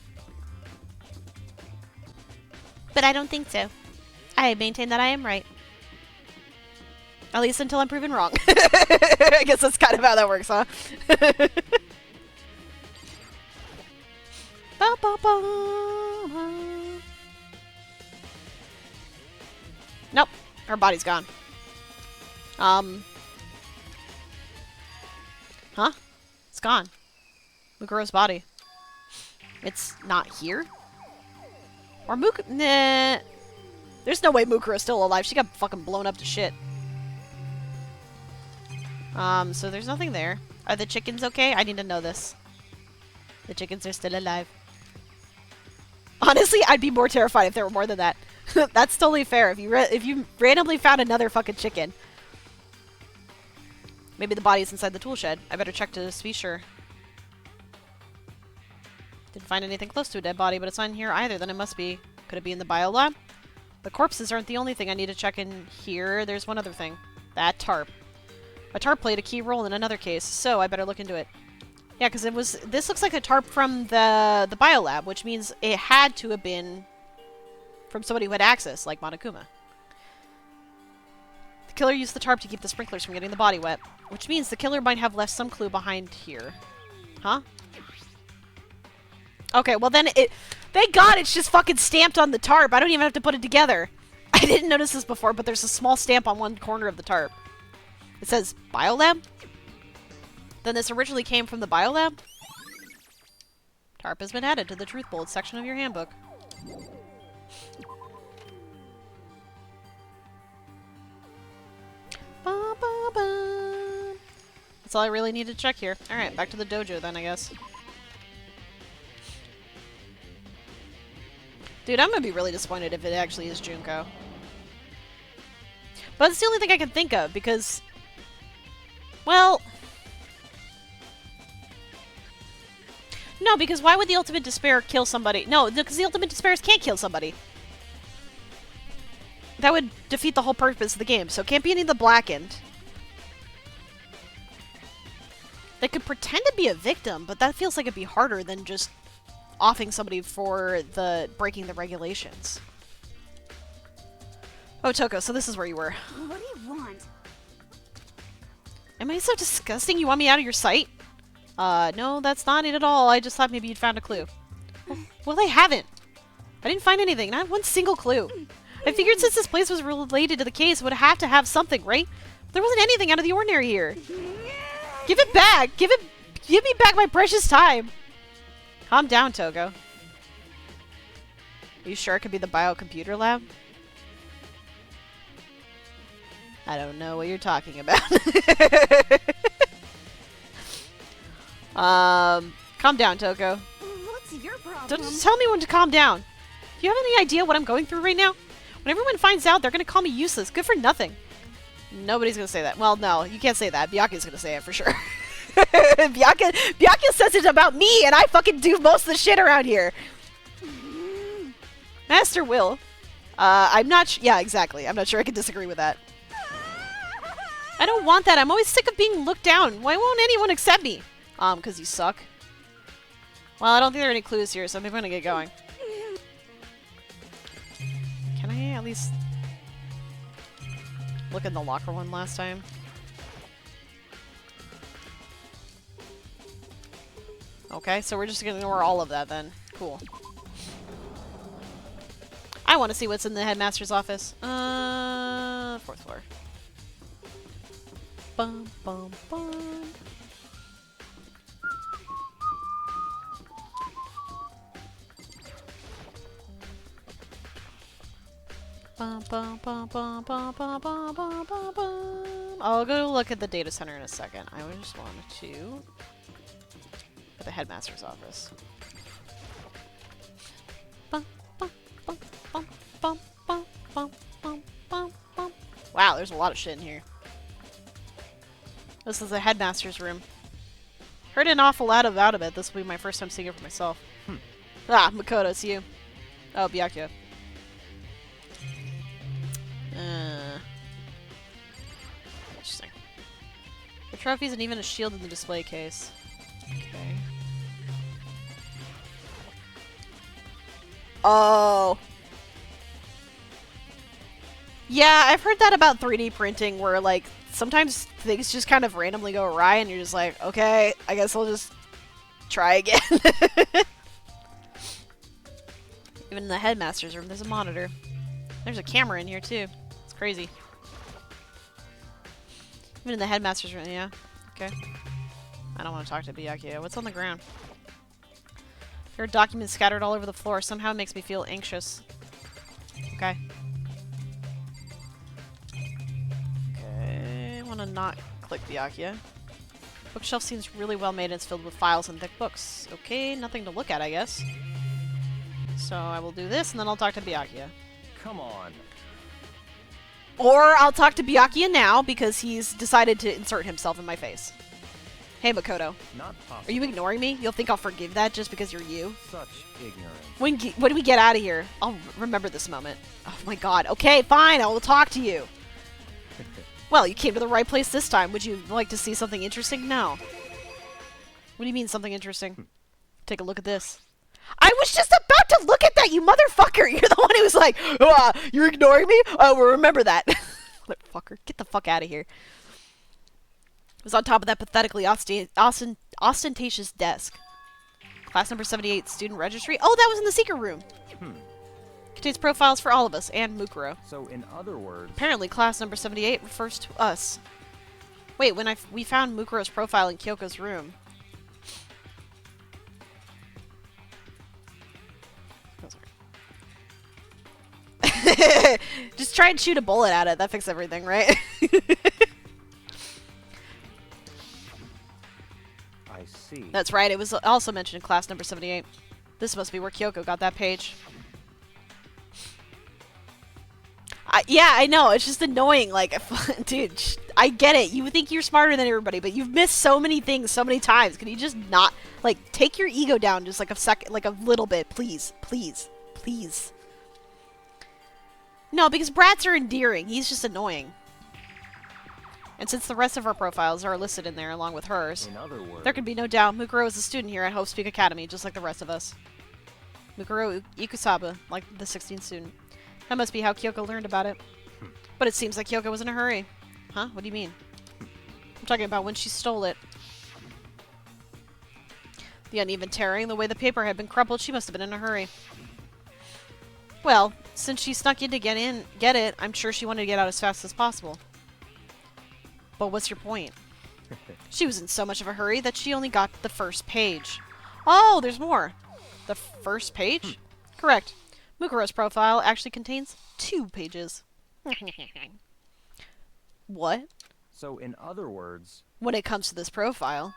But I don't think so. I maintain that I am right. At least until I'm proven wrong. I guess that's kind of how that works, huh? Ba, ba, ba. Nope. Her body's gone. Huh? It's gone. Mukuro's body. It's not here? Or nah. There's no way Mukuro's still alive. She got fucking blown up to shit. So there's nothing there. Are the chickens okay? I need to know this. The chickens are still alive. Honestly, I'd be more terrified if there were more than that. That's totally fair. If you randomly found another fucking chicken. Maybe the body's inside the tool shed. I better check to be sure. Didn't find anything close to a dead body, but it's not in here either. Then it must be. Could it be in the biolab? The corpses aren't the only thing I need to check in here. There's one other thing. That tarp. A tarp played a key role in another case, so I better look into it. Yeah, because it was... This looks like a tarp from the biolab, which means it had to have been from somebody who had access, like Monokuma. The killer used the tarp to keep the sprinklers from getting the body wet, which means the killer might have left some clue behind here. Huh? Okay, well then it... Thank God it's just fucking stamped on the tarp. I don't even have to put it together. I didn't notice this before, but there's a small stamp on one corner of the tarp. It says, Biolab? Then this originally came from the Biolab? Tarp has been added to the Truth Bold section of your handbook. Ba, ba, ba. That's all I really need to check here. Alright, back to the dojo then, I guess. Dude, I'm gonna be really disappointed if it actually is Junko. But it's the only thing I can think of, because... Well... No, because why would the Ultimate Despair kill somebody? No, because the Ultimate Despairs can't kill somebody. That would defeat the whole purpose of the game, so it can't be any of the Blackened. They could pretend to be a victim, but that feels like it'd be harder than just offing somebody for the breaking the regulations. Oh, Toko, so this is where you were. What do you want? Am I so disgusting? You want me out of your sight? No, that's not it at all. I just thought maybe you'd found a clue. Well, I haven't. I didn't find anything. Not one single clue. I figured since this place was related to the case, it would have to have something, right? There wasn't anything out of the ordinary here. Give it back! Give me back my precious time! Calm down, Togo. Are you sure it could be the biocomputer lab? I don't know what you're talking about. Calm down, Togo. What's your problem? Don't just tell me when to calm down. Do you have any idea what I'm going through right now? When everyone finds out, they're gonna call me useless. Good for nothing. Nobody's gonna say that. Well, no, you can't say that. Byakuya's gonna say it for sure. Byakuya says it about me, and I fucking do most of the shit around here. Master Will. I'm not yeah, exactly. I'm not sure I can disagree with that. I don't want that. I'm always sick of being looked down. Why won't anyone accept me? Because you suck. Well, I don't think there are any clues here, so maybe I'm gonna get going. Can I at least look in the locker one last time? Okay, so we're just gonna ignore all of that then. Cool. I want to see what's in the headmaster's office. 4th floor. Bum, bum, bum. Bum, bum, bum, bum, bum, bum, bum, bum, bum, bum. I'll go look at the data center in a second. I just wanted to at the headmaster's office. Bum, bum, bum, bum, bum, bum, bum, bum, bum, bum. Wow, there's a lot of shit in here. This is the headmaster's room. Heard an awful lot about it. This will be my first time seeing it for myself. Ah, Makoto, it's you. Oh, Byakuya. Interesting. The trophies and even a shield in the display case. Okay. Oh. Yeah, I've heard that about 3D printing where, like, sometimes things just kind of randomly go awry and you're just like, okay, I guess I'll just try again. Even in the headmaster's room, there's a monitor. There's a camera in here, too. It's crazy. Even in the headmaster's room, yeah. Okay. I don't want to talk to Byakuya. What's on the ground? There are documents scattered all over the floor. Somehow it makes me feel anxious. Okay. Okay. I want to not click Byakuya. Bookshelf seems really well made and it's filled with files and thick books. Okay, nothing to look at, I guess. So I will do this and then I'll talk to Byakuya. Come on. Or I'll talk to Byakuya now because he's decided to insert himself in my face. Hey, Makoto. Not possible. Are you ignoring me? You'll think I'll forgive that just because you're you? Such ignorance. When we get out of here, I'll remember this moment. Oh my god. Okay, fine. I will talk to you. Well, you came to the right place this time. Would you like to see something interesting? No. What do you mean, something interesting? Take a look at this. I was just about to look at that, you motherfucker! You're the one who was like, oh, you're ignoring me? Oh, well, remember that. Motherfucker, get the fuck out of here. It was on top of that pathetically ostentatious desk. Class number 78, student registry. Oh, that was in the secret room. Contains profiles for all of us, and Mukuro. So, in other words... Apparently, class number 78 refers to us. Wait, when we found Mukuro's profile in Kyoko's room... Just try and shoot a bullet at it. That fixes everything, right? I see. That's right. It was also mentioned in class number 78. This must be where Kyoko got that page. Yeah, I know. It's just annoying. Like, dude, I get it. You think you're smarter than everybody, but you've missed so many things so many times. Can you just not, like, take your ego down just like a second, like a little bit, please, please, please. No, because brats are endearing. He's just annoying. And since the rest of our profiles are listed in there along with hers, in other words, there can be no doubt Mukuro is a student here at Hope Speak Academy, just like the rest of us. Mukuro Ikusaba, like the 16th student. That must be how Kyoko learned about it. But it seems like Kyoko was in a hurry. Huh? What do you mean? I'm talking about when she stole it. The uneven tearing, the way the paper had been crumpled, she must have been in a hurry. Well, since she snuck in to get it, I'm sure she wanted to get out as fast as possible. But what's your point? She was in so much of a hurry that she only got the first page. Oh, there's more. The first page? Correct. Mukuro's profile actually contains 2 pages. What? So, in other words... When it comes to this profile,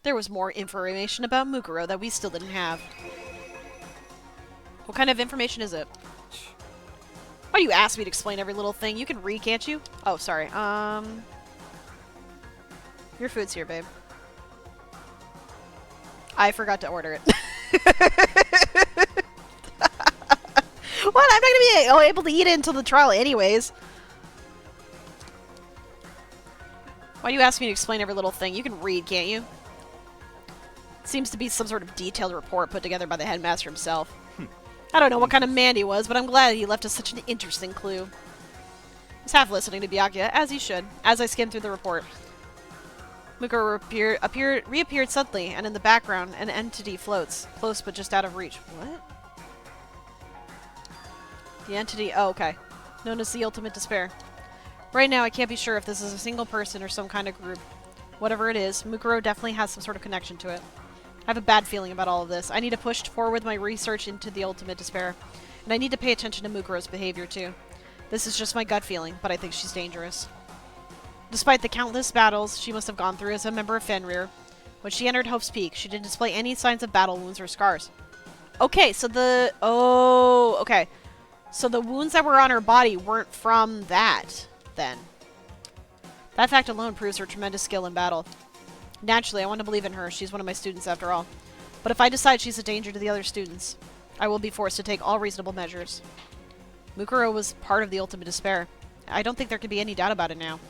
there was more information about Mukuro that we still didn't have. What kind of information is it? Why do you ask me to explain every little thing? You can read, can't you? Oh, sorry. Your food's here, babe. I forgot to order it. What? I'm not gonna be able to eat it until the trial anyways. Why do you ask me to explain every little thing? You can read, can't you? Seems to be some sort of detailed report put together by the headmaster himself. I don't know what kind of man he was, but I'm glad he left us such an interesting clue. I was half listening to Byakuya, as he should, as I skimmed through the report. Mukuro reappeared suddenly, and in the background, an entity floats, close but just out of reach. What? The entity, oh, okay. Known as the Ultimate Despair. Right now, I can't be sure if this is a single person or some kind of group. Whatever it is, Mukuro definitely has some sort of connection to it. I have a bad feeling about all of this. I need to push forward my research into the Ultimate Despair. And I need to pay attention to Mukuro's behavior, too. This is just my gut feeling, but I think she's dangerous. Despite the countless battles she must have gone through as a member of Fenrir, when she entered Hope's Peak, she didn't display any signs of battle wounds or scars. Okay, so the... Oh, okay. So the wounds that were on her body weren't from that, then. That fact alone proves her tremendous skill in battle. Naturally, I want to believe in her. She's one of my students after all. But if I decide she's a danger to the other students, I will be forced to take all reasonable measures. Mukuro was part of the Ultimate Despair. I don't think there could be any doubt about it now.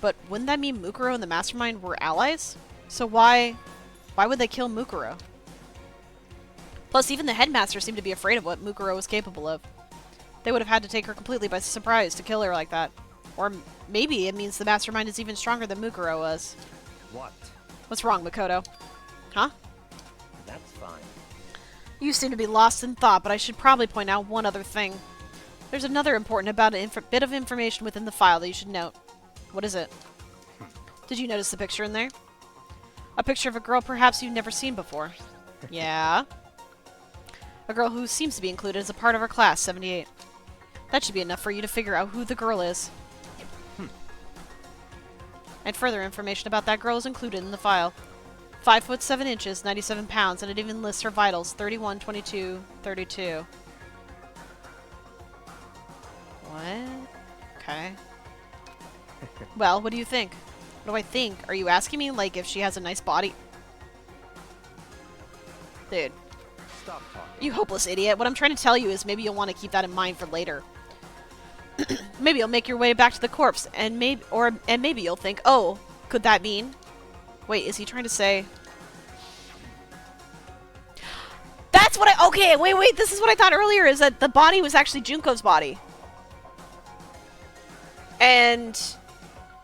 But wouldn't that mean Mukuro and the Mastermind were allies? So why would they kill Mukuro? Plus, even the headmaster seemed to be afraid of what Mukuro was capable of. They would have had to take her completely by surprise to kill her like that. Or maybe it means the Mastermind is even stronger than Mukuro was. What? What's wrong, Makoto? Huh? That's fine. You seem to be lost in thought, but I should probably point out one other thing. There's another important bit of information within the file that you should note. What is it? Did you notice the picture in there? A picture of a girl perhaps you've never seen before. Yeah? A girl who seems to be included as a part of our class, 78. That should be enough for you to figure out who the girl is. And further information about that girl is included in the file. 5 foot 7 inches, 97 pounds, and it even lists her vitals, 31, 22, 32. What? Okay. Well, what do you think? What do I think? Are you asking me, like, if she has a nice body? Dude. Stop talking. You hopeless idiot. What I'm trying to tell you is maybe you'll want to keep that in mind for later. Maybe you'll make your way back to the corpse, and maybe you'll think, oh, could that mean? Wait, is he trying to say... That's what I... Okay, wait, this is what I thought earlier, is that the body was actually Junko's body. And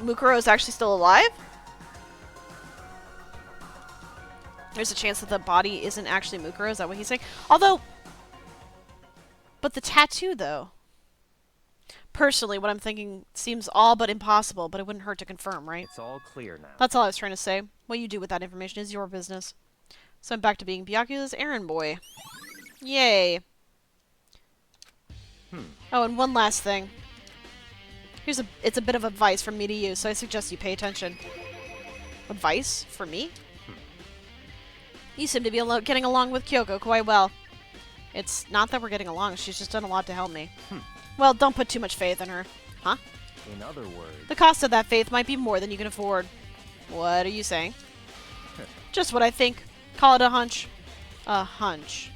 Mukuro is actually still alive? There's a chance that the body isn't actually Mukuro, is that what he's saying? Although... But the tattoo, though... Personally, what I'm thinking seems all but impossible, but it wouldn't hurt to confirm, right? It's all clear now. That's all I was trying to say. What you do with that information is your business. So I'm back to being Byakuya's errand boy. Yay. Oh, and one last thing. It's a bit of advice from me to you, so I suggest you pay attention. Advice? For me? You seem to be getting along with Kyoko quite well. It's not that we're getting along, she's just done a lot to help me. Well, don't put too much faith in her. Huh? In other words... The cost of that faith might be more than you can afford. What are you saying? Just what I think. Call it a hunch. A hunch.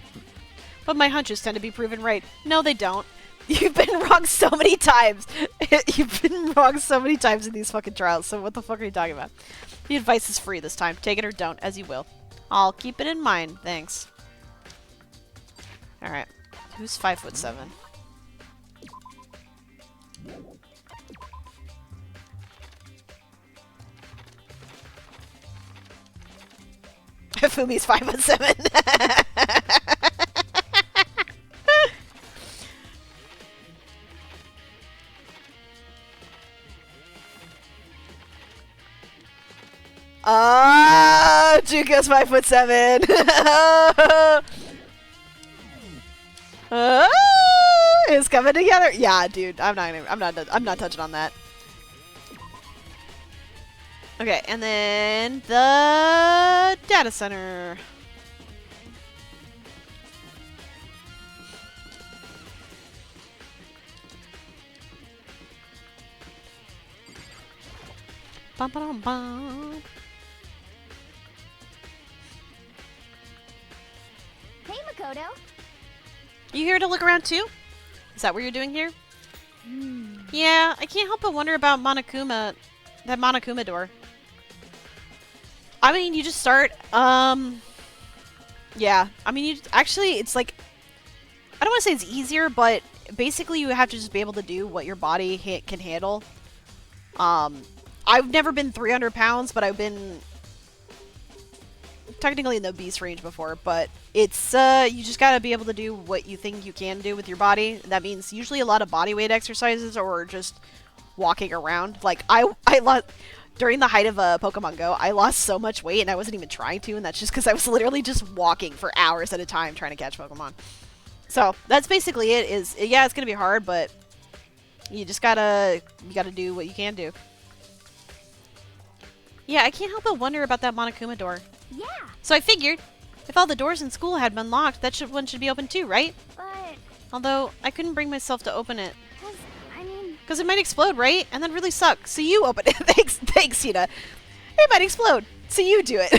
But my hunches tend to be proven right. No, they don't. You've been wrong so many times. You've been wrong so many times in these fucking trials, so what the fuck are you talking about? The advice is free this time. Take it or don't, as you will. I'll keep it in mind. Thanks. Alright. Who's 5'7"? Fumi's 5'7". Juko's 5'7". It's coming together. Yeah, dude. I'm not touching on that. Okay, and then the data center. Bum, ba-dum, bum. Hey, Makoto. You here to look around too? Is that what you're doing here? Yeah, I can't help but wonder about Monokuma, that Monokuma door. I mean, you just start, yeah. I mean, actually, it's like, I don't want to say it's easier, but basically you have to just be able to do what your body can handle. I've never been 300 pounds, but I've been technically in the obese range before, but it's, you just gotta be able to do what you think you can do with your body. That means usually a lot of body weight exercises or just walking around. Like, I lost, during the height of Pokemon Go, I lost so much weight and I wasn't even trying to, and that's just because I was literally just walking for hours at a time trying to catch Pokemon. So, that's basically it, yeah, it's gonna be hard, but you just gotta do what you can do. Yeah, I can't help but wonder about that Monokuma door. Yeah. So I figured, if all the doors in school had been locked, that one should be open too, right? But... Although, I couldn't bring myself to open it. I mean... Because it might explode, right? And then really suck. So you open it. Thanks, Hina. It might explode. So you do it. Are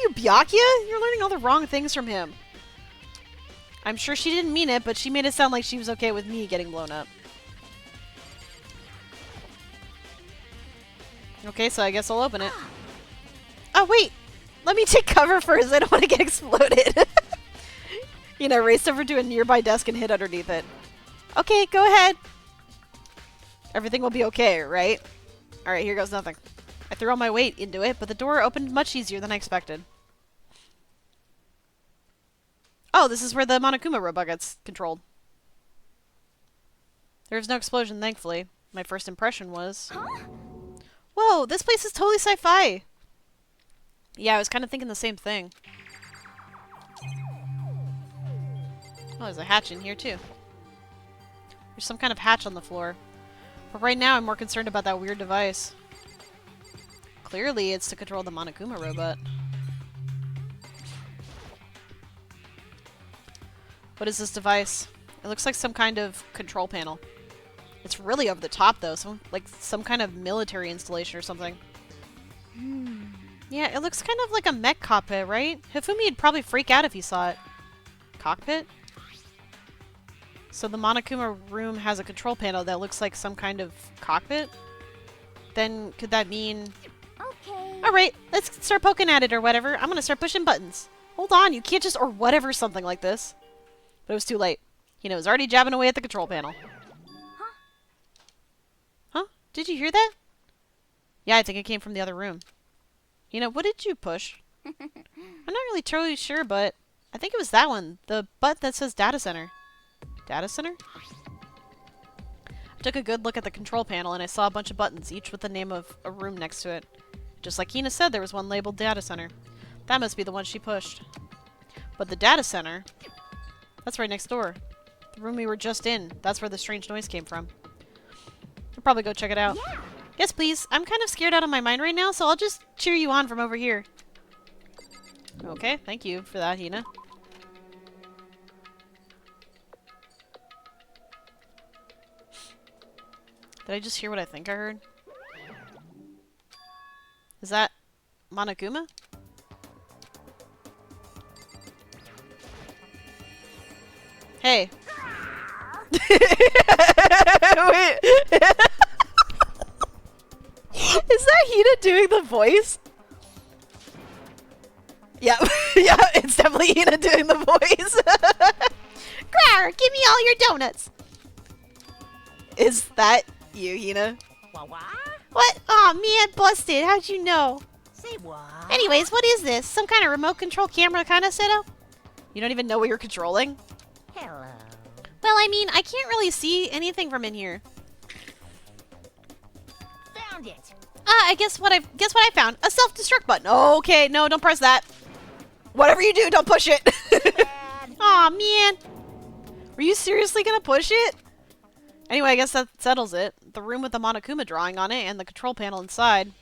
you Byakuya? You're learning all the wrong things from him. I'm sure she didn't mean it, but she made it sound like she was okay with me getting blown up. Okay, so I guess I'll open it. Oh, wait! Let me take cover first. I don't want to get exploded. You know, raced over to a nearby desk and hid underneath it. Okay, go ahead. Everything will be okay, right? Alright, here goes nothing. I threw all my weight into it, but the door opened much easier than I expected. Oh, this is where the Monokuma robot gets controlled. There was no explosion, thankfully. My first impression was... Huh? Whoa, this place is totally sci-fi! Yeah, I was kind of thinking the same thing. Oh, there's a hatch in here, too. There's some kind of hatch on the floor. But right now, I'm more concerned about that weird device. Clearly, it's to control the Monokuma robot. What is this device? It looks like some kind of control panel. It's really over the top, though. Like some kind of military installation or something. Yeah, it looks kind of like a mech cockpit, right? Hifumi'd probably freak out if he saw it. Cockpit? So the Monokuma room has a control panel that looks like some kind of cockpit? Then could that mean... Okay. Alright, let's start poking at it or whatever. I'm gonna start pushing buttons. Hold on, you can't just or whatever something like this. But it was too late. Hina was already jabbing away at the control panel. Huh? Did you hear that? Yeah, I think it came from the other room. Hina, what did you push? I'm not really totally sure, but I think it was that one. The button that says Data Center. Data Center? I took a good look at the control panel and I saw a bunch of buttons, each with the name of a room next to it. Just like Hina said, there was one labeled Data Center. That must be the one she pushed. But the Data Center... That's right next door. The room we were just in. That's where the strange noise came from. I'll probably go check it out. Yeah. Yes, please. I'm kind of scared out of my mind right now, so I'll just cheer you on from over here. Okay, thank you for that, Hina. Did I just hear what I think I heard? Is that Monokuma? Hey. Wait. Is that Hina doing the voice? Yeah, yeah, it's definitely Hina doing the voice. Grar, give me all your donuts. Is that you, Hina? What? Aw, man, busted. How'd you know? Say what? Anyways, what is this? Some kind of remote control camera kind of setup? You don't even know what you're controlling? Hello. Well, I mean, I can't really see anything from in here. Found it. I guess what I found? A self-destruct button. Okay, no, don't press that. Whatever you do, don't push it. Aw, man. Were you seriously gonna push it? Anyway, I guess that settles it. The room with the Monokuma drawing on it and the control panel inside.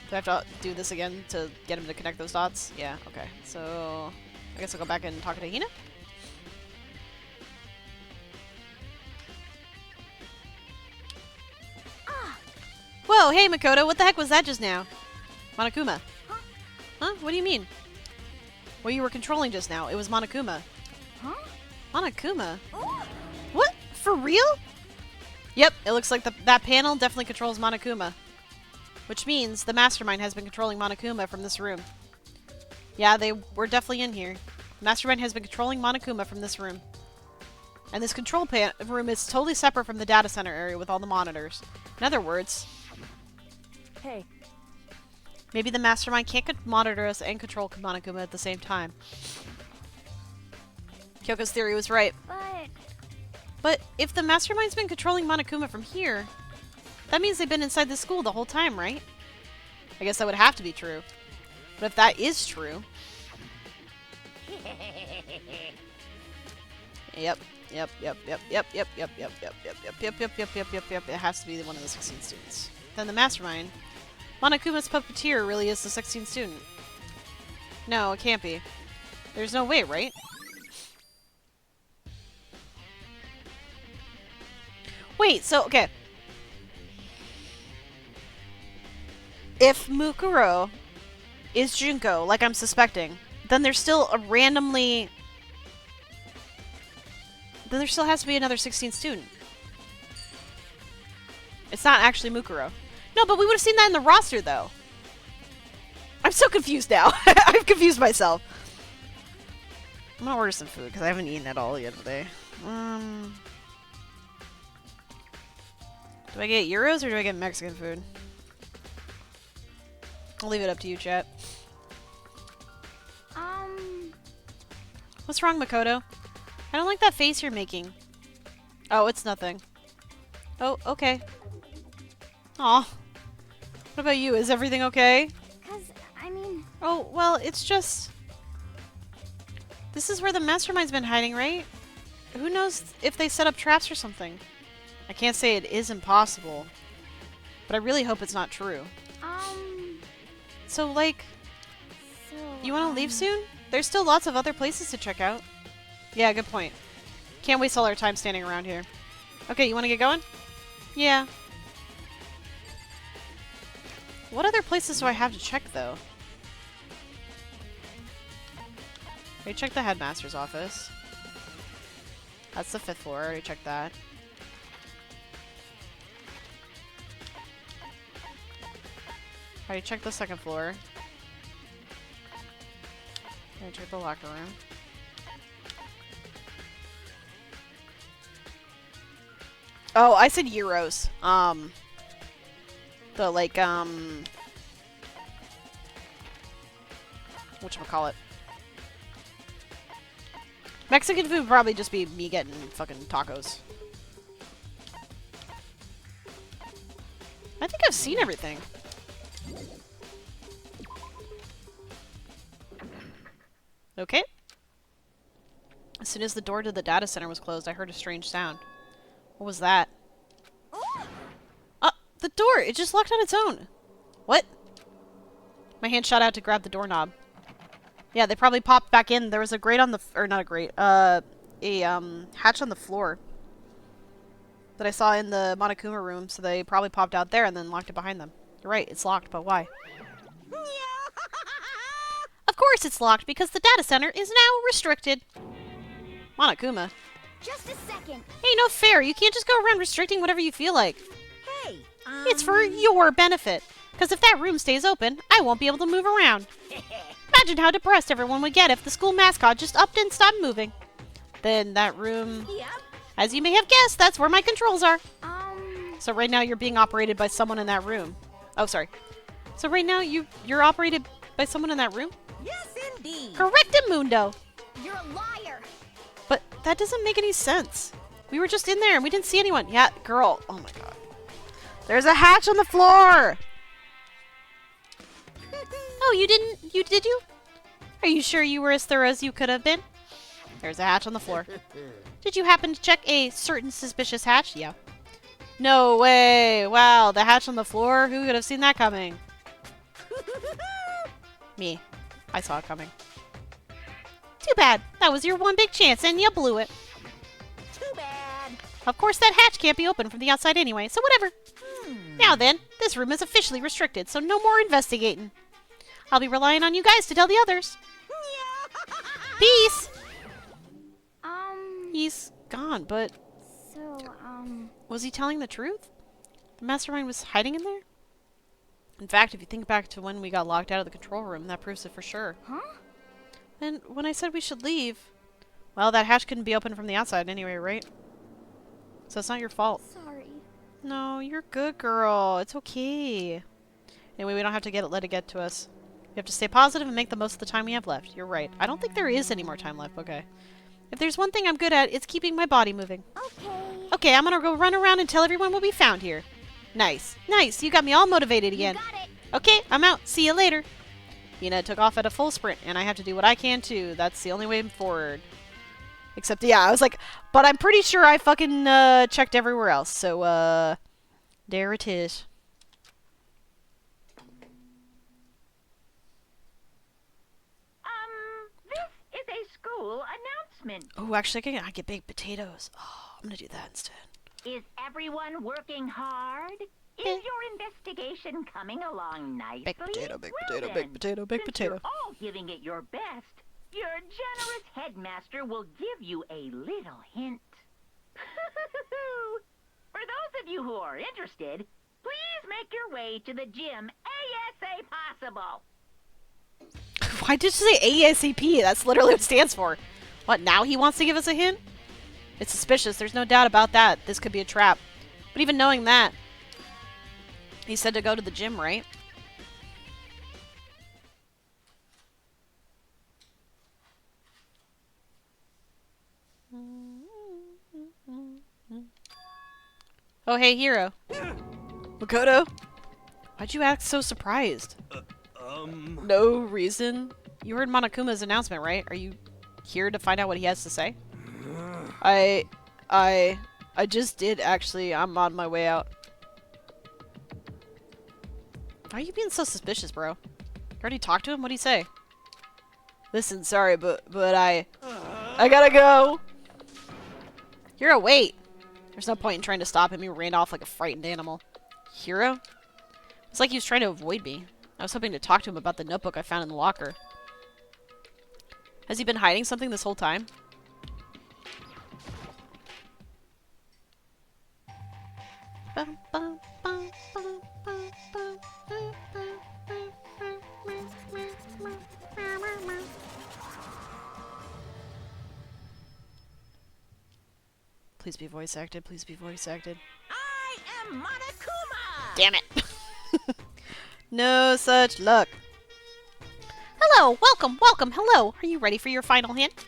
Do I have to do this again to get him to connect those dots? Yeah, okay. So, I guess I'll go back and talk to Hina. Whoa, hey Makoto, what the heck was that just now? Monokuma. Huh? What do you mean? What you were controlling just now, it was Monokuma. Huh? Monokuma? What? For real? Yep, it looks like that panel definitely controls Monokuma. Which means the mastermind has been controlling Monokuma from this room. Yeah, they were definitely in here. Mastermind has been controlling Monokuma from this room. And this control room is totally separate from the data center area with all the monitors. In other words... Hey. Maybe the mastermind can't monitor us and control Monokuma at the same time. Kyoko's theory was right. But if the mastermind's been controlling Monokuma from here, that means they've been inside the school the whole time, right? I guess that would have to be true. But if that is true... Yep. It has to be one of the 16 students. Then the mastermind. Monokuma's puppeteer really is the 16th student. No, it can't be. There's no way, right? Wait, so, okay. If Mukuro is Junko, like I'm suspecting, then there's still a randomly... Then there still has to be another 16th student. It's not actually Mukuro. No, but we would have seen that in the roster, though. I'm so confused now. I've confused myself. I'm gonna order some food, because I haven't eaten at all yet today. Do I get euros, or do I get Mexican food? I'll leave it up to you, chat. What's wrong, Makoto? I don't like that face you're making. Oh, it's nothing. Oh, okay. Aw. What about you? Is everything okay? I mean... Oh, well, it's just... This is where the mastermind's been hiding, right? Who knows if they set up traps or something? I can't say it is impossible. But I really hope it's not true. So, like... you want to leave soon? There's still lots of other places to check out. Yeah, good point. Can't waste all our time standing around here. Okay, you want to get going? Yeah. What other places do I have to check, though? Okay, check the headmaster's office. That's the 5th floor. I already checked that. Already checked the 2nd floor. I checked the locker room. Oh, I said euros. The, like, whatchamacallit. Mexican food would probably just be me getting fucking tacos. I think I've seen everything. Okay. As soon as the door to the data center was closed, I heard a strange sound. What was that? The door! It just locked on its own! What? My hand shot out to grab the doorknob. Yeah, they probably popped back in. There was a grate on the... or not a grate. A hatch on the floor. That I saw in the Monokuma room, so they probably popped out there and then locked it behind them. You're right, it's locked, but why? Of course it's locked, because the data center is now restricted. Monokuma. Just a second. Hey, no fair. You can't just go around restricting whatever you feel like. Hey, It's for your benefit. Because if that room stays open, I won't be able to move around. Imagine how depressed everyone would get if the school mascot just upped and stopped moving. Then that room... Yep. As you may have guessed, that's where my controls are. So right now you're being operated by someone in that room. Oh, sorry. So right now you're operated by someone in that room? Yes, indeed. Correctamundo. You're a liar. But that doesn't make any sense. We were just in there and we didn't see anyone. Yeah, girl. Oh my god. There's a hatch on the floor! Oh, did you? Are you sure you were as thorough as you could have been? There's a hatch on the floor. Did you happen to check a certain suspicious hatch? Yeah. No way! Wow, the hatch on the floor? Who could have seen that coming? Me. I saw it coming. Too bad. That was your one big chance, and you blew it. Too bad. Of course, that hatch can't be opened from the outside anyway, so whatever. Now then, this room is officially restricted, so no more investigating. I'll be relying on you guys to tell the others. Peace! He's gone, but... So, Was he telling the truth? The mastermind was hiding in there? In fact, if you think back to when we got locked out of the control room, that proves it for sure. Huh? And when I said we should leave... Well, that hatch couldn't be opened from the outside anyway, right? So it's not your fault. Sorry. No, you're good, girl. It's okay. Anyway, we don't have to let it get to us. We have to stay positive and make the most of the time we have left. You're right. I don't think there is any more time left. Okay. If there's one thing I'm good at, it's keeping my body moving. Okay. Okay, I'm gonna go run around and tell everyone we'll be found here. Nice. Nice. You got me all motivated again. You got it. Okay, I'm out. See you later. Yuna took off at a full sprint, and I have to do what I can too. That's the only way forward. Except, yeah, I was like, but I'm pretty sure I fucking checked everywhere else. So, there it is. This is a school announcement. Oh, actually, I get baked potatoes. Oh, I'm gonna do that instead. Is everyone working hard? Is your investigation coming along nicely? Baked potato, baked Well potato, then, baked potato, baked since potato. You're all giving it your best. Your generous headmaster will give you a little hint. For those of you who are interested, please make your way to the gym ASA possible. Why did you say ASAP? That's literally what it stands for. What, now he wants to give us a hint? It's suspicious. There's no doubt about that. This could be a trap. But even knowing that, he said to go to the gym, right? Oh, hey, Hero. Makoto? Why'd you act so surprised? No reason. You heard Monokuma's announcement, right? Are you here to find out what he has to say? I just did, actually. I'm on my way out. Why are you being so suspicious, bro? You already talked to him? What'd he say? Listen, sorry, but I gotta go. Hero, wait. There's no point in trying to stop him. He ran off like a frightened animal. Hero? It's like he was trying to avoid me. I was hoping to talk to him about the notebook I found in the locker. Has he been hiding something this whole time? Please be voice acted. Please be voice acted. I am Monokuma! Damn it. No such luck. Hello, welcome, welcome, hello. Are you ready for your final hint?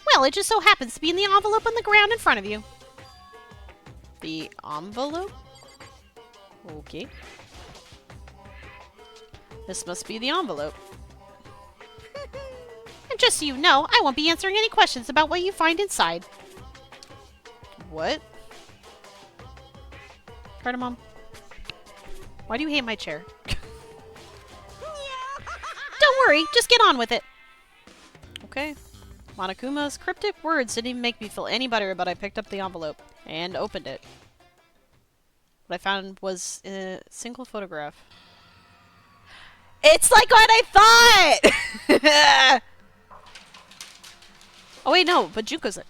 Well, it just so happens to be in the envelope on the ground in front of you. The envelope? Okay. This must be the envelope. And just so you know, I won't be answering any questions about what you find inside. What? Cardamom. Why do you hate my chair? Don't worry, just get on with it. Okay. Monokuma's cryptic words didn't even make me feel any better, but I picked up the envelope and opened it. What I found was a single photograph. It's like what I thought! Oh wait, no, but Junko's it.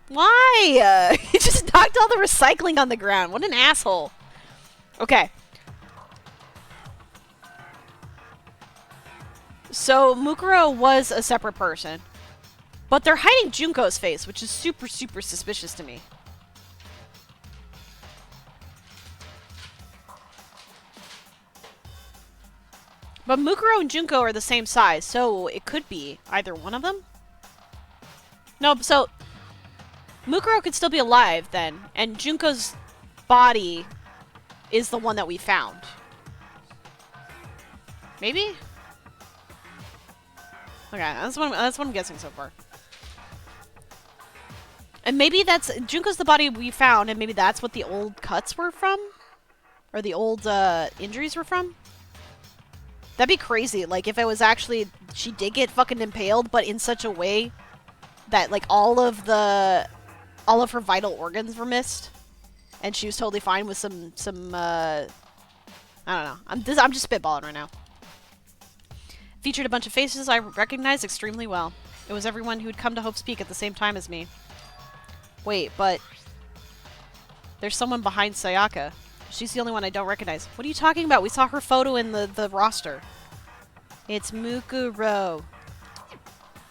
Why? He just knocked all the recycling on the ground. What an asshole. Okay. So, Mukuro was a separate person. But they're hiding Junko's face, which is super, super suspicious to me. But Mukuro and Junko are the same size, so it could be either one of them? No, so Mukuro could still be alive then, and Junko's body is the one that we found. Maybe? Okay, that's what I'm guessing so far. And maybe that's Junko's the body we found, and maybe that's what the old cuts were from? Or the old injuries were from? That'd be crazy, like if it was actually she did get fucking impaled, but in such a way that like all of her vital organs were missed. And she was totally fine with some I don't know. I'm just spitballing right now. Featured a bunch of faces I recognized extremely well. It was everyone who had come to Hope's Peak at the same time as me. Wait, but there's someone behind Sayaka. She's the only one I don't recognize. What are you talking about? We saw her photo in the roster. It's Mukuro.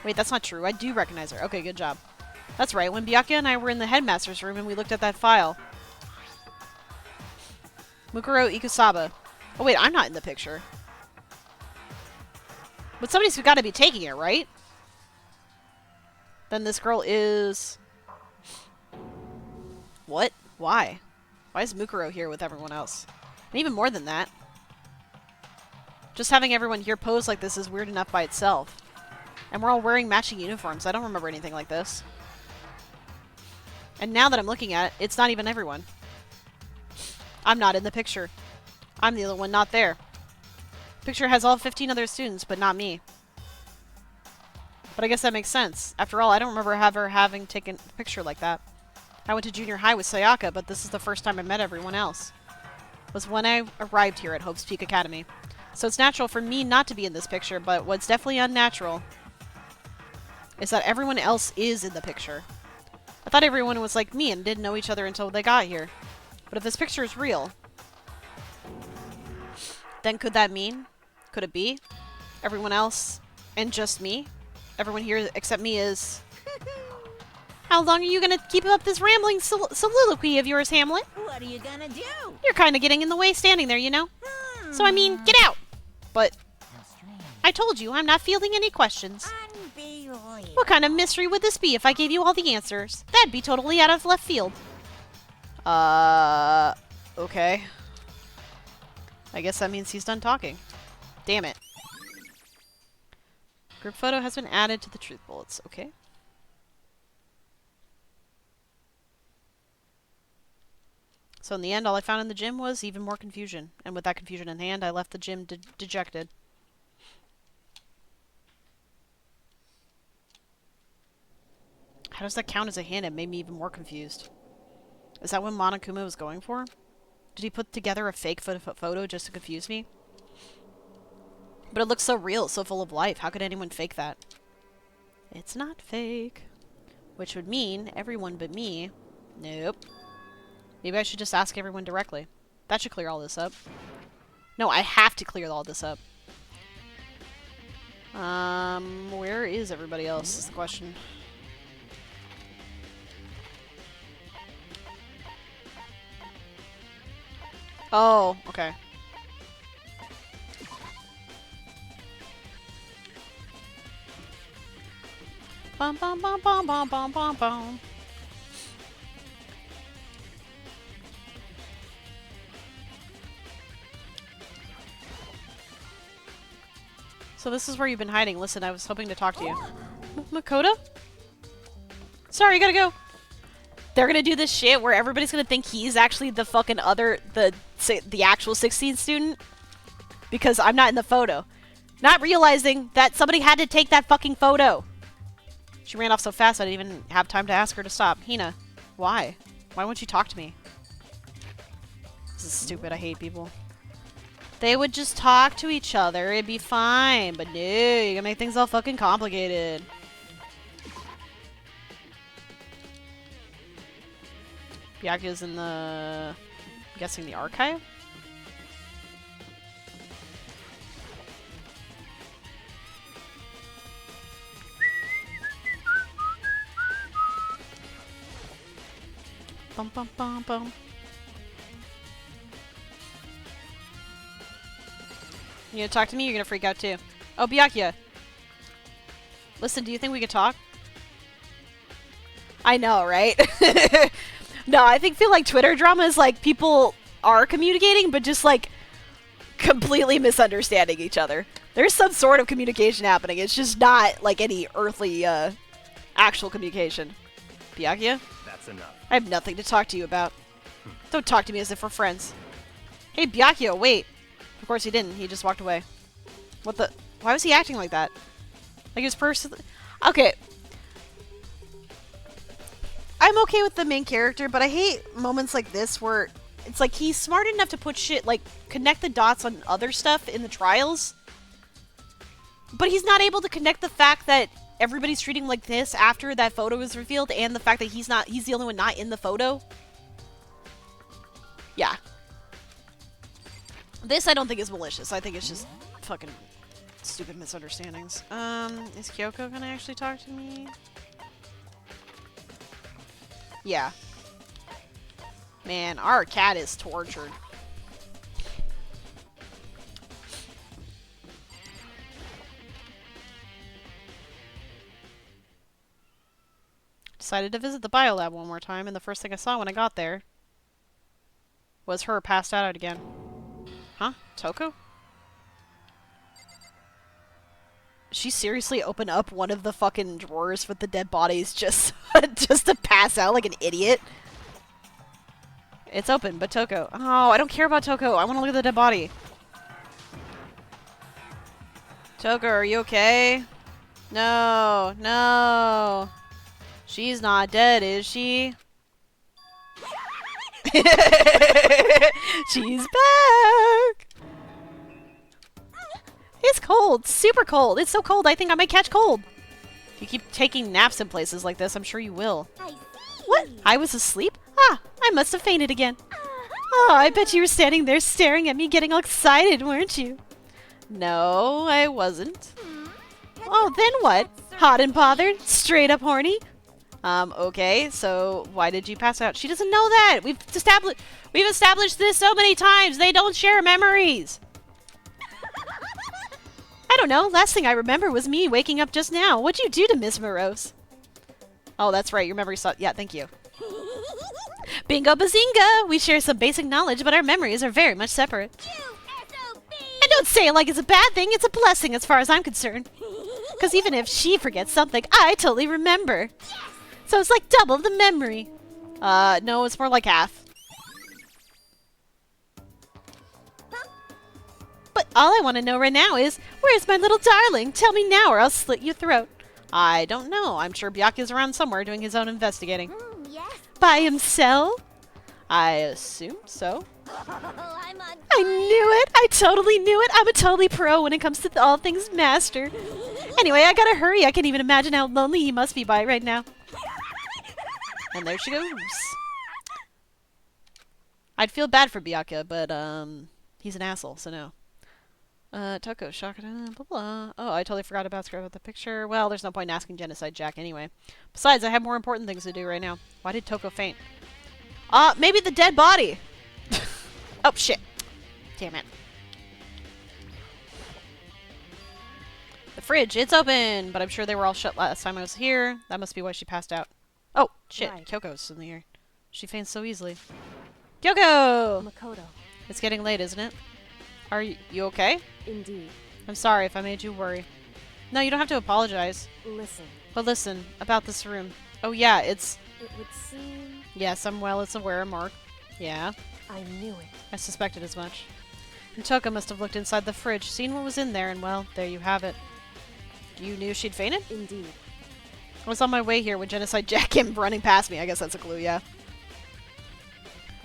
Wait, that's not true. I do recognize her. Okay, good job. That's right. When Byakuya and I were in the headmaster's room and we looked at that file. Mukuro Ikusaba. Oh wait, I'm not in the picture. But somebody's got to be taking it, right? Then this girl is... What? Why? Why is Mukuro here with everyone else? And even more than that. Just having everyone here pose like this is weird enough by itself. And we're all wearing matching uniforms. I don't remember anything like this. And now that I'm looking at it, it's not even everyone. I'm not in the picture. I'm the only one not there. Picture has all 15 other students, but not me. But I guess that makes sense. After all, I don't remember ever having taken a picture like that. I went to junior high with Sayaka, but this is the first time I met everyone else. It was when I arrived here at Hope's Peak Academy. So it's natural for me not to be in this picture, but what's definitely unnatural is that everyone else is in the picture. I thought everyone was like me and didn't know each other until they got here. But if this picture is real, then could that mean? Could it be? Everyone else and just me? Everyone here except me is... How long are you gonna keep up this rambling soliloquy of yours, Hamlet? What are you gonna do? You're kind of getting in the way standing there, you know? So I mean, get out! But... I told you, I'm not fielding any questions. Unbelievable. What kind of mystery would this be if I gave you all the answers? That'd be totally out of left field. Okay. I guess that means he's done talking. Damn it. Group photo has been added to the truth bullets. Okay. So in the end, all I found in the gym was even more confusion. And with that confusion in hand, I left the gym dejected. How does that count as a hint? It made me even more confused. Is that what Monokuma was going for? Did he put together a fake photo just to confuse me? But it looks so real, so full of life. How could anyone fake that? It's not fake. Which would mean everyone but me. Nope. Maybe I should just ask everyone directly. That should clear all this up. No, I have to clear all this up. Where is everybody else is the question. Oh, okay. Bum bum bum bum bum bum bum bum. So this is where you've been hiding. Listen, I was hoping to talk to you. Makoto? Sorry, gotta go. They're gonna do this shit where everybody's gonna think he's actually the fucking other, the actual 16 student. Because I'm not in the photo. Not realizing that somebody had to take that fucking photo. She ran off so fast I didn't even have time to ask her to stop. Hina, why? Why won't you talk to me? This is stupid. I hate people. They would just talk to each other. It'd be fine. But no, you're gonna make things all fucking complicated. Byakuya's in the... I'm guessing the archive? Bum bum bum bum. You gonna talk to me? You're gonna freak out too. Oh, Byakuya. Listen, do you think we could talk? I know, right? No, feel like Twitter drama is like people are communicating, but just like completely misunderstanding each other. There's some sort of communication happening. It's just not like any earthly actual communication. Byakuya? That's enough. I have nothing to talk to you about. Don't talk to me as if we're friends. Hey, Byakuya, wait. Of course he didn't. He just walked away. What the? Why was he acting like that? Like his person. Okay. I'm okay with the main character, but I hate moments like this where it's like he's smart enough to put shit, like, connect the dots on other stuff in the trials. But he's not able to connect the fact that everybody's treating like this after that photo was revealed and the fact that he's the only one not in the photo. Yeah. This I don't think is malicious. I think it's just fucking stupid misunderstandings. Is Kyoko gonna actually talk to me? Yeah. Man, our cat is tortured. Decided to visit the biolab one more time, and the first thing I saw when I got there was her passed out again. Huh? Toko? She seriously opened up one of the fucking drawers with the dead bodies just just to pass out like an idiot? It's open, but Toko. Oh, I don't care about Toko. I want to look at the dead body. Toko, are you okay? No, no. She's not dead, is she? She's back! It's cold. Super cold. It's so cold I think I might catch cold. If you keep taking naps in places like this, I'm sure you will. I see. What? I was asleep? Ah, I must have fainted again. Oh, I bet you were standing there staring at me getting all excited, weren't you? No, I wasn't. Oh, then what? Hot and bothered? Straight up horny? Okay, so why did you pass out? She doesn't know that! We've established this so many times! They don't share memories! I don't know. Last thing I remember was me waking up just now. What'd you do to Miss Morose? Oh, that's right. Your memory saw. Yeah, thank you. Bingo bazinga! We share some basic knowledge, but our memories are very much separate. And don't say it like it's a bad thing. It's a blessing as far as I'm concerned. Because even if she forgets something, I totally remember. So it's like double the memory. No, it's more like half. But all I want to know right now is, where's my little darling? Tell me now or I'll slit your throat. I don't know. I'm sure Byakuya's around somewhere doing his own investigating. Yes. By himself? I assume so. I knew it! I totally knew it! I'm a totally pro when it comes to all things master. Anyway, I gotta hurry. I can't even imagine how lonely he must be by right now. And there she goes. I'd feel bad for Byakuya, but he's an asshole, so no. Toko, Shakata, blah blah. Oh, I totally forgot about the picture. Well, there's no point in asking Genocide Jack anyway. Besides, I have more important things to do right now. Why did Toko faint? Maybe the dead body! Oh, shit. Damn it. The fridge, it's open! But I'm sure they were all shut last time I was here. That must be why she passed out. Oh, shit. Right. Kyoko's in the air. She faints so easily. Kyoko! Makoto. It's getting late, isn't it? Are you okay? Indeed. I'm sorry if I made you worry. No, you don't have to apologize. Listen. But listen, about this room. Oh yeah, it's... It would seem... Yes, I'm well, it's aware, Mark. Yeah? I knew it. I suspected as much. And Toko must have looked inside the fridge, seen what was in there, and well, there you have it. You knew she'd fainted? Indeed. I was on my way here when Genocide Jack came running past me. I guess that's a clue, yeah.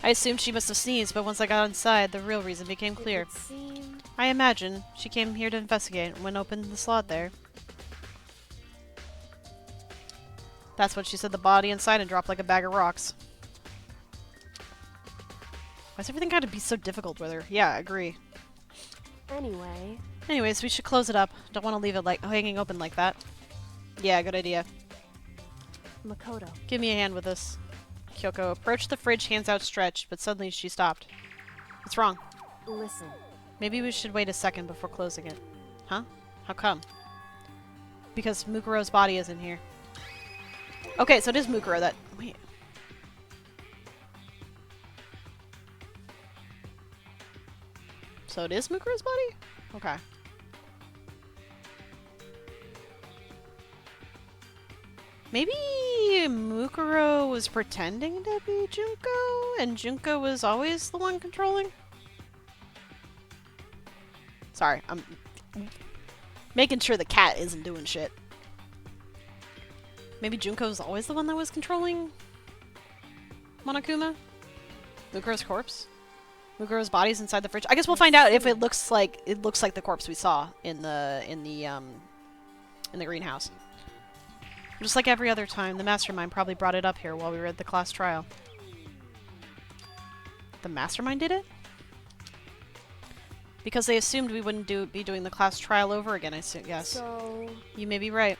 I assumed she must have sneezed, but once I got inside, the real reason became clear. I imagine she came here to investigate when opened the slot there. That's when she said the body inside and dropped like a bag of rocks. Why's everything gotta be so difficult with her? Yeah, I agree. Anyways, we should close it up. Don't want to leave it like hanging open like that. Yeah, good idea. Makoto. Give me a hand with this. Kyoko approached the fridge, hands outstretched, but suddenly she stopped. What's wrong? Listen. Maybe we should wait a second before closing it. Huh? How come? Because Mukuro's body is in here. Okay, so it is Mukuro that... Wait. So it is Mukuro's body? Okay. Maybe Mukuro was pretending to be Junko, and Junko was always the one controlling? Sorry, I'm making sure the cat isn't doing shit. Maybe Junko was always the one that was controlling Monokuma? Mukuro's corpse? Mukuro's body's inside the fridge. I guess we'll find out if it looks like the corpse we saw in the greenhouse. Just like every other time, the mastermind probably brought it up here while we were at the class trial. The mastermind did it? Because they assumed we wouldn't be doing the class trial over again, I guess. So... You may be right.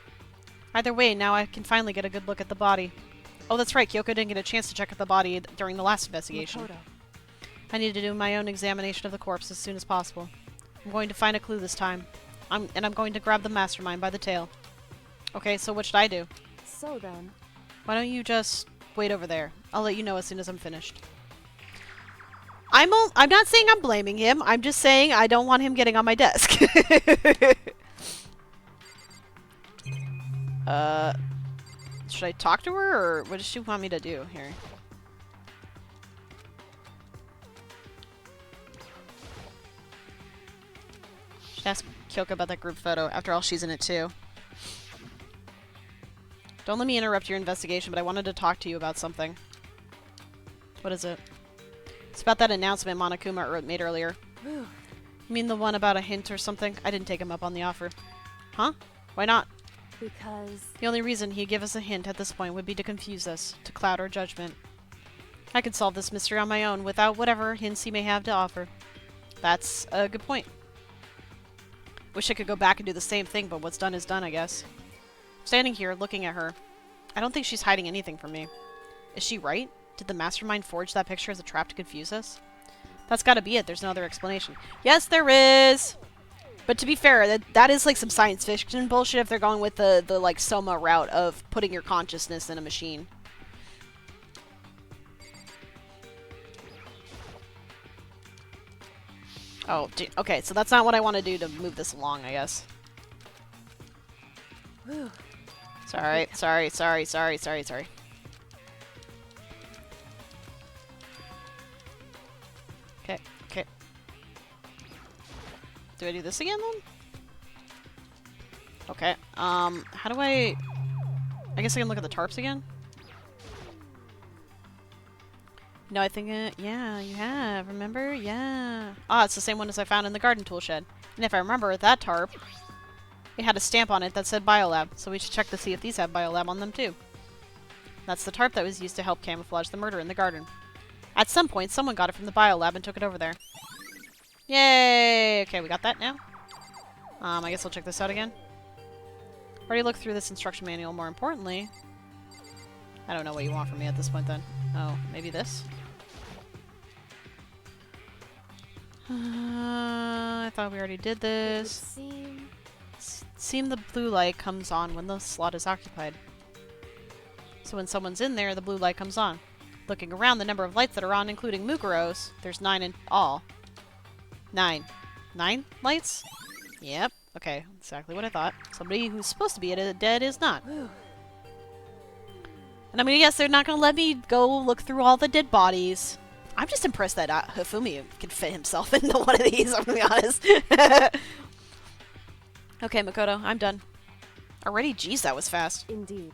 Either way, now I can finally get a good look at the body. Oh, that's right, Kyoko didn't get a chance to check out the body during the last investigation. Makoto. I need to do my own examination of the corpse as soon as possible. I'm going to find a clue this time. I'm going to grab the mastermind by the tail. Okay, so what should I do? So then... Why don't you just wait over there? I'll let you know as soon as I'm finished. I'm not saying I'm blaming him. I'm just saying I don't want him getting on my desk. Should I talk to her, or what does she want me to do here? Should ask Kyoko about that group photo. After all, she's in it too. Don't let me interrupt your investigation, but I wanted to talk to you about something. What is it? It's about that announcement Monokuma made earlier. You mean the one about a hint or something? I didn't take him up on the offer. Huh? Why not? Because... The only reason he'd give us a hint at this point would be to confuse us, to cloud our judgment. I could solve this mystery on my own without whatever hints he may have to offer. That's a good point. Wish I could go back and do the same thing, but what's done is done, I guess. Standing here, looking at her, I don't think she's hiding anything from me. Is she right? Did the mastermind forge that picture as a trap to confuse us? That's gotta be it. There's no other explanation. Yes, there is! But to be fair, that is like some science fiction bullshit if they're going with the like Soma route of putting your consciousness in a machine. Oh, okay, so that's not what I want to do to move this along, I guess. Sorry. Okay. Do I do this again, then? Okay, how do I guess I can look at the tarps again? No, I think yeah, you have, remember? Yeah. Ah, it's the same one as I found in the garden tool shed. And if I remember, that tarp, it had a stamp on it that said Biolab, so we should check to see if these have Biolab on them too. That's the tarp that was used to help camouflage the murder in the garden. At some point, someone got it from the Biolab and took it over there. Yay! Okay, we got that now. I guess I'll check this out again. Already looked through this instruction manual. More importantly, I don't know what you want from me at this point then. Oh, maybe this? I thought we already did this. Seem the blue light comes on when the slot is occupied. So when someone's in there, the blue light comes on. Looking around, the number of lights that are on, including Mukuro's, there's 9 in all. 9. 9 lights? Yep. Okay, exactly what I thought. Somebody who's supposed to be dead is not. And I'm gonna guess they're not gonna let me go look through all the dead bodies. I'm just impressed that Hifumi can fit himself into one of these, I'm gonna be honest. Okay, Makoto, I'm done. Already? Jeez, that was fast. Indeed.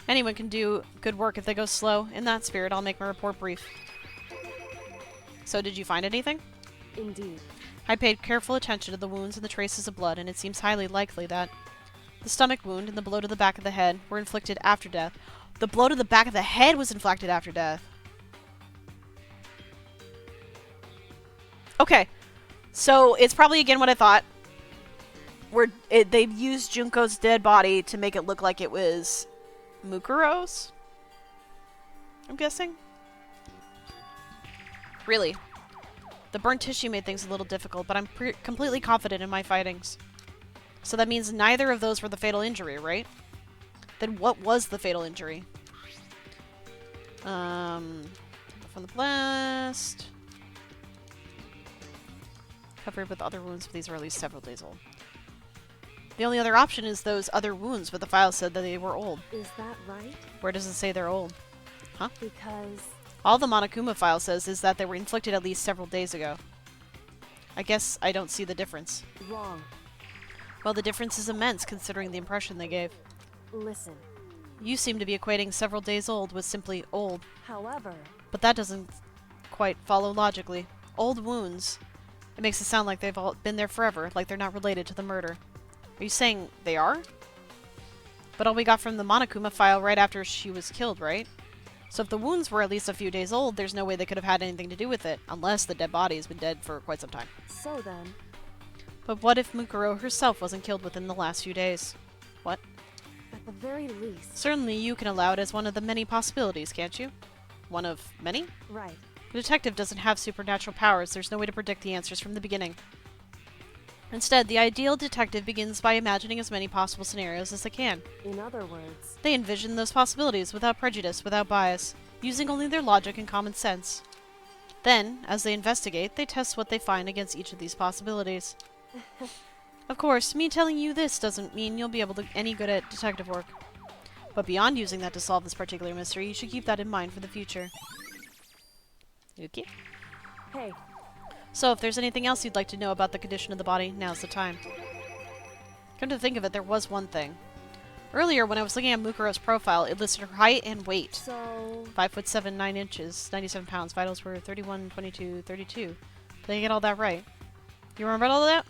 Anyone can do good work if they go slow. In that spirit, I'll make my report brief. So, did you find anything? Indeed. I paid careful attention to the wounds and the traces of blood, and it seems highly likely that the stomach wound and the blow to the back of the head were inflicted after death. The blow to the back of the head was inflicted after death. Okay. So, it's probably again what I thought. They used Junko's dead body to make it look like it was Mukuro's? I'm guessing? Really? The burnt tissue made things a little difficult, but I'm completely confident in my findings. So that means neither of those were the fatal injury, right? Then what was the fatal injury? From the blast. Covered with other wounds, but these are at least several days old. The only other option is those other wounds, but the file said that they were old. Is that right? Where does it say they're old? Huh? Because... All the Monokuma file says is that they were inflicted at least several days ago. I guess I don't see the difference. Wrong. Well, the difference is immense considering the impression they gave. Listen. You seem to be equating several days old with simply old. However... But that doesn't quite follow logically. Old wounds. It makes it sound like they've all been there forever, like they're not related to the murder. Are you saying they are? But all we got from the Monokuma file right after she was killed, right? So if the wounds were at least a few days old, there's no way they could have had anything to do with it, unless the dead body has been dead for quite some time. So then... But what if Mukuro herself wasn't killed within the last few days? What? At the very least... Certainly you can allow it as one of the many possibilities, can't you? One of many? Right. The detective doesn't have supernatural powers. There's no way to predict the answers from the beginning. Instead, the ideal detective begins by imagining as many possible scenarios as they can. In other words... They envision those possibilities without prejudice, without bias, using only their logic and common sense. Then, as they investigate, they test what they find against each of these possibilities. Of course, me telling you this doesn't mean you'll be able to any good at detective work. But beyond using that to solve this particular mystery, you should keep that in mind for the future. Okay. Hey. So, if there's anything else you'd like to know about the condition of the body, now's the time. Come to think of it, there was one thing. Earlier, when I was looking at Mukuro's profile, it listed her height and weight. So... 5'7", 9 inches, 97 pounds. Vitals were 31, 22, 32. Did I get all that right? You remember all of that?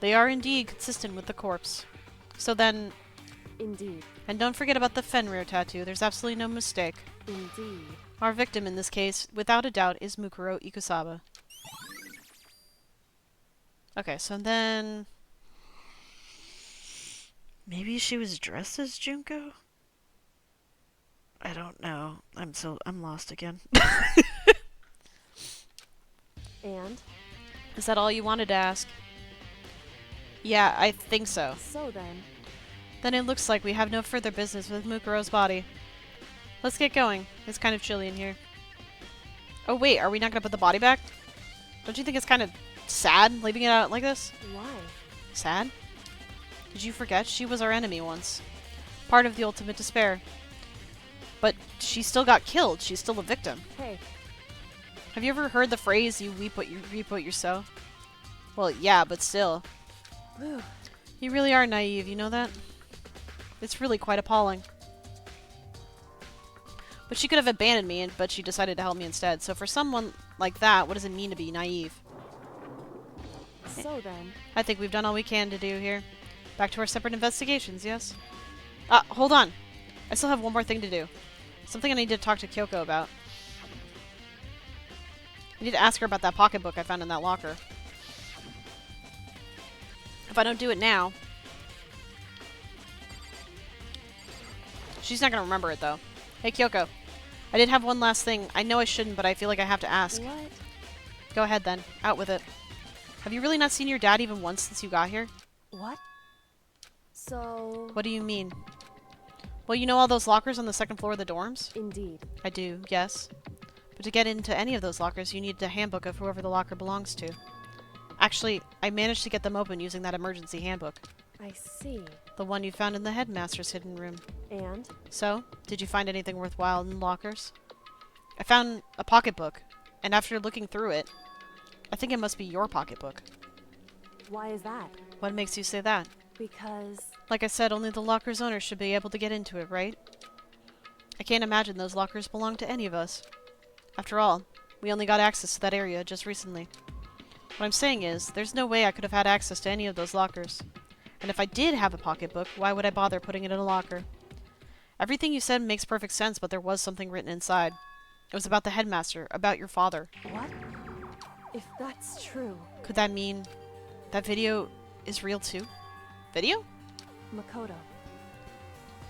They are indeed consistent with the corpse. So then... Indeed. And don't forget about the Fenrir tattoo. There's absolutely no mistake. Indeed. Our victim in this case, without a doubt, is Mukuro Ikusaba. Okay, so then... Maybe she was dressed as Junko? I don't know. I'm lost again. And? Is that all you wanted to ask? Yeah, I think so. So then... Then it looks like we have no further business with Mukuro's body. Let's get going. It's kind of chilly in here. Oh wait, are we not gonna put the body back? Don't you think it's kind of sad leaving it out like this? Why? Sad? Did you forget? She was our enemy once. Part of the ultimate despair. But she still got killed. She's still a victim. Hey. Have you ever heard the phrase, you reap what you sow? Well, yeah, but still. You really are naive, you know that? It's really quite appalling. But she could have abandoned me, but she decided to help me instead. So for someone like that, what does it mean to be naive? So then... I think we've done all we can to do here. Back to our separate investigations, yes? Hold on. I still have one more thing to do. Something I need to talk to Kyoko about. I need to ask her about that pocketbook I found in that locker. If I don't do it now... She's not gonna remember it, though. Hey, Kyoko. I did have one last thing. I know I shouldn't, but I feel like I have to ask. What? Go ahead, then. Out with it. Have you really not seen your dad even once since you got here? What? So... What do you mean? Well, you know all those lockers on the second floor of the dorms? Indeed. I do, yes. But to get into any of those lockers, you need a handbook of whoever the locker belongs to. Actually, I managed to get them open using that emergency handbook. I see. The one you found in the headmaster's hidden room. And? So, did you find anything worthwhile in the lockers? I found a pocketbook, and after looking through it, I think it must be your pocketbook. Why is that? What makes you say that? Because... Like I said, only the locker's owner should be able to get into it, right? I can't imagine those lockers belong to any of us. After all, we only got access to that area just recently. What I'm saying is, there's no way I could have had access to any of those lockers. And if I did have a pocketbook, why would I bother putting it in a locker? Everything you said makes perfect sense, but there was something written inside. It was about the headmaster, about your father. What? If that's true... Could that mean that video is real too? Video? Makoto.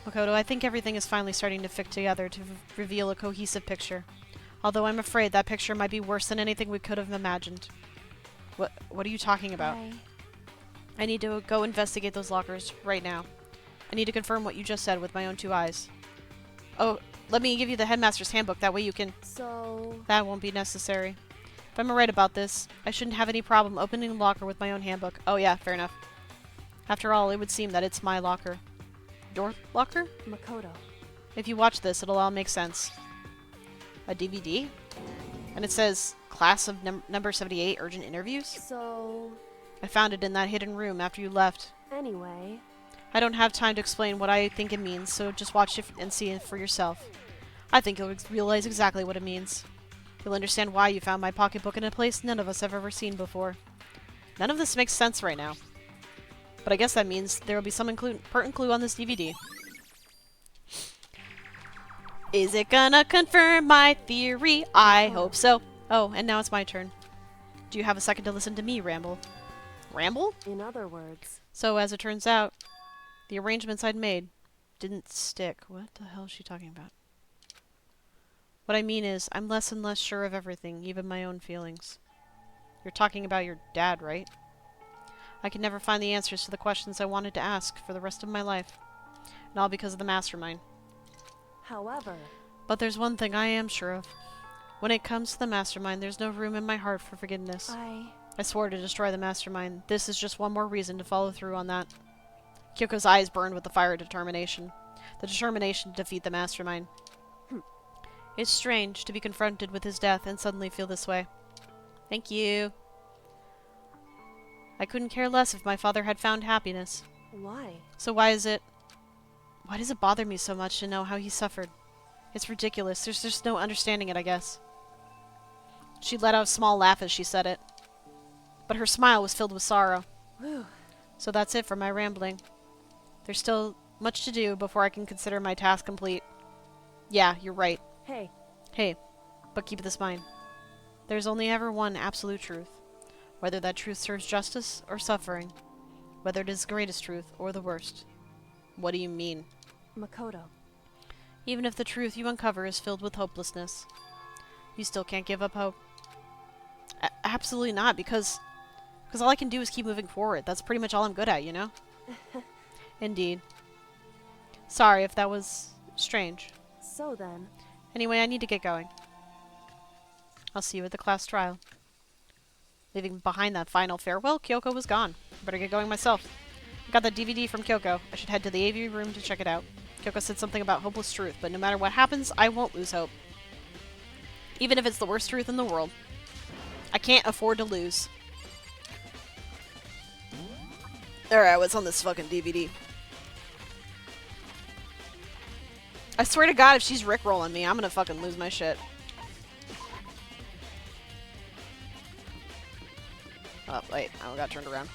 Makoto, I think everything is finally starting to fit together to reveal a cohesive picture. Although I'm afraid that picture might be worse than anything we could have imagined. What are you talking about? I need to go investigate those lockers right now. I need to confirm what you just said with my own 2 eyes. Oh, let me give you the headmaster's handbook, that way you can... So... That won't be necessary. If I'm right about this, I shouldn't have any problem opening the locker with my own handbook. Oh yeah, fair enough. After all, it would seem that it's my locker. Your locker? Makoto. If you watch this, it'll all make sense. A DVD? And it says, Class of number 78, Urgent Interviews? So... I found it in that hidden room after you left. Anyway... I don't have time to explain what I think it means, so just watch it and see it for yourself. I think you'll realize exactly what it means. You'll understand why you found my pocketbook in a place none of us have ever seen before. None of this makes sense right now. But I guess that means there will be some important clue on this DVD. Is it gonna confirm my theory? I hope so. Oh, and now it's my turn. Do you have a second to listen to me ramble? Ramble? In other words... So, as it turns out, the arrangements I'd made didn't stick. What the hell is she talking about? What I mean is, I'm less and less sure of everything, even my own feelings. You're talking about your dad, right? I could never find the answers to the questions I wanted to ask for the rest of my life. And all because of the mastermind. However... But there's one thing I am sure of. When it comes to the mastermind, there's no room in my heart for forgiveness. I swore to destroy the mastermind. This is just one more reason to follow through on that. Kyoko's eyes burned with the fire of determination. The determination to defeat the mastermind. It's strange to be confronted with his death and suddenly feel this way. Thank you. I couldn't care less if my father had found happiness. Why? So why does it bother me so much to know how he suffered? It's ridiculous. There's just no understanding it, I guess. She let out a small laugh as she said it. But her smile was filled with sorrow. Whew. So that's it for my rambling. There's still much to do before I can consider my task complete. Yeah, you're right. Hey, but keep this in mind. There's only ever one absolute truth. Whether that truth serves justice or suffering. Whether it is the greatest truth or the worst. What do you mean? Makoto. Even if the truth you uncover is filled with hopelessness, you still can't give up hope. Absolutely not, because all I can do is keep moving forward. That's pretty much all I'm good at, you know? Indeed. Sorry if that was strange. So then... Anyway, I need to get going. I'll see you at the class trial. Leaving behind that final farewell, Kyoko was gone. I better get going myself. I got that DVD from Kyoko. I should head to the AV room to check it out. Kyoko said something about hopeless truth, but no matter what happens, I won't lose hope. Even if it's the worst truth in the world. I can't afford to lose. Alright, what's on this fucking DVD? I swear to God, if she's rickrolling me, I'm gonna fucking lose my shit. Oh, wait. I got turned around.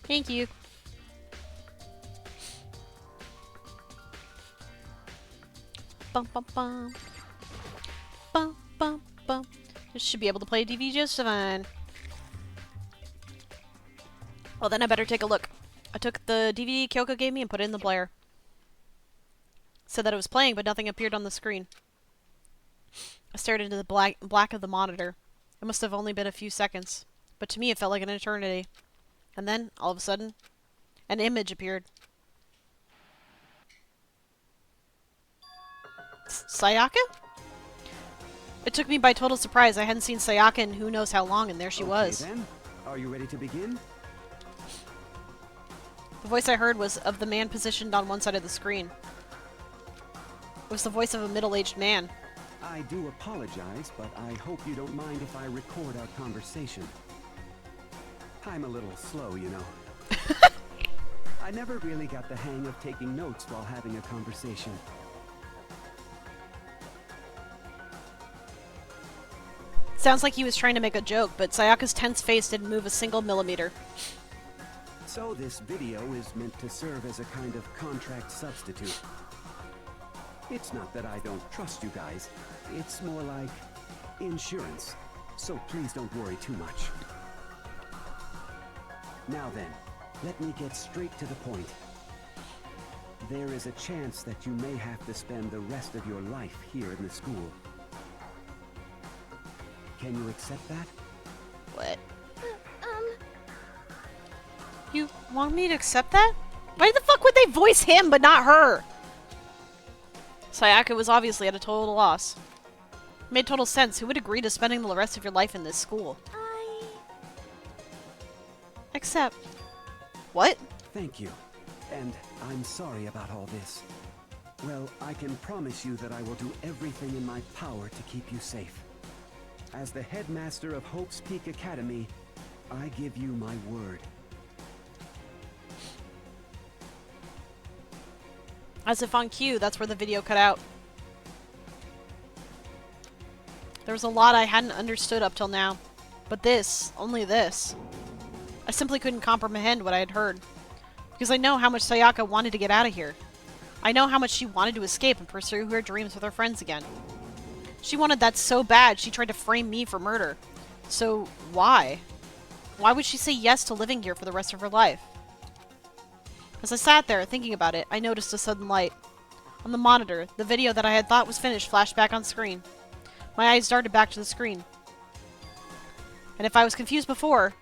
Thank you. Bum bum bum. Bum bum bum. Just should be able to play DVD just fine. Well, then I better take a look. I took the DVD Kyoko gave me and put it in the player. Said that it was playing, but nothing appeared on the screen. I stared into the black of the monitor. It must have only been a few seconds, but to me it felt like an eternity. And then, all of a sudden, an image appeared. Sayaka? It took me by total surprise. I hadn't seen Sayaka in who knows how long, and there she was. Then, are you ready to begin? The voice I heard was of the man positioned on one side of the screen. It was the voice of a middle-aged man. I do apologize, but I hope you don't mind if I record our conversation. I'm a little slow, you know. I never really got the hang of taking notes while having a conversation. Sounds like he was trying to make a joke, but Sayaka's tense face didn't move a single millimeter. So this video is meant to serve as a kind of contract substitute. It's not that I don't trust you guys. It's more like insurance. So please don't worry too much. Now then, let me get straight to the point. There is a chance that you may have to spend the rest of your life here in the school. Can you accept that? What? You want me to accept that? Why the fuck would they voice him but not her? Sayaka was obviously at a total loss. It made total sense. Who would agree to spending the rest of your life in this school? Except... What? Thank you. And I'm sorry about all this. Well, I can promise you that I will do everything in my power to keep you safe. As the headmaster of Hope's Peak Academy, I give you my word. As if on cue, that's where the video cut out. There was a lot I hadn't understood up till now. But this, only this. I simply couldn't comprehend what I had heard. Because I know how much Sayaka wanted to get out of here. I know how much she wanted to escape and pursue her dreams with her friends again. She wanted that so bad she tried to frame me for murder. So, why? Why would she say yes to living here for the rest of her life? As I sat there thinking about it, I noticed a sudden light. On the monitor, the video that I had thought was finished flashed back on screen. My eyes darted back to the screen. And if I was confused before,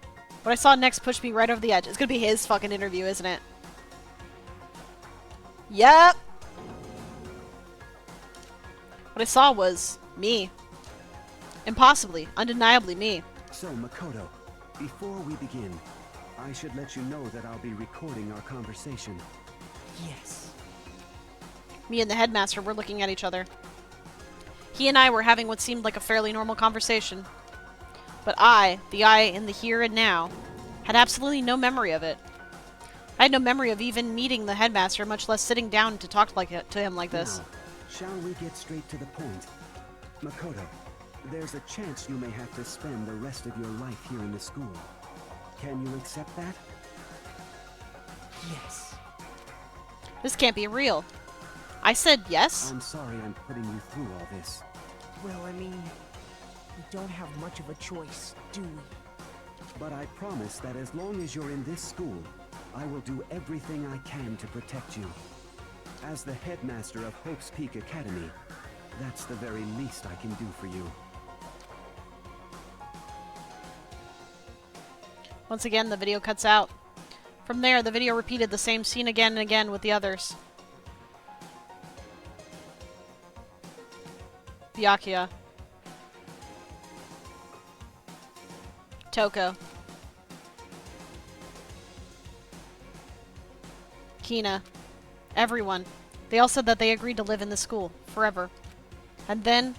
what I saw next pushed me right over the edge. It's gonna be his fucking interview, isn't it? Yep! What I saw was me. Impossibly, undeniably me. So, Makoto, before we begin, I should let you know that I'll be recording our conversation. Yes. Me and the headmaster were looking at each other. He and I were having what seemed like a fairly normal conversation. But I, the I in the here and now, had absolutely no memory of it. I had no memory of even meeting the headmaster, much less sitting down to talk to him like this. Now, shall we get straight to the point? Makoto, there's a chance you may have to spend the rest of your life here in the school. Can you accept that? Yes. This can't be real. I said yes? I'm sorry I'm putting you through all this. Well, I mean, we don't have much of a choice, do we? But I promise that as long as you're in this school, I will do everything I can to protect you. As the headmaster of Hope's Peak Academy, that's the very least I can do for you. Once again, the video cuts out. From there, the video repeated the same scene again and again with the others. Byakuya. Toko. Kina. Everyone. They all said that they agreed to live in the school. Forever. And then...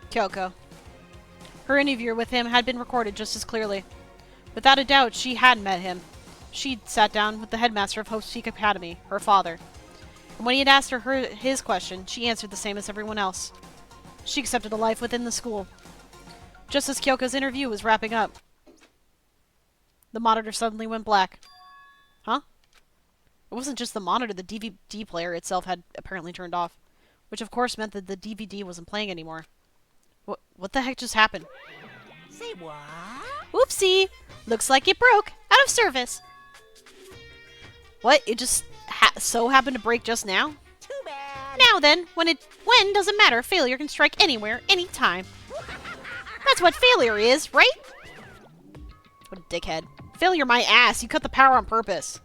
Kyoko. Her interview with him had been recorded just as clearly. Without a doubt, she had met him. She'd sat down with the headmaster of Hope's Peak Academy, her father. And when he had asked her his question, she answered the same as everyone else. She accepted a life within the school. Just as Kyoko's interview was wrapping up, the monitor suddenly went black. Huh? It wasn't just the monitor, the DVD player itself had apparently turned off. Which of course meant that the DVD wasn't playing anymore. What the heck just happened? Say what? Oopsie! Looks like it broke. Out of service. What? It just so happened to break just now? Too bad. Now then, when doesn't matter. Failure can strike anywhere, anytime. That's what failure is, right? What a dickhead. Failure my ass. You cut the power on purpose.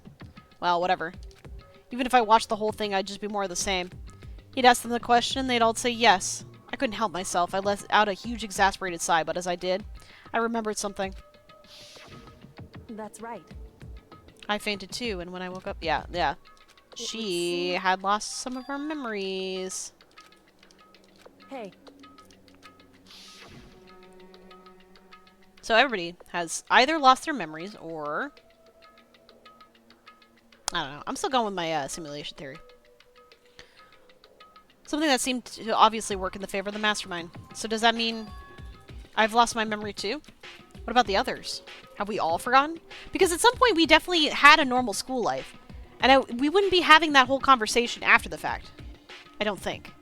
Well, whatever. Even if I watched the whole thing, I'd just be more of the same. He'd ask them the question, they'd all say yes. I couldn't help myself. I let out a huge exasperated sigh, but as I did, I remembered something. That's right. I fainted too, and when I woke up, yeah. She had lost some of her memories. Hey. So everybody has either lost their memories or... I don't know. I'm still going with my simulation theory. Something that seemed to obviously work in the favor of the mastermind. So does that mean I've lost my memory too? What about the others? Have we all forgotten? Because at some point we definitely had a normal school life. And we wouldn't be having that whole conversation after the fact. I don't think.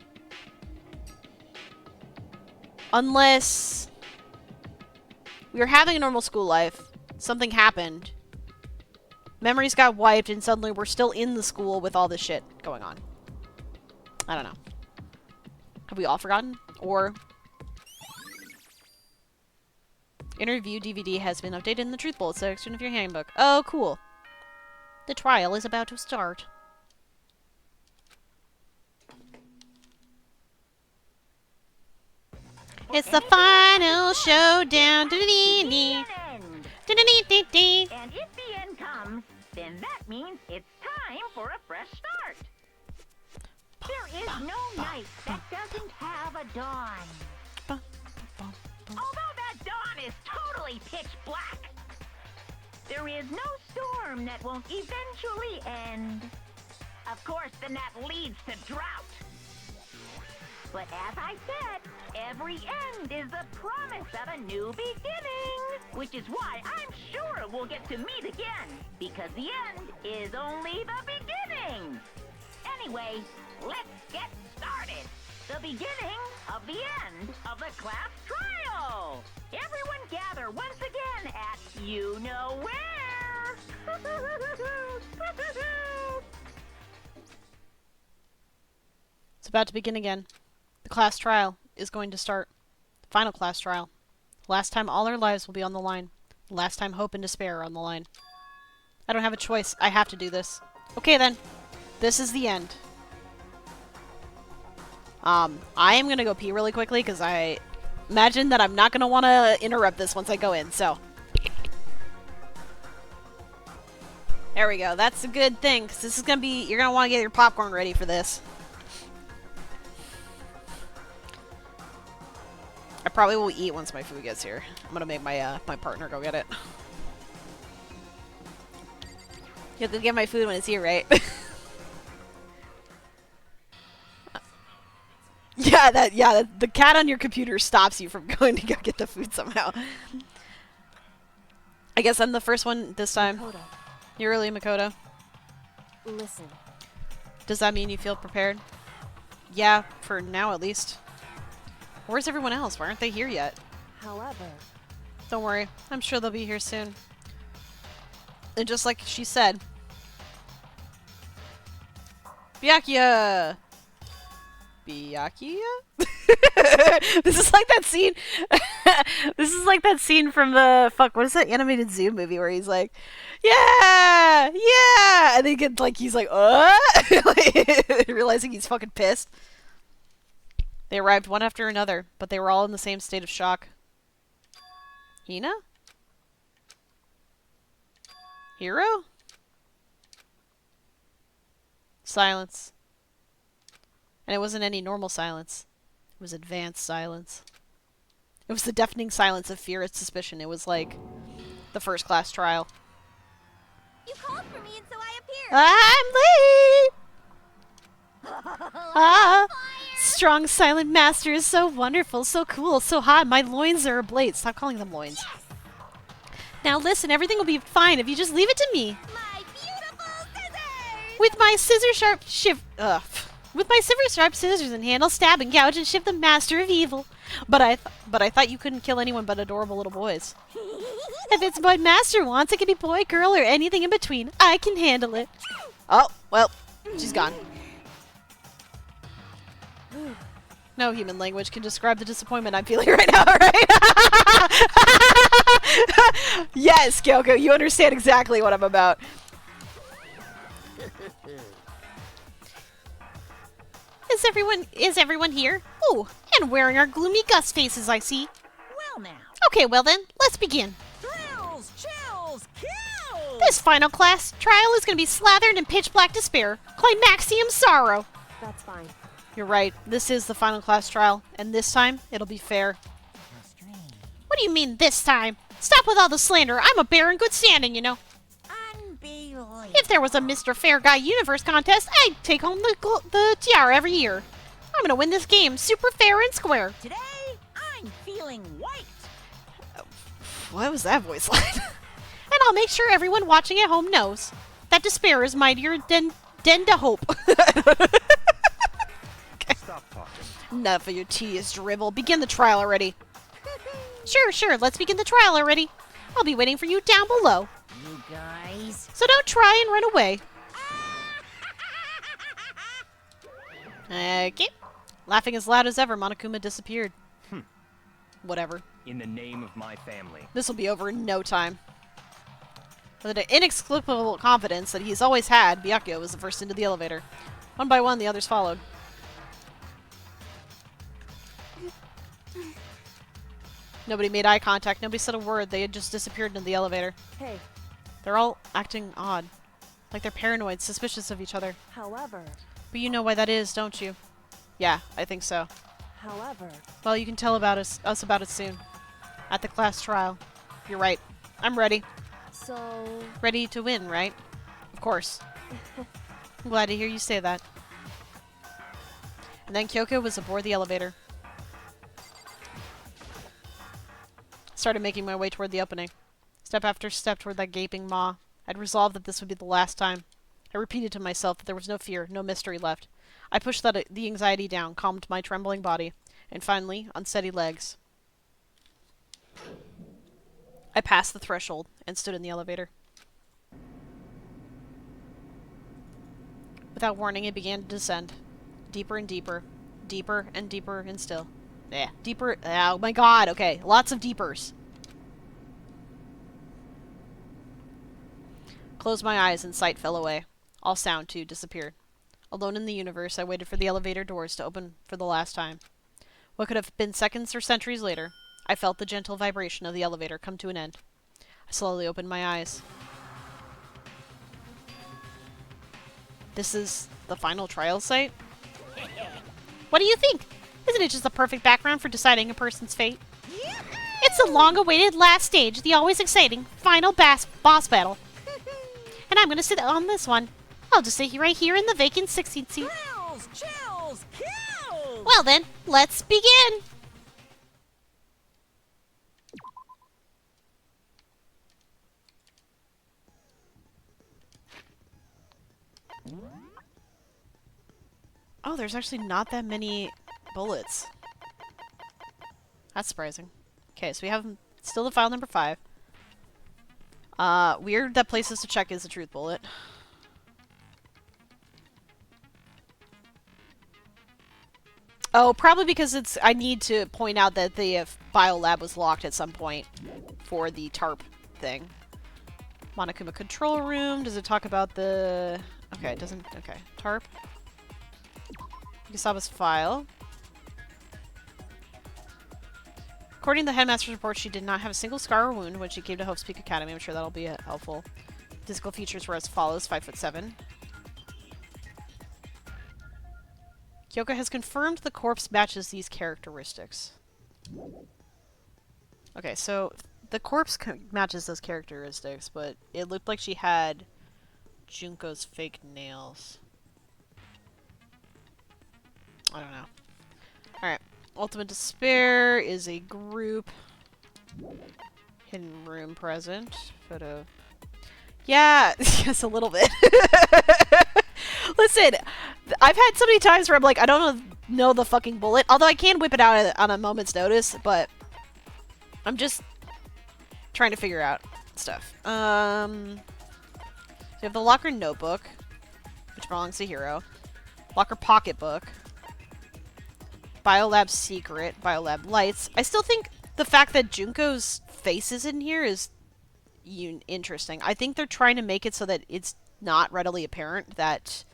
Unless we were having a normal school life, something happened, memories got wiped, and suddenly we're still in the school with all this shit going on. I don't know. Have we all forgotten? Or... Interview DVD has been updated in the Truth Bullet section of your handbook. Oh, cool. The trial is about to start. for It's the anything final else. showdown. The Dee-dee-dee-dee. end. Dee-dee-dee-dee. And if the end comes, then that means it's time for a fresh start. There is no night that doesn't have a dawn. Although that dawn is totally pitch black, there is no storm that won't eventually end. Of course, then that leads to drought. But as I said, every end is the promise of a new beginning. Which is why I'm sure we'll get to meet again. Because the end is only the beginning. Anyway, let's get started. The beginning of the end of the class trial. Everyone gather once again at you-know-where. It's about to begin again. The class trial is going to start. The final class trial. Last time all our lives will be on the line. Last time hope and despair are on the line. I don't have a choice. I have to do this. Okay then. This is the end. I am gonna go pee really quickly because I imagine that I'm not gonna want to interrupt this once I go in, so. There we go. That's a good thing, because this is gonna be, you're gonna want to get your popcorn ready for this. I probably will eat once my food gets here. I'm gonna make my my partner go get it. You have to get my food when it's here, right? Yeah, the cat on your computer stops you from going to go get the food somehow. I guess I'm the first one this time. Makoto, You're early, Makoto. listen. Does that mean you feel prepared? Yeah, for now at least. Where's everyone else? Why aren't they here yet? However, Don't worry. I'm sure they'll be here soon. And just like she said. Byakuya! Byakuya? This is like that scene. This is like that scene from the what is that animated Zoo movie where he's like, yeah, yeah, and they get like he's like, like, realizing he's fucking pissed. They arrived one after another, but they were all in the same state of shock. Hina? Hero? Silence. And it wasn't any normal silence. It was advanced silence. It was the deafening silence of fear and suspicion. It was like the first class trial. You called for me and so I appeared. I'm late! Ah! Strong silent master is so wonderful, so cool, so hot. My loins are ablaze. Stop calling them loins. Yes. Now listen, everything will be fine if you just leave it to me. My beautiful scissors! With my scissors sharp scissors in hand, I'll stab and gouge and shift the master of evil. But I thought you couldn't kill anyone but adorable little boys. If it's what master wants, it can be boy, girl, or anything in between. I can handle it. Oh, well, she's gone. No human language can describe the disappointment I'm feeling right now, right? Yes, Kyoko, you understand exactly what I'm about. Is everyone here? Oh, and wearing our gloomy Gus faces, I see. Well now. Okay, well then, let's begin. Thrills, chills, kills! This final class trial is going to be slathered in pitch black despair. Climaxium sorrow. That's fine. You're right. This is the final class trial, and this time, it'll be fair. What do you mean, this time? Stop with all the slander. I'm a bear in good standing, you know. Unbelievable. If there was a Mr. Fair Guy Universe contest, I'd take home the tiara every year. I'm gonna win this game super fair and square. Today, I'm feeling white. What was that voice like? And I'll make sure everyone watching at home knows that despair is mightier than to hope. Okay. Stop talking. Enough of your tedious drivel. Begin the trial already. Sure. Let's begin the trial already. I'll be waiting for you down below. You guys. So don't try and run away. Okay. Laughing as loud as ever, Monokuma disappeared. Whatever. In the name of my family. This will be over in no time. With an inexplicable confidence that he's always had, Byakuya was the first into the elevator. One by one, the others followed. Nobody made eye contact. Nobody said a word. They had just disappeared into the elevator. Hey. They're all acting odd. Like they're paranoid, suspicious of each other. However. But you know why that is, don't you? Yeah, I think so. However. Well, you can tell about us about it soon. At the class trial. You're right. I'm ready. So... Ready to win, right? Of course. I'm glad to hear you say that. And then Kyoko was aboard the elevator. Started making my way toward the opening. Step after step toward that gaping maw. I'd resolved that this would be the last time. I repeated to myself that there was no fear, no mystery left. I pushed the anxiety down, calmed my trembling body, and finally, unsteady legs. I passed the threshold and stood in the elevator. Without warning, it began to descend. Deeper and deeper. Deeper and deeper and still. Yeah, deeper. Oh my god, okay. Lots of deepers. Closed my eyes and sight fell away. All sound, too, disappeared. Alone in the universe, I waited for the elevator doors to open for the last time. What could have been seconds or centuries later, I felt the gentle vibration of the elevator come to an end. I slowly opened my eyes. This is the final trial site? What do you think? Isn't it just the perfect background for deciding a person's fate? It's the long-awaited last stage, the always exciting final boss battle. And I'm gonna sit on this one. I'll just sit right here in the vacant 16th seat. Chills, chills, kills! Well then, let's begin! Oh, there's actually not that many bullets. That's surprising. Okay, so we have still the file number 5. Weird that places to check is the truth bullet. Oh, probably because it's. I need to point out that the biolab was locked at some point for the TARP thing. Monokuma control room. Does it talk about the? Okay, it doesn't. Okay, TARP. Yusaba's file. According to the headmaster's report, she did not have a single scar or wound when she came to Hope's Peak Academy. I'm sure that'll be helpful. Physical features were as follows: 5'7". Kyoko has confirmed the corpse matches these characteristics. Okay, so the corpse matches those characteristics, but it looked like she had Junko's fake nails. I don't know. Alright. Ultimate Despair is a group. Hidden room present. Photo. Yeah, yes, a little bit. Listen, I've had so many times where I'm like, I don't know the fucking bullet. Although I can whip it out on a moment's notice, but I'm just trying to figure out stuff. So you have the locker notebook, which belongs to Hiro. Locker pocketbook. Biolab secret. Biolab lights. I still think the fact that Junko's face is in here is interesting. I think they're trying to make it so that it's not readily apparent that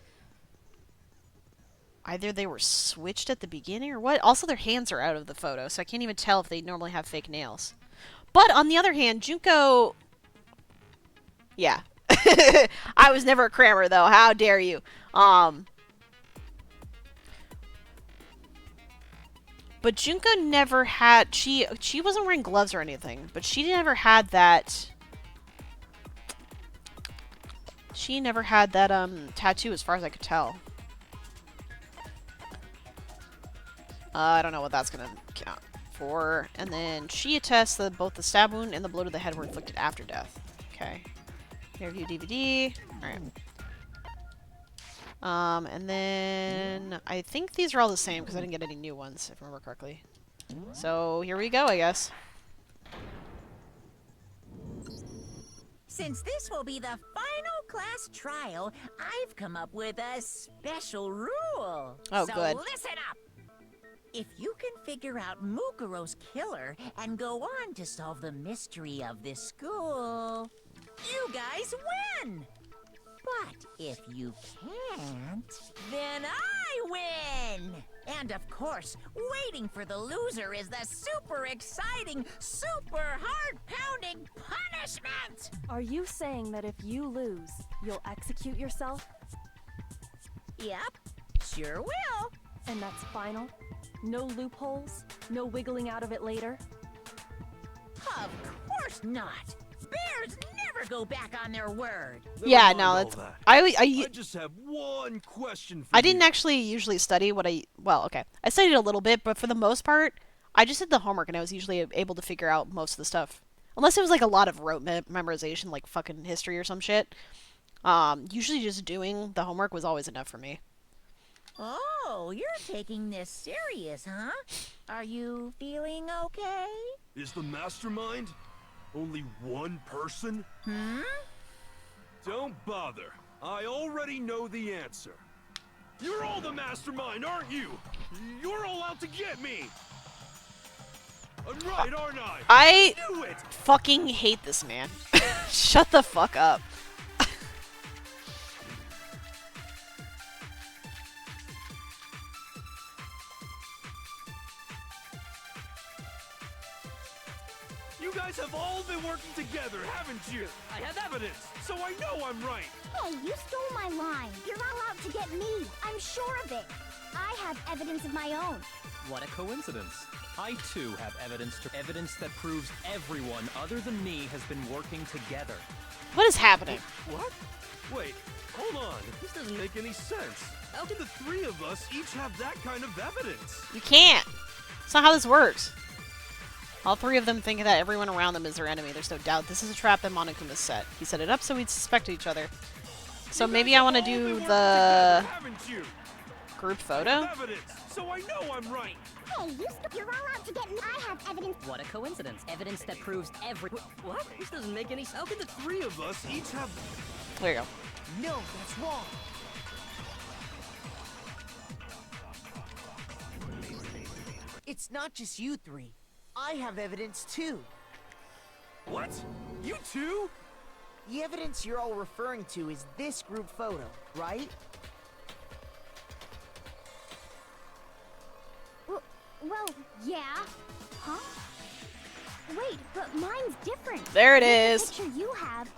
either they were switched at the beginning or what. Also, their hands are out of the photo, so I can't even tell if they normally have fake nails. But on the other hand, Junko... Yeah. I was never a crammer, though. How dare you? But Junko never had... She wasn't wearing gloves or anything, but she never had that... She never had that, tattoo as far as I could tell. I don't know what that's gonna count for. And then she attests that both the stab wound and the blow to the head were inflicted after death. Okay. Review DVD. Alright. And then... I think these are all the same, because I didn't get any new ones, if I remember correctly. So, here we go, I guess. Since this will be the final class trial, I've come up with a special rule. Oh, so good. Listen up. If you can figure out Mukuro's killer and go on to solve the mystery of this school, you guys win. But if you can't, then I win! And of course, waiting for the loser is the super exciting, super heart-pounding punishment! Are you saying that if you lose, you'll execute yourself? Yep, sure will. And that's final? No loopholes? No wiggling out of it later? Of course not! Bears never go back on their word! Yeah, Never no, mind that's all that. I just have one question for I didn't you. actually usually study what well, okay. I studied a little bit, but for the most part, I just did the homework and I was usually able to figure out most of the stuff. Unless it was like a lot of rote memorization, like fucking history or some shit. Usually just doing the homework was always enough for me. Oh, you're taking this serious, huh? Are you feeling okay? Is the mastermind only one person? Hmm? Don't bother. I already know the answer. You're all the mastermind, aren't you? You're all out to get me. I'm right, aren't I? I knew it. fucking hate this man. Shut the fuck up. You guys have all been working together, haven't you? I have evidence, so I know I'm right. Hey, you stole my line. You're not allowed to get me. I'm sure of it. I have evidence of my own. What a coincidence. I too have evidence that proves everyone other than me has been working together. What is happening? What? Wait, hold on. This doesn't make any sense. How can the three of us each have that kind of evidence? You can't. That's not how this works. All three of them think that everyone around them is their enemy. There's no doubt this is a trap that Monokuma's set. He set it up so we'd suspect each other. So maybe I want to do the group photo? Evidence, so I know I'm right. Hey, you're all out to get me. I have evidence. What a coincidence. Evidence that proves What? This doesn't make any sense. How can the three of us each have... There you go. No, that's wrong. It's not just you three. I have evidence too. What? You too? The evidence you're all referring to is this group photo, right? Well, yeah. Huh? Wait, but mine's different. There it With is. The picture you have,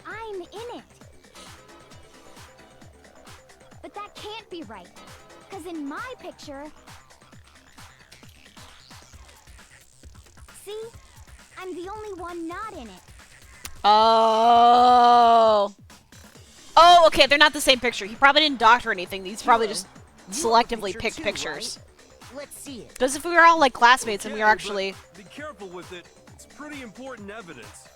I'm in it. But that can't be right. Because in my picture... See? I'm the only one not in it. Oh. Oh, okay, they're not the same picture. He probably didn't doctor anything. He's probably just selectively picked pictures. Let's see it. Because if we were all like classmates and we were actually... Be careful with it. It's pretty important evidence.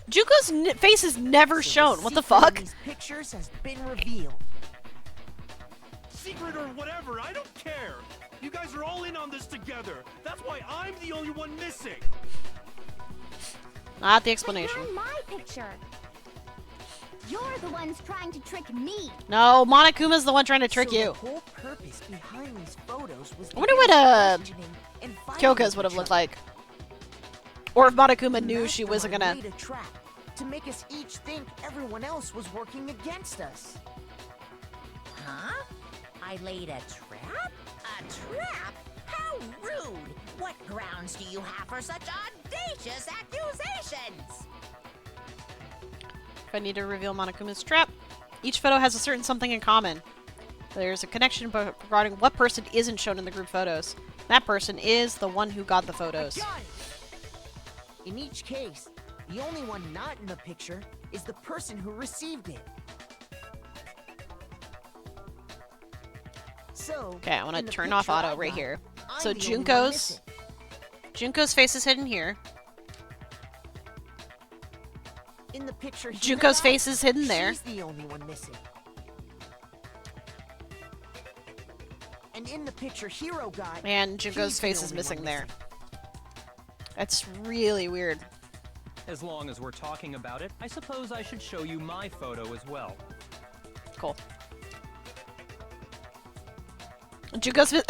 Juko's face is never shown. What the secret fuck? of these pictures has been revealed. Secret or whatever, I don't care. You guys are all in on this together. That's why I'm the only one missing. Not the explanation. But you're in my picture. You're the ones trying to trick me. No, Monokuma's the one trying to trick So you. The whole purpose behind these photos was I wonder what Kyoka's Kyoka's would have looked like. Or if Monokuma knew she wasn't gonna... laid a trap to make us each think everyone else was working against us. Huh? I laid a trap? A trap? How rude! What grounds do you have for such audacious accusations? If I need to reveal Monokuma's trap, each photo has a certain something in common. There's a connection regarding what person isn't shown in the group photos. That person is the one who got the photos. Got it! In each case, the only one not in the picture is the person who received it. So, Okay, I want in to the turn off picture I auto right got, here. I'm So the only one Junko's missing. face is hidden here. In the picture Hina Junko's got, face is hidden there. She's the only one missing. And in the picture Hiro got, And Junko's he's the face is only missing one there. That's really weird. As long as we're talking about it, I suppose I should show you my photo as well. Cool. Junko's She's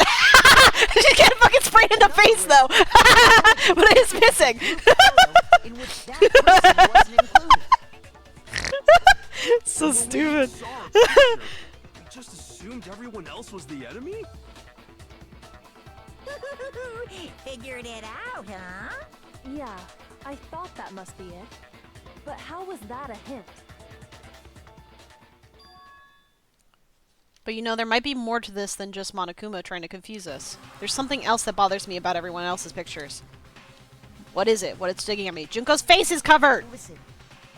getting fucking sprayed in the face, though! though. But it is missing. In which that person wasn't included. So stupid. You just assumed everyone else was the enemy? Figured it out, huh? Yeah, I thought that must be it. But how was that a hint? But you know, there might be more to this than just Monokuma trying to confuse us. There's something else that bothers me about everyone else's pictures. What is it? What it's digging at me? Junko's face is covered! Listen,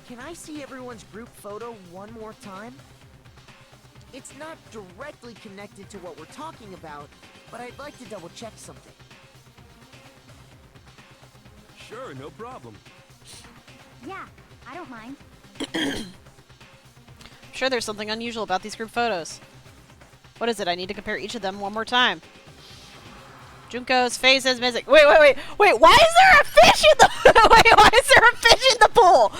can I see everyone's group photo one more time? It's not directly connected to what we're talking about, but I'd like to double check something. Sure, no problem. Yeah, I don't mind. I'm sure there's something unusual about these group photos. What is it? I need to compare each of them one more time. Junko's face is missing. Wait, why is there a fish in the wait, why is there a fish in the pool?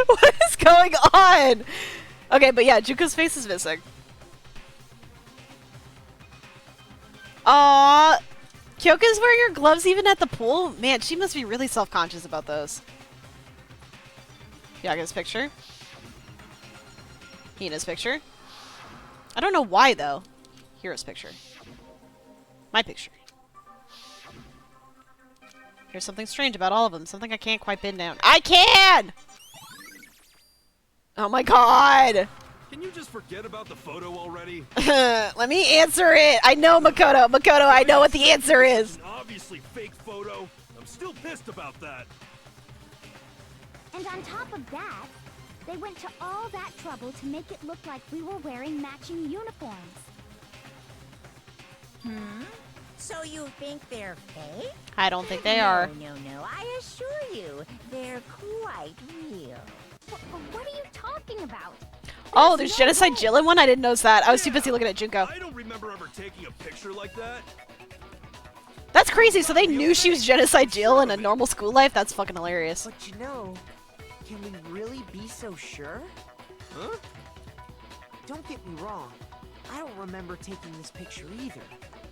What is going on? Okay, but yeah, Junko's face is missing. Aww. Kyoka's wearing her gloves even at the pool? Man, she must be really self-conscious about those. Yaga's picture. Hina's picture. I don't know why, though. Hiro's picture. My picture. There's something strange about all of them. Something I can't quite pin down. I can! Oh my god! Can you just forget about the photo already? Let me answer it! I know, Makoto! Makoto, I know what the answer is! An obviously fake photo. I'm still pissed about that. And on top of that, they went to all that trouble to make it look like we were wearing matching uniforms. So you think they're fake? I don't think they are. No, I assure you, they're quite real. What are you talking about? Oh, there's Genocide Jill in one? I didn't notice that. I was too busy looking at Junko. I don't remember ever taking a picture like that. That's crazy, so they knew she was Genocide Jill in a normal school life? That's fucking hilarious. But you know, can we really be so sure? Huh? Don't get me wrong. I don't remember taking this picture either.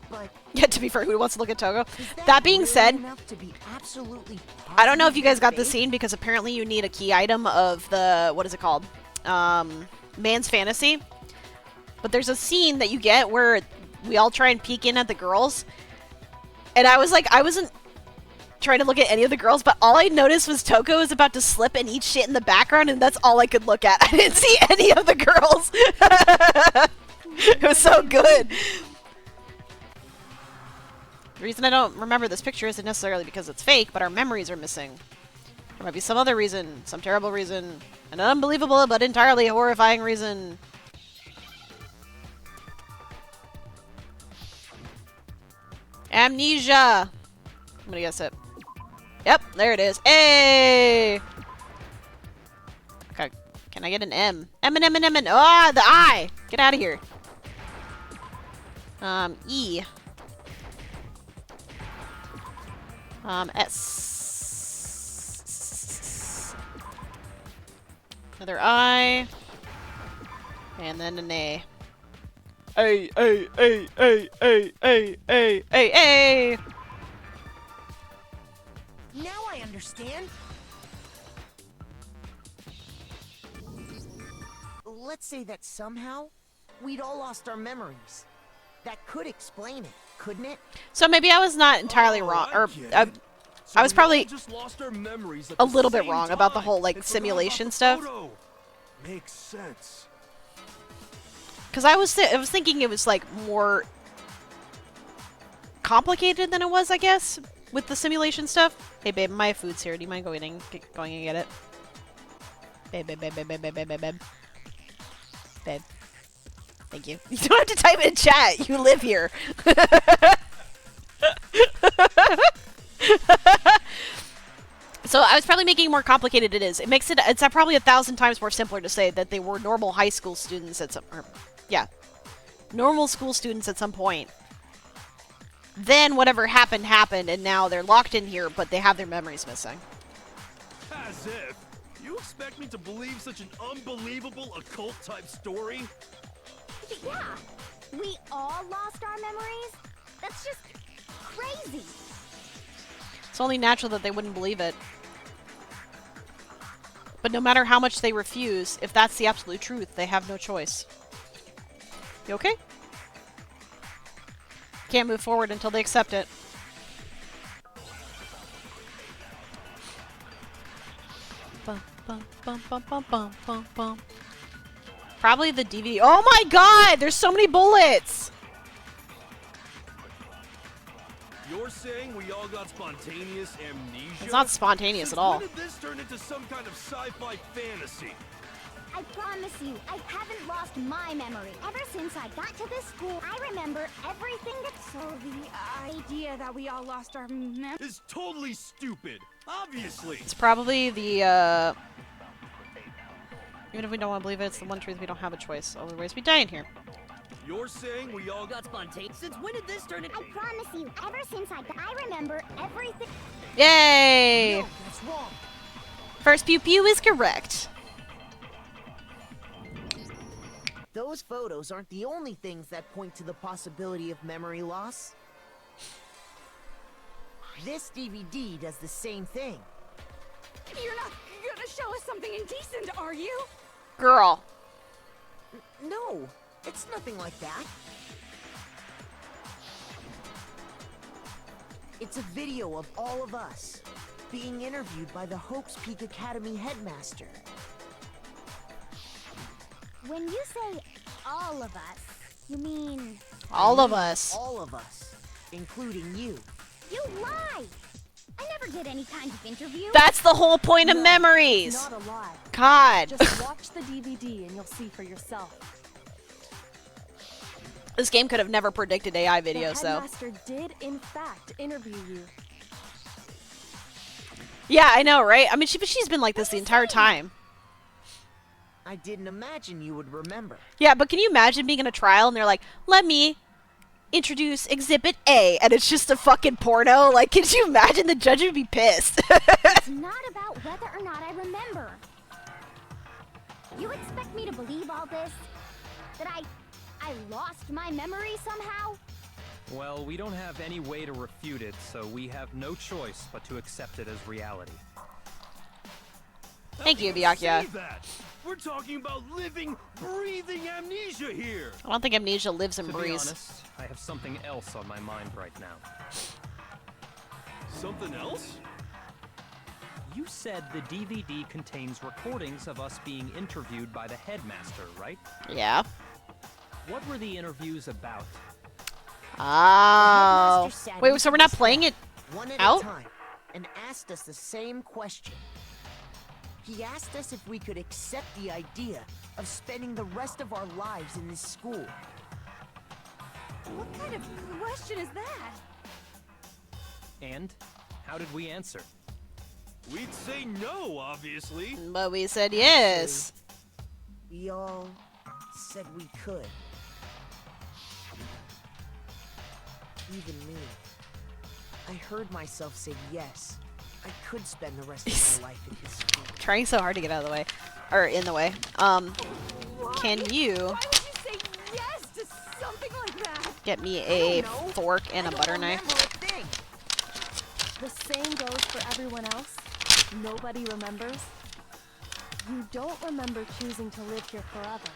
But Yeah, to be fair, who wants to look at Togo? is That being really said, enough to be absolutely I don't know if you guys got the fake? scene because apparently you need a key item of the, what is it called? Man's Fantasy. But there's a scene that you get where we all try and peek in at the girls. And I was like, I wasn't trying to look at any of the girls, but all I noticed was Toko was about to slip and eat shit in the background, and that's all I could look at. I didn't see any of the girls. It was so good. The reason I don't remember this picture isn't necessarily because it's fake, but our memories are missing. There might be some other reason, some terrible reason, an unbelievable but entirely horrifying reason. Amnesia! I'm gonna guess it. Yep, there it is. Hey! Okay, can I get an M? M and M and M and ah, the I! Get out of here. E. S. Another I. And then an A. A, A, A, A, A, A, A, A, A! Now I understand. Let's say that somehow we'd all lost our memories. That could explain it, couldn't it? So maybe I was not entirely wrong, or I was probably a little bit wrong about the whole like simulation stuff. Makes sense. Because I was thinking it was like more complicated than it was, I guess, with the simulation stuff. Hey babe, my food's here. Do you mind going and get it? Babe, babe, babe, babe, babe, babe, babe, babe, babe. Babe. Thank you. You don't have to type it in chat. You live here. So I was probably making it more complicated than it is. It makes it, it's probably 1,000 times more simpler to say that they were normal high school students at some, or, yeah, normal school students at some point. Then whatever happened, and now they're locked in here, but they have their memories missing. As if. You expect me to believe such an unbelievable occult-type story? Yeah, We all lost our memories? That's just crazy. It's only natural that they wouldn't believe it. But no matter how much they refuse, if that's the absolute truth, they have no choice. You okay? Can't move forward until they accept it. Bum, bum, bum, bum, bum, bum, bum, bum. Probably the DVD. Oh my god! There's so many bullets! You're saying we all got spontaneous amnesia? It's not spontaneous Since at all. When did this turn into some kind of sci-fi fantasy? I promise you, I haven't lost my memory. Ever since I got to this school, I remember everything that's... So the idea that we all lost our memory is totally stupid. Obviously. It's probably the, even if we don't want to believe it, it's the one truth we don't have a choice. Otherwise we die in here. You're saying we all got spontaneous? Since when did this turn into... I promise you, ever since I remember everything... Yay! No, that's wrong. First pew pew is correct. Those photos aren't the only things that point to the possibility of memory loss. This DVD does the same thing. You're not gonna show us something indecent, are you? Girl. No, it's nothing like that. It's a video of all of us being interviewed by the Hope's Peak Academy headmaster. When you say all of us, you mean... All of us. All of us, including you. You lie! I never did any kind of interview. That's the whole point of memories! Not a lie. God. Just watch the DVD and you'll see for yourself. This game could have never predicted AI videos, The though. headmaster did, in fact, interview you. Yeah, I know, right? I mean, she's been like this the entire time. I didn't imagine you would remember. Yeah, but can you imagine being in a trial and they're like, let me introduce Exhibit A, and it's just a fucking porno? Like, could you imagine? The judge would be pissed. It's not about whether or not I remember. You expect me to believe all this? That I lost my memory somehow? Well, we don't have any way to refute it, so we have no choice but to accept it as reality. Thank you, Say Byakuya. that. We're talking about living, breathing amnesia here. I don't think amnesia lives and To be breathes. honest, I have something else on my mind right now. Something else? You said the DVD contains recordings of us being interviewed by the headmaster, right? Yeah. What were the interviews about? Oh. Headmaster sat Wait, so we're not each playing it one at out? a time and asked us the same question. He asked us if we could accept the idea of spending the rest of our lives in this school. What kind of question is that? And how did we answer? We'd say no, obviously. But we said yes. We all said we could. Even me. I heard myself say yes. I could spend the rest of my life in this school. Trying so hard to get out of the way. Or in the way. Can you Why would you say yes to something like that? get me a fork and a butter knife? The same goes for everyone else. Nobody remembers. You don't remember choosing to live here forever,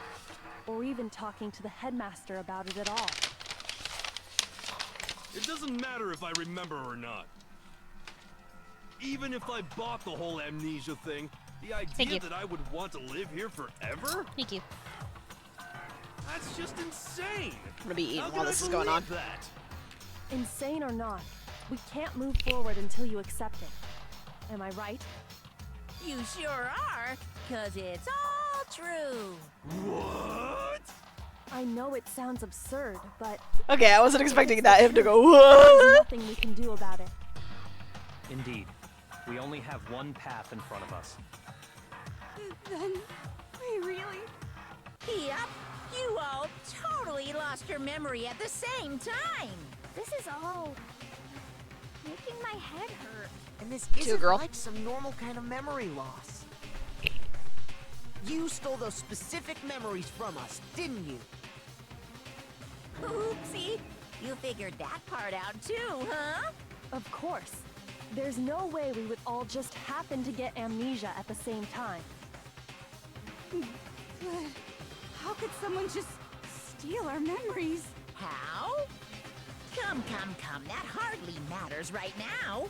or even talking to the headmaster about it at all. It doesn't matter if I remember or not. Even if I bought the whole amnesia thing, the idea that I would want to live here forever? Thank you. That's just insane. I'm gonna be eating How while can this I is going on. believe that? Insane or not, we can't move forward until you accept it. Am I right? You sure are, 'cause it's all true. What? I know it sounds absurd, but... Okay, I wasn't expecting that him to go, There's what? nothing we can do about it. Indeed. We only have one path in front of us. Then we really... Yep, you all totally lost your memory at the same time. This is all... making my head hurt. And this Too, isn't girl. like some normal kind of memory loss. You stole those specific memories from us, didn't you? Oopsie. You figured that part out too, huh? Of course. There's no way we would all just happen to get amnesia at the same time. But how could someone just steal our memories? How? Come. That hardly matters right now.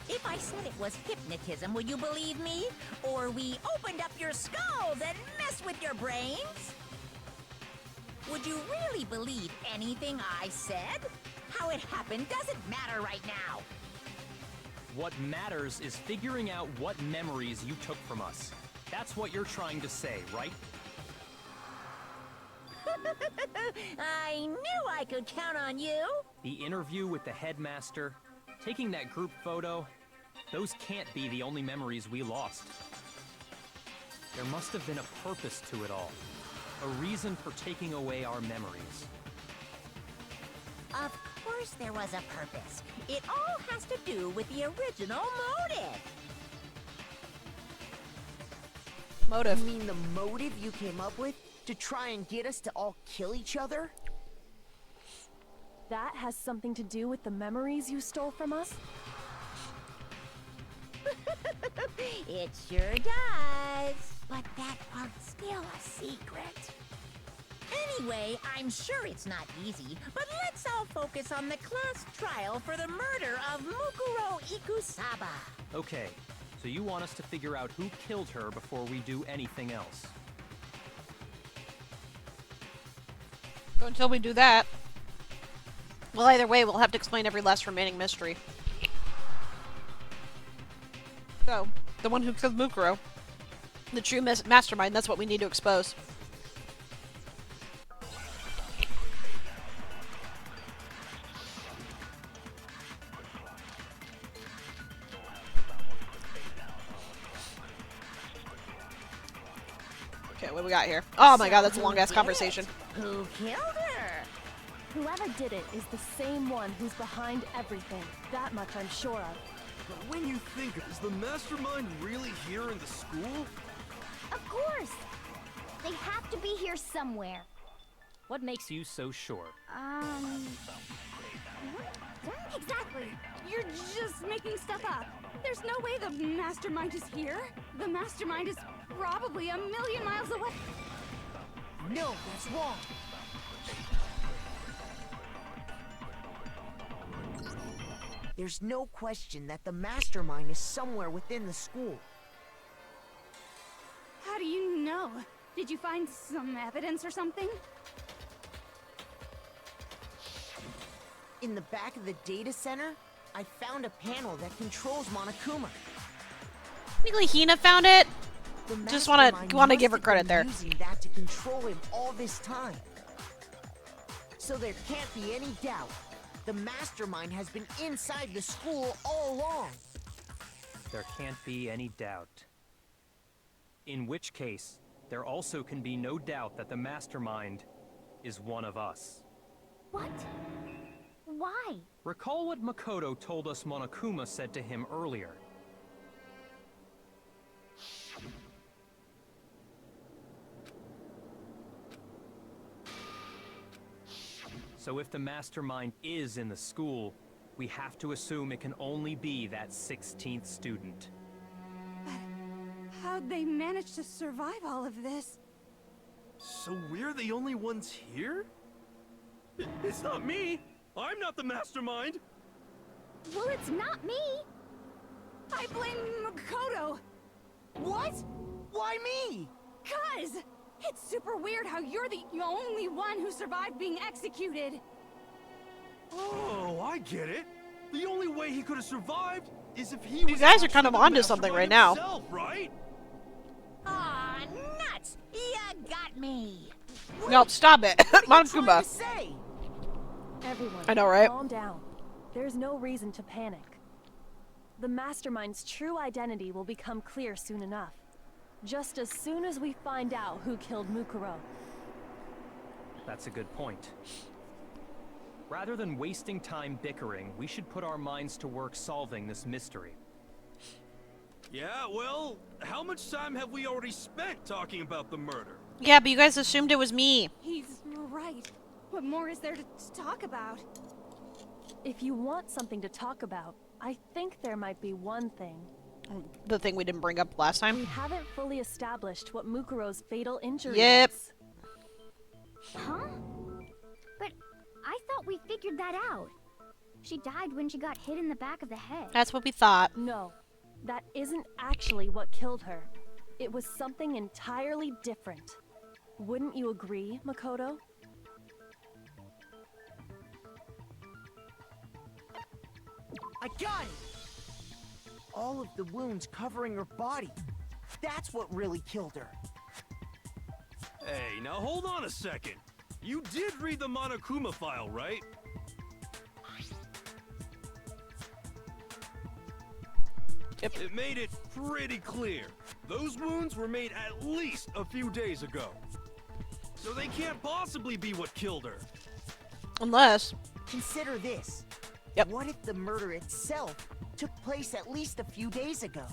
If I said it was hypnotism, would you believe me? Or we opened up your skulls and messed with your brains? Would you really believe anything I said? How it happened doesn't matter right now. What matters is figuring out what memories you took from us. That's what you're trying to say, right? I knew I could count on you. The interview with the headmaster, taking that group photo, those can't be the only memories we lost. There must have been a purpose to it all. A reason for taking away our memories. Of course there was a purpose. It all has to do with the original motive. Motive. You mean the motive you came up with? To try and get us to all kill each other? That has something to do with the memories you stole from us? It sure does. But that part's still a secret. Anyway, I'm sure it's not easy, but let's all focus on the class trial for the murder of Mukuro Ikusaba. Okay, so you want us to figure out who killed her before we do anything else. Until we do that. Well, either way, we'll have to explain every last remaining mystery. So, the one who killed Mukuro. The true mastermind, that's what we need to expose. Okay, what do we got here? Oh my god, that's a long-ass conversation. Who killed her? Whoever did it is the same one who's behind everything. That much I'm sure of. But when you think, is the mastermind really here in the school? Of course! They have to be here somewhere. What makes you so sure? Exactly. You're just making stuff up. There's no way the mastermind is here. The mastermind is probably 1,000,000 miles away. No, that's wrong. There's no question that the mastermind is somewhere within the school. How do you know? Did you find some evidence or something? In the back of the data center, I found a panel that controls Monokuma. I think Hina found it. The Just want to give her must have credit been there. using that to control him all this time. So there can't be any doubt. The mastermind has been inside the school all along. There can't be any doubt. In which case, there also can be no doubt that the mastermind is one of us. What? Why? Recall what Makoto told us Monokuma said to him earlier. So if the mastermind is in the school, we have to assume it can only be that 16th student. But how'd they manage to survive all of this? So we're the only ones here? It's not me! I'm not the mastermind! Well, it's not me! I blame Makoto! What? Why me? 'Cause it's super weird how you're the only one who survived being executed. Oh, I get it. The only way he could have survived is if he You was guys are kind of actually the onto something right mastermind now. himself, right? Aw, nuts! You got me. Nope, stop it. Monokuma. Say. Everyone, I know, right? calm down. There's no reason to panic. The mastermind's true identity will become clear soon enough. Just as soon as we find out who killed Mukuro. That's a good point. Rather than wasting time bickering, we should put our minds to work solving this mystery. Yeah, well, how much time have we already spent talking about the murder? Yeah, but you guys assumed it was me. He's right. What more is there to talk about? If you want something to talk about, I think there might be one thing. The thing we didn't bring up last We time? haven't fully established what Mukuro's fatal injury Yep. was. Huh? But I thought we figured that out. She died when she got hit in the back of the head. That's what we thought. No, that isn't actually what killed her. It was something entirely different. Wouldn't you agree, Makoto? I got it! All of the wounds covering her body. That's what really killed her. Hey, now hold on a second. You did read the Monokuma file, right? Yep. It made it pretty clear. Those wounds were made at least a few days ago. So they can't possibly be what killed her. Unless... Consider this. Yep. What if the murder itself took place at least a few days ago?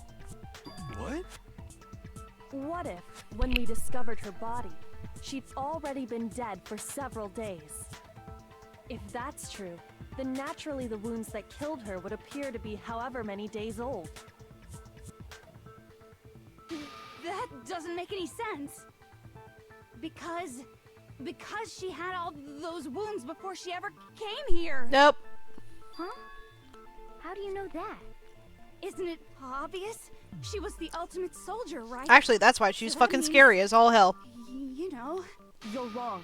What? What if, when we discovered her body, she'd already been dead for several days? If that's true, then naturally the wounds that killed her would appear to be however many days old. That doesn't make any sense. Because she had all those wounds before she ever came here. Nope. Huh? How do you know that? Isn't it obvious? She was the ultimate soldier, right? Actually, that's why she's So that fucking means- scary as all hell. You know. You're wrong.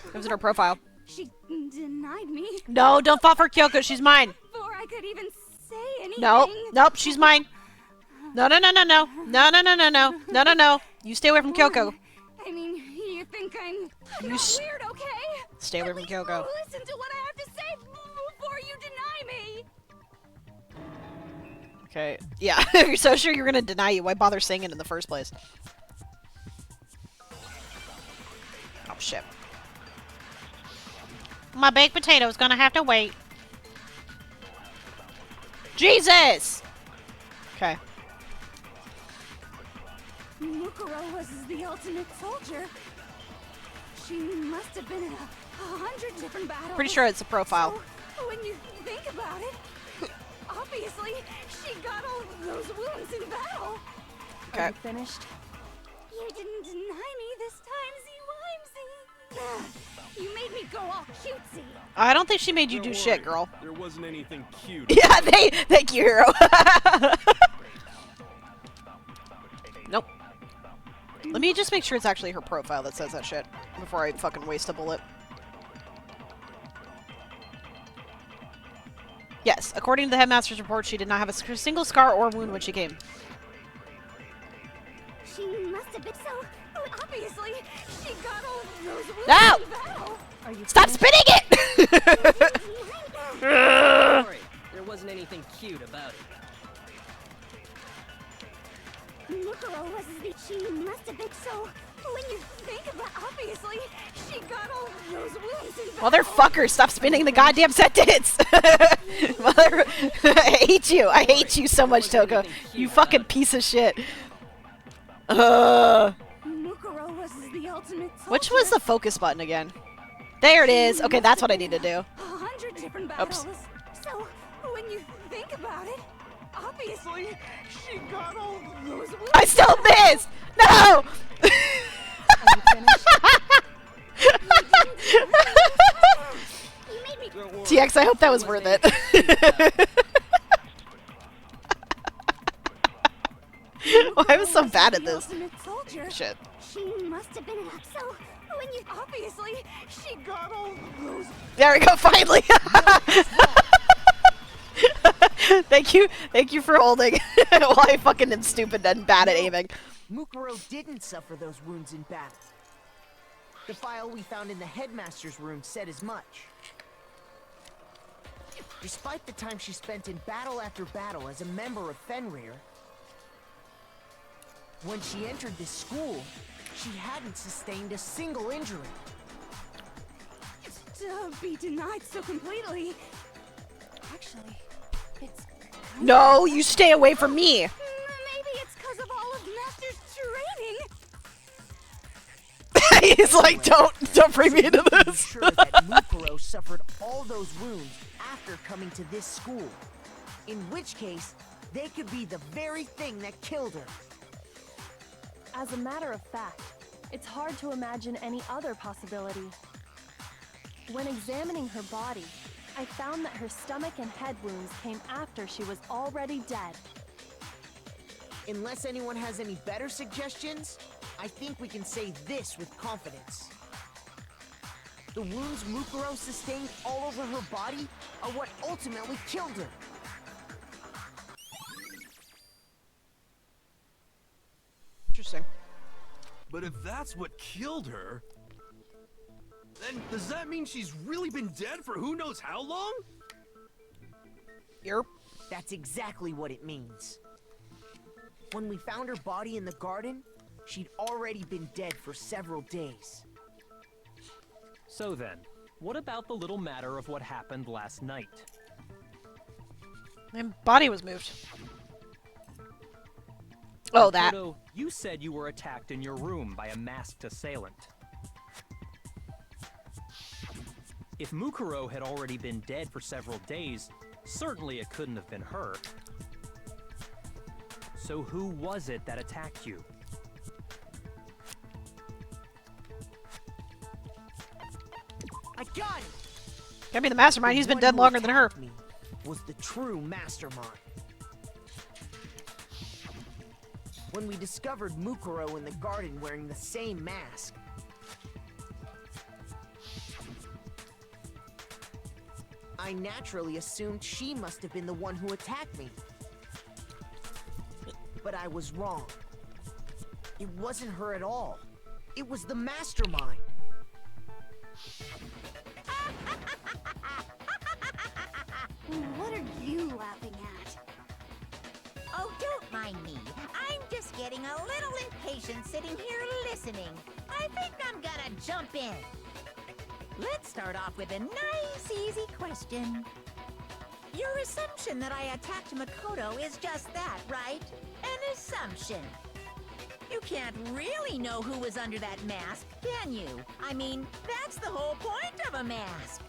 It was in her profile. She denied me No, don't fall for Kyoko. She's mine. before I could even say anything. Nope. Nope, she's mine. No, no, no, no, no. No, no, no, no, no. No, no, no. You stay away from Kyoko. I mean, you think I'm You not s- weird, okay? Stay away At from least Kyoko. listen to what I have to say before you deny me. Okay. Yeah, if you're so sure you're gonna deny you, why bother saying it in the first place? Oh, shit. My baked potato's gonna have to wait. Jesus! Okay. Mukuro was the ultimate soldier. She must have been in 100 different battles. Pretty sure it's a profile. So, when you think about it, obviously she got all those wounds in battle. Okay. Are you finished? You didn't deny me this time, Wimsey. You made me go all cutesy. I don't think she made you Don't do shit, worry, girl. There wasn't anything cute. Yeah, thank you, hero. Nope. Let me just make sure it's actually her profile that says that shit before I fucking waste a bullet. Yes, according to the headmaster's report, she did not have a single scar or wound when she came. She must have been so. Obviously, she got all those wounds No! in battle. Are you Stop finished? spinning it! Don't worry, there wasn't anything cute about it. Mukuro was the. She must have been so. When you think about, obviously, she got all those wounds in battle. Motherfucker, stop spinning the goddamn sentence! Mother, I hate you. I hate you so much, Toko. You fucking piece of shit. Mukuro was the ultimate soldier. Which was the focus button again? There it is. Okay, that's what I need to do. 100 different Oops. battles. So, when you think about it, obviously, she got all those wounds. I still missed! No! Are you finished? You made me. Don't worry. TX, I hope that was worth it. Why am I so bad at this? Ultimate soldier. Shit. She must have been an. So, when you. Obviously, she got all those. There we go, finally! Thank you for holding while I fucking am stupid and bad at aiming. Mukuro didn't suffer those wounds in battle. The file we found in the headmaster's room said as much. Despite the time she spent in battle after battle as a member of Fenrir, when she entered this school, she hadn't sustained a single injury. To be denied so completely. Actually, it's. No, you stay away from me! Maybe it's because of all of Master's training. He's like, don't don't bring me into Be this. sure that Mukuro suffered all those wounds after coming to this school. In which case, they could be the very thing that killed her. As a matter of fact, it's hard to imagine any other possibility. When examining her body, I found that her stomach and head wounds came after she was already dead. Unless anyone has any better suggestions, I think we can say this with confidence. The wounds Mukuro sustained all over her body are what ultimately killed her. Interesting. But if that's what killed her, then does that mean she's really been dead for who knows how long? Yep. That's exactly what it means. When we found her body in the garden, she'd already been dead for several days. So then, what about the little matter of what happened last night? My body was moved. Oh, that. Makoto, you said you were attacked in your room by a masked assailant. If Mukuro had already been dead for several days, certainly it couldn't have been her. So who was it that attacked you? I got it! Gotta be the mastermind. He's been one dead who longer than her. attacked me was the true mastermind. When we discovered Mukuro in the garden wearing the same mask, I naturally assumed she must have been the one who attacked me. But I was wrong. It wasn't her at all. It was the mastermind. What are you laughing at? Oh, don't mind me. I'm just getting a little impatient sitting here listening. I think I'm gonna jump in. Let's start off with a nice, easy question. Your assumption that I attacked Makoto is just that, right? An assumption. You can't really know who was under that mask, can you? I mean, that's the whole point of a mask.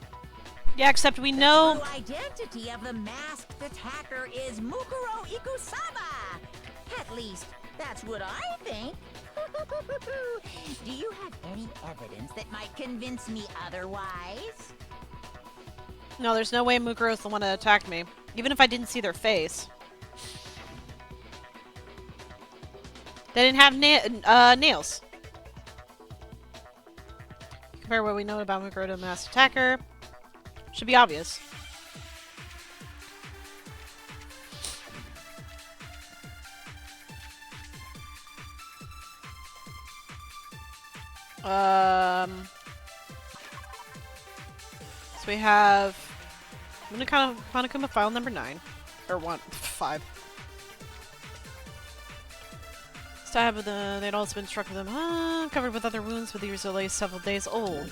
Yeah, except we know. The true identity of the masked attacker is Mukuro Ikusaba. At least, that's what I think. Do you have any evidence that might convince me otherwise? No, there's no way Mukuro's the one that attacked me. Even if I didn't see their face. They didn't have nails. Compare what we know about Mukuro to the masked attacker. Should be obvious. So we have Monokuma file number 9. Or 5. Stab of they'd also been struck with them, covered with other wounds, with these are several days old.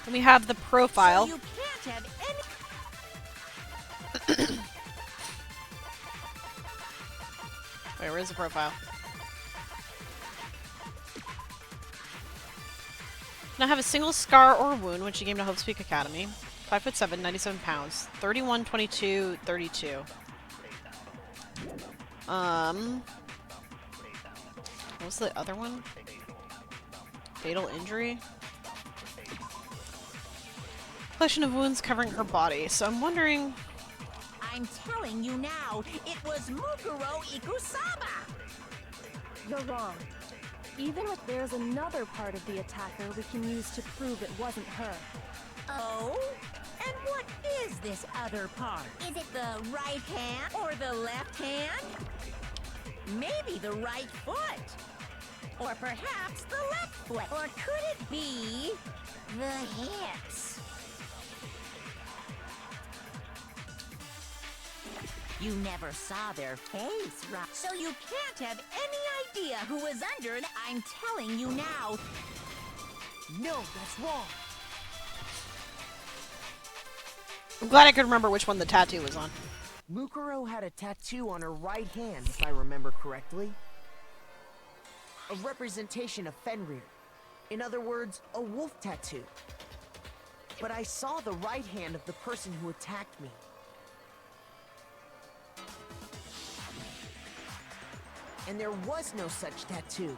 Then we have the profile. So you can't have any... Wait, where's the profile? Not have a single scar or wound when she came to Hope's Peak Academy. 5'7", 97 pounds. 31, 22, 32. What was the other one? Fatal injury? Collection of wounds covering her body. So I'm wondering... I'm telling you now, it was Mukuro Ikusaba! You're wrong. Even if there's another part of the attacker we can use to prove it wasn't her. Oh? And what is this other part? Is it the right hand or the left hand? Maybe the right foot. Or perhaps the left foot. Or could it be the hips? You never saw their face, right? So you can't have any idea who was under it. I'm telling you now. No, that's wrong. I'm glad I could remember which one the tattoo was on. Mukuro had a tattoo on her right hand, if I remember correctly. a representation of Fenrir. In other words, a wolf tattoo. But I saw the right hand of the person who attacked me. And there was no such tattoo.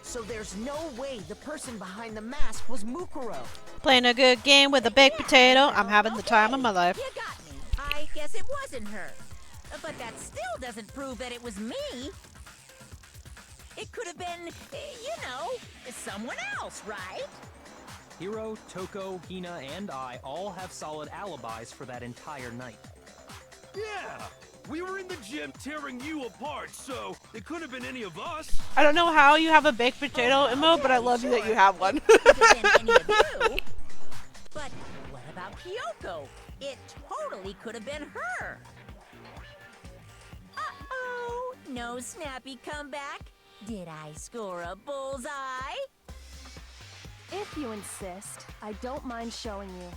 So there's no way the person behind the mask was Mukuro. Playing a good game with a baked potato. I'm having the time of my life. You got me. I guess it wasn't her. But that still doesn't prove that it was me. It could have been, you know, someone else, right? Hiro, Toko, Hina, and I all have solid alibis for that entire night. Yeah! We were in the gym tearing you apart, so it could have been any of us. I don't know how you have a baked potato emote, but I love you that you have one. Could have been any of you. But what about Kyoko? It totally could have been her. Uh-oh, no snappy comeback. Did I score a bullseye? If you insist, I don't mind showing you.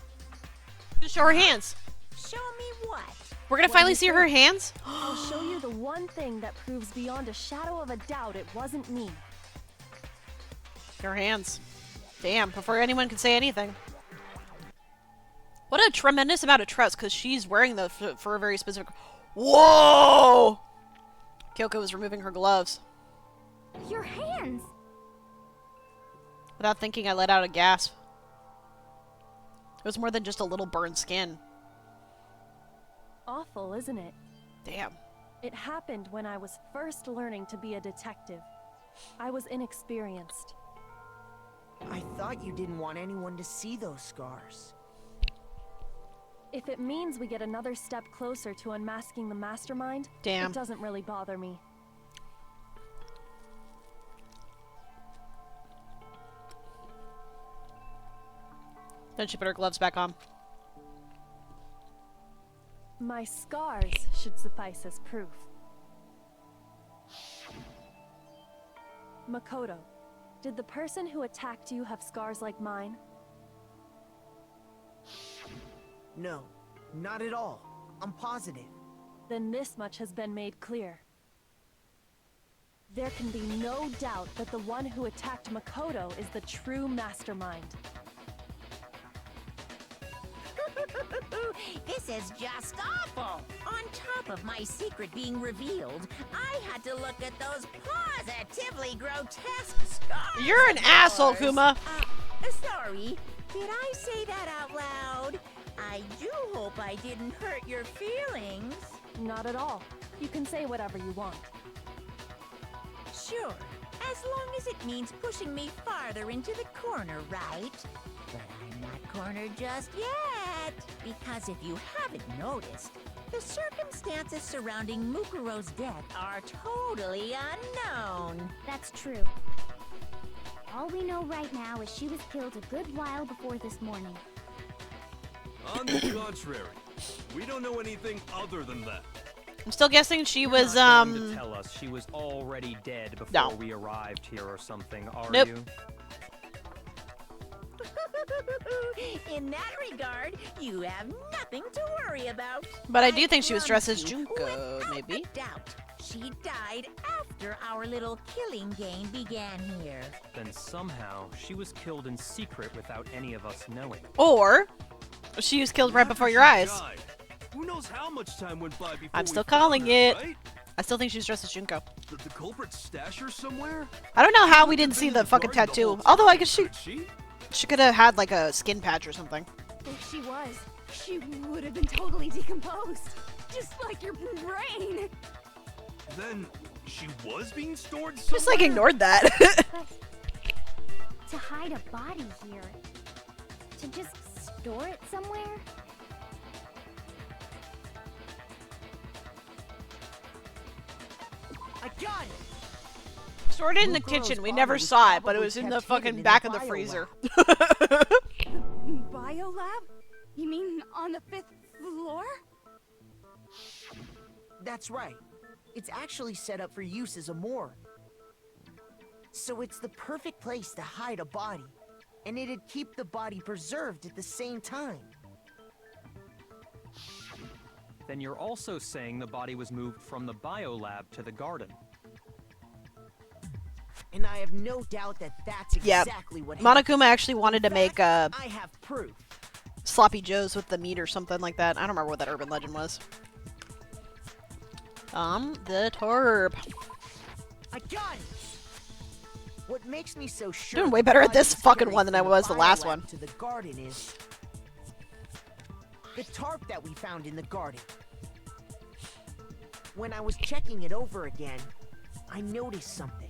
Just show her hands. Show me what? We're gonna What finally do you see her think? hands? I'll show you the one thing that proves beyond a shadow of a doubt it wasn't me. Her hands. Damn, before anyone could say anything. What a tremendous amount of trust, because she's wearing the for a very specific... Whoa! Kyoko was removing her gloves. Your hands! Without thinking, I let out a gasp. It was more than just a little burned skin. Awful, isn't it? Damn. It happened when I was first learning to be a detective. I was inexperienced. I thought you didn't want anyone to see those scars. If it means we get another step closer to unmasking the mastermind, Damn. it doesn't really bother me. Then she put her gloves back on. My scars should suffice as proof. Makoto, did the person who attacked you have scars like mine? No, not at all. I'm positive. Then this much has been made clear. There can be no doubt that the one who attacked Makoto is the true mastermind. This is just awful. On top of my secret being revealed, I had to look at those positively grotesque scars. You're an of asshole, yours. Kuma. Sorry, did I say that out loud? I do hope I didn't hurt your feelings. Not at all. You can say whatever you want. Sure, as long as it means pushing me farther into the corner, right? But I'm not cornered just yet, because if you haven't noticed, the circumstances surrounding Mukuro's death are totally unknown. That's true. All we know right now is she was killed a good while before this morning. On the contrary, we don't know anything other than that. I'm still guessing she You're was, not going to tell us she was already dead before No. we arrived here or something, are Nope. you? In that regard, you have nothing to worry about. But I do think she was dressed as promise you, Junko, without maybe. a doubt, she died after our little killing game began here. Then somehow she was killed in secret without any of us knowing. Or she was killed right After before she your eyes. died, who knows how much time went by before I'm we still found calling her, it. right? I still think she's dressed as Junko. Did the culprit stash her somewhere? I don't know how we Could've didn't been see in the fucking garden the whole tattoo. Although I guess time, could she could have had like a skin patch or something. If she was, she would have been totally decomposed. Just like your brain. Then she was being stored somewhere? Just like ignored that. But to hide a body here, to just store it somewhere? I got it! Stored it in the Mukuro's kitchen. We body never was saw it, but it probably was in kept the hidden fucking in the back of the biolab. freezer. Biolab? You mean on the 5th floor? That's right. It's actually set up for use as a morgue. So it's the perfect place to hide a body, and it'd keep the body preserved at the same time. Then you're also saying the body was moved from the biolab to the garden. And I have no doubt that that's Yeah. exactly what happened. Monokuma actually wanted to make I have proof. sloppy joes with the meat or something like that. I don't remember what that urban legend was. The Torb. I got it. What makes me so sure Doing way better at this the body fucking carried one than I from the was the last biolab one. To the garden is the tarp that we found in the garden. When I was checking it over again, I noticed something.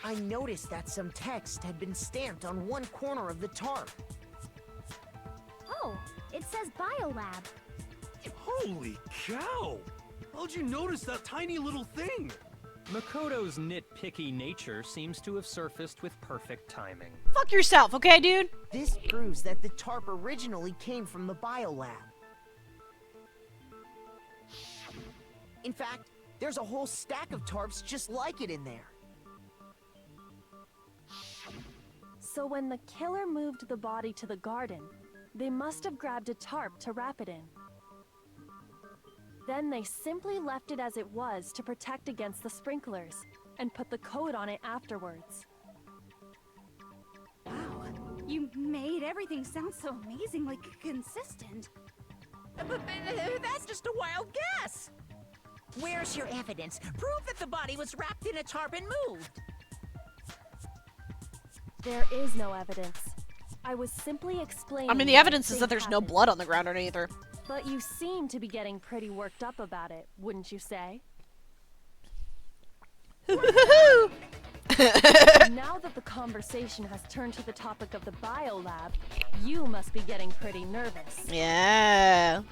I noticed that some text had been stamped on one corner of the tarp. Oh, it says biolab. Holy cow! How'd you notice that tiny little thing? Makoto's nitpicky nature seems to have surfaced with perfect timing. Fuck yourself, okay, dude? This proves that the tarp originally came from the biolab. In fact, there's a whole stack of tarps just like it in there. So when the killer moved the body to the garden, they must have grabbed a tarp to wrap it in. Then they simply left it as it was to protect against the sprinklers, and put the coat on it afterwards. Wow, you made everything sound so amazingly consistent. But that's just a wild guess. Where's your evidence? Prove that the body was wrapped in a tarp and moved. There is no evidence. I was simply explaining. I mean, the what I evidence is think that there's no happened. blood on the ground underneath her. But you seem to be getting pretty worked up about it, wouldn't you say? Now that the conversation has turned to the topic of the biolab, you must be getting pretty nervous. Yeah.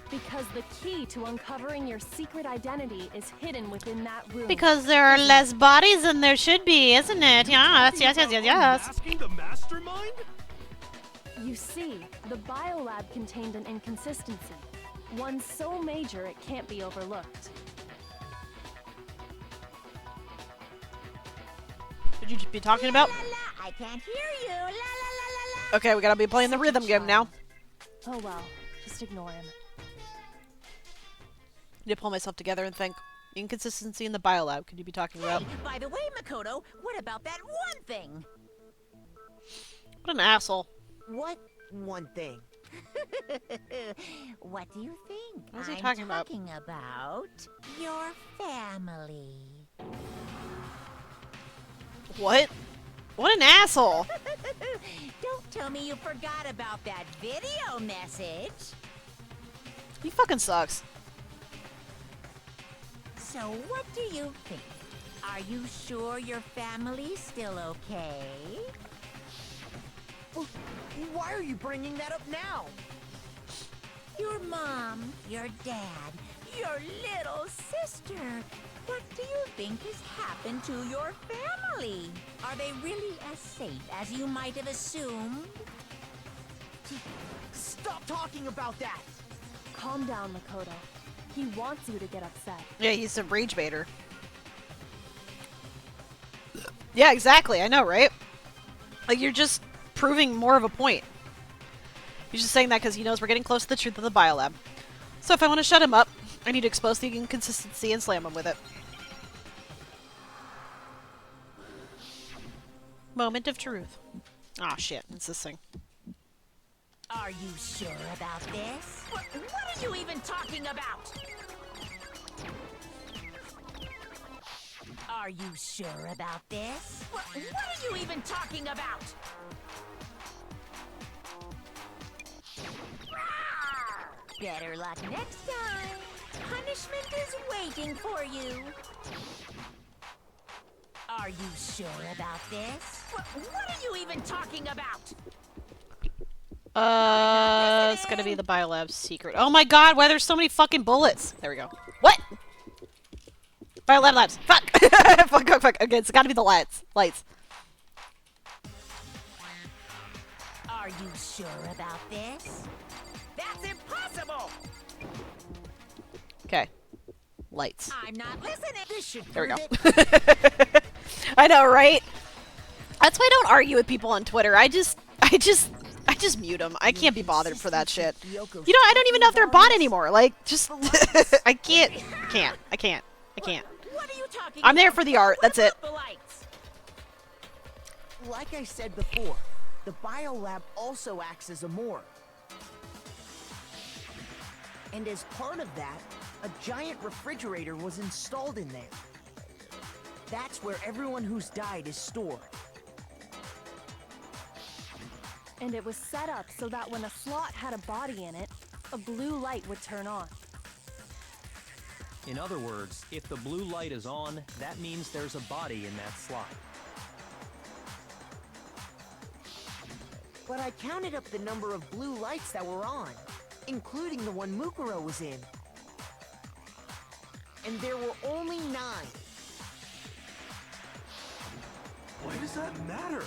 Because the key to uncovering your secret identity is hidden within that room. Because there are less bodies than there should be, isn't it? Yes, yes, yes, yes, yes. Asking the mastermind? You see, the biolab contained an inconsistency. One so major it can't be overlooked. Would you be talking about? La, la, I can't hear you. La, la, la, la, la. Okay, we gotta be playing the rhythm game now. Oh well, just ignore him. I need to pull myself together and think. Inconsistency in the biolab. Could you be talking about? Hey, by the way, Makoto, what about that one thing? What an asshole. What one thing? What do you think? What is he I'm talking about? talking about your family. What? What an asshole. Don't tell me you forgot about that video message. He fucking sucks. So what do you think? Are you sure your family's still okay? Well, why are you bringing that up now? Your mom, your dad, your little sister. What do you think has happened to your family? Are they really as safe as you might have assumed? Stop talking about that! Calm down, Makoto. He wants you to get upset. Yeah, he's a rage baiter. Yeah, exactly. I know, right? Like, you're just proving more of a point. He's just saying that because he knows we're getting close to the truth of the biolab. So if I want to shut him up, I need to expose the inconsistency and slam him with it. Moment of truth. Aw, shit. It's this thing. Are you sure about this? What are you even talking about? Are you sure about this? What are you even talking about? Better luck next time. Punishment is waiting for you. Are you sure about this? What are you even talking about? It's gonna be the biolab's secret. Oh my god, why there's so many fucking bullets? There we go. What? Biolab labs. Fuck! Fuck, fuck, fuck. Okay, it's gotta be the lights. Lights. Are you sure about this? That's impossible! Okay. Lights. I'm not listening. This should There we go. prove it. I know, right? That's why I don't argue with people on Twitter. I just mute them. I can't be bothered for that shit. You know, I don't even know if they're a bot anymore. Like, just, I can't. What are you talking I'm there about? for the art. That's it. The lights. Like I said before, the biolab also acts as a morgue. And as part of that, a giant refrigerator was installed in there. That's where everyone who's died is stored. And it was set up so that when a slot had a body in it, a blue light would turn on. In other words, if the blue light is on, that means there's a body in that slot. But I counted up the number of blue lights that were on, including the one Mukuro was in. And there were only 9. Why does that matter?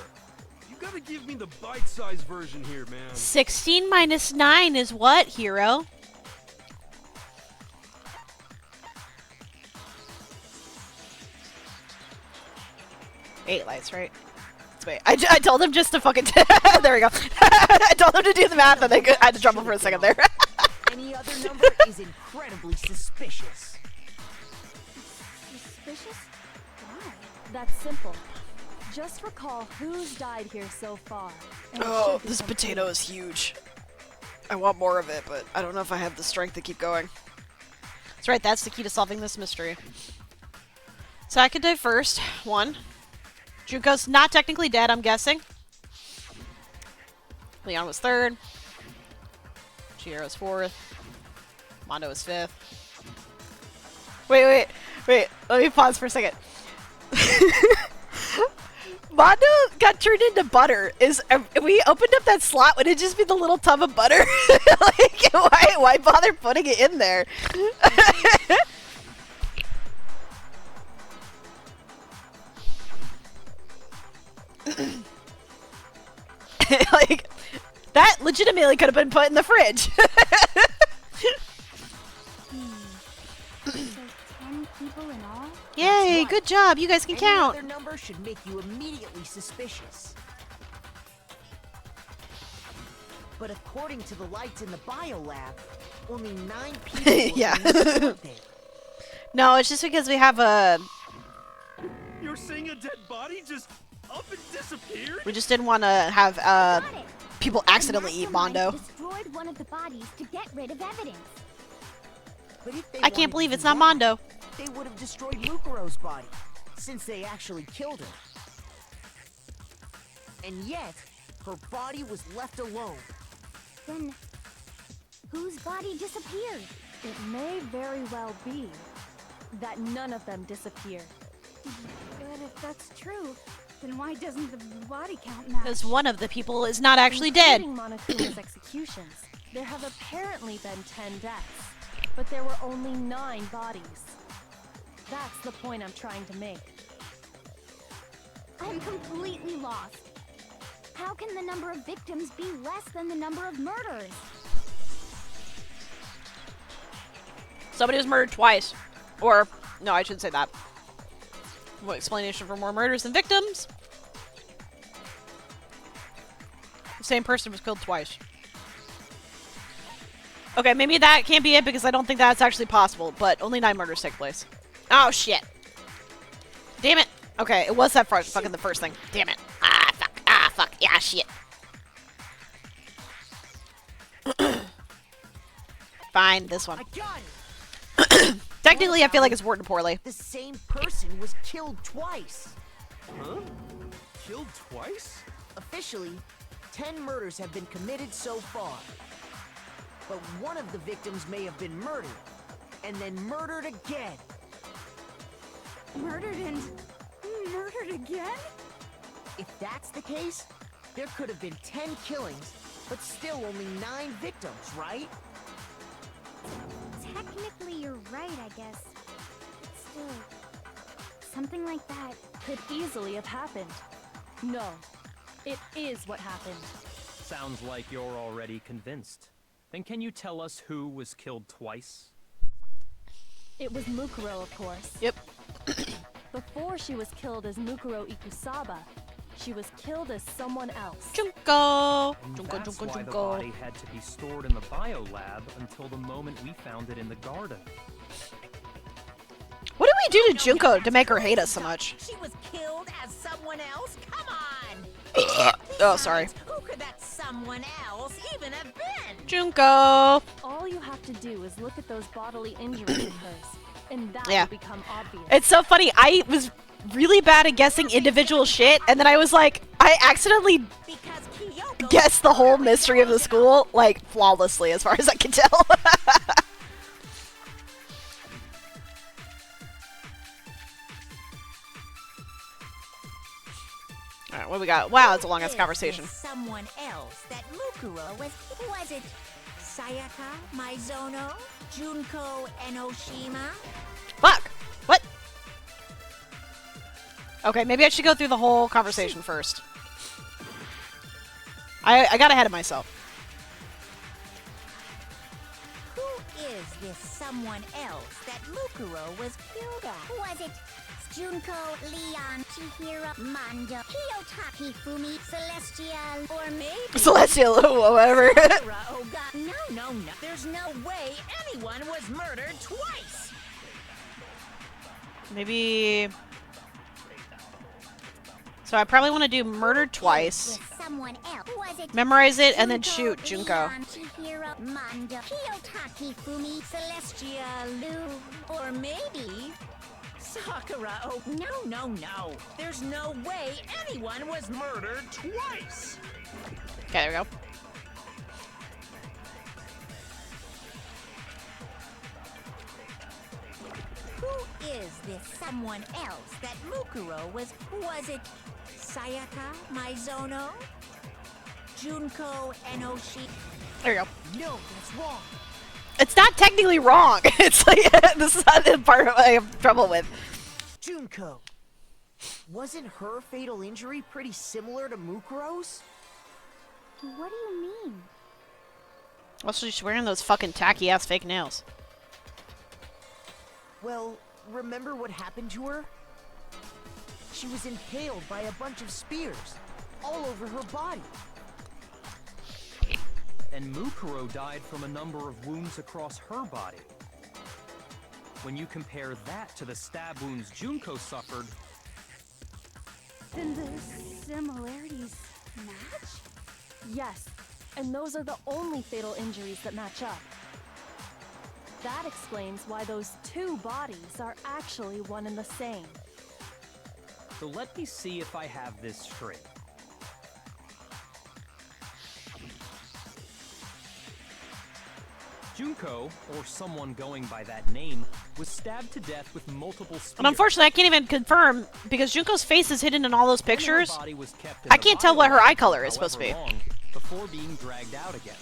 You gotta give me the bite-sized version here, man. 16 minus 9 is what, hero? Eight lights, right? Let's wait. I told him just to fucking... there we go. I told him to do the math and I had to trouble for a second there. Any other number is incredibly suspicious. Suspicious? Why? That's simple. Just recall who's died here so far. and it Oh, should be this something potato is huge. I want more of it, but I don't know if I have the strength to keep going. That's right, that's the key to solving this mystery. So I could die first. 1. Junko's not technically dead, I'm guessing. Leon was 3rd. Chihiro's 4th. Mondo was 5th. Wait. Let me pause for a second. Mondo got turned into butter. If we opened up that slot, would it just be the little tub of butter? Like, why bother putting it in there? Like, that legitimately could have been put in the fridge. So 10 people in all? Yay, right. good job. You guys can Any count. other number should make you immediately suspicious. But according to the lights in the biolab, only 9 people were Yeah. stored there. No, it's just because we have a... You're saying a dead body just up and disappeared? We just didn't want to have Got it. people accidentally eat Mondo. Destroyed one of the bodies to get rid of evidence. But if they I can't wanted believe to it's do not that, Mondo. They would have destroyed Mukuro's body, since they actually killed her. And yet, her body was left alone. Then, whose body disappeared? It may very well be that none of them disappeared. But if that's true, then why doesn't the body count match? Because one of the people is not actually dead. Including Monokuma's executions, there have apparently been 10 deaths, but there were only 9 bodies. That's the point I'm trying to make. I'm completely lost. How can the number of victims be less than the number of murders? Somebody was murdered twice. Or, no, I shouldn't say that. What explanation for more murders than victims? The same person was killed twice. Okay, maybe that can't be it because I don't think that's actually possible, but only 9 murders take place. Oh, shit. Damn it. Okay, it was that fucking the first thing. Damn it. Ah, fuck. Ah, fuck. Yeah, shit. Fine, this one. I got it! Technically, I feel like it's worded poorly. The same person was killed twice. Huh? Killed twice? Officially, 10 murders have been committed so far. But one of the victims may have been murdered, and then murdered again. Murdered and murdered again? If that's the case, there could have been 10 killings, but still only 9 victims, right? Technically, you're right, I guess. Still, something like that. Could easily have happened. No, it is what happened. Sounds like you're already convinced. Then can you tell us who was killed twice? It was Mukuro, of course. Yep. Before she was killed as Mukuro Ikusaba, she was killed as someone else. Junko! And Junko, that's Junko, why the Junko. body had to be stored in the biolab until the moment we found it in the garden. What are we do to Junko to make her hate us so much? She was killed as someone else? Come on! Oh, sorry. Who could that someone else even have been? Junko! All you have to do is look at those bodily injuries of hers, and that Yeah. will become obvious. It's so funny. I was really bad at guessing individual shit, and then I was like, I accidentally guessed the whole mystery of the school, like, flawlessly, as far as I can tell. Alright, what do we got? Wow, it's a long-ass conversation. Someone else that Mukuro was it Sayaka Maizono? Junko Enoshima? Fuck! What? Okay, maybe I should go through the whole conversation first. I got ahead of myself. Who is this someone else that Mukuro was killed at? Was it Junko, Leon, Chihiro, Mando, Kiyotaki, Fumi, Celestial, or maybe Celestial, whatever. Oh God, no. There's no way anyone was murdered twice. Maybe. So I probably want to do murder twice. Someone else. Was it Memorize it and then shoot Junko. Leon, Chihiro, Mando, Kiyotaki, Fumi, Celestial, Or maybe Sakura. Oh, no. There's no way anyone was murdered twice. Okay, there we go. Who is this someone else that Mukuro was it Sayaka Maizono? Junko Enoshi? There you go. No, that's wrong. It's not technically wrong. It's like, this is not the part I have trouble with. Junko. Wasn't her fatal injury pretty similar to Mukuro's? What do you mean? Also, she's wearing those fucking tacky-ass fake nails. Well, remember what happened to her? She was impaled by a bunch of spears, all over her body. And Mukuro died from a number of wounds across her body. When you compare that to the stab wounds Junko suffered... Then the similarities match? Yes, and those are the only fatal injuries that match up. That explains why those two bodies are actually one and the same. So let me see if I have this straight. Junko, or someone going by that name, was stabbed to death with multiple spears. And unfortunately, I can't even confirm, because Junko's face is hidden in all those pictures. Her body was kept in I the can't tell what her body eye color is supposed to be. however long before being dragged out again.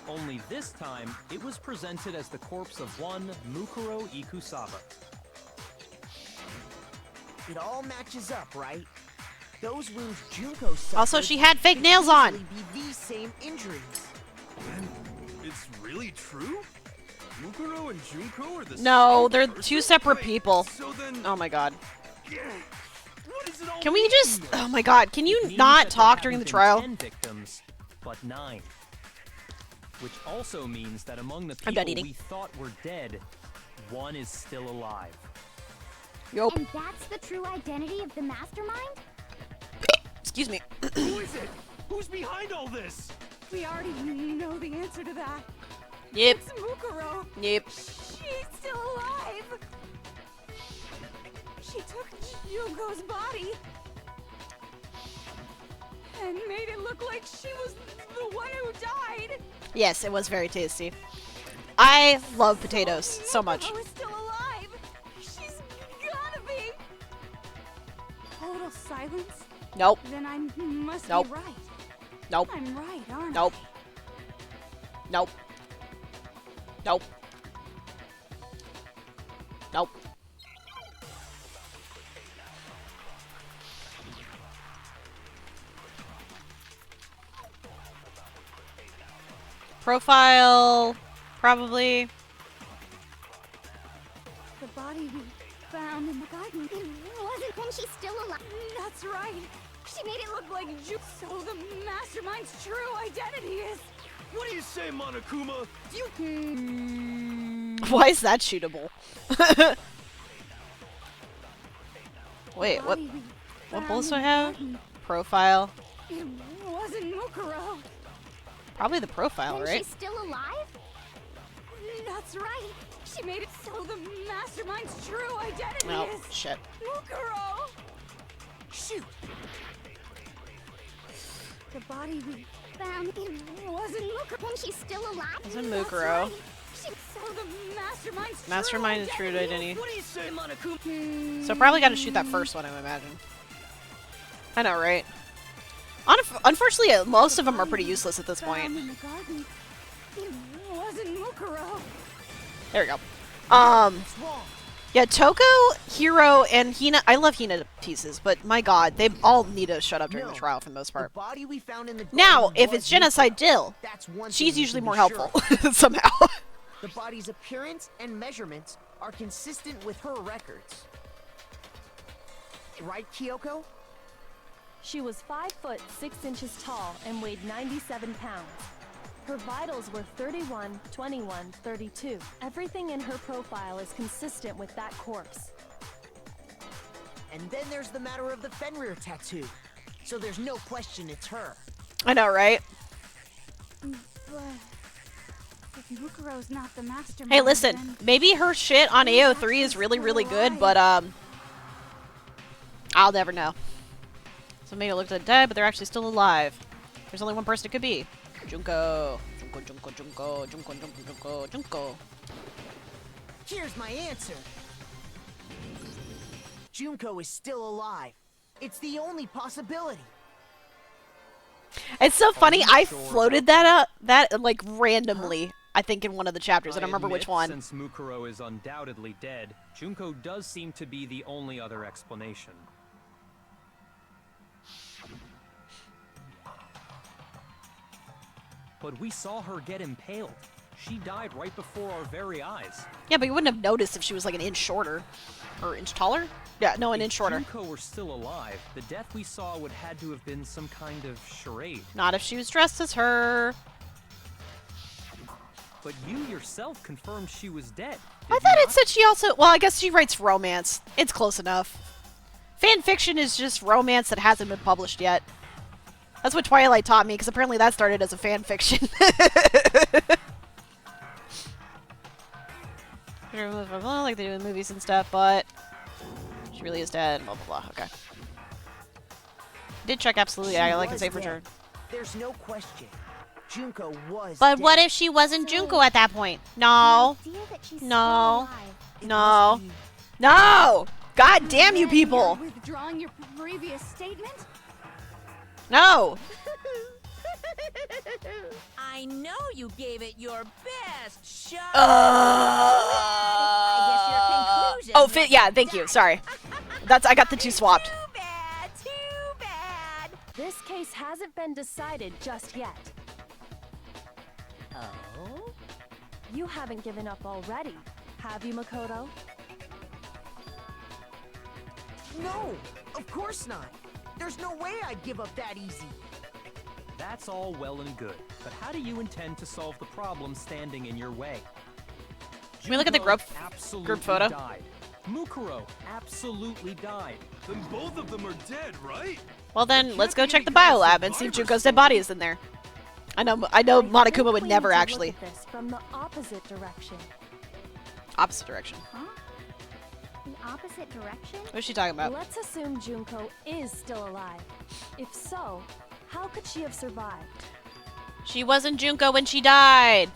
Only this time, it was presented as the corpse of one Mukuro Ikusaba. It all matches up, right? Those wounds Junko suffered Also, she had fake could nails on. easily be these same injuries. And it's really true? Mukuro and Junko are the No, same they're person? two separate Wait, people. So then, Oh my god. what does it all Can we mean? just... Oh my god, can you It means not that there talk during the haven't been trial? 10 victims, but 9. Which also means that among the I'm done people eating. we thought were dead, one is still alive. Yup. And that's the true identity of the mastermind? Excuse me. Who is it? Who's behind all this? We already know the answer to that. Yep. It's Mukuro. Yep. She's still alive. She took Junko's body and made it look like she was the one who died. Yes, it was very tasty. I love potatoes so much. Mukuro is still alive. She's gotta be. Total silence. Nope. Then I must Nope. be right. Nope. I'm right, aren't Nope. Nope. Nope. Nope. Profile, probably. The body we found in the garden. It wasn't when she's still alive. That's right. She made it look like So the mastermind's true identity is... What do you say, Monokuma? Do you... Why is that shootable? Wait, what bullets do I have? Profile. It wasn't Mukuro. Probably the profile, Then right? she's still alive? That's right. She made it so the mastermind's true identity Oh, is shit. Mukuro. Shoot! The body we found, it wasn't Mukuro. Then she's still alive? Isn't That's Mukuro? right. So the mastermind's Mastermind is true identity. What do you say, Monokuma? So probably gotta shoot that first one, I would imagine. I know, right? Unfortunately, most of them are pretty useless at this point. In the garden. It wasn't Mukuro. There we go. Yeah, Toko, Hiro, and Hina. I love Hina to pieces, but my god, they all need to shut up during the trial for the most part. The body we found in the Now, garden if was it's Genocide Dill, That's one she's thing we usually can more be helpful, sure of. somehow. The body's appearance and measurements are consistent with her records. Right, Kyoko? She was 5 foot 6 inches tall and weighed 97 pounds. Her vitals were 31, 21, 32. Everything in her profile is consistent with that corpse. And then there's the matter of the Fenrir tattoo. So there's no question it's her. I know, right? But if Mukuro's not the mastermind, Hey, listen, then maybe her shit on AO3 is really, really good, but, I'll never know. So maybe it looked dead, but they're actually still alive. There's only one person it could be. Junko. Junko. Here's my answer. Junko is still alive. It's the only possibility. It's so funny, I floated that up, like, randomly, I think, in one of the chapters. I don't remember which one. Since Mukuro is undoubtedly dead, Junko does seem to be the only other explanation. But we saw her get impaled. She died right before our very eyes. Yeah, but you wouldn't have noticed if she was like an inch shorter. Or inch taller? Yeah, no, an inch shorter. If Junko were still alive, the death we saw would had to have been some kind of charade. Not if she was dressed as her. But you yourself confirmed she was dead. I thought it said she also... Well, I guess she writes romance. It's close enough. Fan fiction is just romance that hasn't been published yet. That's what Twilight taught me, because apparently that started as a fan fiction. Like they do in movies and stuff, but she really is dead. Blah blah blah. Okay. Did check absolutely. I like to say for sure. There's no question. Junko was. But what dead. if she wasn't Junko at that point? No. No. No. No. God damn you people. withdrawing your previous statement? No. I know you gave it your best shot. I guess your conclusion. Oh, yeah, thank you. Sorry. I got the two swapped. Too bad. This case hasn't been decided just yet. Oh? You haven't given up already, have you, Makoto? No, of course not. There's no way I'd give up that easy. That's all well and good, but how do you intend to solve the problem standing in your way? Can we look at the group photo? Died. Mukuro absolutely died. Then both of them are dead, right? Well then, let's go check the biolab and see if Junko's dead body is in there. I know Monokuma would never actually. Look at this from the opposite direction. Opposite direction. Huh? The opposite direction? What is she talking about? Let's assume Junko is still alive. If so, how could she have survived? She wasn't Junko when she died.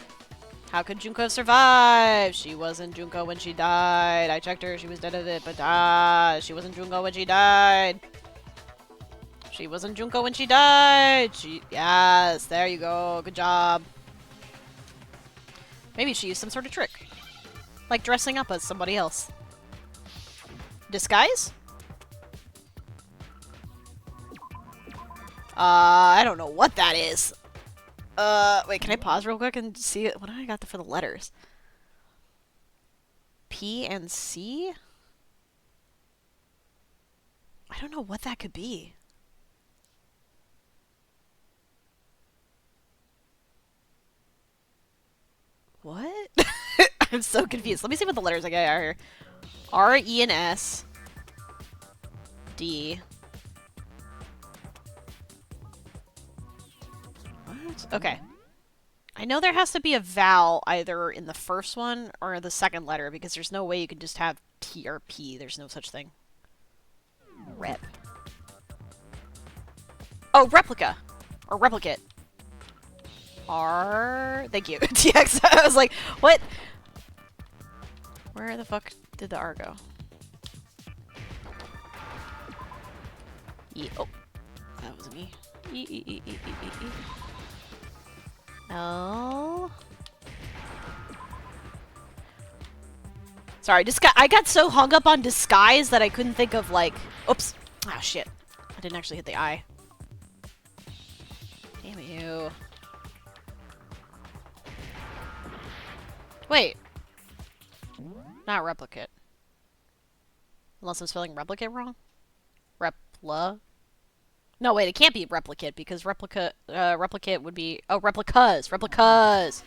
How could Junko have survived? She wasn't Junko when she died. I checked her. She was dead of it, but she wasn't Junko when she died. She wasn't Junko when she died. Yes, there you go. Good job. Maybe she used some sort of trick. Like dressing up as somebody else. Disguise? I don't know what that is. Wait, can I pause real quick and see it? What do I got for the letters? P and C? I don't know what that could be. What? I'm so confused. Let me see what the letters I got are here. R, E, and S. D. What? Okay. I know there has to be a vowel either in the first one or the second letter because there's no way you can just have T or P. There's no such thing. Rep. Oh, replica. Or replicate. R. Thank you. TX. I was like, what? Where the fuck did the R go? E. Oh. That was me. E, E, E, E, E, E, E. L. Sorry, I got so hung up on disguise that I couldn't think of, like... Oops. Ah, shit. I didn't actually hit the I. Damn you. Wait. Not replicate. Unless I'm spelling replicate wrong? Repla? No, wait, it can't be replicate because replicate would be... Oh, replicas! Replicas!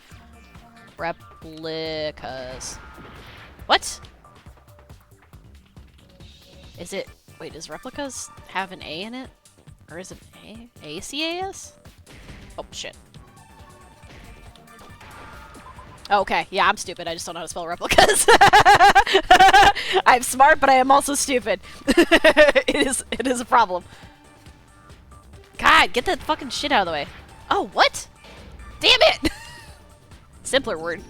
Replicas. What? Is it... Wait, does replicas have an A in it? Or is it A? A-C-A-S? Oh, shit. Oh, okay, yeah, I'm stupid. I just don't know how to spell replicas. I'm smart, but I am also stupid. It is a problem. God, get that fucking shit out of the way. Oh, what? Damn it! Simpler word.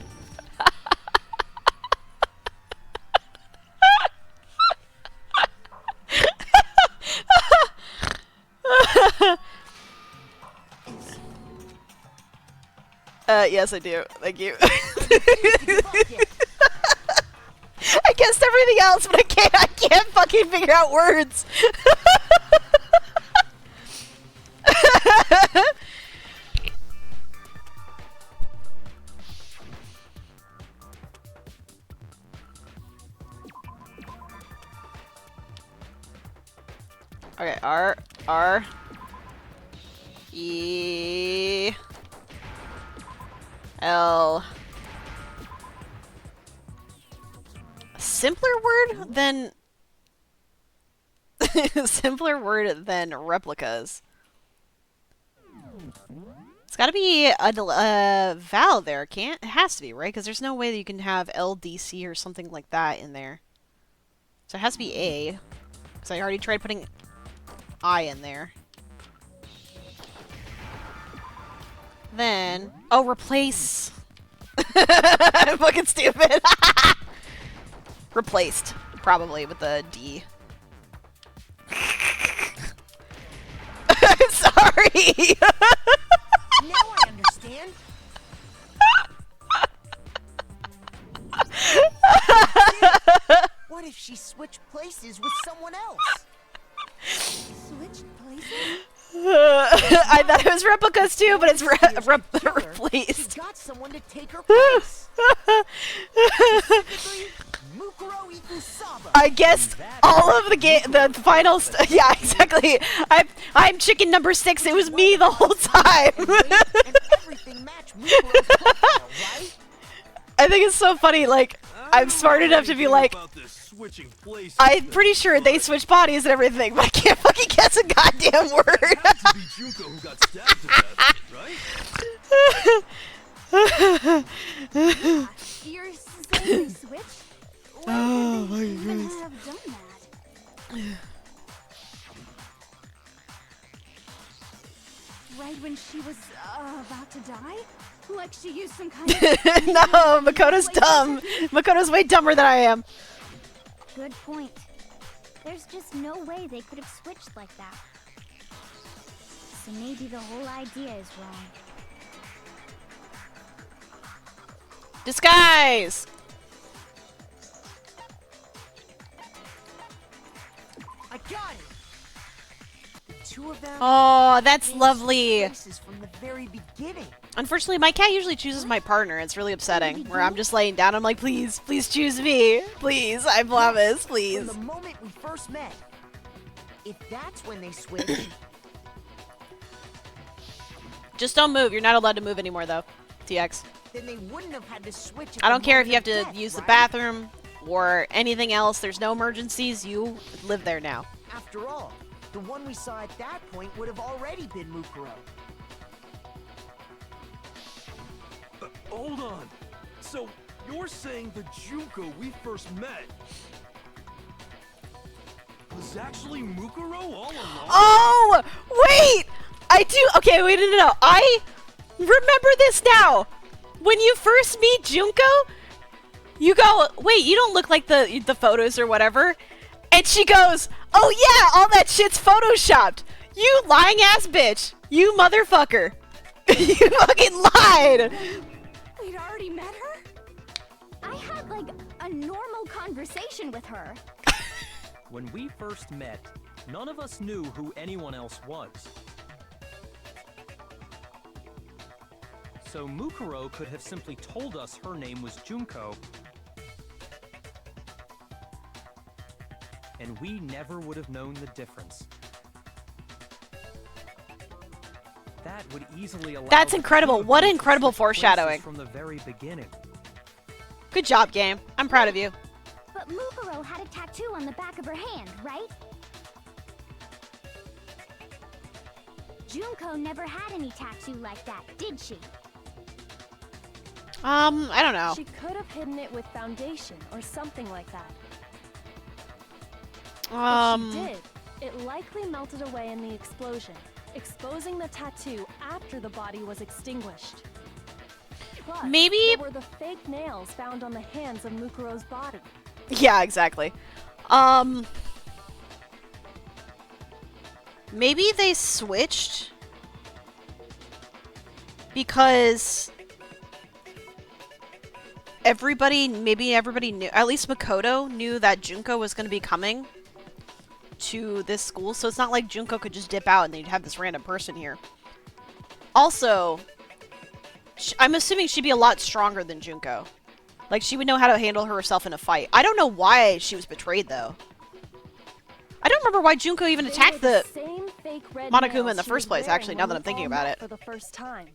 Yes, I do. Thank you. I guessed everything else, but I can't fucking figure out words. Okay, R, E, L. A simpler word than... simpler word than replicas. It's gotta be a vowel there, can't? It has to be, right? Because there's no way that you can have LDC or something like that in there. So it has to be A. Because I already tried putting I in there. Then... Oh, replace! I'm fucking stupid! Replaced. Probably with the D. I'm sorry! Now I understand. What if she switched places with someone else? Switched places? I thought it was replicas too, but it's replaced. She got someone to take her place. I guessed all of the final yeah, exactly. I'm chicken number 6. It was me the whole time. I think it's so funny. Like, I'm smart enough to be like, I'm pretty sure they switch bodies and everything, but I can't fucking guess a goddamn word. You're saying they switched? Oh my goodness. goodness. Have done that? Right when she was about to die? Like she used some kind of... No, Makoto's dumb. Makoto's way dumber than I am. Good point. There's just no way they could have switched like that. So maybe the whole idea is wrong. Disguise! I got it. The two of them. Oh, that's lovely. From the very beginning. Unfortunately, my cat usually chooses my partner. It's really upsetting. Where I'm just laying down, I'm like, please, please choose me. Please, I promise, please. From the moment we first met. If that's when they switched. Just don't move. You're not allowed to move anymore, though. TX. Then they wouldn't have had to switch. I don't care if you have to use the bathroom or anything else. There's no emergencies. You live there now. After all, the one we saw at that point would have already been Mukuro. Hold on. So, you're saying the Junko we first met was actually Mukuro all along? Oh! Wait! I do. Okay, wait, no. I remember this now. When you first meet Junko, you go, wait, you don't look like the photos or whatever. And she goes, oh yeah, all that shit's photoshopped. You lying ass bitch. You motherfucker. You fucking lied. We'd already met her? I had, like, a normal conversation with her. When we first met, none of us knew who anyone else was. So Mukuro could have simply told us her name was Junko, and we never would have known the difference. That would easily allow. That's incredible. What incredible foreshadowing. From the very beginning. Good job, game. I'm proud of you. But Mukuro had a tattoo on the back of her hand, right? Junko never had any tattoo like that, did she? I don't know. She could have hidden it with foundation or something like that. If she did, it likely melted away in the explosion, exposing the tattoo after the body was extinguished. Plus, maybe there were the fake nails found on the hands of Mukuro's body. Yeah, exactly. Maybe they switched because maybe everybody knew, at least Makoto knew that Junko was going to be coming to this school, so it's not like Junko could just dip out and they'd have this random person here. Also, I'm assuming she'd be a lot stronger than Junko. Like, she would know how to handle herself in a fight. I don't know why she was betrayed, though. I don't remember why Junko even attacked the same fake red Monokuma in the nails she first was place, actually, now wearing that when I'm thinking we about all it. met for the first time.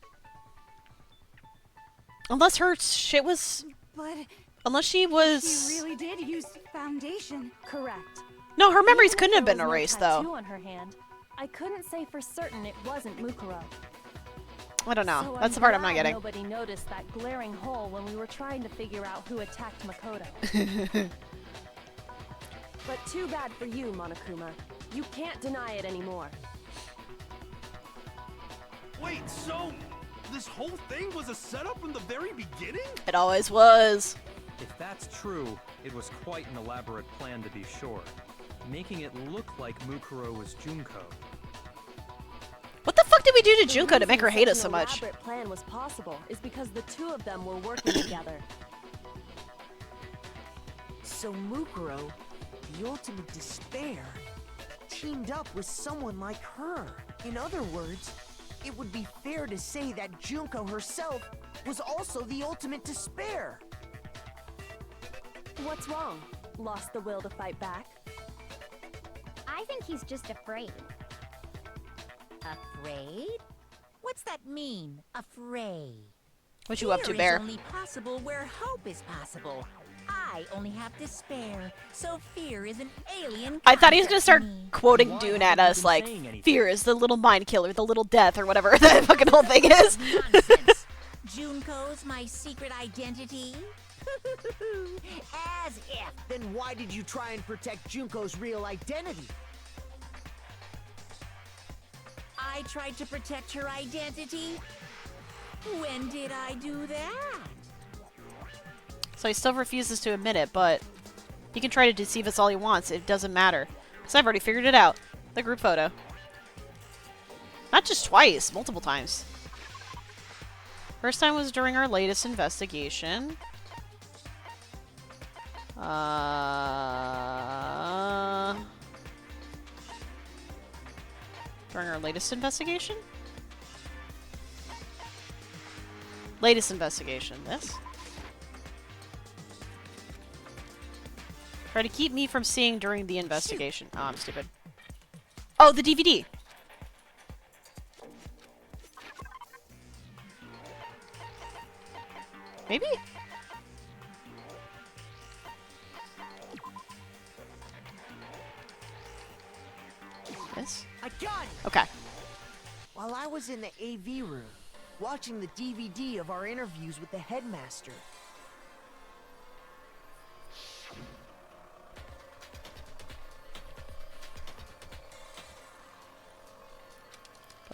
Unless her shit was... But Unless she was... she really did use foundation. Correct. No, her memories Even if couldn't have there been was no erased, tattoo though. on her hand, I couldn't say for certain it wasn't Mukuro. I don't know. So That's the part I'm not glad getting. Nobody noticed that glaring hole when we were trying to figure out who attacked Makoto. But too bad for you, Monokuma. You can't deny it anymore. Wait, so this whole thing was a setup from the very beginning? It always was. If that's true, it was quite an elaborate plan to be sure, making it look like Mukuro was Junko. What the fuck did we do to The Junko to make her reason hate such us so an much? elaborate plan was possible is because the two of them were working together. So Mukuro, the ultimate despair, teamed up with someone like her. In other words, it would be fair to say that Junko herself was also the ultimate despair. What's wrong? Lost the will to fight back? I think he's just afraid. Afraid? What's that mean, afraid? What you up to, Fear Bear? is only possible where hope is possible. I only have despair, so fear is an alien. I thought he was gonna start concept to me. quoting Why Dune haven't at you us been like, saying anything? fear is the little mind killer, the little death, or whatever that fucking whole thing is. Nonsense. Junko's my secret identity? As if. Then why did you try and protect Junko's real identity? I tried to protect her identity? When did I do that? So he still refuses to admit it, but he can try to deceive us all he wants. It doesn't matter. Because I've already figured it out. The group photo. Not just twice, multiple times. First time was during our latest investigation. During our latest investigation? Latest investigation. This? Try to keep me from seeing during the investigation. Oh, I'm stupid. Oh, the DVD! Maybe? This? I got it! Okay. While I was in the AV room, watching the DVD of our interviews with the headmaster.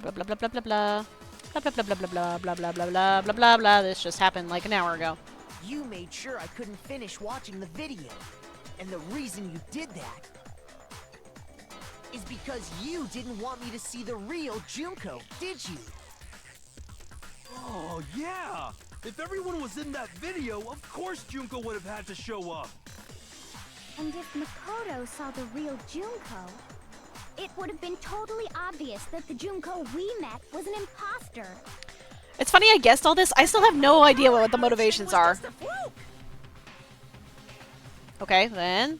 Blah blah blah blah blah blah. Blah blah blah blah blah blah blah blah blah blah blah blah blah. This just happened like an hour ago. You made sure I couldn't finish watching the video. And the reason you did that is because you didn't want me to see the real Junko, did you? Oh, yeah! If everyone was in that video, of course Junko would have had to show up. And if Makoto saw the real Junko, it would have been totally obvious that the Junko we met was an imposter. It's funny I guessed all this. I still have no idea what the motivations are. Okay, then.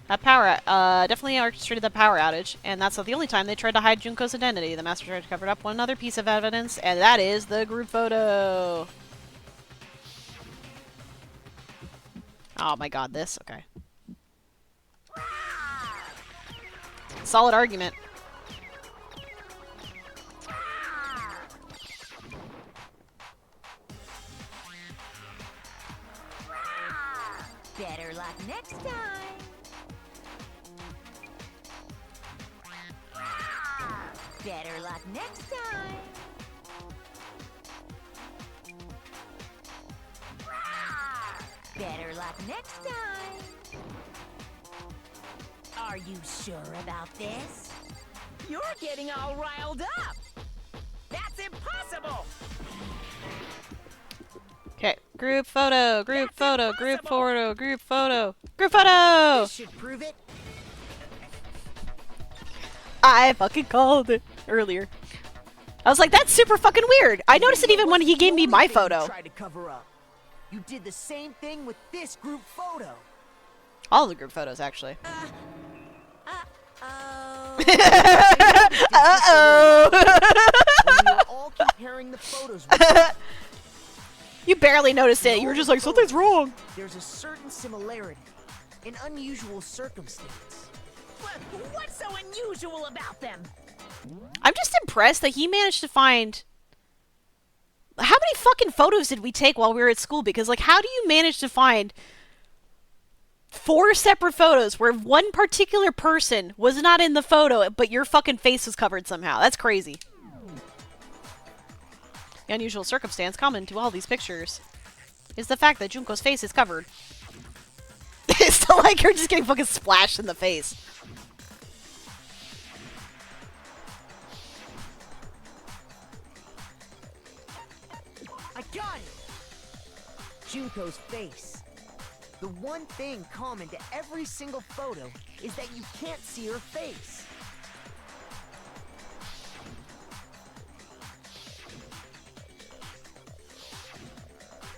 That power, definitely orchestrated the power outage, and that's not the only time they tried to hide Junko's identity. The Master tried to cover up one other piece of evidence, and that is the group photo. Oh my god, this? Okay. Solid argument. Better luck next time. Better luck next time. Better luck next time. Are you sure about this? You're getting all riled up. That's impossible. Okay, group photo, group photo, group photo, group photo, group photo! This should prove it. I fucking called it earlier. I was like, that's super fucking weird. I noticed it even when he gave me my photo. Tried to cover up. You did the same thing with this group photo. All the group photos, actually. Uh-oh. When we were all comparing the photos with you barely noticed it. You were just like, something's wrong. There's a certain similarity, an unusual circumstance. What's so unusual about them? I'm just impressed that he managed to find... How many fucking photos did we take while we were at school? Because, like, how do you manage to find 4 separate photos where one particular person was not in the photo, but your fucking face was covered somehow? That's crazy. The unusual circumstance common to all these pictures is the fact that Junko's face is covered. It's not like you're just getting fucking splashed in the face. I got it! Junko's face. The one thing common to every single photo is that you can't see her face.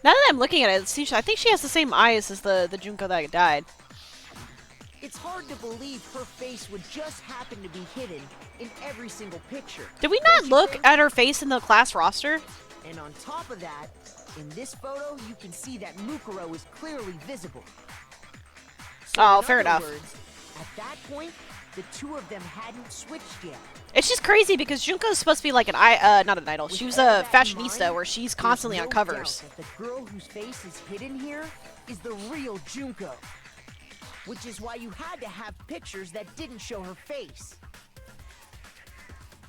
Now that I'm looking at it, I think she has the same eyes as the Junko that died. It's hard to believe her face would just happen to be hidden in every single picture. Did we not look at her face in the class roster? And on top of that, in this photo, you can see that Mukuro is clearly visible. So Oh, in fair other enough. words, at that point, the two of them hadn't switched yet. It's just crazy because Junko's supposed to be like not an idol. She was a fashionista where she's constantly on covers. That the girl whose face is hidden here is the real Junko. Which is why you had to have pictures that didn't show her face.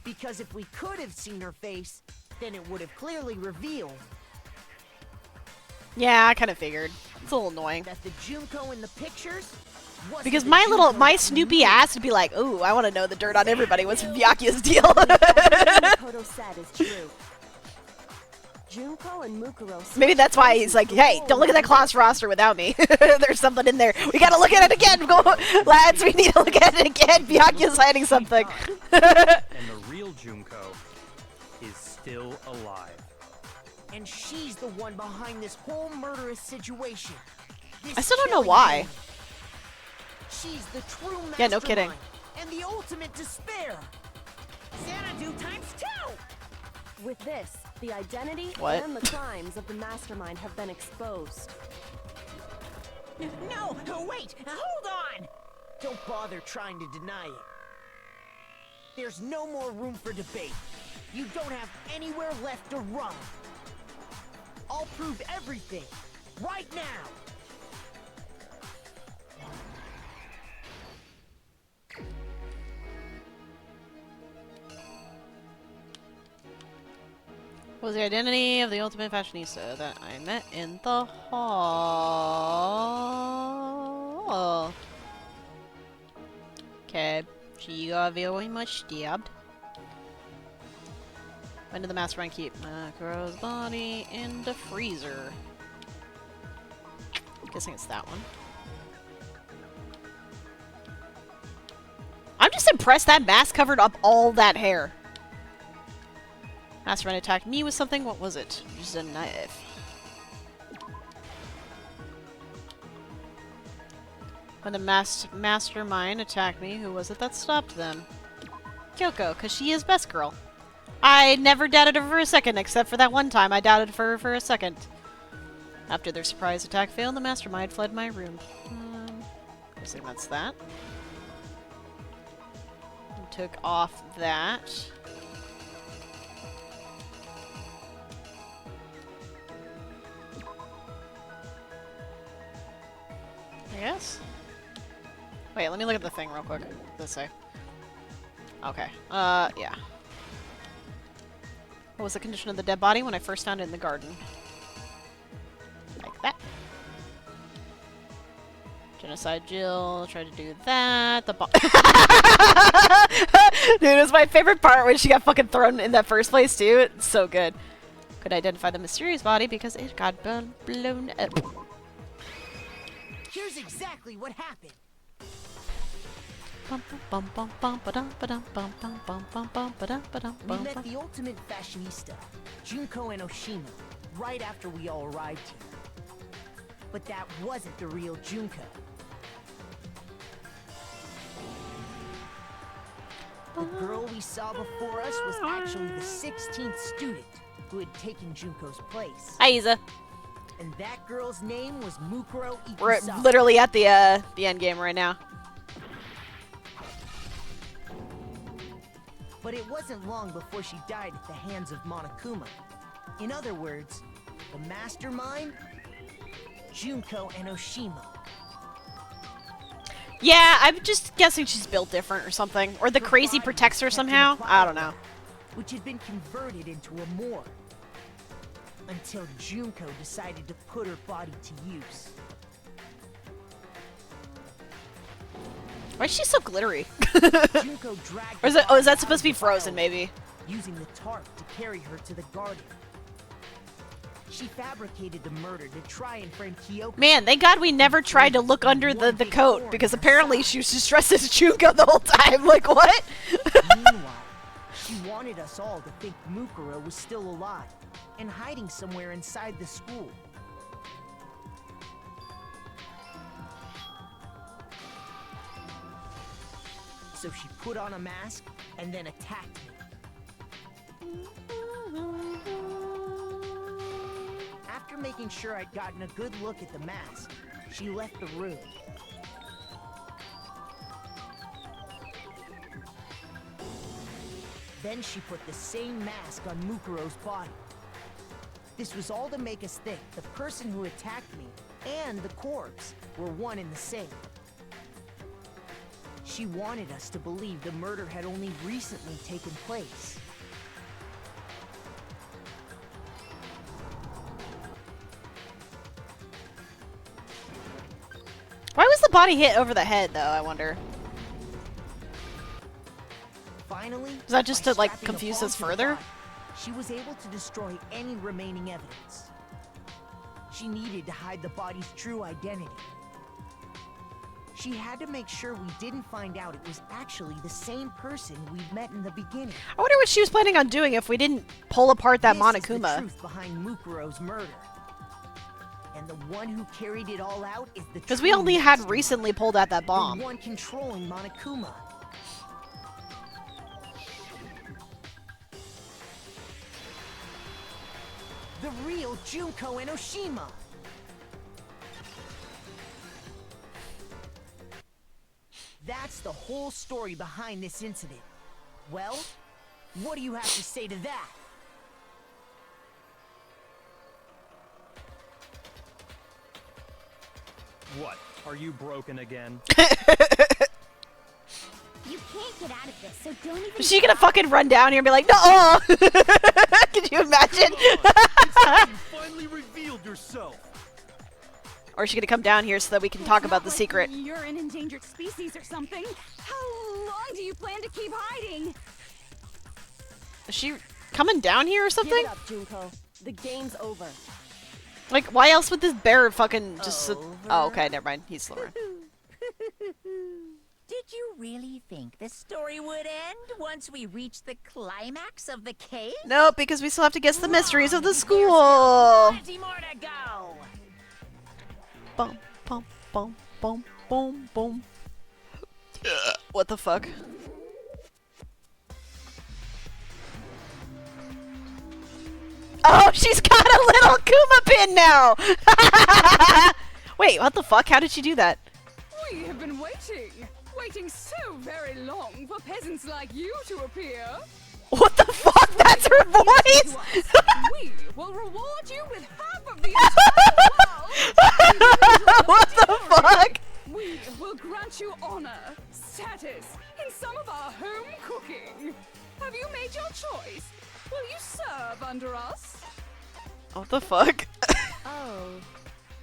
Because if we could have seen her face, then it would have clearly revealed Yeah, I kind of figured. It's a little annoying. that the Junko in the pictures wasn't Because the my Junko Snoopy ass would be like, ooh, I want to know the dirt on everybody. What's Byakuya's deal? Makoto said is true. Junko and Mukuro. Maybe that's why he's like, hey, don't look at that class roster without me. There's something in there. We gotta look at it again. Go, lads, we need to look at it again. Byakuya's hiding something. And the real Junko is still alive. And she's the one behind this whole murderous situation. I still don't know why. She's the true mastermind. Yeah, no kidding. And the ultimate despair. Xanadu times 2! With this, the identity What? and the crimes of the mastermind have been exposed. No, wait, hold on! Don't bother trying to deny it. There's no more room for debate. You don't have anywhere left to run. I'll prove everything, right now! What was the identity of the ultimate fashionista that I met in the hall? Okay, she got very much stabbed. When did the mastermind keep Makuro's body in the freezer? I'm guessing it's that one. I'm just impressed that mask covered up all that hair. Mastermind attacked me with something. What was it? Just a knife. When the mastermind attacked me, who was it that stopped them? Kyoko, because she is best girl. I never doubted her for a second, except for that one time I doubted her for a second. After their surprise attack failed, the mastermind fled my room. I think that's that. And took off that. I guess? Wait, let me look at the thing real quick. What does it say? Okay. Yeah. What was the condition of the dead body when I first found it in the garden? Like that. Genocide Jill tried to do that. The Dude, it was my favorite part when she got fucking thrown in that first place, too. It's so good. Could identify the mysterious body because it got blown up. Here's exactly what happened. We met the ultimate fashionista, Junko and Oshima, right after we all arrived here. But that wasn't the real Junko. The girl we saw before us was actually the 16th student who had taken Junko's place. Hi, Isa. And that girl's name was Mukuro Ikusawa. We're literally at the end game right now. But it wasn't long before she died at the hands of Monokuma. In other words, the mastermind, Junko and Oshima. Yeah, I'm just guessing she's built different or something. Or the crazy protects her somehow. I don't know. Which had been converted into a morgue. Until Junko decided to put her body to use. Why is she so glittery? Junko dragged Or is it? Oh, is that supposed to be frozen? Maybe. Using the tarp to carry her to the garden. She fabricated the murder to try and frame Kyoko. Man, thank God we never tried to look under the coat because apparently she was just dressed as Junko the whole time. Like what? Meanwhile, she wanted us all to think Mukuro was still alive and hiding somewhere inside the school. So she put on a mask and then attacked me. After making sure I'd gotten a good look at the mask, she left the room. Then she put the same mask on Mukuro's body. This was all to make us think the person who attacked me and the corpse were one and the same. She wanted us to believe the murder had only recently taken place. Why was the body hit over the head, though, I wonder? Finally, is that just by to, like, strapping a confuse bomb us to the further? body, she was able to destroy any remaining evidence. She needed to hide the body's true identity. She had to make sure we didn't find out it was actually the same person we'd met in the beginning. I wonder what she was planning on doing if we didn't pull apart that This is the Monokuma. truth behind Mukuro's murder. And the one who carried it all out is the Because we only had recently pulled out that bomb. The one controlling Monokuma. The real Junko Enoshima. That's the whole story behind this incident. Well, what do you have to say to that? What? Are you broken again? You can't get out of this, so don't even. Is she gonna fucking run down here and be like, no? Could you imagine? You finally revealed yourself. Or is she gonna come down here so that we can talk about the secret? You're an endangered species or something. How long do you plan to keep hiding? Is she coming down here or something? Give it up, Junko. The game's over. Like, why else would this bear fucking just sit? Oh, okay, never mind. He's slower. Did you really think the story would end once we reach the climax of the cave? Nope, because we still have to guess the mysteries of the school. Plenty more to go. Boom, boom, boom, boom, boom, boom. What the fuck? Oh, she's got a little Kuma pin now! Wait, what the fuck? How did she do that? We have been waiting so very long for peasants like you to appear. What the fuck? That's her voice? We will reward you with half of the entire world. What the fuck? We will grant you honor, status, in some of our home cooking. Have you made your choice? Will you serve under us? What the fuck? Oh,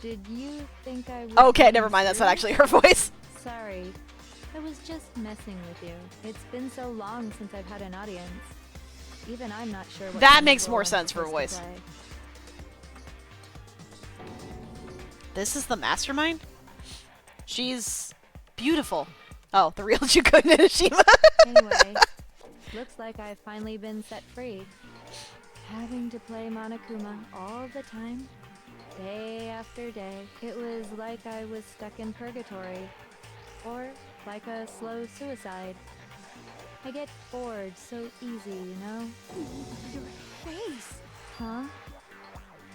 did you think I was... Okay, never mind. That's not actually her voice. Sorry. I was just messing with you. It's been so long since I've had an audience. Even I'm not sure what That kind of makes role more I'm sense for a supposed to voice. play. This is the mastermind? She's beautiful. Oh, the real Juko Nishima. Anyway, looks like I've finally been set free. Having to play Monokuma all the time, day after day, it was like I was stuck in purgatory. Or like a slow suicide. I get bored so easy, you know? Your face. Huh?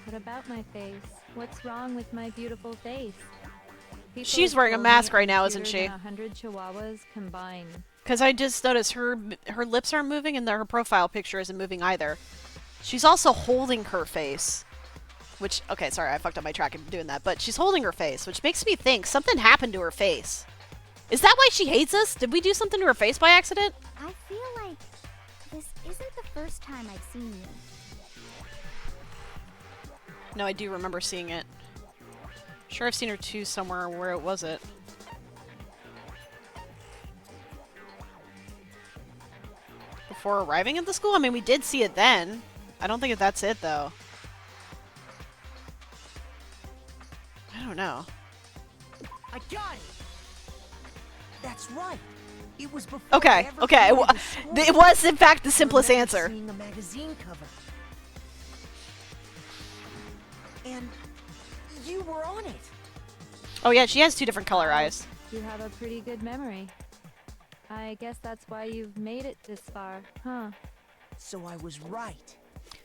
What about my face? What's wrong with my beautiful face? People She's have wearing a told me mask right I'm now, isn't cuter she? than 100 chihuahuas combined. Because I just noticed her lips aren't moving and her profile picture isn't moving either. She's also holding her face. Which, okay, sorry, I fucked up my track in doing that. But she's holding her face, which makes me think something happened to her face. Is that why she hates us? Did we do something to her face by accident? I feel like this isn't the first time I've seen you. No, I do remember seeing it. Sure, I've seen her too somewhere. Where was it? Before arriving at the school? I mean, we did see it then. I don't think that's it, though. I don't know. I got it. That's right. It was before Okay, I ever okay. joined the school. It was, in fact, the simplest I remember answer. seeing the magazine cover. And you were on it. Oh, yeah, she has two different color eyes. You have a pretty good memory. I guess that's why you've made it this far, huh? So I was right.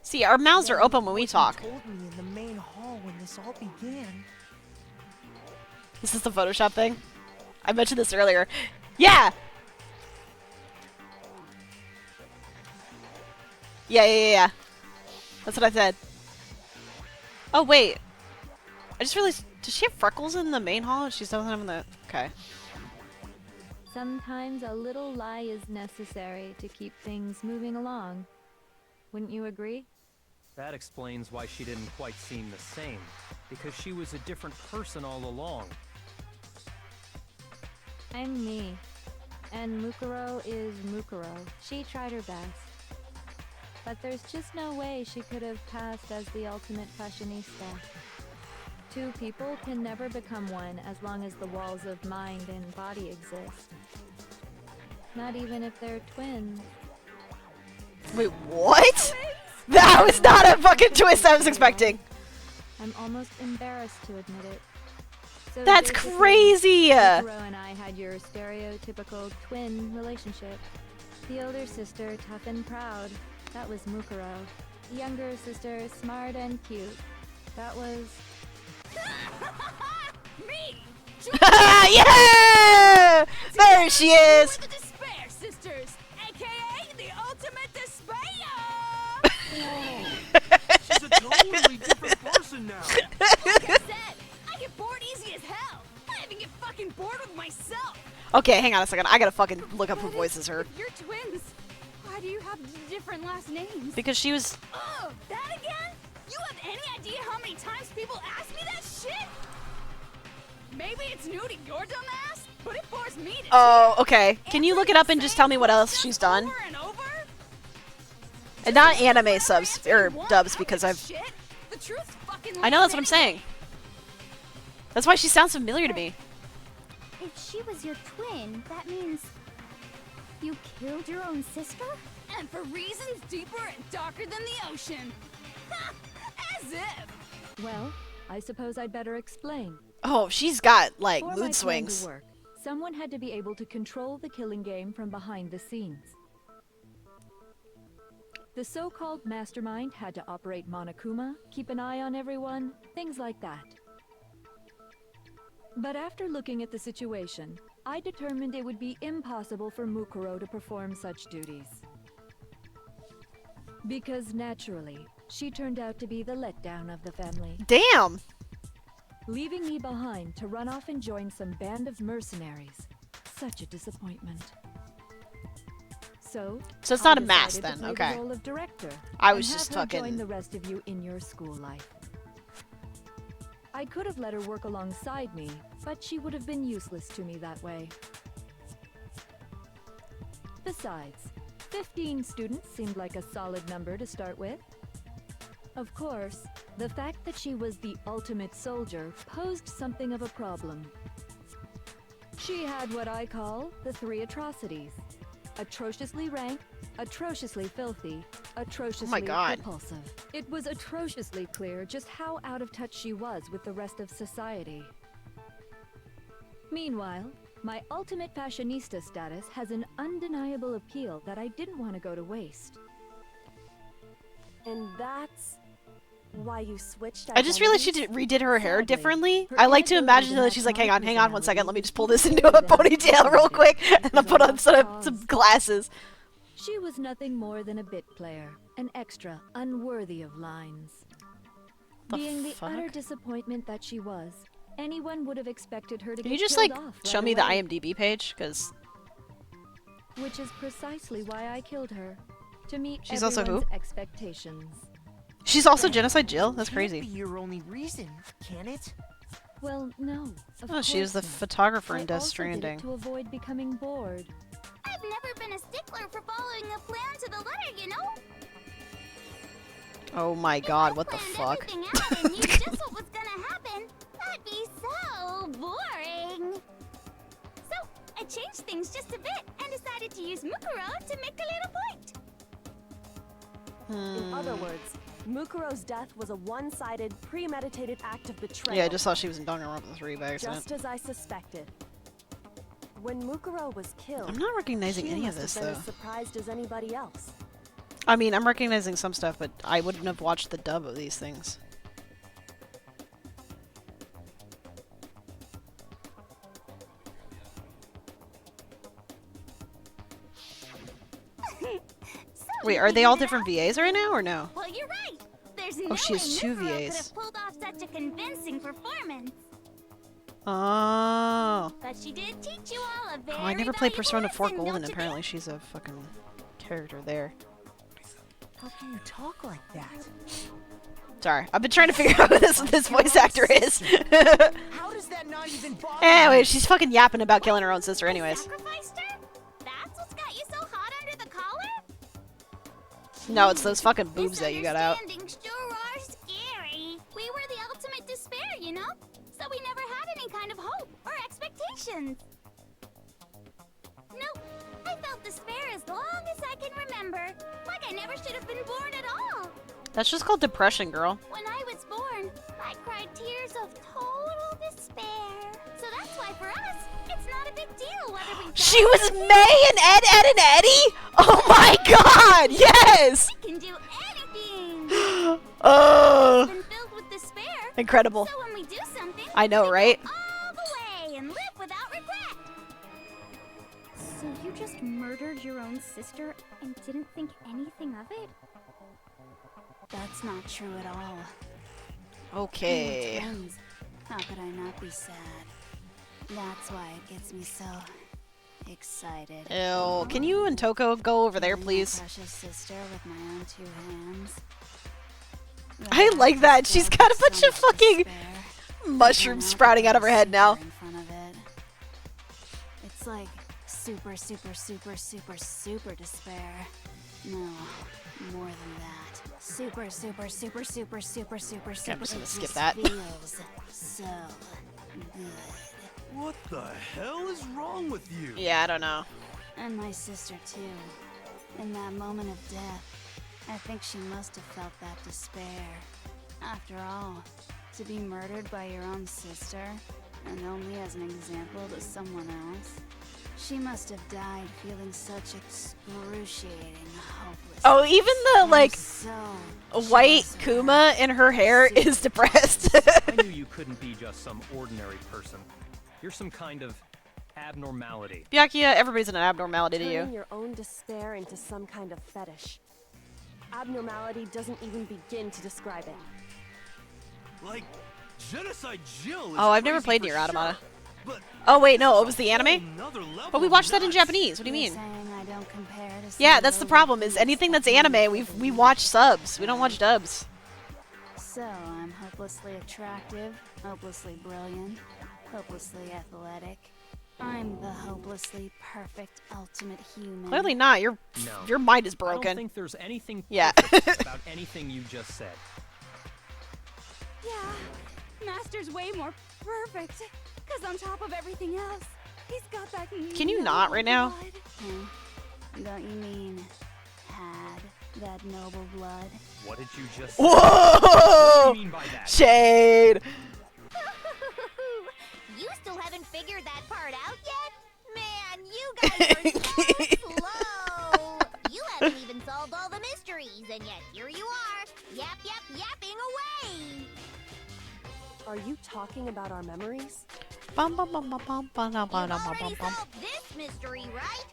See, our mouths are open when we talk. You told me in the main hall when this all began. This is the Photoshop thing. I mentioned this earlier. Yeah! Yeah. That's what I said. Oh, wait. I just realized, does she have freckles in the main hall? She doesn't have in the... Okay. Sometimes a little lie is necessary to keep things moving along. Wouldn't you agree? That explains why she didn't quite seem the same. Because she was a different person all along. I'm me. And Mukuro is Mukuro. She tried her best. But there's just no way she could have passed as the ultimate fashionista. Two people can never become one as long as the walls of mind and body exist. Not even if they're twins. Wait, what? That was not a fucking twist I was expecting. I'm almost embarrassed to admit it. So That's basically, crazy! Mukuro and I had your stereotypical twin relationship. The older sister, tough and proud. That was Mukuro. younger sister, smart and cute. That was... Me! Yeah! There she is! We're the Despair Sisters, aka the Ultimate Despair! She's a totally different person now. Like I said, I get bored easy as hell. I even get fucking bored with myself. Okay, hang on a second. I gotta fucking look up who voices her. You're twins. Why do you have different last names? Because she was... Oh, that again? You have any idea how many times people ask me that shit? Maybe it's new to your dumb ass, but it bores me to Oh, okay. Can you look it up and just tell me what else she's done? over and over. And not anime subs, or dubs, because I've... Shit. The truth's fucking I know, that's what I'm saying. That's why she sounds familiar to me. If she was your twin, that means you killed your own sister? And for reasons deeper and darker than the ocean. As if. Well, I suppose I'd better explain. Oh, she's got, like, For my mood plan swings. to work, someone had to be able to control the killing game from behind the scenes. The so-called mastermind had to operate Monokuma, keep an eye on everyone, things like that. But after looking at the situation, I determined it would be impossible for Mukuro to perform such duties. Because naturally, she turned out to be the letdown of the family. Damn! Leaving me behind to run off and join some band of mercenaries. Such a disappointment. So it's not I a mass decided to then, play okay. the role of director I was and just have her join fucking... the rest of you in your school life. I could have let her work alongside me, but she would have been useless to me that way. Besides, 15 students seemed like a solid number to start with. Of course, the fact that she was the ultimate soldier posed something of a problem. She had what I call the 3 atrocities. Atrociously rank, atrociously filthy, atrociously God. repulsive. It was atrociously clear just how out of touch she was with the rest of society. Meanwhile, my ultimate fashionista status has an undeniable appeal that I didn't want to go to waste. And that's why you switched. I just realized she redid her hair Sadly, differently. her I like to inability imagine to that she's like, match hang my on 1 second, let me personality just pull this is into a better than ponytail real quick, and I'll put on some cause. glasses. She was nothing more than a bit player, an extra unworthy of lines. The Being the fuck? utter disappointment that she was, anyone would have expected her to Can get you just, killed like, off show right me the away. IMDb page? Because Which is precisely why I killed her, to meet She's also who? everyone's expectations. she's also Genocide Jill? That's Can't be crazy. your only reason, can it? Well, no. Of Oh, she was the course not. photographer I in Death also did it Stranding. to avoid becoming bored. I've never been a stickler for following a plan to the letter, you know? Oh my god, what the Planned fuck? everything out and knew just what was gonna happen. That'd be so boring. So, I changed things just a bit and decided to use Mukuro to make a little point. In other words, Mukuro's death was a one-sided, premeditated act of betrayal. Yeah, I just saw she was in Danganronpa 3 by accident. Just as I suspected. When Mukuro was killed, I'm not recognizing she any of must this, have been though. as surprised as anybody else. I mean, I'm recognizing some stuff, but I wouldn't have watched the dub of these things. Wait, are they all different VAs right now, or no? Well, you're right. There's Oh, no she has way 2 Mukuro could VAs. have pulled off such a convincing performance. Oh. But she did teach you all a very Oh, I never played valuable Persona 4 lesson, Golden. don't you Apparently, she's a fucking character there. How can you talk like that? Sorry, I've been trying to figure out who this voice actor is. How does that not even bother Anyway, you? she's fucking yapping about killing her own sister anyways. Sacrificed her? That's what's got you so hot under the collar? No, it's those fucking boobs that you got out. Misunderstandings sure are scary. We were the ultimate despair, you know? So we never had any kind of hope or expectations. Nope. I felt despair as long as I can remember. Like I never should have been born at all. That's just called depression, girl. When I was born, I cried tears of total despair. So that's why for us, it's not a big deal whether we She was May and Ed, Ed, and Eddie? Oh my god, yes! We can do anything. Oh, been filled with despair. incredible. So when we do something, I know, we right? go all the way and live without regret. So you just murdered your own sister and didn't think anything of it? That's not true at all. Okay. Twins. How could I not be sad? That's why it gets me so excited. Ew. Can you and Toko go over there, My please? precious sister with my own 2 hands. I like that. She's got a bunch so of much fucking despair. mushrooms sprouting out of her head now. In front of it. It's like super, super, super, super, super despair. No, more than that. Super, super, super, super, super, super, I'm super. just gonna it skip just that. Feels so good. What the hell is wrong with you? Yeah, I don't know. And my sister too. In that moment of death, I think she must have felt that despair. After all, to be murdered by your own sister, and only as an example to someone else, she must have died feeling such excruciating hopelessness. Oh, even the, like, So white so Kuma in her hair is depressed. I knew you couldn't be just some ordinary person. You're some kind of abnormality. Byakuya, everybody's an abnormality to Turning you. your own despair into some kind of fetish. Abnormality doesn't even begin to describe it. Like, Genocide Jill is Oh, I've never crazy played for Nier Automata. sure, but Oh, wait, no, it was the anime? another level But we of watched that in nuts. Japanese. What do you You're mean? saying I don't compare to Yeah, some that's the low problem, is beast anything that's that anime, needs we to watch be subs. We don't watch dubs. So, I'm hopelessly attractive, hopelessly brilliant, hopelessly athletic. I'm the hopelessly perfect ultimate human. Clearly not. Your mind is I don't broken. think there's anything Yeah. perfect about anything you just said. Yeah, Master's way more perfect. Cause on top of everything else, he's got that. Can you not right now? Don't you mean had that noble blood? What did you just say? Whoa! What do you mean by that? Shade! You still haven't figured that part out yet? Man, you guys are so slow. You haven't even solved all the mysteries, and yet here you are, yapping away. Are you talking about our memories? Bum, bum, bum, bum, bum, bum, bum, You've bum, already bum, bum. solved this mystery, right?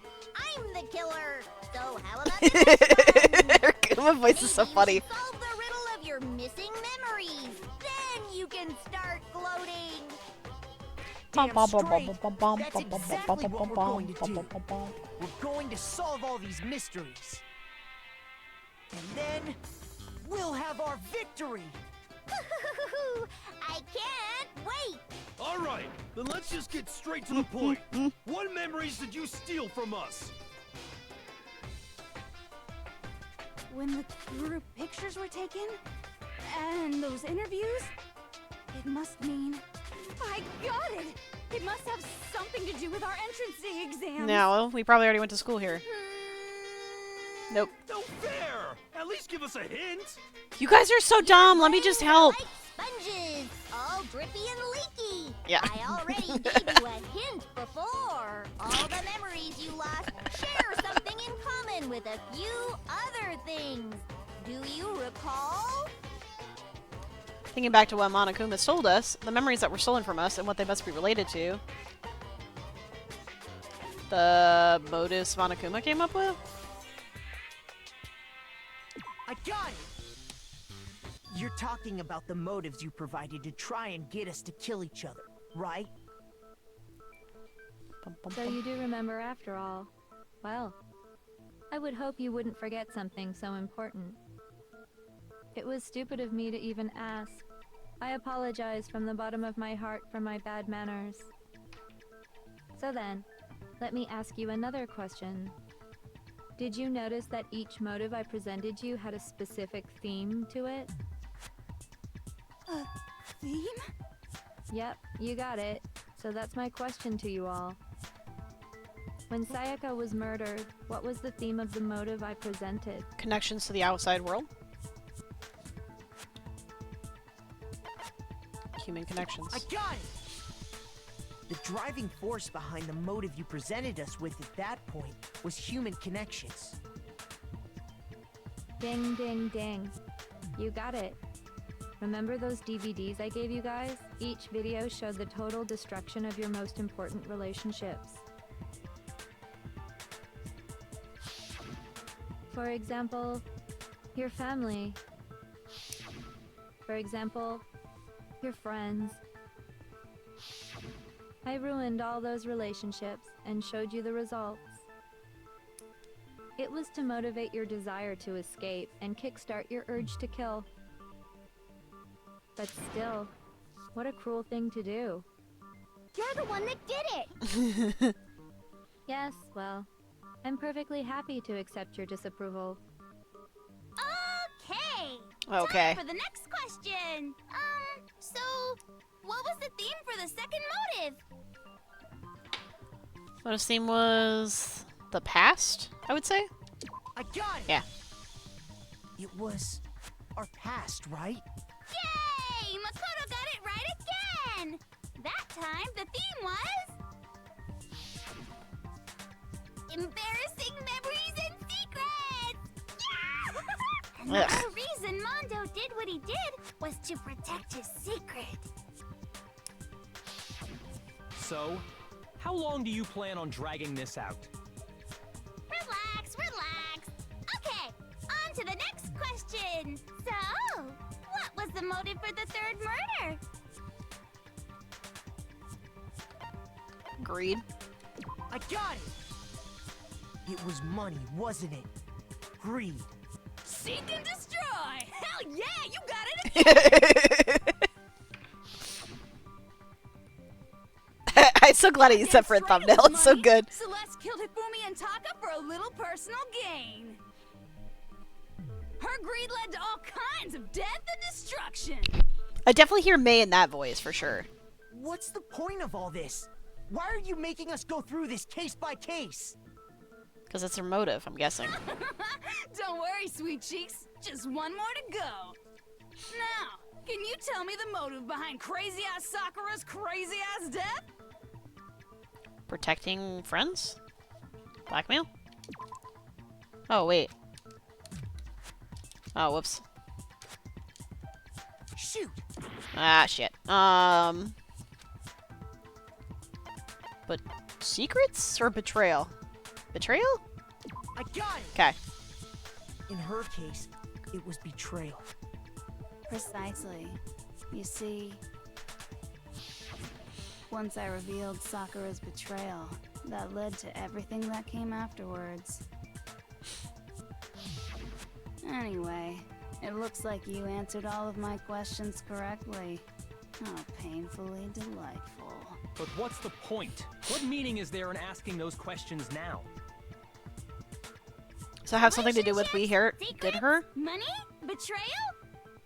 I'm the killer. So how about the next one? Her Kuma voice is so Maybe funny. you should solve the riddle of your missing memories. Then you can start gloating. Bum, Damn bum, bum, straight. bum, bum, That's bum, bum, exactly bum, what we're bum, going to bum, do. bum, bum, bum. We're going to solve all these mysteries. And then we'll have our victory. I can't wait. All right, then let's just get straight to the point. What memories did you steal from us? When the group pictures were taken, and those interviews, it must mean I got it. It must have something to do with our entrance exam. No, we probably already went to school here. Nope. No fair! At least give us a hint! You guys are so dumb. Let me just help. Like sponges, all drippy and leaky. Yeah. I already gave you a hint before. All the memories you lost share something in common with a few other things. Do you recall? Thinking back to what Monokuma told us, the memories that were stolen from us and what they must be related to. The motives Monokuma came up with? I got it! You're talking about the motives you provided to try and get us to kill each other, right? Bum, bum, So bum. you do remember after all. Well, I would hope you wouldn't forget something so important. It was stupid of me to even ask. I apologize from the bottom of my heart for my bad manners. So then, let me ask you another question. Did you notice that each motive I presented you had a specific theme to it? A theme? Yep, you got it. So that's my question to you all. When Sayaka was murdered, what was the theme of the motive I presented? Connections to the outside world? Human connections. I got it! The driving force behind the motive you presented us with at that point was human connections. Ding, ding, ding. You got it. Remember those DVDs I gave you guys? Each video showed the total destruction of your most important relationships. For example, your family. For example, your friends. I ruined all those relationships and showed you the results. It was to motivate your desire to escape and kickstart your urge to kill. But still, what a cruel thing to do. You're the one that did it! Yes, well, I'm perfectly happy to accept your disapproval. Okay! Okay. Time for the next question! So, what was the theme for the second motive? Motive theme was the past, I would say. I got it! Yeah. It was our past, right? Yay! Makoto got it right again! That time, the theme was... embarrassing memories and secrets! Yeah! And the whole reason Mondo did what he did was to protect his secret. So, how long do you plan on dragging this out? Relax, relax. Okay, on to the next question. So, what was the motive for the third murder? Greed. I got it! It was money, wasn't it? Greed. Seek and destroy! Hell yeah, you got it! I'm so glad I used that for a thumbnail. It's so good. Celeste killed Hifumi and Taka for a little personal gain. Her greed led to all kinds of death and destruction. I definitely hear May in that voice for sure. What's the point of all this? Why are you making us go through this case by case? Because it's her motive, I'm guessing. Don't worry, sweet cheeks. Just one more to go. Now, can you tell me the motive behind crazy-ass Sakura's crazy-ass death? Protecting friends? Blackmail? Oh, wait. Oh, whoops. Shoot! Ah, shit. But secrets or betrayal? Betrayal? I got it! Okay. In her case, it was betrayal. Precisely. You see, once I revealed Sakura's betrayal, that led to everything that came afterwards. Anyway, it looks like you answered all of my questions correctly. How painfully delightful. But what's the point? What meaning is there in asking those questions now? So have something to do with we hear did her? Money? Betrayal?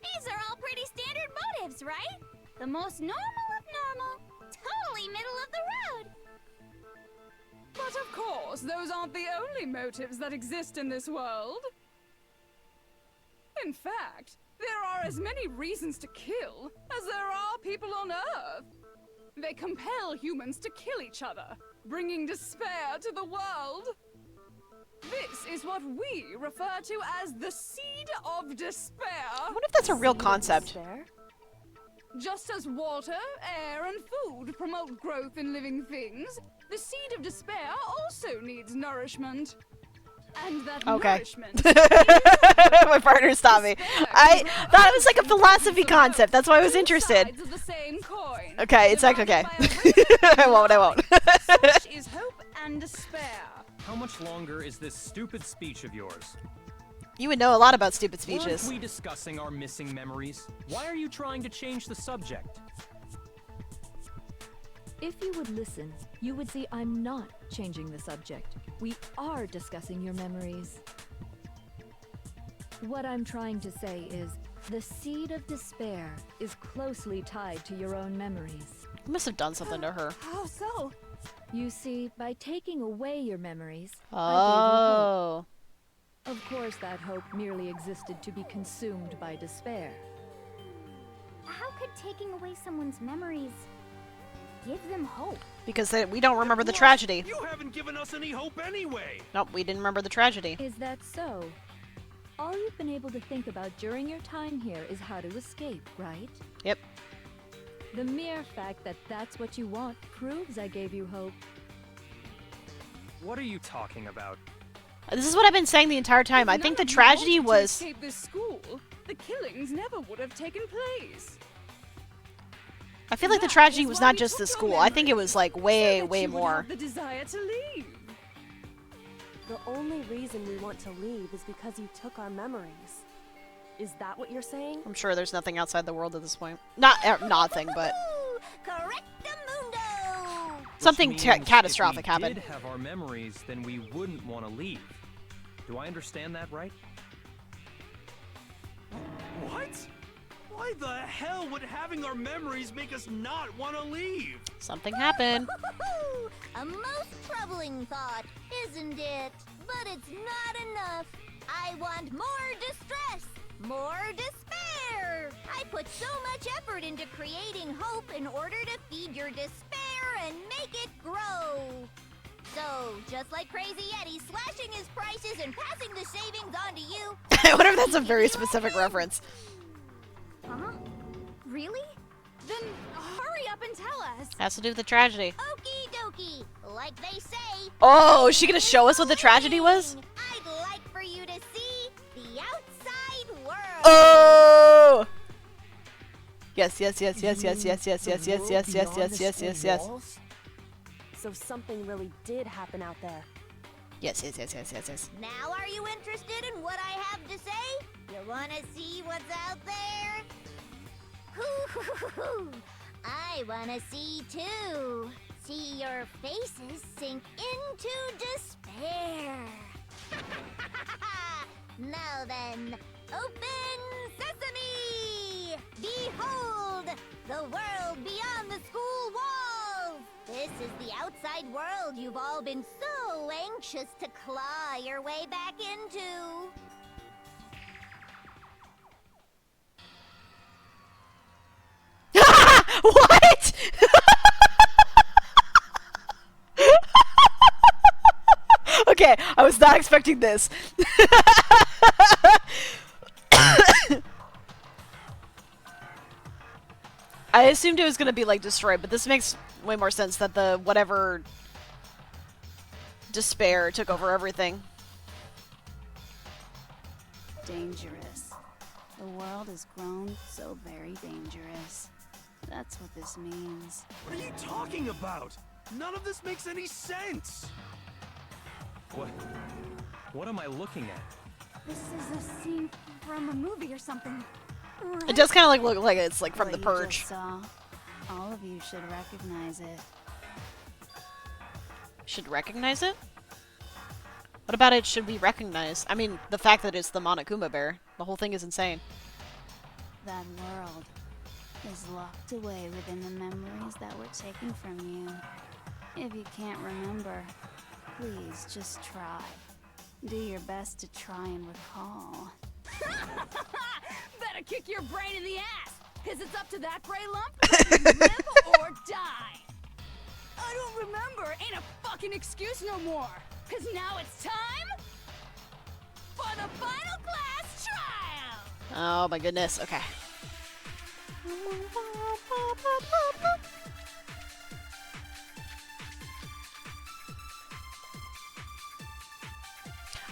These are all pretty standard motives, right? The most normal of normal. Totally middle of the road. But of course, those aren't the only motives that exist in this world. In fact, there are as many reasons to kill as there are people on Earth. They compel humans to kill each other, bringing despair to the world. This is what we refer to as the seed of despair. I wonder if that's a real concept. Just as water, air, and food promote growth in living things, the seed of despair also needs nourishment. And that nourishment... My partner stopped me. I thought it was like a philosophy concept. That's why I was interested. Sides of the same coin. Okay, it's like, okay. I won't. Such is hope and despair. How much longer is this stupid speech of yours? You would know a lot about stupid speeches. Weren't we discussing our missing memories? Why are you trying to change the subject? If you would listen, you would see I'm not changing the subject. We are discussing your memories. What I'm trying to say is, the seed of despair is closely tied to your own memories. You must have done something to her. How so? You see, by taking away your memories, I Oh. gave you hope. Of course, that hope merely existed to be consumed by despair. How could taking away someone's memories give them hope? Because we don't remember the tragedy. You haven't given us any hope anyway. Nope, we didn't remember the tragedy. Is that so? All you've been able to think about during your time here is how to escape, right? Yep. The mere fact that that's what you want proves I gave you hope. What are you talking about? This is what I've been saying the entire time. I think the tragedy was... escape this school, the killings never would have taken place. I feel like the tragedy was not just the school. I think it was like way more. The desire to leave. The only reason we want to leave is because you took our memories. Is that what you're saying? I'm sure there's nothing outside the world at this point. Not nothing, but something catastrophic happened. If we did have our memories, then we wouldn't want to leave. Do I understand that right? What? Why the hell would having our memories make us not want to leave? Something happened. A most troubling thought, isn't it? But it's not enough. I want more distress, more despair. I put so much effort into creating hope in order to feed your despair and make it grow. So, just like Crazy Eddie slashing his prices and passing the savings on to you. I wonder if that's a very specific reference. Huh? Really? Then hurry up and tell us. Has to do with the tragedy. Okie dokie. Like they say. Oh, is she gonna show us what the tragedy was? I'd like for you to see the outside world. Oh! Yes. Yes. So something really did happen out there. Yes. Now are you interested in what I have to say? You wanna see what's out there? Hoo-hoo-hoo-hoo. I wanna see too. See your faces sink into despair. Now then, open sesame! Behold, the world beyond the school walls! This is the outside world you've all been so anxious to claw your way back into. What? Okay, I was not expecting this. I assumed it was gonna be like destroyed, but this makes way more sense that the whatever despair took over everything. Dangerous. The world has grown so very dangerous. That's what this means. What are you talking about? None of this makes any sense. What am I looking at? This is a scene from a movie or something. Right? It does kind of like look like it's like from What The you Purge. just saw, all of you should recognize it. Should recognize it? What about it should we recognize? I mean, the fact that it's the Monokuma bear. The whole thing is insane. That world is locked away within the memories that were taken from you. If you can't remember, please just try. Do your best to try and recall. Better kick your brain in the ass, because it's up to that gray lump to live or die. I don't remember ain't a fucking excuse no more, because now it's time for the final class trial. Oh my goodness, okay.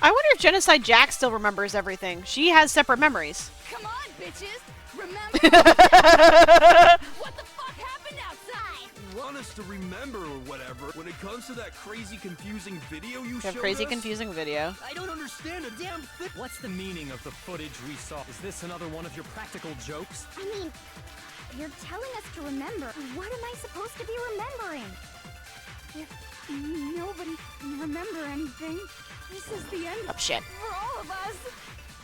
I wonder if Genocide Jack still remembers everything. She has separate memories. Come on, bitches. Remember what the fuck happened outside? You want us to remember or whatever when it comes to that crazy confusing video you We showed have crazy us? confusing video. I don't understand a damn thing. What's the meaning of the footage we saw? Is this another one of your practical jokes? I mean, you're telling us to remember. What am I supposed to be remembering? If nobody can remember anything, this is the end Oh shit. for all of us.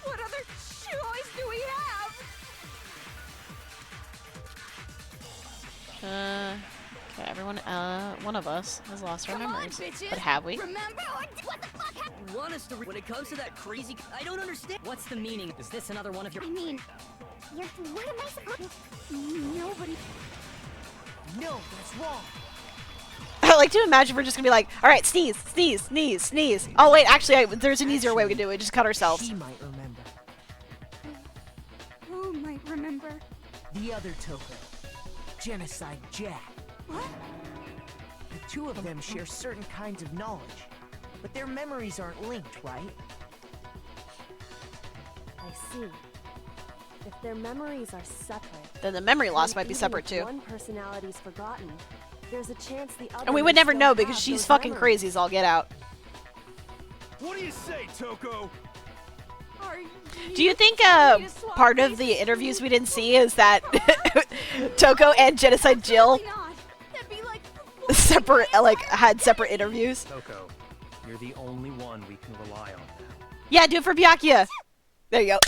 What other choice do we have? Okay, everyone, one of us has lost our Come on, memories. bitches. But have we? Remember what the fuck happened? You want us to when it comes to that crazy I don't understand. What's the meaning? Is this another one of your I mean, what am I supposed to... Nobody... No, that's wrong. I like to imagine we're just gonna be like, all right, sneeze, sneeze, sneeze, sneeze. Oh wait, actually, there's an easier way we can do it. Just cut ourselves. She might remember. remember? The other Toko. Genocide Jack. What? The two of them share certain kinds of knowledge, but their memories aren't linked, right? I see. If their memories are separate, Then the memory loss then might be even separate if too. one personality's forgotten, there's a chance the other And we may would never still know have because she's those fucking memories. crazy as all get out. What do you say, Toko? Do you think part of the interviews we didn't see is that Toko and Genocide Jill separate, had separate interviews? Toko, you're the only one we can rely on now. Yeah, do it for Byakuya. There you go.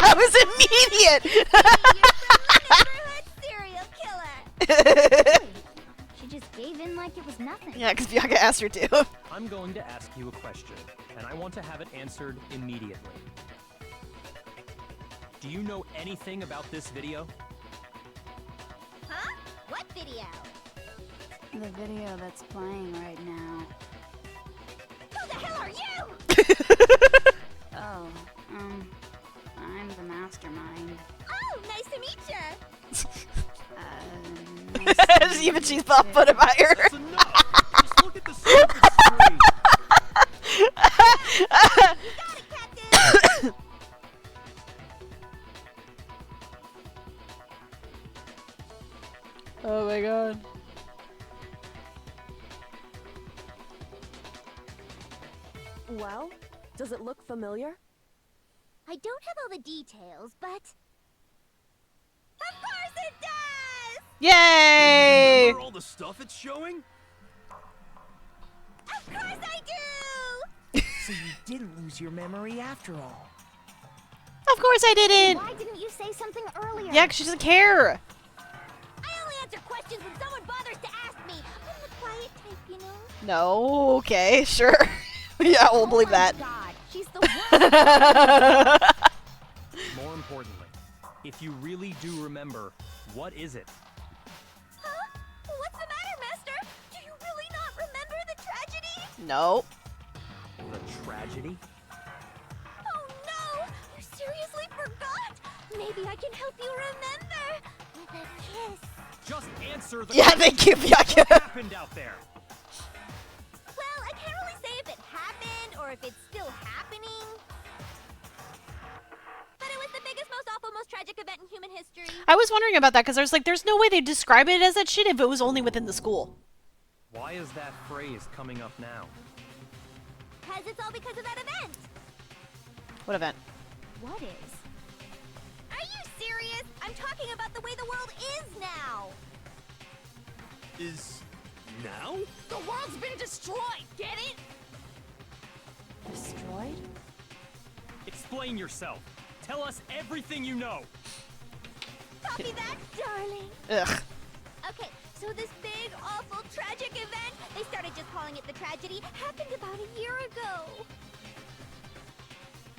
That was immediate. Serial killer. She just gave in like it was nothing. Yeah, because Byakuya asked her to. I'm going to ask you a question, and I want to have it answered immediately. Do you know anything about this video? Huh? What video? The video that's playing right now. Who the hell are you? Oh, I'm the mastermind. Oh, nice to meet ya. Even she's thought put it by her. That's enough. Just look at the surface screen. Oh my god. Well, does it look familiar? I don't have all the details, but of course it does. Yay! Remember all the stuff it's showing? Of course I do. So you didn't lose your memory after all. Of course I didn't. Why didn't you say something earlier? Yeah, 'cause she doesn't care. I only answer questions when someone bothers to ask me. I'm the quiet type, you know. No, okay, sure. Yeah, we'll believe that. God, she's the worst. More importantly, if you really do remember, what is it? Huh? What's the matter, Master? Do you really not remember the tragedy? No. The tragedy? Oh no! You seriously forgot? Maybe I can help you remember with a kiss. Just answer the Yeah, question. thank you, Byakuya. What happened out there? Well, I can't really say if it happened or if it's still happening. But it was the biggest, most awful, most tragic event in human history. I was wondering about that because I was like, there's no way they'd describe it as that shit if it was only within the school. Why is that phrase coming up now? Because it's all because of that event. What event? What is? Are you serious? I'm talking about the way the world is now. Is now? The world's been destroyed, get it? Destroyed? Explain yourself. Tell us everything you know. Copy that, darling. Ugh. Okay, so this big, awful, tragic event, they started just calling it the tragedy, happened about a year ago.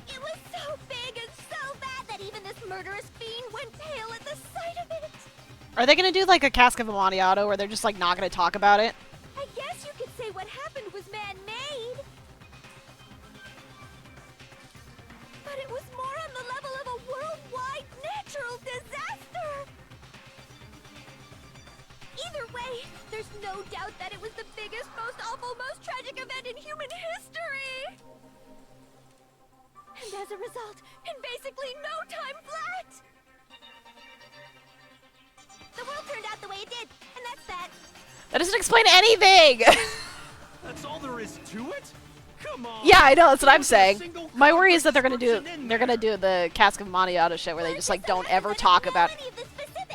It was so big and so bad that even this murderous fiend went pale at the sight of it. Are they gonna do like a cask of Amontillado where they're just like not gonna talk about it? I guess you could say what happened was man-made. But it was more on the level of a worldwide natural disaster. Either way, there's no doubt that it was the biggest, most awful, most tragic event in human history. And as a result, in basically no time flat, the world turned out the way it did, and that's that. That doesn't explain anything. That's all there is to it? Come on. Yeah, I know. That's what I'm There wasn't a saying. single My worry is that they're construction gonna do the cask of Amontillado shit where they just like don't ever talk about.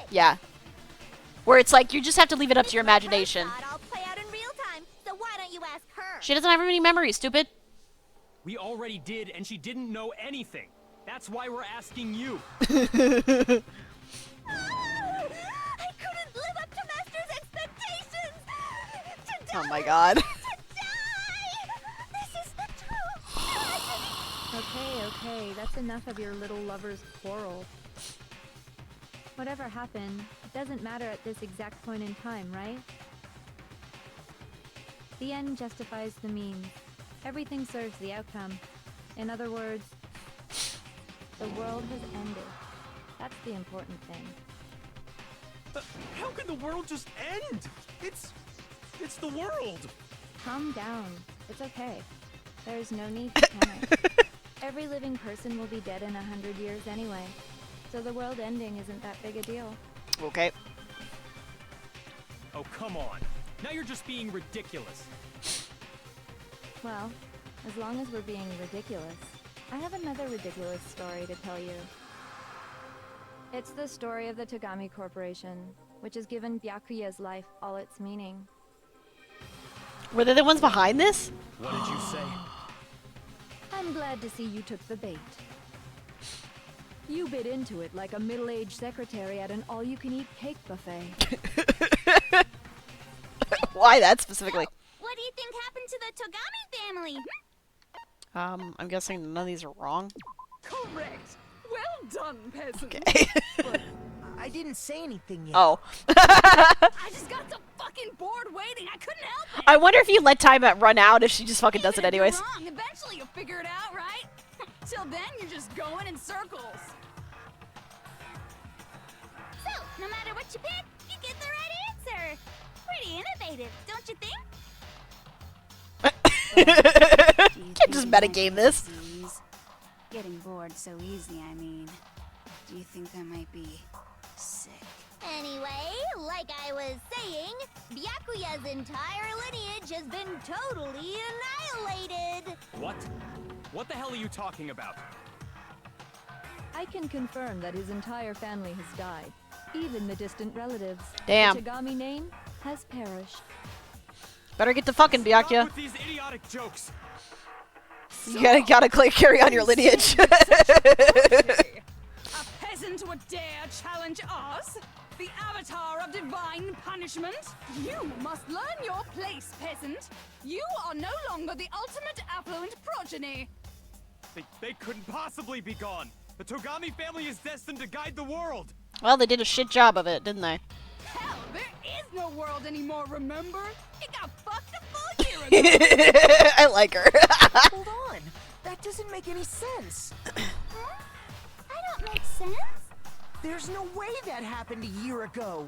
Yeah. Where it's like you just have to leave it up to your imagination. I'll play out in real time, so why don't you ask her? She doesn't have any memories, stupid. We already did, and she didn't know anything. That's why we're asking you. I couldn't live up to Master's expectations. Oh my god. This is the truth. Okay, that's enough of your little lover's quarrel. Whatever happened, it doesn't matter at this exact point in time, right? The end justifies the means. Everything serves the outcome. In other words, the world has ended. That's the important thing. How can the world just end? It's the world. Calm down. It's okay. There's no need to panic. Every living person will be dead in 100 years anyway, so the world ending isn't that big a deal. Okay. Oh, come on. Now you're just being ridiculous. Well, as long as we're being ridiculous, I have another ridiculous story to tell you. It's the story of the Togami Corporation, which has given Byakuya's life all its meaning. Were they the ones behind this? What did you say? I'm glad to see you took the bait. You bit into it like a middle-aged secretary at an all-you-can-eat cake buffet. Why that specifically? So, what do you think happened to the Togami family? I'm guessing none of these are wrong. Correct. Well done, peasant. Okay. But I didn't say anything yet. Oh. I just got so fucking bored waiting. I couldn't help it. I wonder if you let time run out if she just fucking does it Even if you're anyways. wrong, eventually you'll figure it out, right? Till then, you're just going in circles. So, no matter what you pick, you get the right answer. Pretty innovative, don't you think? Can't just metagame this. Getting bored so easy, I mean. Do you think I might be sick? Anyway, like I was saying, Byakuya's entire lineage has been totally annihilated. What? What the hell are you talking about? I can confirm that his entire family has died, even the distant relatives. Damn. The Togami name has perished. Better get to fucking Byakuya. With these idiotic jokes. You gotta carry on your lineage. A peasant would dare challenge us? The avatar of divine punishment? You must learn your place, peasant. You are no longer the ultimate affluent progeny. They couldn't possibly be gone. The Togami family is destined to guide the world. Well, they did a shit job of it, didn't they? Hell, there is no world anymore, remember? It got fucked a full year ago. I like her. Hold on. That doesn't make any sense. Huh? I don't make sense. There's no way that happened a year ago.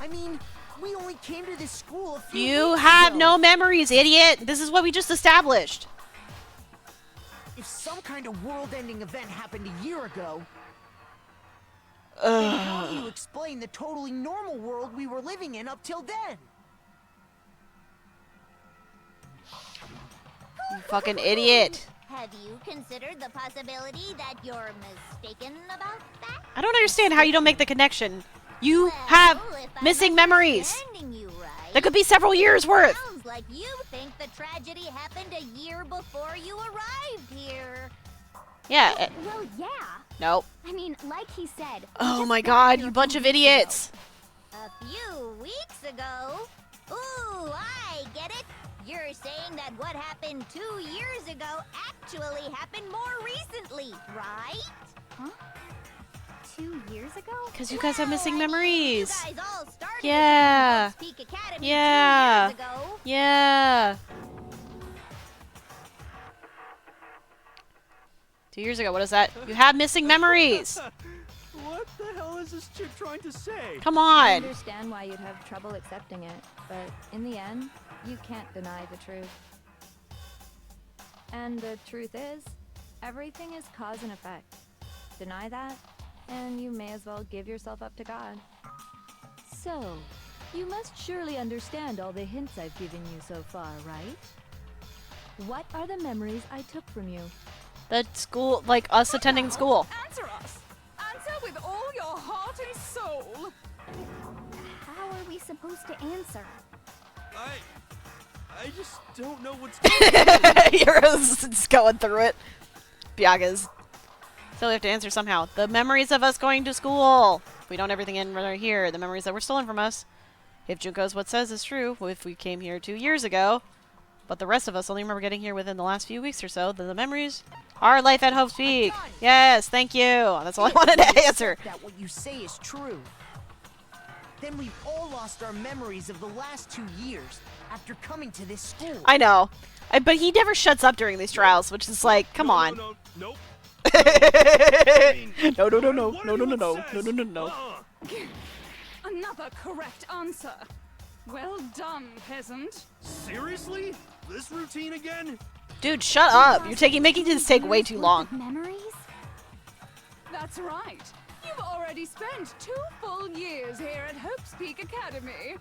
I mean, we only came to this school a few You weeks have ago. no memories, idiot. This is what we just established. If some kind of world-ending event happened a year ago, then how do you explain the totally normal world we were living in up till then? You fucking idiot. Have you considered the possibility that you're mistaken about that? I don't understand how you don't make the connection. You have if I'm missing memories. understanding you right, That could be several years worth. sounds like you think the tragedy happened a year before you arrived here. Yeah. Well, yeah. Nope. I mean, like he said. we Oh just my got god, here you a bunch few of weeks ago. idiots. A few weeks ago? Ooh, I get it. You're saying that what happened 2 years ago actually happened more recently, right? Huh? 2 years ago? Because you guys have missing You memories. guys all started Yeah. at Peak Academy Yeah. 2 years ago. Yeah. 2 years ago, what is that? You have missing memories. What the hell is this chick trying to say? Come I on. understand why you'd have trouble accepting it, but in the end, you can't deny the truth. And the truth is, everything is cause and effect. Deny that, and you may as well give yourself up to God. So, you must surely understand all the hints I've given you so far, right? What are the memories I took from you? The school, like us attending school. Answer us. Answer with all your heart and soul. How are we supposed to answer? I just don't know what's going on. Heroes just going through it. Byakuya's. So we have to answer somehow. The memories of us going to school. If we don't everything in right here, the memories that were stolen from us. If Junko's what says is true, if we came here 2 years ago, but the rest of us only remember getting here within the last few weeks or so, then the memories are life at Hope's Peak. Yes, thank you. That's all I wanted to answer. That what you say is true. Then we've all lost our memories of the last 2 years after coming to this school. I know. But he never shuts up during these trials, which is like, come on. No, nope. No, no, no, no, no, no, no, no, no, no, no, no. Another correct answer. Well done, peasant. Seriously? This routine again? Dude, shut up. You're making this take way too long. Memories? That's right. You've already spent 2 full years here at Hope's Peak Academy.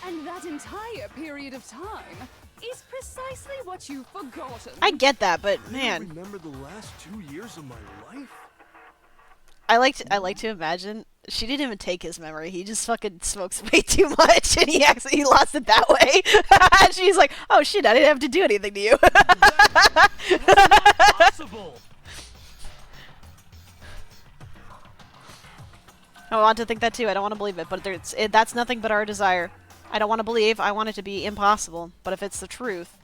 And that entire period of time is precisely what you've forgotten. I get that, but I man, remember the last 2 years of my life? I like to imagine she didn't even take his memory. He just fucking smokes way too much, and he lost it that way. And she's like, "Oh shit, I didn't have to do anything to you." That's not possible. I want to think that too. I don't want to believe it, but that's nothing but our desire. I don't want to believe. I want it to be impossible. But if it's the truth,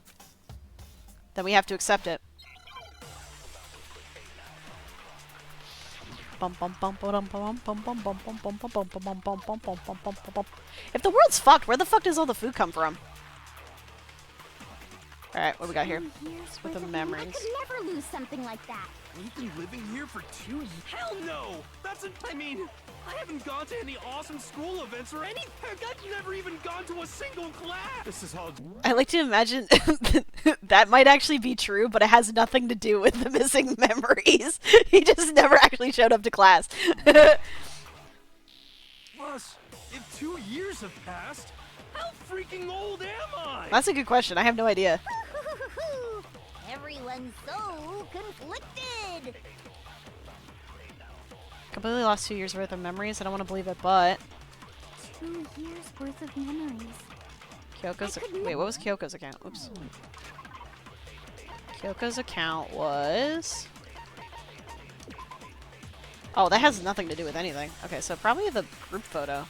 then we have to accept it. If the world's fucked, where the fuck does all the food come from? Alright, what we got here? With the memories. I could never lose something like that. We've been living here for 2 years? Hell no! I mean, I haven't gone to any awesome school events or anything. I've never even gone to a single class. This is how... I like to imagine that might actually be true, but it has nothing to do with the missing memories. He just never actually showed up to class. Plus, if 2 years have passed, how freaking old am I? That's a good question. I have no idea. Everyone's so conflicted. Completely lost 2 years worth of memories. I don't want to believe it, but 2 years worth of memories. Kyoko's... Wait, what was Kyoko's account? Oops. Kyoko's account was... Oh, that has nothing to do with anything. Okay, so probably the group photo.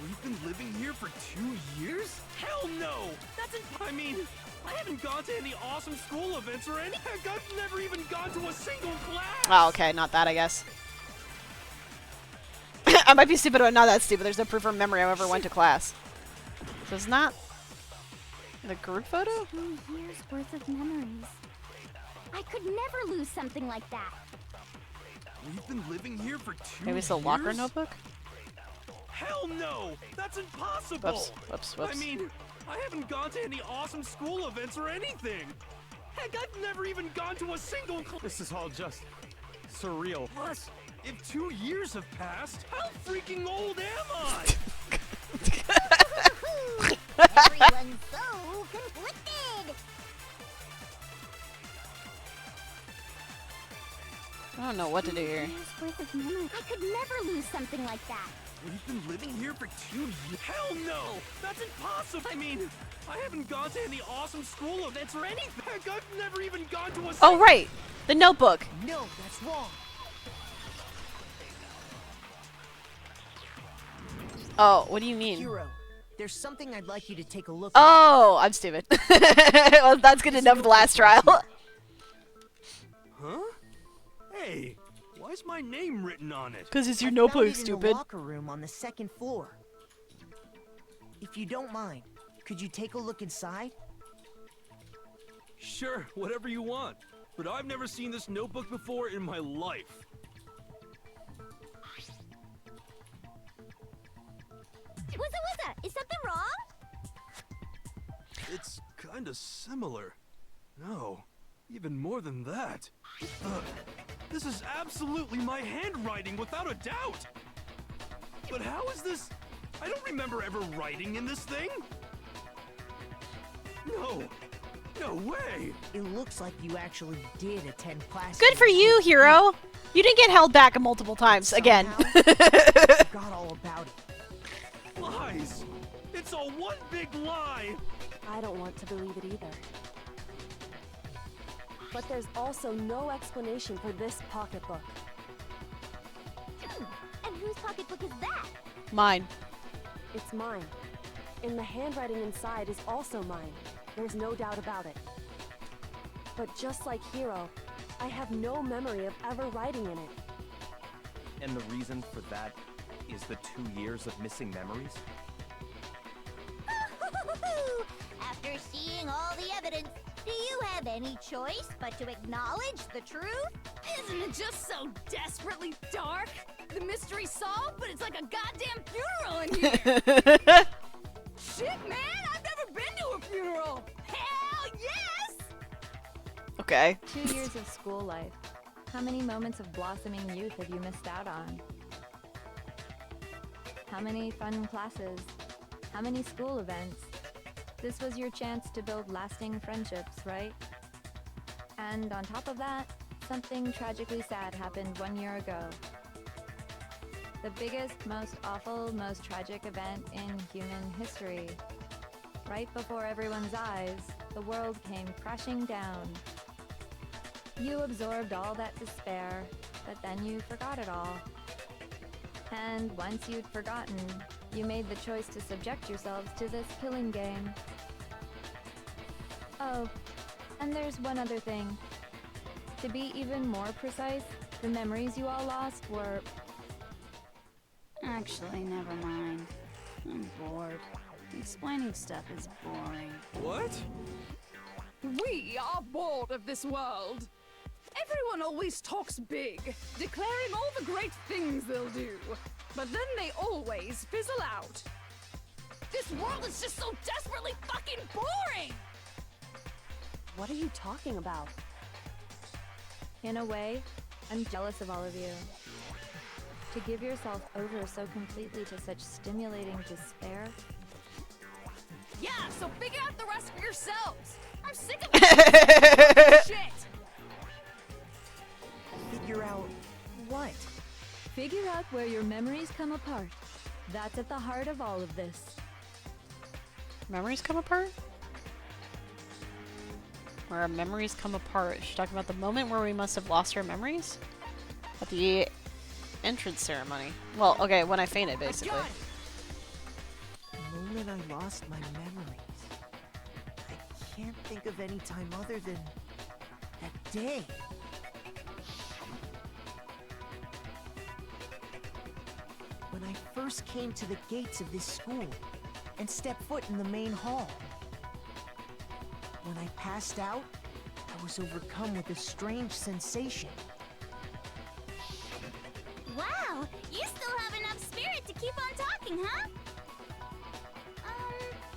We've been living here for 2 years? Hell no! I mean, I haven't gone to any awesome school events or anything. I've never even gone to a single class. Oh, okay, not that, I guess. I might be stupid, but not that stupid. There's no proof from memory I ever went to class. So it's not the group photo? 2 years worth of memories. I could never lose something like that. We've been living here for 2 years? Maybe it's the locker notebook? Hell no! That's impossible! Whoops, whoops, whoops. I mean, I haven't gone to any awesome school events or anything. Heck, I've never even gone to a single class. This is all just surreal. Plus, if 2 years have passed, how freaking old am I? Everyone's so conflicted. I don't know what to do here. 2 years worth of memories. I could never lose something like that. We've been living here for 2 years? Hell no! That's impossible! I mean, I haven't gone to any awesome school events or anything. Heck, I've never even gone to a... Oh, right! The notebook! No, that's wrong. Oh, what do you mean? Hero, there's something I'd like you to take a look at. Oh, I'm stupid. Well, that's good enough for the last trial. Huh? Hey, why is my name written on it? Because it's your I found notebook, it in the stupid. locker room on the 2nd floor. If you don't mind, could you take a look inside? Sure, whatever you want. But I've never seen this notebook before in my life. What's is something wrong? It's kinda similar. No, even more than that. This is absolutely my handwriting, without a doubt! But how is this? I don't remember ever writing in this thing! No! No way! It looks like you actually did attend class. Good for you, Hero! You didn't get held back multiple times, again. Forgot all about it. Lies! It's all one big lie! I don't want to believe it either. But there's also no explanation for this pocketbook. And whose pocketbook is that? Mine. It's mine. And the handwriting inside is also mine. There's no doubt about it. But just like Hero, I have no memory of ever writing in it. And the reason for that is the 2 years of missing memories? After seeing all the evidence, Do you have any choice but to acknowledge the truth? Isn't it just so desperately dark? The mystery's solved, but it's like a goddamn funeral in here. Shit, man, I've never been to a funeral. Hell yes! Okay. 2 years of school life. How many moments of blossoming youth have you missed out on? How many fun classes? How many school events? This was your chance to build lasting friendships, right? And on top of that, something tragically sad happened 1 year ago. The biggest, most awful, most tragic event in human history. Right before everyone's eyes, the world came crashing down. You absorbed all that despair, but then you forgot it all. And once you'd forgotten, you made the choice to subject yourselves to this killing game. Oh, and there's one other thing. To be even more precise, the memories you all lost were... Actually, never mind. I'm bored. Explaining stuff is boring. What? We are bored of this world. Everyone always talks big, declaring all the great things they'll do. But then they always fizzle out. This world is just so desperately fucking boring! What are you talking about? In a way, I'm jealous of all of you. To give yourself over so completely to such stimulating despair. Yeah, so figure out the rest for yourselves. I'm sick of this shit. Figure out what? Figure out where your memories come apart. That's at the heart of all of this. Memories come apart? Where our memories come apart. She's talking about the moment where we must have lost our memories? At the entrance ceremony. Well, okay, when I fainted, basically. The moment I lost my memories. I can't think of any time other than that day. When I first came to the gates of this school and stepped foot in the main hall. When I passed out, I was overcome with a strange sensation. Wow, you still have enough spirit to keep on talking, huh?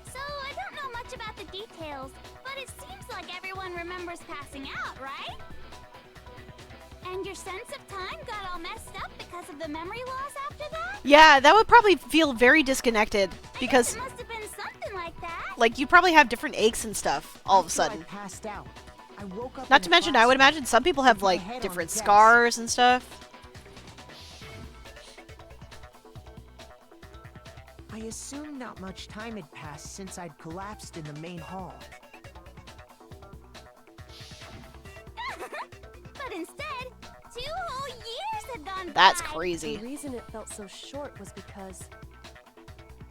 So I don't know much about the details, but it seems like everyone remembers passing out, right? And your sense of time got all messed up because of the memory loss after that? Yeah, that would probably feel very disconnected because It must have been something like that. like you probably have different aches and stuff all of a sudden. I passed out. I woke up Not to mention, I would imagine some people have like different scars and stuff. I assumed not much time had passed since I'd collapsed in the main hall. But instead, 2 whole years had gone by. That's crazy. The reason it felt so short was because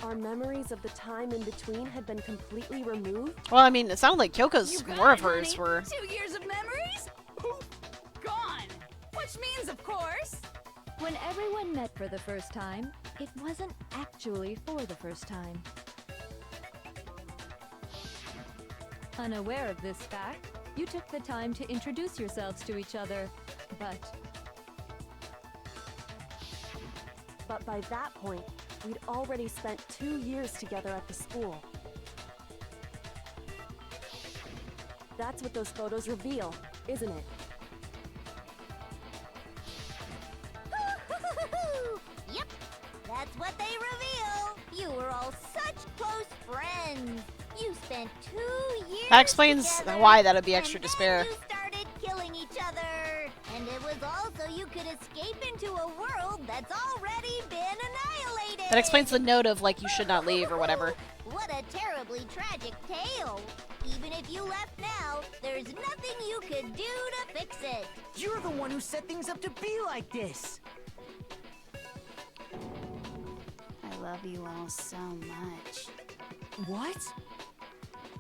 our memories of the time in between had been completely removed. Well, I mean, it sounded like Kyoko's You got more of it, hers honey. were. 2 years of memories? Poof, gone. Which means, of course, When everyone met for the first time, it wasn't actually for the first time. Unaware of this fact, you took the time to introduce yourselves to each other, but by that point, we'd already spent 2 years together at the school. That's what those photos reveal, isn't it? Yep, that's what they reveal. You were all such close friends. You spent 2 years That explains together, why that would be extra and then despair. you started killing each other. And it was all so you could escape into a world that's already been annihilated. That explains the note of like you should not leave or whatever. What a terribly tragic tale. Even if you left now, there's nothing you could do to fix it. You're the one who set things up to be like this! I love you all so much. What?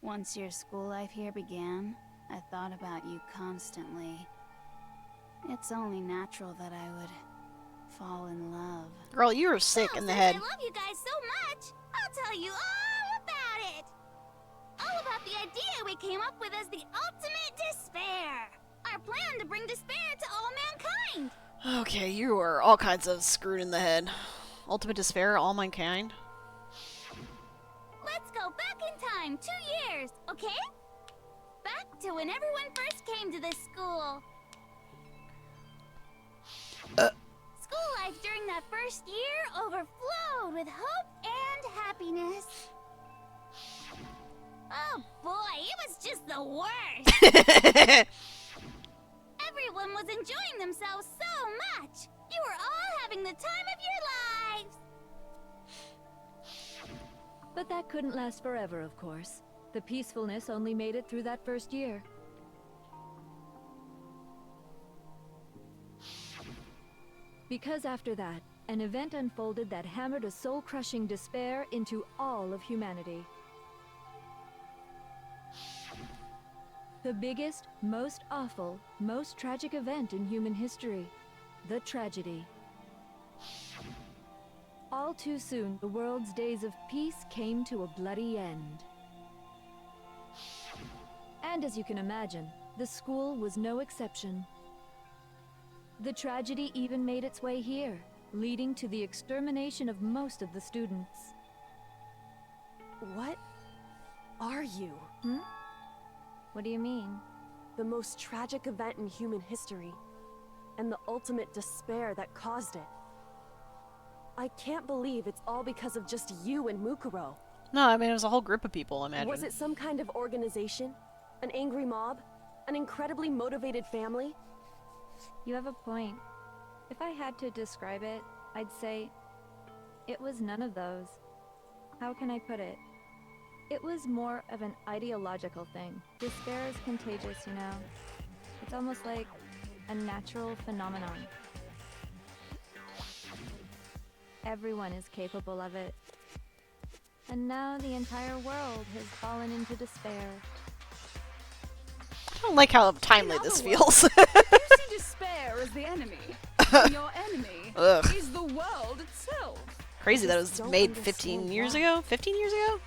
Once your school life here began, I thought about you constantly. It's only natural that I would fall in love. Girl, you were sick in the head. I love you guys so much. I'll tell you all about it. All about the idea we came up with as the ultimate despair. Our plan to bring despair to all mankind. Okay, you are all kinds of screwed in the head. Ultimate despair, all mankind. Let's go back in time 2 years, okay? Back to when everyone first came to this school. School life during that first year overflowed with hope and happiness. Oh boy, it was just the worst. Everyone was enjoying themselves so much. You were all having the time of your lives. But that couldn't last forever, of course. The peacefulness only made it through that first year. Because after that, an event unfolded that hammered a soul-crushing despair into all of humanity. The biggest, most awful, most tragic event in human history. The tragedy. All too soon, the world's days of peace came to a bloody end. And as you can imagine, the school was no exception. The tragedy even made its way here, leading to the extermination of most of the students. What are you? What do you mean? The most tragic event in human history, and the ultimate despair that caused it. I can't believe it's all because of just you and Mukuro. No, I mean, it was a whole group of people, imagine. Was it some kind of organization? An angry mob? An incredibly motivated family? You have a point. If I had to describe it, I'd say it was none of those. How can I put it? It was more of an ideological thing. Despair is contagious, you know. It's almost like a natural phenomenon. Everyone is capable of it. And now the entire world has fallen into despair. I don't like how timely this feels. You see despair as the enemy. And your enemy Ugh. is the world itself. Crazy that it was made 15 years ago? 15 years ago?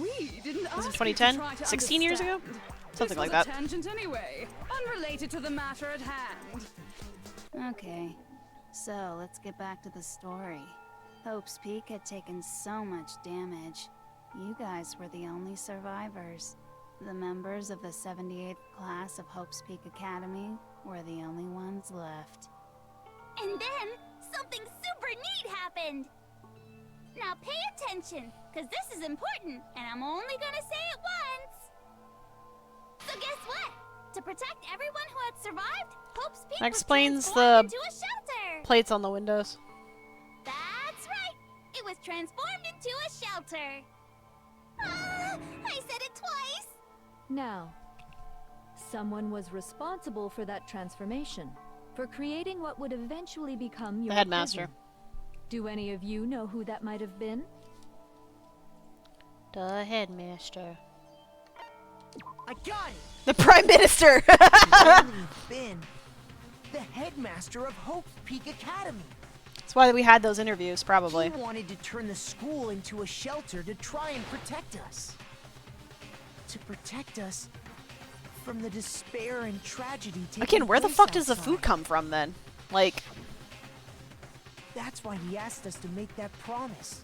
We didn't Was it ask you to 2010? try to 16 years ago? understand. Something like This was that. a tangent anyway, unrelated to the matter at hand. Okay, so let's get back to the story. Hope's Peak had taken so much damage. You guys were the only survivors. The members of the 78th class of Hope's Peak Academy were the only ones left. And then, something super neat happened! Now pay attention, because this is important, and I'm only gonna say it once! So guess what? To protect everyone who had survived, Hope's Peak That was explains transformed the into a shelter! plates on the windows. That's right! It was transformed into a shelter! Ah, I said it twice! Now, someone was responsible for that transformation, for creating what would eventually become your The headmaster. prison. Do any of you know who that might have been? The headmaster. I got it! The Prime Minister! Been the headmaster of Hope's Peak Academy. That's why we had those interviews, probably. He wanted to turn the school into a shelter to try and protect us. To protect us from the despair and tragedy taking Again, where the place fuck does the outside. food come from then? Like, That's why he asked us to make that promise.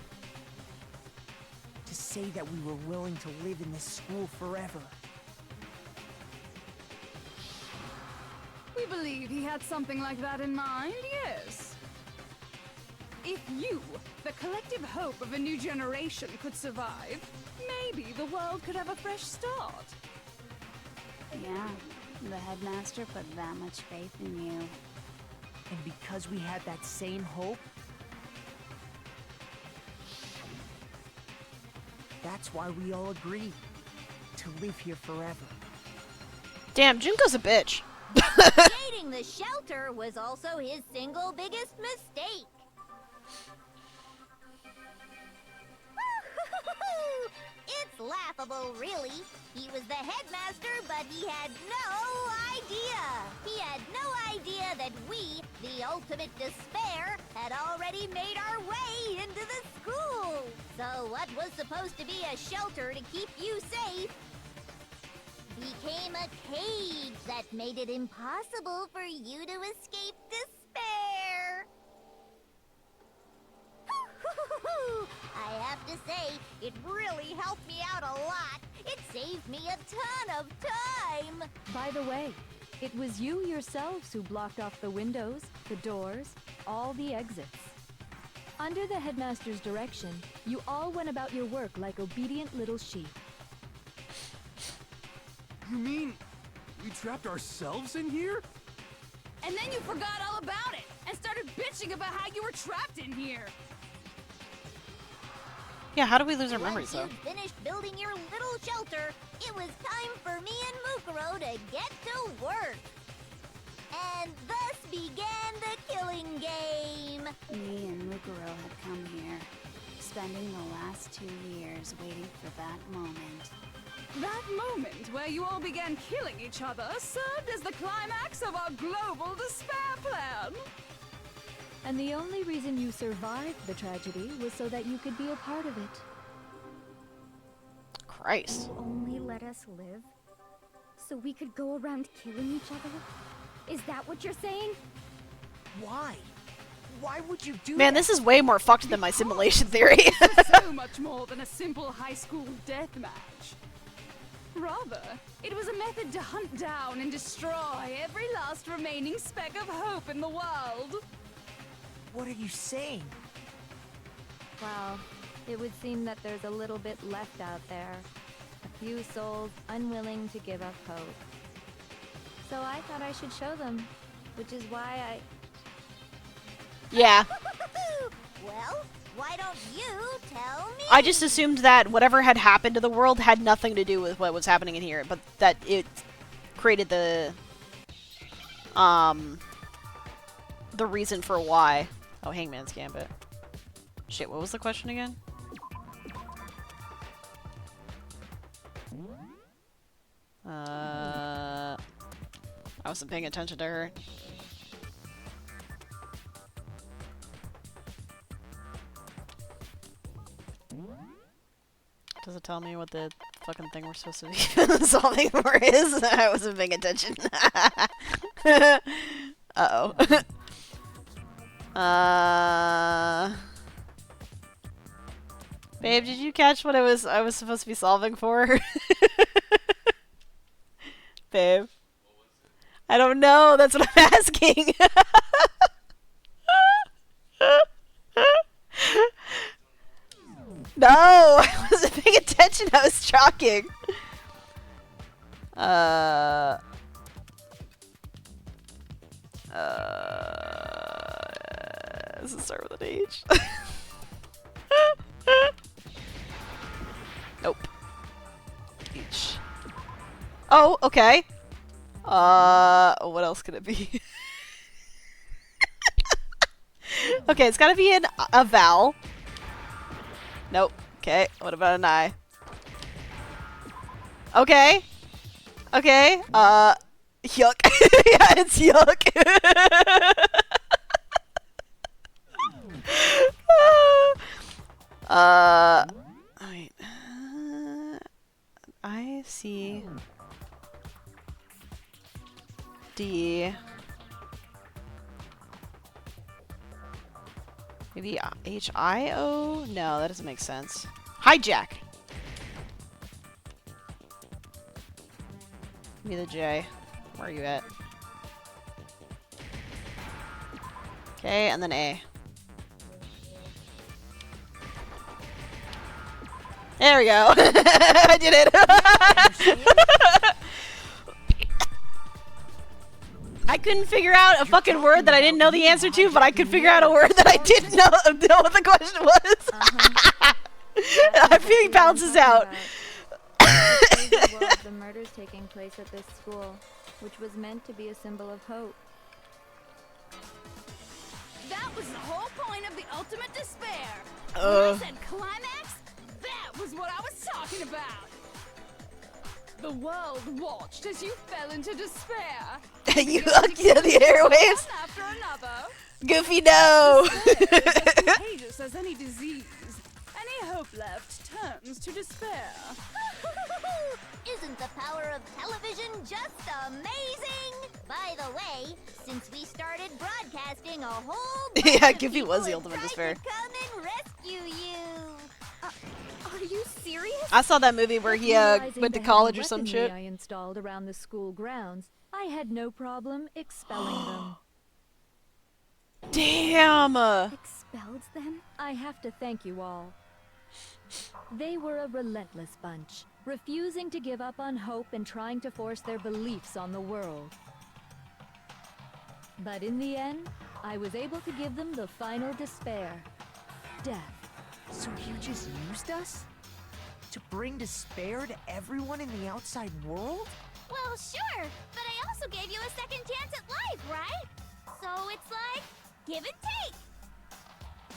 To say that we were willing to live in this school forever. We believe he had something like that in mind, yes. If you, the collective hope of a new generation, could survive, maybe the world could have a fresh start. Yeah, the headmaster put that much faith in you. And because we had that same hope, that's why we all agreed to live here forever. damn, Junko's a bitch. Creating the shelter was also his single biggest mistake. It's laughable, really. He was the headmaster, but he had no idea. He had no idea that we, the ultimate despair, had already made our way into the school. So what was supposed to be a shelter to keep you safe became a cage that made it impossible for you to escape despair. I have to say, it really helped me out a lot. It saved me a ton of time. By the way, it was you yourselves who blocked off the windows, the doors, all the exits. Under the headmaster's direction, you all went about your work like obedient little sheep. You mean we trapped ourselves in here? And then you forgot all about it and started bitching about how you were trapped in here. Yeah, how do we lose our memories, though? Once you finished building your little shelter, it was time for me and Mukuro to get to work. And thus began the killing game. Me and Mukuro had come here, spending the last 2 years waiting for that moment. That moment where you all began killing each other served as the climax of our global despair plan. And the only reason you survived the tragedy was so that you could be a part of it. Christ. You only let us live so we could go around killing each other? Is that what you're saying? Why? Why would you do Man, that? this is way more fucked than my simulation theory. So much more than a simple high school death match. Rather, it was a method to hunt down and destroy every last remaining speck of hope in the world. What are you saying? Well, it would seem that there's a little bit left out there. A few souls unwilling to give up hope. So I thought I should show them, which is why I... Yeah. Well, why don't you tell me? I just assumed that whatever had happened to the world had nothing to do with what was happening in here, but that it created the reason for why. Oh, Hangman's Gambit. Shit, what was the question again? I wasn't paying attention to her. Does it tell me what the fucking thing we're supposed to be solving for is? I wasn't paying attention. Uh-oh. Babe, did you catch what I was supposed to be solving for? Babe. I don't know, that's what I'm asking. No, I wasn't paying attention, I was talking. Does it start with an H? Nope. H. Oh, okay. What else could it be? Okay, it's gotta be a vowel. Nope. Okay, what about an I? Okay. Okay, yuck. Yeah, it's yuck. Wait. I see D. Maybe H-I-O? No, that doesn't make sense. Hijack! Give me the J. Where are you at? Okay, and then A. There we go! I did it! I couldn't figure out a fucking word that I didn't know the answer to, but I could figure out a word that I didn't know what the question was. I feel he balances out. The murders taking place at this school, which was meant to be a symbol of hope. That was the whole point of the ultimate despair. When I said climax, that was what I was talking about. The world watched as you fell into despair. You looked at the airwaves. One after another. Goofy, no. Despair is as contagious as any disease. Any hope left turns to despair. Isn't the power of television just amazing? By the way, since we started broadcasting, a whole bunch Yeah, of Giffy people was the have ultimate tried despair. to come and rescue you. Are you serious? I saw that movie where he Realizing went to the college heavy or some weaponry shit. I installed around the school grounds, I had no problem expelling them. Damn! Expelled them? I have to thank you all. They were a relentless bunch, refusing to give up on hope and trying to force their beliefs on the world. But in the end, I was able to give them the final despair. Death. So you just used us? To bring despair to everyone in the outside world? Well, sure, but I also gave you a second chance at life, right? So it's like, give and take.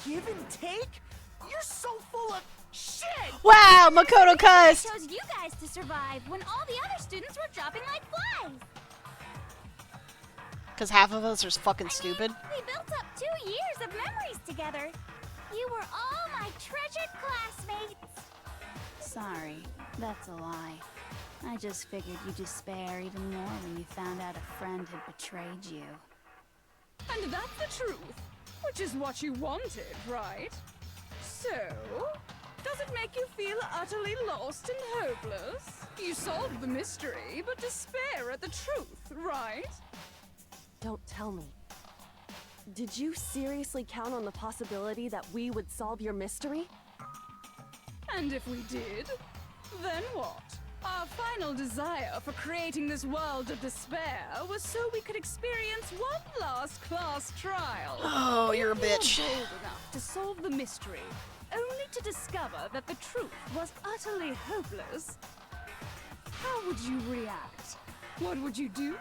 Give and take? You're so full of shit! Wow, Makoto I cussed! chose you guys to survive when all the other students were dropping like flies. Because half of us are fucking stupid. We built up 2 years of memories together. You were all my treasured classmates. Sorry, that's a lie. I just figured you'd despair even more when you found out a friend had betrayed you. And that's the truth, which is what you wanted, right? So, does it make you feel utterly lost and hopeless? You solved the mystery, but despair at the truth, right? Don't tell me. Did you seriously count on the possibility that we would solve your mystery? And if we did, then what? Our final desire for creating this world of despair was so we could experience one last class trial. Oh, you're a bitch. If you were bold enough to solve the mystery, only to discover that the truth was utterly hopeless, how would you react? What would you do?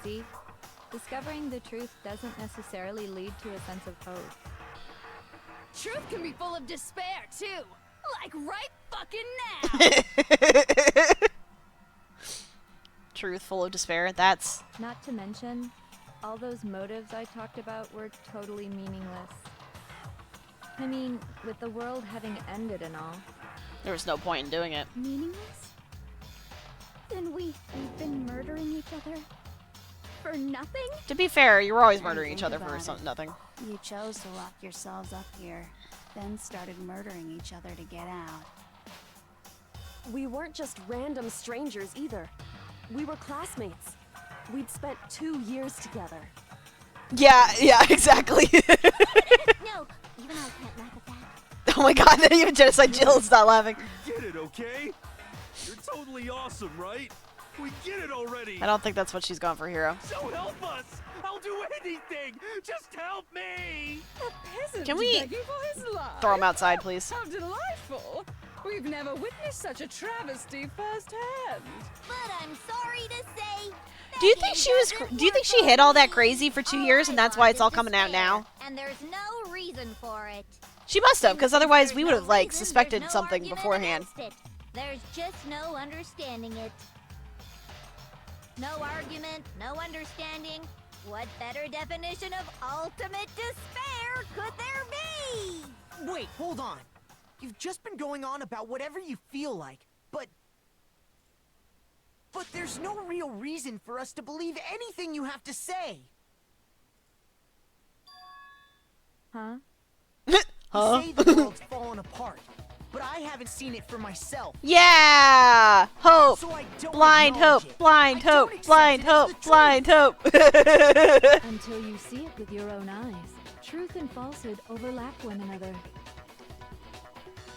See? Discovering the truth doesn't necessarily lead to a sense of hope. Truth can be full of despair, too. Like right fucking now. Truth full of despair. That's... Not to mention, all those motives I talked about were totally meaningless. I mean, with the world having ended and all. There was no point in doing it. Meaningless? Then we've been murdering each other for nothing? To be fair, you were always murdering Think each other for about it. nothing. You chose to lock yourselves up here, then started murdering each other to get out. We weren't just random strangers either. We were classmates. We'd spent 2 years together. Yeah, exactly. No, even I can't laugh at that. Oh my god, even Genocide Jill's not laughing. Get it, okay? You're totally awesome, right? We get it already! I don't think that's what she's gone for, Hero. So help us! I'll do anything! Just help me! A peasant Can we begging for his life? throw him outside, please? How delightful! We've never witnessed such a travesty firsthand. But I'm sorry to say. Do you think she was? Do you think she hid all that crazy for 2 years, and that's why it's all coming out now? And there's no reason for it. She must have, because otherwise we would have like Reason, suspected there's no something argument beforehand. against it. There's just no understanding it. No argument, no understanding. What better definition of ultimate despair could there be? Wait, hold on. You've just been going on about whatever you feel like, but there's no real reason for us to believe anything you have to say. Huh? You say the world's fallen apart, but I haven't seen it for myself. Yeah! Hope! So I don't Blind acknowledge hope! it. Blind I don't hope! accept Blind it as hope! the truth. Blind hope! Until you see it with your own eyes, truth and falsehood overlap one another.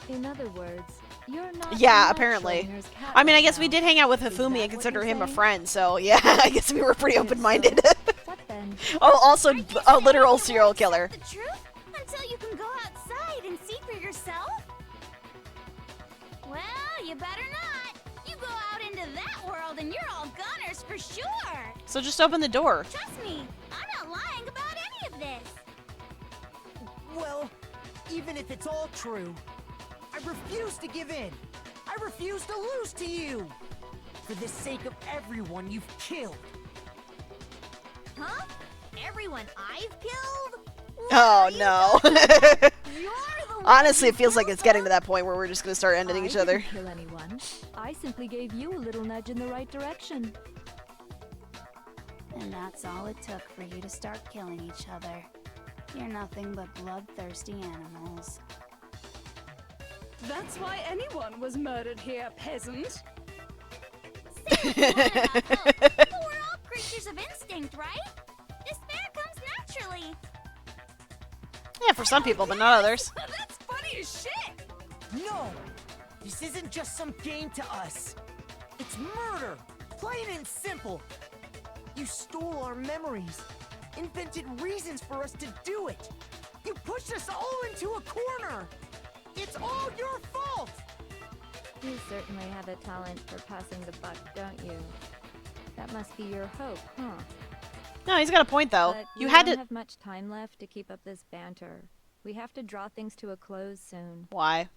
In other words, you're not. Yeah, unlike apparently. Schrodinger's cat I mean, I right guess we now. did hang out with Is Hifumi that and consider what him you're a saying? friend, so yeah, I guess we were pretty If open-minded. so, what then? Oh, also a literal serial killer. The truth? Until you can go outside and see for yourself? Well, you better not. You go out into that world and you're all goners for sure. So just open the door. Trust me, I'm not lying about any of this. Well, even if it's all true, I refuse to give in. I refuse to lose to you. For the sake of everyone you've killed. Huh? Everyone I've killed? Oh no. You're the Honestly, it feels like it's getting to that point where we're just gonna start ending each other. I didn't kill anyone. I simply gave you a little nudge in the right direction. And that's all it took for you to start killing each other. You're nothing but bloodthirsty animals. That's why anyone was murdered here, peasant. But we're all creatures of instinct, right? Despair comes naturally. Yeah, for some people, but not others. That's funny as shit. No! This isn't just some game to us. It's murder! Plain and simple. You stole our memories, invented reasons for us to do it. You pushed us all into a corner. It's all your fault! You certainly have a talent for passing the buck, don't you? That must be your hope, huh? No, he's got a point though. But You we had don't to. have much time left to keep up this banter. We have to draw things to a close soon. Why?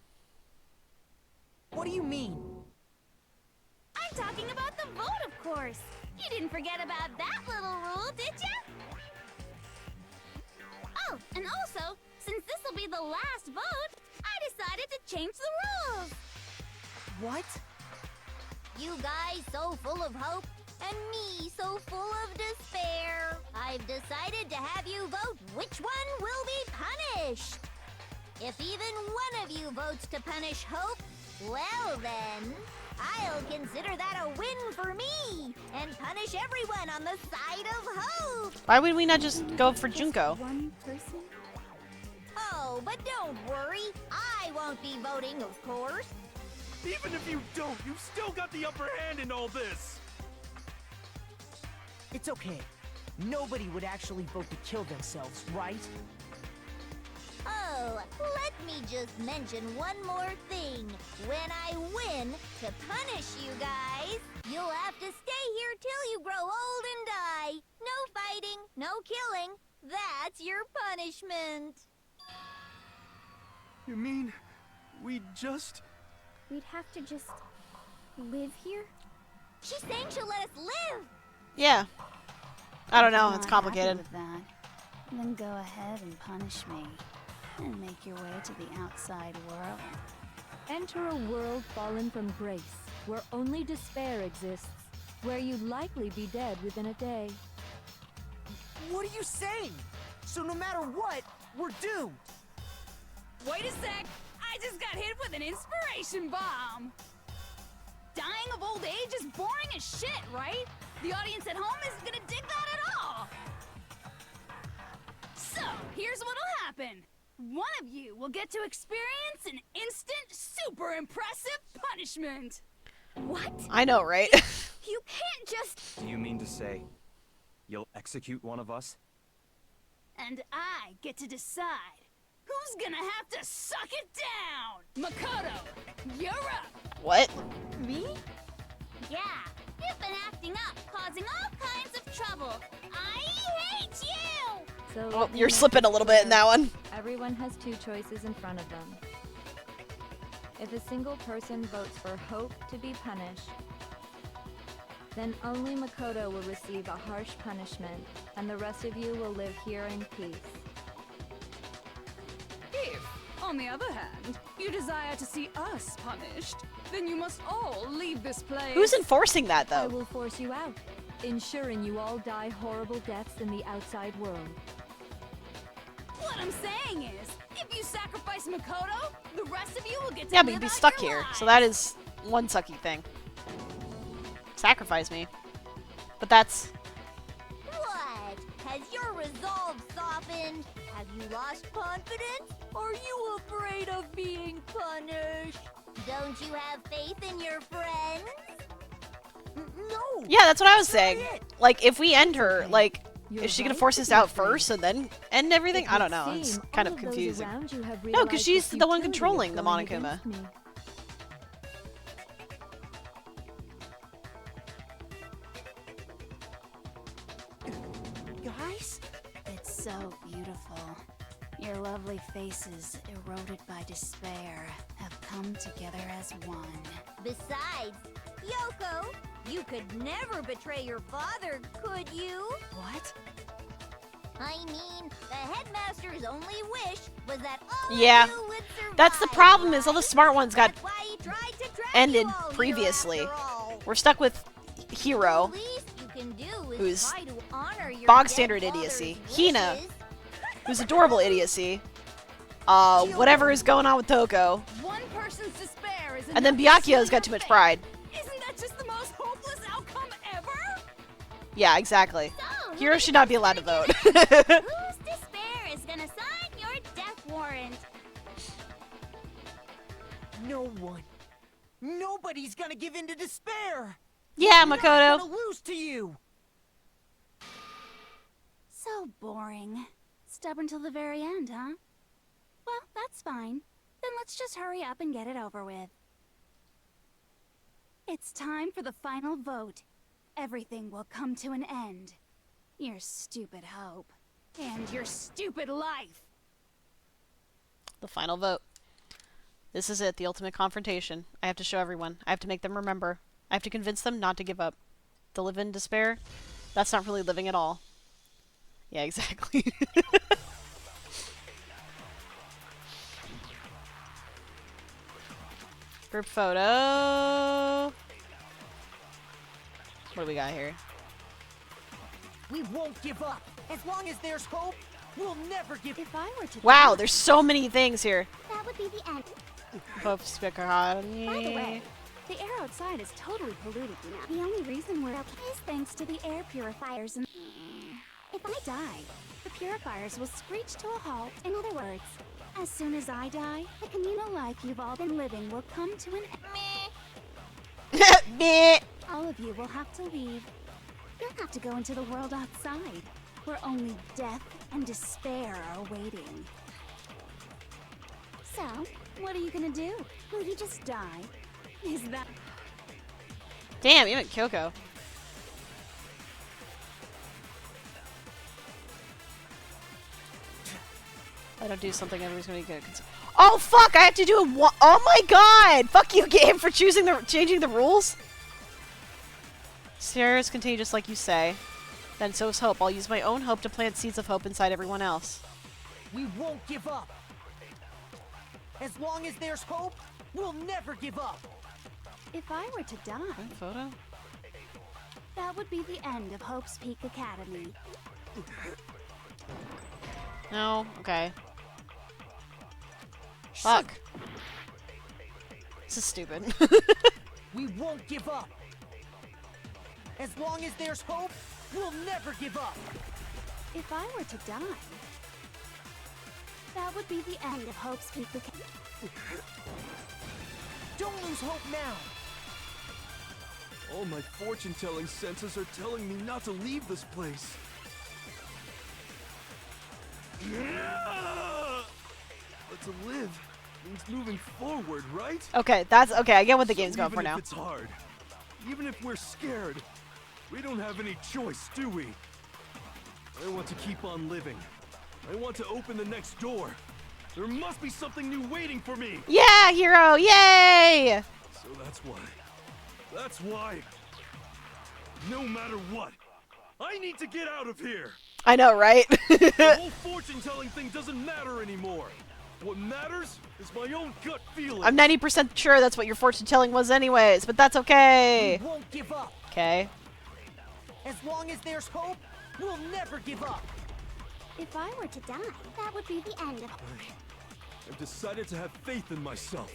What do you mean? I'm talking about the vote, of course. You didn't forget about that little rule, did ya? Oh, and also, since this will be the last vote, I decided to change the rules. What? You guys so full of hope, and me so full of despair. I've decided to have you vote which one will be punished. If even one of you votes to punish hope, well then, I'll consider that a win for me, and punish everyone on the side of hope. Why would we not just go for Junko? One person? Oh, but don't worry, I won't be voting, of course. Even if you don't, you've still got the upper hand in all this. It's okay. Nobody would actually vote to kill themselves, right? Oh, let me just mention one more thing. When I win to punish you guys, you'll have to stay here till you grow old and die. No fighting, no killing. That's your punishment. You mean we just... We'd have to just live here? She's saying she'll let us live. Yeah. I don't know. If It's you're not happy complicated. with that, then go ahead and punish me. And make your way to the outside world. Enter a world fallen from grace, where only despair exists, where you'd likely be dead within a day. What are you saying? So no matter what, we're doomed. Wait a sec. I just got hit with an inspiration bomb. Dying of old age is boring as shit, right? The audience at home isn't gonna dig that at all. So, here's what'll happen. One of you will get to experience an instant, super impressive punishment. What? I know, right? You can't just... Do you mean to say you'll execute one of us? And I get to decide who's gonna have to suck it down. Makoto, you're up. What? Me? Yeah, you've been acting up, causing all kinds of trouble. I hate you! So Oh, let me you're make slipping a this little bit in that clear. one. Everyone has two choices in front of them. If a single person votes for hope to be punished, then only Makoto will receive a harsh punishment, and the rest of you will live here in peace. If, on the other hand, you desire to see us punished, then you must all leave this place. Who's enforcing that, I though? will force you out, ensuring you all die horrible deaths in the outside world. What I'm saying is, if you sacrifice Makoto, the rest of you will get to Yeah, but live you'd be out stuck your here. lives. So that is one sucky thing. Sacrifice me. But that's... What? Has your resolve softened? Have you lost confidence? Are you afraid of being punished? Don't you have faith in your friends? No! Yeah, that's what I was That's not saying. it. Like, if we end her, like, You're is she gonna right force to us be out afraid. first and then end everything? It I don't would know. It's seem kind all of those confusing. around you have No, realized because she's the one futility of controlling the going Monokuma. against me. Guys? It's so beautiful. Your lovely faces, eroded by despair, have come together as one. Besides, Yoko, you could never betray your father, could you? What? I mean, the headmaster's only wish was that all Yeah. of you would survive. That's the problem, is all the smart ones got That's why he tried to trap ended you all here previously. after all. We're stuck with Hero, The least you can do is who's try to honor your bog dead standard father's idiocy. wishes. Hina, who's adorable idiocy. Whatever is going on with Toko. One person's despair is And then enough to Byakuya's seal got too your much fate. pride. Isn't that just the most hopeless outcome ever? Yeah, exactly. Hero should not be allowed to vote. Whose despair is gonna sign your death warrant? No one. Nobody's gonna give in to despair. Yeah, We're Makoto. not gonna lose to you. So boring. Stubborn till the very end, huh? Well, that's fine. Then let's just hurry up and get it over with. It's time for the final vote. Everything will come to an end. Your stupid hope. And your stupid life. The final vote. This is it, the ultimate confrontation. I have to show everyone. I have to make them remember. I have to convince them not to give up. To live in despair? That's not really living at all. Yeah, exactly. Group photo. What do we got here? We won't give up. As long as there's hope, we'll never give. If I were to Wow, there's so many things here. That would be the end. Hope speaker hot. By the way, the air outside is totally polluted, you know. The only reason we're okay is thanks to the air purifiers and... If I die, the purifiers will screech to a halt. In other words, as soon as I die, the communal life you've all been living will come to an end. Meh. All of you will have to leave. You'll have to go into the world outside, where only death and despair are waiting. So, what are you gonna do? Will you just die? Is that... Damn, even Kyoko. If I don't do something, everybody's gonna get concerned. Oh fuck! I have to do a oh my god! Fuck you, game, for changing the rules. Stairs continue just like you say. Then so is hope. I'll use my own hope to plant seeds of hope inside everyone else. We won't give up. As long as there's hope, we'll never give up. If I were to die, Photo? that would be the end of Hope's Peak Academy. No? Okay. Fuck. This is stupid. We won't give up. As long as there's hope, we'll never give up. If I were to die, that would be the end of Hope's Peak Academy. Don't lose hope now. All my fortune-telling senses are telling me not to leave this place. But to live means moving forward, right? Okay, that's okay. I get what the game's going for Even now. if it's hard, even if we're scared, we don't have any choice, do we? I want to keep on living. I want to open the next door. There must be something new waiting for me. Yeah, Hero! Yay! So that's why. That's why. No matter what, I need to get out of here. I know, right? The whole fortune-telling thing doesn't matter anymore. What matters is my own gut feeling. I'm 90% sure that's what your fortune telling was anyways, but that's okay. We won't give up. Okay. As long as there's hope, we'll never give up. If I were to die, that would be the end of... I've decided to have faith in myself.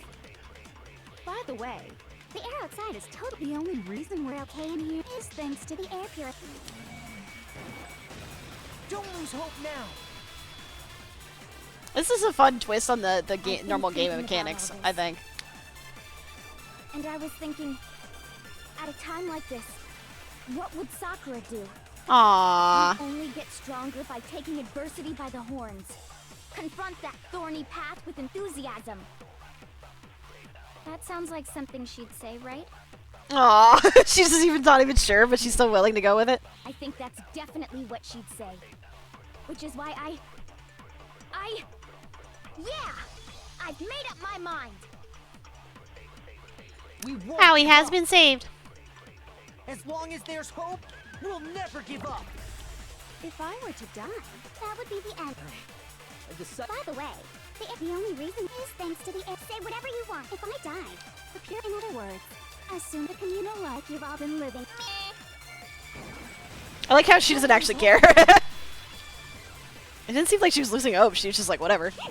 By the way, the air outside is totally... The only reason we're okay in here is thanks to the air purifier. Don't lose hope now. This is a fun twist on the normal game mechanics, I think. And I was thinking, at a time like this, what would Sakura do? Aww. You only get stronger by taking adversity by the horns. Confront that thorny path with enthusiasm. That sounds like something she'd say, right? Aww. She's not even sure, but she's still willing to go with it. I think that's definitely what she'd say. Which is why yeah! I've made up my mind! We won't Howie give has up. been saved. As long as there's hope, we'll never give up. If I were to die, That would be the end. By the way, the only reason is thanks to the say whatever you want. If I die, the pure, in other words, assume the communal life you've all been living. I like how she doesn't actually care. It didn't seem like she was losing hope. She was just like, whatever. I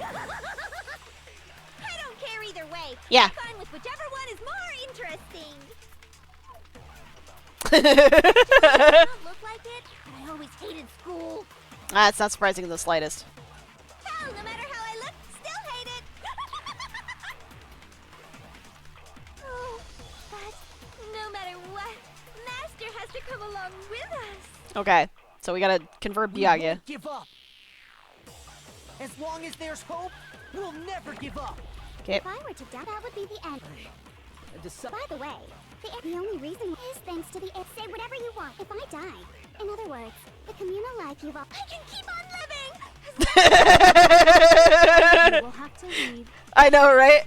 don't care either way. Yeah. I'm fine with whichever one is more interesting. I don't look like it, but I always hated school. It's not surprising in the slightest. Hell, no matter how I look, still hate it. Oh, but no matter what, Master has to come along with us. Okay, so we gotta convert We Byakuya. won't give up. As long as there's hope, we'll never give up. Okay. If I were to die, that would be the end. By the way, the only reason is thanks to the say whatever you want. If I die, in other words, the communal life you've all. I can keep on living. You will have to leave. I know, right?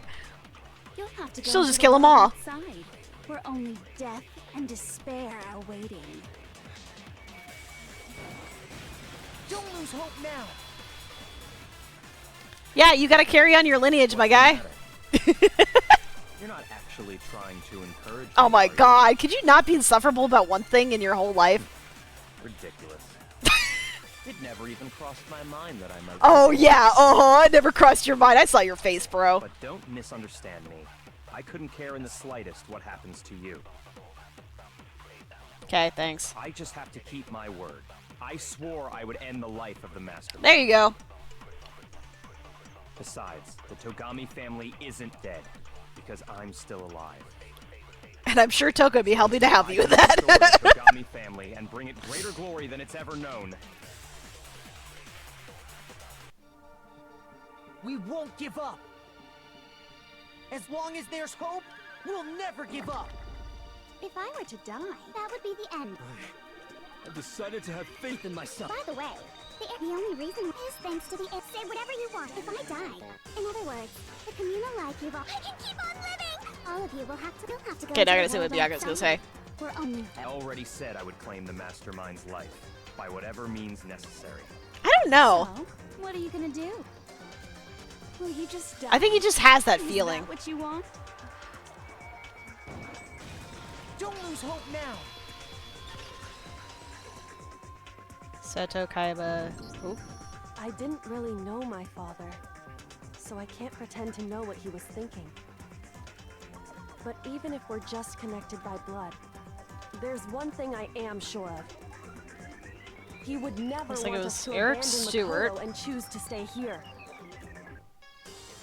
You'll have to go She'll into just the kill 'em world all. outside, where only death and despair are waiting. Don't lose hope now. Yeah, you gotta carry on your lineage, my guy. You're not actually trying to encourage Oh me, my are you? god, could you not be insufferable about one thing in your whole life? Ridiculous. It never even crossed my mind that I might... Oh yeah, it never crossed your mind. I saw your face, bro. But don't misunderstand me. I couldn't care in the slightest what happens to you. Okay, thanks. I just have to keep my word. I swore I would end the life of the Master. There you go. Besides, the Togami family isn't dead, because I'm still alive. And I'm sure Toko would be happy to help you with Restore the that. Togami family and bring it greater glory than it's ever known. We won't give up. As long as there's hope, we'll never give up. If I were to die, that would be the end. I've decided to have faith in myself. By the way, the only reason is thanks to the say whatever you want. If I die, in other words, the communal life you've all. I can keep on living. All of you will have to go. Okay, now I gotta into see the what world Byakuya's gonna say. outside. We're only. I already said I would claim the Mastermind's life, by whatever means necessary. I don't know. So, what are you gonna do? Will you just die? I think he just has that Is feeling. that what you want? Don't lose hope now. Seto Kaiba. Ooh. I didn't really know my father, so I can't pretend to know what he was thinking. But even if we're just connected by blood, there's one thing I am sure of. He would never Looks like it want was us to Eric abandon Stewart. Makoto and choose to stay here.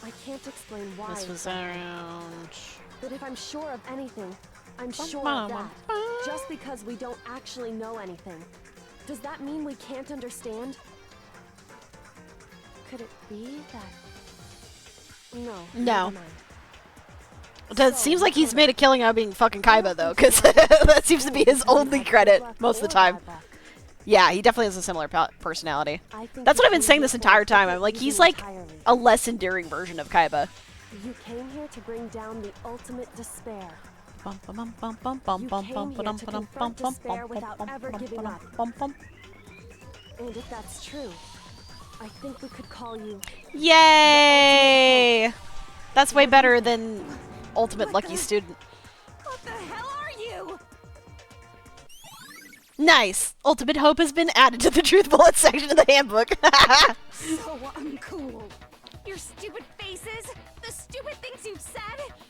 I can't explain why. This was around... But if I'm sure of anything, I'm sure of that. Just because we don't actually know anything, does that mean we can't understand? Could it be that... No. No. never mind. It seems like he's made a killing out of being fucking Kaiba, though, because that seems to be his only credit most of the time. Yeah, he definitely has a similar personality. That's what I've been saying this entire time. I'm like, he's like a less endearing version of Kaiba. You came here to bring down the ultimate despair. You came here to confront despair without ever giving up. And if that's true, I think we could call you... Yay! That's way better than Ultimate Lucky Student. What the hell are you? Nice! Ultimate Hope has been added to the Truth Bullet section of the handbook. So uncool. Your stupid faces, the stupid things you've said,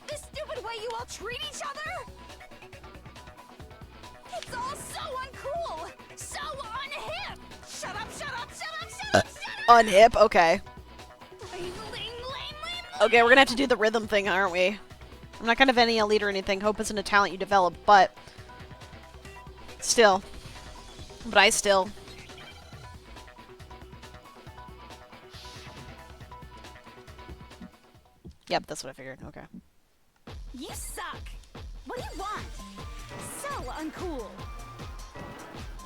the stupid way you all treat each other. It's all so uncool, so unhip. Shut up, shut up, shut up, shut up, shut up. Unhip? Okay. Lame. Okay, we're gonna have to do the rhythm thing, aren't we? I'm not kind of any elite or anything. Hope isn't a talent you develop, but... Still. But I still... Yep, that's what I figured. Okay. You suck. What do you want? So uncool.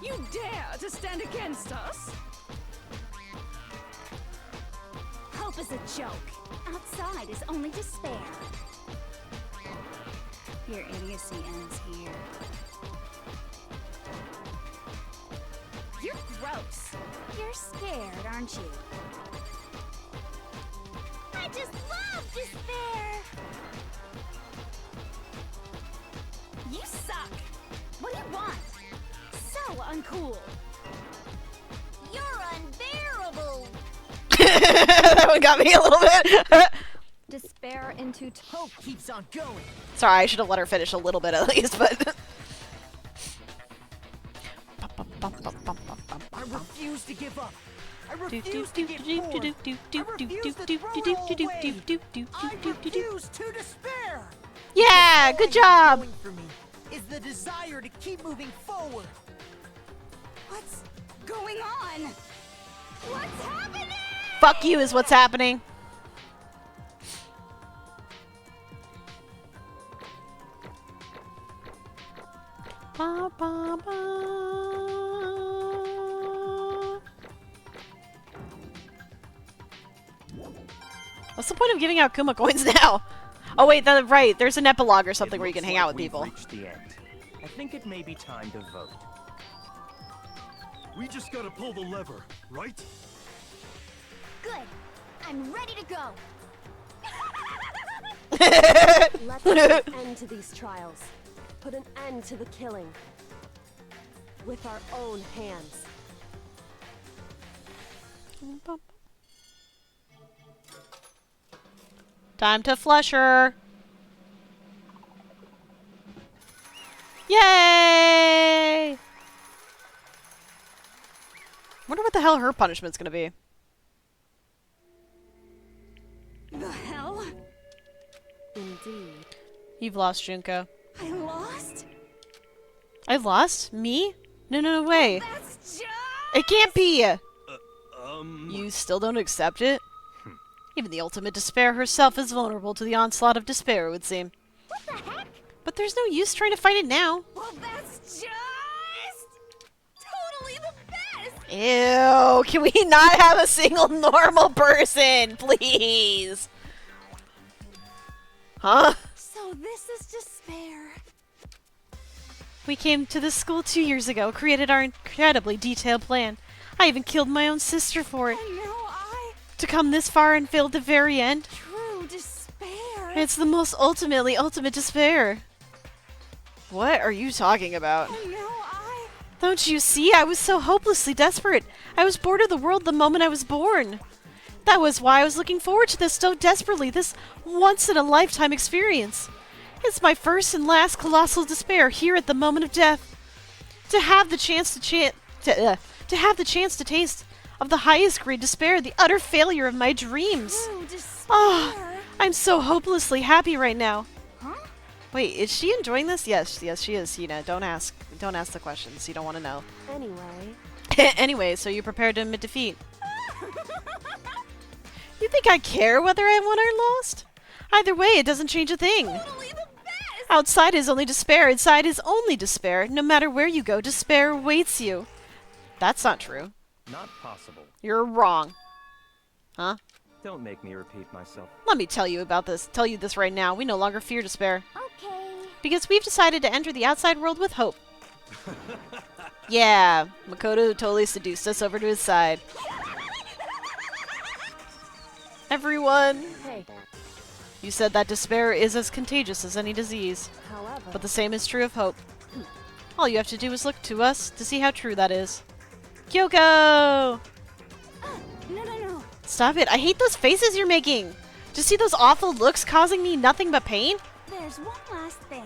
You dare to stand against us? Hope is a joke. Outside is only despair. Your idiocy ends here. You're gross. You're scared, aren't you? I just love despair. You suck. What do you want? So uncool. You're unbearable. That one got me a little bit. Despair into hope keeps on going. Sorry, I should have let her finish a little bit at least, but... I refuse to give up. I refuse to get bored. I refuse to throw it away. I refuse to despair. Yeah, good job. Going for me is the desire to keep moving forward. What's going on? What's happening? Fuck you is what's happening. Ba, ba, ba. What's the point of giving out Kuma coins now? Oh wait, right. There's an epilogue or something where you can hang out with people. We've reached the end. I think it may be time to vote. We just gotta pull the lever, right? Good. I'm ready to go. Let's put an end to these trials. Put an end to the killing. With our own hands. Time to flush her. Yay! Wonder what the hell her punishment's gonna be. The hell? Indeed. You've lost, Junko. I lost? I lost? Me? No way. That's just... It can't be! You still don't accept it? Even the ultimate despair herself is vulnerable to the onslaught of despair, it would seem. What the heck? But there's no use trying to fight it now. Well, that's just... totally the best! Ew, can we not have a single normal person, please? Huh? So this is despair. We came to this school 2 years ago, created our incredibly detailed plan. I even killed my own sister for it. And now To come this far and fail at the very end. True despair. It's the most ultimate despair. What are you talking about? And now Don't you see? I was so hopelessly desperate. I was bored of the world the moment I was born. That was why I was looking forward to this so desperately, this once-in-a-lifetime experience. It's my first and last colossal despair here at the moment of death. To have the chance to have the chance to taste of the highest grade despair, the utter failure of my dreams. True despair. Oh, I'm so hopelessly happy right now. Huh? Wait, is she enjoying this? Yes, she is, Hina. Don't ask the questions. You don't want to know. Anyway. Anyway, so you're prepared to admit defeat. You think I care whether I won or lost? Either way, it doesn't change a thing. Totally the best. Outside is only despair. Inside is only despair. No matter where you go, despair awaits you. That's not true. Not possible. You're wrong. Huh? Don't make me repeat myself. Let me tell you this right now. We no longer fear despair. Okay. Because we've decided to enter the outside world with hope. Yeah, Makoto totally seduced us over to his side. Everyone! Hey. You said that despair is as contagious as any disease. However. But the same is true of hope. All you have to do is look to us to see how true that is. Kyoko! No. Stop it. I hate those faces you're making. To see those awful looks causing me nothing but pain? There's one last thing.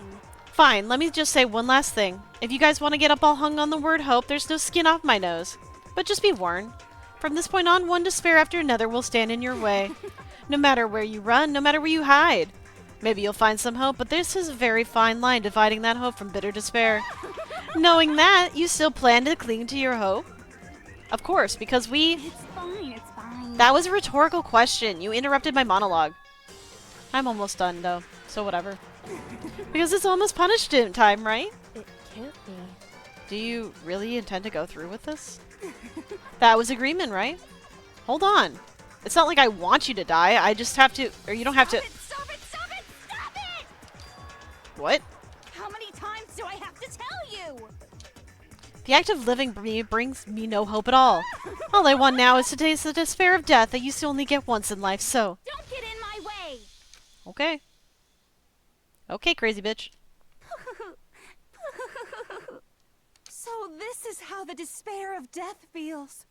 Fine, let me just say one last thing. If you guys want to get up all hung on the word hope, there's no skin off my nose. But just be warned. From this point on, one despair after another will stand in your way. No matter where you run, no matter where you hide. Maybe you'll find some hope, but this is a very fine line dividing that hope from bitter despair. Knowing that, you still plan to cling to your hope? Of course, because we... It's fine. That was a rhetorical question. You interrupted my monologue. I'm almost done, though, so whatever. Because it's almost punishment time, right? It can't be. Do you really intend to go through with this? That was agreement, right? Hold on. It's not like I want you to die. I just have to... Or you don't have to... Stop it! What? How many times do I have to tell you? The act of living brings me no hope at all. All I want now is to taste the despair of death that used to only get once in life, so... Don't get in my way! Okay. Okay, crazy bitch. So this is how the despair of death feels.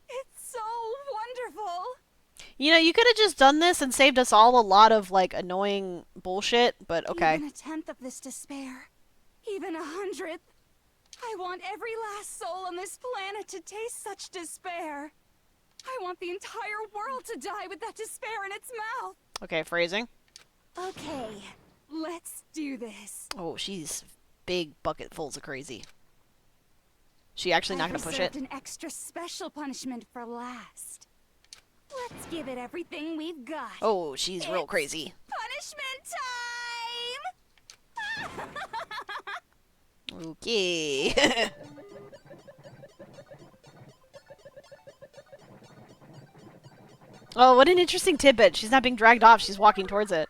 It's so wonderful. You know, you could have just done this and saved us all a lot of, like, annoying bullshit, but okay. Even a tenth of this despair, even 100th. I want every last soul on this planet to taste such despair. I want the entire world to die with that despair in its mouth. Okay, phrasing. Okay, let's do this. Oh, she's big bucketfuls of crazy. She actually not gonna push it? An extra special punishment for last. Let's give it everything we've got. Oh, she's real crazy. Punishment time! Okay. Oh, what an interesting tidbit. She's not being dragged off. She's walking towards it.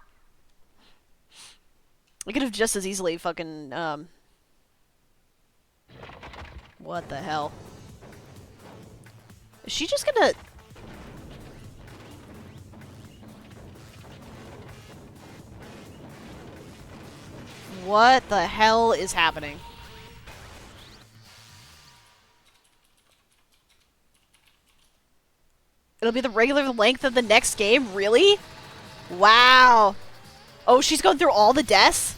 We could have just as easily fucking, what the hell? Is she just gonna... What the hell is happening? It'll be the regular length of the next game? Really? Wow. Oh, she's going through all the deaths?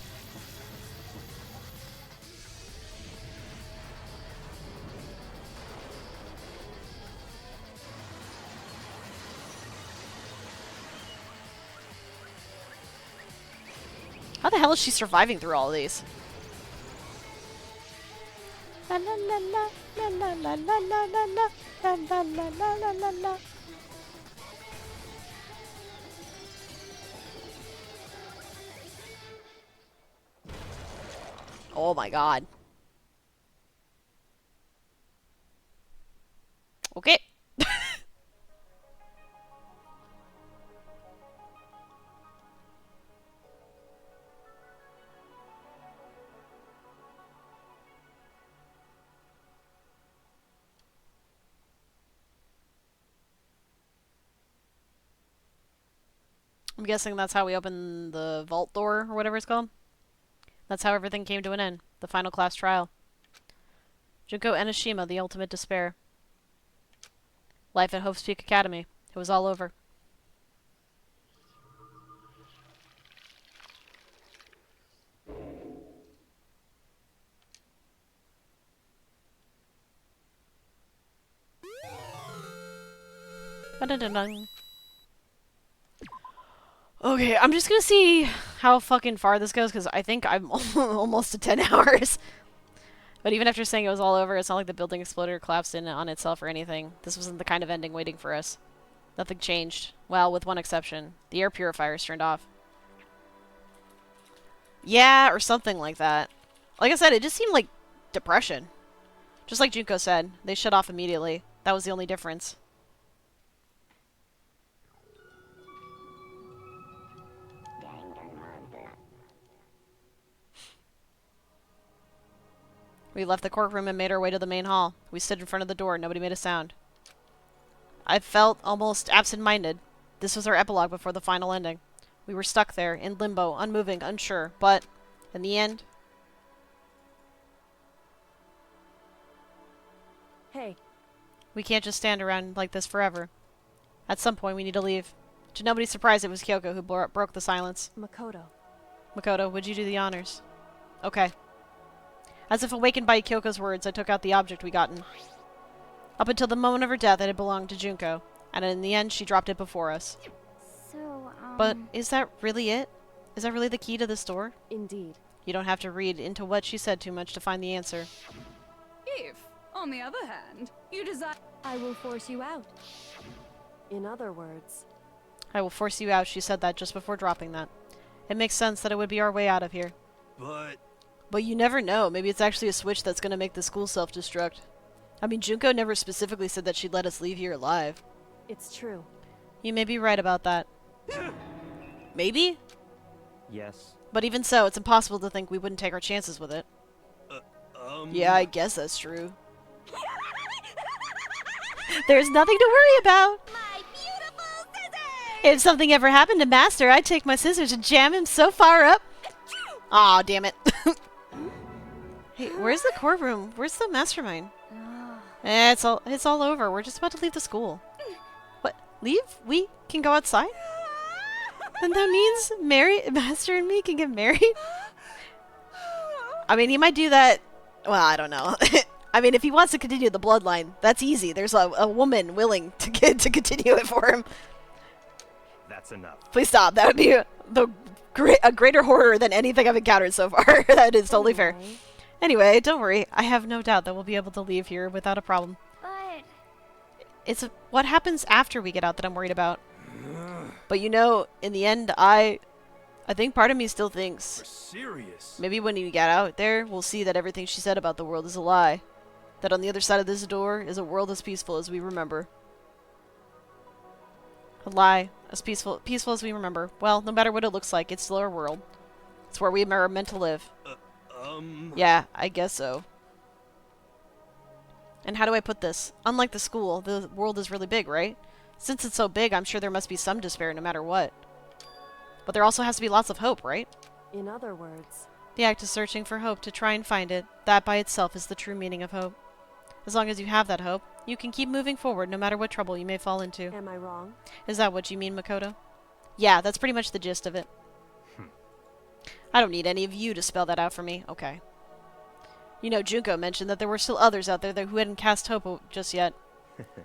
How the hell is she surviving through all of these? La la la la la la la la la la la la la la la. Oh my god. Okay. I'm guessing that's how we open the vault door, or whatever it's called. That's how everything came to an end. The final class trial. Junko Enoshima, the ultimate despair. Life at Hope's Peak Academy. It was all over. Ba-da-da-dun. Okay, I'm just gonna see how fucking far this goes, because I think I'm almost to 10 hours. But even after saying it was all over, it's not like the building exploded or collapsed in on itself or anything. This wasn't the kind of ending waiting for us. Nothing changed. Well, with one exception. The air purifiers turned off. Yeah, or something like that. Like I said, it just seemed like depression. Just like Junko said, they shut off immediately. That was the only difference. We left the courtroom and made our way to the main hall. We stood in front of the door. Nobody made a sound. I felt almost absent-minded. This was our epilogue before the final ending. We were stuck there, in limbo, unmoving, unsure, but, in the end... Hey. We can't just stand around like this forever. At some point, we need to leave. To nobody's surprise, it was Kyoko who broke the silence. Makoto. Makoto, would you do the honors? Okay. As if awakened by Kyoko's words, I took out the object we gotten. Up until the moment of her death, it had belonged to Junko, and in the end, she dropped it before us. So, But is that really it? Is that really the key to this door? Indeed. You don't have to read into what she said too much to find the answer. If, on the other hand, you desire... I will force you out. In other words... I will force you out, she said that just before dropping that. It makes sense that it would be our way out of here. But you never know. Maybe it's actually a switch that's going to make the school self-destruct. I mean, Junko never specifically said that she'd let us leave here alive. It's true. You may be right about that. Maybe? Yes. But even so, it's impossible to think we wouldn't take our chances with it. Yeah, I guess that's true. There's nothing to worry about. My beautiful scissors! If something ever happened to Master, I'd take my scissors and jam him so far up. Aw, damn it. Hey, where's the courtroom? Where's the mastermind? It's all over. We're just about to leave the school. What? Leave? We can go outside? Then that means Master and me can get married? I mean, he might do that. Well, I don't know. I mean, if he wants to continue the bloodline, that's easy. There's a woman willing to continue it for him. That's enough. Please stop. That would be a greater horror than anything I've encountered so far. That is totally fair. Anyway, don't worry. I have no doubt that we'll be able to leave here without a problem. But It's what happens after we get out that I'm worried about. But you know, in the end, I think part of me still thinks... Serious? Maybe when we get out there, we'll see that everything she said about the world is a lie. That on the other side of this door is a world as peaceful as we remember. A lie. As peaceful as we remember. Well, no matter what it looks like, it's still our world. It's where we are meant to live. Yeah, I guess so. And how do I put this? Unlike the school, the world is really big, right? Since it's so big, I'm sure there must be some despair no matter what. But there also has to be lots of hope, right? In other words, The act of searching for hope to try and find it, that by itself is the true meaning of hope. As long as you have that hope, you can keep moving forward no matter what trouble you may fall into. am I wrong? Is that what you mean, Makoto? Yeah, that's pretty much the gist of it. I don't need any of you to spell that out for me. Okay. You know, Junko mentioned that there were still others out there who hadn't cast hope just yet.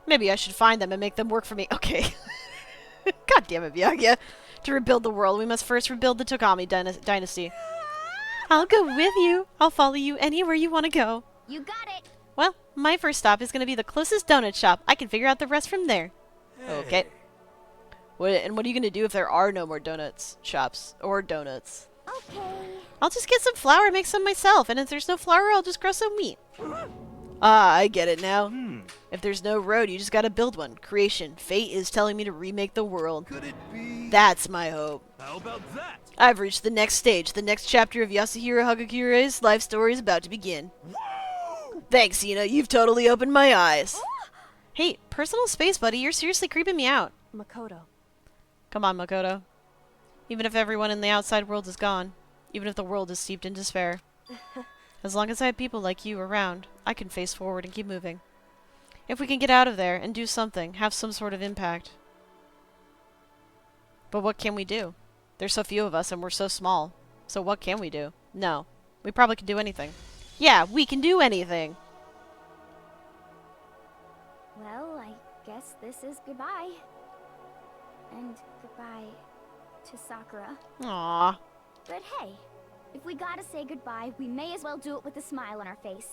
Maybe I should find them and make them work for me. Okay. God damn it, Byakuya. To rebuild the world, we must first rebuild the Togami dynasty. I'll go with you. I'll follow you anywhere you want to go. You got it. Well, my first stop is going to be the closest donut shop. I can figure out the rest from there. Okay. What are you going to do if there are no more donuts shops or donuts? Okay. I'll just get some flour and make some myself. And if there's no flour, I'll just grow some wheat. Ah, I get it now. If there's no road, you just gotta build one. Creation. Fate is telling me to remake the world. Could it be? That's my hope. How about that? I've reached the next stage. The next chapter of Yasuhiro Hagakure's life story is about to begin. Whoa! Thanks, Ina. You've totally opened my eyes. Hey, personal space, buddy. You're seriously creeping me out. Makoto. Come on, Makoto. Even if everyone in the outside world is gone. Even if the world is steeped in despair. As long as I have people like you around, I can face forward and keep moving. If we can get out of there and do something, have some sort of impact. But what can we do? There's so few of us and we're so small. So what can we do? No. We probably can do anything. Yeah, we can do anything! well, I guess this is goodbye. And goodbye to Sakura. Aww. But hey, if we gotta say goodbye, we may as well do it with a smile on our face.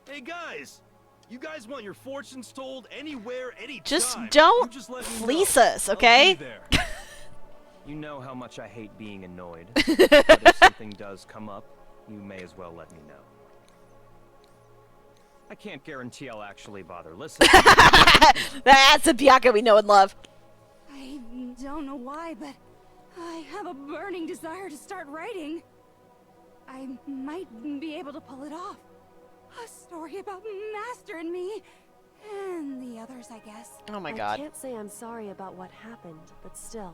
Hey guys! You guys want your fortunes told anywhere, anytime. Just don't You just let me fleece know. us, I'll okay? be there. You know how much I hate being annoyed. But if something does come up, you may as well let me know. I can't guarantee I'll actually bother listening. That's a Byakuya we know and love. I don't know why, but I have a burning desire to start writing. I might be able to pull it off. A story about Master and me, and the others, I guess. Oh my I god. can't say I'm sorry about what happened, but still.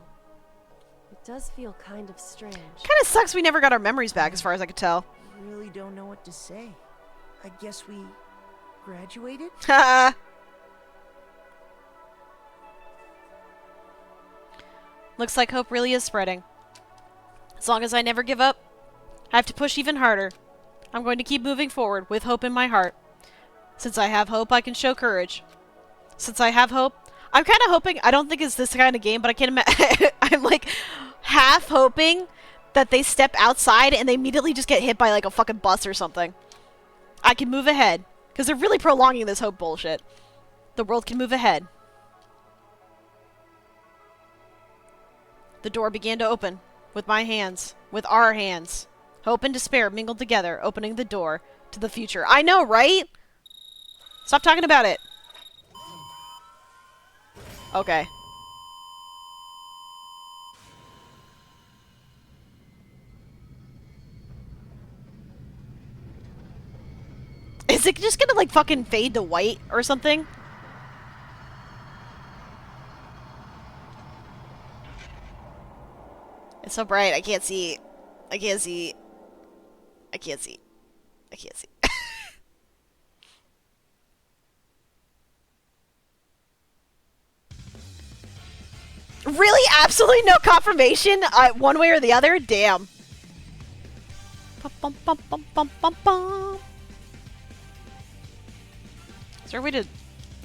It does feel kind of strange. Kinda sucks we never got our memories back as far as I could tell. Really don't know what to say. I guess we graduated? Haha. Looks like hope really is spreading. As long as I never give up, I have to push even harder. I'm going to keep moving forward with hope in my heart. Since I have hope, I can show courage. Since I have hope, I'm kind of hoping, I don't think it's this kind of game, but I can't imagine, I'm like half hoping that they step outside and they immediately just get hit by like a fucking bus or something. I can move ahead. Because they're really prolonging this hope bullshit. The world can move ahead. The door began to open. With my hands. With our hands. Hope and despair mingled together, opening the door to the future. I know, right? Stop talking about it. Okay. Is it just gonna, like, fucking fade to white or something? It's so bright, I can't see. I can't see. I can't see. I can't see. Really? Absolutely no confirmation? One way or the other? Damn. Bum, bum, bum, bum, bum, bum. Is there a way to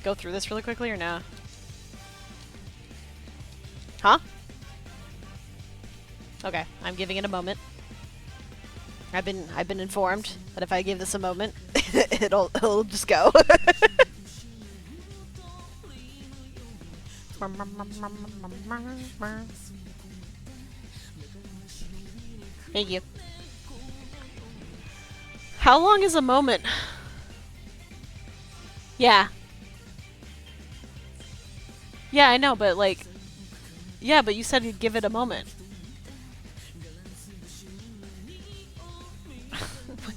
go through this really quickly or no? Huh? Okay, I'm giving it a moment. I've been informed that if I give this a moment, it'll just go. Thank you. How long is a moment? Yeah. Yeah, I know, but like... Yeah, but you said you'd give it a moment.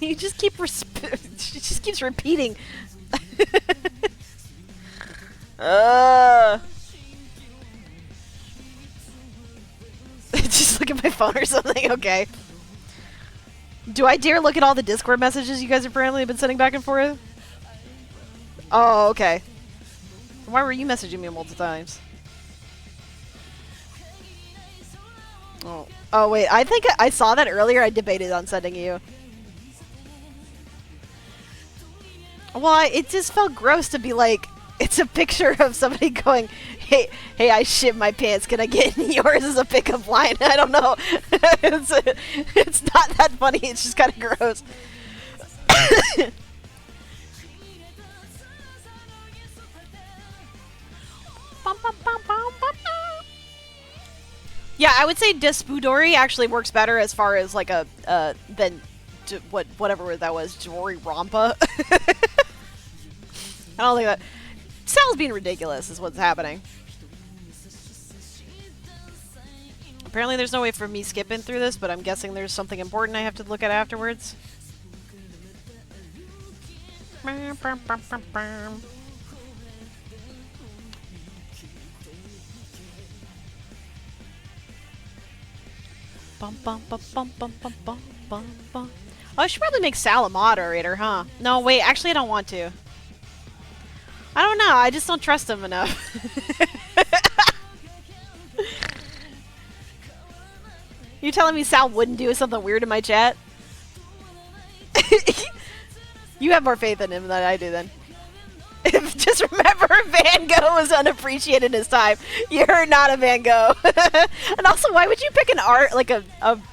You just keep she just keeps repeating. Just look at my phone or something, okay. Do I dare look at all the Discord messages you guys apparently have been sending back and forth? Oh, okay. Why were you messaging me multiple times? Oh. Oh, wait. I think I saw that earlier. I debated on sending you. Well, it just felt gross to be like, it's a picture of somebody going, hey, I shit my pants. Can I get in yours as a pickup line? I don't know. It's not that funny. It's just kind of gross. Yeah, I would say Despudori actually works better as far as like a than whatever that was, Danganronpa. I don't think that Sal's being ridiculous is what's happening. Apparently there's no way for me skipping through this, but I'm guessing there's something important I have to look at afterwards. Oh, I should probably make Sal a moderator, huh? No, wait, actually I don't want to. I don't know, I just don't trust him enough. You telling me Sal wouldn't do something weird in my chat? You have more faith in him than I do then. Just remember, Van Gogh was unappreciated in his time. You're not a Van Gogh. And also, why would you pick an art, like a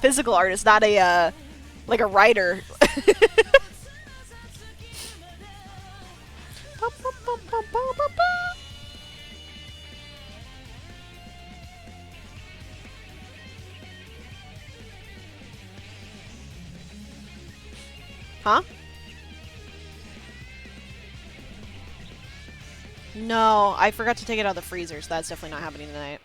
physical artist, not a, like a writer? Huh? No, I forgot to take it out of the freezer, so that's definitely not happening tonight.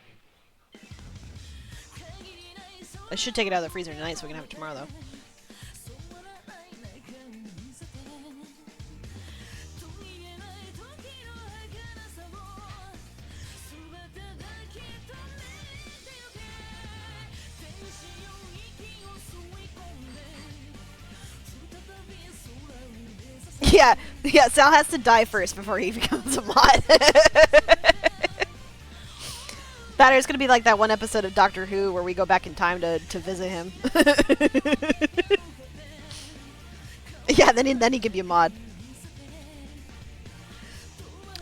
I should take it out of the freezer tonight so we can have it tomorrow, though. Yeah, Sal has to die first before he becomes a mod. That or it's gonna be like that one episode of Doctor Who where we go back in time to visit him. Yeah, then he can be a mod.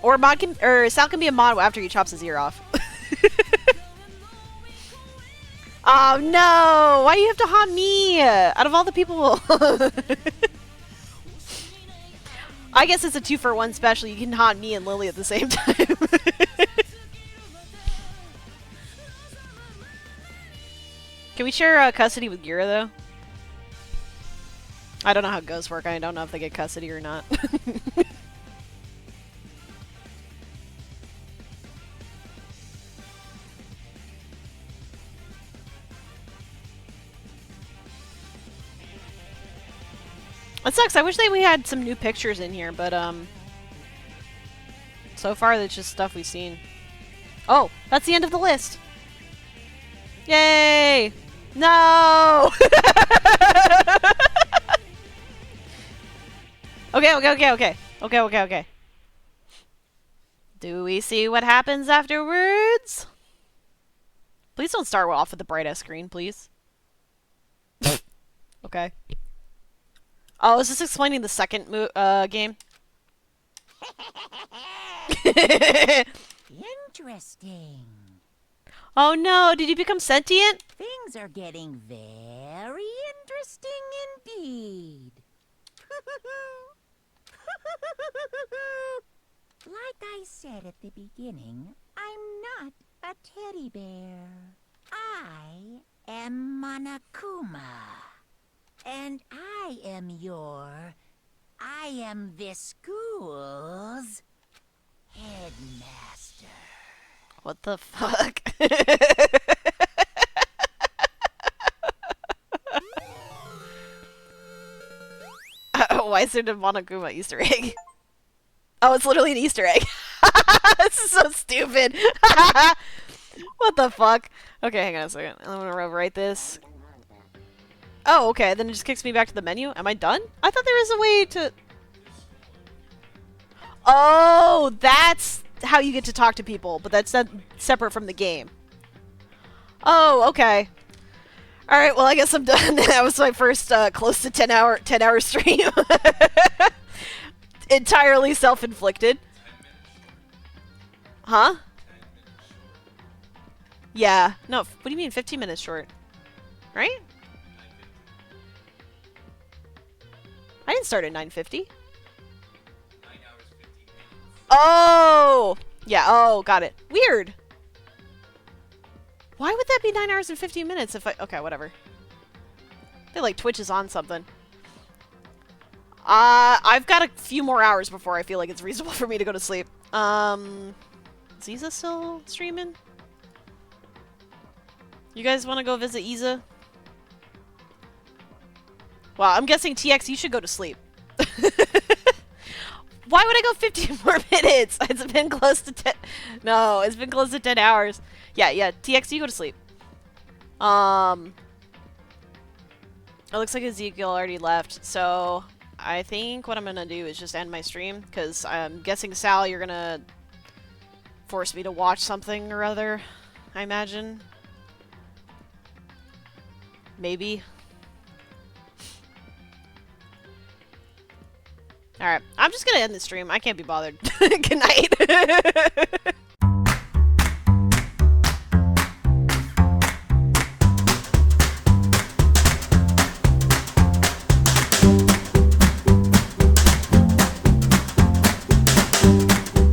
Or Sal can be a mod after he chops his ear off. Oh no! Why do you have to haunt me? Out of all the people. I guess it's a 2-for-1 special. You can haunt me and Lily at the same time. Can we share custody with Gira, though? I don't know how ghosts work. I don't know if they get custody or not. That sucks. I wish we had some new pictures in here, but so far that's just stuff we've seen. Oh, that's the end of the list. Yay! No! Okay. Do we see what happens afterwards? Please don't start off with the brightest screen, please. Okay. Oh, is this explaining the second game? Interesting. Oh no, did you become sentient? Things are getting very interesting indeed. Like I said at the beginning, I'm not a teddy bear. I am Monokuma. And I am this school's headmaster. What the fuck? Why is there a Monokuma Easter egg? Oh, it's literally an Easter egg. This is so stupid. What the fuck? Okay, hang on a second. I'm gonna overwrite this. Oh, okay. Then it just kicks me back to the menu. Am I done? I thought there was a way to... Oh, that's how you get to talk to people, but that's separate from the game. Oh, okay. Alright, well, I guess I'm done. That was my first close to 10 hour stream. Entirely self-inflicted. Huh? Yeah. No, what do you mean 15 minutes short? Right? I didn't start at 9:50. Oh! Yeah, oh, got it. Weird. Why would that be 9 hours and 15 minutes if I... Okay, whatever. I feel like Twitch is on something. I've got a few more hours before I feel like it's reasonable for me to go to sleep. Is Isa still streaming? You guys want to go visit Isa? Well, I'm guessing TX, you should go to sleep. Why would I go 15 more minutes? It's been close to 10... No, it's been close to 10 hours. Yeah, TX, you go to sleep. It looks like Ezekiel already left, so... I think what I'm gonna do is just end my stream, because I'm guessing, Sal, you're gonna force me to watch something or other, I imagine. Maybe. Alright, I'm just gonna end the stream. I can't be bothered. Good night.